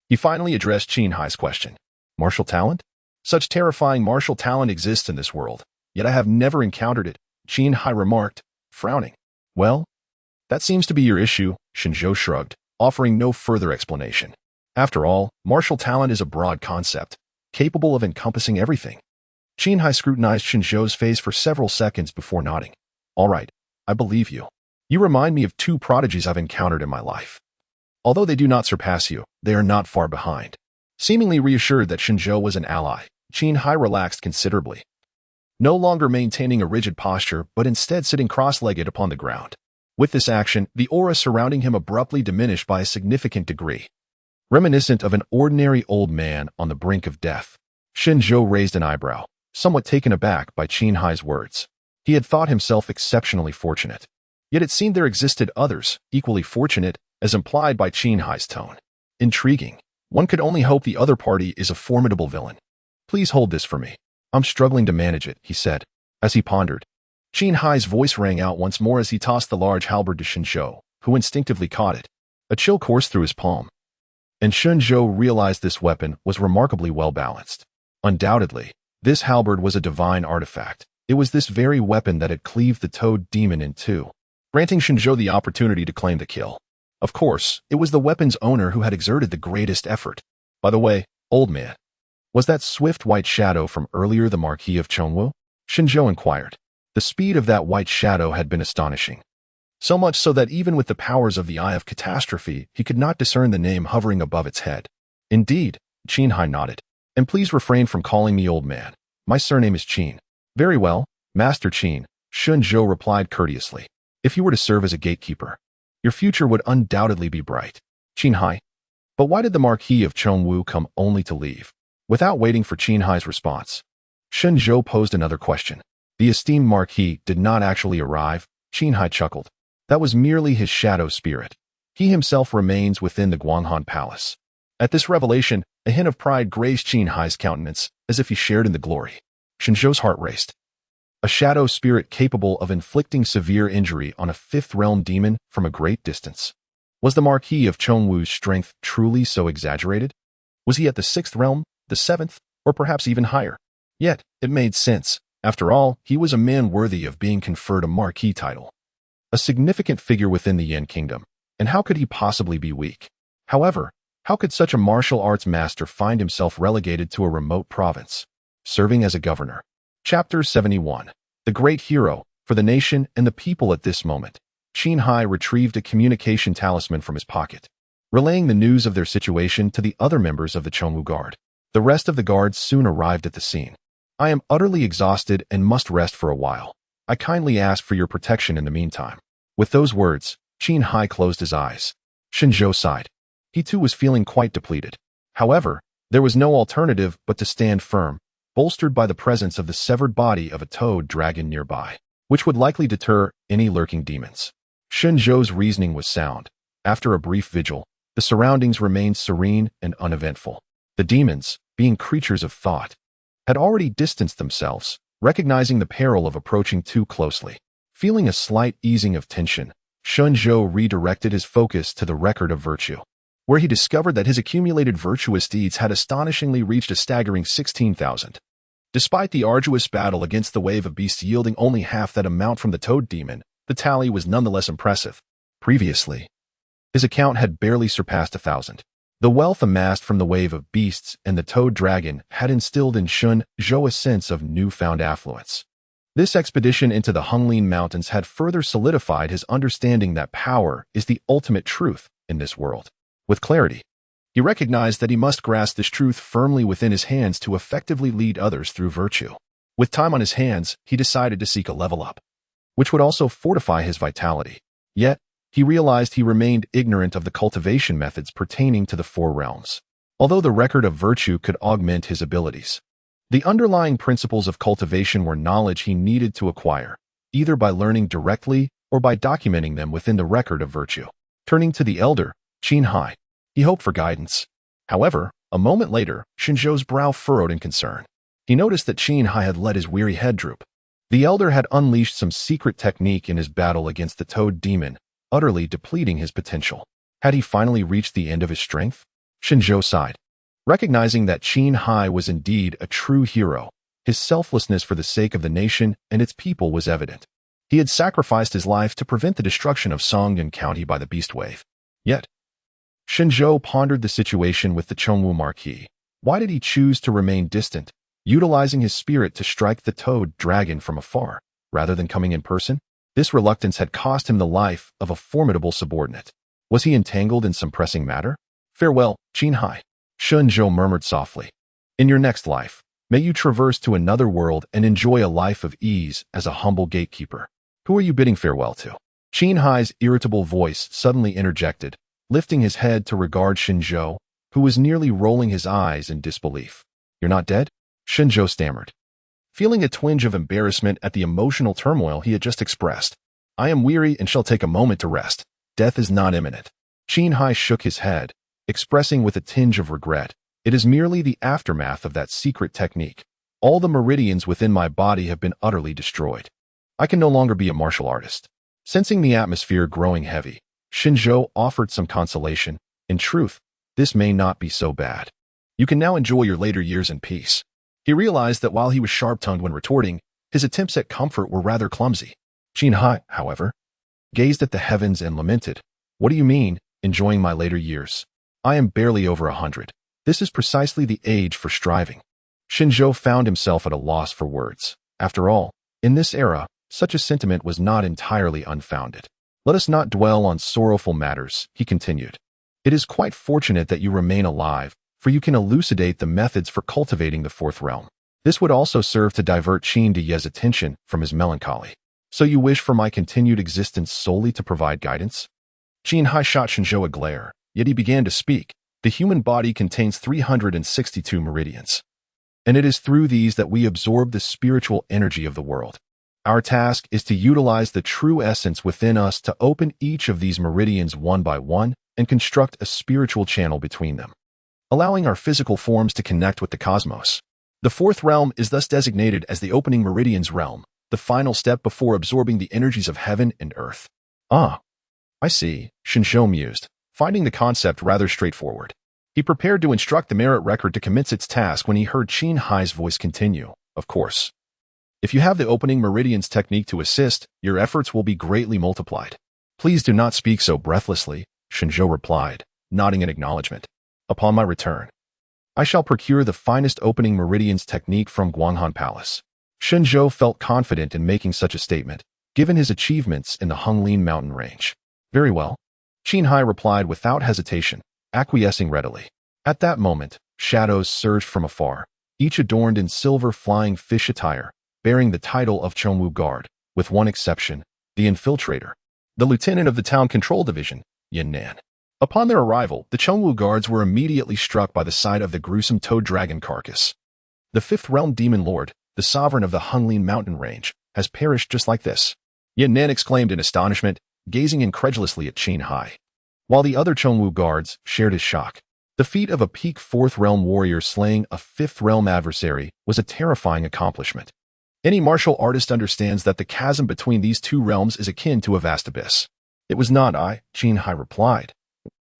S1: He finally addressed Qin Hai's question. Martial talent? Such terrifying martial talent exists in this world, yet I have never encountered it, Qin Hai remarked, frowning. Well, that seems to be your issue, Shen Zhou shrugged, offering no further explanation. After all, martial talent is a broad concept, capable of encompassing everything. Qin Hai scrutinized Shen Zhou's face for several seconds before nodding. All right, I believe you. You remind me of two prodigies I've encountered in my life. Although they do not surpass you, they are not far behind. Seemingly reassured that Shen Zhou was an ally, Qin Hai relaxed considerably, no longer maintaining a rigid posture but instead sitting cross-legged upon the ground. With this action, the aura surrounding him abruptly diminished by a significant degree. Reminiscent of an ordinary old man on the brink of death, Shen Zhou raised an eyebrow, somewhat taken aback by Qin Hai's words. He had thought himself exceptionally fortunate. Yet it seemed there existed others, equally fortunate, as implied by Qin Hai's tone. Intriguing. One could only hope the other party is a formidable villain. Please hold this for me. I'm struggling to manage it, he said. As he pondered, Qin Hai's voice rang out once more as he tossed the large halberd to Shen Zhou, who instinctively caught it. A chill coursed through his palm. And Shen Zhou realized this weapon was remarkably well-balanced. Undoubtedly, this halberd was a divine artifact. It was this very weapon that had cleaved the toad demon in two, granting Shen Zhou the opportunity to claim the kill. Of course, it was the weapon's owner who had exerted the greatest effort. By the way, old man, was that swift white shadow from earlier the Marquis of Chongwu? Shen Zhou inquired. The speed of that white shadow had been astonishing. So much so that even with the powers of the Eye of Catastrophe, he could not discern the name hovering above its head. Indeed, Qin Hai nodded. And please refrain from calling me old man. My surname is Qin. Very well, Master Qin, Shen Zhou replied courteously. If you were to serve as a gatekeeper, your future would undoubtedly be bright. Qin Hai. But why did the Marquis of Chongwu come only to leave? Without waiting for Qin Hai's response, Shen Zhou posed another question. The esteemed Marquis did not actually arrive, Qin Hai chuckled. That was merely his shadow spirit. He himself remains within the Guanghan Palace. At this revelation, a hint of pride grazed Qin Hai's countenance, as if he shared in the glory. Shen Zhou's heart raced. A shadow spirit capable of inflicting severe injury on a fifth realm demon from a great distance. Was the Marquis of Chongwu's strength truly so exaggerated? Was he at the sixth realm, the seventh, or perhaps even higher? Yet, it made sense. After all, he was a man worthy of being conferred a Marquis title. A significant figure within the Yan kingdom, and how could he possibly be weak? However, how could such a martial arts master find himself relegated to a remote province, serving as a governor? Chapter 71. The Great Hero, for the nation and the people at this moment. Qin Hai retrieved a communication talisman from his pocket, relaying the news of their situation to the other members of the Chongwu Guard. The rest of the guards soon arrived at the scene. I am utterly exhausted and must rest for a while. I kindly ask for your protection in the meantime. With those words, Qin Hai closed his eyes. Shen Zhou sighed. He too was feeling quite depleted. However, there was no alternative but to stand firm, bolstered by the presence of the severed body of a toad dragon nearby, which would likely deter any lurking demons. Shen Zhou's reasoning was sound. After a brief vigil, the surroundings remained serene and uneventful. The demons, being creatures of thought, had already distanced themselves, recognizing the peril of approaching too closely. Feeling a slight easing of tension, Shen Zhou redirected his focus to the record of virtue, where he discovered that his accumulated virtuous deeds had astonishingly reached a staggering 16,000. Despite the arduous battle against the wave of beasts yielding only half that amount from the toad demon, the tally was nonetheless impressive. Previously, his account had barely surpassed 1,000. The wealth amassed from the wave of beasts and the toad dragon had instilled in Shen Zhou a sense of newfound affluence. This expedition into the Honglin Mountains had further solidified his understanding that power is the ultimate truth in this world. With clarity, he recognized that he must grasp this truth firmly within his hands to effectively lead others through virtue. With time on his hands, he decided to seek a level up, which would also fortify his vitality. Yet, he realized he remained ignorant of the cultivation methods pertaining to the four realms. Although the record of virtue could augment his abilities, the underlying principles of cultivation were knowledge he needed to acquire, either by learning directly or by documenting them within the record of virtue. Turning to the elder, Qin Hai, he hoped for guidance. However, a moment later, Shen Zhou's brow furrowed in concern. He noticed that Qin Hai had let his weary head droop. The elder had unleashed some secret technique in his battle against the toad demon, utterly depleting his potential. Had he finally reached the end of his strength? Shen Zhou sighed. Recognizing that Qin Hai was indeed a true hero, his selflessness for the sake of the nation and its people was evident. He had sacrificed his life to prevent the destruction of Songyang County by the beast wave. Yet, Shen Zhou pondered the situation with the Chongwu Marquis. Why did he choose to remain distant, utilizing his spirit to strike the toad dragon from afar, rather than coming in person? This reluctance had cost him the life of a formidable subordinate. Was he entangled in some pressing matter? Farewell, Qin Hai, Shen Zhou murmured softly. In your next life, may you traverse to another world and enjoy a life of ease as a humble gatekeeper. Who are you bidding farewell to? Qin Hai's irritable voice suddenly interjected, lifting his head to regard Shen Zhou, who was nearly rolling his eyes in disbelief. You're not dead? Shen Zhou stammered, feeling a twinge of embarrassment at the emotional turmoil he had just expressed. I am weary and shall take a moment to rest. Death is not imminent. Qin Hai shook his head, expressing with a tinge of regret, it is merely the aftermath of that secret technique. All the meridians within my body have been utterly destroyed. I can no longer be a martial artist. Sensing the atmosphere growing heavy, Shen Zhou offered some consolation. In truth, this may not be so bad. You can now enjoy your later years in peace. He realized that while he was sharp-tongued when retorting, his attempts at comfort were rather clumsy. Qin Hai, however, gazed at the heavens and lamented, what do you mean, enjoying my later years? I am barely over 100. This is precisely the age for striving. Shen Zhou found himself at a loss for words. After all, in this era, such a sentiment was not entirely unfounded. Let us not dwell on sorrowful matters, he continued. It is quite fortunate that you remain alive, for you can elucidate the methods for cultivating the fourth realm. This would also serve to divert Qin De's attention from his melancholy. So you wish for my continued existence solely to provide guidance? Qin Hai shot Shen Zhou a glare, yet he began to speak. The human body contains 362 meridians, and it is through these that we absorb the spiritual energy of the world. Our task is to utilize the true essence within us to open each of these meridians one by one and construct a spiritual channel between them, allowing our physical forms to connect with the cosmos. The fourth realm is thus designated as the opening meridians realm, the final step before absorbing the energies of heaven and earth. Ah, I see, Shen Zhou mused, finding the concept rather straightforward. He prepared to instruct the merit record to commence its task when he heard Qin Hai's voice continue. Of course. If you have the opening meridians technique to assist, your efforts will be greatly multiplied. Please do not speak so breathlessly, Shen Zhou replied, nodding in acknowledgement. Upon my return, I shall procure the finest opening meridians technique from Guanghan Palace. Shen Zhou felt confident in making such a statement, given his achievements in the Honglin mountain range. Very well. Qin Hai replied without hesitation, acquiescing readily. At that moment, shadows surged from afar, each adorned in silver flying fish attire, bearing the title of Chongwu Guard, with one exception, the infiltrator, the lieutenant of the town control division, Yan Nan. Upon their arrival, the Chongwu Guards were immediately struck by the sight of the gruesome toad dragon carcass. The fifth realm demon lord, the sovereign of the Honglin mountain range, has perished just like this. Yan Nan exclaimed in astonishment, gazing incredulously at Qin Hai. While the other Chongwu Guards shared his shock. The feat of a peak fourth realm warrior slaying a fifth realm adversary was a terrifying accomplishment. Any martial artist understands that the chasm between these two realms is akin to a vast abyss. It was not I, Qin Hai replied,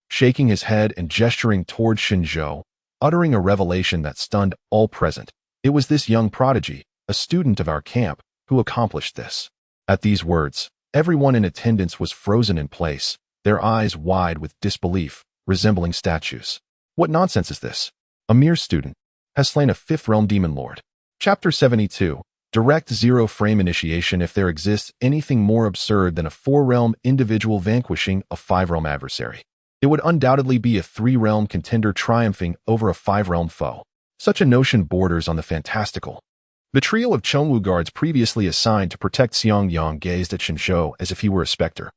S1: shaking his head and gesturing toward Shen Zhou, uttering a revelation that stunned all present. It was this young prodigy, a student of our camp, who accomplished this. At these words, everyone in attendance was frozen in place, their eyes wide with disbelief, resembling statues. What nonsense is this? A mere student has slain a fifth realm demon lord. Chapter 72. Direct zero-frame initiation. If there exists anything more absurd than a four-realm individual vanquishing a five-realm adversary, it would undoubtedly be a three-realm contender triumphing over a five-realm foe. Such a notion borders on the fantastical. The trio of Chongwu guards previously assigned to protect Xiangyang gazed at Shen Zhou as if he were a specter.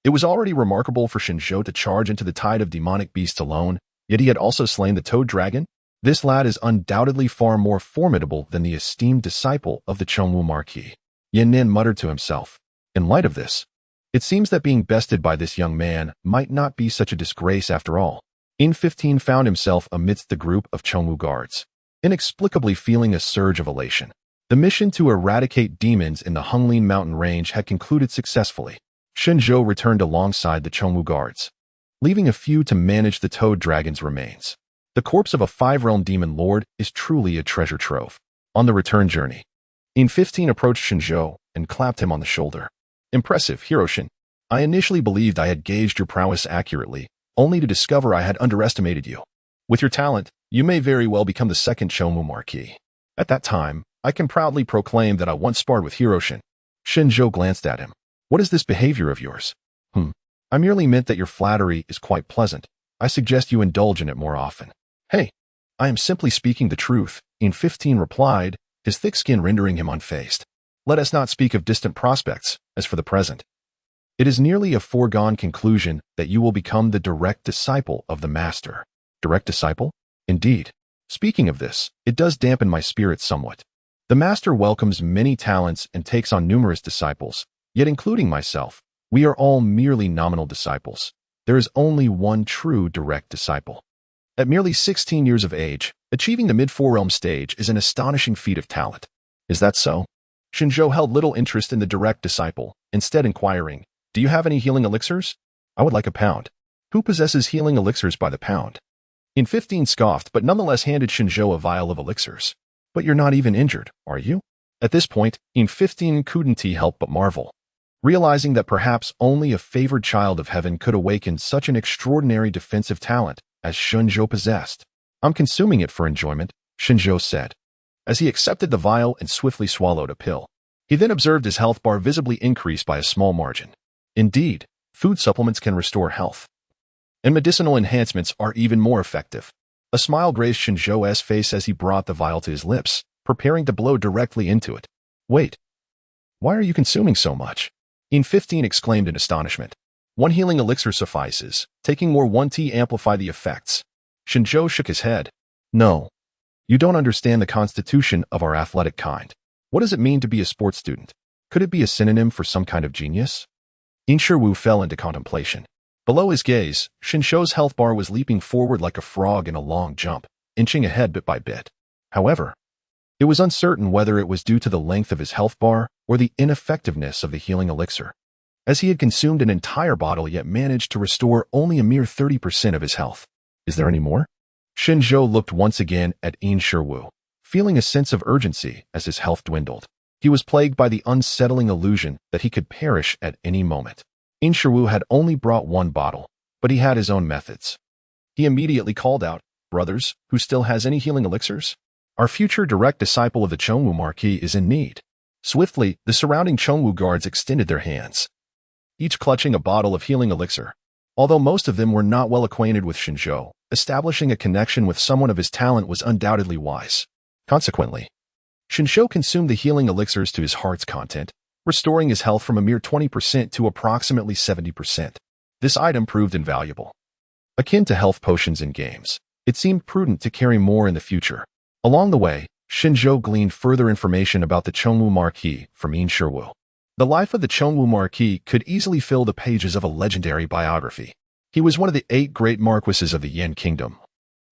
S1: It was already remarkable for Shen Zhou to charge into the tide of demonic beasts alone, yet he had also slain the toad dragon. This lad is undoubtedly far more formidable than the esteemed disciple of the Chongwu Marquis. Yan Nan muttered to himself. In light of this, it seems that being bested by this young man might not be such a disgrace after all. In 15 found himself amidst the group of Chongwu guards, inexplicably feeling a surge of elation. The mission to eradicate demons in the Honglin mountain range had concluded successfully. Shen Zhou returned alongside the Chongwu guards, leaving a few to manage the toad dragon's remains. The corpse of a 5-realm demon lord is truly a treasure trove. On the return journey, In 15 approached Shen Zhou and clapped him on the shoulder. Impressive, Hero Shen. I initially believed I had gauged your prowess accurately, only to discover I had underestimated you. With your talent, you may very well become the second Duanmu Marquis. At that time, I can proudly proclaim that I once sparred with Hero Shen. Shen Zhou glanced at him. What is this behavior of yours? I merely meant that your flattery is quite pleasant. I suggest you indulge in it more often. Hey, I am simply speaking the truth, In 15 replied, his thick skin rendering him unfazed. Let us not speak of distant prospects, as for the present. It is nearly a foregone conclusion that you will become the direct disciple of the master. Direct disciple? Indeed. Speaking of this, it does dampen my spirits somewhat. The master welcomes many talents and takes on numerous disciples, yet including myself, we are all merely nominal disciples. There is only one true direct disciple. At merely 16 years of age, achieving the mid-4-realm stage is an astonishing feat of talent. Is that so? Shen Zhou held little interest in the direct disciple, instead inquiring, do you have any healing elixirs? I would like a pound. Who possesses healing elixirs by the pound? In 15 scoffed but nonetheless handed Shen Zhou a vial of elixirs. But you're not even injured, are you? At this point, In 15 couldn't help but marvel, realizing that perhaps only a favored child of heaven could awaken such an extraordinary defensive talent as Shen Zhou possessed. I'm consuming it for enjoyment, Shen Zhou said, as he accepted the vial and swiftly swallowed a pill. He then observed his health bar visibly increase by a small margin. Indeed, food supplements can restore health, and medicinal enhancements are even more effective. A smile graced Shen Zhou's face as he brought the vial to his lips, preparing to blow directly into it. Wait, why are you consuming so much? In 15 exclaimed in astonishment. One healing elixir suffices. Taking more 1T amplify the effects. Shen Zhou shook his head. No, you don't understand the constitution of our athletic kind. What does it mean to be a sports student? Could it be a synonym for some kind of genius? In Shiwu fell into contemplation. Below his gaze, Shen Zhou's health bar was leaping forward like a frog in a long jump, inching ahead bit by bit. However, it was uncertain whether it was due to the length of his health bar or the ineffectiveness of the healing elixir, as he had consumed an entire bottle yet managed to restore only a mere 30% of his health. Is there any more? Shen Zhou looked once again at In Shiwu, feeling a sense of urgency as his health dwindled. He was plagued by the unsettling illusion that he could perish at any moment. In Shiwu had only brought one bottle, but he had his own methods. He immediately called out, Brothers, who still has any healing elixirs? Our future direct disciple of the Duanmu Marquis is in need. Swiftly, the surrounding Duanmu guards extended their hands, each clutching a bottle of healing elixir. Although most of them were not well acquainted with Shen Zhou, establishing a connection with someone of his talent was undoubtedly wise. Consequently, Shen Zhou consumed the healing elixirs to his heart's content, restoring his health from a mere 20% to approximately 70%. This item proved invaluable. Akin to health potions in games, it seemed prudent to carry more in the future. Along the way, Shen Zhou gleaned further information about the Duanmu Marquis from In Shiwu. The life of the Duanmu Marquis could easily fill the pages of a legendary biography. He was one of the 8 great marquises of the Yan kingdom,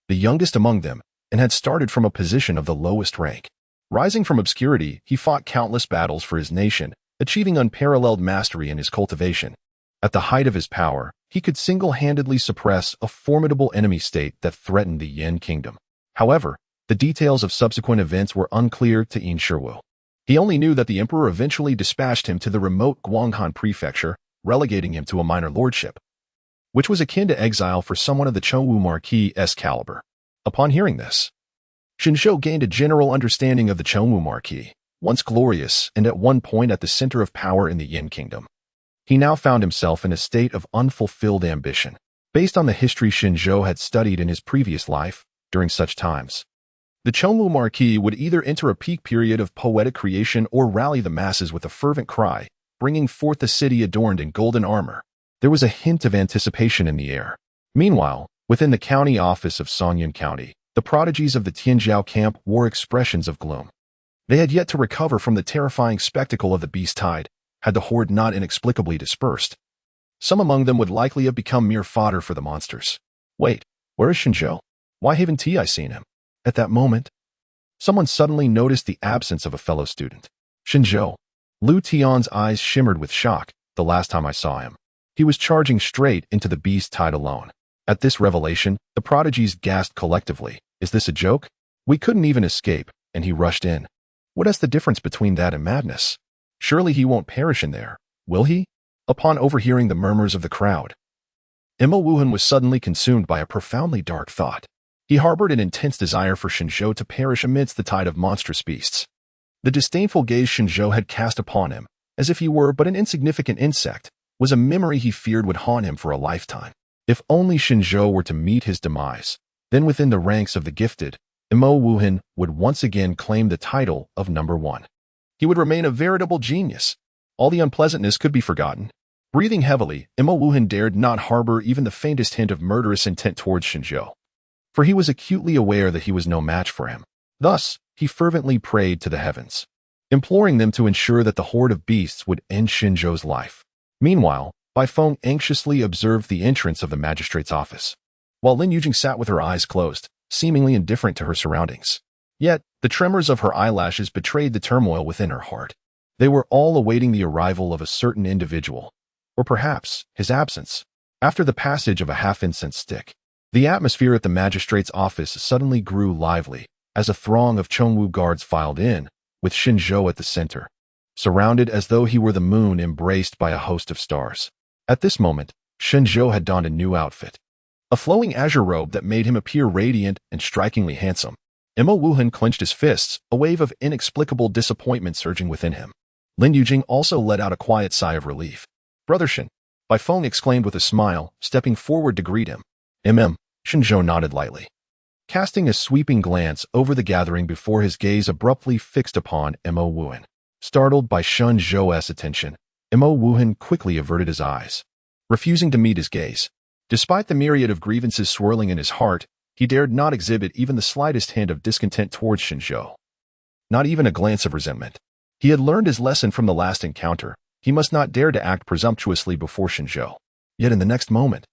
S1: the youngest among them, and had started from a position of the lowest rank. Rising from obscurity, he fought countless battles for his nation, achieving unparalleled mastery in his cultivation. At the height of his power, he could single-handedly suppress a formidable enemy state that threatened the Yan kingdom. However, the details of subsequent events were unclear to In Shiwu. He only knew that the emperor eventually dispatched him to the remote Guanghan prefecture, relegating him to a minor lordship, which was akin to exile for someone of the Duanmu Marquis' caliber. Upon hearing this, Shen Zhou gained a general understanding of the Duanmu Marquis, once glorious and at one point at the center of power in the Yan kingdom. He now found himself in a state of unfulfilled ambition, based on the history Shen Zhou had studied in his previous life. During such times, the Duanmu Marquis would either enter a peak period of poetic creation or rally the masses with a fervent cry, bringing forth the city adorned in golden armor. There was a hint of anticipation in the air. Meanwhile, within the county office of Songyan County, the prodigies of the Tianzhao camp wore expressions of gloom. They had yet to recover from the terrifying spectacle of the beast tide, had the horde not inexplicably dispersed. Some among them would likely have become mere fodder for the monsters. Wait, where is Shen Zhou? Why haven't I seen him? At that moment, someone suddenly noticed the absence of a fellow student. Shen Zhou. Lu Tian's eyes shimmered with shock the last time I saw him. He was charging straight into the beast tied alone. At this revelation, the prodigies gasped collectively. Is this a joke? We couldn't even escape, and he rushed in. What is the difference between that and madness? Surely he won't perish in there, will he? Upon overhearing the murmurs of the crowd, Emma Wuhan was suddenly consumed by a profoundly dark thought. He harbored an intense desire for Shen Zhou to perish amidst the tide of monstrous beasts. The disdainful gaze Shen Zhou had cast upon him, as if he were but an insignificant insect, was a memory he feared would haunt him for a lifetime. If only Shen Zhou were to meet his demise, then within the ranks of the gifted, Emma Wuhan would once again claim the title of number one. He would remain a veritable genius. All the unpleasantness could be forgotten. Breathing heavily, Emma Wuhan dared not harbor even the faintest hint of murderous intent towards Shen Zhou, for he was acutely aware that he was no match for him. Thus, he fervently prayed to the heavens, imploring them to ensure that the horde of beasts would end Shen Zhou's life. Meanwhile, Bai Feng anxiously observed the entrance of the magistrate's office, while Lin Yujing sat with her eyes closed, seemingly indifferent to her surroundings. Yet, the tremors of her eyelashes betrayed the turmoil within her heart. They were all awaiting the arrival of a certain individual, or perhaps his absence. After the passage of a half-incense stick, the atmosphere at the magistrate's office suddenly grew lively as a throng of Chongwu guards filed in, with Shen Zhou at the center, surrounded as though he were the moon embraced by a host of stars. At this moment, Shen Zhou had donned a new outfit, a flowing azure robe that made him appear radiant and strikingly handsome. Emma Wuhan clenched his fists, a wave of inexplicable disappointment surging within him. Lin Yujing also let out a quiet sigh of relief. Brother Shen, Bai Feng exclaimed with a smile, stepping forward to greet him. Shen Zhou nodded lightly, casting a sweeping glance over the gathering before his gaze abruptly fixed upon Emma Wuhan. Startled by Shen Zhou's attention, Emma Wuhan quickly averted his eyes, refusing to meet his gaze. Despite the myriad of grievances swirling in his heart, he dared not exhibit even the slightest hint of discontent towards Shen Zhou. Not even a glance of resentment. He had learned his lesson from the last encounter. He must not dare to act presumptuously before Shen Zhou. Yet in the next moment,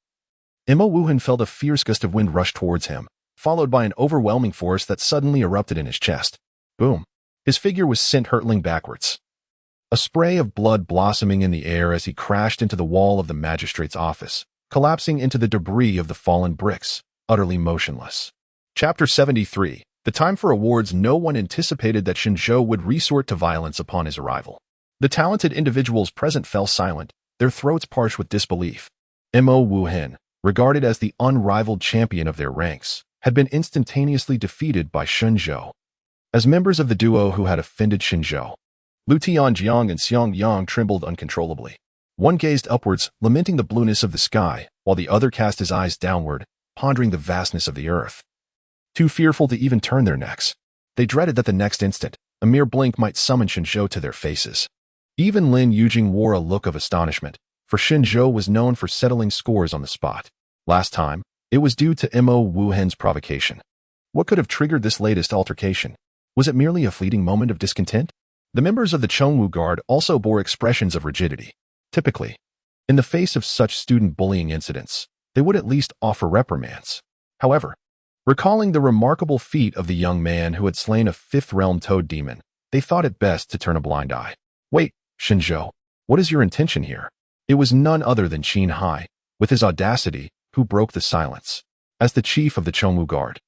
S1: Emma Wuhan felt a fierce gust of wind rush towards him, followed by an overwhelming force that suddenly erupted in his chest. Boom! His figure was sent hurtling backwards, a spray of blood blossoming in the air as he crashed into the wall of the magistrate's office, collapsing into the debris of the fallen bricks, utterly motionless. Chapter 73. The time for awards. No one anticipated that Shen Zhou would resort to violence upon his arrival. The talented individuals present fell silent, their throats parched with disbelief. Emma Wuhan, regarded as the unrivaled champion of their ranks, had been instantaneously defeated by Shen Zhou. As members of the duo who had offended Shen Zhou, Lu Tianjiang and Xiang Yang trembled uncontrollably. One gazed upwards, lamenting the blueness of the sky, while the other cast his eyes downward, pondering the vastness of the earth. Too fearful to even turn their necks, they dreaded that the next instant, a mere blink might summon Shen Zhou to their faces. Even Lin Yujing wore a look of astonishment, for Shen Zhou was known for settling scores on the spot. Last time, it was due to Emma Wuhan's provocation. What could have triggered this latest altercation? Was it merely a fleeting moment of discontent? The members of the Chongwu Guard also bore expressions of rigidity. Typically, in the face of such student bullying incidents, they would at least offer reprimands. However, recalling the remarkable feat of the young man who had slain a fifth-realm toad demon, they thought it best to turn a blind eye. Wait, Shen Zhou, what is your intention here? It was none other than Qin Hai, with his audacity, who broke the silence. As the chief of the Chongwu Guard,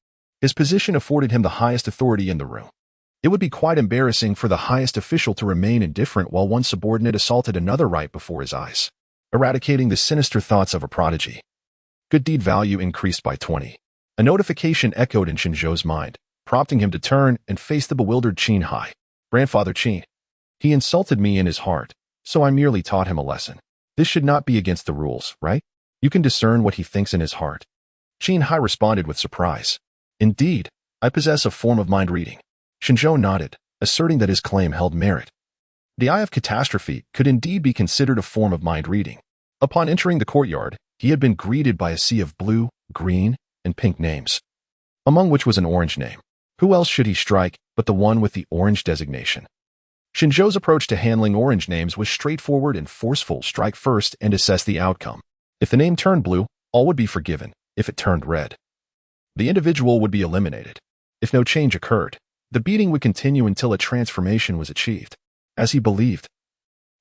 S1: his position afforded him the highest authority in the room. It would be quite embarrassing for the highest official to remain indifferent while one subordinate assaulted another right before his eyes, eradicating the sinister thoughts of a prodigy. Good deed value increased by 20. A notification echoed in Shen Zhou's mind, prompting him to turn and face the bewildered Qin Hai. Grandfather Qin. He insulted me in his heart, so I merely taught him a lesson. This should not be against the rules, right? You can discern what he thinks in his heart. Qin Hai responded with surprise. Indeed, I possess a form of mind reading. Shen Zhou nodded, asserting that his claim held merit. The Eye of Catastrophe could indeed be considered a form of mind reading. Upon entering the courtyard, he had been greeted by a sea of blue, green, and pink names, among which was an orange name. Who else should he strike but the one with the orange designation? Shen Zhou's approach to handling orange names was straightforward and forceful. Strike first and assess the outcome. If the name turned blue, all would be forgiven. If it turned red, the individual would be eliminated. If no change occurred, The beating would continue until a transformation was achieved. As he believed,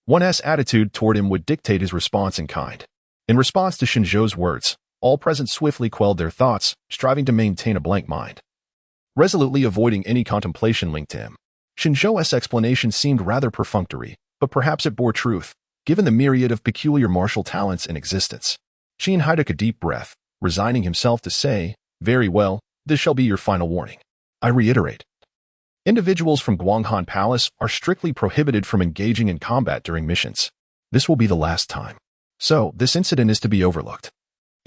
S1: one's attitude toward him would dictate his response in kind. In response to Shen Zhou's words, all present swiftly quelled their thoughts, striving to maintain a blank mind, resolutely avoiding any contemplation linked to him. Shen Zhou's explanation seemed rather perfunctory, but perhaps it bore truth, given the myriad of peculiar martial talents in existence. Qin Hai took a deep breath, resigning himself to say, "Very well, this shall be your final warning. I reiterate, individuals from Guanghan Palace are strictly prohibited from engaging in combat during missions. This will be the last time. So, this incident is to be overlooked."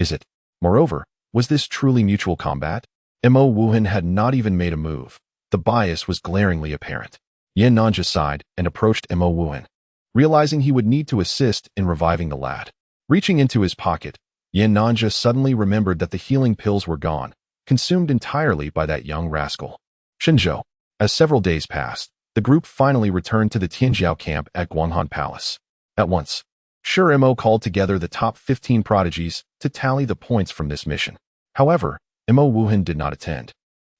S1: Is it? Moreover, was this truly mutual combat? Mo Wuhan had not even made a move. The bias was glaringly apparent. Yan Nanja sighed and approached Mo Wuhan, realizing he would need to assist in reviving the lad. Reaching into his pocket, Yan Nanja suddenly remembered that the healing pills were gone, consumed entirely by that young rascal. Shen Zhou. As several days passed, the group finally returned to the Tianjiao camp at Guanghan Palace. At once, Shi Mo called together the top 15 prodigies to tally the points from this mission. However, Mo Wuhan did not attend,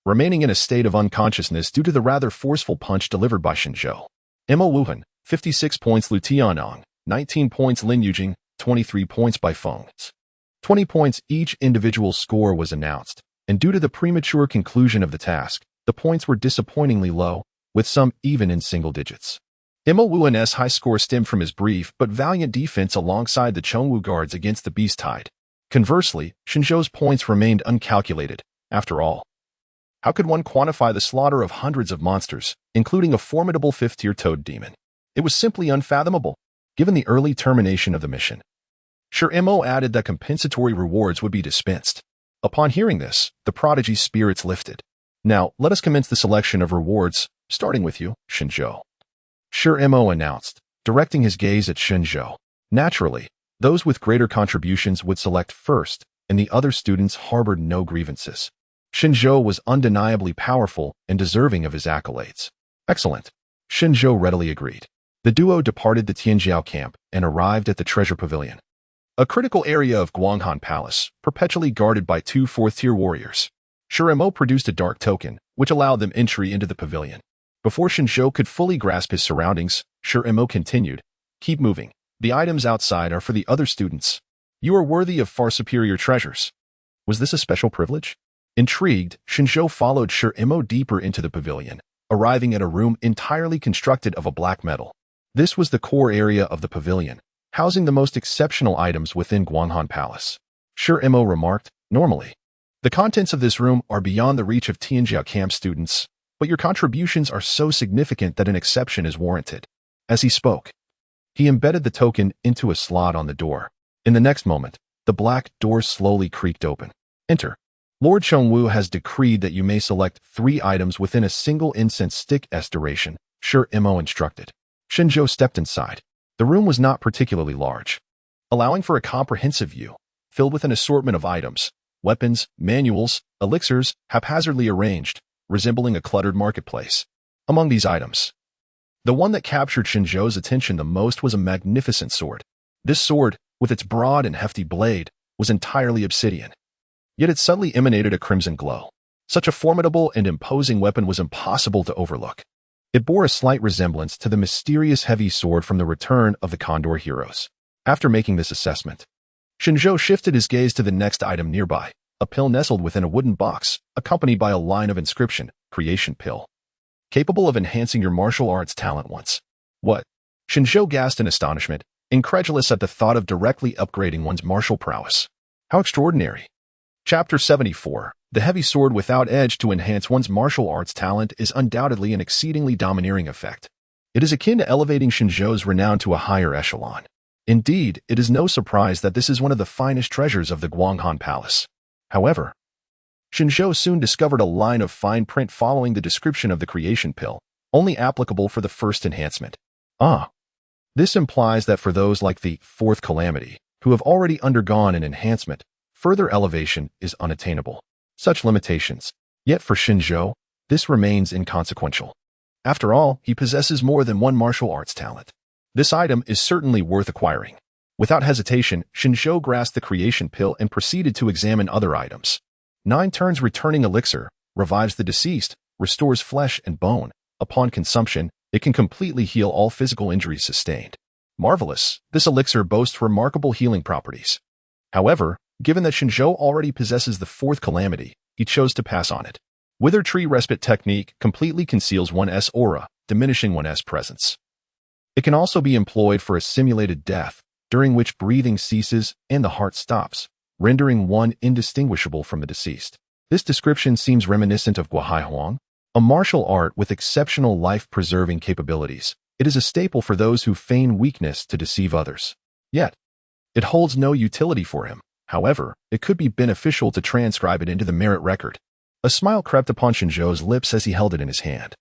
S1: remaining in a state of unconsciousness due to the rather forceful punch delivered by Shen Zhou. Mo Wuhan, 56 points. Lu Tianong, 19 points. Lin Yujing, 23 points. By Feng's 20 points. Each individual score was announced, and due to the premature conclusion of the task, the points were disappointingly low, with some even in single digits. Mo Wuhan's high score stemmed from his brief but valiant defense alongside the Chongwu guards against the Beast Tide. Conversely, Shen Zhou's points remained uncalculated. After all, how could one quantify the slaughter of hundreds of monsters, including a formidable 5th-tier toad demon? It was simply unfathomable, given the early termination of the mission. Shi Mo added that compensatory rewards would be dispensed. Upon hearing this, the prodigy's spirits lifted. Now, let us commence the selection of rewards, starting with you, Shen Zhou. Shi Mo announced, directing his gaze at Shen Zhou. Naturally, those with greater contributions would select first, and the other students harbored no grievances. Shen Zhou was undeniably powerful and deserving of his accolades. Excellent. Shen Zhou readily agreed. The duo departed the Tianjiao camp and arrived at the treasure pavilion, a critical area of Guanghan Palace, perpetually guarded by 2 4th-tier warriors. Shi Mo produced a dark token, which allowed them entry into the pavilion. Before Shen Zhou could fully grasp his surroundings, Shi Mo continued, "Keep moving. The items outside are for the other students. You are worthy of far superior treasures." Was this a special privilege? Intrigued, Shen Zhou followed Shi Mo deeper into the pavilion, arriving at a room entirely constructed of a black metal. This was the core area of the pavilion, housing the most exceptional items within Guanghan Palace. Shi Mo remarked, "Normally, the contents of this room are beyond the reach of Tianjiao camp students, but your contributions are so significant that an exception is warranted." As he spoke, he embedded the token into a slot on the door. In the next moment, the black door slowly creaked open. "Enter. Lord Chongwu has decreed that you may select 3 items within a single incense stick's duration," Shi Mo instructed. Shen Zhou stepped inside. The room was not particularly large, allowing for a comprehensive view, filled with an assortment of items, weapons, manuals, elixirs, haphazardly arranged, resembling a cluttered marketplace. Among these items, the one that captured Shen Zhou's attention the most was a magnificent sword. This sword, with its broad and hefty blade, was entirely obsidian. Yet it subtly emanated a crimson glow. Such a formidable and imposing weapon was impossible to overlook. It bore a slight resemblance to the mysterious heavy sword from the Return of the Condor Heroes. After making this assessment, Shen Zhou shifted his gaze to the next item nearby, a pill nestled within a wooden box, accompanied by a line of inscription, "Creation Pill. Capable of enhancing your martial arts talent once." What? Shen Zhou gasped in astonishment, incredulous at the thought of directly upgrading one's martial prowess. How extraordinary. Chapter 74. The heavy sword without edge to enhance one's martial arts talent is undoubtedly an exceedingly domineering effect. It is akin to elevating Shen Zhou's renown to a higher echelon. Indeed, it is no surprise that this is one of the finest treasures of the Guanghan Palace. However, Shen Zhou soon discovered a line of fine print following the description of the creation pill, only applicable for the first enhancement. This implies that for those like the 4th calamity, who have already undergone an enhancement, further elevation is unattainable. Such limitations. Yet for Shen Zhou, this remains inconsequential. After all, he possesses more than one martial arts talent. This item is certainly worth acquiring. Without hesitation, Shen Zhou grasped the creation pill and proceeded to examine other items. 9 turns returning elixir, revives the deceased, restores flesh and bone. Upon consumption, it can completely heal all physical injuries sustained. Marvelous, this elixir boasts remarkable healing properties. However, given that Shen Zhou already possesses the fourth calamity, he chose to pass on it. Wither Tree Respite Technique completely conceals one's aura, diminishing one's presence. It can also be employed for a simulated death, during which breathing ceases and the heart stops, rendering one indistinguishable from the deceased. This description seems reminiscent of Guahai Huang, a martial art with exceptional life-preserving capabilities. It is a staple for those who feign weakness to deceive others. Yet, it holds no utility for him. However, it could be beneficial to transcribe it into the merit record. A smile crept upon Shen Zhou's lips as he held it in his hand,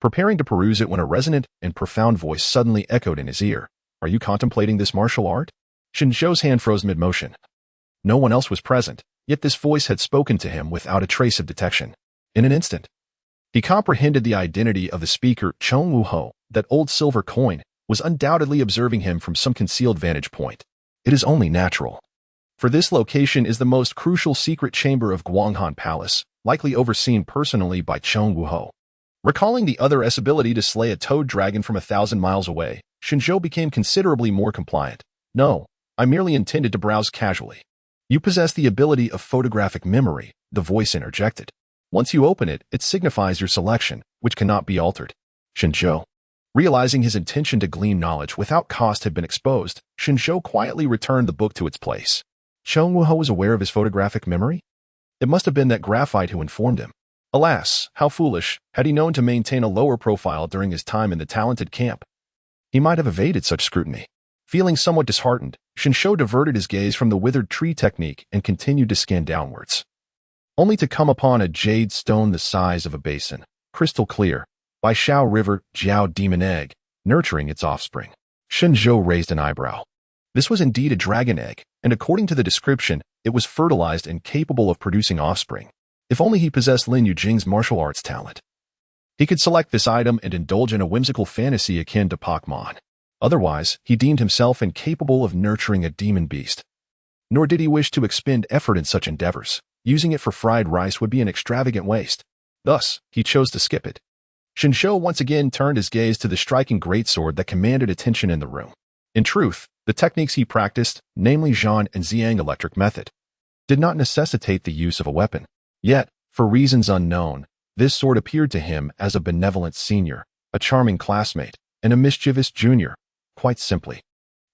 S1: preparing to peruse it when a resonant and profound voice suddenly echoed in his ear. Are you contemplating this martial art? Shen Zhou's hand froze mid-motion. No one else was present, yet this voice had spoken to him without a trace of detection. In an instant, he comprehended the identity of the speaker. Chong Wu Ho, that old silver coin, was undoubtedly observing him from some concealed vantage point. It is only natural, for this location is the most crucial secret chamber of Guanghan Palace, likely overseen personally by Chong Wu Ho. Recalling the other's ability to slay a toad dragon from 1,000 miles away, Shen Zhou became considerably more compliant. No, I merely intended to browse casually. You possess the ability of photographic memory, the voice interjected. Once you open it, it signifies your selection, which cannot be altered. Shen Zhou, realizing his intention to glean knowledge without cost had been exposed, Shen Zhou quietly returned the book to its place. Chong Wu Ho was aware of his photographic memory? It must have been that graphite who informed him. Alas, how foolish, had he known to maintain a lower profile during his time in the talented camp. He might have evaded such scrutiny. Feeling somewhat disheartened, Shen Zhou diverted his gaze from the withered tree technique and continued to scan downwards, only to come upon a jade stone the size of a basin, crystal clear, by Xiao River, Jiao Demon Egg, nurturing its offspring. Shen Zhou raised an eyebrow. This was indeed a dragon egg, and according to the description, it was fertilized and capable of producing offspring. If only he possessed Lin Yujing's martial arts talent, he could select this item and indulge in a whimsical fantasy akin to Pokemon. Otherwise, he deemed himself incapable of nurturing a demon beast. Nor did he wish to expend effort in such endeavors. Using it for fried rice would be an extravagant waste. Thus, he chose to skip it. Shen Zhou once again turned his gaze to the striking greatsword that commanded attention in the room. In truth, the techniques he practiced, namely Zhan and Xiang electric method, did not necessitate the use of a weapon. Yet, for reasons unknown, this sword appeared to him as a benevolent senior, a charming classmate, and a mischievous junior. Quite simply,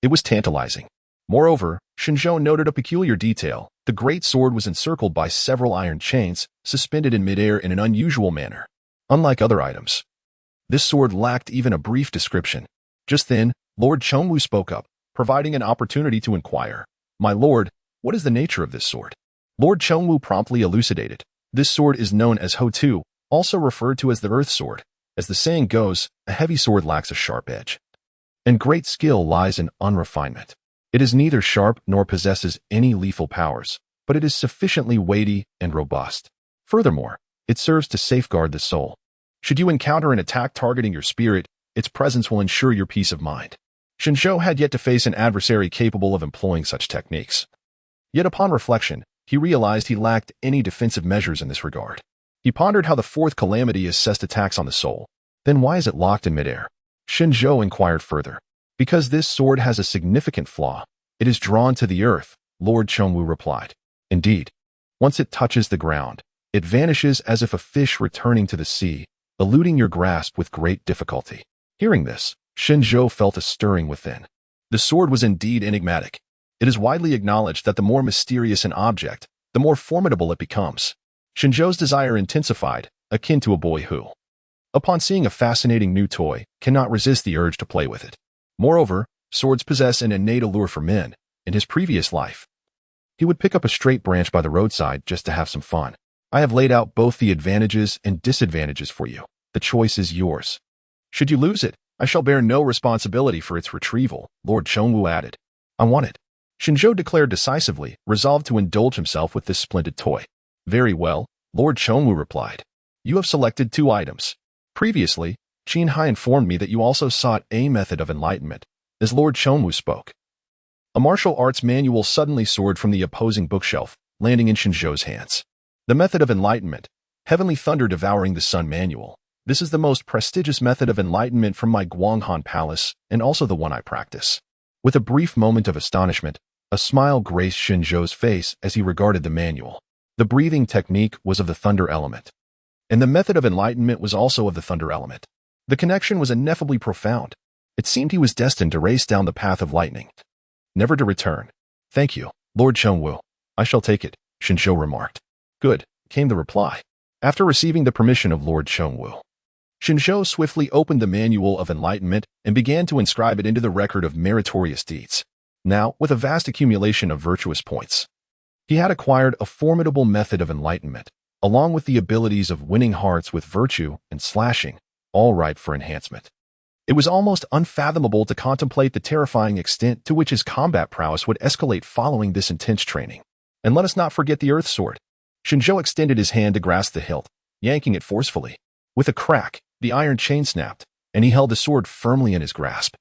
S1: it was tantalizing. Moreover, Shen Zhou noted a peculiar detail. The great sword was encircled by several iron chains, suspended in midair in an unusual manner. Unlike other items, this sword lacked even a brief description. Just then, Lord Chongwu spoke up, providing an opportunity to inquire. My lord, what is the nature of this sword? Lord Chongwu promptly elucidated. This sword is known as Ho Tu, also referred to as the Earth Sword. As the saying goes, a heavy sword lacks a sharp edge, and great skill lies in unrefinement. It is neither sharp nor possesses any lethal powers, but it is sufficiently weighty and robust. Furthermore, it serves to safeguard the soul. Should you encounter an attack targeting your spirit, its presence will ensure your peace of mind. Shen Zhou had yet to face an adversary capable of employing such techniques. Yet upon reflection, he realized he lacked any defensive measures in this regard. He pondered how the fourth calamity assessed attacks on the soul. Then why is it locked in midair? Shen Zhou inquired further. Because this sword has a significant flaw. It is drawn to the earth, Lord Chongwu replied. Indeed, once it touches the ground, it vanishes as if a fish returning to the sea, eluding your grasp with great difficulty. Hearing this, Shen Zhou felt a stirring within. The sword was indeed enigmatic. It is widely acknowledged that the more mysterious an object, the more formidable it becomes. Shen Zhou's desire intensified, akin to a boy who, upon seeing a fascinating new toy, cannot resist the urge to play with it. Moreover, swords possess an innate allure for men. In his previous life, he would pick up a straight branch by the roadside just to have some fun. I have laid out both the advantages and disadvantages for you. The choice is yours. Should you lose it, I shall bear no responsibility for its retrieval, Lord Chongwu added. I want it, Shen Zhou declared decisively, resolved to indulge himself with this splendid toy. Very well, Lord Chongwu replied. You have selected 2 items. Previously, Qin Hai informed me that you also sought a method of enlightenment. As Lord Chongwu spoke, a martial arts manual suddenly soared from the opposing bookshelf, landing in Shen Zhou's hands. The method of enlightenment, Heavenly Thunder Devouring the Sun Manual. This is the most prestigious method of enlightenment from my Guanghan Palace, and also the one I practice. With a brief moment of astonishment, a smile graced Shen Zhou's face as he regarded the manual. The breathing technique was of the thunder element, and the method of enlightenment was also of the thunder element. The connection was ineffably profound. It seemed he was destined to race down the path of lightning, never to return. "Thank you, Lord Chengwu. I shall take it," Shen Zhou remarked. "Good," came the reply. After receiving the permission of Lord Chengwu, Shen Zhou swiftly opened the Manual of Enlightenment and began to inscribe it into the record of Meritorious Deeds. Now, with a vast accumulation of virtuous points, he had acquired a formidable method of enlightenment, along with the abilities of winning hearts with virtue and slashing, all ripe for enhancement. It was almost unfathomable to contemplate the terrifying extent to which his combat prowess would escalate following this intense training. And let us not forget the Earth Sword. Shen Zhou extended his hand to grasp the hilt, yanking it forcefully. With a crack, the iron chain snapped, and he held the sword firmly in his grasp.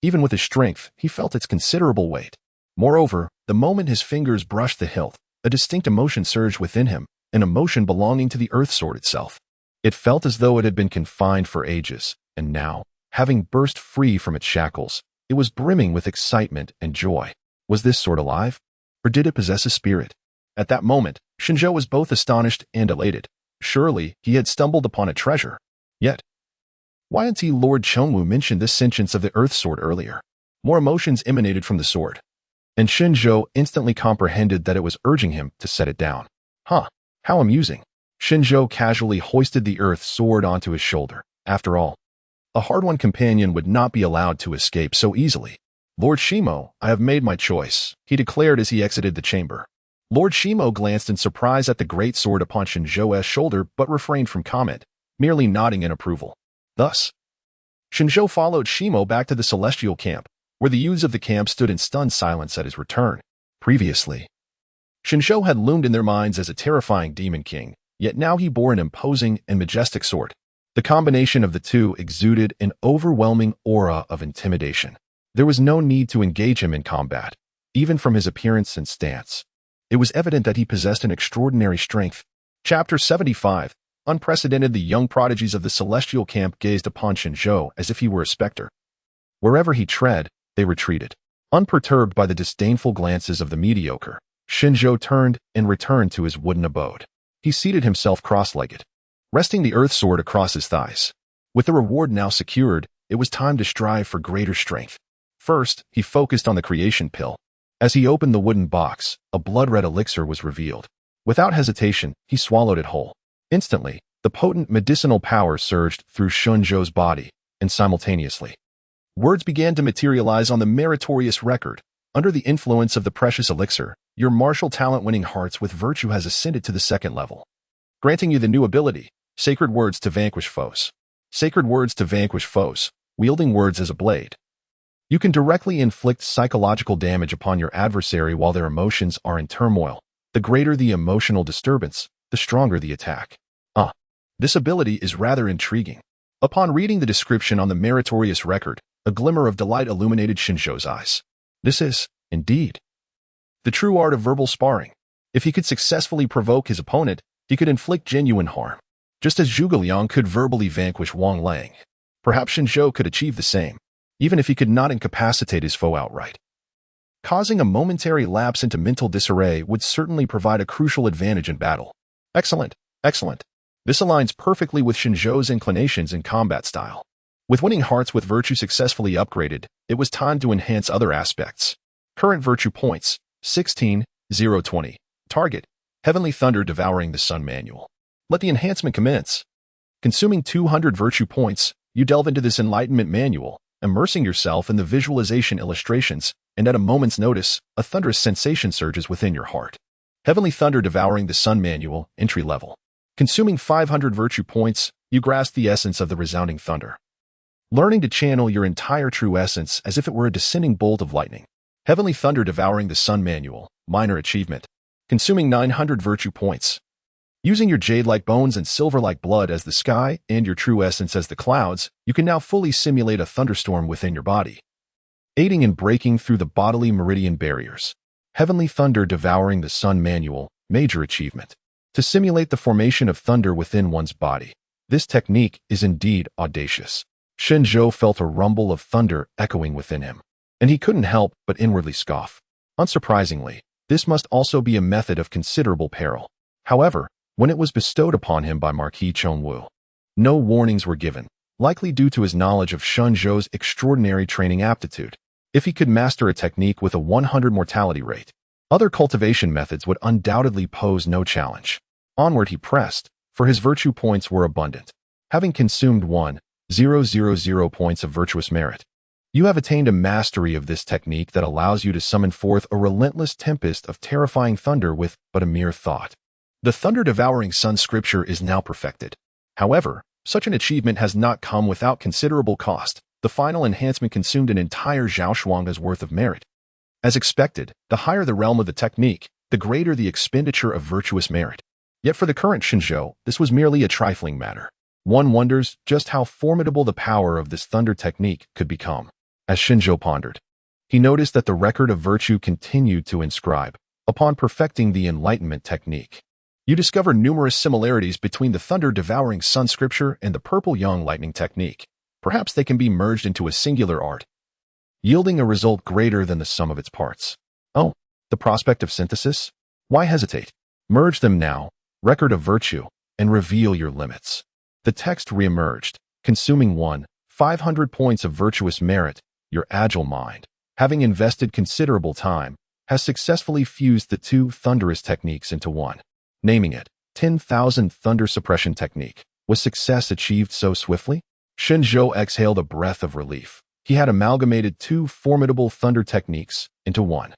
S1: Even with his strength, he felt its considerable weight. Moreover, the moment his fingers brushed the hilt, a distinct emotion surged within him, an emotion belonging to the Earth Sword itself. It felt as though it had been confined for ages, and now, having burst free from its shackles, it was brimming with excitement and joy. Was this sword alive? Or did it possess a spirit? At that moment, Shen Zhou was both astonished and elated. Surely, he had stumbled upon a treasure. Yet, why hadn't Lord Chengwu mentioned this sentience of the Earth Sword earlier? More emotions emanated from the sword, and Shen Zhou instantly comprehended that it was urging him to set it down. Huh, how amusing. Shen Zhou casually hoisted the Earth Sword onto his shoulder. After all, a hard-won companion would not be allowed to escape so easily. "Lord Shimo, I have made my choice," he declared as he exited the chamber. Lord Shimo glanced in surprise at the great sword upon Shen Zhou's shoulder but refrained from comment, merely nodding in approval. Thus, Shen Zhou followed Shimo back to the celestial camp, where the youths of the camp stood in stunned silence at his return. Previously, Shen Zhou had loomed in their minds as a terrifying demon king, yet now he bore an imposing and majestic sword. The combination of the two exuded an overwhelming aura of intimidation. There was no need to engage him in combat, even from his appearance and stance. It was evident that he possessed an extraordinary strength. Chapter 75. Unprecedented. The young prodigies of the celestial camp gazed upon Shen Zhou as if he were a specter. Wherever he tread, they retreated. Unperturbed by the disdainful glances of the mediocre, Shen Zhou turned and returned to his wooden abode. He seated himself cross-legged, resting the Earth Sword across his thighs. With the reward now secured, it was time to strive for greater strength. First, he focused on the creation pill. As he opened the wooden box, a blood-red elixir was revealed. Without hesitation, he swallowed it whole. Instantly, the potent medicinal power surged through Shen Zhou's body, and simultaneously, words began to materialize on the meritorious record. Under the influence of the precious elixir, your martial talent winning hearts with virtue has ascended to the second level, granting you the new ability, Sacred Words to Vanquish Foes. Sacred Words to Vanquish Foes, wielding words as a blade. You can directly inflict psychological damage upon your adversary while their emotions are in turmoil. The greater the emotional disturbance, the stronger the attack. This ability is rather intriguing. Upon reading the description on the meritorious record, a glimmer of delight illuminated Shen Zhou's eyes. This is, indeed, the true art of verbal sparring. If he could successfully provoke his opponent, he could inflict genuine harm, just as Zhuge Liang could verbally vanquish Wang Lang. Perhaps Shen Zhou could achieve the same, even if he could not incapacitate his foe outright. Causing a momentary lapse into mental disarray would certainly provide a crucial advantage in battle. Excellent, excellent. This aligns perfectly with Shen Zhou's inclinations in combat style. With winning hearts with virtue successfully upgraded, it was time to enhance other aspects. Current virtue points, 16,020. Target, Heavenly Thunder Devouring the Sun Manual. Let the enhancement commence. Consuming 200 virtue points, you delve into this enlightenment manual, immersing yourself in the visualization illustrations, and at a moment's notice, a thunderous sensation surges within your heart. Heavenly Thunder Devouring the Sun Manual, entry level. Consuming 500 virtue points, you grasp the essence of the resounding thunder, learning to channel your entire true essence as if it were a descending bolt of lightning. Heavenly Thunder Devouring the Sun Manual, minor achievement. Consuming 900 virtue points. Using your jade-like bones and silver-like blood as the sky and your true essence as the clouds, you can now fully simulate a thunderstorm within your body, aiding in breaking through the bodily meridian barriers. Heavenly Thunder Devouring the Sun Manual, major achievement. to simulate the formation of thunder within one's body. This technique is indeed audacious. Shen Zhou felt a rumble of thunder echoing within him, and he couldn't help but inwardly scoff. Unsurprisingly, this must also be a method of considerable peril. However, when it was bestowed upon him by Marquis Chongwu, no warnings were given, likely due to his knowledge of Shen Zhou's extraordinary training aptitude. If he could master a technique with a 100 mortality rate, other cultivation methods would undoubtedly pose no challenge. Onward he pressed, for his virtue points were abundant. Having consumed 1,000 points of virtuous merit, you have attained a mastery of this technique that allows you to summon forth a relentless tempest of terrifying thunder with but a mere thought. The thunder-devouring sun scripture is now perfected. However, such an achievement has not come without considerable cost. The final enhancement consumed an entire Zhaoshuang's worth of merit. As expected, the higher the realm of the technique, the greater the expenditure of virtuous merit. Yet for the current Shen Zhou, this was merely a trifling matter. One wonders just how formidable the power of this thunder technique could become. As Shen Zhou pondered, he noticed that the record of virtue continued to inscribe. Upon perfecting the enlightenment technique, you discover numerous similarities between the thunder-devouring sun scripture and the purple yang lightning technique. Perhaps they can be merged into a singular art, yielding a result greater than the sum of its parts. Oh, the prospect of synthesis? Why hesitate? Merge them now, record of virtue, and reveal your limits. The text reemerged, consuming 500 points of virtuous merit. Your agile mind, having invested considerable time, has successfully fused the two thunderous techniques into one, naming it 10,000 Thunder Suppression Technique. Was success achieved so swiftly? Shen Zhou exhaled a breath of relief. He had amalgamated two formidable thunder techniques into one.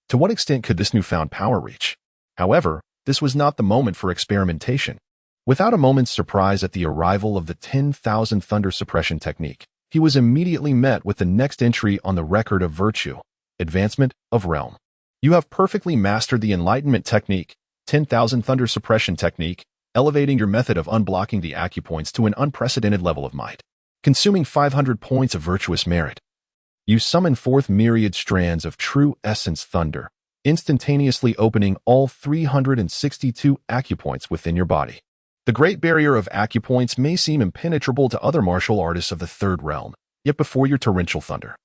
S1: To what extent could this newfound power reach? However, this was not the moment for experimentation. Without a moment's surprise at the arrival of the 10,000 Thunder Suppression Technique, he was immediately met with the next entry on the record of virtue, Advancement of Realm. You have perfectly mastered the Enlightenment Technique, 10,000 Thunder Suppression Technique, elevating your method of unblocking the acupoints to an unprecedented level of might. Consuming 500 points of virtuous merit, you summon forth myriad strands of true essence thunder, instantaneously opening all 362 acupoints within your body. The great barrier of acupoints may seem impenetrable to other martial artists of the third realm, yet before your torrential thunder,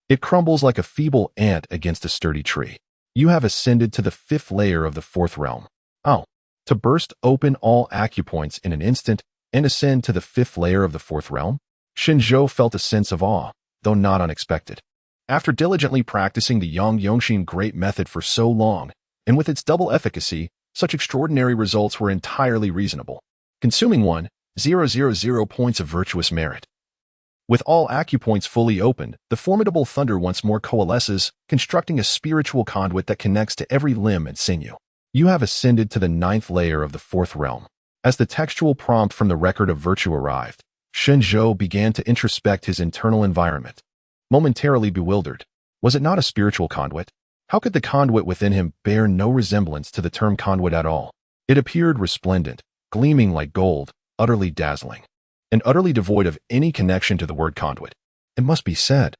S1: it crumbles like a feeble ant against a sturdy tree. You have ascended to the fifth layer of the fourth realm. Oh, to burst open all acupoints in an instant and ascend to the fifth layer of the fourth realm? Shen Zhou felt a sense of awe, though not unexpected. After diligently practicing the Yang Yongxin Great Method for so long, and with its double efficacy, such extraordinary results were entirely reasonable. Consuming 1,000 points of virtuous merit. With all acupoints fully opened, the formidable thunder once more coalesces, constructing a spiritual conduit that connects to every limb and sinew. You have ascended to the ninth layer of the fourth realm. As the textual prompt from the record of virtue arrived, Shen Zhou began to introspect his internal environment. Momentarily bewildered, was it not a spiritual conduit? How could the conduit within him bear no resemblance to the term conduit at all? It appeared resplendent, gleaming like gold, utterly dazzling, and utterly devoid of any connection to the word conduit. It must be said,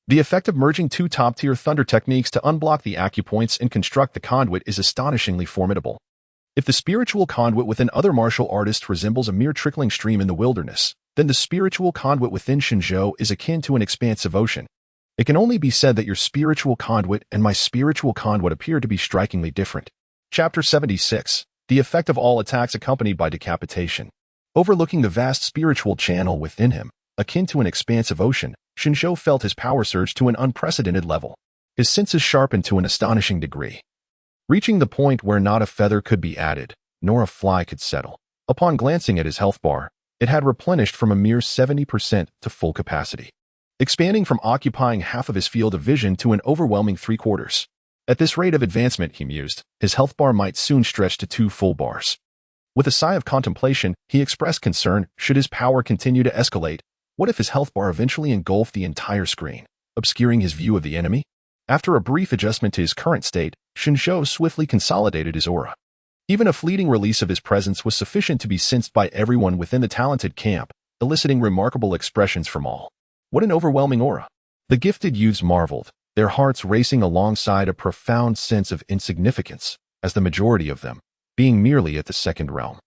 S1: the effect of merging two top-tier thunder techniques to unblock the acupoints and construct the conduit is astonishingly formidable. If the spiritual conduit within other martial artists resembles a mere trickling stream in the wilderness, then the spiritual conduit within Shen Zhou is akin to an expansive ocean. It can only be said that your spiritual conduit and my spiritual conduit appear to be strikingly different. Chapter 76. The effect of all attacks accompanied by decapitation. Overlooking the vast spiritual channel within him, akin to an expansive ocean, Shen Zhou felt his power surge to an unprecedented level. His senses sharpened to an astonishing degree, reaching the point where not a feather could be added, nor a fly could settle. Upon glancing at his health bar, it had replenished from a mere 70% to full capacity, expanding from occupying half of his field of vision to an overwhelming 3/4. At this rate of advancement, he mused, his health bar might soon stretch to 2 full bars. With a sigh of contemplation, he expressed concern, should his power continue to escalate, what if his health bar eventually engulfed the entire screen, obscuring his view of the enemy? After a brief adjustment to his current state, Shen Zhou swiftly consolidated his aura. Even a fleeting release of his presence was sufficient to be sensed by everyone within the talented camp, eliciting remarkable expressions from all. What an overwhelming aura! The gifted youths marveled, their hearts racing alongside a profound sense of insignificance, as the majority of them, being merely at the second realm,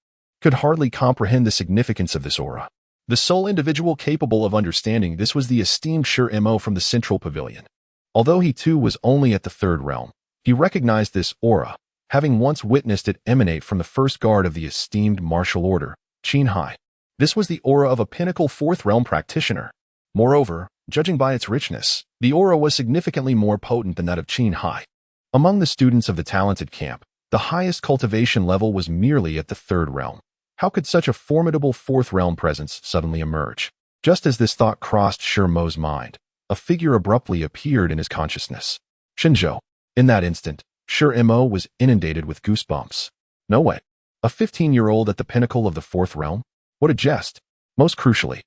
S1: could hardly comprehend the significance of this aura. The sole individual capable of understanding this was the esteemed Shen Zhou from the central pavilion. Although he too was only at the third realm, he recognized this aura, having once witnessed it emanate from the first guard of the esteemed martial order, Qin Hai. This was the aura of a pinnacle fourth realm practitioner. Moreover, judging by its richness, the aura was significantly more potent than that of Qin Hai. Among the students of the talented camp, the highest cultivation level was merely at the third realm. How could such a formidable fourth realm presence suddenly emerge? Just as this thought crossed Shen Zhou's mind, a figure abruptly appeared in his consciousness. Shen Zhou. In that instant, Shen Zhou was inundated with goosebumps. No way. A 15-year-old at the pinnacle of the fourth realm? What a jest. Most crucially,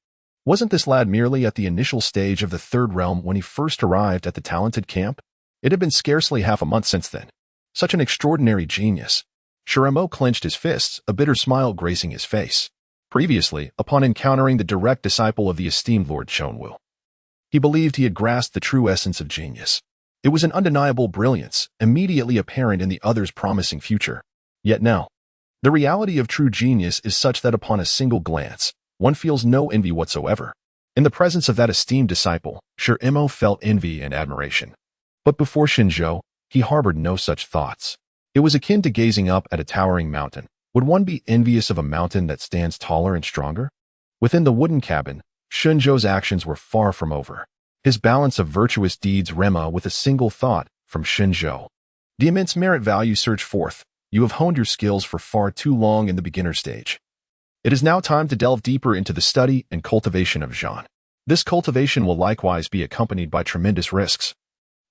S1: wasn't this lad merely at the initial stage of the third realm when he first arrived at the talented camp? It had been scarcely half a month since then. Such an extraordinary genius. Shen Zhou clenched his fists, a bitter smile gracing his face. Previously, upon encountering the direct disciple of the esteemed Lord Duanmu, he believed he had grasped the true essence of genius. It was an undeniable brilliance, immediately apparent in the other's promising future. Yet now, the reality of true genius is such that upon a single glance, one feels no envy whatsoever. In the presence of that esteemed disciple, Shen Zhou felt envy and admiration. But before Shen Zhou, he harbored no such thoughts. It was akin to gazing up at a towering mountain. Would one be envious of a mountain that stands taller and stronger? Within the wooden cabin, Shen Zhou's actions were far from over. His balance of virtuous deeds rema with a single thought from Shen Zhou. The immense merit value surged forth. You have honed your skills for far too long in the beginner stage. It is now time to delve deeper into the study and cultivation of Zhan. This cultivation will likewise be accompanied by tremendous risks.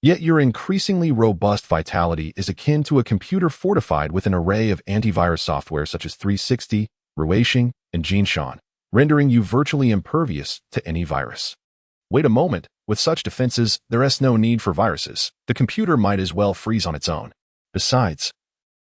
S1: Yet your increasingly robust vitality is akin to a computer fortified with an array of antivirus software such as 360, Ruixing, and Jinshan, rendering you virtually impervious to any virus. Wait a moment, with such defenses, there is no need for viruses. The computer might as well freeze on its own. Besides,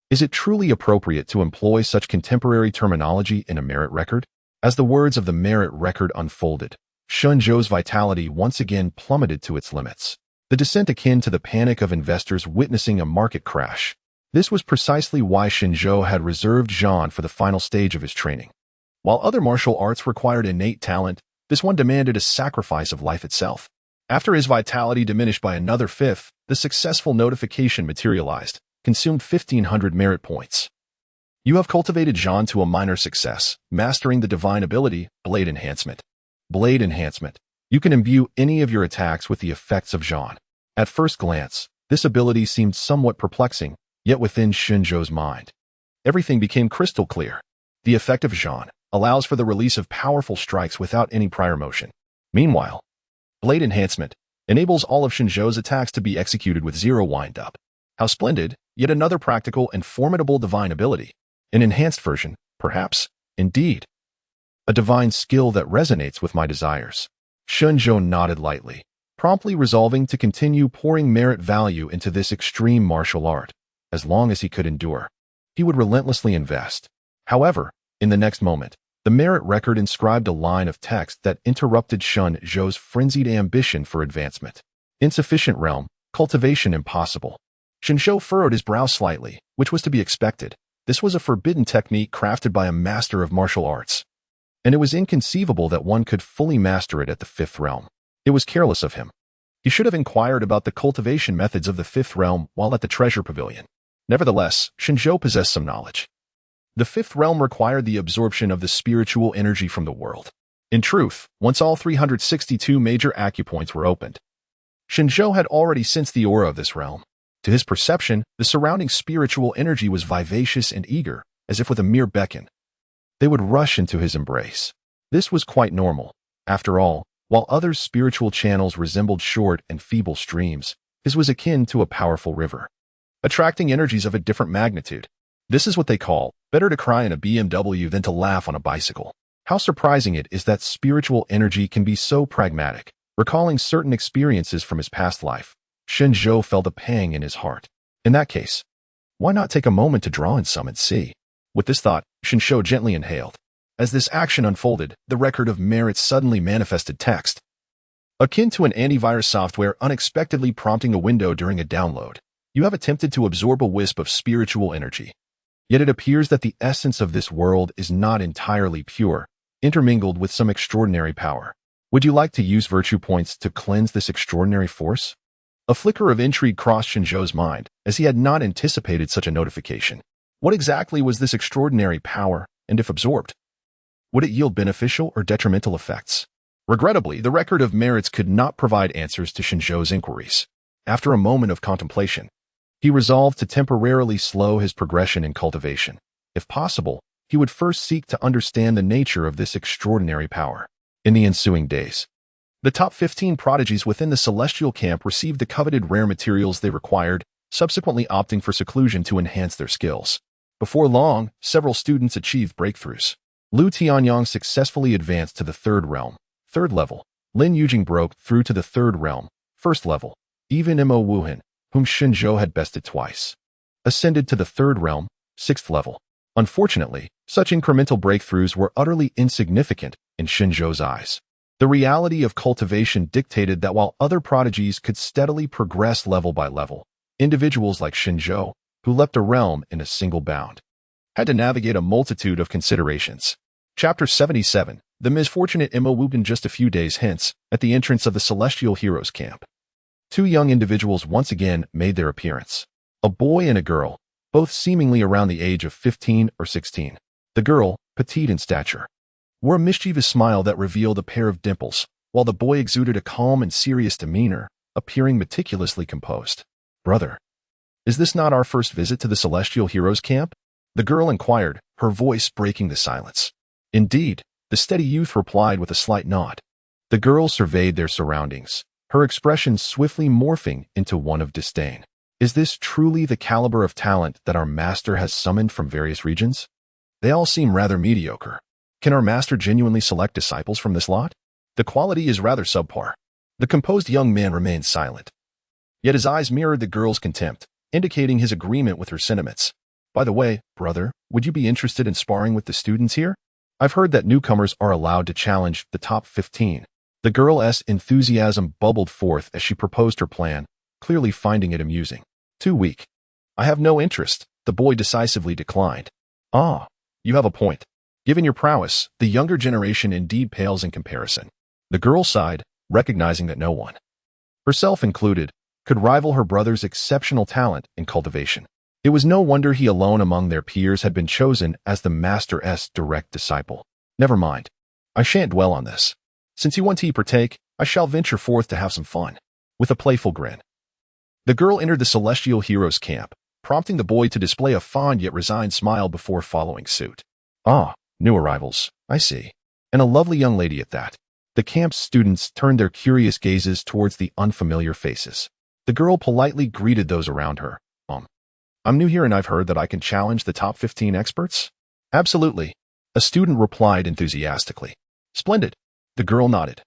S1: is it truly appropriate to employ such contemporary terminology in a merit record? As the words of the merit record unfolded, Shen Zhou's vitality once again plummeted to its limits. The descent akin to the panic of investors witnessing a market crash. This was precisely why Shen Zhou had reserved Zhan for the final stage of his training. While other martial arts required innate talent, this one demanded a sacrifice of life itself. After his vitality diminished by another fifth, the successful notification materialized, consumed 1,500 merit points. You have cultivated Zhan to a minor success, mastering the divine ability, Blade Enhancement. Blade Enhancement. You can imbue any of your attacks with the effects of Zhan. At first glance, this ability seemed somewhat perplexing, yet within Shen Zhou's mind, everything became crystal clear. The effect of Zhan allows for the release of powerful strikes without any prior motion. Meanwhile, Blade Enhancement enables all of Shen Zhou's attacks to be executed with zero wind-up. How splendid, yet another practical and formidable divine ability. An enhanced version, perhaps, indeed. A divine skill that resonates with my desires. Shen Zhou nodded lightly, promptly resolving to continue pouring merit value into this extreme martial art. As long as he could endure, he would relentlessly invest. However, in the next moment, the merit record inscribed a line of text that interrupted Shen Zhou's frenzied ambition for advancement. Insufficient realm, cultivation impossible. Shen Zhou furrowed his brow slightly, which was to be expected. This was a forbidden technique crafted by a master of martial arts, and it was inconceivable that one could fully master it at the fifth realm. It was careless of him. He should have inquired about the cultivation methods of the fifth realm while at the treasure pavilion. Nevertheless, Shen Zhou possessed some knowledge. The fifth realm required the absorption of the spiritual energy from the world. In truth, once all 362 major acupoints were opened, Shen Zhou had already sensed the aura of this realm. To his perception, the surrounding spiritual energy was vivacious and eager, as if with a mere beckon they would rush into his embrace. This was quite normal. After all, while others' spiritual channels resembled short and feeble streams, his was akin to a powerful river, attracting energies of a different magnitude. This is what they call, better to cry in a BMW than to laugh on a bicycle. How surprising it is that spiritual energy can be so pragmatic. Recalling certain experiences from his past life, Shen Zhou felt a pang in his heart. In that case, why not take a moment to draw in some and see? With this thought, Shen Zhou gently inhaled. As this action unfolded, the record of merit suddenly manifested text, akin to an antivirus software unexpectedly prompting a window during a download. You have attempted to absorb a wisp of spiritual energy. Yet it appears that the essence of this world is not entirely pure, intermingled with some extraordinary power. Would you like to use virtue points to cleanse this extraordinary force? A flicker of intrigue crossed Shen Zhou's mind, as he had not anticipated such a notification. What exactly was this extraordinary power, and if absorbed, would it yield beneficial or detrimental effects? Regrettably, the record of merits could not provide answers to Shen Zhou's inquiries. After a moment of contemplation, he resolved to temporarily slow his progression in cultivation. If possible, he would first seek to understand the nature of this extraordinary power. In the ensuing days, the top 15 prodigies within the celestial camp received the coveted rare materials they required, subsequently opting for seclusion to enhance their skills. Before long, several students achieved breakthroughs. Lu Tianyang successfully advanced to the third realm, third level. Lin Yujing broke through to the third realm, first level. Even Mo Wuhan, whom Shen Zhou had bested twice, ascended to the third realm, sixth level. Unfortunately, such incremental breakthroughs were utterly insignificant in Shen Zhou's eyes. The reality of cultivation dictated that while other prodigies could steadily progress level by level, individuals like Shen Zhou, who leapt a realm in a single bound, had to navigate a multitude of considerations. Chapter 77. The misfortunate Mo Wuhan. Just a few days hence, at the entrance of the Celestial Heroes camp, two young individuals once again made their appearance. A boy and a girl, both seemingly around the age of 15 or 16. The girl, petite in stature, wore a mischievous smile that revealed a pair of dimples, while the boy exuded a calm and serious demeanor, appearing meticulously composed. "Brother, is this not our first visit to the Celestial Heroes camp?" the girl inquired, her voice breaking the silence. "Indeed," the steady youth replied with a slight nod. The girl surveyed their surroundings, her expression swiftly morphing into one of disdain. "Is this truly the caliber of talent that our master has summoned from various regions? They all seem rather mediocre. Can our master genuinely select disciples from this lot? The quality is rather subpar." The composed young man remained silent. Yet his eyes mirrored the girl's contempt, indicating his agreement with her sentiments. "By the way, brother, would you be interested in sparring with the students here? I've heard that newcomers are allowed to challenge the top 15. The girl's enthusiasm bubbled forth as she proposed her plan, clearly finding it amusing. "Too weak. I have no interest," the boy decisively declined. "Ah, you have a point. Given your prowess, the younger generation indeed pales in comparison." The girl sighed, recognizing that no one, herself included, could rival her brother's exceptional talent in cultivation. It was no wonder he alone among their peers had been chosen as the master's direct disciple. "Never mind. I shan't dwell on this. Since you want to partake, I shall venture forth to have some fun." With a playful grin, the girl entered the Celestial Heroes camp, prompting the boy to display a fond yet resigned smile before following suit. "Ah, new arrivals, I see. And a lovely young lady at that." The camp's students turned their curious gazes towards the unfamiliar faces. The girl politely greeted those around her. "I'm new here and I've heard that I can challenge the top 15 experts?" "Absolutely," a student replied enthusiastically. "Splendid." The girl nodded,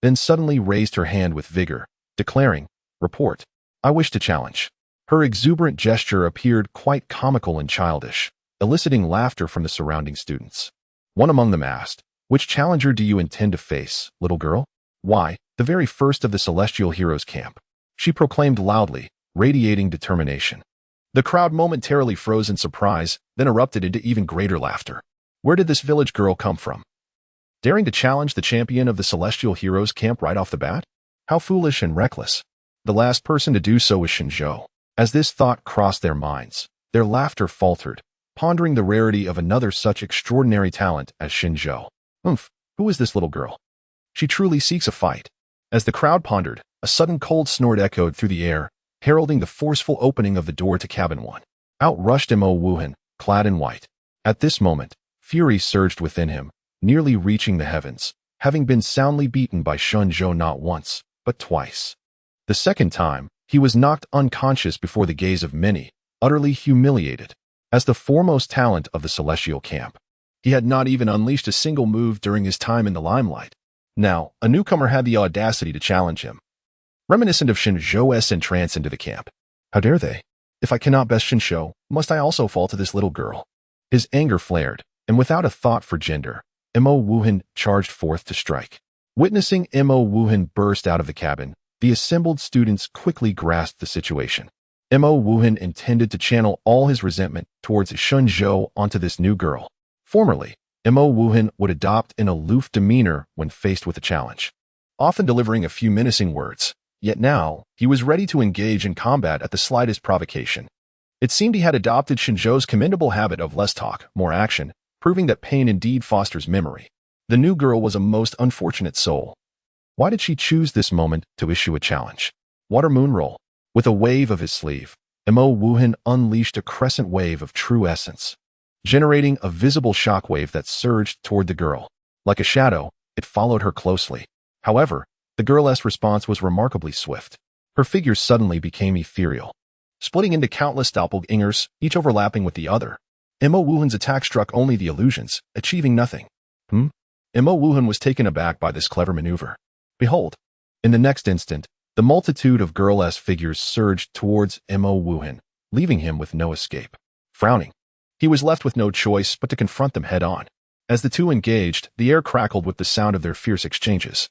S1: then suddenly raised her hand with vigor, declaring, "Report. I wish to challenge." Her exuberant gesture appeared quite comical and childish, eliciting laughter from the surrounding students. One among them asked, "Which challenger do you intend to face, little girl?" "Why, the very first of the Celestial Heroes camp," she proclaimed loudly, radiating determination. The crowd momentarily froze in surprise, then erupted into even greater laughter. Where did this village girl come from? Daring to challenge the champion of the Celestial Heroes camp right off the bat? How foolish and reckless. The last person to do so was Shen Zhou. As this thought crossed their minds, their laughter faltered, pondering the rarity of another such extraordinary talent as Shen Zhou. Who is this little girl? She truly seeks a fight." As the crowd pondered, a sudden cold snort echoed through the air, heralding the forceful opening of the door to cabin 1. Out rushed Mo Wuhan, clad in white. At this moment, fury surged within him, nearly reaching the heavens, having been soundly beaten by Shen Zhou not once, but twice. The second time, he was knocked unconscious before the gaze of many, utterly humiliated. As the foremost talent of the celestial camp, he had not even unleashed a single move during his time in the limelight. Now, a newcomer had the audacity to challenge him. Reminiscent of Shen Zhou's entrance into the camp. How dare they? If I cannot best Shen Zhou, must I also fall to this little girl? His anger flared, and without a thought for gender, Mo Wuhan charged forth to strike. Witnessing Mo Wuhan burst out of the cabin, the assembled students quickly grasped the situation. Mo Wuhan intended to channel all his resentment towards Shen Zhou onto this new girl. Formerly, Mo Wuhan would adopt an aloof demeanor when faced with a challenge, often delivering a few menacing words. Yet now, he was ready to engage in combat at the slightest provocation. It seemed he had adopted Shen Zhou's commendable habit of less talk, more action, proving that pain indeed fosters memory. The new girl was a most unfortunate soul. Why did she choose this moment to issue a challenge? Water moon roll. With a wave of his sleeve, Mo Wuhan unleashed a crescent wave of true essence, generating a visible shockwave that surged toward the girl. Like a shadow, it followed her closely. However, the girl's response was remarkably swift. Her figure suddenly became ethereal, splitting into countless doppelgangers, each overlapping with the other. Mo Wuhan's attack struck only the illusions, achieving nothing. Mo Wuhan was taken aback by this clever maneuver. Behold! In the next instant, the multitude of girl-esque figures surged towards Mo Wuhan, leaving him with no escape. Frowning, he was left with no choice but to confront them head-on. As the two engaged, the air crackled with the sound of their fierce exchanges,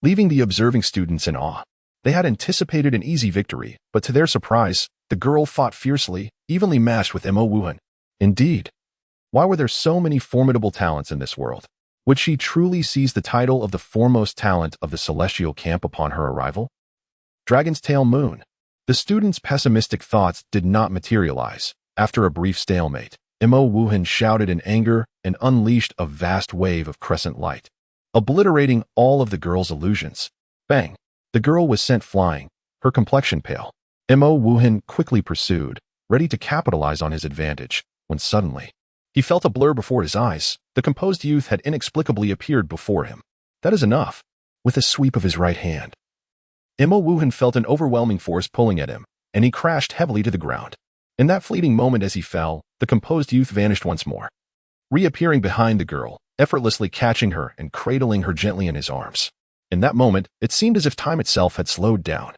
S1: leaving the observing students in awe. They had anticipated an easy victory, but to their surprise, the girl fought fiercely, evenly matched with Mo Wuhan. Indeed, why were there so many formidable talents in this world? Would she truly seize the title of the foremost talent of the celestial camp upon her arrival? Dragon's Tail Moon. The students' pessimistic thoughts did not materialize. After a brief stalemate, Mo Wuhan shouted in anger and unleashed a vast wave of crescent light, obliterating all of the girl's illusions. Bang! The girl was sent flying, her complexion pale. Mo Wuhan quickly pursued, ready to capitalize on his advantage, when suddenly, he felt a blur before his eyes. The composed youth had inexplicably appeared before him. That is enough. With a sweep of his right hand, Mo Wuhan felt an overwhelming force pulling at him, and he crashed heavily to the ground. In that fleeting moment as he fell, the composed youth vanished once more, reappearing behind the girl, effortlessly catching her and cradling her gently in his arms. In that moment, it seemed as if time itself had slowed down.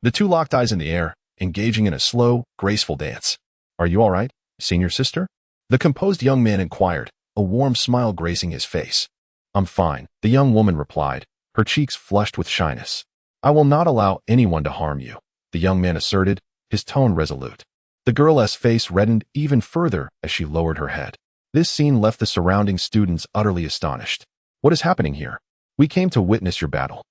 S1: The two locked eyes in the air, engaging in a slow, graceful dance. "Are you all right, senior sister?" The composed young man inquired, a warm smile gracing his face. "I'm fine," the young woman replied, her cheeks flushed with shyness. "I will not allow anyone to harm you," the young man asserted, his tone resolute. The girl's face reddened even further as she lowered her head. This scene left the surrounding students utterly astonished. "What is happening here? We came to witness your battle,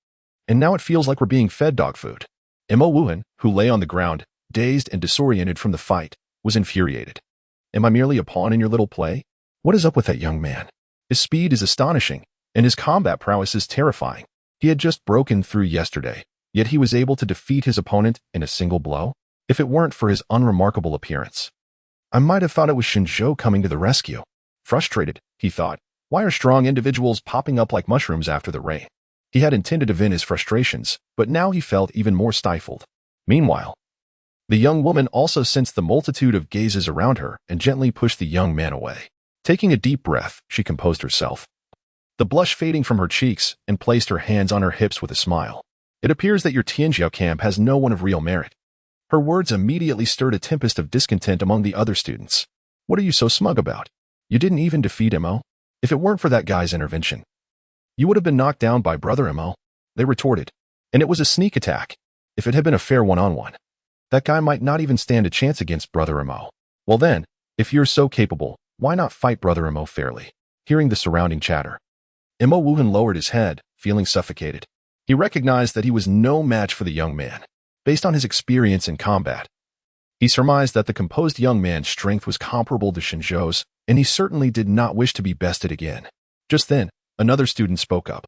S1: and now it feels like we're being fed dog food." Mo Wuhan, who lay on the ground, dazed and disoriented from the fight, was infuriated. "Am I merely a pawn in your little play? What is up with that young man? His speed is astonishing, and his combat prowess is terrifying. He had just broken through yesterday, yet he was able to defeat his opponent in a single blow. If it weren't for his unremarkable appearance, I might have thought it was Shen Zhou coming to the rescue." Frustrated, he thought, why are strong individuals popping up like mushrooms after the rain? He had intended to vent his frustrations, but now he felt even more stifled. Meanwhile, the young woman also sensed the multitude of gazes around her and gently pushed the young man away. Taking a deep breath, she composed herself, the blush fading from her cheeks, and placed her hands on her hips with a smile. "It appears that your Tianjiao camp has no one of real merit." Her words immediately stirred a tempest of discontent among the other students. "What are you so smug about? You didn't even defeat Mo. If it weren't for that guy's intervention, you would have been knocked down by Brother Mo," they retorted. "And it was a sneak attack. If it had been a fair one-on-one, that guy might not even stand a chance against Brother Mo. Well then, if you're so capable, why not fight Brother Mo fairly?" Hearing the surrounding chatter, Mo Wuhan lowered his head, feeling suffocated. He recognized that he was no match for the young man. Based on his experience in combat, he surmised that the composed young man's strength was comparable to Shen Zhou's, and he certainly did not wish to be bested again. Just then, another student spoke up.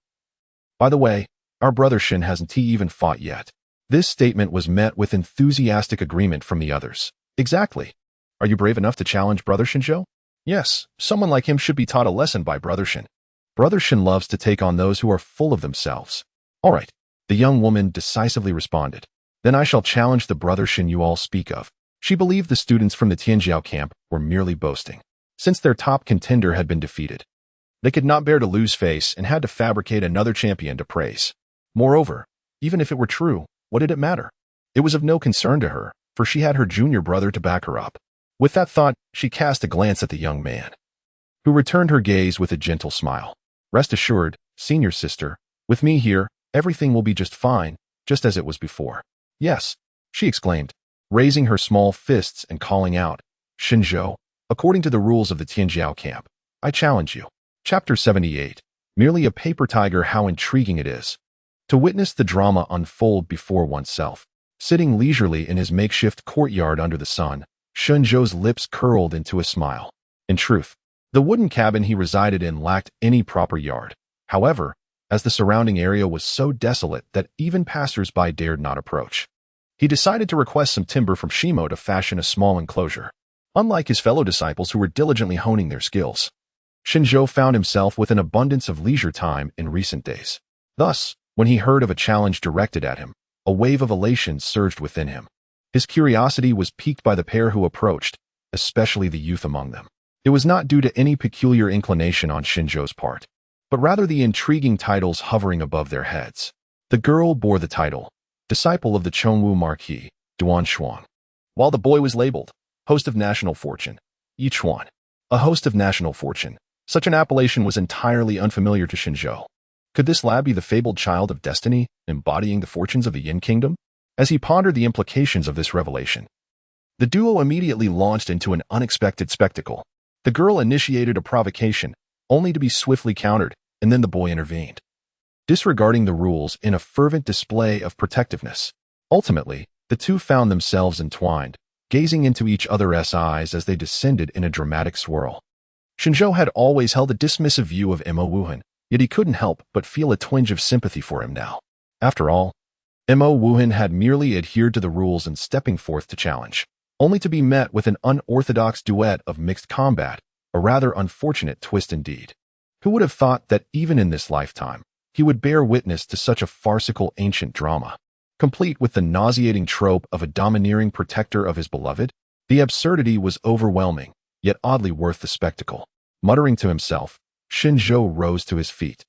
S1: "By the way, our brother Shen hasn't even fought yet." This statement was met with enthusiastic agreement from the others. "Exactly. Are you brave enough to challenge Brother Shen Zhou?" "Yes, someone like him should be taught a lesson by Brother Shen. Brother Shen loves to take on those who are full of themselves." "All right," the young woman decisively responded. "Then I shall challenge the Brother Shen you all speak of." She believed the students from the Tianjiao camp were merely boasting. Since their top contender had been defeated, they could not bear to lose face and had to fabricate another champion to praise. Moreover, even if it were true, what did it matter? It was of no concern to her, for she had her junior brother to back her up. With that thought, she cast a glance at the young man, who returned her gaze with a gentle smile. "Rest assured, senior sister, with me here, everything will be just fine, just as it was before." "Yes," she exclaimed, raising her small fists and calling out, "Shen Zhou, according to the rules of the Tianjiao camp, I challenge you." Chapter 78. Merely a paper tiger, how intriguing it is to witness the drama unfold before oneself. Sitting leisurely in his makeshift courtyard under the sun, Shen Zhou's lips curled into a smile. In truth, the wooden cabin he resided in lacked any proper yard. However, as the surrounding area was so desolate that even passers-by dared not approach, he decided to request some timber from Shimo to fashion a small enclosure. Unlike his fellow disciples who were diligently honing their skills, Shen Zhou found himself with an abundance of leisure time in recent days. Thus, when he heard of a challenge directed at him, a wave of elation surged within him. His curiosity was piqued by the pair who approached, especially the youth among them. It was not due to any peculiar inclination on Shen Zhou's part, but rather the intriguing titles hovering above their heads. The girl bore the title, Disciple of the Chongwu Marquis, Duanmu Yan, while the boy was labeled, Host of National Fortune, Yichuan. A host of national fortune. Such an appellation was entirely unfamiliar to Shen Zhou. Could this lad be the fabled child of destiny, embodying the fortunes of the Yin Kingdom? As he pondered the implications of this revelation, the duo immediately launched into an unexpected spectacle. The girl initiated a provocation, only to be swiftly countered, and then the boy intervened, disregarding the rules in a fervent display of protectiveness. Ultimately, the two found themselves entwined, gazing into each other's eyes as they descended in a dramatic swirl. Shen Zhou had always held a dismissive view of Mo Wuhan, yet he couldn't help but feel a twinge of sympathy for him now. After all, Mo Wuhan had merely adhered to the rules in stepping forth to challenge, only to be met with an unorthodox duet of mixed combat, a rather unfortunate twist indeed. Who would have thought that even in this lifetime, he would bear witness to such a farcical ancient drama? Complete with the nauseating trope of a domineering protector of his beloved, the absurdity was overwhelming, yet oddly worth the spectacle. Muttering to himself, Shen Zhou rose to his feet.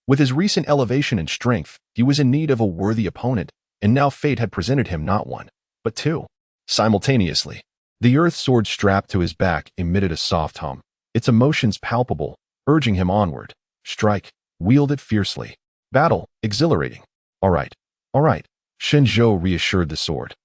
S1: With his recent elevation in strength, he was in need of a worthy opponent, and now fate had presented him not one, but two. Simultaneously, the earth sword strapped to his back emitted a soft hum, its emotions palpable, urging him onward. Strike, wield it fiercely. Battle, exhilarating. All right. Shen Zhou reassured the sword,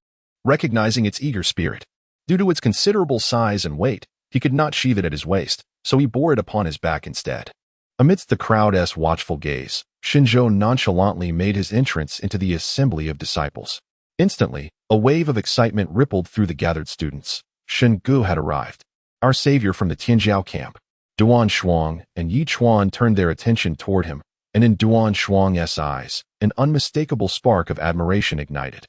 S1: recognizing its eager spirit. Due to its considerable size and weight, he could not sheathe it at his waist, so he bore it upon his back instead. Amidst the crowd's watchful gaze, Shen Zhou nonchalantly made his entrance into the assembly of disciples. Instantly, a wave of excitement rippled through the gathered students. Shen Gu had arrived, our savior from the Tianjiao camp. Duanmu Yan and Yichuan turned their attention toward him, and in Duanmu Yan's eyes, an unmistakable spark of admiration ignited.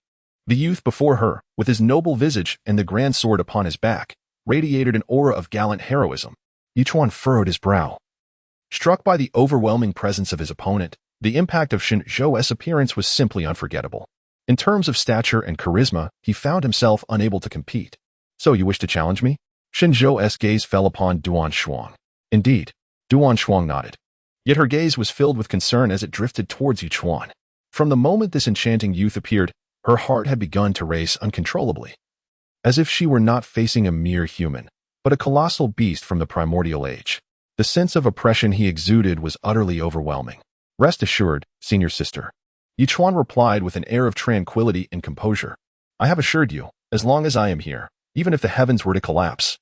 S1: The youth before her, with his noble visage and the grand sword upon his back, radiated an aura of gallant heroism. Yichuan furrowed his brow. Struck by the overwhelming presence of his opponent, the impact of Shen Zhou's appearance was simply unforgettable. In terms of stature and charisma, he found himself unable to compete. So you wish to challenge me? Shen Zhou's gaze fell upon Duanmu Yan. Indeed, Duanmu Yan nodded. Yet her gaze was filled with concern as it drifted towards Yichuan. From the moment this enchanting youth appeared, her heart had begun to race uncontrollably, as if she were not facing a mere human, but a colossal beast from the primordial age. The sense of oppression he exuded was utterly overwhelming. Rest assured, senior sister, Yichuan replied with an air of tranquility and composure. I have assured you, as long as I am here, even if the heavens were to collapse,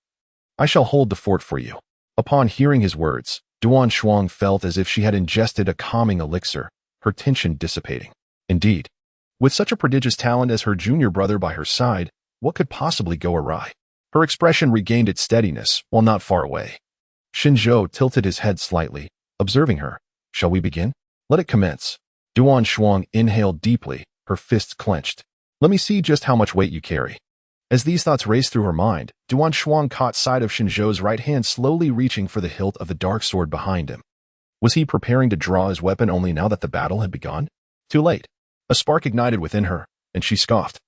S1: I shall hold the fort for you. Upon hearing his words, Duanmu Yan felt as if she had ingested a calming elixir, her tension dissipating. Indeed, with such a prodigious talent as her junior brother by her side, what could possibly go awry? Her expression regained its steadiness, while not far away. Shen Zhou tilted his head slightly, observing her. Shall we begin? Let it commence. Duanmu Yan inhaled deeply, her fists clenched. Let me see just how much weight you carry. As these thoughts raced through her mind, Duanmu Yan caught sight of Shen Zhou's right hand slowly reaching for the hilt of the dark sword behind him. Was he preparing to draw his weapon only now that the battle had begun? Too late. A spark ignited within her, and she scoffed.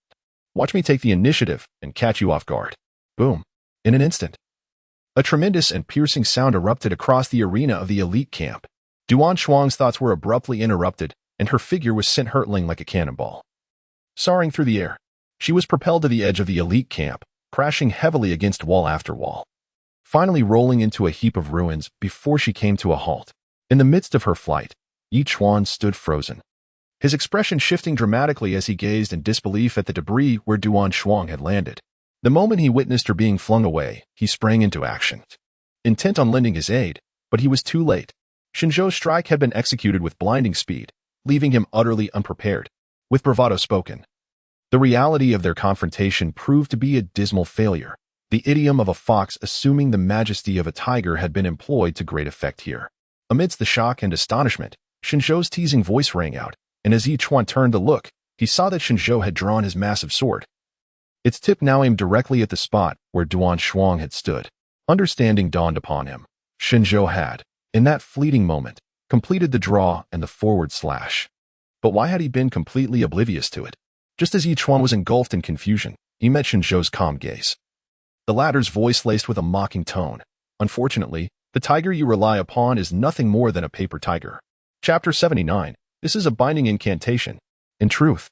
S1: Watch me take the initiative and catch you off guard. Boom. In an instant, a tremendous and piercing sound erupted across the arena of the elite camp. Duanmu Yan's thoughts were abruptly interrupted, and her figure was sent hurtling like a cannonball. Soaring through the air, she was propelled to the edge of the elite camp, crashing heavily against wall after wall, finally rolling into a heap of ruins before she came to a halt. In the midst of her flight, Yichuan stood frozen, his expression shifting dramatically as he gazed in disbelief at the debris where Duanmu had landed. The moment he witnessed her being flung away, he sprang into action, intent on lending his aid, but he was too late. Shen Zhou's strike had been executed with blinding speed, leaving him utterly unprepared. With bravado spoken, the reality of their confrontation proved to be a dismal failure. The idiom of a fox assuming the majesty of a tiger had been employed to great effect here. Amidst the shock and astonishment, Shen Zhou's teasing voice rang out, and as Yichuan turned to look, he saw that Shen Zhou had drawn his massive sword. Its tip now aimed directly at the spot where Duanmu had stood. Understanding dawned upon him. Shen Zhou had, in that fleeting moment, completed the draw and the forward slash. But why had he been completely oblivious to it? Just as Yichuan was engulfed in confusion, he met Shen Zhou's calm gaze. The latter's voice laced with a mocking tone. Unfortunately, the tiger you rely upon is nothing more than a paper tiger. Chapter 79. This is a binding incantation. In truth,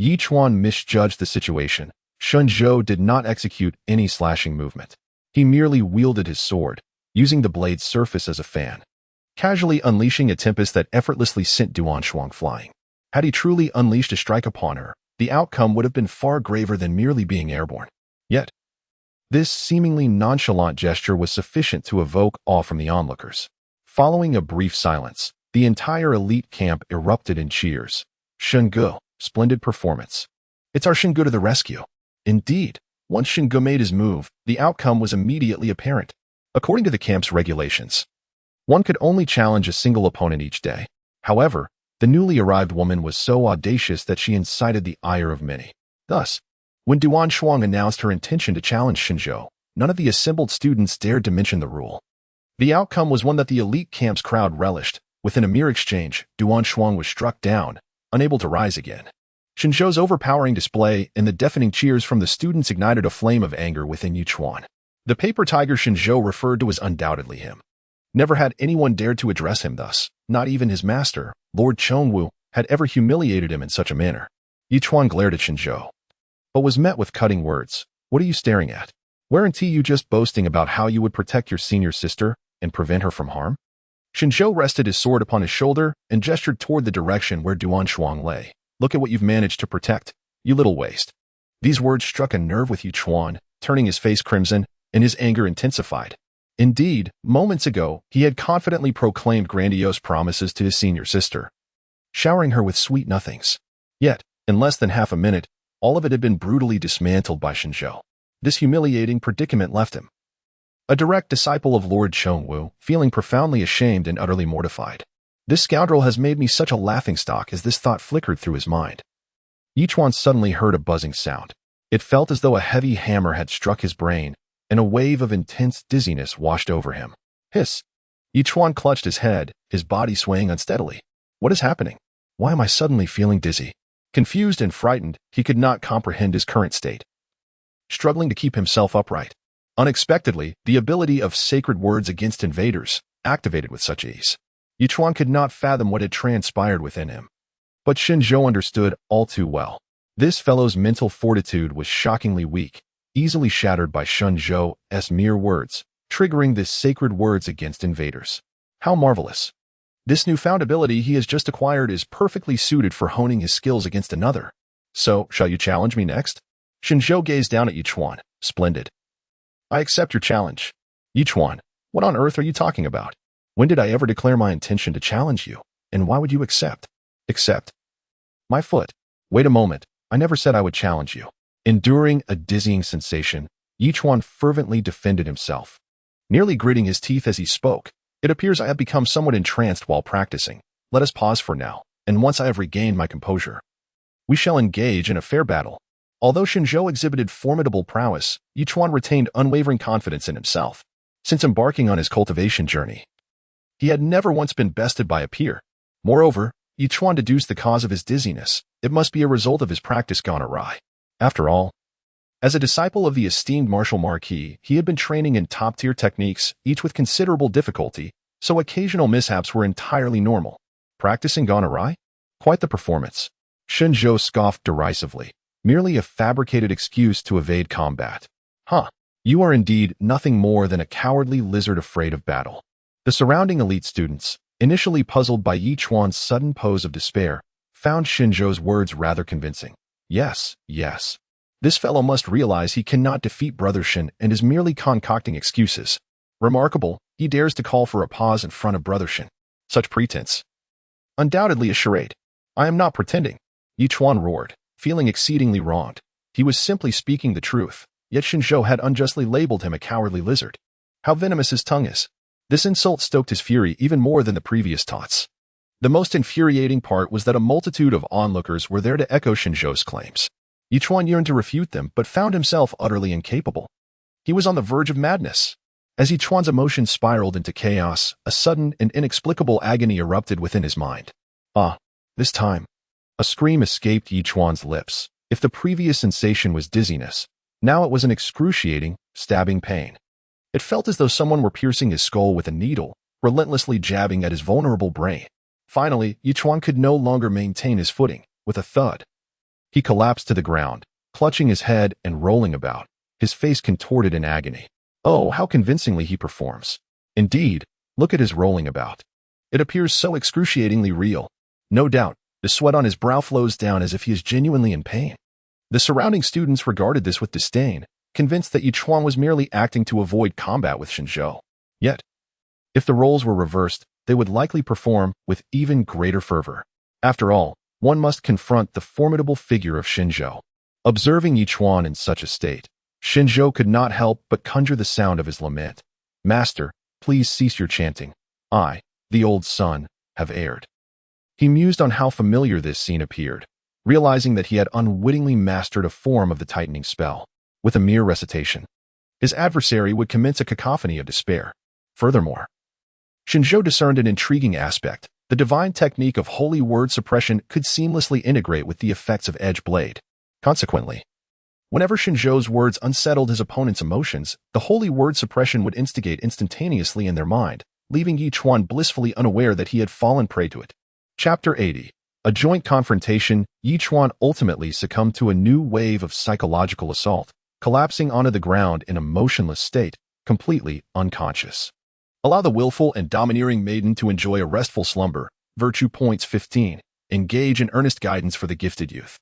S1: Yichuan misjudged the situation. Shen Zhou did not execute any slashing movement. He merely wielded his sword, using the blade's surface as a fan, casually unleashing a tempest that effortlessly sent Duanmu flying. Had he truly unleashed a strike upon her, the outcome would have been far graver than merely being airborne. Yet, this seemingly nonchalant gesture was sufficient to evoke awe from the onlookers. Following a brief silence, the entire elite camp erupted in cheers. Shen Zhou, splendid performance. It's our Shen Zhou to the rescue. Indeed, once Shen Zhou made his move, the outcome was immediately apparent. According to the camp's regulations, one could only challenge a single opponent each day. However, the newly arrived woman was so audacious that she incited the ire of many. Thus, when Duanmu announced her intention to challenge Shen Zhou, none of the assembled students dared to mention the rule. The outcome was one that the elite camp's crowd relished. Within a mere exchange, Duanmu was struck down, unable to rise again. Shen Zhou's overpowering display and the deafening cheers from the students ignited a flame of anger within Yichuan. The paper tiger Shen Zhou referred to was undoubtedly him. Never had anyone dared to address him thus. Not even his master, Lord Chongwu, had ever humiliated him in such a manner. Yichuan glared at Shen Zhou, but was met with cutting words. What are you staring at? Weren't you just boasting about how you would protect your senior sister and prevent her from harm? Shen Zhou rested his sword upon his shoulder and gestured toward the direction where Duanmu lay. Look at what you've managed to protect, you little waste. These words struck a nerve with Yichuan, turning his face crimson, and his anger intensified. Indeed, moments ago, he had confidently proclaimed grandiose promises to his senior sister, showering her with sweet nothings. Yet, in less than half a minute, all of it had been brutally dismantled by Shen Zhou. This humiliating predicament left him, a direct disciple of Lord Chongwu, feeling profoundly ashamed and utterly mortified. This scoundrel has made me such a laughingstock as this thought flickered through his mind. Yichuan suddenly heard a buzzing sound. It felt as though a heavy hammer had struck his brain, and a wave of intense dizziness washed over him. Hiss! Yichuan clutched his head, his body swaying unsteadily. What is happening? Why am I suddenly feeling dizzy? Confused and frightened, he could not comprehend his current state, struggling to keep himself upright. Unexpectedly, the ability of sacred words against invaders activated with such ease. Yichuan could not fathom what had transpired within him. But Shen Zhou understood all too well. This fellow's mental fortitude was shockingly weak, easily shattered by Shen Zhou's mere words, triggering the sacred words against invaders. How marvelous! This newfound ability he has just acquired is perfectly suited for honing his skills against another. So, shall you challenge me next? Shen Zhou gazed down at Yichuan. Splendid. I accept your challenge. Yichuan, what on earth are you talking about? When did I ever declare my intention to challenge you? And why would you accept? Accept? My foot. Wait a moment. I never said I would challenge you. Enduring a dizzying sensation, Yichuan fervently defended himself, nearly gritting his teeth as he spoke. It appears I have become somewhat entranced while practicing. Let us pause for now, and once I have regained my composure, we shall engage in a fair battle. Although Shen Zhou exhibited formidable prowess, Yichuan retained unwavering confidence in himself. Since embarking on his cultivation journey, he had never once been bested by a peer. Moreover, Yichuan deduced the cause of his dizziness. It must be a result of his practice gone awry. After all, as a disciple of the esteemed martial marquis, he had been training in top-tier techniques, each with considerable difficulty, so occasional mishaps were entirely normal. Practicing gone awry? Quite the performance. Shen Zhou scoffed derisively. Merely a fabricated excuse to evade combat. Huh. You are indeed nothing more than a cowardly lizard afraid of battle. The surrounding elite students, initially puzzled by Yichuan's sudden pose of despair, found Shen Zhou's words rather convincing. Yes, yes. This fellow must realize he cannot defeat Brother Shen and is merely concocting excuses. Remarkable, he dares to call for a pause in front of Brother Shen. Such pretense. Undoubtedly a charade. I am not pretending. Yi Chuan roared, feeling exceedingly wronged. He was simply speaking the truth, yet Shen Zhou had unjustly labeled him a cowardly lizard. How venomous his tongue is. This insult stoked his fury even more than the previous taunts. The most infuriating part was that a multitude of onlookers were there to echo Shen Zhou's claims. Yi Chuan yearned to refute them, but found himself utterly incapable. He was on the verge of madness. As Yi Chuan's emotions spiraled into chaos, a sudden and inexplicable agony erupted within his mind. This time. A scream escaped Yi Chuan's lips. If the previous sensation was dizziness, now it was an excruciating, stabbing pain. It felt as though someone were piercing his skull with a needle, relentlessly jabbing at his vulnerable brain. Finally, Yi Chuan could no longer maintain his footing. With a thud, he collapsed to the ground, clutching his head and rolling about, his face contorted in agony. Oh, how convincingly he performs. Indeed, look at his rolling about. It appears so excruciatingly real. No doubt, the sweat on his brow flows down as if he is genuinely in pain. The surrounding students regarded this with disdain, convinced that Yi Chuan was merely acting to avoid combat with Shen Zhou. Yet, if the roles were reversed, they would likely perform with even greater fervor. After all, one must confront the formidable figure of Shen Zhou. Observing Yi Chuan in such a state, Shen Zhou could not help but conjure the sound of his lament. Master, please cease your chanting. I, the old sun, have erred. He mused on how familiar this scene appeared, realizing that he had unwittingly mastered a form of the tightening spell. With a mere recitation, his adversary would commence a cacophony of despair. Furthermore, Shen Zhou discerned an intriguing aspect. The divine technique of holy word suppression could seamlessly integrate with the effects of edge blade. Consequently, whenever Shen Zhou's words unsettled his opponent's emotions, the holy word suppression would instigate instantaneously in their mind, leaving Yi Chuan blissfully unaware that he had fallen prey to it. Chapter 80. A joint confrontation. Yi Chuan ultimately succumbed to a new wave of psychological assault, collapsing onto the ground in a motionless state, completely unconscious. Allow the willful and domineering maiden to enjoy a restful slumber. Virtue points 15. Engage in earnest guidance for the gifted youth.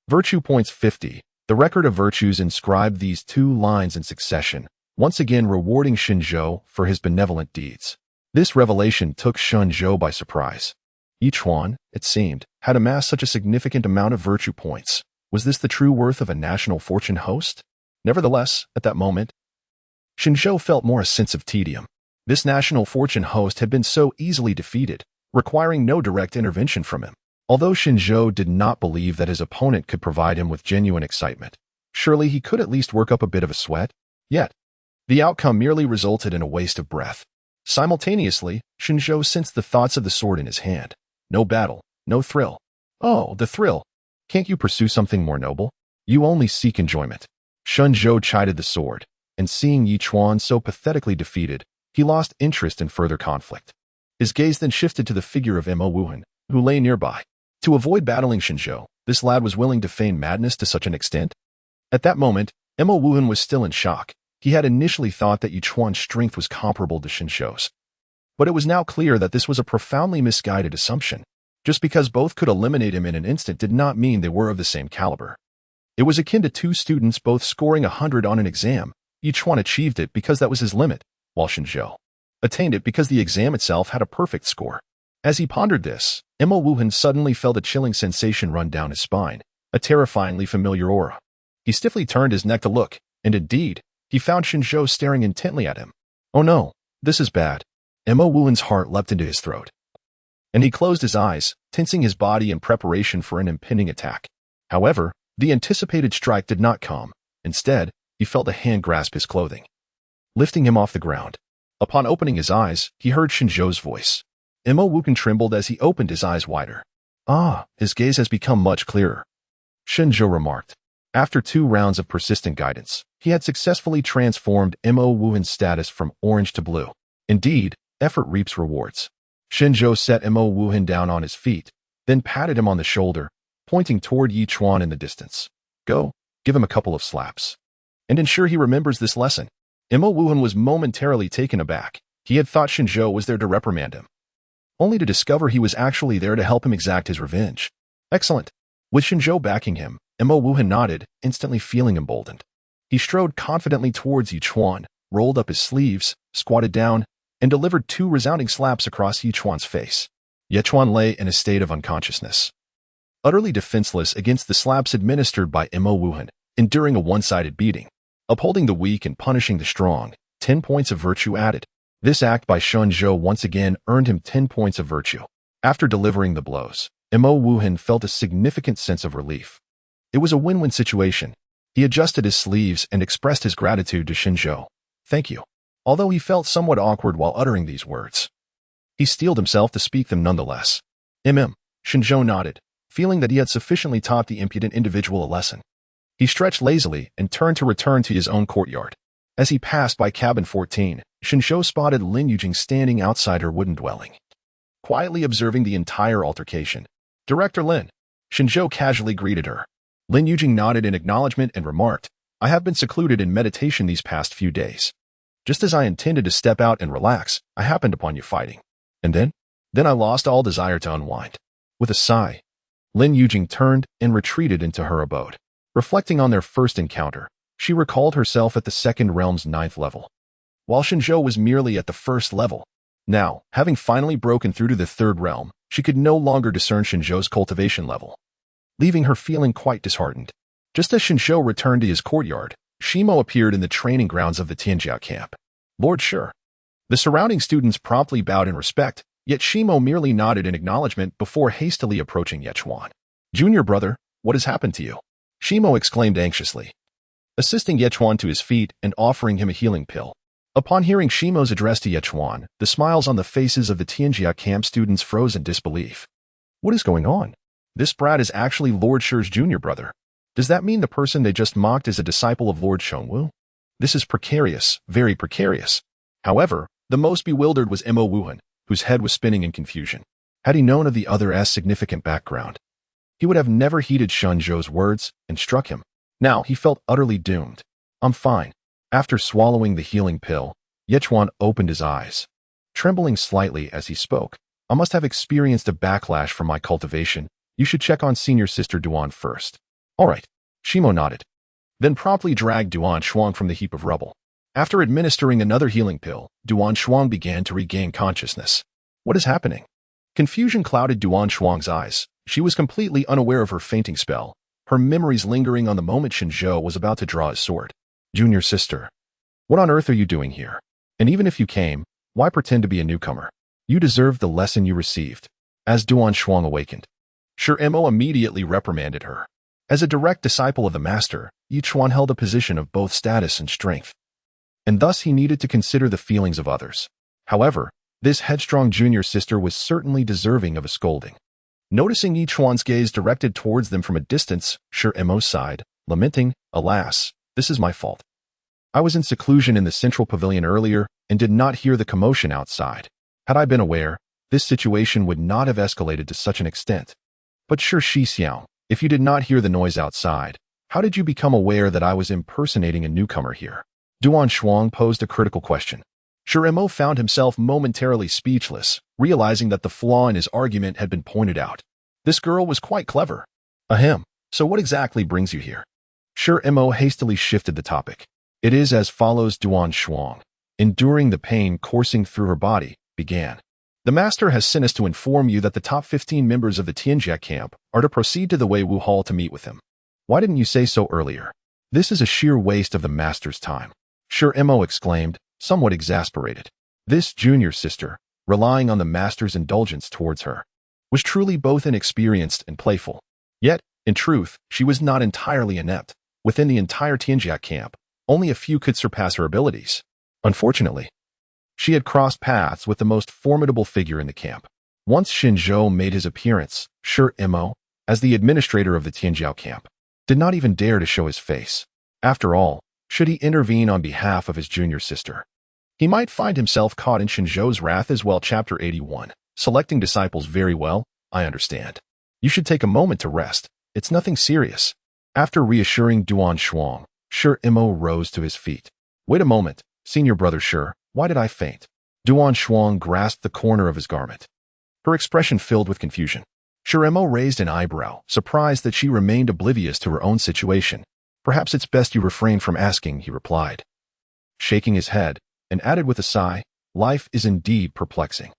S1: Virtue points 50. The record of virtues inscribed these two lines in succession, once again rewarding Shen Zhou for his benevolent deeds. This revelation took Shen Zhou by surprise. Yi Chuan, it seemed, had amassed such a significant amount of virtue points. Was this the true worth of a national fortune host? Nevertheless, at that moment, Shen Zhou felt more a sense of tedium. This national fortune host had been so easily defeated, requiring no direct intervention from him. Although Shen Zhou did not believe that his opponent could provide him with genuine excitement, surely he could at least work up a bit of a sweat. Yet, the outcome merely resulted in a waste of breath. Simultaneously, Shen Zhou sensed the thoughts of the sword in his hand. No battle, no thrill. Oh, the thrill. Can't you pursue something more noble? You only seek enjoyment. Shen Zhou chided the sword, and seeing Yi Chuan so pathetically defeated, he lost interest in further conflict. His gaze then shifted to the figure of Mo Wuhan, who lay nearby. To avoid battling Shen Zhou, this lad was willing to feign madness to such an extent? At that moment, Mo Wuhan was still in shock. He had initially thought that Yi Chuan's strength was comparable to Shen Zhou's. But it was now clear that this was a profoundly misguided assumption. Just because both could eliminate him in an instant did not mean they were of the same caliber. It was akin to two students both scoring 100 on an exam. Yi Chuan achieved it because that was his limit, while Shen Zhou attained it because the exam itself had a perfect score. As he pondered this, Mo Wuhan suddenly felt a chilling sensation run down his spine, a terrifyingly familiar aura. He stiffly turned his neck to look, and indeed, he found Shen Zhou staring intently at him. Oh no, this is bad. Mo Wuhan's heart leapt into his throat, and he closed his eyes, tensing his body in preparation for an impending attack. However, the anticipated strike did not come. Instead, he felt a hand grasp his clothing, lifting him off the ground. Upon opening his eyes, he heard Shen Zhou's voice. Mo Wuhan trembled as he opened his eyes wider. His gaze has become much clearer, Shen Zhou remarked. After 2 rounds of persistent guidance, he had successfully transformed Mo Wuhan's status from orange to blue. Indeed, effort reaps rewards. Shen Zhou set Mo Wuhan down on his feet, then patted him on the shoulder, pointing toward Yi Chuan in the distance. Go, give him a couple of slaps, and ensure he remembers this lesson. Mo Wuhan was momentarily taken aback. He had thought Shen Zhou was there to reprimand him, only to discover he was actually there to help him exact his revenge. Excellent. With Shen Zhou backing him, Mo Wuhan nodded, instantly feeling emboldened. He strode confidently towards Yichuan, rolled up his sleeves, squatted down, and delivered 2 resounding slaps across Yichuan's face. Yichuan lay in a state of unconsciousness, utterly defenseless against the slaps administered by Mo Wuhan, enduring a one-sided beating, upholding the weak and punishing the strong. 10 points of virtue added. This act by Shen Zhou once again earned him 10 points of virtue. After delivering the blows, Mo Wuhan felt a significant sense of relief. It was a win-win situation. He adjusted his sleeves and expressed his gratitude to Shen Zhou. Thank you. Although he felt somewhat awkward while uttering these words, he steeled himself to speak them nonetheless. Shen Zhou nodded, feeling that he had sufficiently taught the impudent individual a lesson. He stretched lazily and turned to return to his own courtyard. As he passed by cabin 14, Shen Zhou spotted Lin Yujing standing outside her wooden dwelling, quietly observing the entire altercation. Director Lin. Shen Zhou casually greeted her. Lin Yujing nodded in acknowledgement and remarked, I have been secluded in meditation these past few days. Just as I intended to step out and relax, I happened upon you fighting. And then I lost all desire to unwind. With a sigh, Lin Yujing turned and retreated into her abode. Reflecting on their first encounter, she recalled herself at the second realm's 9th level, while Shen Zhou was merely at the 1st level. Now, having finally broken through to the 3rd realm, she could no longer discern Shen Zhou's cultivation level, leaving her feeling quite disheartened. Just as Shen Zhou returned to his courtyard, Shimo appeared in the training grounds of the Tianjia camp. Lord Shi. The surrounding students promptly bowed in respect, yet Shimo merely nodded in acknowledgement before hastily approaching Yichuan. Junior brother, what has happened to you? Shimo exclaimed anxiously, assisting Yichuan to his feet and offering him a healing pill. Upon hearing Shimo's address to Yichuan, the smiles on the faces of the Tianjia camp students froze in disbelief. What is going on? This brat is actually Lord Shi's junior brother. Does that mean the person they just mocked is a disciple of Lord Shengwu? This is precarious, very precarious. However, the most bewildered was Mo Wuhan, whose head was spinning in confusion. Had he known of the other's significant background, he would have never heeded Shen Zhou's words and struck him. Now he felt utterly doomed. I'm fine. After swallowing the healing pill, Yichuan opened his eyes, trembling slightly as he spoke. I must have experienced a backlash from my cultivation. You should check on senior sister Duan first. All right. Shimo nodded, then promptly dragged Duan Shuang from the heap of rubble. After administering another healing pill, Duan Shuang began to regain consciousness. What is happening? Confusion clouded Duan Shuang's eyes. She was completely unaware of her fainting spell, her memories lingering on the moment Shen Zhou was about to draw his sword. Junior sister, what on earth are you doing here? And even if you came, why pretend to be a newcomer? You deserved the lesson you received. As Duan Shuang awakened, Shi Mo immediately reprimanded her. As a direct disciple of the master, Yichuan held a position of both status and strength, and thus he needed to consider the feelings of others. However, this headstrong junior sister was certainly deserving of a scolding. Noticing Yichuan's gaze directed towards them from a distance, Shi Mo sighed, lamenting, alas, this is my fault. I was in seclusion in the central pavilion earlier and did not hear the commotion outside. Had I been aware, this situation would not have escalated to such an extent. But Shi Xiao, if you did not hear the noise outside, how did you become aware that I was impersonating a newcomer here? Duan Shuang posed a critical question. Shi Mo found himself momentarily speechless, realizing that the flaw in his argument had been pointed out. This girl was quite clever. Ahem, so what exactly brings you here? Shi Mo hastily shifted the topic. It is as follows. Duan Shuang, enduring the pain coursing through her body, began. The master has sent us to inform you that the top 15 members of the Tianjia camp are to proceed to the Weiwu Hall to meet with him. Why didn't you say so earlier? This is a sheer waste of the master's time. Shi Mo exclaimed, somewhat exasperated. This junior sister, relying on the master's indulgence towards her, was truly both inexperienced and playful. Yet, in truth, she was not entirely inept. Within the entire Tianjia camp, only a few could surpass her abilities. Unfortunately, she had crossed paths with the most formidable figure in the camp. Once Shen Zhou made his appearance, Shi Mo, as the administrator of the Tianjiao camp, did not even dare to show his face. After all, should he intervene on behalf of his junior sister, he might find himself caught in Shen Zhou's wrath as well. Chapter 81. Selecting disciples. Very well, I understand. You should take a moment to rest. It's nothing serious. After reassuring Duan Shuang, Shi Mo rose to his feet. Wait a moment, senior brother Shi, why did I faint? Duan Shuang grasped the corner of his garment, her expression filled with confusion. Shiremo raised an eyebrow, surprised that she remained oblivious to her own situation. Perhaps it's best you refrain from asking, he replied, shaking his head, and added with a sigh, life is indeed perplexing.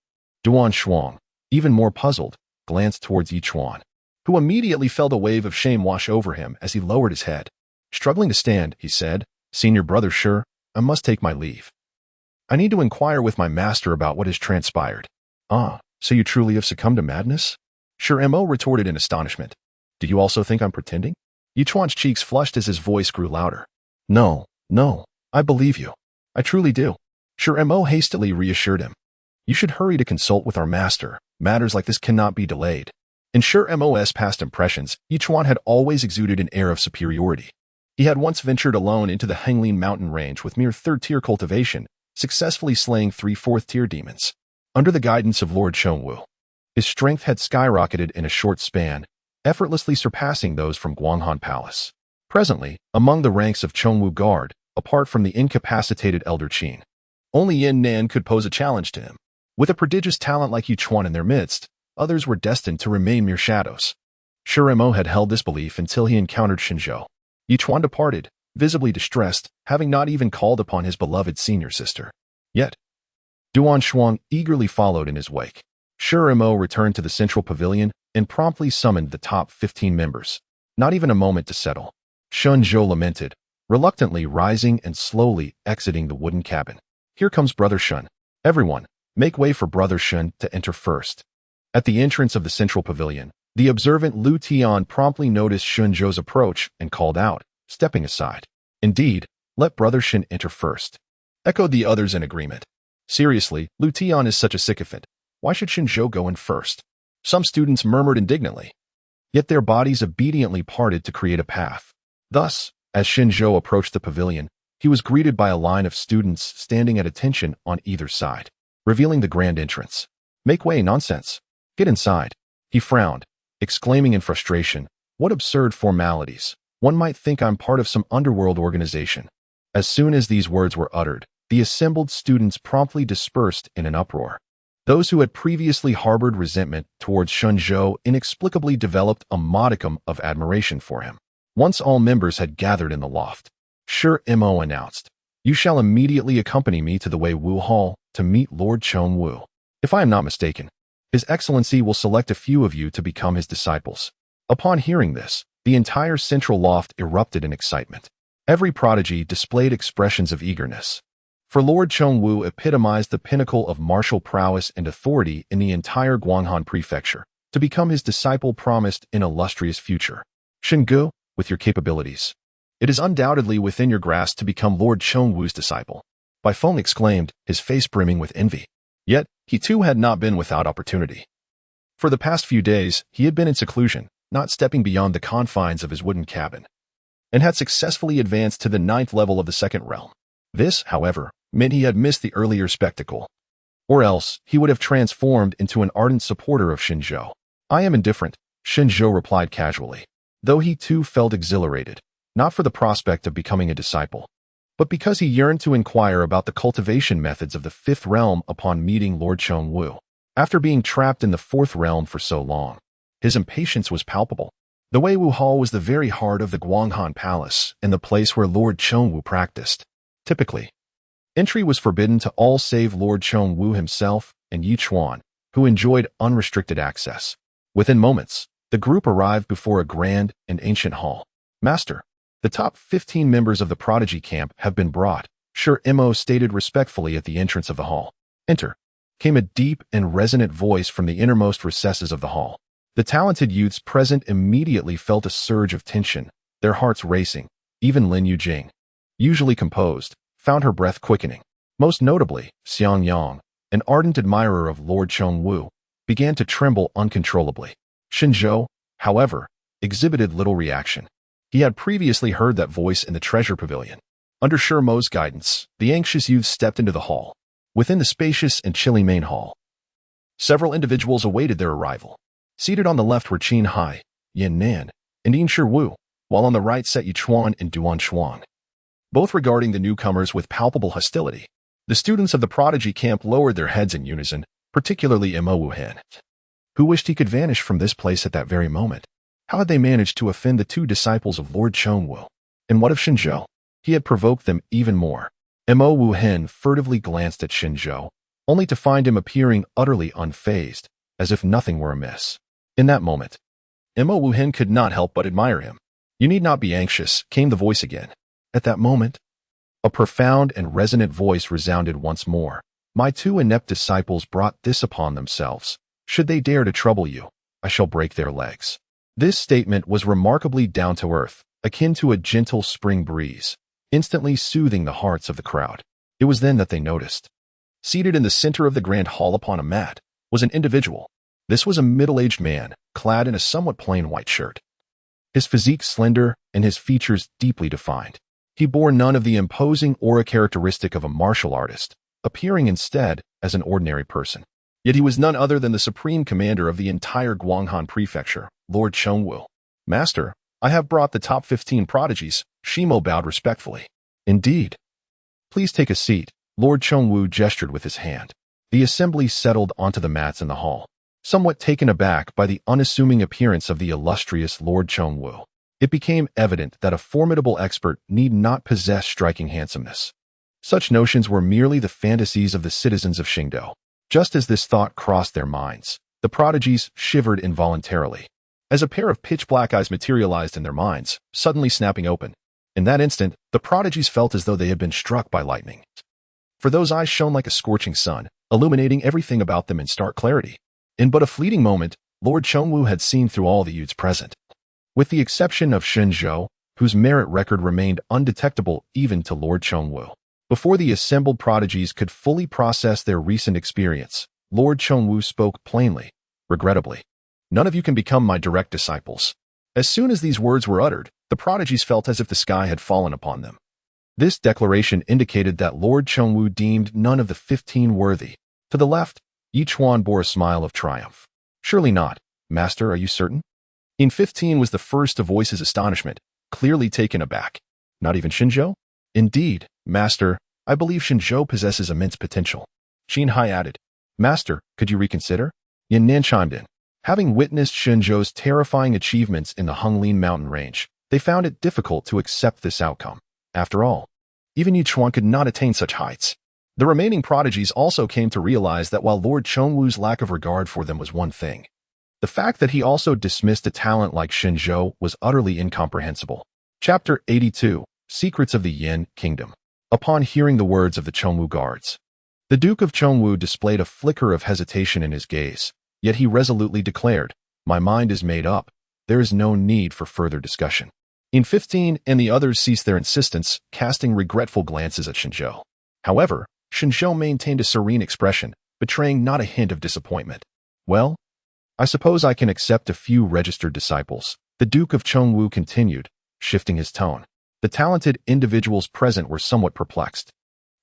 S1: Duan Shuang, even more puzzled, glanced towards Yichuan, who immediately felt a wave of shame wash over him as he lowered his head. Struggling to stand, he said, Senior brother, sure, I must take my leave. I need to inquire with my master about what has transpired. Ah, so you truly have succumbed to madness? Shiremo retorted in astonishment. Do you also think I'm pretending? Yichuan's cheeks flushed as his voice grew louder. No, I believe you. I truly do. Shiremo hastily reassured him. You should hurry to consult with our master. Matters like this cannot be delayed. In Shiremo's past impressions, Yichuan had always exuded an air of superiority. He had once ventured alone into the Henglin mountain range with mere third-tier cultivation, successfully slaying 3 fourth-tier demons. Under the guidance of Lord Chongwu, his strength had skyrocketed in a short span, effortlessly surpassing those from Guanghan Palace. Presently, among the ranks of Chongwu Guard, apart from the incapacitated Elder Qin, only Yin Nan could pose a challenge to him. With a prodigious talent like Yichuan in their midst, others were destined to remain mere shadows. Shiremo had held this belief until he encountered Shen Zhou. Yichuan departed, visibly distressed, having not even called upon his beloved senior sister. Yet, Duan Shuang eagerly followed in his wake. Shiremo returned to the central pavilion and promptly summoned the top 15 members. Not even a moment to settle. Shen Zhou lamented, reluctantly rising and slowly exiting the wooden cabin. Here comes Brother Shen. Everyone, make way for Brother Shen to enter first. At the entrance of the central pavilion, the observant Lu Tian promptly noticed Shen Zhou's approach and called out, stepping aside. Indeed, let Brother Shen enter first. Echoed the others in agreement. Seriously, Lu Tian is such a sycophant. Why should Shen Zhou go in first? Some students murmured indignantly. Yet their bodies obediently parted to create a path. Thus, as Shen Zhou approached the pavilion, he was greeted by a line of students standing at attention on either side, revealing the grand entrance. Make way, nonsense. Get inside. He frowned, exclaiming in frustration, what absurd formalities. One might think I'm part of some underworld organization. As soon as these words were uttered, the assembled students promptly dispersed in an uproar. Those who had previously harbored resentment towards Shen Zhou inexplicably developed a modicum of admiration for him. Once all members had gathered in the loft, Shiremo announced, You shall immediately accompany me to the Wei Wu Hall to meet Lord Chongwu. If I am not mistaken, His Excellency will select a few of you to become his disciples. Upon hearing this, the entire central loft erupted in excitement. Every prodigy displayed expressions of eagerness. For Lord Chongwu epitomized the pinnacle of martial prowess and authority in the entire Guanghan prefecture. To become his disciple promised an illustrious future. Shengu, with your capabilities, it is undoubtedly within your grasp to become Lord Chongwu's disciple. Bai Feng exclaimed, his face brimming with envy. Yet, he too had not been without opportunity. For the past few days, he had been in seclusion, not stepping beyond the confines of his wooden cabin, and had successfully advanced to the 9th level of the 2nd realm. This, however, meant he had missed the earlier spectacle. Or else, he would have transformed into an ardent supporter of Shen Zhou. I am indifferent, Shen Zhou replied casually, though he too felt exhilarated, not for the prospect of becoming a disciple, but because he yearned to inquire about the cultivation methods of the 5th realm upon meeting Lord Chongwu. After being trapped in the 4th realm for so long, his impatience was palpable. The Wei Wu Hall was the very heart of the Guanghan Palace and the place where Lord Chongwu practiced. Typically, entry was forbidden to all save Lord Chongwu himself and Yichuan, who enjoyed unrestricted access. Within moments, the group arrived before a grand and ancient hall. Master, the top 15 members of the prodigy camp have been brought, Shiremo stated respectfully at the entrance of the hall. Enter, came a deep and resonant voice from the innermost recesses of the hall. The talented youths present immediately felt a surge of tension, their hearts racing. Even Lin Yujing, usually composed, found her breath quickening. Most notably, Xiang Yang, an ardent admirer of Lord Chongwu, began to tremble uncontrollably. Shen Zhou, however, exhibited little reaction. He had previously heard that voice in the treasure pavilion. Under Shiremo's guidance, the anxious youth stepped into the hall. Within the spacious and chilly main hall, several individuals awaited their arrival. Seated on the left were Qin Hai, Yin Nan, and Yin Shiwu, while on the right sat Yichuan and Duan Shuang, both regarding the newcomers with palpable hostility. The students of the prodigy camp lowered their heads in unison, particularly Mo Wuhan, who wished he could vanish from this place at that very moment. How had they managed to offend the two disciples of Lord Chongwu? And what of Shen Zhou? He had provoked them even more. Mo Wuhen furtively glanced at Shen Zhou, only to find him appearing utterly unfazed, as if nothing were amiss. In that moment, Mo Wuhen could not help but admire him. "You need not be anxious," came the voice again. At that moment, a profound and resonant voice resounded once more. "My two inept disciples brought this upon themselves. Should they dare to trouble you, I shall break their legs." This statement was remarkably down-to-earth, akin to a gentle spring breeze, instantly soothing the hearts of the crowd. It was then that they noticed. Seated in the center of the grand hall upon a mat was an individual. This was a middle-aged man, clad in a somewhat plain white shirt. His physique slender and his features deeply defined. He bore none of the imposing aura characteristic of a martial artist, appearing instead as an ordinary person. Yet he was none other than the supreme commander of the entire Guanghan prefecture, Lord Chongwu. "Master, I have brought the top 15 prodigies." Shimo bowed respectfully. "Indeed. Please take a seat." Lord Chongwu gestured with his hand. The assembly settled onto the mats in the hall, somewhat taken aback by the unassuming appearance of the illustrious Lord Chongwu. It became evident that a formidable expert need not possess striking handsomeness. Such notions were merely the fantasies of the citizens of Qingdao. Just as this thought crossed their minds, the prodigies shivered involuntarily, as a pair of pitch-black eyes materialized in their minds, suddenly snapping open. In that instant, the prodigies felt as though they had been struck by lightning. For those eyes shone like a scorching sun, illuminating everything about them in stark clarity. In but a fleeting moment, Lord Chongwu had seen through all the youths present. With the exception of Shen Zhou, whose merit record remained undetectable even to Lord Chongwu. Before the assembled prodigies could fully process their recent experience, Lord Chongwu spoke plainly, regrettably. "None of you can become my direct disciples." As soon as these words were uttered, the prodigies felt as if the sky had fallen upon them. This declaration indicated that Lord Chongwu deemed none of the 15 worthy. To the left, Yichuan bore a smile of triumph. "Surely not. Master, are you certain?" In 15 was the first to voice his astonishment, clearly taken aback. "Not even Shen Zhou?" "Indeed, Master, I believe Shen Zhou possesses immense potential." Qin Hai added. "Master, could you reconsider?" Yan Nan chimed in. Having witnessed Shen Zhou's terrifying achievements in the Honglin mountain range, they found it difficult to accept this outcome. After all, even Yichuan could not attain such heights. The remaining prodigies also came to realize that while Lord Chongwu's lack of regard for them was one thing, the fact that he also dismissed a talent like Shen Zhou was utterly incomprehensible. Chapter 82, Secrets of the Yan Kingdom. Upon hearing the words of the Chongwu guards, the Duke of Chongwu displayed a flicker of hesitation in his gaze, yet he resolutely declared, "My mind is made up. There is no need for further discussion." In 15, and the others ceased their insistence, casting regretful glances at Shen Zhou. However, Shen Zhou maintained a serene expression, betraying not a hint of disappointment. "Well, I suppose I can accept a few registered disciples," the Duke of Chongwu continued, shifting his tone. The talented individuals present were somewhat perplexed,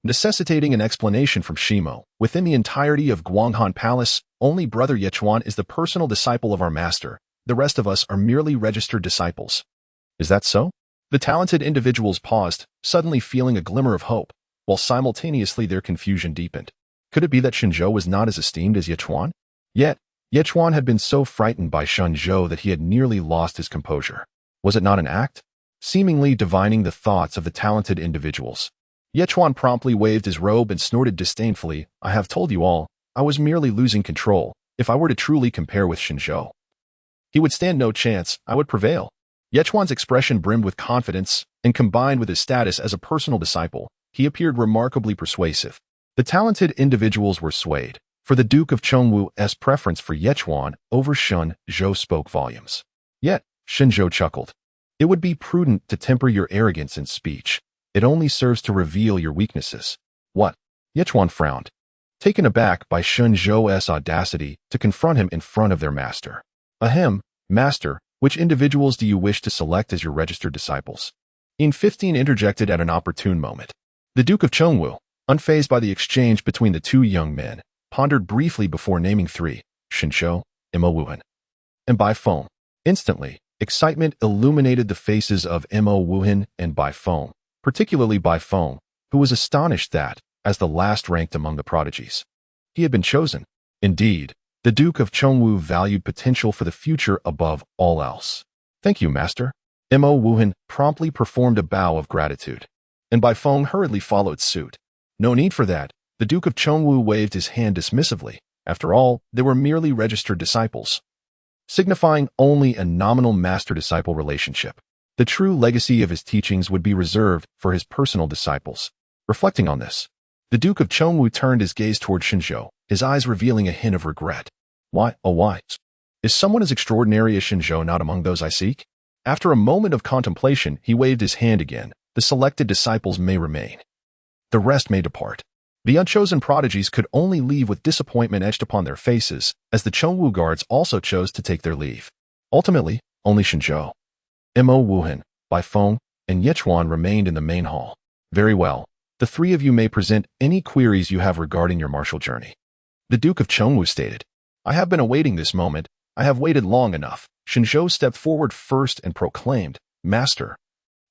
S1: necessitating an explanation from Shimo. "Within the entirety of Guanghan Palace, only Brother Yichuan is the personal disciple of our master. The rest of us are merely registered disciples." "Is that so?" The talented individuals paused, suddenly feeling a glimmer of hope, while simultaneously their confusion deepened. Could it be that Shen Zhou was not as esteemed as Yichuan? Yet, Yichuan had been so frightened by Shen Zhou that he had nearly lost his composure. Was it not an act? Seemingly divining the thoughts of the talented individuals, Yichuan promptly waved his robe and snorted disdainfully, "I have told you all, I was merely losing control. If I were to truly compare with Shen Zhou, he would stand no chance. I would prevail." Yichuan's expression brimmed with confidence, and combined with his status as a personal disciple, he appeared remarkably persuasive. The talented individuals were swayed, for the Duke of Chongwu's preference for Yichuan over Shen Zhou spoke volumes. Yet, Shen Zhou chuckled. "It would be prudent to temper your arrogance in speech. It only serves to reveal your weaknesses." "What?" Yichuan frowned, taken aback by Shen Zhou's audacity to confront him in front of their master. "Ahem, master, which individuals do you wish to select as your registered disciples?" In 15 interjected at an opportune moment. The Duke of Chongwu, unfazed by the exchange between the two young men, pondered briefly before naming 3, Shen Zhou, Mo Wuhan, and Bai Feng. Instantly, excitement illuminated the faces of Mo Wuhan and Bai Feng, particularly Bai Feng, who was astonished that, as the last ranked among the prodigies, he had been chosen. Indeed, The Duke of Chongwu valued potential for the future above all else. Thank you, Master. Mo Wuhan promptly performed a bow of gratitude, and Bai Feng hurriedly followed suit. No need for that. The Duke of Chongwu waved his hand dismissively. After all, they were merely registered disciples, signifying only a nominal master-disciple relationship. The true legacy of his teachings would be reserved for his personal disciples. Reflecting on this, the Duke of Chongwu turned his gaze toward Shen Zhou, his eyes revealing a hint of regret. Why, oh why? Is someone as extraordinary as Shen Zhou not among those I seek? After a moment of contemplation, he waved his hand again. The selected disciples may remain. The rest may depart. The unchosen prodigies could only leave with disappointment etched upon their faces, as the Chongwu guards also chose to take their leave. Ultimately, only Shen Zhou, Mo Wuhan, Bai Feng, and Yechuan remained in the main hall. Very well. The three of you may present any queries you have regarding your martial journey. The Duke of Chongwu stated. I have been awaiting this moment. I have waited long enough. Shen Zhou stepped forward first and proclaimed, Master,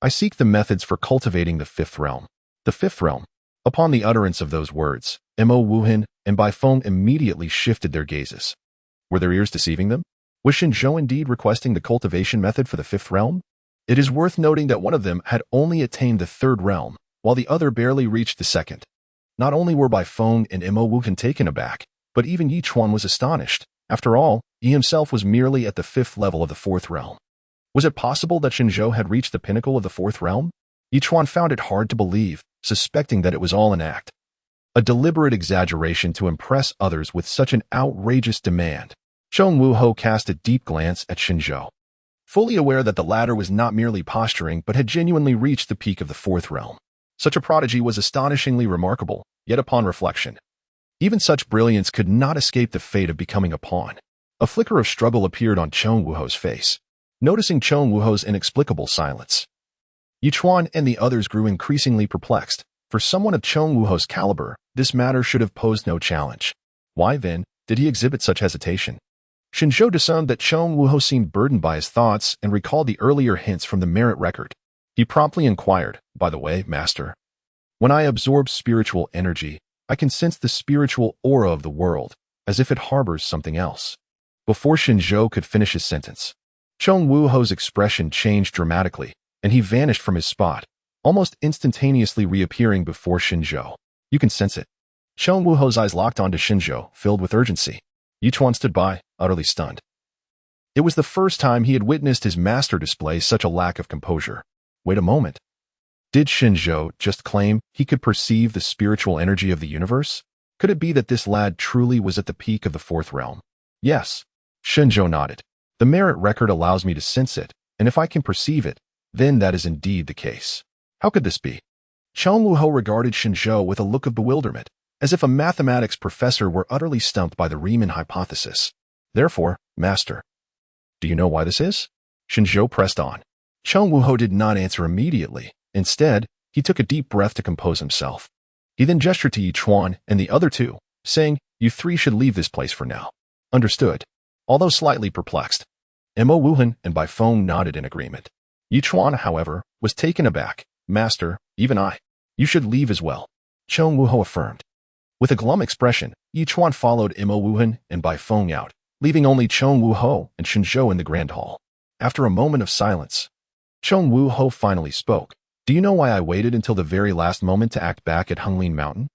S1: I seek the methods for cultivating the fifth realm. The fifth realm. Upon the utterance of those words, Mo Wuhan and Bai Feng immediately shifted their gazes. Were their ears deceiving them? Was Shen Zhou indeed requesting the cultivation method for the fifth realm? It is worth noting that one of them had only attained the third realm, while the other barely reached the second. Not only were Bai Feng and Mo Wuhan taken aback, but even Yichuan was astonished. After all, he himself was merely at the fifth level of the fourth realm. Was it possible that Shen Zhou had reached the pinnacle of the fourth realm? Yichuan found it hard to believe, suspecting that it was all an act. A deliberate exaggeration to impress others with such an outrageous demand. Chong Wuho cast a deep glance at Shen Zhou, fully aware that the latter was not merely posturing but had genuinely reached the peak of the fourth realm. Such a prodigy was astonishingly remarkable, yet upon reflection, even such brilliance could not escape the fate of becoming a pawn. A flicker of struggle appeared on Chong Wuho's face. Noticing Chong Wuho's inexplicable silence, Yichuan and the others grew increasingly perplexed. For someone of Chong Wuho's caliber, this matter should have posed no challenge. Why, then, did he exhibit such hesitation? Shen Zhou discerned that Chong Wuho seemed burdened by his thoughts and recalled the earlier hints from the merit record. He promptly inquired, By the way, Master, when I absorb spiritual energy, I can sense the spiritual aura of the world, as if it harbors something else. Before Shen Zhou could finish his sentence, Chong Wuho's expression changed dramatically, and he vanished from his spot, almost instantaneously reappearing before Shen Zhou. You can sense it. Chong Wuho's eyes locked onto Shen Zhou, filled with urgency. Yichuan stood by, utterly stunned. It was the first time he had witnessed his master display such a lack of composure. Wait a moment. Did Shen Zhou just claim he could perceive the spiritual energy of the universe? Could it be that this lad truly was at the peak of the fourth realm? Yes. Shen Zhou nodded. The merit record allows me to sense it, and if I can perceive it, then that is indeed the case. How could this be? Chong Wuho regarded Shen Zhou with a look of bewilderment, as if a mathematics professor were utterly stumped by the Riemann hypothesis. Therefore, Master, do you know why this is? Shen Zhou pressed on. Chong Wuho did not answer immediately. Instead, he took a deep breath to compose himself. He then gestured to Yichuan and the other two, saying, You three should leave this place for now. Understood. Although slightly perplexed, Mo Wuhan and Bai Feng nodded in agreement. Yichuan, however, was taken aback. Master, even I. You should leave as well. Chong Wuho affirmed. With a glum expression, Yichuan followed Mo Wuhan and Bai Feng out, leaving only Chong Wuho and Shen Zhou in the grand hall. After a moment of silence, Chong Wuho finally spoke. Do you know why I waited until the very last moment to act back at Honglin Mountain?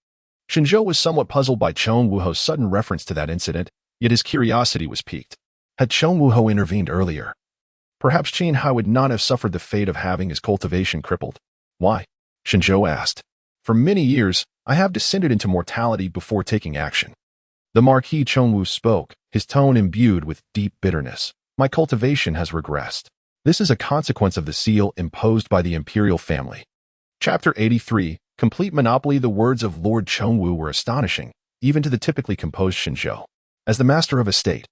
S1: Shen Zhou was somewhat puzzled by Chong Wuho's sudden reference to that incident, yet his curiosity was piqued. Had Chong Wuho intervened earlier, perhaps Qin Hai would not have suffered the fate of having his cultivation crippled. Why? Shen Zhou asked. For many years, I have descended into mortality before taking action. The Marquis Chongwu spoke, his tone imbued with deep bitterness. My cultivation has regressed. This is a consequence of the seal imposed by the imperial family. Chapter 83, Complete Monopoly. The words of Lord Chongwu were astonishing, even to the typically composed Shen Zhou. As the master of a state,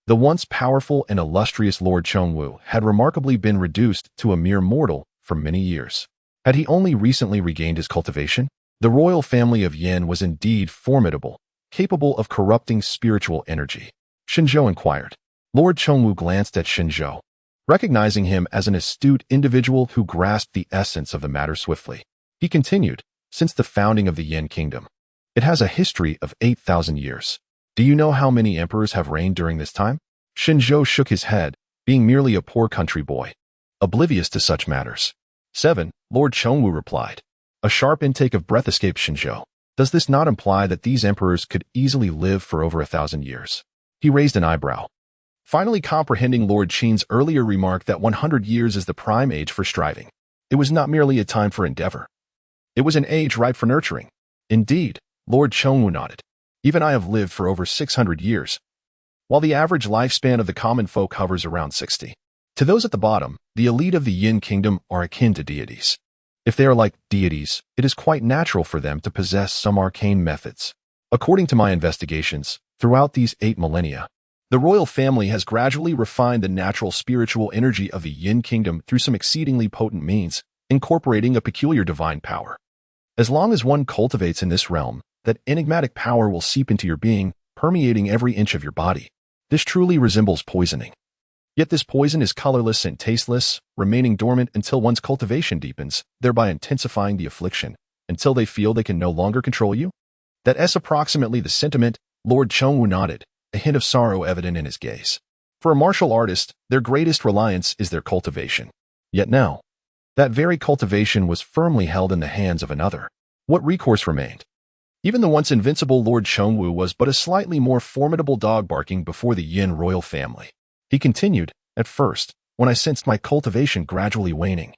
S1: the once powerful and illustrious Lord Chongwu had remarkably been reduced to a mere mortal for many years. Had he only recently regained his cultivation? The royal family of Yan was indeed formidable, capable of corrupting spiritual energy. Shen Zhou inquired. Lord Chongwu glanced at Shen Zhou, recognizing him as an astute individual who grasped the essence of the matter swiftly. He continued, Since the founding of the Yan kingdom, it has a history of 8,000 years. Do you know how many emperors have reigned during this time? Shen Zhou shook his head, being merely a poor country boy, oblivious to such matters. 7. Lord Chongwu replied. A sharp intake of breath escaped Shen Zhou. Does this not imply that these emperors could easily live for over 1,000 years? He raised an eyebrow, finally comprehending Lord Qin's earlier remark that 100 years is the prime age for striving. It was not merely a time for endeavor. It was an age ripe for nurturing. Indeed, Lord Chongwu nodded. Even I have lived for over 600 years, while the average lifespan of the common folk hovers around 60. To those at the bottom, the elite of the Yin kingdom are akin to deities. If they are like deities, it is quite natural for them to possess some arcane methods. According to my investigations, throughout these 8 millennia, the royal family has gradually refined the natural spiritual energy of the Yin kingdom through some exceedingly potent means, incorporating a peculiar divine power. As long as one cultivates in this realm, that enigmatic power will seep into your being, permeating every inch of your body. This truly resembles poisoning. Yet this poison is colorless and tasteless, remaining dormant until one's cultivation deepens, thereby intensifying the affliction, until they feel they can no longer control you? That's approximately the sentiment. Lord Chongwu nodded, a hint of sorrow evident in his gaze. For a martial artist, their greatest reliance is their cultivation. Yet now, that very cultivation was firmly held in the hands of another. What recourse remained? Even the once invincible Lord Chongwu was but a slightly more formidable dog barking before the Yin royal family. He continued, at first, when I sensed my cultivation gradually waning,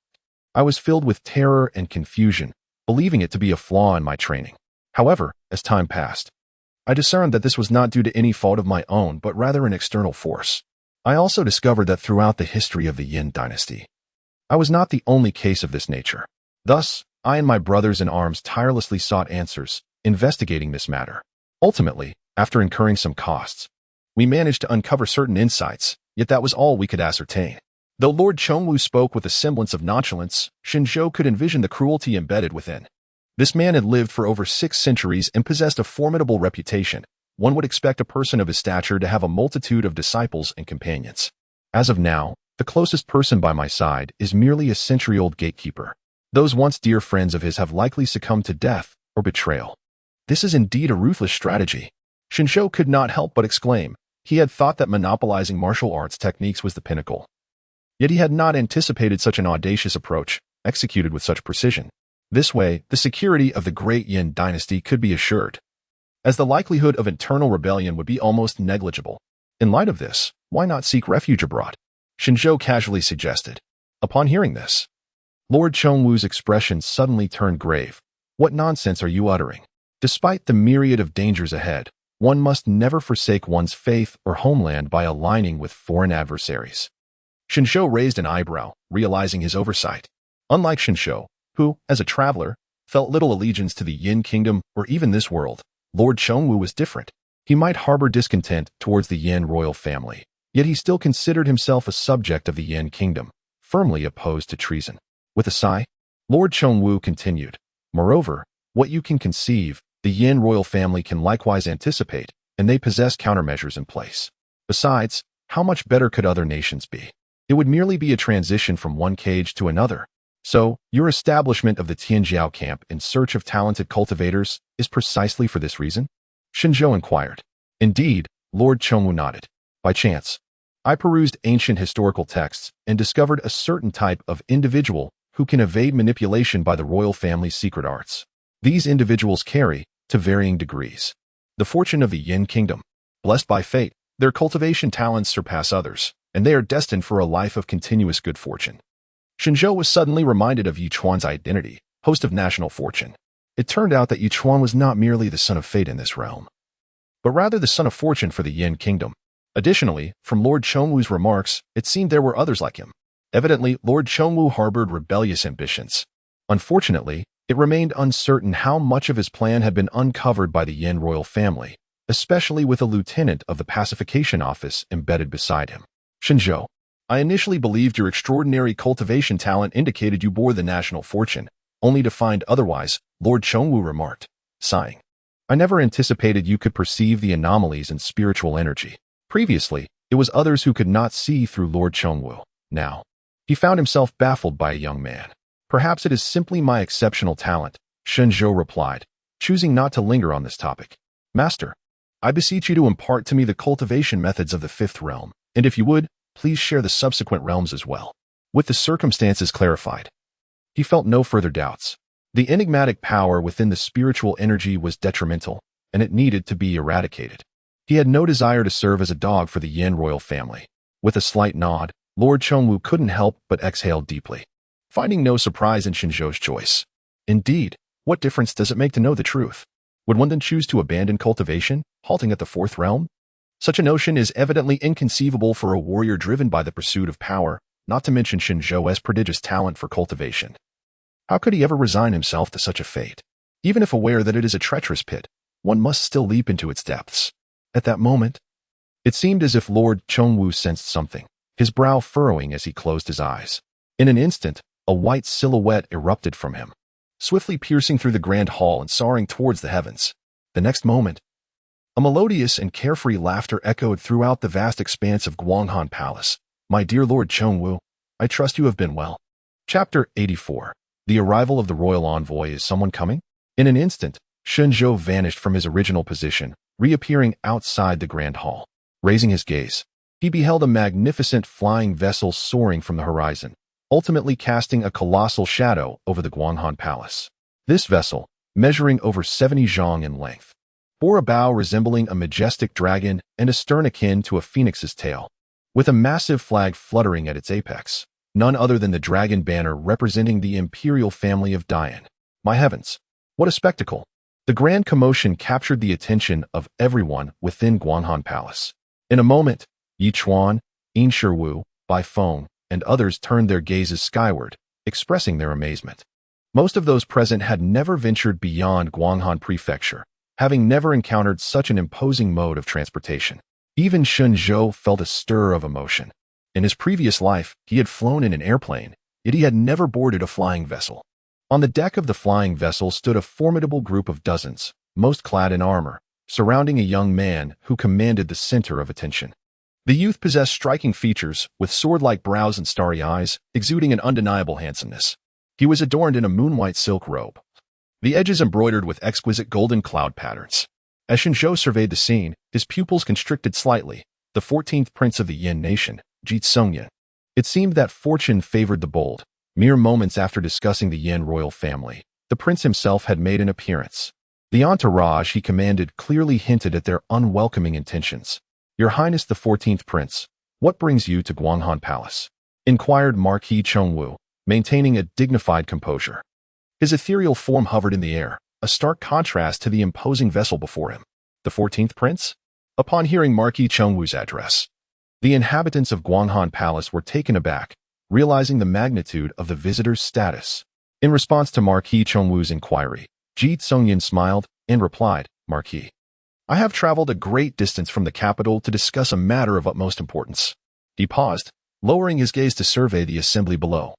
S1: I was filled with terror and confusion, believing it to be a flaw in my training. However, as time passed, I discerned that this was not due to any fault of my own, but rather an external force. I also discovered that throughout the history of the Yin dynasty, I was not the only case of this nature. Thus, I and my brothers in arms tirelessly sought answers, investigating this matter. Ultimately, after incurring some costs, we managed to uncover certain insights, yet that was all we could ascertain. Though Lord Chongwu spoke with a semblance of nonchalance, Shen Zhou could envision the cruelty embedded within. This man had lived for over 6 centuries and possessed a formidable reputation. One would expect a person of his stature to have a multitude of disciples and companions. As of now, the closest person by my side is merely a century-old gatekeeper. Those once dear friends of his have likely succumbed to death or betrayal. This is indeed a ruthless strategy. Shen Zhou could not help but exclaim. He had thought that monopolizing martial arts techniques was the pinnacle. Yet he had not anticipated such an audacious approach, executed with such precision. This way, the security of the great Yin dynasty could be assured, as the likelihood of internal rebellion would be almost negligible. In light of this, why not seek refuge abroad? Shen Zhou casually suggested. Upon hearing this, Lord Chongwu's expression suddenly turned grave. What nonsense are you uttering? Despite the myriad of dangers ahead, one must never forsake one's faith or homeland by aligning with foreign adversaries. Shen Zhou raised an eyebrow, realizing his oversight. Unlike Shen Zhou, who, as a traveler, felt little allegiance to the Yin kingdom or even this world, Lord Chongwu was different. He might harbor discontent towards the Yin royal family, yet he still considered himself a subject of the Yin kingdom, firmly opposed to treason. With a sigh, Lord Chongwu continued, moreover, what you can conceive, the Yin royal family can likewise anticipate, and they possess countermeasures in place. Besides, how much better could other nations be? It would merely be a transition from one cage to another. So, your establishment of the Tianjiao camp in search of talented cultivators is precisely for this reason? Shen Zhou inquired. Indeed, Lord Chongwu nodded. By chance, I perused ancient historical texts and discovered a certain type of individual who can evade manipulation by the royal family's secret arts. These individuals carry, to varying degrees, the fortune of the Yin kingdom. Blessed by fate, their cultivation talents surpass others, and they are destined for a life of continuous good fortune. Shen Zhou was suddenly reminded of Yichuan's identity, host of national fortune. It turned out that Yichuan was not merely the son of fate in this realm, but rather the son of fortune for the Yin kingdom. Additionally, from Lord Chongwu's remarks, it seemed there were others like him. Evidently, Lord Chongwu harbored rebellious ambitions. Unfortunately, it remained uncertain how much of his plan had been uncovered by the Yin royal family, especially with a lieutenant of the pacification office embedded beside him. Shen Zhou, I initially believed your extraordinary cultivation talent indicated you bore the national fortune, only to find otherwise, Lord Chongwu remarked, sighing. I never anticipated you could perceive the anomalies in spiritual energy. Previously, it was others who could not see through Lord Chongwu. Now, he found himself baffled by a young man. Perhaps it is simply my exceptional talent, Shen Zhou replied, choosing not to linger on this topic. Master, I beseech you to impart to me the cultivation methods of the fifth realm, and if you would, please share the subsequent realms as well. With the circumstances clarified, he felt no further doubts. The enigmatic power within the spiritual energy was detrimental, and it needed to be eradicated. He had no desire to serve as a dog for the Yan royal family. With a slight nod, Lord Chongwu couldn't help but exhale deeply, finding no surprise in Shen Zhou's choice. Indeed, what difference does it make to know the truth? Would one then choose to abandon cultivation, halting at the fourth realm? Such a notion is evidently inconceivable for a warrior driven by the pursuit of power, not to mention Shen Zhou's prodigious talent for cultivation. How could he ever resign himself to such a fate? Even if aware that it is a treacherous pit, one must still leap into its depths. At that moment, it seemed as if Lord Chongwu sensed something, his brow furrowing as he closed his eyes. In an instant, a white silhouette erupted from him, swiftly piercing through the grand hall and soaring towards the heavens. The next moment, a melodious and carefree laughter echoed throughout the vast expanse of Guanghan Palace. My dear Lord Chongwu, I trust you have been well. Chapter 84. The arrival of the royal envoy. Is someone coming? In an instant, Shen Zhou vanished from his original position, reappearing outside the grand hall. Raising his gaze, he beheld a magnificent flying vessel soaring from the horizon, ultimately casting a colossal shadow over the Guanghan Palace. This vessel, measuring over 70 zhang in length, bore a bow resembling a majestic dragon and a stern akin to a phoenix's tail, with a massive flag fluttering at its apex, none other than the dragon banner representing the imperial family of Dian. My heavens, what a spectacle! The grand commotion captured the attention of everyone within Guanghan Palace. In a moment, Yi Chuan, Yin Shiwu, Bai Feng, and others turned their gazes skyward, expressing their amazement. Most of those present had never ventured beyond Guanghan Prefecture, having never encountered such an imposing mode of transportation. Even Shen Zhou felt a stir of emotion. In his previous life, he had flown in an airplane, yet he had never boarded a flying vessel. On the deck of the flying vessel stood a formidable group of dozens, most clad in armor, surrounding a young man who commanded the center of attention. The youth possessed striking features, with sword-like brows and starry eyes, exuding an undeniable handsomeness. He was adorned in a moon-white silk robe, the edges embroidered with exquisite golden cloud patterns. As Shen Zhou surveyed the scene, his pupils constricted slightly. The 14th prince of the Yan nation, Decisive. It seemed that fortune favored the bold. Mere moments after discussing the Yan royal family, the prince himself had made an appearance. The entourage he commanded clearly hinted at their unwelcoming intentions. Your Highness the 14th prince, what brings you to Guanghan Palace? Inquired Marquis Chongwu, maintaining a dignified composure. His ethereal form hovered in the air, a stark contrast to the imposing vessel before him. The 14th prince? Upon hearing Marquis Chongwu's address, the inhabitants of Guanghan Palace were taken aback, realizing the magnitude of the visitor's status. In response to Marquis Chongwu's inquiry, Ji Tsongyan smiled and replied, Marquis, I have traveled a great distance from the capital to discuss a matter of utmost importance. He paused, lowering his gaze to survey the assembly below.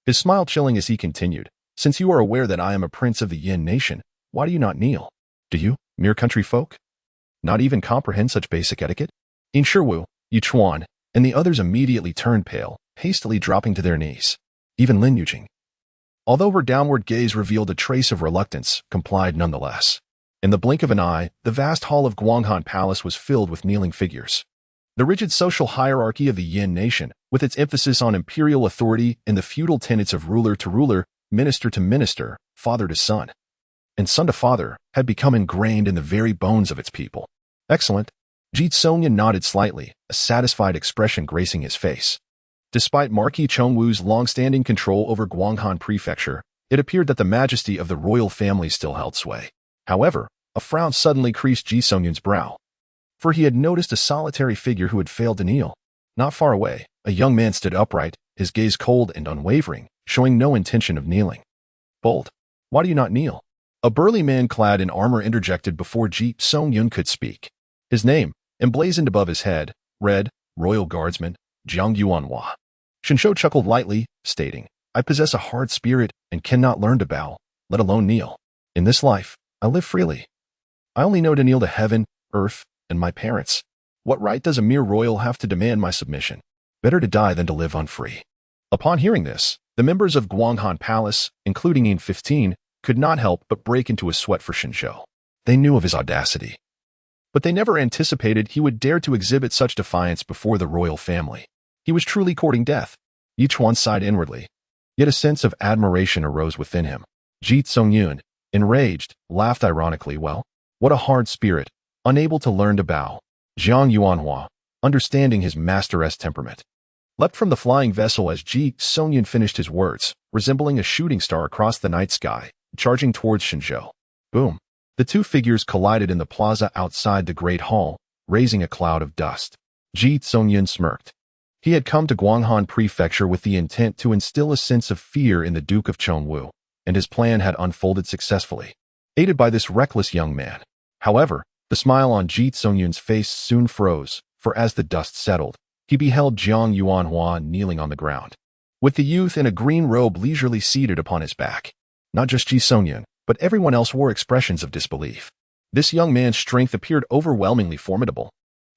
S1: His smile chilling as he continued, Since you are aware that I am a prince of the Yan nation, why do you not kneel? Do you, mere country folk, not even comprehend such basic etiquette? Yin Shiwu, Yi Chuan, and the others immediately turned pale, hastily dropping to their knees. Even Lin Yujing, although her downward gaze revealed a trace of reluctance, complied nonetheless. In the blink of an eye, the vast hall of Guanghan Palace was filled with kneeling figures. The rigid social hierarchy of the Yan nation, with its emphasis on imperial authority and the feudal tenets of ruler to ruler, minister to minister, father to son, and son to father, had become ingrained in the very bones of its people. Excellent. Ji Tsongyan nodded slightly, a satisfied expression gracing his face. Despite Marquis Chongwu's long-standing control over Guanghan Prefecture, it appeared that the majesty of the royal family still held sway. However, a frown suddenly creased Ji Tsongyan's brow, for he had noticed a solitary figure who had failed to kneel. Not far away, a young man stood upright, his gaze cold and unwavering, showing no intention of kneeling. Bold, why do you not kneel? A burly man clad in armor interjected before Ji Tsongyan could speak. His name, emblazoned above his head, read, Royal Guardsman, Jiang Yuanhua. Shen Zhou chuckled lightly, stating, I possess a hard spirit and cannot learn to bow, let alone kneel. In this life, I live freely. I only know to kneel to heaven, earth, and my parents. What right does a mere royal have to demand my submission? Better to die than to live unfree. Upon hearing this, the members of Guanghan Palace, including Yin 15, could not help but break into a sweat for Shen Zhou. They knew of his audacity. but they never anticipated he would dare to exhibit such defiance before the royal family. He was truly courting death. Each one sighed inwardly, yet a sense of admiration arose within him. Ji Songyun, enraged, laughed ironically. Well, what a hard spirit, unable to learn to bow. Jiang Yuanhua, understanding his master's temperament, leapt from the flying vessel as Ji Songyun finished his words, resembling a shooting star across the night sky, charging towards Shen Zhou. Boom! The two figures collided in the plaza outside the Great Hall, raising a cloud of dust. Ji Songyun smirked. He had come to Guanghan Prefecture with the intent to instill a sense of fear in the Duke of Chongwu, and his plan had unfolded successfully, aided by this reckless young man. However, the smile on Ji Songyun's face soon froze, for as the dust settled, he beheld Jiang Yuanhua kneeling on the ground, with the youth in a green robe leisurely seated upon his back. Not just Ji Songyun, but everyone else wore expressions of disbelief. This young man's strength appeared overwhelmingly formidable.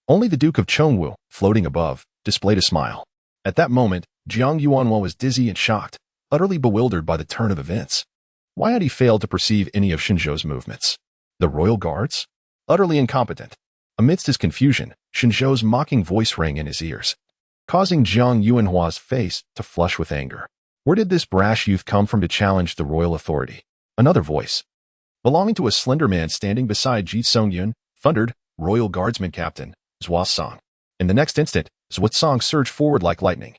S1: Only the Duke of Chongwu, floating above, displayed a smile. At that moment, Jiang Yuanhua was dizzy and shocked, utterly bewildered by the turn of events. Why had he failed to perceive any of Shen Zhou's movements? The royal guards? Utterly incompetent. Amidst his confusion, Shen Zhou's mocking voice rang in his ears, causing Jiang Yuanhua's face to flush with anger. Where did this brash youth come from to challenge the royal authority? Another voice, belonging to a slender man standing beside Ji Songyun, thundered, "Royal Guardsman Captain, Zhua Song." In the next instant, Zhua Song surged forward like lightning,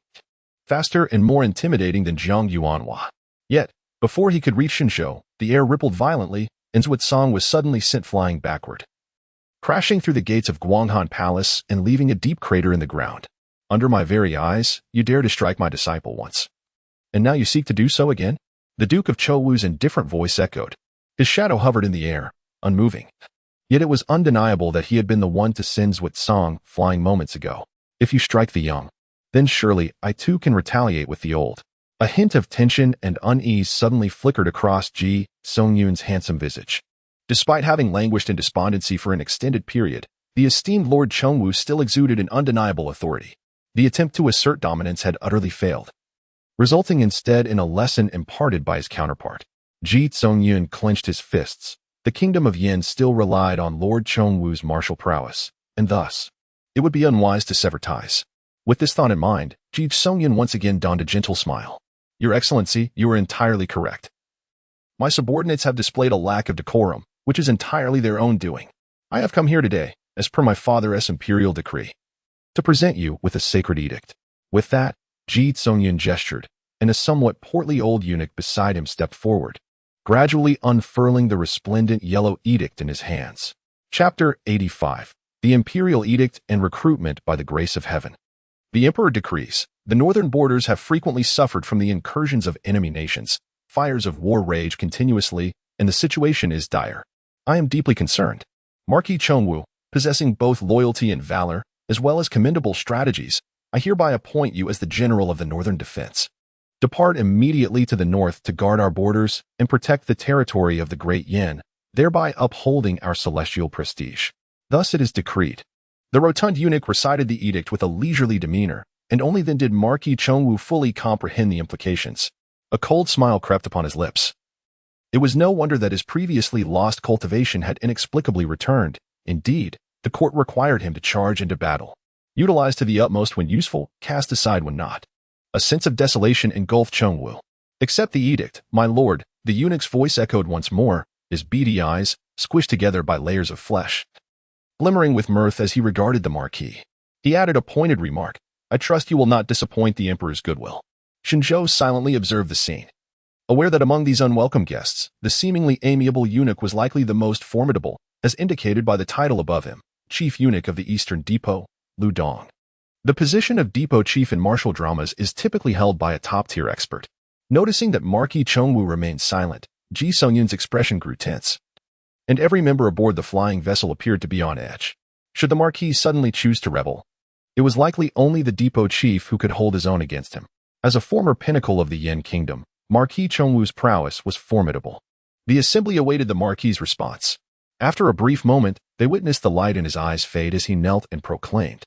S1: faster and more intimidating than Jiang Yuanhua. Yet, before he could reach Shen Zhou, the air rippled violently, and Zhua Song was suddenly sent flying backward, crashing through the gates of Guanghan Palace and leaving a deep crater in the ground. Under my very eyes, you dare to strike my disciple once, and now you seek to do so again? The Duke of Chongwu's indifferent voice echoed. His shadow hovered in the air, unmoving. Yet it was undeniable that he had been the one to send Zhua Song flying moments ago. If you strike the young, then surely I too can retaliate with the old. A hint of tension and unease suddenly flickered across Ji Songyun's handsome visage. Despite having languished in despondency for an extended period, the esteemed Lord Chongwu still exuded an undeniable authority. The attempt to assert dominance had utterly failed, resulting instead in a lesson imparted by his counterpart. Ji Songyun clenched his fists. The kingdom of Yan still relied on Lord Chongwu's martial prowess, and thus, it would be unwise to sever ties. With this thought in mind, Ji Songyun once again donned a gentle smile. Your Excellency, you are entirely correct. My subordinates have displayed a lack of decorum, which is entirely their own doing. I have come here today, as per my father's imperial decree, to present you with a sacred edict. With that, Ji Songyun gestured, and a somewhat portly old eunuch beside him stepped forward, gradually unfurling the resplendent yellow edict in his hands. Chapter 85. The Imperial Edict and Recruitment by the Grace of Heaven. The Emperor decrees, the northern borders have frequently suffered from the incursions of enemy nations. Fires of war rage continuously, and the situation is dire. I am deeply concerned. Marquis Chongwu, possessing both loyalty and valor, as well as commendable strategies, I hereby appoint you as the general of the northern defense. Depart immediately to the north to guard our borders and protect the territory of the Great Yan, thereby upholding our celestial prestige. Thus it is decreed. The rotund eunuch recited the edict with a leisurely demeanor, and only then did Marquis Chongwu fully comprehend the implications. A cold smile crept upon his lips. It was no wonder that his previously lost cultivation had inexplicably returned. Indeed, the court required him to charge into battle. Utilized to the utmost when useful, cast aside when not. A sense of desolation engulfed Chongwu. Accept the edict, my lord, the eunuch's voice echoed once more, his beady eyes, squished together by layers of flesh, glimmering with mirth as he regarded the marquis. He added a pointed remark, I trust you will not disappoint the emperor's goodwill. Shen Zhou silently observed the scene, aware that among these unwelcome guests, the seemingly amiable eunuch was likely the most formidable, as indicated by the title above him, Chief Eunuch of the Eastern Depot, Lu Dong. The position of depot chief in martial dramas is typically held by a top-tier expert. Noticing that Marquis Chongwu remained silent, Ji Songyun's expression grew tense, and every member aboard the flying vessel appeared to be on edge. Should the Marquis suddenly choose to rebel, it was likely only the depot chief who could hold his own against him. As a former pinnacle of the Yan kingdom, Marquis Chongwu's prowess was formidable. The assembly awaited the Marquis's response. After a brief moment, they witnessed the light in his eyes fade as he knelt and proclaimed,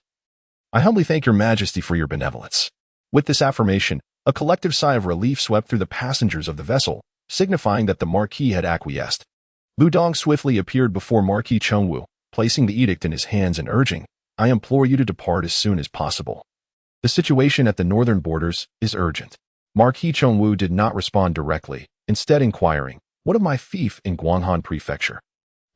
S1: I humbly thank your majesty for your benevolence. With this affirmation, a collective sigh of relief swept through the passengers of the vessel, signifying that the Marquis had acquiesced. Lu Dong swiftly appeared before Marquis Chongwu, placing the edict in his hands and urging, "I implore you to depart as soon as possible. The situation at the northern borders is urgent." Marquis Chongwu did not respond directly, instead inquiring, "What of my fief in Guanghan Prefecture?"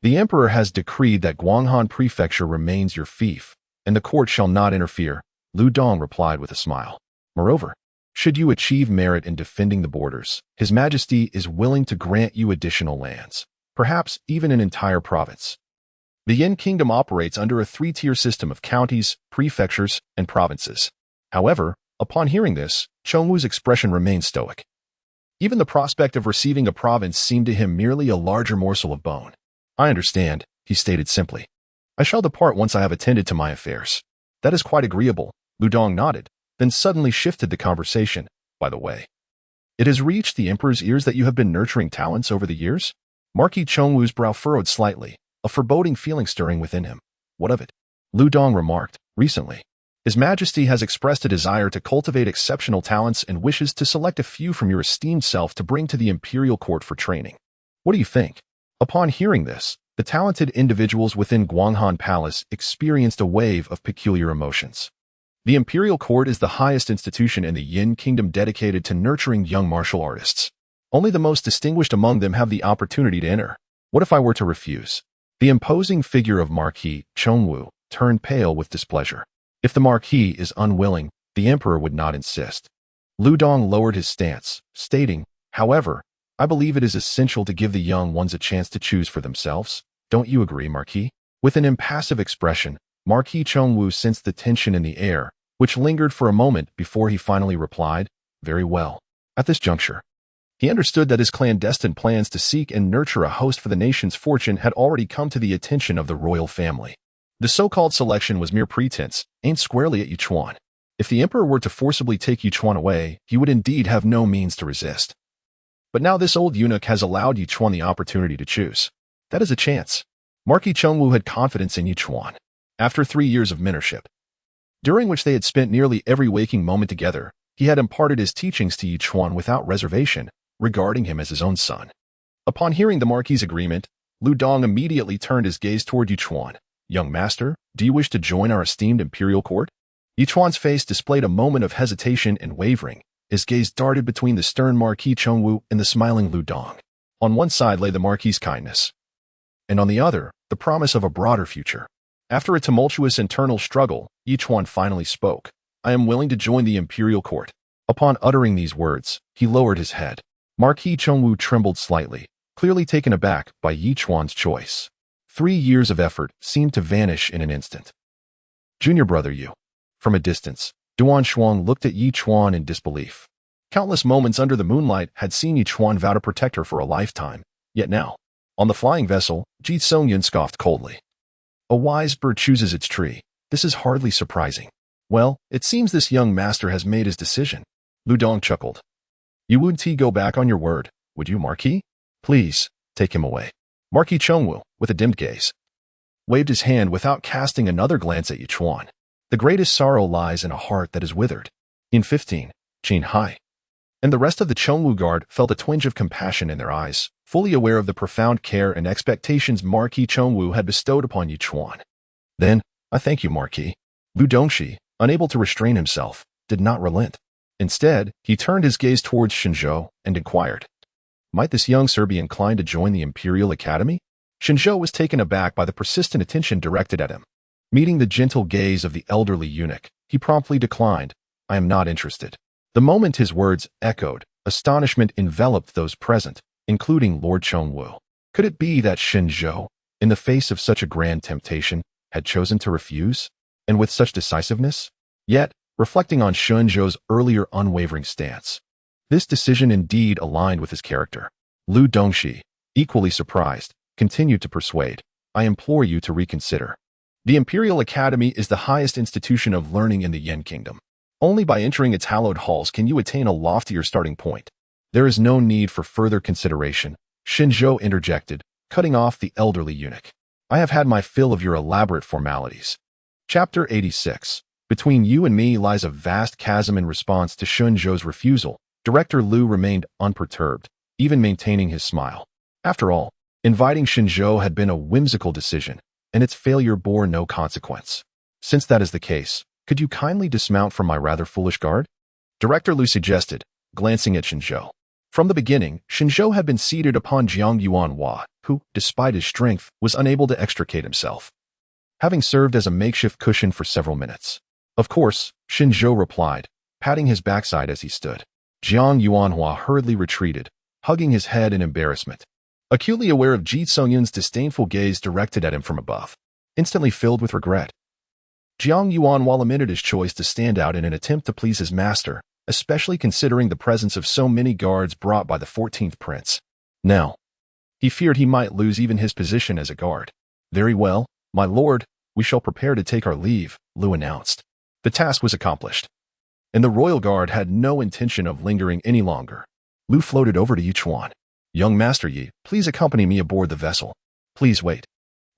S1: "The emperor has decreed that Guanghan Prefecture remains your fief, and the court shall not interfere," Lu Dong replied with a smile. "Moreover, should you achieve merit in defending the borders, His Majesty is willing to grant you additional lands, perhaps even an entire province." The Yan Kingdom operates under a three-tier system of counties, prefectures, and provinces. However, upon hearing this, Chongwu's expression remained stoic. Even the prospect of receiving a province seemed to him merely a larger morsel of bone. "I understand," he stated simply. "I shall depart once I have attended to my affairs." "That is quite agreeable," Lu Dong nodded, then suddenly shifted the conversation. "By the way, it has reached the emperor's ears that you have been nurturing talents over the years?" Marquis Chongwu's brow furrowed slightly, a foreboding feeling stirring within him. "What of it?" Lu Dong remarked. "Recently, His Majesty has expressed a desire to cultivate exceptional talents and wishes to select a few from your esteemed self to bring to the imperial court for training. What do you think?" Upon hearing this, the talented individuals within Guanghan Palace experienced a wave of peculiar emotions. The imperial court is the highest institution in the Yan Kingdom dedicated to nurturing young martial artists. Only the most distinguished among them have the opportunity to enter. What if I were to refuse? The imposing figure of Marquis Chongwu turned pale with displeasure. If the Marquis is unwilling, the emperor would not insist. Lu Dong lowered his stance, stating, "However, I believe it is essential to give the young ones a chance to choose for themselves. Don't you agree, Marquis?" With an impassive expression, Marquis Chongwu sensed the tension in the air, which lingered for a moment before he finally replied, "Very well." At this juncture, he understood that his clandestine plans to seek and nurture a host for the nation's fortune had already come to the attention of the royal family. The so-called selection was mere pretense, aimed squarely at Yuchuan. If the emperor were to forcibly take Yuchuan away, he would indeed have no means to resist. But now this old eunuch has allowed Yuchuan the opportunity to choose. That is a chance. Marquis Chongwu had confidence in Yuchuan. After 3 years of mentorship, during which they had spent nearly every waking moment together, he had imparted his teachings to Yuchuan without reservation, regarding him as his own son. Upon hearing the Marquis's agreement, Lu Dong immediately turned his gaze toward Yuchuan. "Young master, do you wish to join our esteemed imperial court?" Yuchuan's face displayed a moment of hesitation and wavering. His gaze darted between the stern Marquis Chongwu and the smiling Lu Dong. On one side lay the Marquis's kindness, and on the other, the promise of a broader future. After a tumultuous internal struggle, Yuchuan finally spoke. "I am willing to join the imperial court." Upon uttering these words, he lowered his head. Marquis Chongwu trembled slightly, clearly taken aback by Yuchuan's choice. 3 years of effort seemed to vanish in an instant. "Junior brother Yu." From a distance, Duan Shuang looked at Yuchuan in disbelief. Countless moments under the moonlight had seen Yuchuan vow to protect her for a lifetime, yet now, on the flying vessel, Ji Songyun scoffed coldly. "A wise bird chooses its tree. This is hardly surprising." "Well, it seems this young master has made his decision." Lu Dong chuckled. "You wouldn't go back on your word, would you, Marquis? Please, take him away." Marquis Chongwu, with a dimmed gaze, waved his hand without casting another glance at Yuchuan. "The greatest sorrow lies in a heart that is withered." In 15, Qin Hai and the rest of the Chongwu guard felt a twinge of compassion in their eyes, fully aware of the profound care and expectations Marquis Chongwu had bestowed upon Yuchuan. "Then, I thank you, Marquis." Lu Dongshi, unable to restrain himself, did not relent. Instead, he turned his gaze towards Shen Zhou and inquired, "Might this young sir be inclined to join the Imperial Academy?" Shen Zhou was taken aback by the persistent attention directed at him. Meeting the gentle gaze of the elderly eunuch, he promptly declined, "I am not interested." The moment his words echoed, astonishment enveloped those present, including Lord Chongwu. Could it be that Shen Zhou, in the face of such a grand temptation, had chosen to refuse? And with such decisiveness? Yet, reflecting on Shen Zhou's earlier unwavering stance, this decision indeed aligned with his character. Lu Dongshi, equally surprised, continued to persuade, "I implore you to reconsider. The Imperial Academy is the highest institution of learning in the Yan Kingdom. Only by entering its hallowed halls can you attain a loftier starting point. There is no need for further consideration," Shen Zhou interjected, cutting off the elderly eunuch. "I have had my fill of your elaborate formalities." Chapter 86. Between you and me lies a vast chasm. In response to Shen Zhou's refusal, Director Lu remained unperturbed, even maintaining his smile. After all, inviting Shen Zhou had been a whimsical decision, and its failure bore no consequence. Since that is the case, could you kindly dismount from my rather foolish guard? Director Lu suggested, glancing at Shen Zhou. From the beginning, Shen Zhou had been seated upon Duanmu, who, despite his strength, was unable to extricate himself, having served as a makeshift cushion for several minutes. Of course, Shen Zhou replied, patting his backside as he stood. Duanmu hurriedly retreated, hugging his head in embarrassment. Acutely aware of Ji Songyun's disdainful gaze directed at him from above, instantly filled with regret. Duanmu lamented his choice to stand out in an attempt to please his master, especially considering the presence of so many guards brought by the 14th prince. Now, he feared he might lose even his position as a guard. Very well, my lord, we shall prepare to take our leave, Lu announced. The task was accomplished, and the royal guard had no intention of lingering any longer. Lu floated over to Yichuan. Young Master Yi, please accompany me aboard the vessel. Please wait.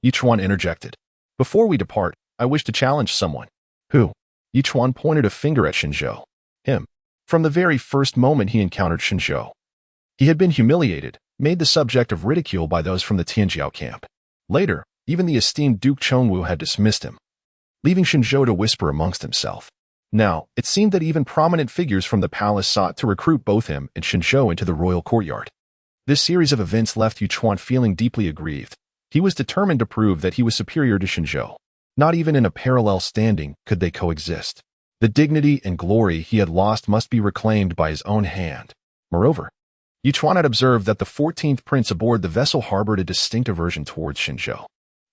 S1: Yichuan interjected. Before we depart, I wish to challenge someone. Who? Yichuan pointed a finger at Shen Zhou. Him. From the very first moment he encountered Shen Zhou, he had been humiliated, made the subject of ridicule by those from the Tianjiao camp. Later, even the esteemed Duke Chongwu had dismissed him, leaving Shen Zhou to whisper amongst himself. Now, it seemed that even prominent figures from the palace sought to recruit both him and Shen Zhou into the royal courtyard. This series of events left Yichuan feeling deeply aggrieved. He was determined to prove that he was superior to Shen Zhou. Not even in a parallel standing could they coexist. The dignity and glory he had lost must be reclaimed by his own hand. Moreover, Yichuan had observed that the 14th prince aboard the vessel harbored a distinct aversion towards Shen Zhou.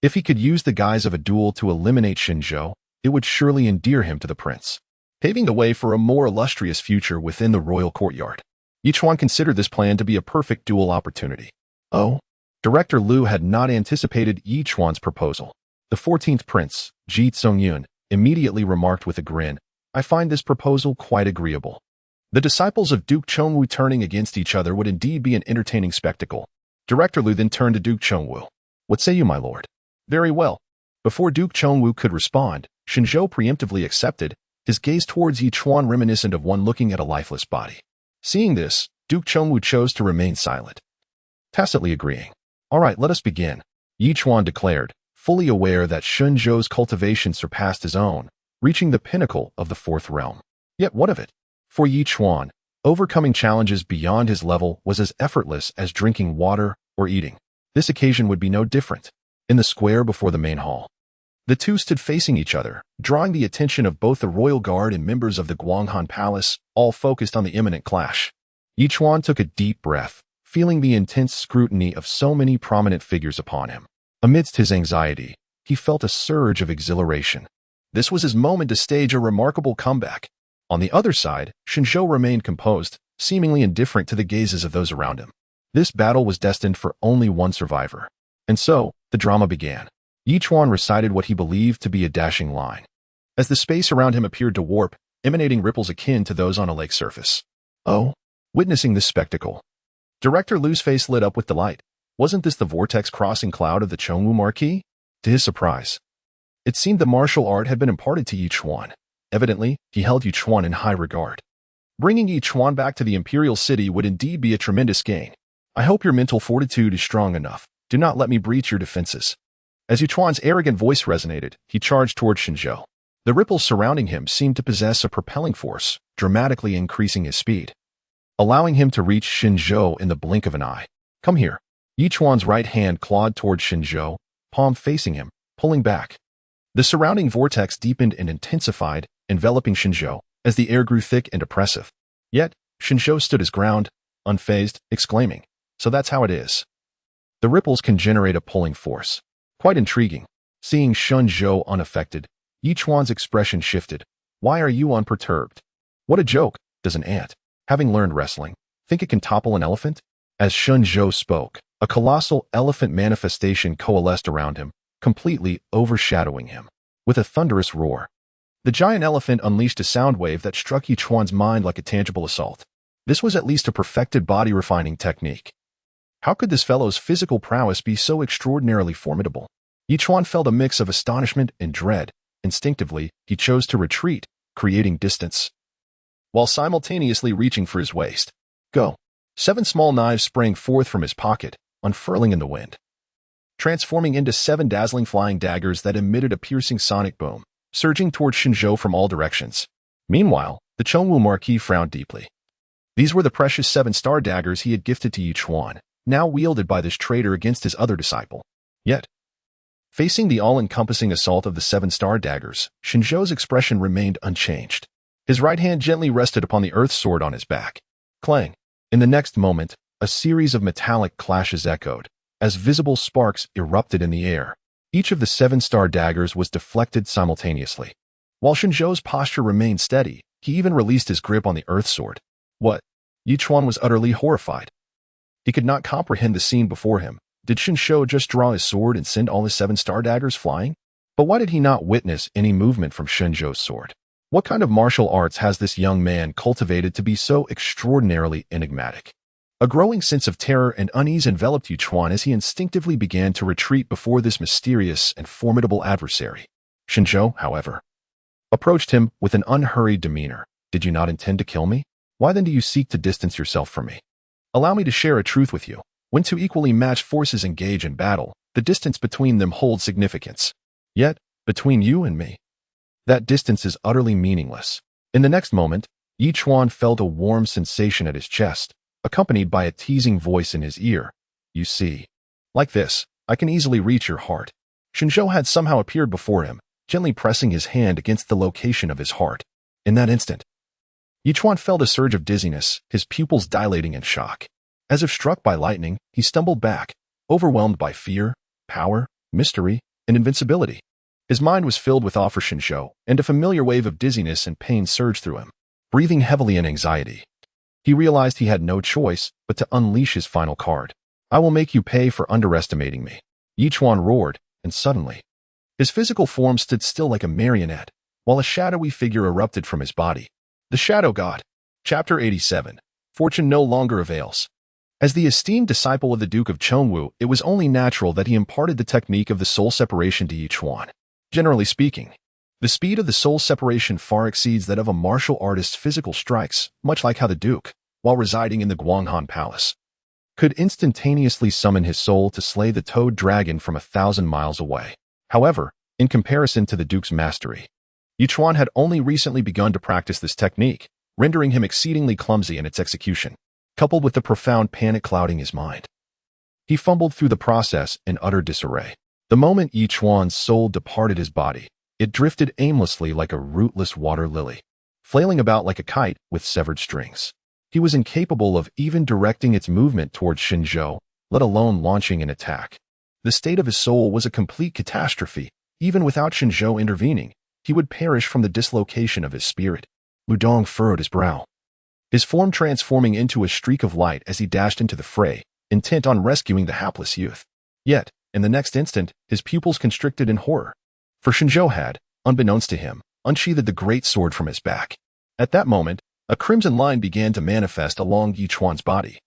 S1: If he could use the guise of a duel to eliminate Shen Zhou, it would surely endear him to the prince, paving the way for a more illustrious future within the royal courtyard. Yichuan considered this plan to be a perfect duel opportunity. Oh, Director Lu had not anticipated Yichuan's proposal. The 14th prince, Ji Songyun, immediately remarked with a grin, I find this proposal quite agreeable. The disciples of Duke Chongwu turning against each other would indeed be an entertaining spectacle. Director Lu then turned to Duke Chongwu. What say you, my lord? Very well. Before Duke Chongwu could respond, Shen Zhou preemptively accepted, his gaze towards Yichuan reminiscent of one looking at a lifeless body. Seeing this, Duke Chongwu chose to remain silent, tacitly agreeing. All right, let us begin, Yichuan declared, fully aware that Shen Zhou's cultivation surpassed his own, reaching the pinnacle of the fourth realm. Yet what of it? For Yichuan, overcoming challenges beyond his level was as effortless as drinking water or eating. This occasion would be no different. In the square before the main hall, the two stood facing each other, drawing the attention of both the royal guard and members of the Guanghan Palace, all focused on the imminent clash. Yichuan took a deep breath, feeling the intense scrutiny of so many prominent figures upon him. Amidst his anxiety, he felt a surge of exhilaration. This was his moment to stage a remarkable comeback. On the other side, Shen Zhou remained composed, seemingly indifferent to the gazes of those around him. This battle was destined for only one survivor. And so, the drama began. Yichuan recited what he believed to be a dashing line, as the space around him appeared to warp, emanating ripples akin to those on a lake surface. Oh, witnessing this spectacle, Director Lu's face lit up with delight. Wasn't this the vortex-crossing cloud of the Chongwu Marquis? To his surprise, it seemed the martial art had been imparted to Yichuan. Evidently, he held Yichuan in high regard. Bringing Yichuan back to the imperial city would indeed be a tremendous gain. I hope your mental fortitude is strong enough. Do not let me breach your defenses. As Yichuan's arrogant voice resonated, he charged toward Shen Zhou. The ripples surrounding him seemed to possess a propelling force, dramatically increasing his speed, allowing him to reach Shen Zhou in the blink of an eye. Come here. Yichuan's right hand clawed toward Shen Zhou, palm facing him, pulling back. The surrounding vortex deepened and intensified, enveloping Shen Zhou, as the air grew thick and oppressive. Yet, Shen Zhou stood his ground, unfazed, exclaiming, so that's how it is. The ripples can generate a pulling force. Quite intriguing. Seeing Shen Zhou unaffected, Yichuan's expression shifted. Why are you unperturbed? What a joke. Does an ant, having learned wrestling, think it can topple an elephant? As Shen Zhou spoke, a colossal elephant manifestation coalesced around him, completely overshadowing him. With a thunderous roar, the giant elephant unleashed a sound wave that struck Yichuan's mind like a tangible assault. This was at least a perfected body-refining technique. How could this fellow's physical prowess be so extraordinarily formidable? Yichuan felt a mix of astonishment and dread. Instinctively, he chose to retreat, creating distance, while simultaneously reaching for his waist. Go. 7 small knives sprang forth from his pocket, unfurling in the wind, transforming into 7 dazzling flying daggers that emitted a piercing sonic boom, surging towards Shen Zhou from all directions. Meanwhile, the Chongwu Marquis frowned deeply. These were the precious 7-star daggers he had gifted to Yi Chuan, now wielded by this traitor against his other disciple. Yet, facing the all-encompassing assault of the 7-star daggers, Shen Zhou's expression remained unchanged. His right hand gently rested upon the earth sword on his back. Clang! In the next moment, a series of metallic clashes echoed, as visible sparks erupted in the air. Each of the 7-star daggers was deflected simultaneously. While Shen Zhou's posture remained steady, he even released his grip on the earth sword. What? Yi Chuan was utterly horrified. He could not comprehend the scene before him. Did Shen Zhou just draw his sword and send all his 7-star daggers flying? But why did he not witness any movement from Shen Zhou's sword? What kind of martial arts has this young man cultivated to be so extraordinarily enigmatic? A growing sense of terror and unease enveloped Yi Chuan as he instinctively began to retreat before this mysterious and formidable adversary. Shen Zhou, however, approached him with an unhurried demeanor. Did you not intend to kill me? Why then do you seek to distance yourself from me? Allow me to share a truth with you. When two equally matched forces engage in battle, the distance between them holds significance. Yet, between you and me, that distance is utterly meaningless. In the next moment, Yi Chuan felt a warm sensation at his chest, accompanied by a teasing voice in his ear. You see, like this, I can easily reach your heart. Shen Zhou had somehow appeared before him, gently pressing his hand against the location of his heart. In that instant, Yi Chuan felt a surge of dizziness, his pupils dilating in shock. As if struck by lightning, he stumbled back, overwhelmed by fear, power, mystery, and invincibility. His mind was filled with awe for Shen Zhou, and a familiar wave of dizziness and pain surged through him. Breathing heavily in anxiety, he realized he had no choice but to unleash his final card. I will make you pay for underestimating me. Yi Chuan roared, and suddenly, his physical form stood still like a marionette, while a shadowy figure erupted from his body. The Shadow God. Chapter 87. Fortune no longer avails. As the esteemed disciple of the Duke of Chongwu, it was only natural that he imparted the technique of the soul separation to Yi Chuan. Generally speaking, the speed of the soul separation far exceeds that of a martial artist's physical strikes, much like how the Duke, while residing in the Guanghan Palace, could instantaneously summon his soul to slay the toad dragon from 1,000 miles away. However, in comparison to the Duke's mastery, Yi Chuan had only recently begun to practice this technique, rendering him exceedingly clumsy in its execution, coupled with the profound panic clouding his mind. He fumbled through the process in utter disarray. The moment Yi Chuan's soul departed his body, it drifted aimlessly like a rootless water lily, flailing about like a kite with severed strings. He was incapable of even directing its movement towards Shen Zhou, let alone launching an attack. The state of his soul was a complete catastrophe. Even without Shen Zhou intervening, he would perish from the dislocation of his spirit. Lu Dong furrowed his brow, his form transforming into a streak of light as he dashed into the fray, intent on rescuing the hapless youth. Yet, in the next instant, his pupils constricted in horror. For Shen Zhou had, unbeknownst to him, unsheathed the great sword from his back. At that moment, a crimson line began to manifest along Yi Chuan's body,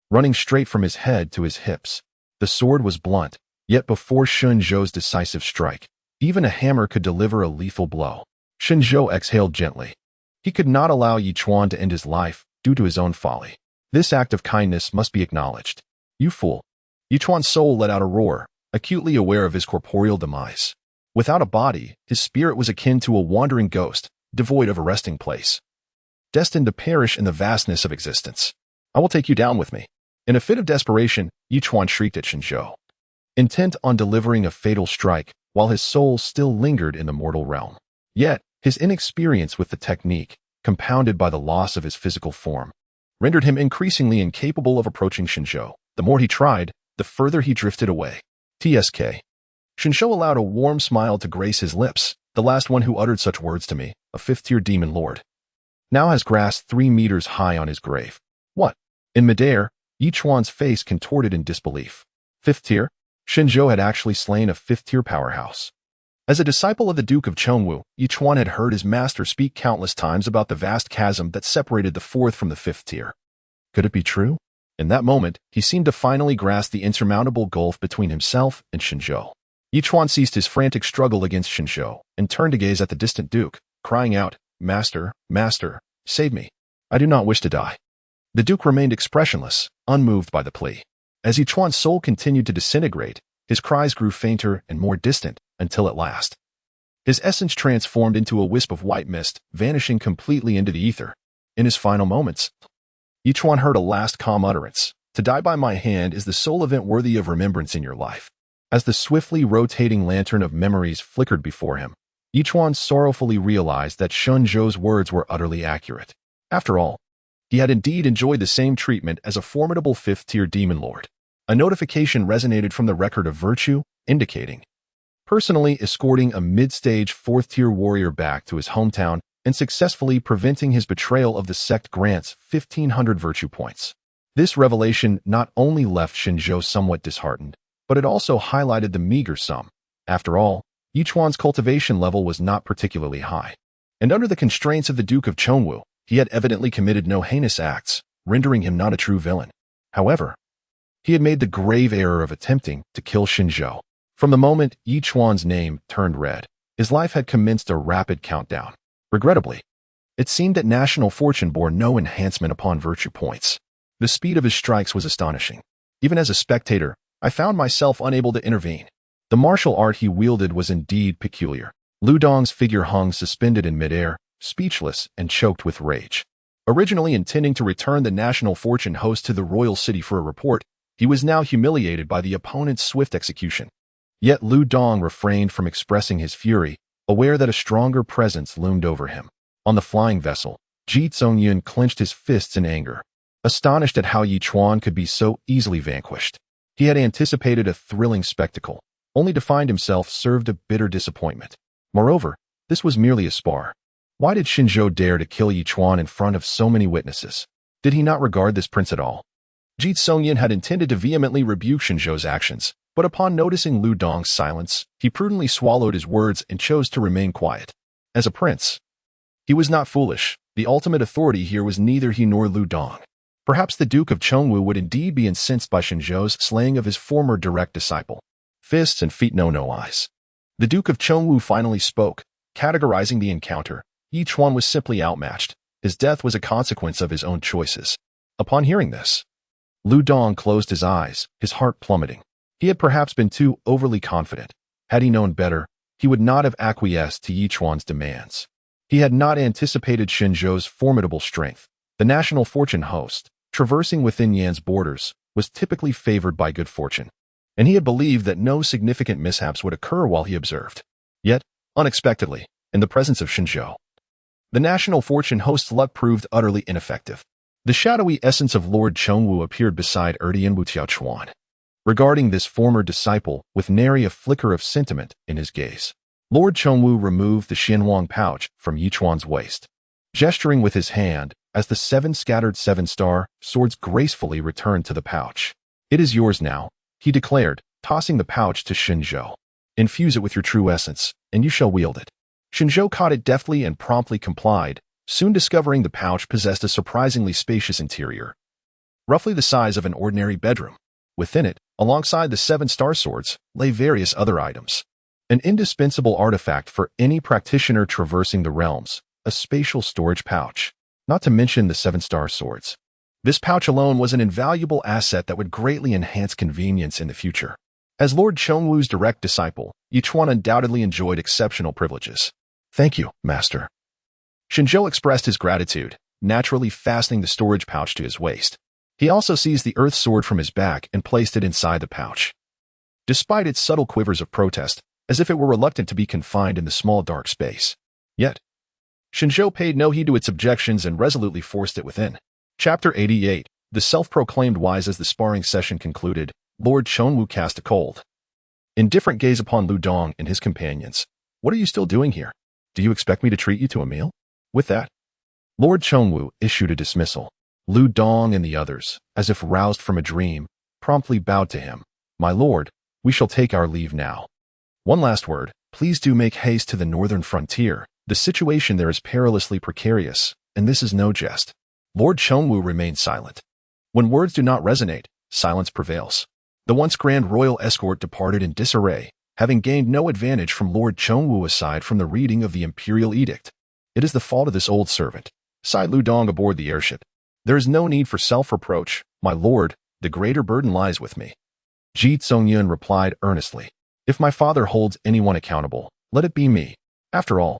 S1: running straight from his head to his hips. The sword was blunt, yet before Shen Zhou's decisive strike, even a hammer could deliver a lethal blow. Shen Zhou exhaled gently. He could not allow Yi Chuan to end his life due to his own folly. This act of kindness must be acknowledged. You fool. Yi Chuan's soul let out a roar, acutely aware of his corporeal demise. Without a body, his spirit was akin to a wandering ghost, devoid of a resting place, destined to perish in the vastness of existence. I will take you down with me. In a fit of desperation, Yi Chuan shrieked at Shen Zhou, intent on delivering a fatal strike while his soul still lingered in the mortal realm. Yet, his inexperience with the technique, compounded by the loss of his physical form, rendered him increasingly incapable of approaching Shen Zhou. The more he tried, the further he drifted away. TSK. Shen Zhou allowed a warm smile to grace his lips. The last one who uttered such words to me, a 5th-tier demon lord, now has grass 3 meters high on his grave. What? In midair, Yi Chuan's face contorted in disbelief. 5th tier? Shen Zhou had actually slain a 5th-tier powerhouse. As a disciple of the Duke of Chongwu, Yi Chuan had heard his master speak countless times about the vast chasm that separated the 4th from the 5th tier. Could it be true? In that moment, he seemed to finally grasp the insurmountable gulf between himself and Shen Zhou. Yi Chuan ceased his frantic struggle against Shen Zhou and turned to gaze at the distant Duke, crying out, Master, Master, save me. I do not wish to die. The Duke remained expressionless, unmoved by the plea. As Yi Chuan's soul continued to disintegrate, His cries grew fainter and more distant, until at last, his essence transformed into a wisp of white mist, vanishing completely into the ether. In his final moments, Yichuan heard a last calm utterance. To die by my hand is the sole event worthy of remembrance in your life. As the swiftly rotating lantern of memories flickered before him, Yichuan sorrowfully realized that Shen Zhou's words were utterly accurate. After all, he had indeed enjoyed the same treatment as a formidable fifth-tier demon lord. A notification resonated from the record of virtue, indicating personally escorting a mid-stage fourth-tier warrior back to his hometown and successfully preventing his betrayal of the sect grants 1,500 virtue points. This revelation not only left Shen Zhou somewhat disheartened, but it also highlighted the meager sum. After all, Yichuan's cultivation level was not particularly high, and under the constraints of the Duke of Chongwu, he had evidently committed no heinous acts, rendering him not a true villain. However, he had made the grave error of attempting to kill Shen Zhou. From the moment Yichuan's name turned red, his life had commenced a rapid countdown. Regrettably, it seemed that national fortune bore no enhancement upon virtue points. The speed of his strikes was astonishing. Even as a spectator, I found myself unable to intervene. The martial art he wielded was indeed peculiar. Lu Dong's figure hung suspended in midair, speechless and choked with rage. Originally intending to return the national fortune host to the royal city for a report, he was now humiliated by the opponent's swift execution. Yet Lu Dong refrained from expressing his fury, aware that a stronger presence loomed over him. On the flying vessel, Ji Tsongyun clenched his fists in anger, astonished at how Yichuan could be so easily vanquished. He had anticipated a thrilling spectacle, only to find himself served a bitter disappointment. Moreover, this was merely a spar. Why did Shen Zhou dare to kill Yichuan in front of so many witnesses? Did he not regard this prince at all? Ji Tsongyun had intended to vehemently rebuke Shen Zhou's actions, but upon noticing Lu Dong's silence, he prudently swallowed his words and chose to remain quiet. As a prince, he was not foolish. The ultimate authority here was neither he nor Lu Dong. Perhaps the Duke of Chongwu would indeed be incensed by Shen Zhou's slaying of his former direct disciple. Fists and feet know no eyes. The Duke of Chongwu finally spoke, categorizing the encounter. Each one was simply outmatched. His death was a consequence of his own choices. Upon hearing this, Lu Dong closed his eyes, his heart plummeting. He had perhaps been too overly confident. Had he known better, he would not have acquiesced to Yichuan's demands. He had not anticipated Shen Zhou's formidable strength. The national fortune host, traversing within Yan's borders, was typically favored by good fortune, and he had believed that no significant mishaps would occur while he observed. Yet, unexpectedly, in the presence of Shen Zhou, the national fortune host's luck proved utterly ineffective. The shadowy essence of Lord Chongwu appeared beside Erdian Wutiaochuan, regarding this former disciple with nary a flicker of sentiment in his gaze. Lord Chongwu removed the Xianwang pouch from Yichuan's waist, gesturing with his hand as the 7 scattered 7-star swords gracefully returned to the pouch. "It is yours now," he declared, tossing the pouch to Shen Zhou. "Infuse it with your true essence, and you shall wield it." Shen Zhou caught it deftly and promptly complied, soon discovering the pouch possessed a surprisingly spacious interior, roughly the size of an ordinary bedroom. Within it, alongside the 7-star swords, lay various other items. An indispensable artifact for any practitioner traversing the realms, a spatial storage pouch. Not to mention the 7-star swords. This pouch alone was an invaluable asset that would greatly enhance convenience in the future. As Lord Chongwu's direct disciple, Yichuan undoubtedly enjoyed exceptional privileges. "Thank you, master." Shen Zhou expressed his gratitude, naturally fastening the storage pouch to his waist. He also seized the earth sword from his back and placed it inside the pouch. Despite its subtle quivers of protest, as if it were reluctant to be confined in the small dark space. Yet, Shen Zhou paid no heed to its objections and resolutely forced it within. Chapter 88. The self-proclaimed wise. As the sparring session concluded, Lord Chongwu cast a cold, indifferent gaze upon Lu Dong and his companions. "What are you still doing here? Do you expect me to treat you to a meal?" With that, Lord Chongwu issued a dismissal. Lu Dong and the others, as if roused from a dream, promptly bowed to him. "My lord, we shall take our leave now. One last word, please do make haste to the northern frontier. The situation there is perilously precarious, and this is no jest." Lord Chongwu remained silent. When words do not resonate, silence prevails. The once grand royal escort departed in disarray, having gained no advantage from Lord Chongwu aside from the reading of the imperial edict. "It is the fault of this old servant," sighed Lu Dong aboard the airship. "There is no need for self-reproach, my lord. The greater burden lies with me." Ji Tsongyun replied earnestly. If my father holds anyone accountable, let it be me. After all,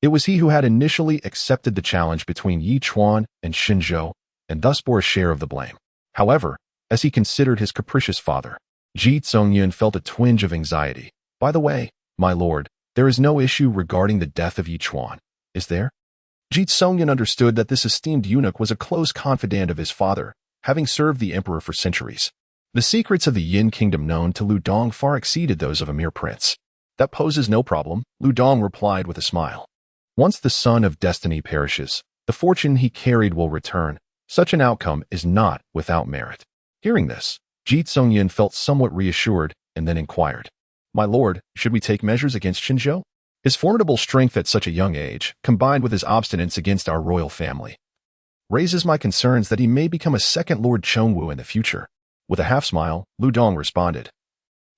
S1: it was he who had initially accepted the challenge between Yi Chuan and Shen Zhou, and thus bore a share of the blame. However, as he considered his capricious father, Ji Tsongyun felt a twinge of anxiety. By the way, my lord, there is no issue regarding the death of Yi Chuan, is there? Ji Tsongyun understood that this esteemed eunuch was a close confidant of his father, having served the emperor for centuries. The secrets of the Yin kingdom known to Lu Dong far exceeded those of a mere prince. That poses no problem, Lu Dong replied with a smile. Once the son of destiny perishes, the fortune he carried will return. Such an outcome is not without merit. Hearing this, Ji Tsongyun felt somewhat reassured and then inquired, My lord, should we take measures against Shen Zhou? His formidable strength at such a young age, combined with his obstinance against our royal family, raises my concerns that he may become a second Lord Chongwu in the future. With a half-smile, Lu Dong responded,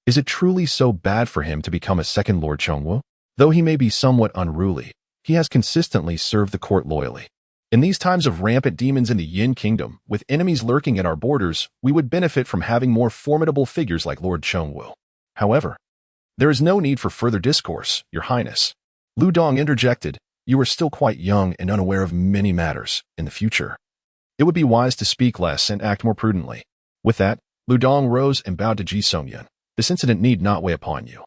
S1: Is it truly so bad for him to become a second Lord Chongwu? Though he may be somewhat unruly, he has consistently served the court loyally. In these times of rampant demons in the Yin kingdom, with enemies lurking at our borders, we would benefit from having more formidable figures like Lord Chongwu. However, there is no need for further discourse, Your Highness. Lu Dong interjected, You are still quite young and unaware of many matters. In the future, it would be wise to speak less and act more prudently. With that, Lu Dong rose and bowed to Ji Tsongyun. This incident need not weigh upon you,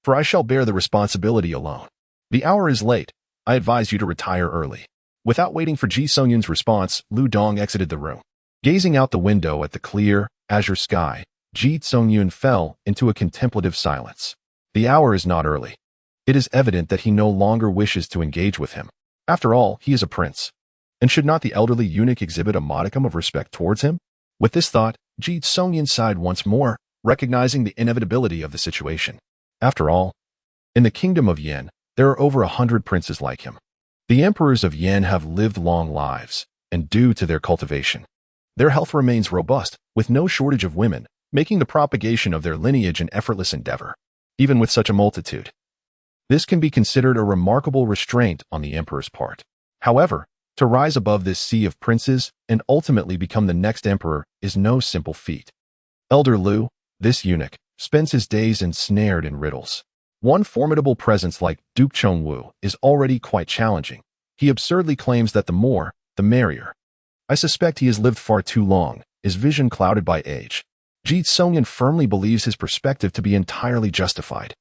S1: for I shall bear the responsibility alone. The hour is late. I advise you to retire early. Without waiting for Ji Tsongyun's response, Lu Dong exited the room. Gazing out the window at the clear, azure sky, Ji Tsongyun fell into a contemplative silence. The hour is not early. It is evident that he no longer wishes to engage with him. After all, he is a prince. And should not the elderly eunuch exhibit a modicum of respect towards him? With this thought, Ji Tsongyun sighed once more, recognizing the inevitability of the situation. After all, in the kingdom of Yan, there are over 100 princes like him. The emperors of Yan have lived long lives, and due to their cultivation, their health remains robust, with no shortage of women, making the propagation of their lineage an effortless endeavor. Even with such a multitude, this can be considered a remarkable restraint on the emperor's part. However, to rise above this sea of princes and ultimately become the next emperor is no simple feat. Elder Lu, this eunuch, spends his days ensnared in riddles. One formidable presence like Duke Chongwu is already quite challenging. He absurdly claims that the more, the merrier. I suspect he has lived far too long, his vision clouded by age. Ji Tsongyun firmly believes his perspective to be entirely justified.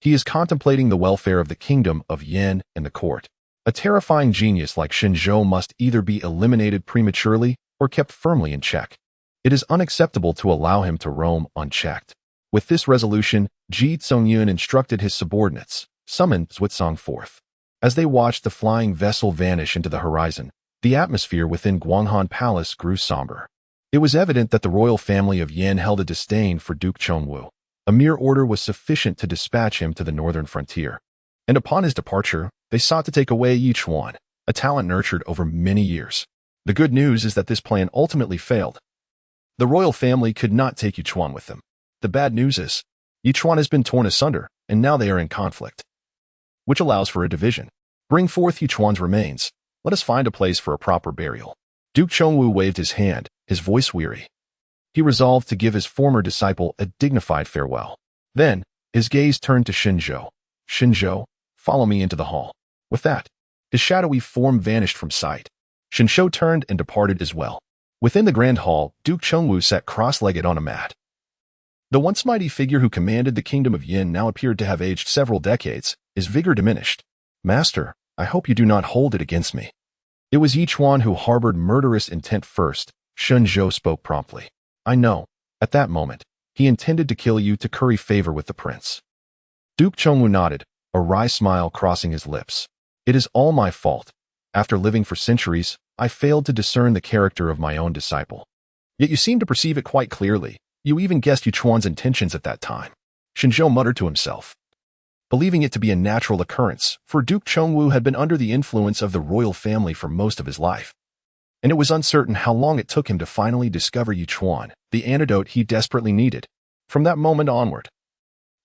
S1: He is contemplating the welfare of the kingdom of Yan and the court. A terrifying genius like Shen Zhou must either be eliminated prematurely or kept firmly in check. It is unacceptable to allow him to roam unchecked. With this resolution, Ji Tsongyun instructed his subordinates, summoned Zhuitsong forth. As they watched the flying vessel vanish into the horizon, the atmosphere within Guanghan Palace grew somber. It was evident that the royal family of Yan held a disdain for Duke Chongwu. A mere order was sufficient to dispatch him to the northern frontier. And upon his departure, they sought to take away Yi Chuan, a talent nurtured over many years. The good news is that this plan ultimately failed. The royal family could not take Yi Chuan with them. The bad news is, Yi Chuan has been torn asunder, and now they are in conflict, which allows for a division. Bring forth Yi Chuan's remains. Let us find a place for a proper burial. Duke Chongwu waved his hand, his voice weary. He resolved to give his former disciple a dignified farewell. Then, his gaze turned to Shen Zhou. Shen Zhou, follow me into the hall. With that, his shadowy form vanished from sight. Shen Zhou turned and departed as well. Within the grand hall, Duke Chongwu sat cross-legged on a mat. The once mighty figure who commanded the kingdom of Yin now appeared to have aged several decades, his vigor diminished. Master, I hope you do not hold it against me. It was Yi Chuan who harbored murderous intent first, Shen Zhou spoke promptly. I know, at that moment, he intended to kill you to curry favor with the prince. Duke Chongwu nodded, a wry smile crossing his lips. It is all my fault. After living for centuries, I failed to discern the character of my own disciple. Yet you seem to perceive it quite clearly. You even guessed Yi Chuan's intentions at that time. Shen Zhou muttered to himself, believing it to be a natural occurrence, for Duke Chongwu had been under the influence of the royal family for most of his life. And it was uncertain how long it took him to finally discover Yi Chuan, the antidote he desperately needed. From that moment onward,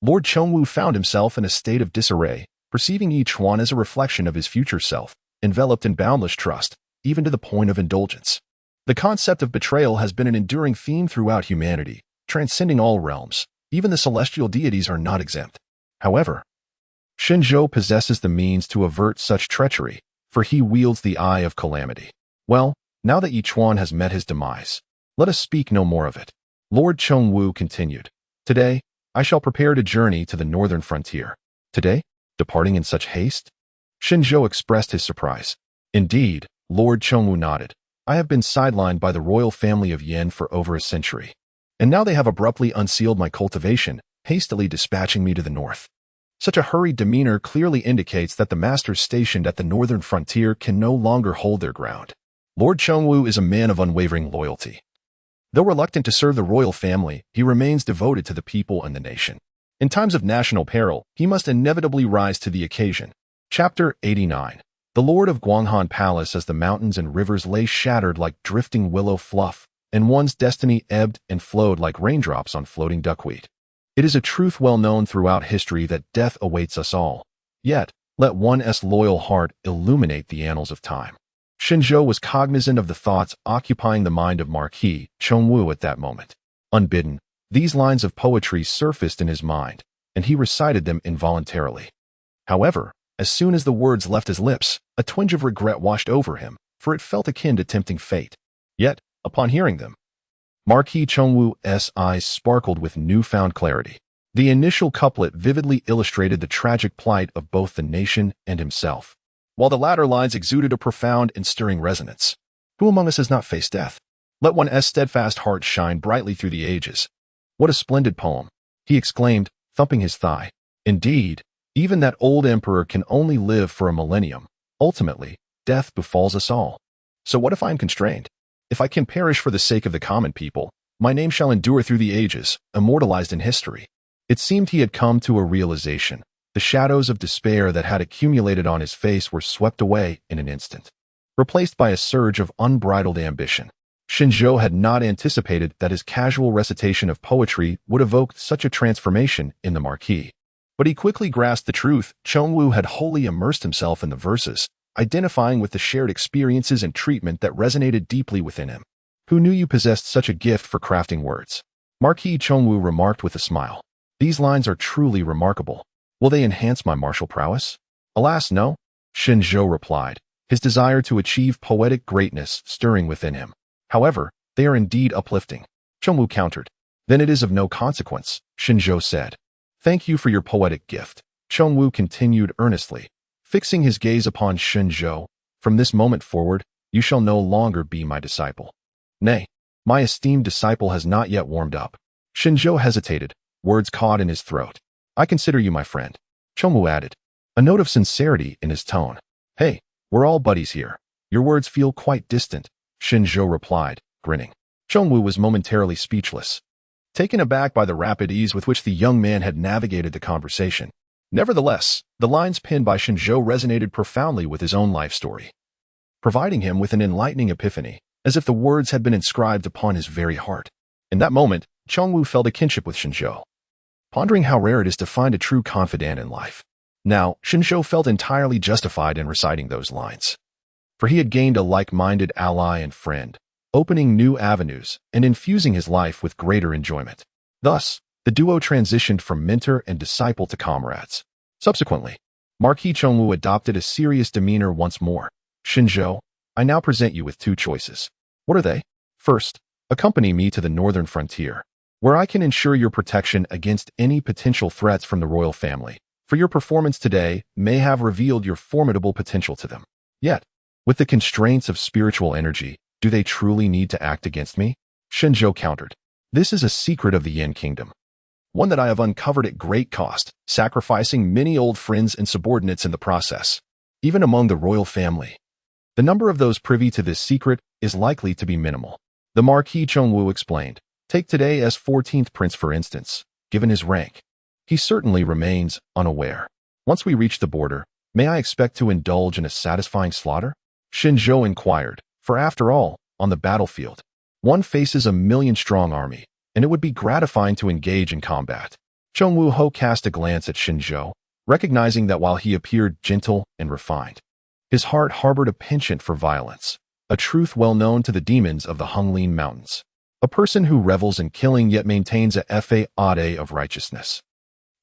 S1: Lord Chongwu found himself in a state of disarray, perceiving Yi Chuan as a reflection of his future self, enveloped in boundless trust, even to the point of indulgence. The concept of betrayal has been an enduring theme throughout humanity, transcending all realms. Even the celestial deities are not exempt. However, Shen Zhou possesses the means to avert such treachery, for he wields the Eye of Calamity. Well, now that Yi Chuan has met his demise, let us speak no more of it. Lord Chongwu continued. Today, I shall prepare to journey to the northern frontier. Today? Departing in such haste? Shen Zhou expressed his surprise. Indeed, Lord Chongwu nodded. I have been sidelined by the royal family of Yan for over a century, and now they have abruptly unsealed my cultivation, hastily dispatching me to the north. Such a hurried demeanor clearly indicates that the masters stationed at the northern frontier can no longer hold their ground. Lord Chongwu is a man of unwavering loyalty. Though reluctant to serve the royal family, he remains devoted to the people and the nation. In times of national peril, he must inevitably rise to the occasion. Chapter 89. The Lord of Guanghan Palace. As the mountains and rivers lay shattered like drifting willow fluff, and one's destiny ebbed and flowed like raindrops on floating duckweed. It is a truth well known throughout history that death awaits us all. Yet, let one's loyal heart illuminate the annals of time. Shen Zhou was cognizant of the thoughts occupying the mind of Marquis Chongwu at that moment. Unbidden, these lines of poetry surfaced in his mind, and he recited them involuntarily. However, as soon as the words left his lips, a twinge of regret washed over him, for it felt akin to tempting fate. Yet, upon hearing them, Marquis Chongwu's eyes sparkled with newfound clarity. The initial couplet vividly illustrated the tragic plight of both the nation and himself, while the latter lines exuded a profound and stirring resonance. Who among us has not faced death? Let one's steadfast heart shine brightly through the ages. What a splendid poem, he exclaimed, thumping his thigh. Indeed, even that old emperor can only live for a millennium. Ultimately, death befalls us all. So what if I am constrained? If I can perish for the sake of the common people, my name shall endure through the ages, immortalized in history. It seemed he had come to a realization. The shadows of despair that had accumulated on his face were swept away in an instant, replaced by a surge of unbridled ambition. Shen Zhou had not anticipated that his casual recitation of poetry would evoke such a transformation in the Marquis. But he quickly grasped the truth. Chongwu had wholly immersed himself in the verses, identifying with the shared experiences and treatment that resonated deeply within him. Who knew you possessed such a gift for crafting words? Marquis Chongwu remarked with a smile. These lines are truly remarkable. Will they enhance my martial prowess? Alas, no, Shen Zhou replied, his desire to achieve poetic greatness stirring within him. However, they are indeed uplifting. Chongwu countered. Then it is of no consequence, Shen Zhou said. Thank you for your poetic gift, Chongwu continued earnestly, fixing his gaze upon Shen Zhou. From this moment forward, you shall no longer be my disciple. Nay, my esteemed disciple has not yet warmed up. Shen Zhou hesitated, words caught in his throat. I consider you my friend, Chongwu added, a note of sincerity in his tone. Hey, we're all buddies here. Your words feel quite distant, Shen Zhou replied, grinning. Chongwu was momentarily speechless, taken aback by the rapid ease with which the young man had navigated the conversation. Nevertheless, the lines penned by Shen Zhou resonated profoundly with his own life story, providing him with an enlightening epiphany, as if the words had been inscribed upon his very heart. In that moment, Chongwu felt a kinship with Shen Zhou, pondering how rare it is to find a true confidant in life. Now, Shen Zhou felt entirely justified in reciting those lines, for he had gained a like-minded ally and friend, opening new avenues and infusing his life with greater enjoyment. Thus, the duo transitioned from mentor and disciple to comrades. Subsequently, Marquis Chongwu adopted a serious demeanor once more. Shen Zhou, I now present you with two choices. What are they? First, accompany me to the northern frontier, where I can ensure your protection against any potential threats from the royal family, for your performance today may have revealed your formidable potential to them. Yet, with the constraints of spiritual energy, do they truly need to act against me? Shen Zhou countered. This is a secret of the Yan Kingdom, one that I have uncovered at great cost, sacrificing many old friends and subordinates in the process. Even among the royal family, the number of those privy to this secret is likely to be minimal. The Marquis Chongwu explained. Take today as 14th prince for instance. Given his rank, he certainly remains unaware. Once we reach the border, may I expect to indulge in a satisfying slaughter? Shen Zhou inquired, for after all, on the battlefield, one faces a million-strong army, and it would be gratifying to engage in combat. Chongwu Ho cast a glance at Shen Zhou, recognizing that while he appeared gentle and refined, his heart harbored a penchant for violence, a truth well known to the demons of the Honglin Mountains. A person who revels in killing yet maintains a facade of righteousness.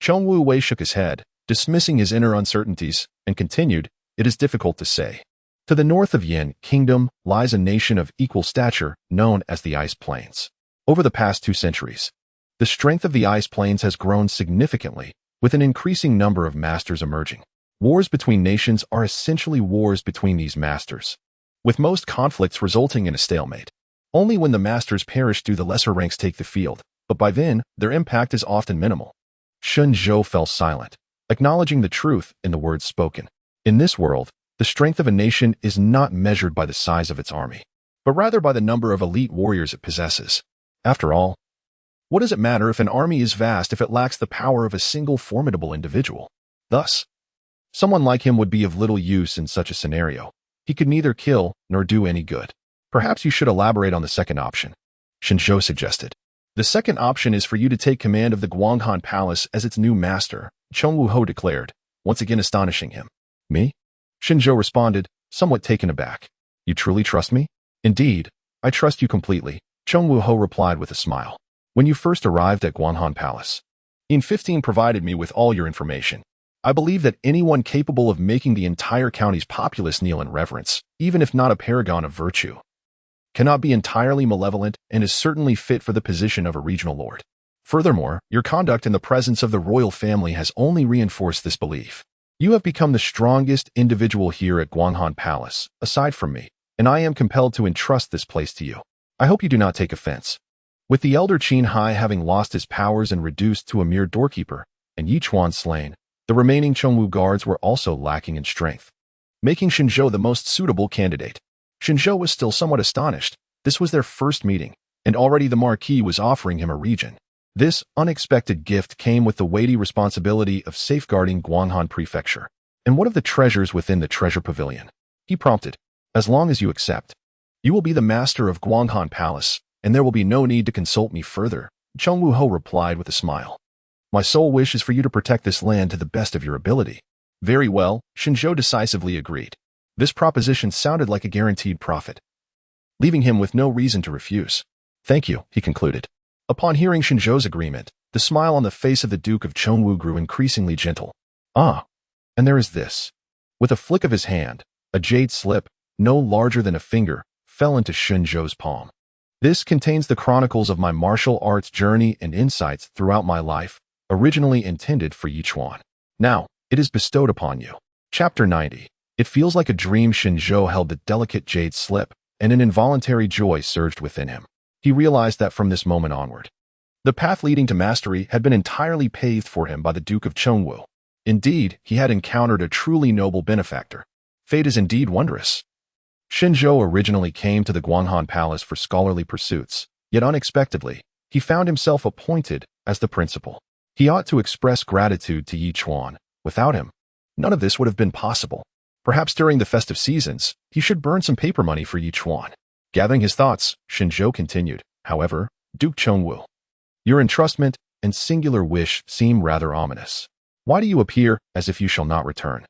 S1: Chongwu Wei shook his head, dismissing his inner uncertainties, and continued, "It is difficult to say. To the north of Yan Kingdom lies a nation of equal stature known as the Ice Plains. Over the past 2 centuries, the strength of the Ice Plains has grown significantly, with an increasing number of masters emerging. Wars between nations are essentially wars between these masters, with most conflicts resulting in a stalemate. Only when the masters perish do the lesser ranks take the field, but by then, their impact is often minimal." Shen Zhou fell silent, acknowledging the truth in the words spoken. In this world, the strength of a nation is not measured by the size of its army, but rather by the number of elite warriors it possesses. After all, what does it matter if an army is vast if it lacks the power of a single formidable individual? Thus, someone like him would be of little use in such a scenario. He could neither kill nor do any good. "Perhaps you should elaborate on the second option," Shen Zhou suggested. "The second option is for you to take command of the Guanghan Palace as its new master," Chongwu Ho declared, once again astonishing him. "Me?" Shen Zhou responded, somewhat taken aback. "You truly trust me?" "Indeed, I trust you completely," Chongwu Ho replied with a smile. "When you first arrived at Guanghan Palace, Yin 15 provided me with all your information. I believe that anyone capable of making the entire county's populace kneel in reverence, even if not a paragon of virtue, cannot be entirely malevolent and is certainly fit for the position of a regional lord. Furthermore, your conduct in the presence of the royal family has only reinforced this belief. You have become the strongest individual here at Guanghan Palace, aside from me, and I am compelled to entrust this place to you. I hope you do not take offense." With the elder Qin Hai having lost his powers and reduced to a mere doorkeeper, and Yi Chuan slain, the remaining Chongwu guards were also lacking in strength, making Shen Zhou the most suitable candidate. Shen Zhou was still somewhat astonished. This was their first meeting, and already the Marquis was offering him a region. This unexpected gift came with the weighty responsibility of safeguarding Guanghan Prefecture. "And what of the treasures within the treasure pavilion?" he prompted. "As long as you accept, you will be the master of Guanghan Palace, and there will be no need to consult me further," Chongwu Ho replied with a smile. "My sole wish is for you to protect this land to the best of your ability." "Very well," Shen Zhou decisively agreed. This proposition sounded like a guaranteed profit, leaving him with no reason to refuse. "Thank you," he concluded. Upon hearing Shen Zhou's agreement, the smile on the face of the Duke of Chongwu grew increasingly gentle. "Ah, and there is this." With a flick of his hand, a jade slip, no larger than a finger, fell into Shen Zhou's palm. "This contains the chronicles of my martial arts journey and insights throughout my life, originally intended for Yi Chuan. Now, it is bestowed upon you." Chapter 90. It feels like a dream. Shen Zhou held the delicate jade slip, and an involuntary joy surged within him. He realized that from this moment onward, the path leading to mastery had been entirely paved for him by the Duke of Chongwu. Indeed, he had encountered a truly noble benefactor. Fate is indeed wondrous. Shen Zhou originally came to the Guanghan Palace for scholarly pursuits, yet unexpectedly, he found himself appointed as the principal. He ought to express gratitude to Yi Chuan. Without him, none of this would have been possible. Perhaps during the festive seasons, he should burn some paper money for Yi Chuan. Gathering his thoughts, Shen Zhou continued, "However, Duke Chongwu, your entrustment and singular wish seem rather ominous. Why do you appear as if you shall not return?"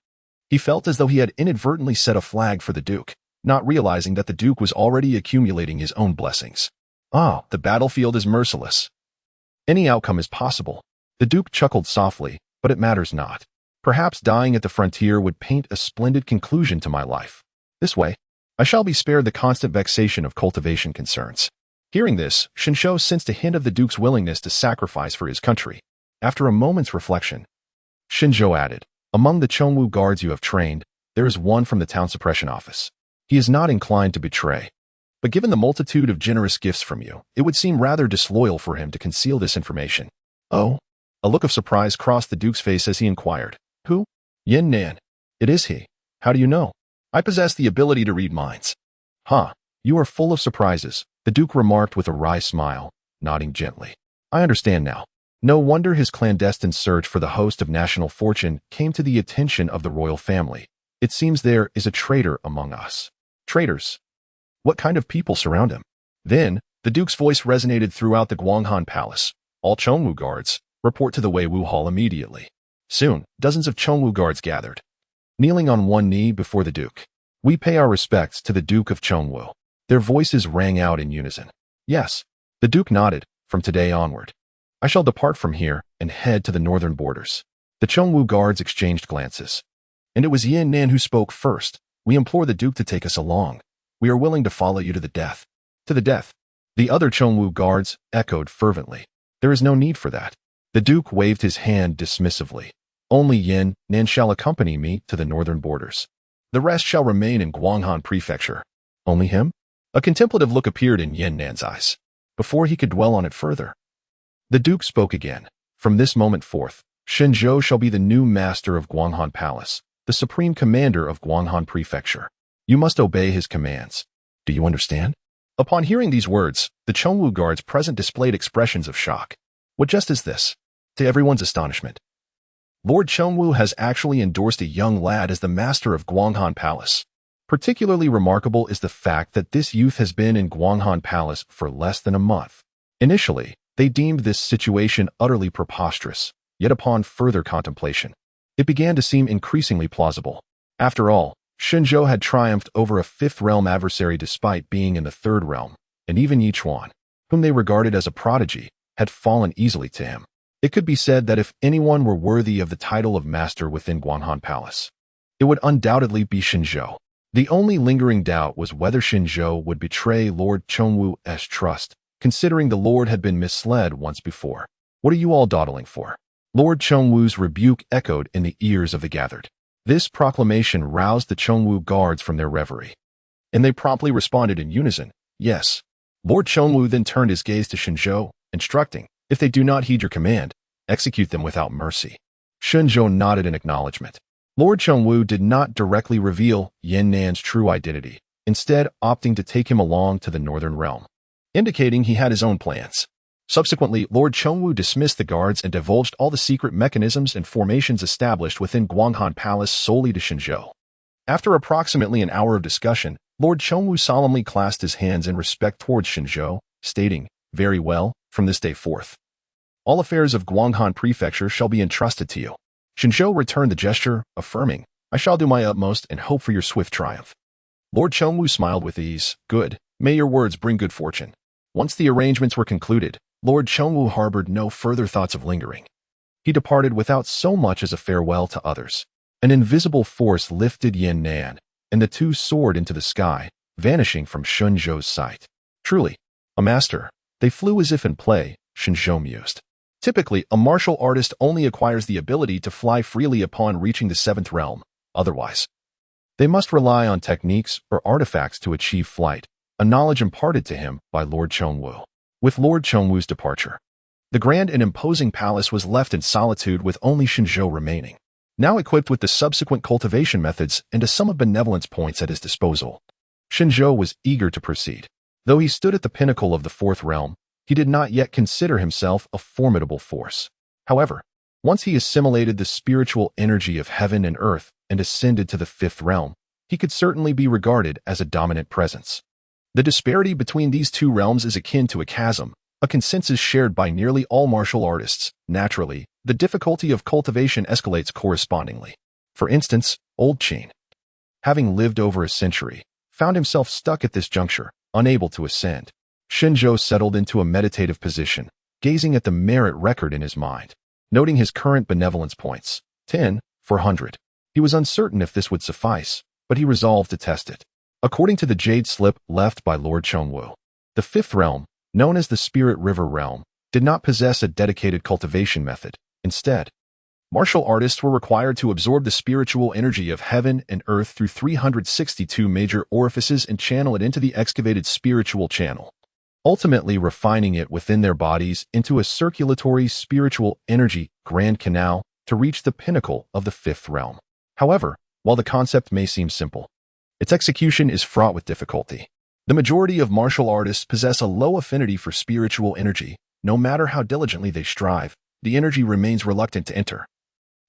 S1: He felt as though he had inadvertently set a flag for the Duke, not realizing that the Duke was already accumulating his own blessings. "Ah, the battlefield is merciless. Any outcome is possible." The Duke chuckled softly, "But it matters not. Perhaps dying at the frontier would paint a splendid conclusion to my life. This way, I shall be spared the constant vexation of cultivation concerns." Hearing this, Shen Zhou sensed a hint of the Duke's willingness to sacrifice for his country. After a moment's reflection, Shen Zhou added, "Among the Chongwu guards you have trained, there is one from the town suppression office. He is not inclined to betray. But given the multitude of generous gifts from you, it would seem rather disloyal for him to conceal this information." "Oh?" A look of surprise crossed the Duke's face as he inquired, "Who?" "Yin Nan. It is he. How do you know?" "I possess the ability to read minds." "Huh, you are full of surprises," the Duke remarked with a wry smile, nodding gently. "I understand now. No wonder his clandestine search for the host of national fortune came to the attention of the royal family. It seems there is a traitor among us." "Traitors? What kind of people surround him?" Then, the Duke's voice resonated throughout the Guanghan Palace. "All Chongwu guards, report to the Weiwu Hall immediately." Soon, dozens of Chongwu guards gathered, kneeling on one knee before the Duke. "We pay our respects to the Duke of Chongwu." Their voices rang out in unison. "Yes, The Duke nodded. From today onward, I shall depart from here and head to the northern borders. The Chongwu guards exchanged glances. And it was Yin Nan who spoke first. We implore the Duke to take us along. We are willing to follow you to the death. To the death. The other Chongwu guards echoed fervently. There is no need for that. The Duke waved his hand dismissively. Only Yin Nan shall accompany me to the northern borders. The rest shall remain in Guanghan Prefecture. Only him? A contemplative look appeared in Yin Nan's eyes. Before he could dwell on it further, the Duke spoke again. From this moment forth, Shen Zhou shall be the new master of Guanghan Palace, the supreme commander of Guanghan Prefecture. You must obey his commands. Do you understand? Upon hearing these words, the Chongwu guards present displayed expressions of shock. What just is this? To everyone's astonishment, Lord Chongwu has actually endorsed a young lad as the master of Guanghan Palace. Particularly remarkable is the fact that this youth has been in Guanghan Palace for less than a month. Initially, they deemed this situation utterly preposterous, yet upon further contemplation, it began to seem increasingly plausible. After all, Shen Zhou had triumphed over a fifth realm adversary despite being in the third realm, and even Yi Chuan, whom they regarded as a prodigy, had fallen easily to him. It could be said that if anyone were worthy of the title of master within Guanghan Palace, it would undoubtedly be Shen Zhou. The only lingering doubt was whether Shen Zhou would betray Lord Chongwu's trust, considering the Lord had been misled once before. What are you all dawdling for? Lord Chongwu's rebuke echoed in the ears of the gathered. This proclamation roused the Chongwu guards from their reverie, and they promptly responded in unison, yes. Lord Chongwu then turned his gaze to Shen Zhou, instructing, if they do not heed your command, execute them without mercy. Shen Zhou nodded in acknowledgement. Lord Chongwu did not directly reveal Yin Nan's true identity, instead opting to take him along to the northern realm, indicating he had his own plans. Subsequently, Lord Chongwu dismissed the guards and divulged all the secret mechanisms and formations established within Guanghan Palace solely to Shen Zhou. After approximately an hour of discussion, Lord Chongwu solemnly clasped his hands in respect towards Shen Zhou, stating, very well, from this day forth, all affairs of Guanghan Prefecture shall be entrusted to you. Shen Zhou returned the gesture, affirming, I shall do my utmost and hope for your swift triumph. Lord Chongwu smiled with ease. Good. May your words bring good fortune. Once the arrangements were concluded, Lord Chongwu harbored no further thoughts of lingering. He departed without so much as a farewell to others. An invisible force lifted Yin Nan, and the two soared into the sky, vanishing from Shen Zhou's sight. Truly, a master. They flew as if in play, Shen Zhou mused. Typically, a martial artist only acquires the ability to fly freely upon reaching the seventh realm. Otherwise, they must rely on techniques or artifacts to achieve flight, a knowledge imparted to him by Lord Chongwu. With Lord Chongwu's departure, the grand and imposing palace was left in solitude with only Shen Zhou remaining, now equipped with the subsequent cultivation methods and a sum of benevolence points at his disposal. Shen Zhou was eager to proceed. Though he stood at the pinnacle of the fourth realm, he did not yet consider himself a formidable force. However, once he assimilated the spiritual energy of heaven and earth and ascended to the fifth realm, he could certainly be regarded as a dominant presence. The disparity between these two realms is akin to a chasm, a consensus shared by nearly all martial artists. Naturally, the difficulty of cultivation escalates correspondingly. For instance, Old Qin, having lived over a century, found himself stuck at this juncture, unable to ascend. Shen Zhou settled into a meditative position, gazing at the merit record in his mind, noting his current benevolence points, 10 for 100. He was uncertain if this would suffice, but he resolved to test it. According to the jade slip left by Lord Chongwu, the fifth realm, known as the Spirit River Realm, did not possess a dedicated cultivation method. Instead, martial artists were required to absorb the spiritual energy of heaven and earth through 362 major orifices and channel it into the excavated spiritual channel, ultimately refining it within their bodies into a circulatory spiritual energy grand canal to reach the pinnacle of the fifth realm. However, while the concept may seem simple, its execution is fraught with difficulty. The majority of martial artists possess a low affinity for spiritual energy. No matter how diligently they strive, the energy remains reluctant to enter,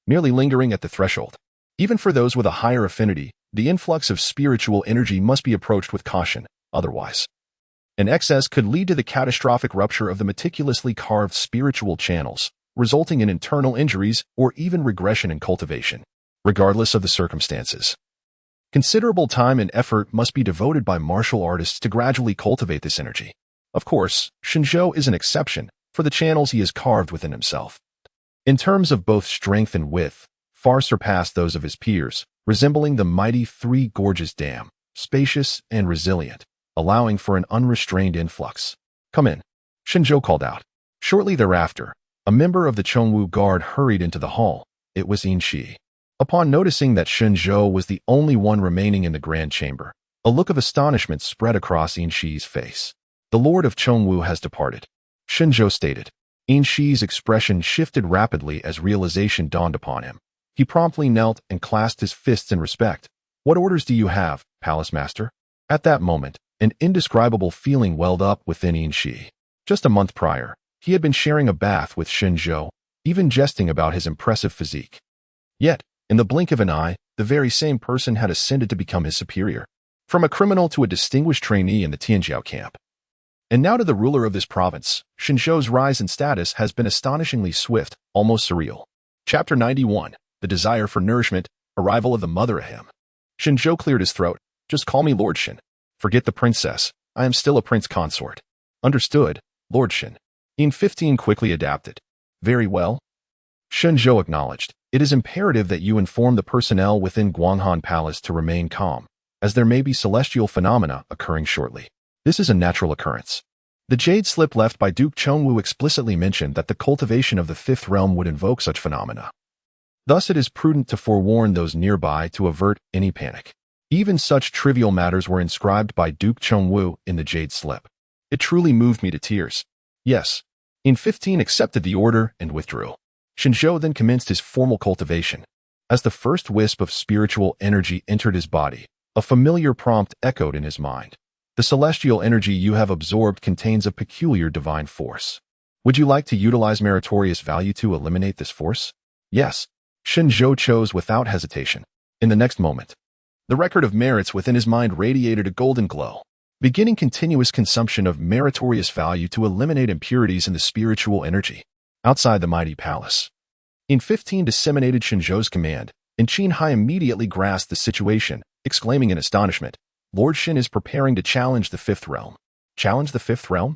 S1: merely lingering at the threshold. Even for those with a higher affinity, the influx of spiritual energy must be approached with caution. Otherwise, an excess could lead to the catastrophic rupture of the meticulously carved spiritual channels, resulting in internal injuries or even regression in cultivation. Regardless of the circumstances, considerable time and effort must be devoted by martial artists to gradually cultivate this energy. Of course, Shen Zhou is an exception for the channels he has carved within himself. In terms of both strength and width, far surpass those of his peers, resembling the mighty Three Gorges Dam, spacious and resilient, allowing for an unrestrained influx. "Come in," Shen Zhou called out. Shortly thereafter, a member of the Chongwu Guard hurried into the hall. It was Yin Shi. Upon noticing that Shen Zhou was the only one remaining in the grand chamber, a look of astonishment spread across Yin Shi's face. "The Lord of Chongwu has departed," Shen Zhou stated. Yin Shi's expression shifted rapidly as realization dawned upon him. He promptly knelt and clasped his fists in respect. "What orders do you have, Palace Master?" At that moment, an indescribable feeling welled up within Yin Shi. Just a month prior, he had been sharing a bath with Shen Zhou, even jesting about his impressive physique. Yet, in the blink of an eye, the very same person had ascended to become his superior. From a criminal to a distinguished trainee in the Tianjiao camp. And now to the ruler of this province, Shen Zhou's rise in status has been astonishingly swift, almost surreal. Chapter 91, The Desire for Nourishment, Arrival of the Mother Ahem. Shen Zhou cleared his throat. "Just call me Lord Shen. Forget the princess. I am still a prince consort." "Understood, Lord Shen." Yin 15 quickly adapted. "Very well." Shen Zhou acknowledged. "It is imperative that you inform the personnel within Guanghan Palace to remain calm, as there may be celestial phenomena occurring shortly. This is a natural occurrence." The jade slip left by Duke Chongwu explicitly mentioned that the cultivation of the fifth realm would invoke such phenomena. Thus it is prudent to forewarn those nearby to avert any panic. Even such trivial matters were inscribed by Duke Chongwu in the jade slip. It truly moved me to tears. "Yes." Yin 15 accepted the order and withdrew. Shen Zhou then commenced his formal cultivation. As the first wisp of spiritual energy entered his body, a familiar prompt echoed in his mind. "The celestial energy you have absorbed contains a peculiar divine force. Would you like to utilize meritorious value to eliminate this force?" "Yes." Shen Zhou chose without hesitation. In the next moment, the record of merits within his mind radiated a golden glow. Beginning continuous consumption of meritorious value to eliminate impurities in the spiritual energy. Outside the mighty palace, Yin 15 disseminated Shen Zhou's command, and Qin Hai immediately grasped the situation, exclaiming in astonishment, "Lord Shen is preparing to challenge the fifth realm." "Challenge the fifth realm?"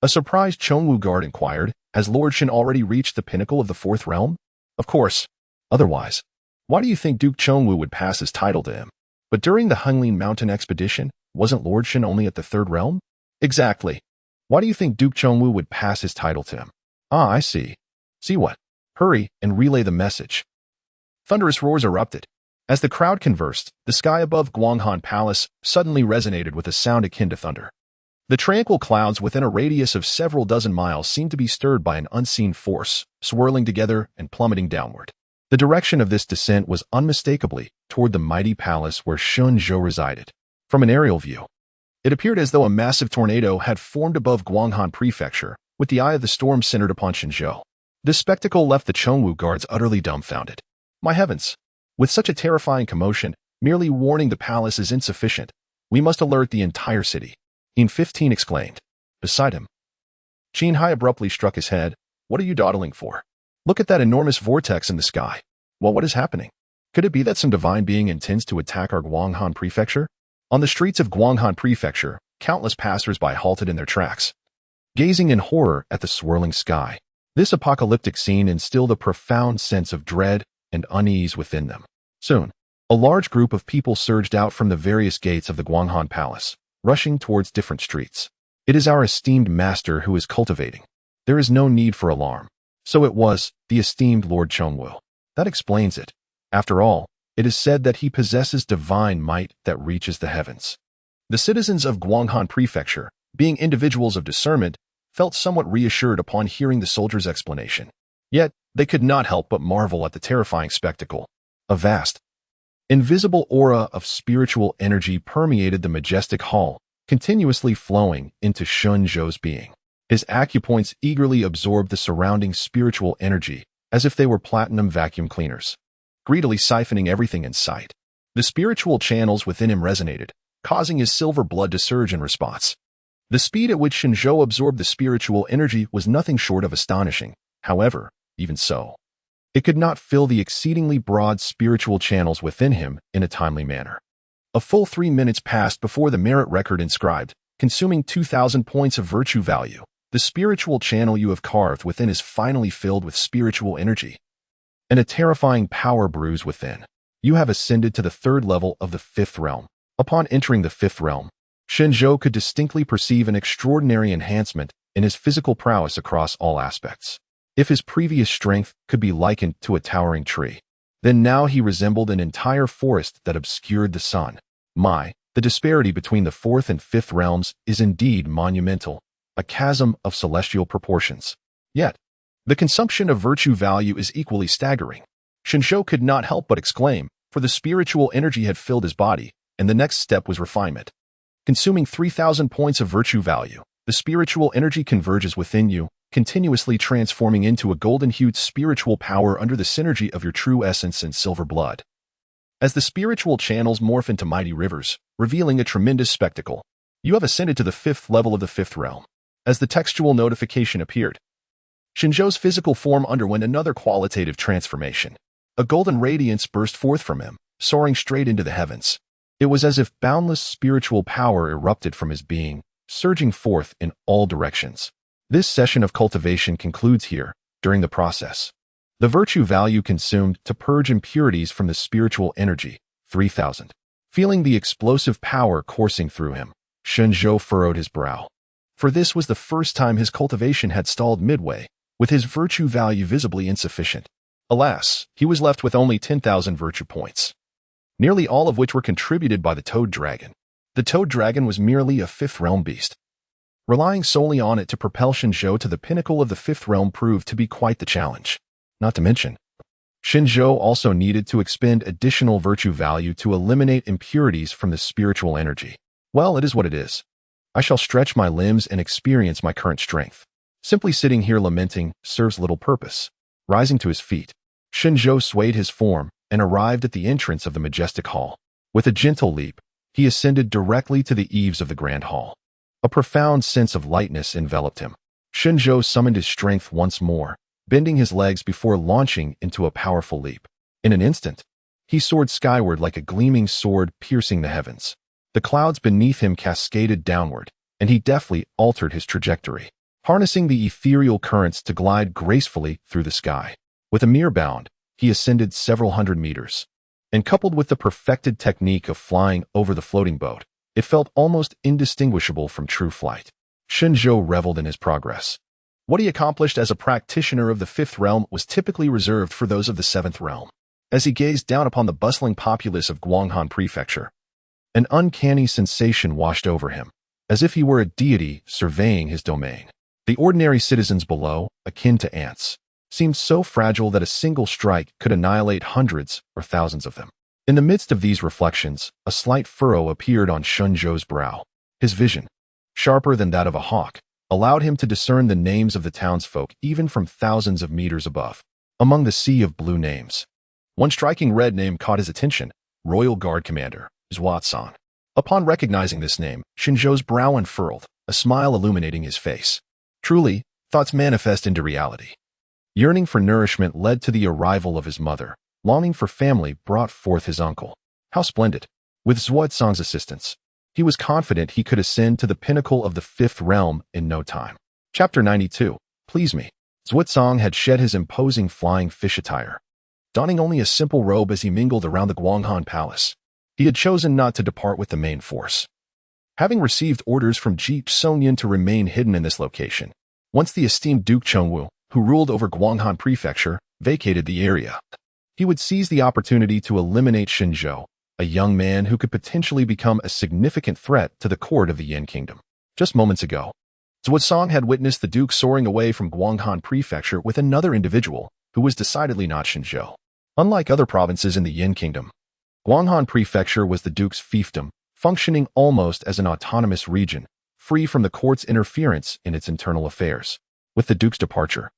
S1: A surprised Chongwu guard inquired. "Has Lord Shen already reached the pinnacle of the fourth realm?" "Of course. Otherwise, why do you think Duke Chongwu would pass his title to him?" "But during the Hunglin Mountain expedition, wasn't Lord Shen only at the third realm?" "Exactly. Why do you think Duke Chongwu would pass his title to him?" "Ah, I see." "See what? Hurry and relay the message." Thunderous roars erupted. As the crowd conversed, the sky above Guanghan Palace suddenly resonated with a sound akin to thunder. The tranquil clouds within a radius of several dozen miles seemed to be stirred by an unseen force, swirling together and plummeting downward. The direction of this descent was unmistakably toward the mighty palace where Shen Zhou resided. From an aerial view, it appeared as though a massive tornado had formed above Guanghan Prefecture, with the eye of the storm centered upon Shen Zhou. This spectacle left the Chongwu guards utterly dumbfounded. My heavens! With such a terrifying commotion, merely warning the palace is insufficient. We must alert the entire city. Yin 15 exclaimed. Beside him, Qin Hai abruptly struck his head. What are you dawdling for? Look at that enormous vortex in the sky. Well, what is happening? Could it be that some divine being intends to attack our Guanghan Prefecture? On the streets of Guanghan Prefecture, countless passers-by halted in their tracks, gazing in horror at the swirling sky. This apocalyptic scene instilled a profound sense of dread and unease within them. Soon, a large group of people surged out from the various gates of the Guanghan Palace, rushing towards different streets. It is our esteemed master who is cultivating. There is no need for alarm. So it was, the esteemed Lord Chongwu. That explains it. After all, it is said that he possesses divine might that reaches the heavens. The citizens of Guanghan Prefecture, being individuals of discernment, felt somewhat reassured upon hearing the soldier's explanation. Yet, they could not help but marvel at the terrifying spectacle. A vast, invisible aura of spiritual energy permeated the majestic hall, continuously flowing into Shen Zhou's being. His acupoints eagerly absorbed the surrounding spiritual energy, as if they were platinum vacuum cleaners, greedily siphoning everything in sight. The spiritual channels within him resonated, causing his silver blood to surge in response. The speed at which Shen Zhou absorbed the spiritual energy was nothing short of astonishing. However, even so, it could not fill the exceedingly broad spiritual channels within him in a timely manner. A full 3 minutes passed before the merit record inscribed, consuming 2,000 points of virtue value. The spiritual channel you have carved within is finally filled with spiritual energy, and a terrifying power brews within. You have ascended to the 3rd level of the 5th realm. Upon entering the 5th realm, Shen Zhou could distinctly perceive an extraordinary enhancement in his physical prowess across all aspects. If his previous strength could be likened to a towering tree, then now he resembled an entire forest that obscured the sun. The disparity between the 4th and 5th realms is indeed monumental, a chasm of celestial proportions. Yet, the consumption of virtue value is equally staggering. Shen Zhou could not help but exclaim, for the spiritual energy had filled his body, and the next step was refinement. Consuming 3,000 points of virtue value, the spiritual energy converges within you, continuously transforming into a golden-hued spiritual power under the synergy of your true essence and silver blood. As the spiritual channels morph into mighty rivers, revealing a tremendous spectacle, you have ascended to the 5th level of the 5th realm. As the textual notification appeared, Shen Zhou's physical form underwent another qualitative transformation. A golden radiance burst forth from him, soaring straight into the heavens. It was as if boundless spiritual power erupted from his being, surging forth in all directions. This session of cultivation concludes here. During the process, the virtue value consumed to purge impurities from the spiritual energy, 3,000. Feeling the explosive power coursing through him, Shen Zhou furrowed his brow. For this was the first time his cultivation had stalled midway, with his virtue value visibly insufficient. Alas, he was left with only 10,000 virtue points, nearly all of which were contributed by the Toad Dragon. The Toad Dragon was merely a 5th realm beast. Relying solely on it to propel Shen Zhou to the pinnacle of the 5th realm proved to be quite the challenge. Not to mention, Shen Zhou also needed to expend additional virtue value to eliminate impurities from the spiritual energy. Well, it is what it is. I shall stretch my limbs and experience my current strength. Simply sitting here lamenting serves little purpose. Rising to his feet, Shen Zhou swayed his form and arrived at the entrance of the majestic hall. With a gentle leap, he ascended directly to the eaves of the grand hall. A profound sense of lightness enveloped him. Shen Zhou summoned his strength once more, bending his legs before launching into a powerful leap. In an instant, he soared skyward like a gleaming sword piercing the heavens. The clouds beneath him cascaded downward, and he deftly altered his trajectory, harnessing the ethereal currents to glide gracefully through the sky. With a mere bound, he ascended several hundred meters, and coupled with the perfected technique of flying over the floating boat, it felt almost indistinguishable from true flight. Shen Zhou reveled in his progress. What he accomplished as a practitioner of the 5th realm was typically reserved for those of the 7th realm. As he gazed down upon the bustling populace of Guanghan Prefecture, an uncanny sensation washed over him, as if he were a deity surveying his domain. The ordinary citizens below, akin to ants, seemed so fragile that a single strike could annihilate hundreds or thousands of them. In the midst of these reflections, a slight furrow appeared on Shen Zhou's brow. His vision, sharper than that of a hawk, allowed him to discern the names of the townsfolk even from thousands of meters above. Among the sea of blue names, one striking red name caught his attention: Royal Guard Commander Zhuo. Upon recognizing this name, Shen Zhou's brow unfurled, a smile illuminating his face. Truly, thoughts manifest into reality. Yearning for nourishment led to the arrival of his mother. Longing for family brought forth his uncle. How splendid! With Zhuo's assistance, he was confident he could ascend to the pinnacle of the 5th realm in no time. Chapter 92. Please me. Zhuo had shed his imposing flying fish attire, donning only a simple robe as he mingled around the Guanghan Palace. He had chosen not to depart with the main force, having received orders from Ji Songyun to remain hidden in this location. Once the esteemed Duke Chengwu, who ruled over Guanghan Prefecture, vacated the area, he would seize the opportunity to eliminate Shen Zhou, a young man who could potentially become a significant threat to the court of the Yan Kingdom. Just moments ago, Zhuo had witnessed the Duke soaring away from Guanghan Prefecture with another individual who was decidedly not Shen Zhou. Unlike other provinces in the Yan Kingdom, Guanghan Prefecture was the Duke's fiefdom, functioning almost as an autonomous region, free from the court's interference in its internal affairs. With the Duke's departure,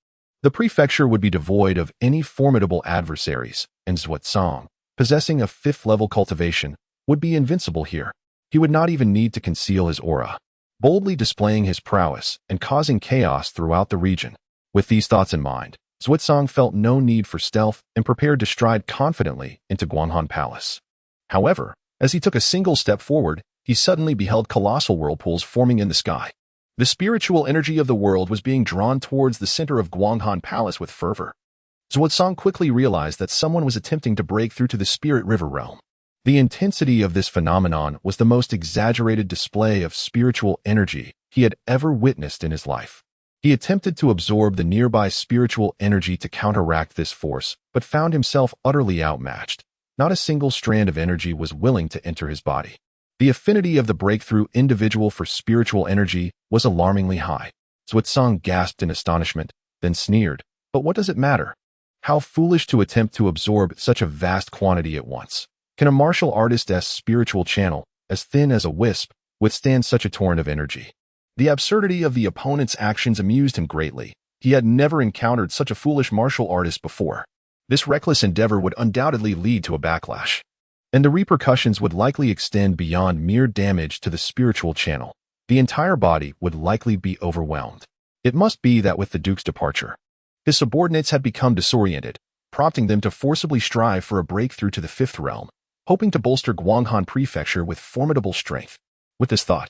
S1: the prefecture would be devoid of any formidable adversaries, and Zhuo, possessing a 5th-level cultivation, would be invincible here. He would not even need to conceal his aura, boldly displaying his prowess and causing chaos throughout the region. With these thoughts in mind, Zhuo felt no need for stealth and prepared to stride confidently into Guanghan Palace. However, as he took a single step forward, he suddenly beheld colossal whirlpools forming in the sky. The spiritual energy of the world was being drawn towards the center of Guanghan Palace with fervor. Zuozong quickly realized that someone was attempting to break through to the spirit river realm. The intensity of this phenomenon was the most exaggerated display of spiritual energy he had ever witnessed in his life. He attempted to absorb the nearby spiritual energy to counteract this force, but found himself utterly outmatched. Not a single strand of energy was willing to enter his body. The affinity of the breakthrough individual for spiritual energy was alarmingly high. Zuozong gasped in astonishment, then sneered. But what does it matter? How foolish to attempt to absorb such a vast quantity at once. Can a martial artist's spiritual channel, as thin as a wisp, withstand such a torrent of energy? The absurdity of the opponent's actions amused him greatly. He had never encountered such a foolish martial artist before. This reckless endeavor would undoubtedly lead to a backlash, and the repercussions would likely extend beyond mere damage to the spiritual channel. The entire body would likely be overwhelmed. It must be that with the Duke's departure, his subordinates had become disoriented, prompting them to forcibly strive for a breakthrough to the fifth realm, hoping to bolster Guanghan Prefecture with formidable strength. With this thought,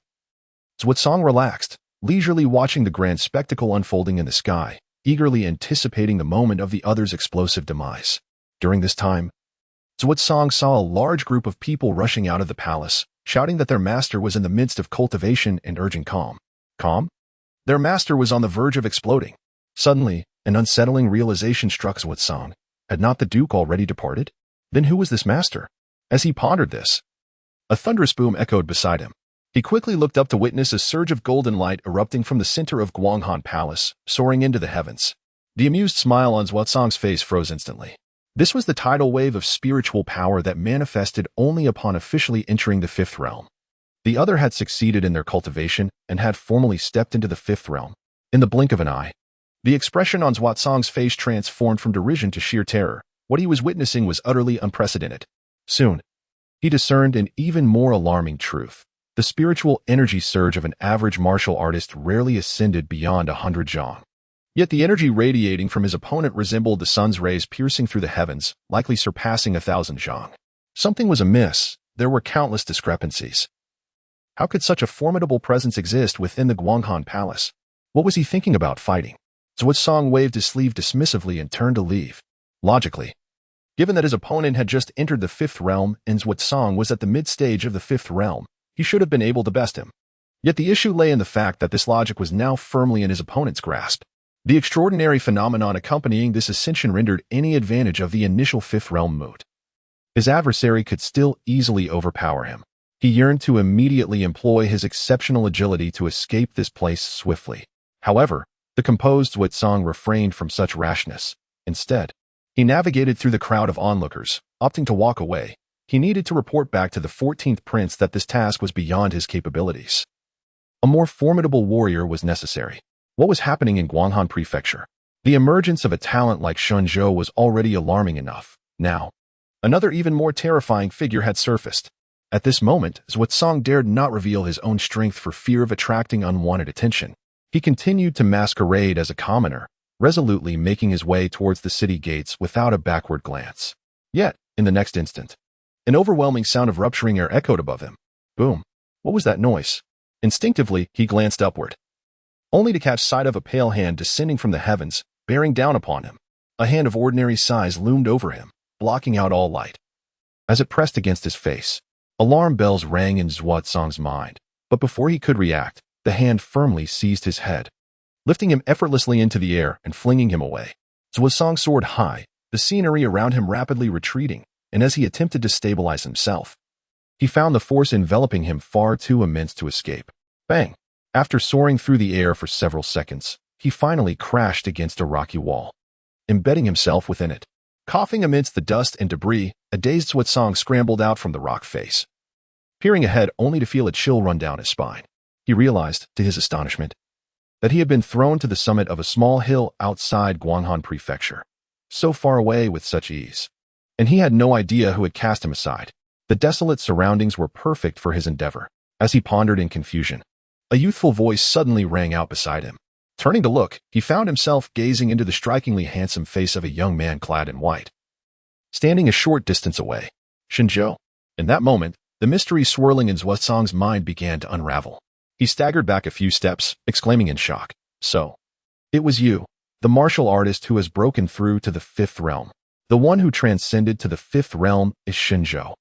S1: Zuozong relaxed, leisurely watching the grand spectacle unfolding in the sky, eagerly anticipating the moment of the other's explosive demise. During this time, Zuozong saw a large group of people rushing out of the palace, shouting that their master was in the midst of cultivation and urging calm. Calm? Their master was on the verge of exploding. Suddenly, an unsettling realization struck Zuozong. Had not the Duke already departed? Then who was this master? As he pondered this, a thunderous boom echoed beside him. He quickly looked up to witness a surge of golden light erupting from the center of Guanghan Palace, soaring into the heavens. The amused smile on Zuozong's face froze instantly. This was the tidal wave of spiritual power that manifested only upon officially entering the fifth realm. The other had succeeded in their cultivation and had formally stepped into the fifth realm. In the blink of an eye, the expression on Zuozong's face transformed from derision to sheer terror. What he was witnessing was utterly unprecedented. Soon, he discerned an even more alarming truth. The spiritual energy surge of an average martial artist rarely ascended beyond 100 zhang. Yet the energy radiating from his opponent resembled the sun's rays piercing through the heavens, likely surpassing 1,000 zhang. Something was amiss. There were countless discrepancies. How could such a formidable presence exist within the Guanghan Palace? What was he thinking about fighting? Zuozong waved his sleeve dismissively and turned to leave. Logically, given that his opponent had just entered the fifth realm and Zuozong was at the mid-stage of the fifth realm, he should have been able to best him. Yet the issue lay in the fact that this logic was now firmly in his opponent's grasp. The extraordinary phenomenon accompanying this ascension rendered any advantage of the initial fifth realm moot. His adversary could still easily overpower him. He yearned to immediately employ his exceptional agility to escape this place swiftly. However, the composed Zuozong refrained from such rashness. Instead, he navigated through the crowd of onlookers, opting to walk away. He needed to report back to the 14th prince that this task was beyond his capabilities. A more formidable warrior was necessary. What was happening in Guanghan Prefecture? The emergence of a talent like Shen Zhou was already alarming enough. Now, another even more terrifying figure had surfaced. At this moment, Zuozong dared not reveal his own strength for fear of attracting unwanted attention. He continued to masquerade as a commoner, resolutely making his way towards the city gates without a backward glance. Yet, in the next instant, an overwhelming sound of rupturing air echoed above him. Boom. What was that noise? Instinctively, he glanced upward, only to catch sight of a pale hand descending from the heavens, bearing down upon him. A hand of ordinary size loomed over him, blocking out all light. As it pressed against his face, alarm bells rang in Zuozong's mind, but before he could react, the hand firmly seized his head, lifting him effortlessly into the air and flinging him away. Zuozong soared high, the scenery around him rapidly retreating, and as he attempted to stabilize himself, he found the force enveloping him far too immense to escape. Bang! After soaring through the air for several seconds, he finally crashed against a rocky wall, embedding himself within it. Coughing amidst the dust and debris, a dazed Zuozong scrambled out from the rock face, peering ahead only to feel a chill run down his spine. He realized, to his astonishment, that he had been thrown to the summit of a small hill outside Guanghan Prefecture, so far away with such ease. And he had no idea who had cast him aside. The desolate surroundings were perfect for his endeavor. As he pondered in confusion, a youthful voice suddenly rang out beside him. Turning to look, he found himself gazing into the strikingly handsome face of a young man clad in white, standing a short distance away. Shen Zhou. In that moment, The mystery swirling in Zhuozong's mind began to unravel. He staggered back a few steps, exclaiming in shock, "So, it was you, the martial artist who has broken through to the fifth realm. The one who transcended to the fifth realm is Shen Zhou.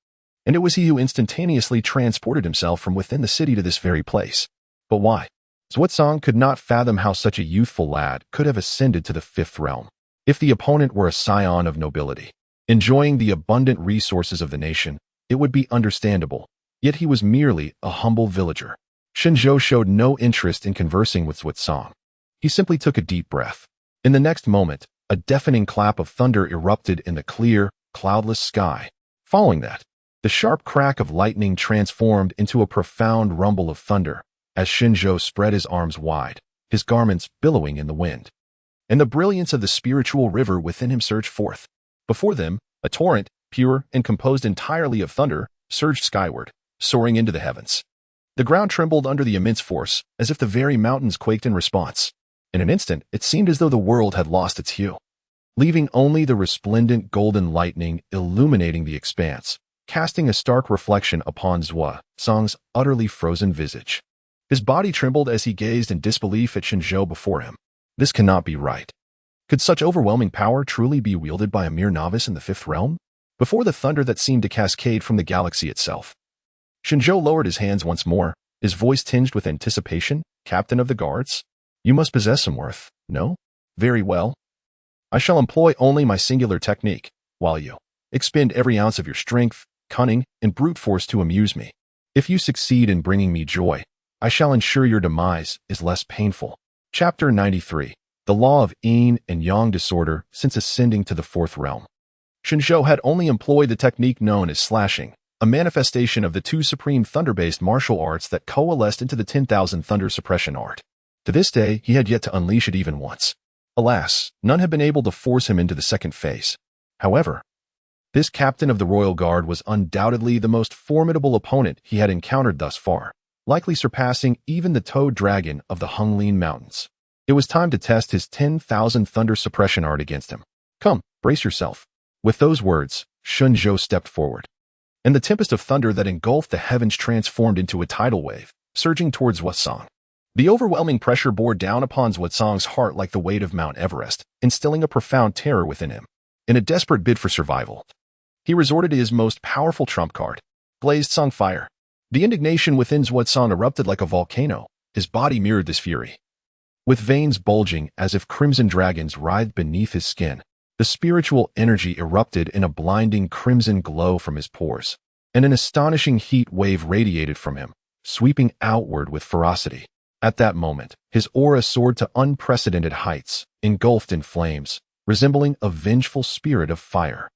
S1: And it was he who instantaneously transported himself from within the city to this very place. But why?" Zhuozong could not fathom how such a youthful lad could have ascended to the fifth realm. If the opponent were a scion of nobility, enjoying the abundant resources of the nation, it would be understandable. Yet he was merely a humble villager. Shen Zhou showed no interest in conversing with Zhuozong. He simply took a deep breath. In the next moment, a deafening clap of thunder erupted in the clear, cloudless sky. Following that, the sharp crack of lightning transformed into a profound rumble of thunder as Shen Zhou spread his arms wide, his garments billowing in the wind. And the brilliance of the spiritual river within him surged forth. Before them, a torrent, pure and composed entirely of thunder, surged skyward, soaring into the heavens. The ground trembled under the immense force, as if the very mountains quaked in response. In an instant, it seemed as though the world had lost its hue, leaving only the resplendent golden illuminating the expanse, casting a stark reflection upon Zhuozong's utterly frozen visage. His body trembled as he gazed in disbelief at Shen Zhou before him. This cannot be right. Could such overwhelming power truly be wielded by a mere novice in the fifth realm? Before the thunder that seemed to cascade from the galaxy itself, Shen Zhou lowered his hands once more, his voice tinged with anticipation. "Captain of the guards, you must possess some worth, no? Very well. I shall employ only my singular technique, while you expend every ounce of your strength, cunning, and brute force to amuse me. If you succeed in bringing me joy, I shall ensure your demise is less painful." Chapter 93. The Law of Yin and Yang Disorder since ascending to the fourth realm. Shen Zhou had only employed the technique known as slashing, a manifestation of the two supreme thunder-based martial arts that coalesced into the 10,000 thunder suppression art. To this day, he had yet to unleash it even once. Alas, none had been able to force him into the second phase. However, this captain of the royal guard was undoubtedly the most formidable opponent he had encountered thus far, likely surpassing even the toad dragon of the Honglin Mountains. It was time to test his 10,000 thunder suppression art against him. "Come, brace yourself." With those words, Shen Zhou stepped forward, and the tempest of thunder that engulfed the heavens transformed into a tidal wave, surging towards Zhuozong. The overwhelming pressure bore down upon Zhuozong's heart like the weight of Mount Everest, instilling a profound terror within him. In a desperate bid for survival, he resorted to his most powerful trump card, Blazed Song Fire. The indignation within Zhuozong erupted like a volcano. His body mirrored this fury. With veins bulging as if crimson dragons writhed beneath his skin, the spiritual energy erupted in a blinding crimson glow from his pores, and an astonishing heat wave radiated from him, sweeping outward with ferocity. At that moment, his aura soared to unprecedented heights, engulfed in flames, resembling a vengeful spirit of fire.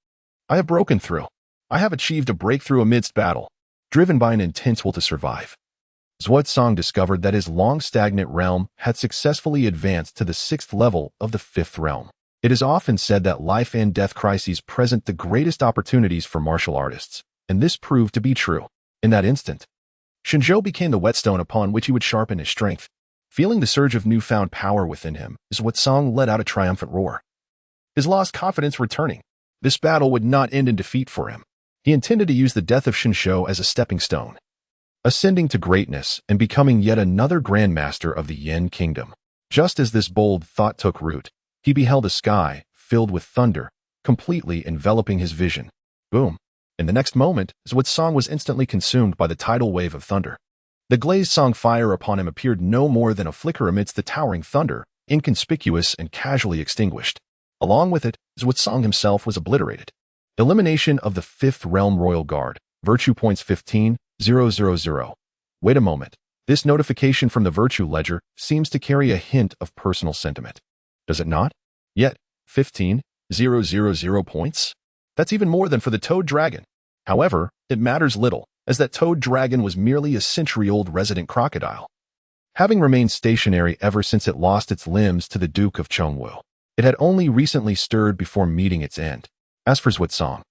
S1: "I have broken through. I have achieved a breakthrough amidst battle, driven by an intense will to survive." Zhuozong discovered that his long-stagnant realm had successfully advanced to the 6th level of the 5th realm. It is often said that life and death crises present the greatest opportunities for martial artists, and this proved to be true. In that instant, Shen Zhou became the whetstone upon which he would sharpen his strength. Feeling the surge of newfound power within him, Zhuozong let out a triumphant roar, his lost confidence returning. This battle would not end in defeat for him. He intended to use the death of Shen Zhou as a stepping stone, ascending to greatness and becoming yet another grandmaster of the Yan kingdom. Just as this bold thought took root, he beheld a sky filled with thunder, completely enveloping his vision. Boom! In the next moment, Zhuozong was instantly consumed by the tidal wave of thunder. The glazed song fire upon him appeared no more than a flicker amidst the towering thunder, inconspicuous and casually extinguished. Along with it, Zhuozong himself was obliterated. Elimination of the 5th Realm Royal Guard. Virtue points 15,000. Wait a moment. This notification from the Virtue Ledger seems to carry a hint of personal sentiment. Does it not? Yet, 15,000 points? That's even more than for the Toad Dragon. However, it matters little, as that Toad Dragon was merely a century-old resident crocodile, having remained stationary ever since it lost its limbs to the Duke of Chongwu. It had only recently stirred before meeting its end. As for Zhuozong,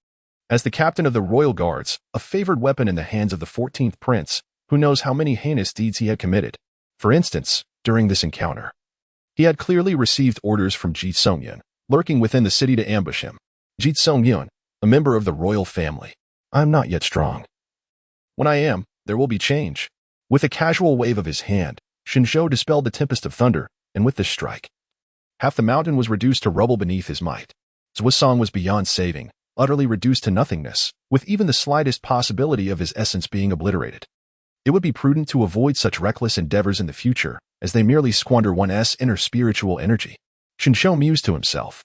S1: as the captain of the royal guards, a favored weapon in the hands of the 14th prince, who knows how many heinous deeds he had committed. For instance, during this encounter, he had clearly received orders from Decisive, lurking within the city to ambush him. Decisive, a member of the royal family. "I am not yet strong. When I am, there will be change. With a casual wave of his hand, Shen Zhou dispelled the tempest of thunder, and with this strike, half the mountain was reduced to rubble beneath his might. Zhuosong was beyond saving, utterly reduced to nothingness, with even the slightest possibility of his essence being obliterated. It would be prudent to avoid such reckless endeavors in the future, as they merely squander one's inner spiritual energy. Shen Zhou mused to himself.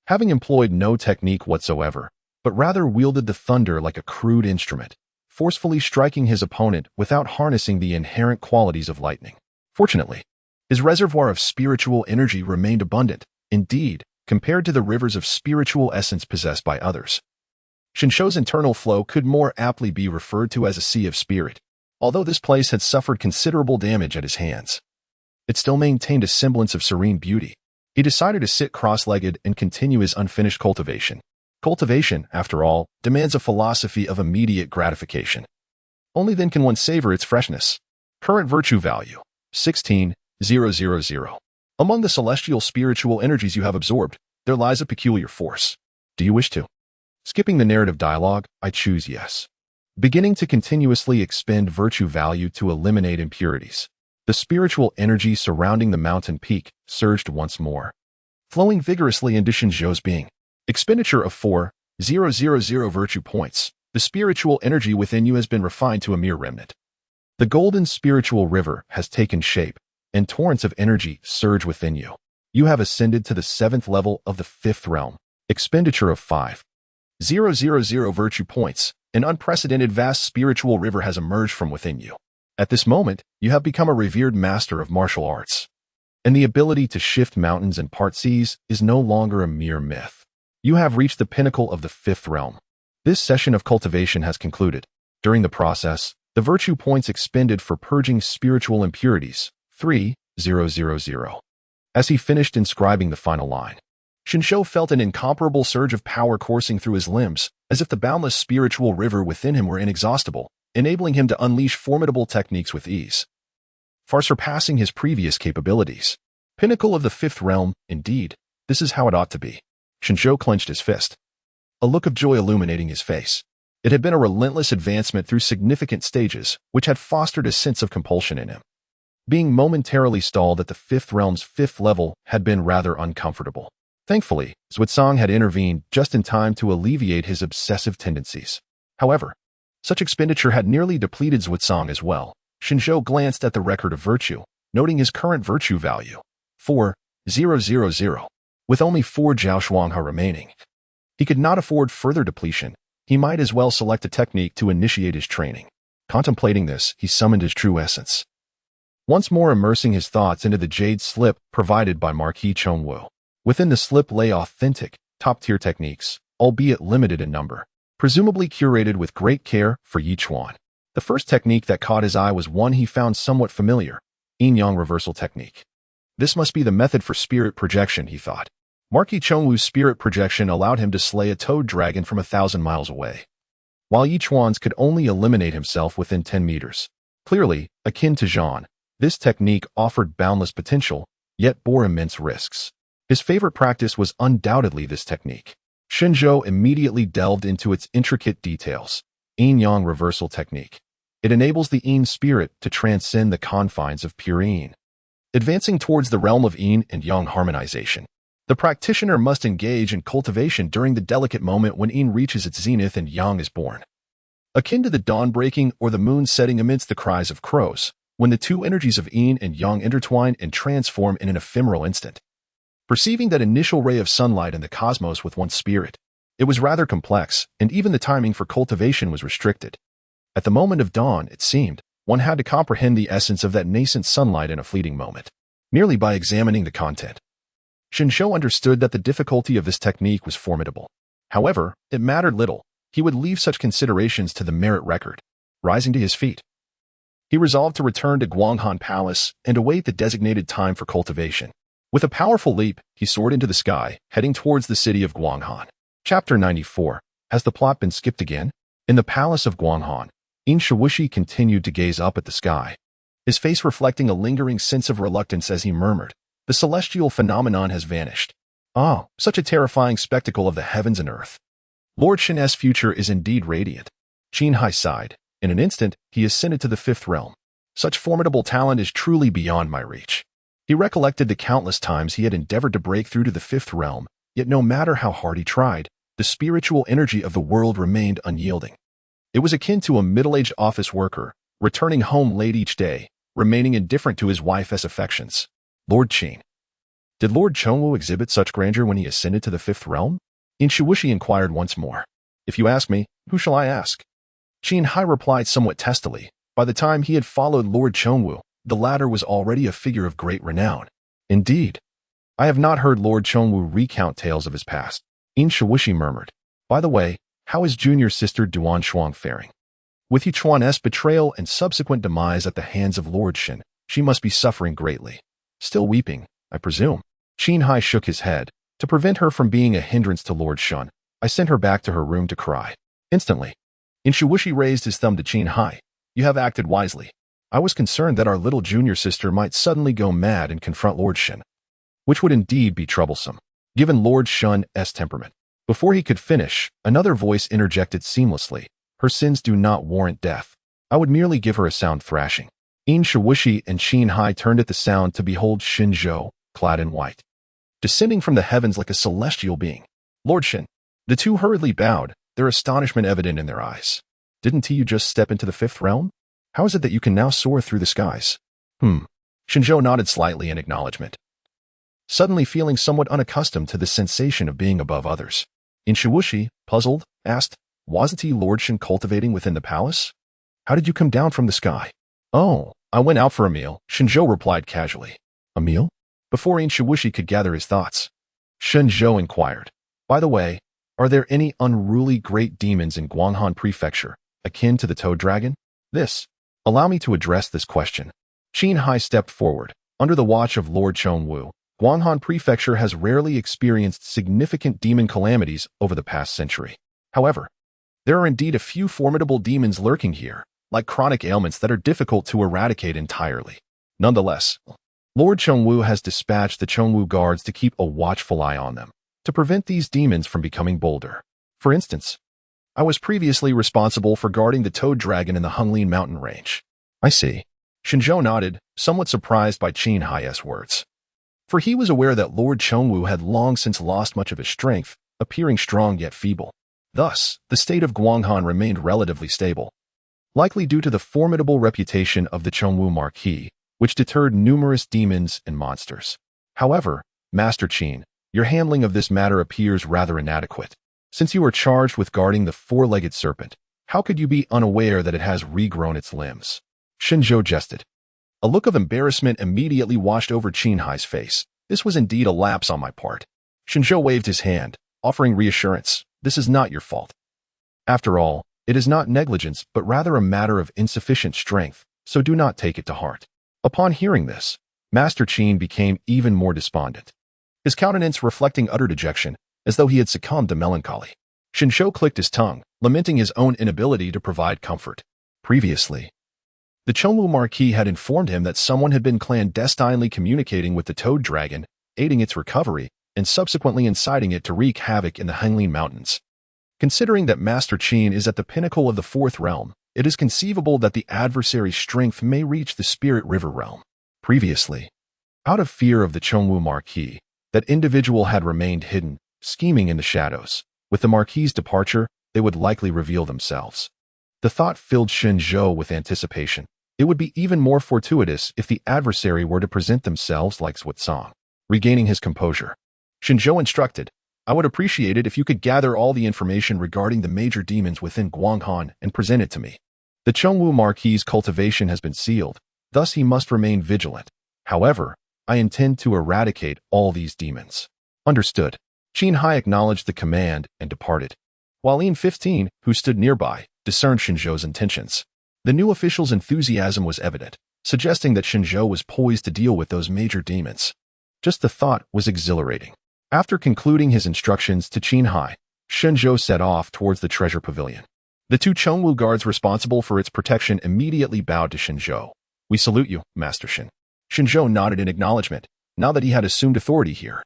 S1: Having employed no technique whatsoever, but rather wielded the thunder like a crude instrument, forcefully striking his opponent without harnessing the inherent qualities of lightning. Fortunately, his reservoir of spiritual energy remained abundant, indeed, compared to the rivers of spiritual essence possessed by others. Shen Zhou's internal flow could more aptly be referred to as a sea of spirit. Although this place had suffered considerable damage at his hands, it still maintained a semblance of serene beauty. He decided to sit cross-legged and continue his unfinished cultivation. Cultivation, after all, demands a philosophy of immediate gratification. Only then can one savor its freshness. Current virtue value, 16,000. Among the celestial spiritual energies you have absorbed, there lies a peculiar force. Do you wish to? Skipping the narrative dialogue, I choose yes. Beginning to continuously expend virtue value to eliminate impurities. The spiritual energy surrounding the mountain peak surged once more, flowing vigorously into Shen Zhou's being. Expenditure of 4,000 virtue points. The spiritual energy within you has been refined to a mere remnant. The golden spiritual river has taken shape, and torrents of energy surge within you. You have ascended to the 7th level of the 5th realm. Expenditure of 5,000 virtue points. An unprecedented vast spiritual river has emerged from within you. At this moment, you have become a revered master of martial arts, and the ability to shift mountains and part seas is no longer a mere myth. You have reached the pinnacle of the 5th realm. This session of cultivation has concluded. During the process, the virtue points expended for purging spiritual impurities, 3,000. As he finished inscribing the final line, Shen Zhou felt an incomparable surge of power coursing through his limbs, as if the boundless spiritual river within him were inexhaustible, enabling him to unleash formidable techniques with ease, far surpassing his previous capabilities. Pinnacle of the 5th realm, indeed, this is how it ought to be. Shen Zhou clenched his fist, a look of joy illuminating his face. It had been a relentless advancement through significant stages, which had fostered a sense of compulsion in him. Being momentarily stalled at the 5th realm's 5th level had been rather uncomfortable. Thankfully, Zhuosong had intervened just in time to alleviate his obsessive tendencies. However, such expenditure had nearly depleted Zhuosong as well. Shen Zhou glanced at the record of virtue, noting his current virtue value, 4,000, with only 4 Jiaoshuanghe remaining. He could not afford further depletion. He might as well select a technique to initiate his training. Contemplating this, he summoned his true essence, once more immersing his thoughts into the jade slip provided by Marquis Chongwu. Within the slip lay authentic, top-tier techniques, albeit limited in number, presumably curated with great care for Yichuan. The first technique that caught his eye was one he found somewhat familiar, yin-yang reversal technique. This must be the method for spirit projection, he thought. Marquis Chongwu's spirit projection allowed him to slay a toad dragon from 1,000 miles away, while Yichuan's could only eliminate himself within 10 meters. Clearly, akin to Zhan, this technique offered boundless potential, yet bore immense risks. His favorite practice was undoubtedly this technique. Shen Zhou immediately delved into its intricate details. Yin-yang reversal technique. It enables the yin spirit to transcend the confines of pure yin, advancing towards the realm of yin and yang harmonization. The practitioner must engage in cultivation during the delicate moment when yin reaches its zenith and yang is born. Akin to the dawn breaking or the moon setting amidst the cries of crows, when the two energies of yin and yang intertwine and transform in an ephemeral instant. Perceiving that initial ray of sunlight in the cosmos with one's spirit, it was rather complex, and even the timing for cultivation was restricted. At the moment of dawn, it seemed, one had to comprehend the essence of that nascent sunlight in a fleeting moment, merely by examining the content. Shen Zhou understood that the difficulty of this technique was formidable. However, it mattered little. He would leave such considerations to the merit record. Rising to his feet, he resolved to return to Guanghan Palace and await the designated time for cultivation. With a powerful leap, he soared into the sky, heading towards the city of Guanghan. Chapter 94. Has the plot been skipped again? In the palace of Guanghan, Yin Shiwushi continued to gaze up at the sky, his face reflecting a lingering sense of reluctance as he murmured, "The celestial phenomenon has vanished. Ah, such a terrifying spectacle of the heavens and earth. Lord Shen's future is indeed radiant." Qin Hai sighed. In an instant, he ascended to the fifth realm. Such formidable talent is truly beyond my reach. He recollected the countless times he had endeavored to break through to the fifth realm, yet no matter how hard he tried, the spiritual energy of the world remained unyielding. It was akin to a middle-aged office worker, returning home late each day, remaining indifferent to his wife's affections. Lord Qin. Did Lord Chengwu exhibit such grandeur when he ascended to the fifth realm? Inshiwushi inquired once more. If you ask me, who shall I ask? Qin Hai replied somewhat testily. By the time he had followed Lord Chengwu, the latter was already a figure of great renown. Indeed. I have not heard Lord Chengwu recount tales of his past. Inshiwushi murmured. By the way, how is junior sister Duan Shuang faring? With Yichuan's betrayal and subsequent demise at the hands of Lord Shen, she must be suffering greatly. Still weeping, I presume. Qin Hai shook his head. To prevent her from being a hindrance to Lord Shen, I sent her back to her room to cry. Instantly. Inshiwushi raised his thumb to Qin Hai. You have acted wisely. I was concerned that our little junior sister might suddenly go mad and confront Lord Shen, which would indeed be troublesome, given Lord Shen's temperament. Before he could finish, another voice interjected seamlessly. Her sins do not warrant death. I would merely give her a sound thrashing. Inshiwushi and Qin Hai turned at the sound to behold Shen Zhou, clad in white, descending from the heavens like a celestial being. Lord Shen. The two hurriedly bowed, their astonishment evident in their eyes. Didn't you just step into the fifth realm? How is it that you can now soar through the skies? Shen Zhou nodded slightly in acknowledgement, suddenly feeling somewhat unaccustomed to the sensation of being above others. Inshiwushi, puzzled, asked, wasn't he Lord Shen cultivating within the palace? How did you come down from the sky? Oh, I went out for a meal, Shen Zhou replied casually. A meal? Before Inshiwushi could gather his thoughts, Shen Zhou inquired. By the way, are there any unruly great demons in Guanghan Prefecture, akin to the Toad Dragon? Allow me to address this question. Qin Hai stepped forward. Under the watch of Lord Chengwu, Guanghan Prefecture has rarely experienced significant demon calamities over the past century. However, there are indeed a few formidable demons lurking here, like chronic ailments that are difficult to eradicate entirely. Nonetheless, Lord Chengwu has dispatched the Chengwu guards to keep a watchful eye on them, to prevent these demons from becoming bolder. For instance, I was previously responsible for guarding the Toad Dragon in the Honglin mountain range. I see. Shen Zhou nodded, somewhat surprised by Qin Hai's words. For he was aware that Lord Chengwu had long since lost much of his strength, appearing strong yet feeble. Thus, the state of Guanghan remained relatively stable, likely due to the formidable reputation of the Chengwu Marquis, which deterred numerous demons and monsters. However, Master Qin, your handling of this matter appears rather inadequate. Since you are charged with guarding the four-legged serpent, how could you be unaware that it has regrown its limbs? Shen Zhou jested. A look of embarrassment immediately washed over Qin Hai's face. This was indeed a lapse on my part. Shen Zhou waved his hand, offering reassurance. This is not your fault. After all, it is not negligence, but rather a matter of insufficient strength, so do not take it to heart. Upon hearing this, Master Qin became even more despondent, his countenance reflecting utter dejection, as though he had succumbed to melancholy. Shen Zhou clicked his tongue, lamenting his own inability to provide comfort. Previously, the Chengwu Marquis had informed him that someone had been clandestinely communicating with the Toad Dragon, aiding its recovery, and subsequently inciting it to wreak havoc in the Honglin Mountains. Considering that Master Qin is at the pinnacle of the fourth realm, it is conceivable that the adversary's strength may reach the Spirit River realm. Previously, out of fear of the Chengwu Marquis, that individual had remained hidden, scheming in the shadows. With the Marquis's departure, they would likely reveal themselves. The thought filled Shen Zhou with anticipation. It would be even more fortuitous if the adversary were to present themselves like Song. Regaining his composure, Shen Zhou instructed, I would appreciate it if you could gather all the information regarding the major demons within Guanghan and present it to me. The Chengwu Marquis's cultivation has been sealed, thus he must remain vigilant. However, I intend to eradicate all these demons. Understood. Qin Hai acknowledged the command and departed, while Yin 15, who stood nearby, discerned Shen Zhou's intentions. The new official's enthusiasm was evident, suggesting that Shen Zhou was poised to deal with those major demons. Just the thought was exhilarating. After concluding his instructions to Qin Hai, Shen Zhou set off towards the treasure pavilion. The two Chengwu guards responsible for its protection immediately bowed to Shen Zhou. We salute you, Master Shen. Shen Zhou nodded in acknowledgement, now that he had assumed authority here.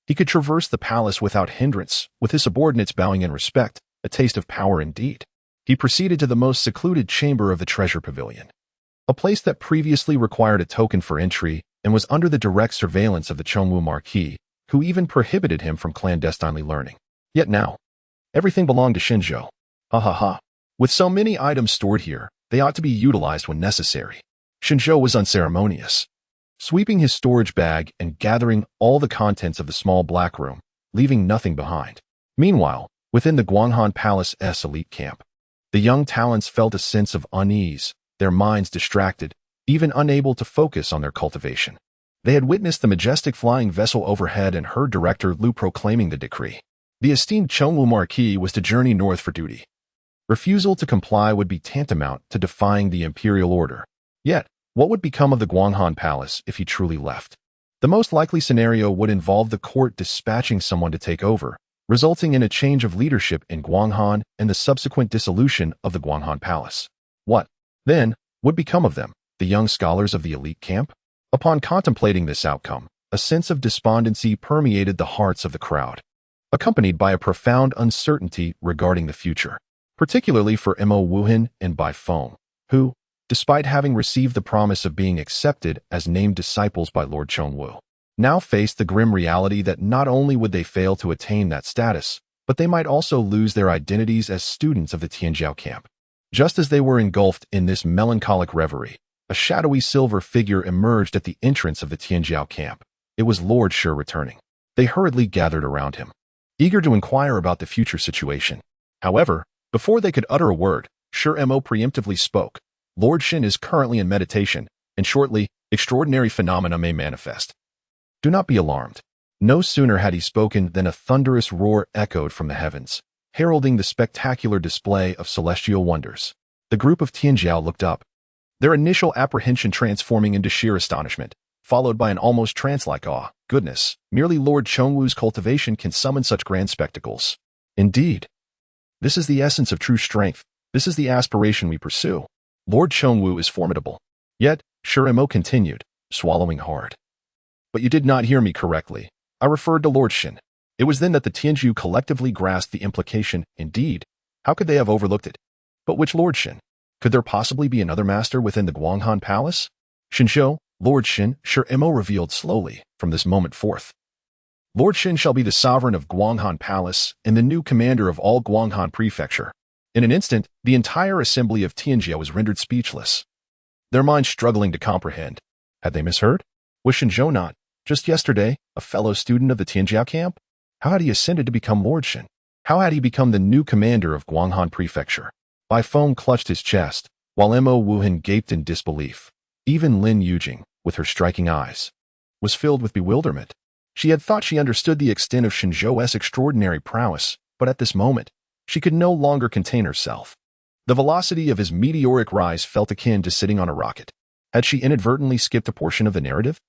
S1: He could traverse the palace without hindrance, with his subordinates bowing in respect, a taste of power indeed. He proceeded to the most secluded chamber of the treasure pavilion, a place that previously required a token for entry and was under the direct surveillance of the Duanmu Marquis, who even prohibited him from clandestinely learning. Yet now, everything belonged to Shen Zhou. Ha ha ha. With so many items stored here, they ought to be utilized when necessary. Shen Zhou was unceremonious, sweeping his storage bag and gathering all the contents of the small black room, leaving nothing behind. Meanwhile, within the Guanghan Palace's elite camp, the young talents felt a sense of unease, their minds distracted, even unable to focus on their cultivation. They had witnessed the majestic flying vessel overhead and heard Director Lu proclaiming the decree. The esteemed Duanmu Marquis was to journey north for duty. Refusal to comply would be tantamount to defying the imperial order. Yet, what would become of the Guanghan Palace if he truly left? The most likely scenario would involve the court dispatching someone to take over, resulting in a change of leadership in Guanghan and the subsequent dissolution of the Guanghan Palace. What, then, would become of them, the young scholars of the elite camp? Upon contemplating this outcome, a sense of despondency permeated the hearts of the crowd, accompanied by a profound uncertainty regarding the future, particularly for Mo Wuhan and Bai Feng, who, despite having received the promise of being accepted as named disciples by Lord Chongwu, now faced the grim reality that not only would they fail to attain that status, but they might also lose their identities as students of the Tianjiao camp. Just as they were engulfed in this melancholic reverie, a shadowy silver figure emerged at the entrance of the Tianjiao camp. It was Lord Shi returning. They hurriedly gathered around him, eager to inquire about the future situation. However, before they could utter a word, Shi Mo preemptively spoke. Lord Shen is currently in meditation, and shortly, extraordinary phenomena may manifest. Do not be alarmed. No sooner had he spoken than a thunderous roar echoed from the heavens, heralding the spectacular display of celestial wonders. The group of Tianjiao looked up, their initial apprehension transforming into sheer astonishment, followed by an almost trance-like awe. Goodness, merely Lord Chongwu's cultivation can summon such grand spectacles. Indeed. This is the essence of true strength. This is the aspiration we pursue. Lord Chongwu is formidable. Yet, Shi Mo continued, swallowing hard. But you did not hear me correctly. I referred to Lord Shen. It was then that the Tianjiu collectively grasped the implication. Indeed, how could they have overlooked it? But which Lord Shen? Could there possibly be another master within the Guanghan Palace? Shen Zhou, Lord Shen, Shi Mo revealed slowly, from this moment forth. Lord Shen shall be the sovereign of Guanghan Palace and the new commander of all Guanghan Prefecture. In an instant, the entire assembly of Tianjia was rendered speechless, their minds struggling to comprehend. Had they misheard? Was Shen Zhou not, just yesterday, a fellow student of the Tianjia camp? How had he ascended to become Lord Shen? How had he become the new commander of Guanghan Prefecture? Bai Feng clutched his chest, while Mo Wuhan gaped in disbelief. Even Lin Yujing, with her striking eyes, was filled with bewilderment. She had thought she understood the extent of Shen Zhou's extraordinary prowess, but at this moment, she could no longer contain herself. The velocity of his meteoric rise felt akin to sitting on a rocket. Had she inadvertently skipped a portion of the narrative?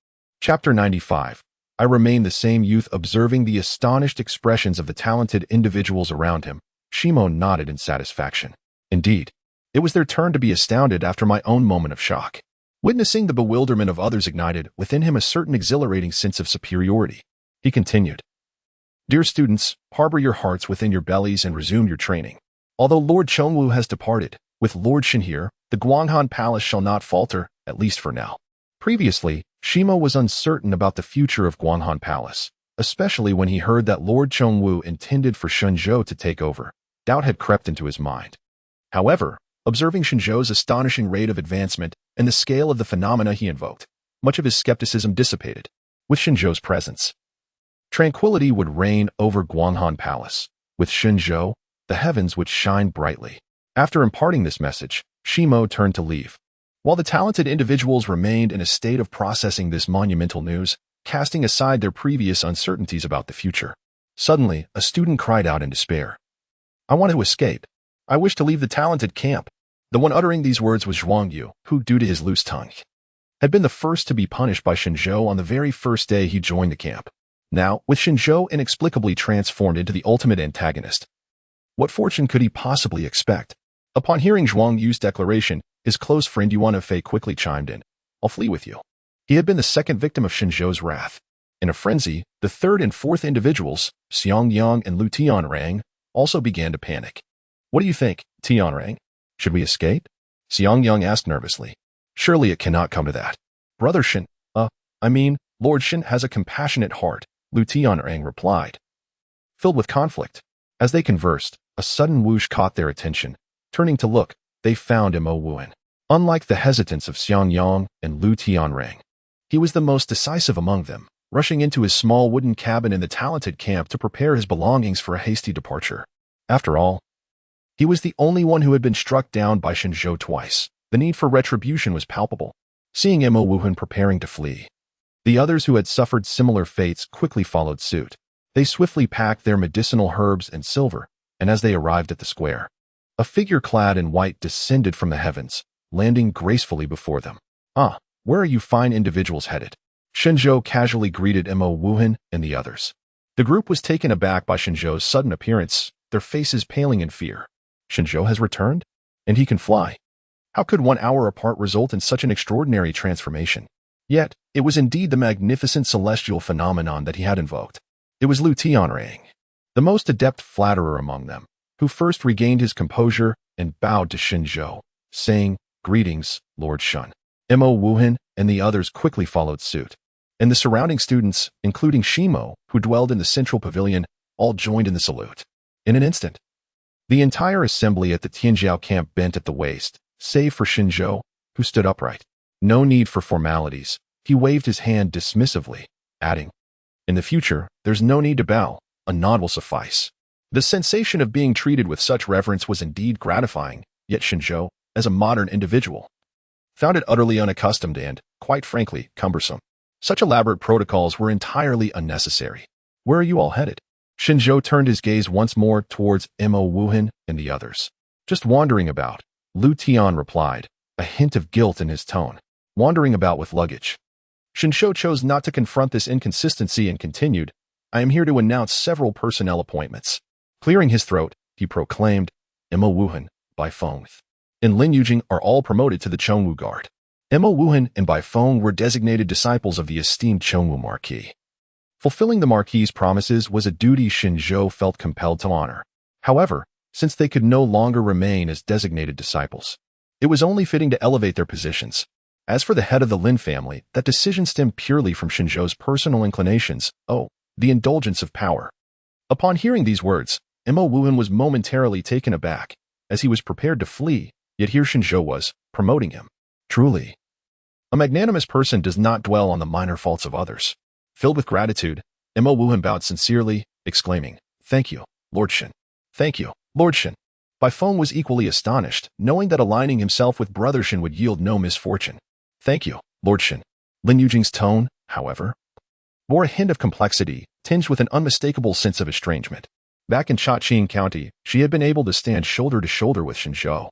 S1: Chapter 95. I remained the same youth observing the astonished expressions of the talented individuals around him. Shimo nodded in satisfaction. Indeed, it was their turn to be astounded after my own moment of shock. Witnessing the bewilderment of others ignited within him a certain exhilarating sense of superiority. He continued, Dear students, harbor your hearts within your bellies and resume your training. Although Lord Chongwu has departed, with Lord Shen here, the Guanghan Palace shall not falter, at least for now. Previously, Shimo was uncertain about the future of Guanghan Palace, especially when he heard that Lord Chongwu intended for Shen Zhou to take over. Doubt had crept into his mind. However, observing Shen Zhou's astonishing rate of advancement and the scale of the phenomena he invoked, much of his skepticism dissipated. With Shen Zhou's presence, tranquility would reign over Guanghan Palace. With Shen Zhou, the heavens would shine brightly. After imparting this message, Shimo turned to leave, while the talented individuals remained in a state of processing this monumental news, casting aside their previous uncertainties about the future. Suddenly, a student cried out in despair. I want to escape. I wish to leave the talented camp. The one uttering these words was Zhuang Yu, who, due to his loose tongue, had been the first to be punished by Shen Zhou on the very first day he joined the camp. Now, with Shen Zhou inexplicably transformed into the ultimate antagonist, what fortune could he possibly expect? Upon hearing Zhuang Yu's declaration, his close friend Yuan Fei quickly chimed in. I'll flee with you. He had been the second victim of Shen Zhou's wrath. In a frenzy, the third and fourth individuals, Xiang Yang and Lu Tianrang, also began to panic. What do you think? Tianrang, should we escape? Xiang Yang asked nervously. Surely it cannot come to that. Brother Shen, Lord Shen has a compassionate heart, Lu Tianrang replied. Filled with conflict. As they conversed, a sudden whoosh caught their attention. Turning to look, they found Mo Wuhan. Unlike the hesitance of Xiang Yang and Lu Tianrang, he was the most decisive among them, rushing into his small wooden cabin in the talented camp to prepare his belongings for a hasty departure. After all, he was the only one who had been struck down by Shen Zhou twice. The need for retribution was palpable. Seeing Mo Wuhan preparing to flee, the others who had suffered similar fates quickly followed suit. They swiftly packed their medicinal herbs and silver, and as they arrived at the square, a figure clad in white descended from the heavens, landing gracefully before them. Ah, where are you fine individuals headed? Shen Zhou casually greeted Mo Wuhan and the others. The group was taken aback by Shen Zhou's sudden appearance, their faces paling in fear. Shen Zhou has returned? And he can fly. How could 1 hour apart result in such an extraordinary transformation? Yet, it was indeed the magnificent celestial phenomenon that he had invoked. It was Lu Tianrang, the most adept flatterer among them, who first regained his composure and bowed to Shen Zhou, saying, Greetings, Lord Shen. Mo Wuhan and the others quickly followed suit, and the surrounding students, including Shimo, who dwelled in the central pavilion, all joined in the salute. In an instant, the entire assembly at the Tianjiao camp bent at the waist, save for Shen Zhou, who stood upright. No need for formalities. He waved his hand dismissively, adding, In the future, there's no need to bow. A nod will suffice. The sensation of being treated with such reverence was indeed gratifying, yet Shen Zhou, as a modern individual, found it utterly unaccustomed and, quite frankly, cumbersome. Such elaborate protocols were entirely unnecessary. Where are you all headed? Shen Zhou turned his gaze once more towards Mo Wuhan and the others. Just wandering about, Lu Tian replied, a hint of guilt in his tone. Wandering about with luggage. Shen Zhou chose not to confront this inconsistency and continued, I am here to announce several personnel appointments. Clearing his throat, he proclaimed, Mo Wuhan, Bai Feng, and Lin Yujing are all promoted to the Chongwu Guard. Mo Wuhan and Bai Feng were designated disciples of the esteemed Chongwu Marquis. Fulfilling the Marquis's promises was a duty Shen Zhou felt compelled to honor. However, since they could no longer remain as designated disciples, it was only fitting to elevate their positions. As for the head of the Lin family, that decision stemmed purely from Shen Zhou's personal inclinations. Oh, the indulgence of power. Upon hearing these words, Mo Wuhan was momentarily taken aback, as he was prepared to flee, yet here Shen Zhou was, promoting him. Truly, a magnanimous person does not dwell on the minor faults of others. Filled with gratitude, Mo Wuhan bowed sincerely, exclaiming, Thank you, Lord Shen. Thank you, Lord Shen. Bai Feng was equally astonished, knowing that aligning himself with Brother Shen would yield no misfortune. Thank you, Lord Shen. Lin Yujing's tone, however, bore a hint of complexity, tinged with an unmistakable sense of estrangement. Back in Chaqing County, she had been able to stand shoulder to shoulder with Shen Zhou,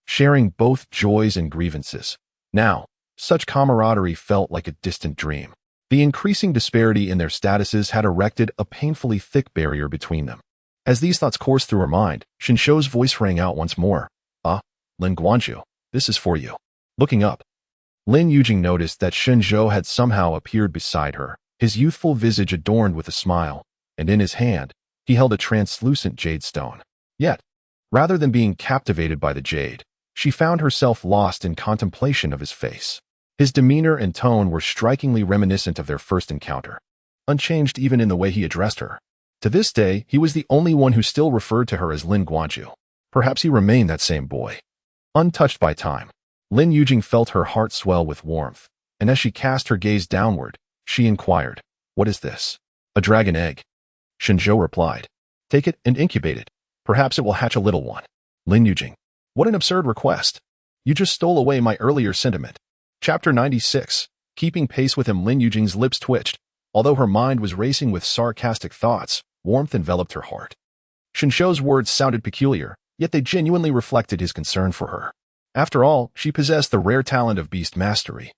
S1: sharing both joys and grievances. Now, such camaraderie felt like a distant dream. The increasing disparity in their statuses had erected a painfully thick barrier between them. As these thoughts coursed through her mind, Shen Zhou's voice rang out once more. Ah, Lin Guanzhu, this is for you. Looking up, Lin Yujing noticed that Shen Zhou had somehow appeared beside her, his youthful visage adorned with a smile, and in his hand, he held a translucent jade stone. Yet, rather than being captivated by the jade, she found herself lost in contemplation of his face. His demeanor and tone were strikingly reminiscent of their first encounter, unchanged even in the way he addressed her. To this day, he was the only one who still referred to her as Lin Guanzhu. Perhaps he remained that same boy. Untouched by time, Lin Yujing felt her heart swell with warmth, and as she cast her gaze downward, she inquired, What is this? A dragon egg. Shen Zhou replied, Take it and incubate it. Perhaps it will hatch a little one. Lin Yujing, what an absurd request. You just stole away my earlier sentiment. Chapter 96. Keeping pace with him, Lin Yujing's lips twitched. Although her mind was racing with sarcastic thoughts, warmth enveloped her heart. Shen Zhou's words sounded peculiar, yet they genuinely reflected his concern for her. After all, she possessed the rare talent of beast mastery.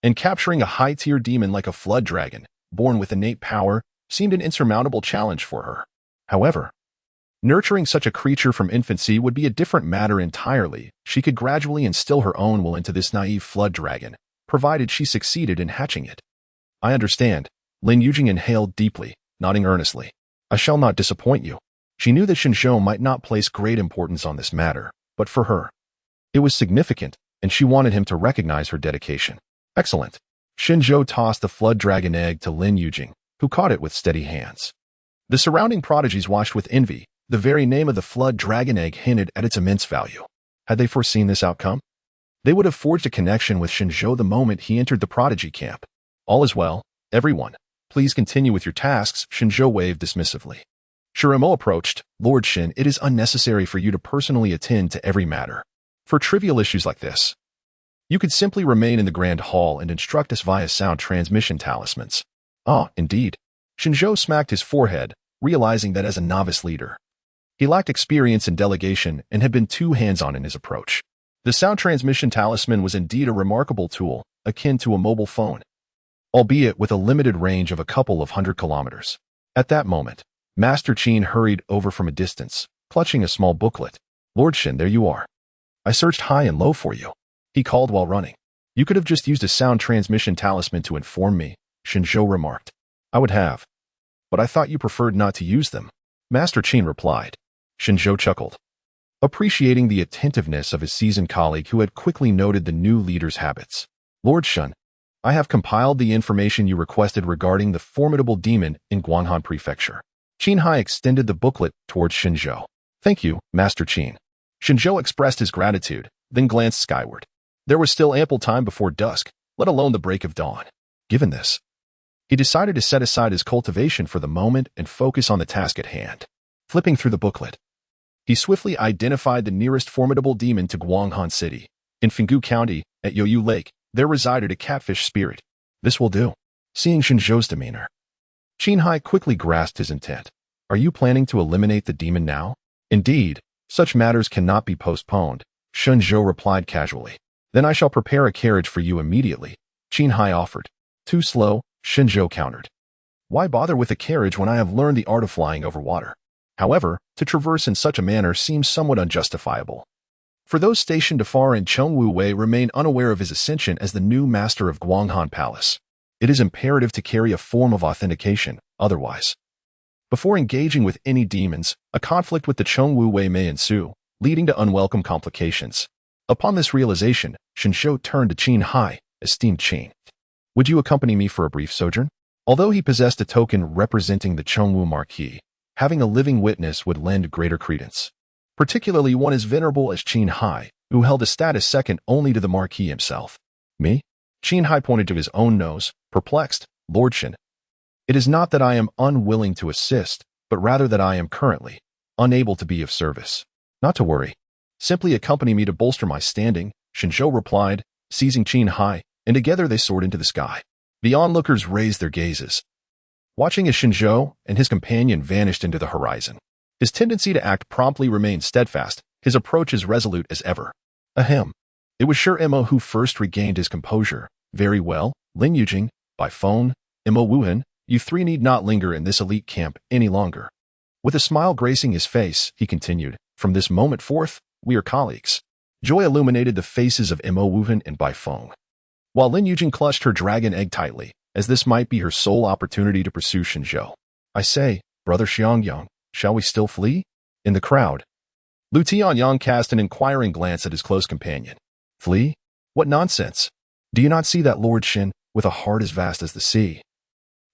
S1: And capturing a high-tier demon like a flood dragon, born with innate power, seemed an insurmountable challenge for her. However, nurturing such a creature from infancy would be a different matter entirely. She could gradually instill her own will into this naive flood dragon, provided she succeeded in hatching it. I understand. Lin Yujing inhaled deeply, nodding earnestly. I shall not disappoint you. She knew that Shen Zhou might not place great importance on this matter, but for her, it was significant, and she wanted him to recognize her dedication. Excellent. Shen Zhou tossed the flood dragon egg to Lin Yujing, who caught it with steady hands. The surrounding prodigies watched with envy. The very name of the flood dragon egg hinted at its immense value. Had they foreseen this outcome? They would have forged a connection with Shen Zhou the moment he entered the prodigy camp. All is well, everyone. Please continue with your tasks, Shen Zhou waved dismissively. Shirimo approached. Lord Shen, it is unnecessary for you to personally attend to every matter. For trivial issues like this, you could simply remain in the Grand Hall and instruct us via sound transmission talismans. Ah, indeed. Shen Zhou smacked his forehead, realizing that as a novice leader, he lacked experience in delegation and had been too hands-on in his approach. The sound transmission talisman was indeed a remarkable tool, akin to a mobile phone, albeit with a limited range of a couple of 100 kilometers. At that moment, Master Qin hurried over from a distance, clutching a small booklet. Lord Shen, there you are. I searched high and low for you, he called while running. You could have just used a sound transmission talisman to inform me, Shen Zhou remarked. I would have, but I thought you preferred not to use them, Master Qin replied. Shen Zhou chuckled, appreciating the attentiveness of his seasoned colleague who had quickly noted the new leader's habits. Lord Shen, I have compiled the information you requested regarding the formidable demon in Guanghan Prefecture. Qin Hai extended the booklet towards Shen Zhou. Thank you, Master Qin. Shen Zhou expressed his gratitude, then glanced skyward. There was still ample time before dusk, let alone the break of dawn. Given this, he decided to set aside his cultivation for the moment and focus on the task at hand. Flipping through the booklet, he swiftly identified the nearest formidable demon to Guanghan City. In Fenggu County, at Youyu Lake, there resided a catfish spirit. This will do. Seeing Shen Zhou's demeanor, Qin Hai quickly grasped his intent. Are you planning to eliminate the demon now? Indeed, such matters cannot be postponed, Shen Zhou replied casually. Then I shall prepare a carriage for you immediately, Qin Hai offered. Too slow, Shen Zhou countered. Why bother with a carriage when I have learned the art of flying over water? However, to traverse in such a manner seems somewhat unjustifiable. For those stationed afar in Chengwu Wei remain unaware of his ascension as the new master of Guanghan Palace. It is imperative to carry a form of authentication, otherwise, before engaging with any demons, a conflict with the Chengwu Wei may ensue, leading to unwelcome complications. Upon this realization, Shen Zhou turned to Qin Hai, esteemed Qin. Would you accompany me for a brief sojourn? Although he possessed a token representing the Chengwu Marquis, having a living witness would lend greater credence, particularly one as venerable as Qin Hai, who held a status second only to the Marquis himself. Me? Qin Hai pointed to his own nose, perplexed. Lord Shen, it is not that I am unwilling to assist, but rather that I am currently unable to be of service. Not to worry. Simply accompany me to bolster my standing, Shen Zhou replied, seizing Qin Hai, and together they soared into the sky. The onlookers raised their gazes, watching as Shen Zhou and his companion vanished into the horizon. His tendency to act promptly remained steadfast, his approach as resolute as ever. Ahem. It was Shirimo who first regained his composure. Very well, Lin Yujing, by phone, Imo Wuhan, you three need not linger in this elite camp any longer. With a smile gracing his face, he continued, from this moment forth, we are colleagues. Joy illuminated the faces of Imo Wuhan and Bai Feng, while Lin Yujing clutched her dragon egg tightly, as this might be her sole opportunity to pursue Shen Zhou. I say, brother Xiangyang, shall we still flee? In the crowd, Lu Tianyang cast an inquiring glance at his close companion. Flee? What nonsense! Do you not see that Lord Shen, with a heart as vast as the sea,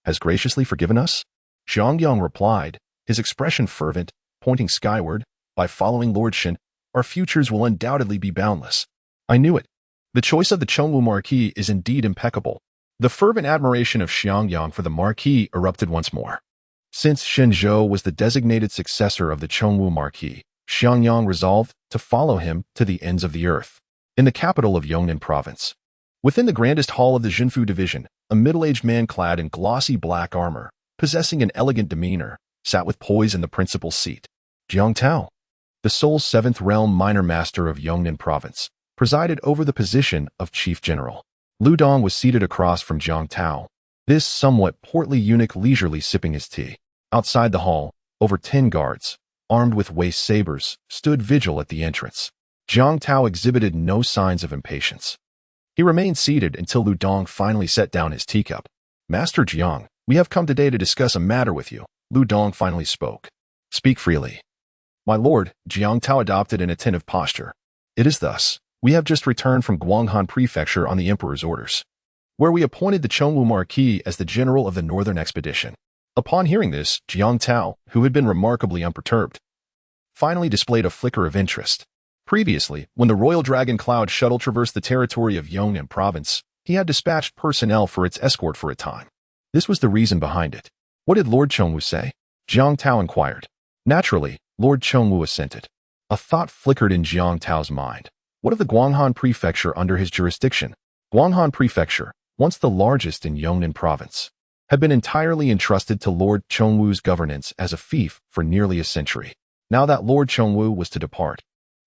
S1: has graciously forgiven us? Xiangyang replied, his expression fervent, pointing skyward. By following Lord Shen, our futures will undoubtedly be boundless. I knew it. The choice of the Chengwu Marquis is indeed impeccable. The fervent admiration of Xiangyang for the Marquis erupted once more. Since Shen Zhou was the designated successor of the Chengwu Marquis, Xiangyang resolved to follow him to the ends of the earth. In the capital of Yongnan Province, within the grandest hall of the Jinfu Division, a middle-aged man clad in glossy black armor, possessing an elegant demeanor, sat with poise in the principal seat. Jiang Tao, the sole 7th Realm Minor Master of Yongnan Province, presided over the position of Chief General. Lu Dong was seated across from Jiang Tao, this somewhat portly eunuch leisurely sipping his tea. Outside the hall, over 10 guards, armed with waist sabers, stood vigil at the entrance. Jiang Tao exhibited no signs of impatience. He remained seated until Lu Dong finally set down his teacup. Master Jiang, we have come today to discuss a matter with you, Lu Dong finally spoke. Speak freely. My lord, Jiang Tao adopted an attentive posture. It is thus. We have just returned from Guanghan Prefecture on the Emperor's orders, where we appointed the Chongwu Marquis as the general of the northern expedition. Upon hearing this, Jiang Tao, who had been remarkably unperturbed, finally displayed a flicker of interest. Previously, when the Royal Dragon Cloud shuttle traversed the territory of Yongnan Province, he had dispatched personnel for its escort for a time. This was the reason behind it. What did Lord Chongwu say? Jiang Tao inquired. Naturally, Lord Chongwu assented. A thought flickered in Jiang Tao's mind. What of the Guanghan Prefecture under his jurisdiction? Guanghan Prefecture, once the largest in Yongnan Province, had been entirely entrusted to Lord Chongwu's governance as a fief for nearly a century. Now that Lord Chongwu was to depart,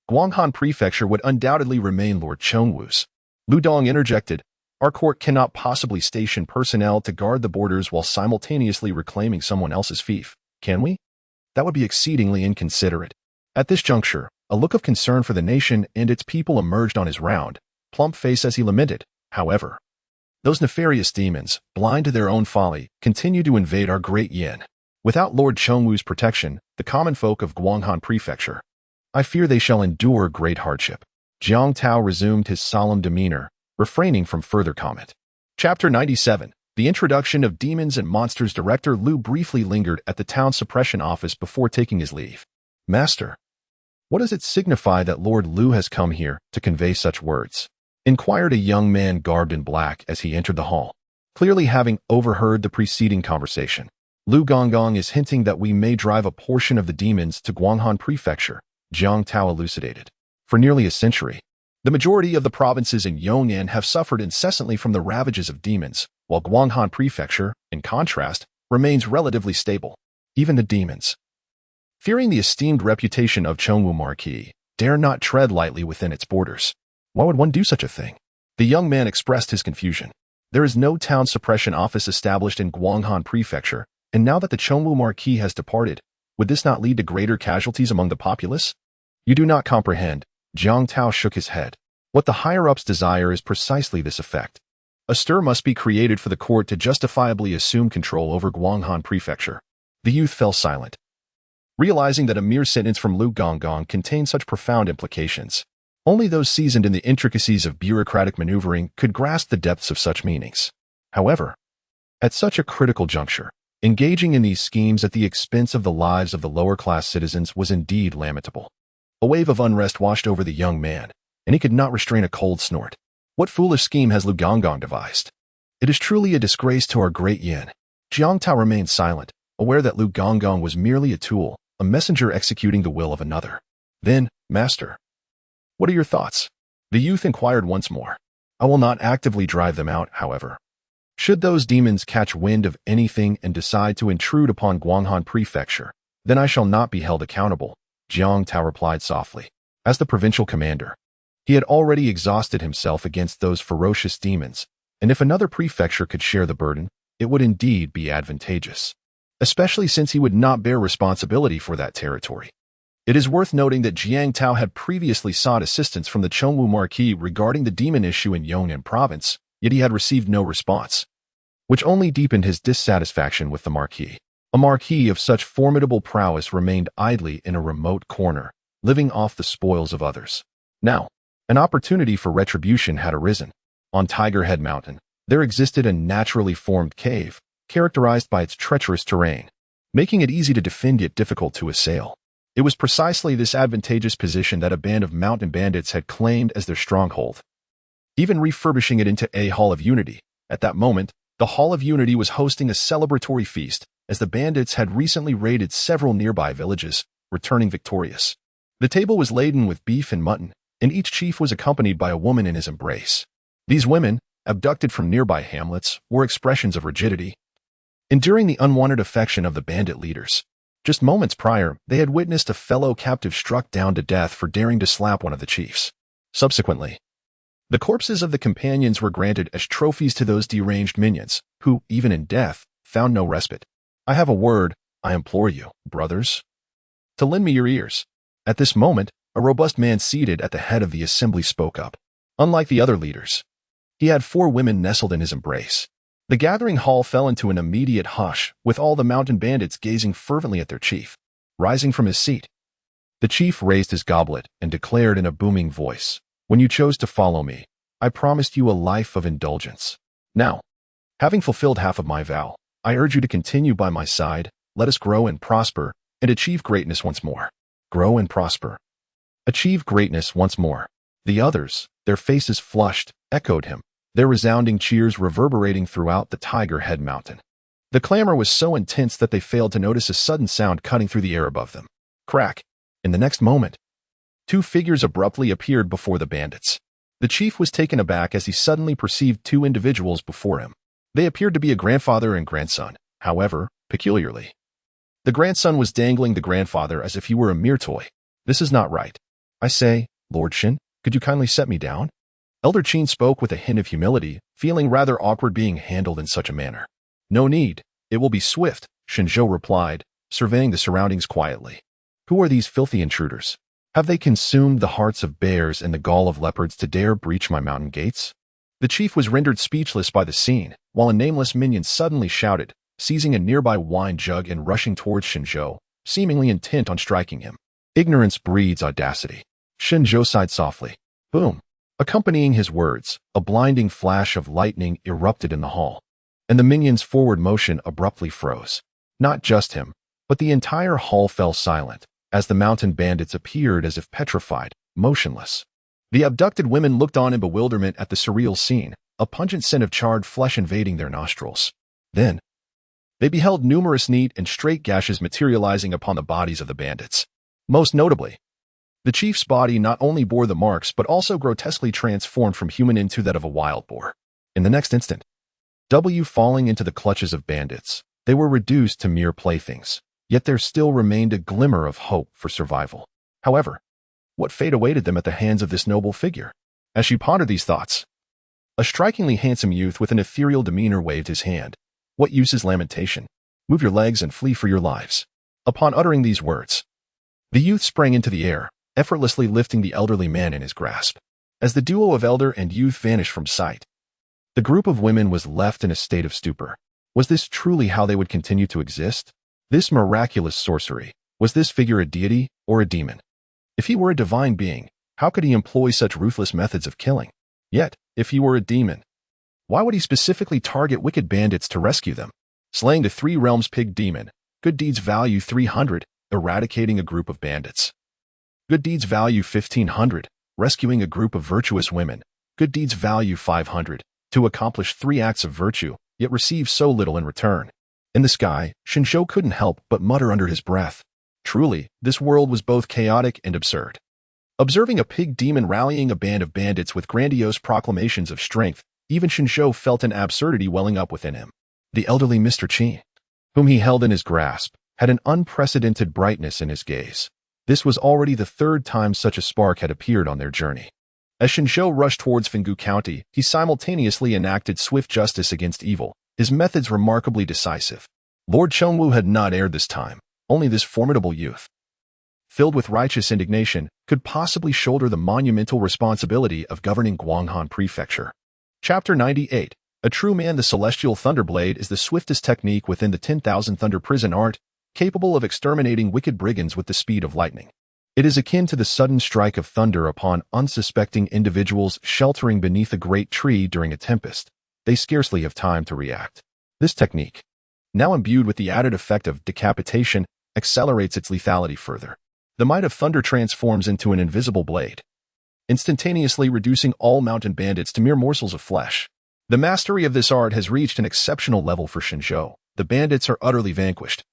S1: Guanghan Prefecture would undoubtedly remain Lord Chongwu's. Lu Dong interjected, our court cannot possibly station personnel to guard the borders while simultaneously reclaiming someone else's fief, can we? That would be exceedingly inconsiderate. At this juncture, a look of concern for the nation and its people emerged on his round, plump face as he lamented, however. Those nefarious demons, blind to their own folly, continue to invade our great Yin. Without Lord Chongwu's protection, the common folk of Guanghan Prefecture, I fear they shall endure great hardship. Jiang Tao resumed his solemn demeanor, refraining from further comment. Chapter 97. The introduction of demons and monsters. Director Lu briefly lingered at the town suppression office before taking his leave. Master, what does it signify that Lord Lu has come here to convey such words? Inquired a young man garbed in black as he entered the hall, clearly having overheard the preceding conversation. Lu Gonggong is hinting that we may drive a portion of the demons to Guanghan Prefecture, Jiang Tao elucidated. For nearly a century, the majority of the provinces in Yongnan have suffered incessantly from the ravages of demons, while Guanghan Prefecture, in contrast, remains relatively stable. Even the demons, fearing the esteemed reputation of Chongwu Marquis, dare not tread lightly within its borders. Why would one do such a thing? The young man expressed his confusion. There is no town suppression office established in Guanghan Prefecture, and now that the Chongwu Marquis has departed, would this not lead to greater casualties among the populace? You do not comprehend. Jiang Tao shook his head. What the higher-ups desire is precisely this effect. A stir must be created for the court to justifiably assume control over Guanghan Prefecture. The youth fell silent, realizing that a mere sentence from Lu Gonggong contained such profound implications. Only those seasoned in the intricacies of bureaucratic maneuvering could grasp the depths of such meanings. However, at such a critical juncture, engaging in these schemes at the expense of the lives of the lower-class citizens was indeed lamentable. A wave of unrest washed over the young man, and he could not restrain a cold snort. What foolish scheme has Lu Gonggong devised? It is truly a disgrace to our great Yin. Jiang Tao remained silent, aware that Lu Gonggong was merely a tool, a messenger executing the will of another. Then, Master, what are your thoughts? The youth inquired once more. I will not actively drive them out, however. Should those demons catch wind of anything and decide to intrude upon Guanghan Prefecture, then I shall not be held accountable, Jiang Tao replied softly. As the provincial commander, he had already exhausted himself against those ferocious demons, and if another prefecture could share the burden, it would indeed be advantageous, especially since he would not bear responsibility for that territory. It is worth noting that Jiang Tao had previously sought assistance from the Chongwu Marquis regarding the demon issue in Yongnan Province, yet he had received no response, which only deepened his dissatisfaction with the Marquis. A Marquis of such formidable prowess remained idly in a remote corner, living off the spoils of others. Now, an opportunity for retribution had arisen. On Tiger Head Mountain, there existed a naturally formed cave, characterized by its treacherous terrain, making it easy to defend yet difficult to assail. It was precisely this advantageous position that a band of mountain bandits had claimed as their stronghold, even refurbishing it into a Hall of Unity. At that moment, the Hall of Unity was hosting a celebratory feast, as the bandits had recently raided several nearby villages, returning victorious. The table was laden with beef and mutton, and each chief was accompanied by a woman in his embrace. These women, abducted from nearby hamlets, were expressions of rigidity, enduring the unwanted affection of the bandit leaders. Just moments prior, they had witnessed a fellow captive struck down to death for daring to slap one of the chiefs. Subsequently, the corpses of the companions were granted as trophies to those deranged minions, who, even in death, found no respite. I have a word, I implore you, brothers, to lend me your ears. At this moment, a robust man seated at the head of the assembly spoke up. Unlike the other leaders, he had 4 women nestled in his embrace. The gathering hall fell into an immediate hush, with all the mountain bandits gazing fervently at their chief. Rising from his seat, the chief raised his goblet and declared in a booming voice, "When you chose to follow me, I promised you a life of indulgence. Now, having fulfilled half of my vow, I urge you to continue by my side. Let us grow and prosper and achieve greatness once more." Grow and prosper. Achieve greatness once more. The others, their faces flushed, echoed him, their resounding cheers reverberating throughout the Tiger Head Mountain. The clamor was so intense that they failed to notice a sudden sound cutting through the air above them. Crack. In the next moment, two figures abruptly appeared before the bandits. The chief was taken aback as he suddenly perceived two individuals before him. They appeared to be a grandfather and grandson, however, peculiarly. The grandson was dangling the grandfather as if he were a mere toy. "This is not right. I say, Lord Shen, could you kindly set me down?" Elder Qin spoke with a hint of humility, feeling rather awkward being handled in such a manner. "No need. It will be swift," Shen Zhou replied, surveying the surroundings quietly. "Who are these filthy intruders? Have they consumed the hearts of bears and the gall of leopards to dare breach my mountain gates?" The chief was rendered speechless by the scene, while a nameless minion suddenly shouted, seizing a nearby wine jug and rushing towards Shen Zhou, seemingly intent on striking him. "Ignorance breeds audacity." Shen Zhou sighed softly. Boom! Accompanying his words, a blinding flash of lightning erupted in the hall, and the minion's forward motion abruptly froze. Not just him, but the entire hall fell silent, as the mountain bandits appeared as if petrified, motionless. The abducted women looked on in bewilderment at the surreal scene, a pungent scent of charred flesh invading their nostrils. Then, they beheld numerous neat and straight gashes materializing upon the bodies of the bandits. Most notably, the chief's body not only bore the marks but also grotesquely transformed from human into that of a wild boar. In the next instant, falling into the clutches of bandits, they were reduced to mere playthings, yet there still remained a glimmer of hope for survival. However, what fate awaited them at the hands of this noble figure? As she pondered these thoughts, a strikingly handsome youth with an ethereal demeanor waved his hand. "What use is lamentation? Move your legs and flee for your lives." Upon uttering these words, the youth sprang into the air, effortlessly lifting the elderly man in his grasp. As the duo of elder and youth vanished from sight, the group of women was left in a state of stupor. Was this truly how they would continue to exist? This miraculous sorcery, was this figure a deity or a demon? If he were a divine being, how could he employ such ruthless methods of killing? Yet, if he were a demon, why would he specifically target wicked bandits to rescue them? Slaying the Three Realms Pig Demon, good deeds value 300, eradicating a group of bandits. Good deeds value 1500, rescuing a group of virtuous women. Good deeds value 500, to accomplish 3 acts of virtue, yet receive so little in return. In the sky, Shen Zhou couldn't help but mutter under his breath. Truly, this world was both chaotic and absurd. Observing a pig demon rallying a band of bandits with grandiose proclamations of strength, even Shen Zhou felt an absurdity welling up within him. The elderly Mr. Qin, whom he held in his grasp, had an unprecedented brightness in his gaze. This was already the 3rd time such a spark had appeared on their journey. As Shen Zhou rushed towards Fenggu County, he simultaneously enacted swift justice against evil, his methods remarkably decisive. Lord Chengwu had not erred this time. Only this formidable youth, filled with righteous indignation, could possibly shoulder the monumental responsibility of governing Guanghan Prefecture. Chapter 98. A true man. The celestial thunderblade is the swiftest technique within the 10,000 thunder prison art, capable of exterminating wicked brigands with the speed of lightning. It is akin to the sudden strike of thunder upon unsuspecting individuals sheltering beneath a great tree during a tempest. They scarcely have time to react. This technique, now imbued with the added effect of decapitation, accelerates its lethality further. The might of thunder transforms into an invisible blade, instantaneously reducing all mountain bandits to mere morsels of flesh. The mastery of this art has reached an exceptional level for Shen Zhou. The bandits are utterly vanquished,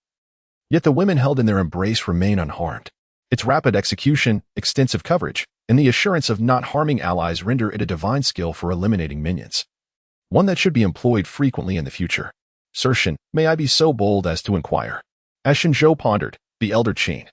S1: yet the women held in their embrace remain unharmed. Its rapid execution, extensive coverage, and the assurance of not harming allies render it a divine skill for eliminating minions. One that should be employed frequently in the future. "Sir Shen, may I be so bold as to inquire?" As Shen Zhou pondered, the elder Qin,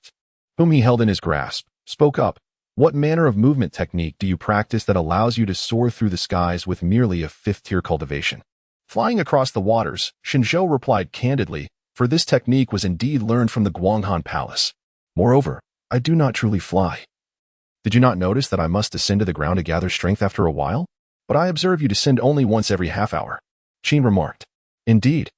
S1: whom he held in his grasp, spoke up. "What manner of movement technique do you practice that allows you to soar through the skies with merely a 5th-tier cultivation?" Flying across the waters, Shen Zhou replied candidly, "For this technique was indeed learned from the Guanghan Palace. Moreover, I do not truly fly. Did you not notice that I must descend to the ground to gather strength after a while? But I observe you descend only once every half hour." Qin remarked. "Indeed.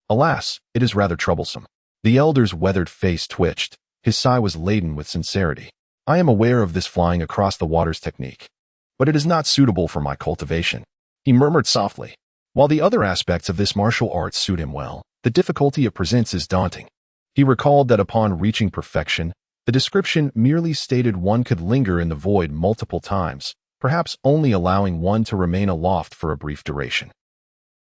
S1: Alas, it is rather troublesome." The elder's weathered face twitched, His sigh was laden with sincerity. I am aware of this flying across the waters technique, but it is not suitable for my cultivation, he murmured softly. While the other aspects of this martial art suit him well, the difficulty it presents is daunting. He recalled that upon reaching perfection, the description merely stated one could linger in the void multiple times, perhaps only allowing one to remain aloft for a brief duration.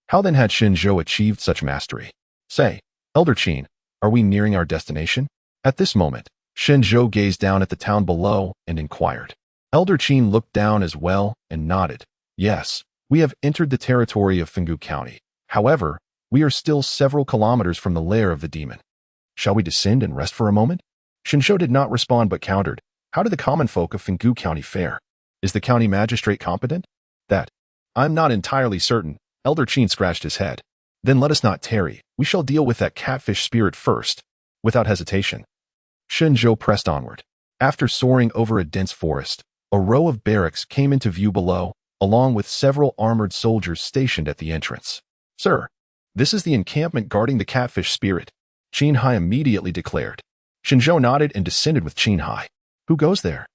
S1: How then had Shen Zhou achieved such mastery? Say, Elder Qin, are we nearing our destination? At this moment, Shen Zhou gazed down at the town below and inquired. Elder Qin looked down as well and nodded. Yes, we have entered the territory of Fenggu County. However, we are still several kilometers from the lair of the demon. Shall we descend and rest for a moment? Shen Zhou did not respond but countered. How do the common folk of Fenggu County fare? Is the county magistrate competent? That, I'm not entirely certain. Elder Qin scratched his head. Then let us not tarry. We shall deal with that catfish spirit first. Without hesitation, Shen Zhou pressed onward. After soaring over a dense forest, a row of barracks came into view below, along with several armored soldiers stationed at the entrance. Sir, this is the encampment guarding the catfish spirit, Qin Hai immediately declared. Shen Zhou nodded and descended with Qin Hai. Who goes there?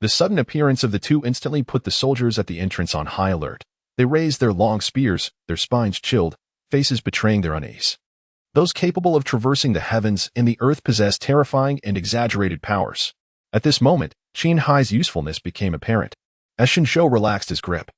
S1: The sudden appearance of the two instantly put the soldiers at the entrance on high alert. They raised their long spears, their spines chilled, faces betraying their unease. Those capable of traversing the heavens and the earth possess terrifying and exaggerated powers. At this moment, Qin Hai's usefulness became apparent, as Shen Zhou relaxed his grip.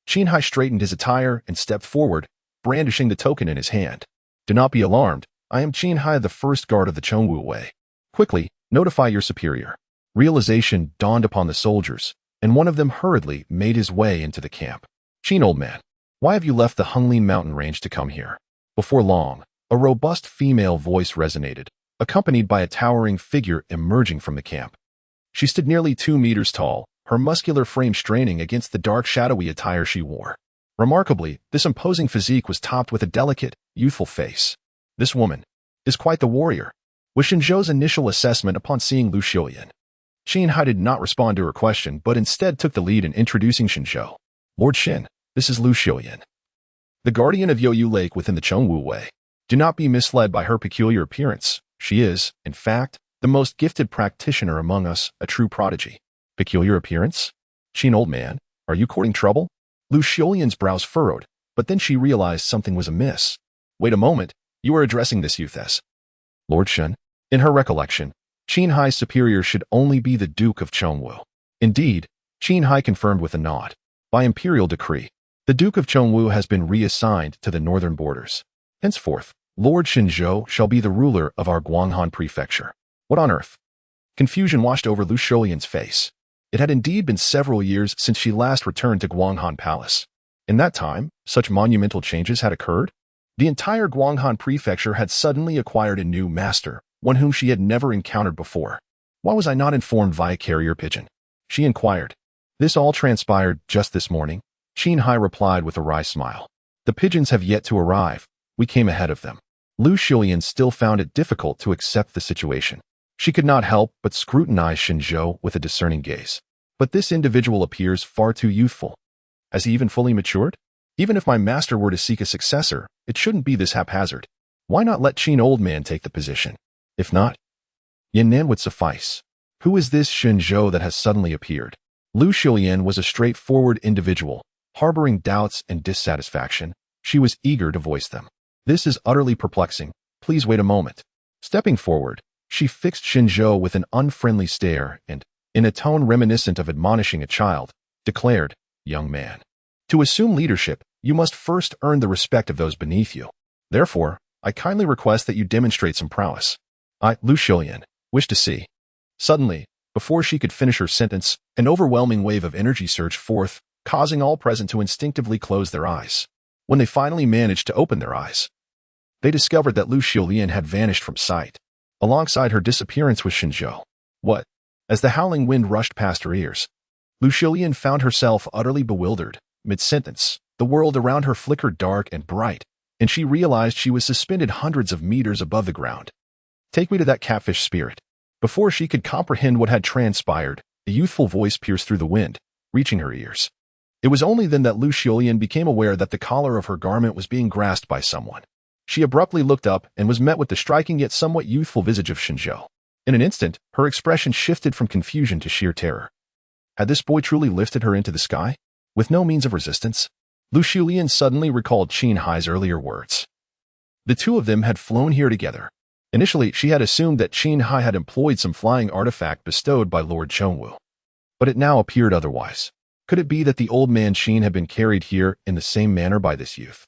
S1: Qin Hai straightened his attire and stepped forward, brandishing the token in his hand. Do not be alarmed. I am Qin Hai, the first guard of the Chongwu Way. Quickly, notify your superior. Realization dawned upon the soldiers, and one of them hurriedly made his way into the camp. Qin, old man, why have you left the Hunglin mountain range to come here? Before long, a robust female voice resonated, accompanied by a towering figure emerging from the camp. She stood nearly 2 meters tall, her muscular frame straining against the dark shadowy attire she wore. Remarkably, this imposing physique was topped with a delicate, youthful face. This woman is quite the warrior, was Shen Zhou's initial assessment upon seeing Lu Xiuyan. Qin Hai did not respond to her question, but instead took the lead in introducing Shen Zhou. Lord Shen, this is Lu Xiuyan, the guardian of Youyu Lake within the Chongwu Way. Do not be misled by her peculiar appearance. She is, in fact, the most gifted practitioner among us, a true prodigy. Peculiar appearance? Qin, old man, are you courting trouble? Lu Xiuyan's brows furrowed, but then she realized something was amiss. Wait a moment, you are addressing this youth as Lord Shen? In her recollection, Qin Hai's superior should only be the Duke of Chongwu. Indeed, Qin Hai confirmed with a nod. By imperial decree, the Duke of Chongwu has been reassigned to the northern borders. Henceforth, Lord Shen Zhou shall be the ruler of our Guanghan prefecture. What on earth? Confusion washed over Lu Xiuyan's face. It had indeed been several years since she last returned to Guanghan Palace. In that time, such monumental changes had occurred. The entire Guanghan prefecture had suddenly acquired a new master, one whom she had never encountered before. Why was I not informed via carrier pigeon? She inquired. This all transpired just this morning, Qin Hai replied with a wry smile. The pigeons have yet to arrive. We came ahead of them. Lu Xiuyan still found it difficult to accept the situation. She could not help but scrutinize Shen Zhou with a discerning gaze. But this individual appears far too youthful. Has he even fully matured? Even if my master were to seek a successor, it shouldn't be this haphazard. Why not let Qin old man take the position? If not, Yan'an would suffice. Who is this Shen Zhou that has suddenly appeared? Lu Xiuyan was a straightforward individual, harboring doubts and dissatisfaction. She was eager to voice them. This is utterly perplexing. Please wait a moment. Stepping forward, she fixed Shen Zhou with an unfriendly stare and, in a tone reminiscent of admonishing a child, declared, Young man, to assume leadership, you must first earn the respect of those beneath you. Therefore, I kindly request that you demonstrate some prowess. I, Lu Xiuyan, wish to see. Suddenly, before she could finish her sentence, an overwhelming wave of energy surged forth, causing all present to instinctively close their eyes. When they finally managed to open their eyes, they discovered that Lu Xiuyan had vanished from sight. Alongside her disappearance was Shen Zhou. What? As the howling wind rushed past her ears, Lu Xiuyan found herself utterly bewildered. Mid-sentence, the world around her flickered dark and bright, and she realized she was suspended hundreds of meters above the ground. Take me to that catfish spirit. Before she could comprehend what had transpired, a youthful voice pierced through the wind, reaching her ears. It was only then that Lu Xiuyan became aware that the collar of her garment was being grasped by someone. She abruptly looked up and was met with the striking yet somewhat youthful visage of Shen Zhou. In an instant, her expression shifted from confusion to sheer terror. Had this boy truly lifted her into the sky? With no means of resistance? Lu Xiulian suddenly recalled Qin Hai's earlier words. The two of them had flown here together. Initially, she had assumed that Qin Hai had employed some flying artifact bestowed by Lord Chongwu. But it now appeared otherwise. Could it be that the old man Qin had been carried here in the same manner by this youth?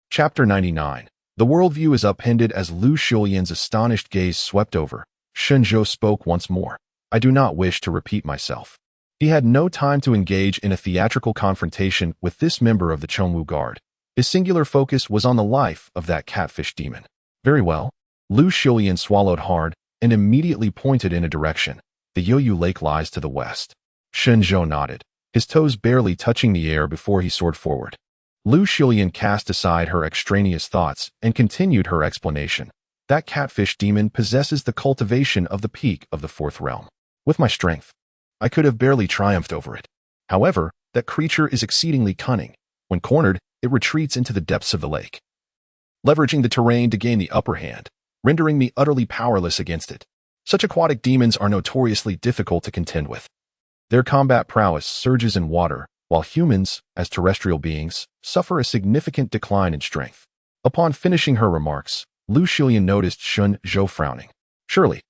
S1: Chapter 99. The worldview is upended as Lu Xiulian's astonished gaze swept over. Shen Zhou spoke once more. I do not wish to repeat myself. He had no time to engage in a theatrical confrontation with this member of the Chongwu Guard. His singular focus was on the life of that catfish demon. Very well. Lu Xiulian swallowed hard and immediately pointed in a direction. The Youyu Lake lies to the west. Shen Zhou nodded, his toes barely touching the air before he soared forward. Lu Xiulian cast aside her extraneous thoughts and continued her explanation. That catfish demon possesses the cultivation of the peak of the fourth realm. With my strength, I could have barely triumphed over it. However, that creature is exceedingly cunning. When cornered, it retreats into the depths of the lake, leveraging the terrain to gain the upper hand, rendering me utterly powerless against it. Such aquatic demons are notoriously difficult to contend with. Their combat prowess surges in water, while humans, as terrestrial beings, suffer a significant decline in strength. Upon finishing her remarks, Lu Xiulian noticed Shen Zhou frowning. Surely,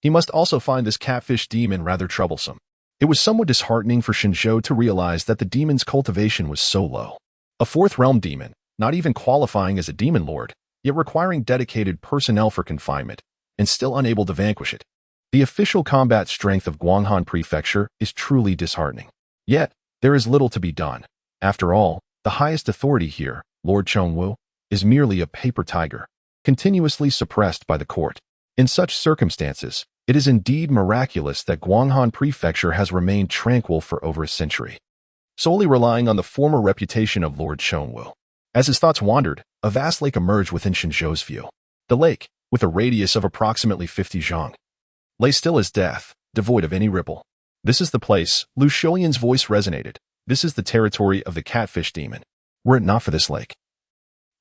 S1: he must also find this catfish demon rather troublesome. It was somewhat disheartening for Shen Zhou to realize that the demon's cultivation was so low. A fourth realm demon, not even qualifying as a demon lord, yet requiring dedicated personnel for confinement, and still unable to vanquish it. The official combat strength of Guanghan Prefecture is truly disheartening. Yet, there is little to be done. After all, the highest authority here, Lord Chongwu, is merely a paper tiger, continuously suppressed by the court. In such circumstances, it is indeed miraculous that Guanghan Prefecture has remained tranquil for over a century, solely relying on the former reputation of Lord Chongwu. As his thoughts wandered, a vast lake emerged within Shen Zhou's view. The lake, with a radius of approximately 50 zhang, lay still as death, devoid of any ripple. This is the place, Lu Xiulian's voice resonated. This is the territory of the catfish demon. Were it not for this lake,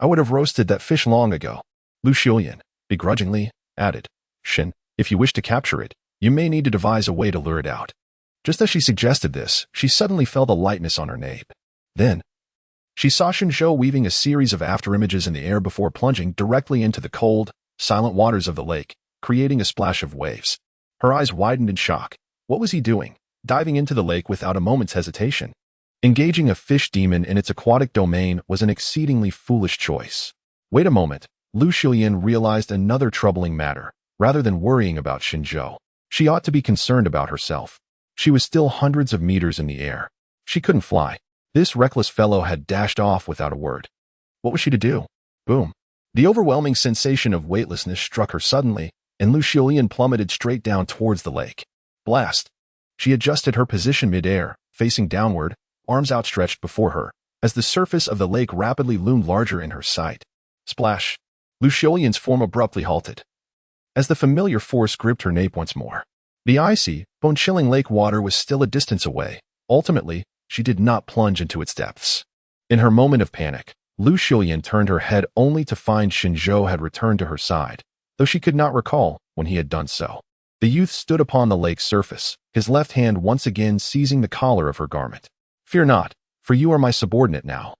S1: I would have roasted that fish long ago. Lu Xiulian, begrudgingly, added, Shen, if you wish to capture it, you may need to devise a way to lure it out. Just as she suggested this, she suddenly felt a lightness on her nape. Then, she saw Shen Zhou weaving a series of afterimages in the air before plunging directly into the cold, silent waters of the lake, creating a splash of waves. Her eyes widened in shock. What was he doing? Diving into the lake without a moment's hesitation. Engaging a fish demon in its aquatic domain was an exceedingly foolish choice. Wait a moment. Lu Xiulian realized another troubling matter. Rather than worrying about Shen Zhou, she ought to be concerned about herself. She was still hundreds of meters in the air. She couldn't fly. This reckless fellow had dashed off without a word. What was she to do? Boom. The overwhelming sensation of weightlessness struck her suddenly, and Lu Xiulian plummeted straight down towards the lake. Blast. She adjusted her position mid-air, facing downward, arms outstretched before her, as the surface of the lake rapidly loomed larger in her sight. Splash. Lu Xiulian's form abruptly halted, as the familiar force gripped her nape once more. The icy, bone-chilling lake water was still a distance away. Ultimately, she did not plunge into its depths. In her moment of panic, Lu Xiulian turned her head only to find Shen Zhou had returned to her side, though she could not recall when he had done so. The youth stood upon the lake's surface, his left hand once again seizing the collar of her garment. Fear not, for you are my subordinate now.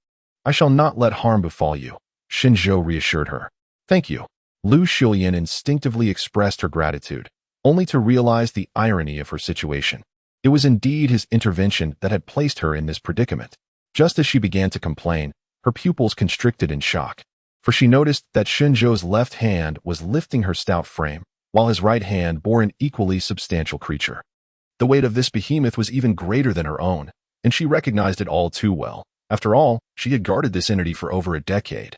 S1: I shall not let harm befall you, Shen Zhou reassured her. Thank you. Lu Xiulian instinctively expressed her gratitude, only to realize the irony of her situation. It was indeed his intervention that had placed her in this predicament. Just as she began to complain, her pupils constricted in shock, for she noticed that Shen Zhou's left hand was lifting her stout frame, while his right hand bore an equally substantial creature. The weight of this behemoth was even greater than her own, and she recognized it all too well. After all, she had guarded this entity for over a decade.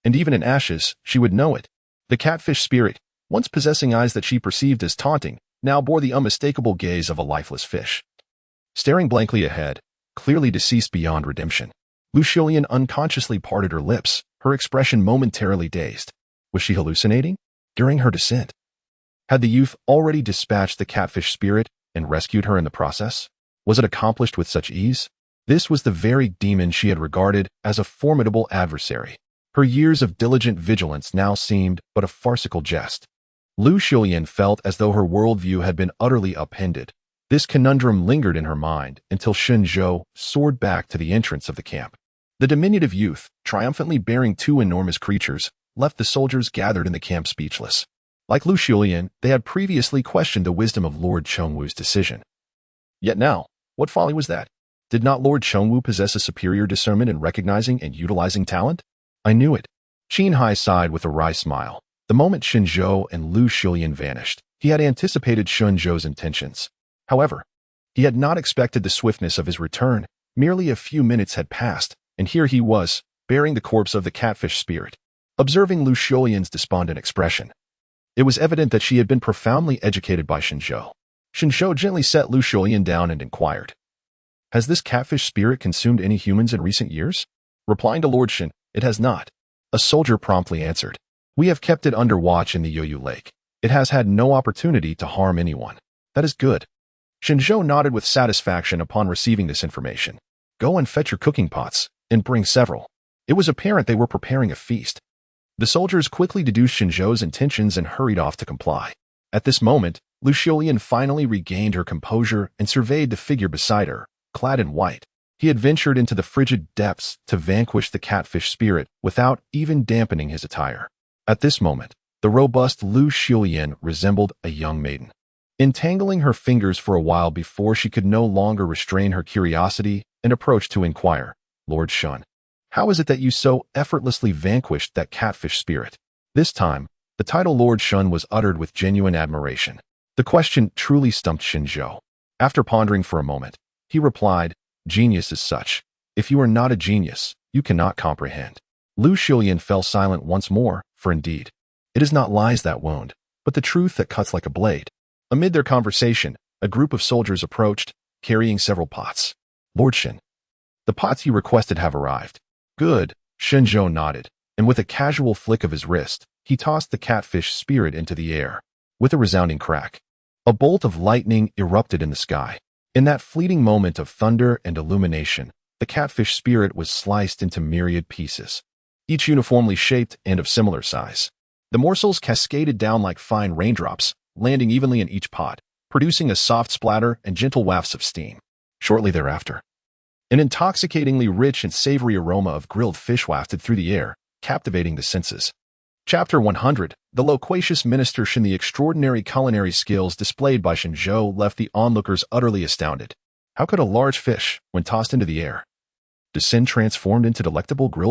S1: And even in ashes, she would know it. The catfish spirit, once possessing eyes that she perceived as taunting, now bore the unmistakable gaze of a lifeless fish. Staring blankly ahead, clearly deceased beyond redemption, Lu Xiulian unconsciously parted her lips, her expression momentarily dazed. Was she hallucinating? During her descent, had the youth already dispatched the catfish spirit and rescued her in the process? Was it accomplished with such ease? This was the very demon she had regarded as a formidable adversary. Her years of diligent vigilance now seemed but a farcical jest. Lu Xiulian felt as though her worldview had been utterly upended. This conundrum lingered in her mind until Shen Zhou soared back to the entrance of the camp. The diminutive youth, triumphantly bearing two enormous creatures, left the soldiers gathered in the camp speechless. Like Lu Xiulian, they had previously questioned the wisdom of Lord Chengwu's decision. Yet now, what folly was that? Did not Lord Chengwu possess a superior discernment in recognizing and utilizing talent? I knew it. Qin Hai sighed with a wry smile. The moment Shen Zhou and Lu Xiulian vanished, he had anticipated Shen Zhou's intentions. However, he had not expected the swiftness of his return. Merely a few minutes had passed, and here he was, bearing the corpse of the catfish spirit. Observing Lu Xiulian's despondent expression, it was evident that she had been profoundly educated by Shen Zhou. Shen Zhou gently set Lu Xiulian down and inquired, "Has this catfish spirit consumed any humans in recent years?" Replying to Lord Shen, "It has not." A soldier promptly answered, "We have kept it under watch in the Yoyu Lake. It has had no opportunity to harm anyone." "That is good." Shen Zhou nodded with satisfaction upon receiving this information. "Go and fetch your cooking pots, and bring several." It was apparent they were preparing a feast. The soldiers quickly deduced Shen Zhou's intentions and hurried off to comply. At this moment, Lu Xiulian finally regained her composure and surveyed the figure beside her, clad in white. He had ventured into the frigid depths to vanquish the catfish spirit without even dampening his attire. At this moment, the robust Lu Xiulian resembled a young maiden. Entangling her fingers for a while before she could no longer restrain her curiosity and approached to inquire, "Lord Shen, how is it that you so effortlessly vanquished that catfish spirit?" This time, the title Lord Shen was uttered with genuine admiration. The question truly stumped Shen Zhou. After pondering for a moment, he replied, "Genius is such. If you are not a genius, you cannot comprehend." Lu Xiulian fell silent once more, for indeed, it is not lies that wound, but the truth that cuts like a blade. Amid their conversation, a group of soldiers approached, carrying several pots. "Lord Shen, the pots you requested have arrived." "Good," Shen Zhou nodded, and with a casual flick of his wrist, he tossed the catfish spirit into the air. With a resounding crack, a bolt of lightning erupted in the sky. In that fleeting moment of thunder and illumination, the catfish spirit was sliced into myriad pieces, each uniformly shaped and of similar size. The morsels cascaded down like fine raindrops, landing evenly in each pot, producing a soft splatter and gentle wafts of steam. Shortly thereafter, an intoxicatingly rich and savory aroma of grilled fish wafted through the air, captivating the senses. Chapter 100, The Loquacious Minister Shen. The extraordinary culinary skills displayed by Shen Zhou left the onlookers utterly astounded. How could a large fish, when tossed into the air, descend transformed into delectable grilled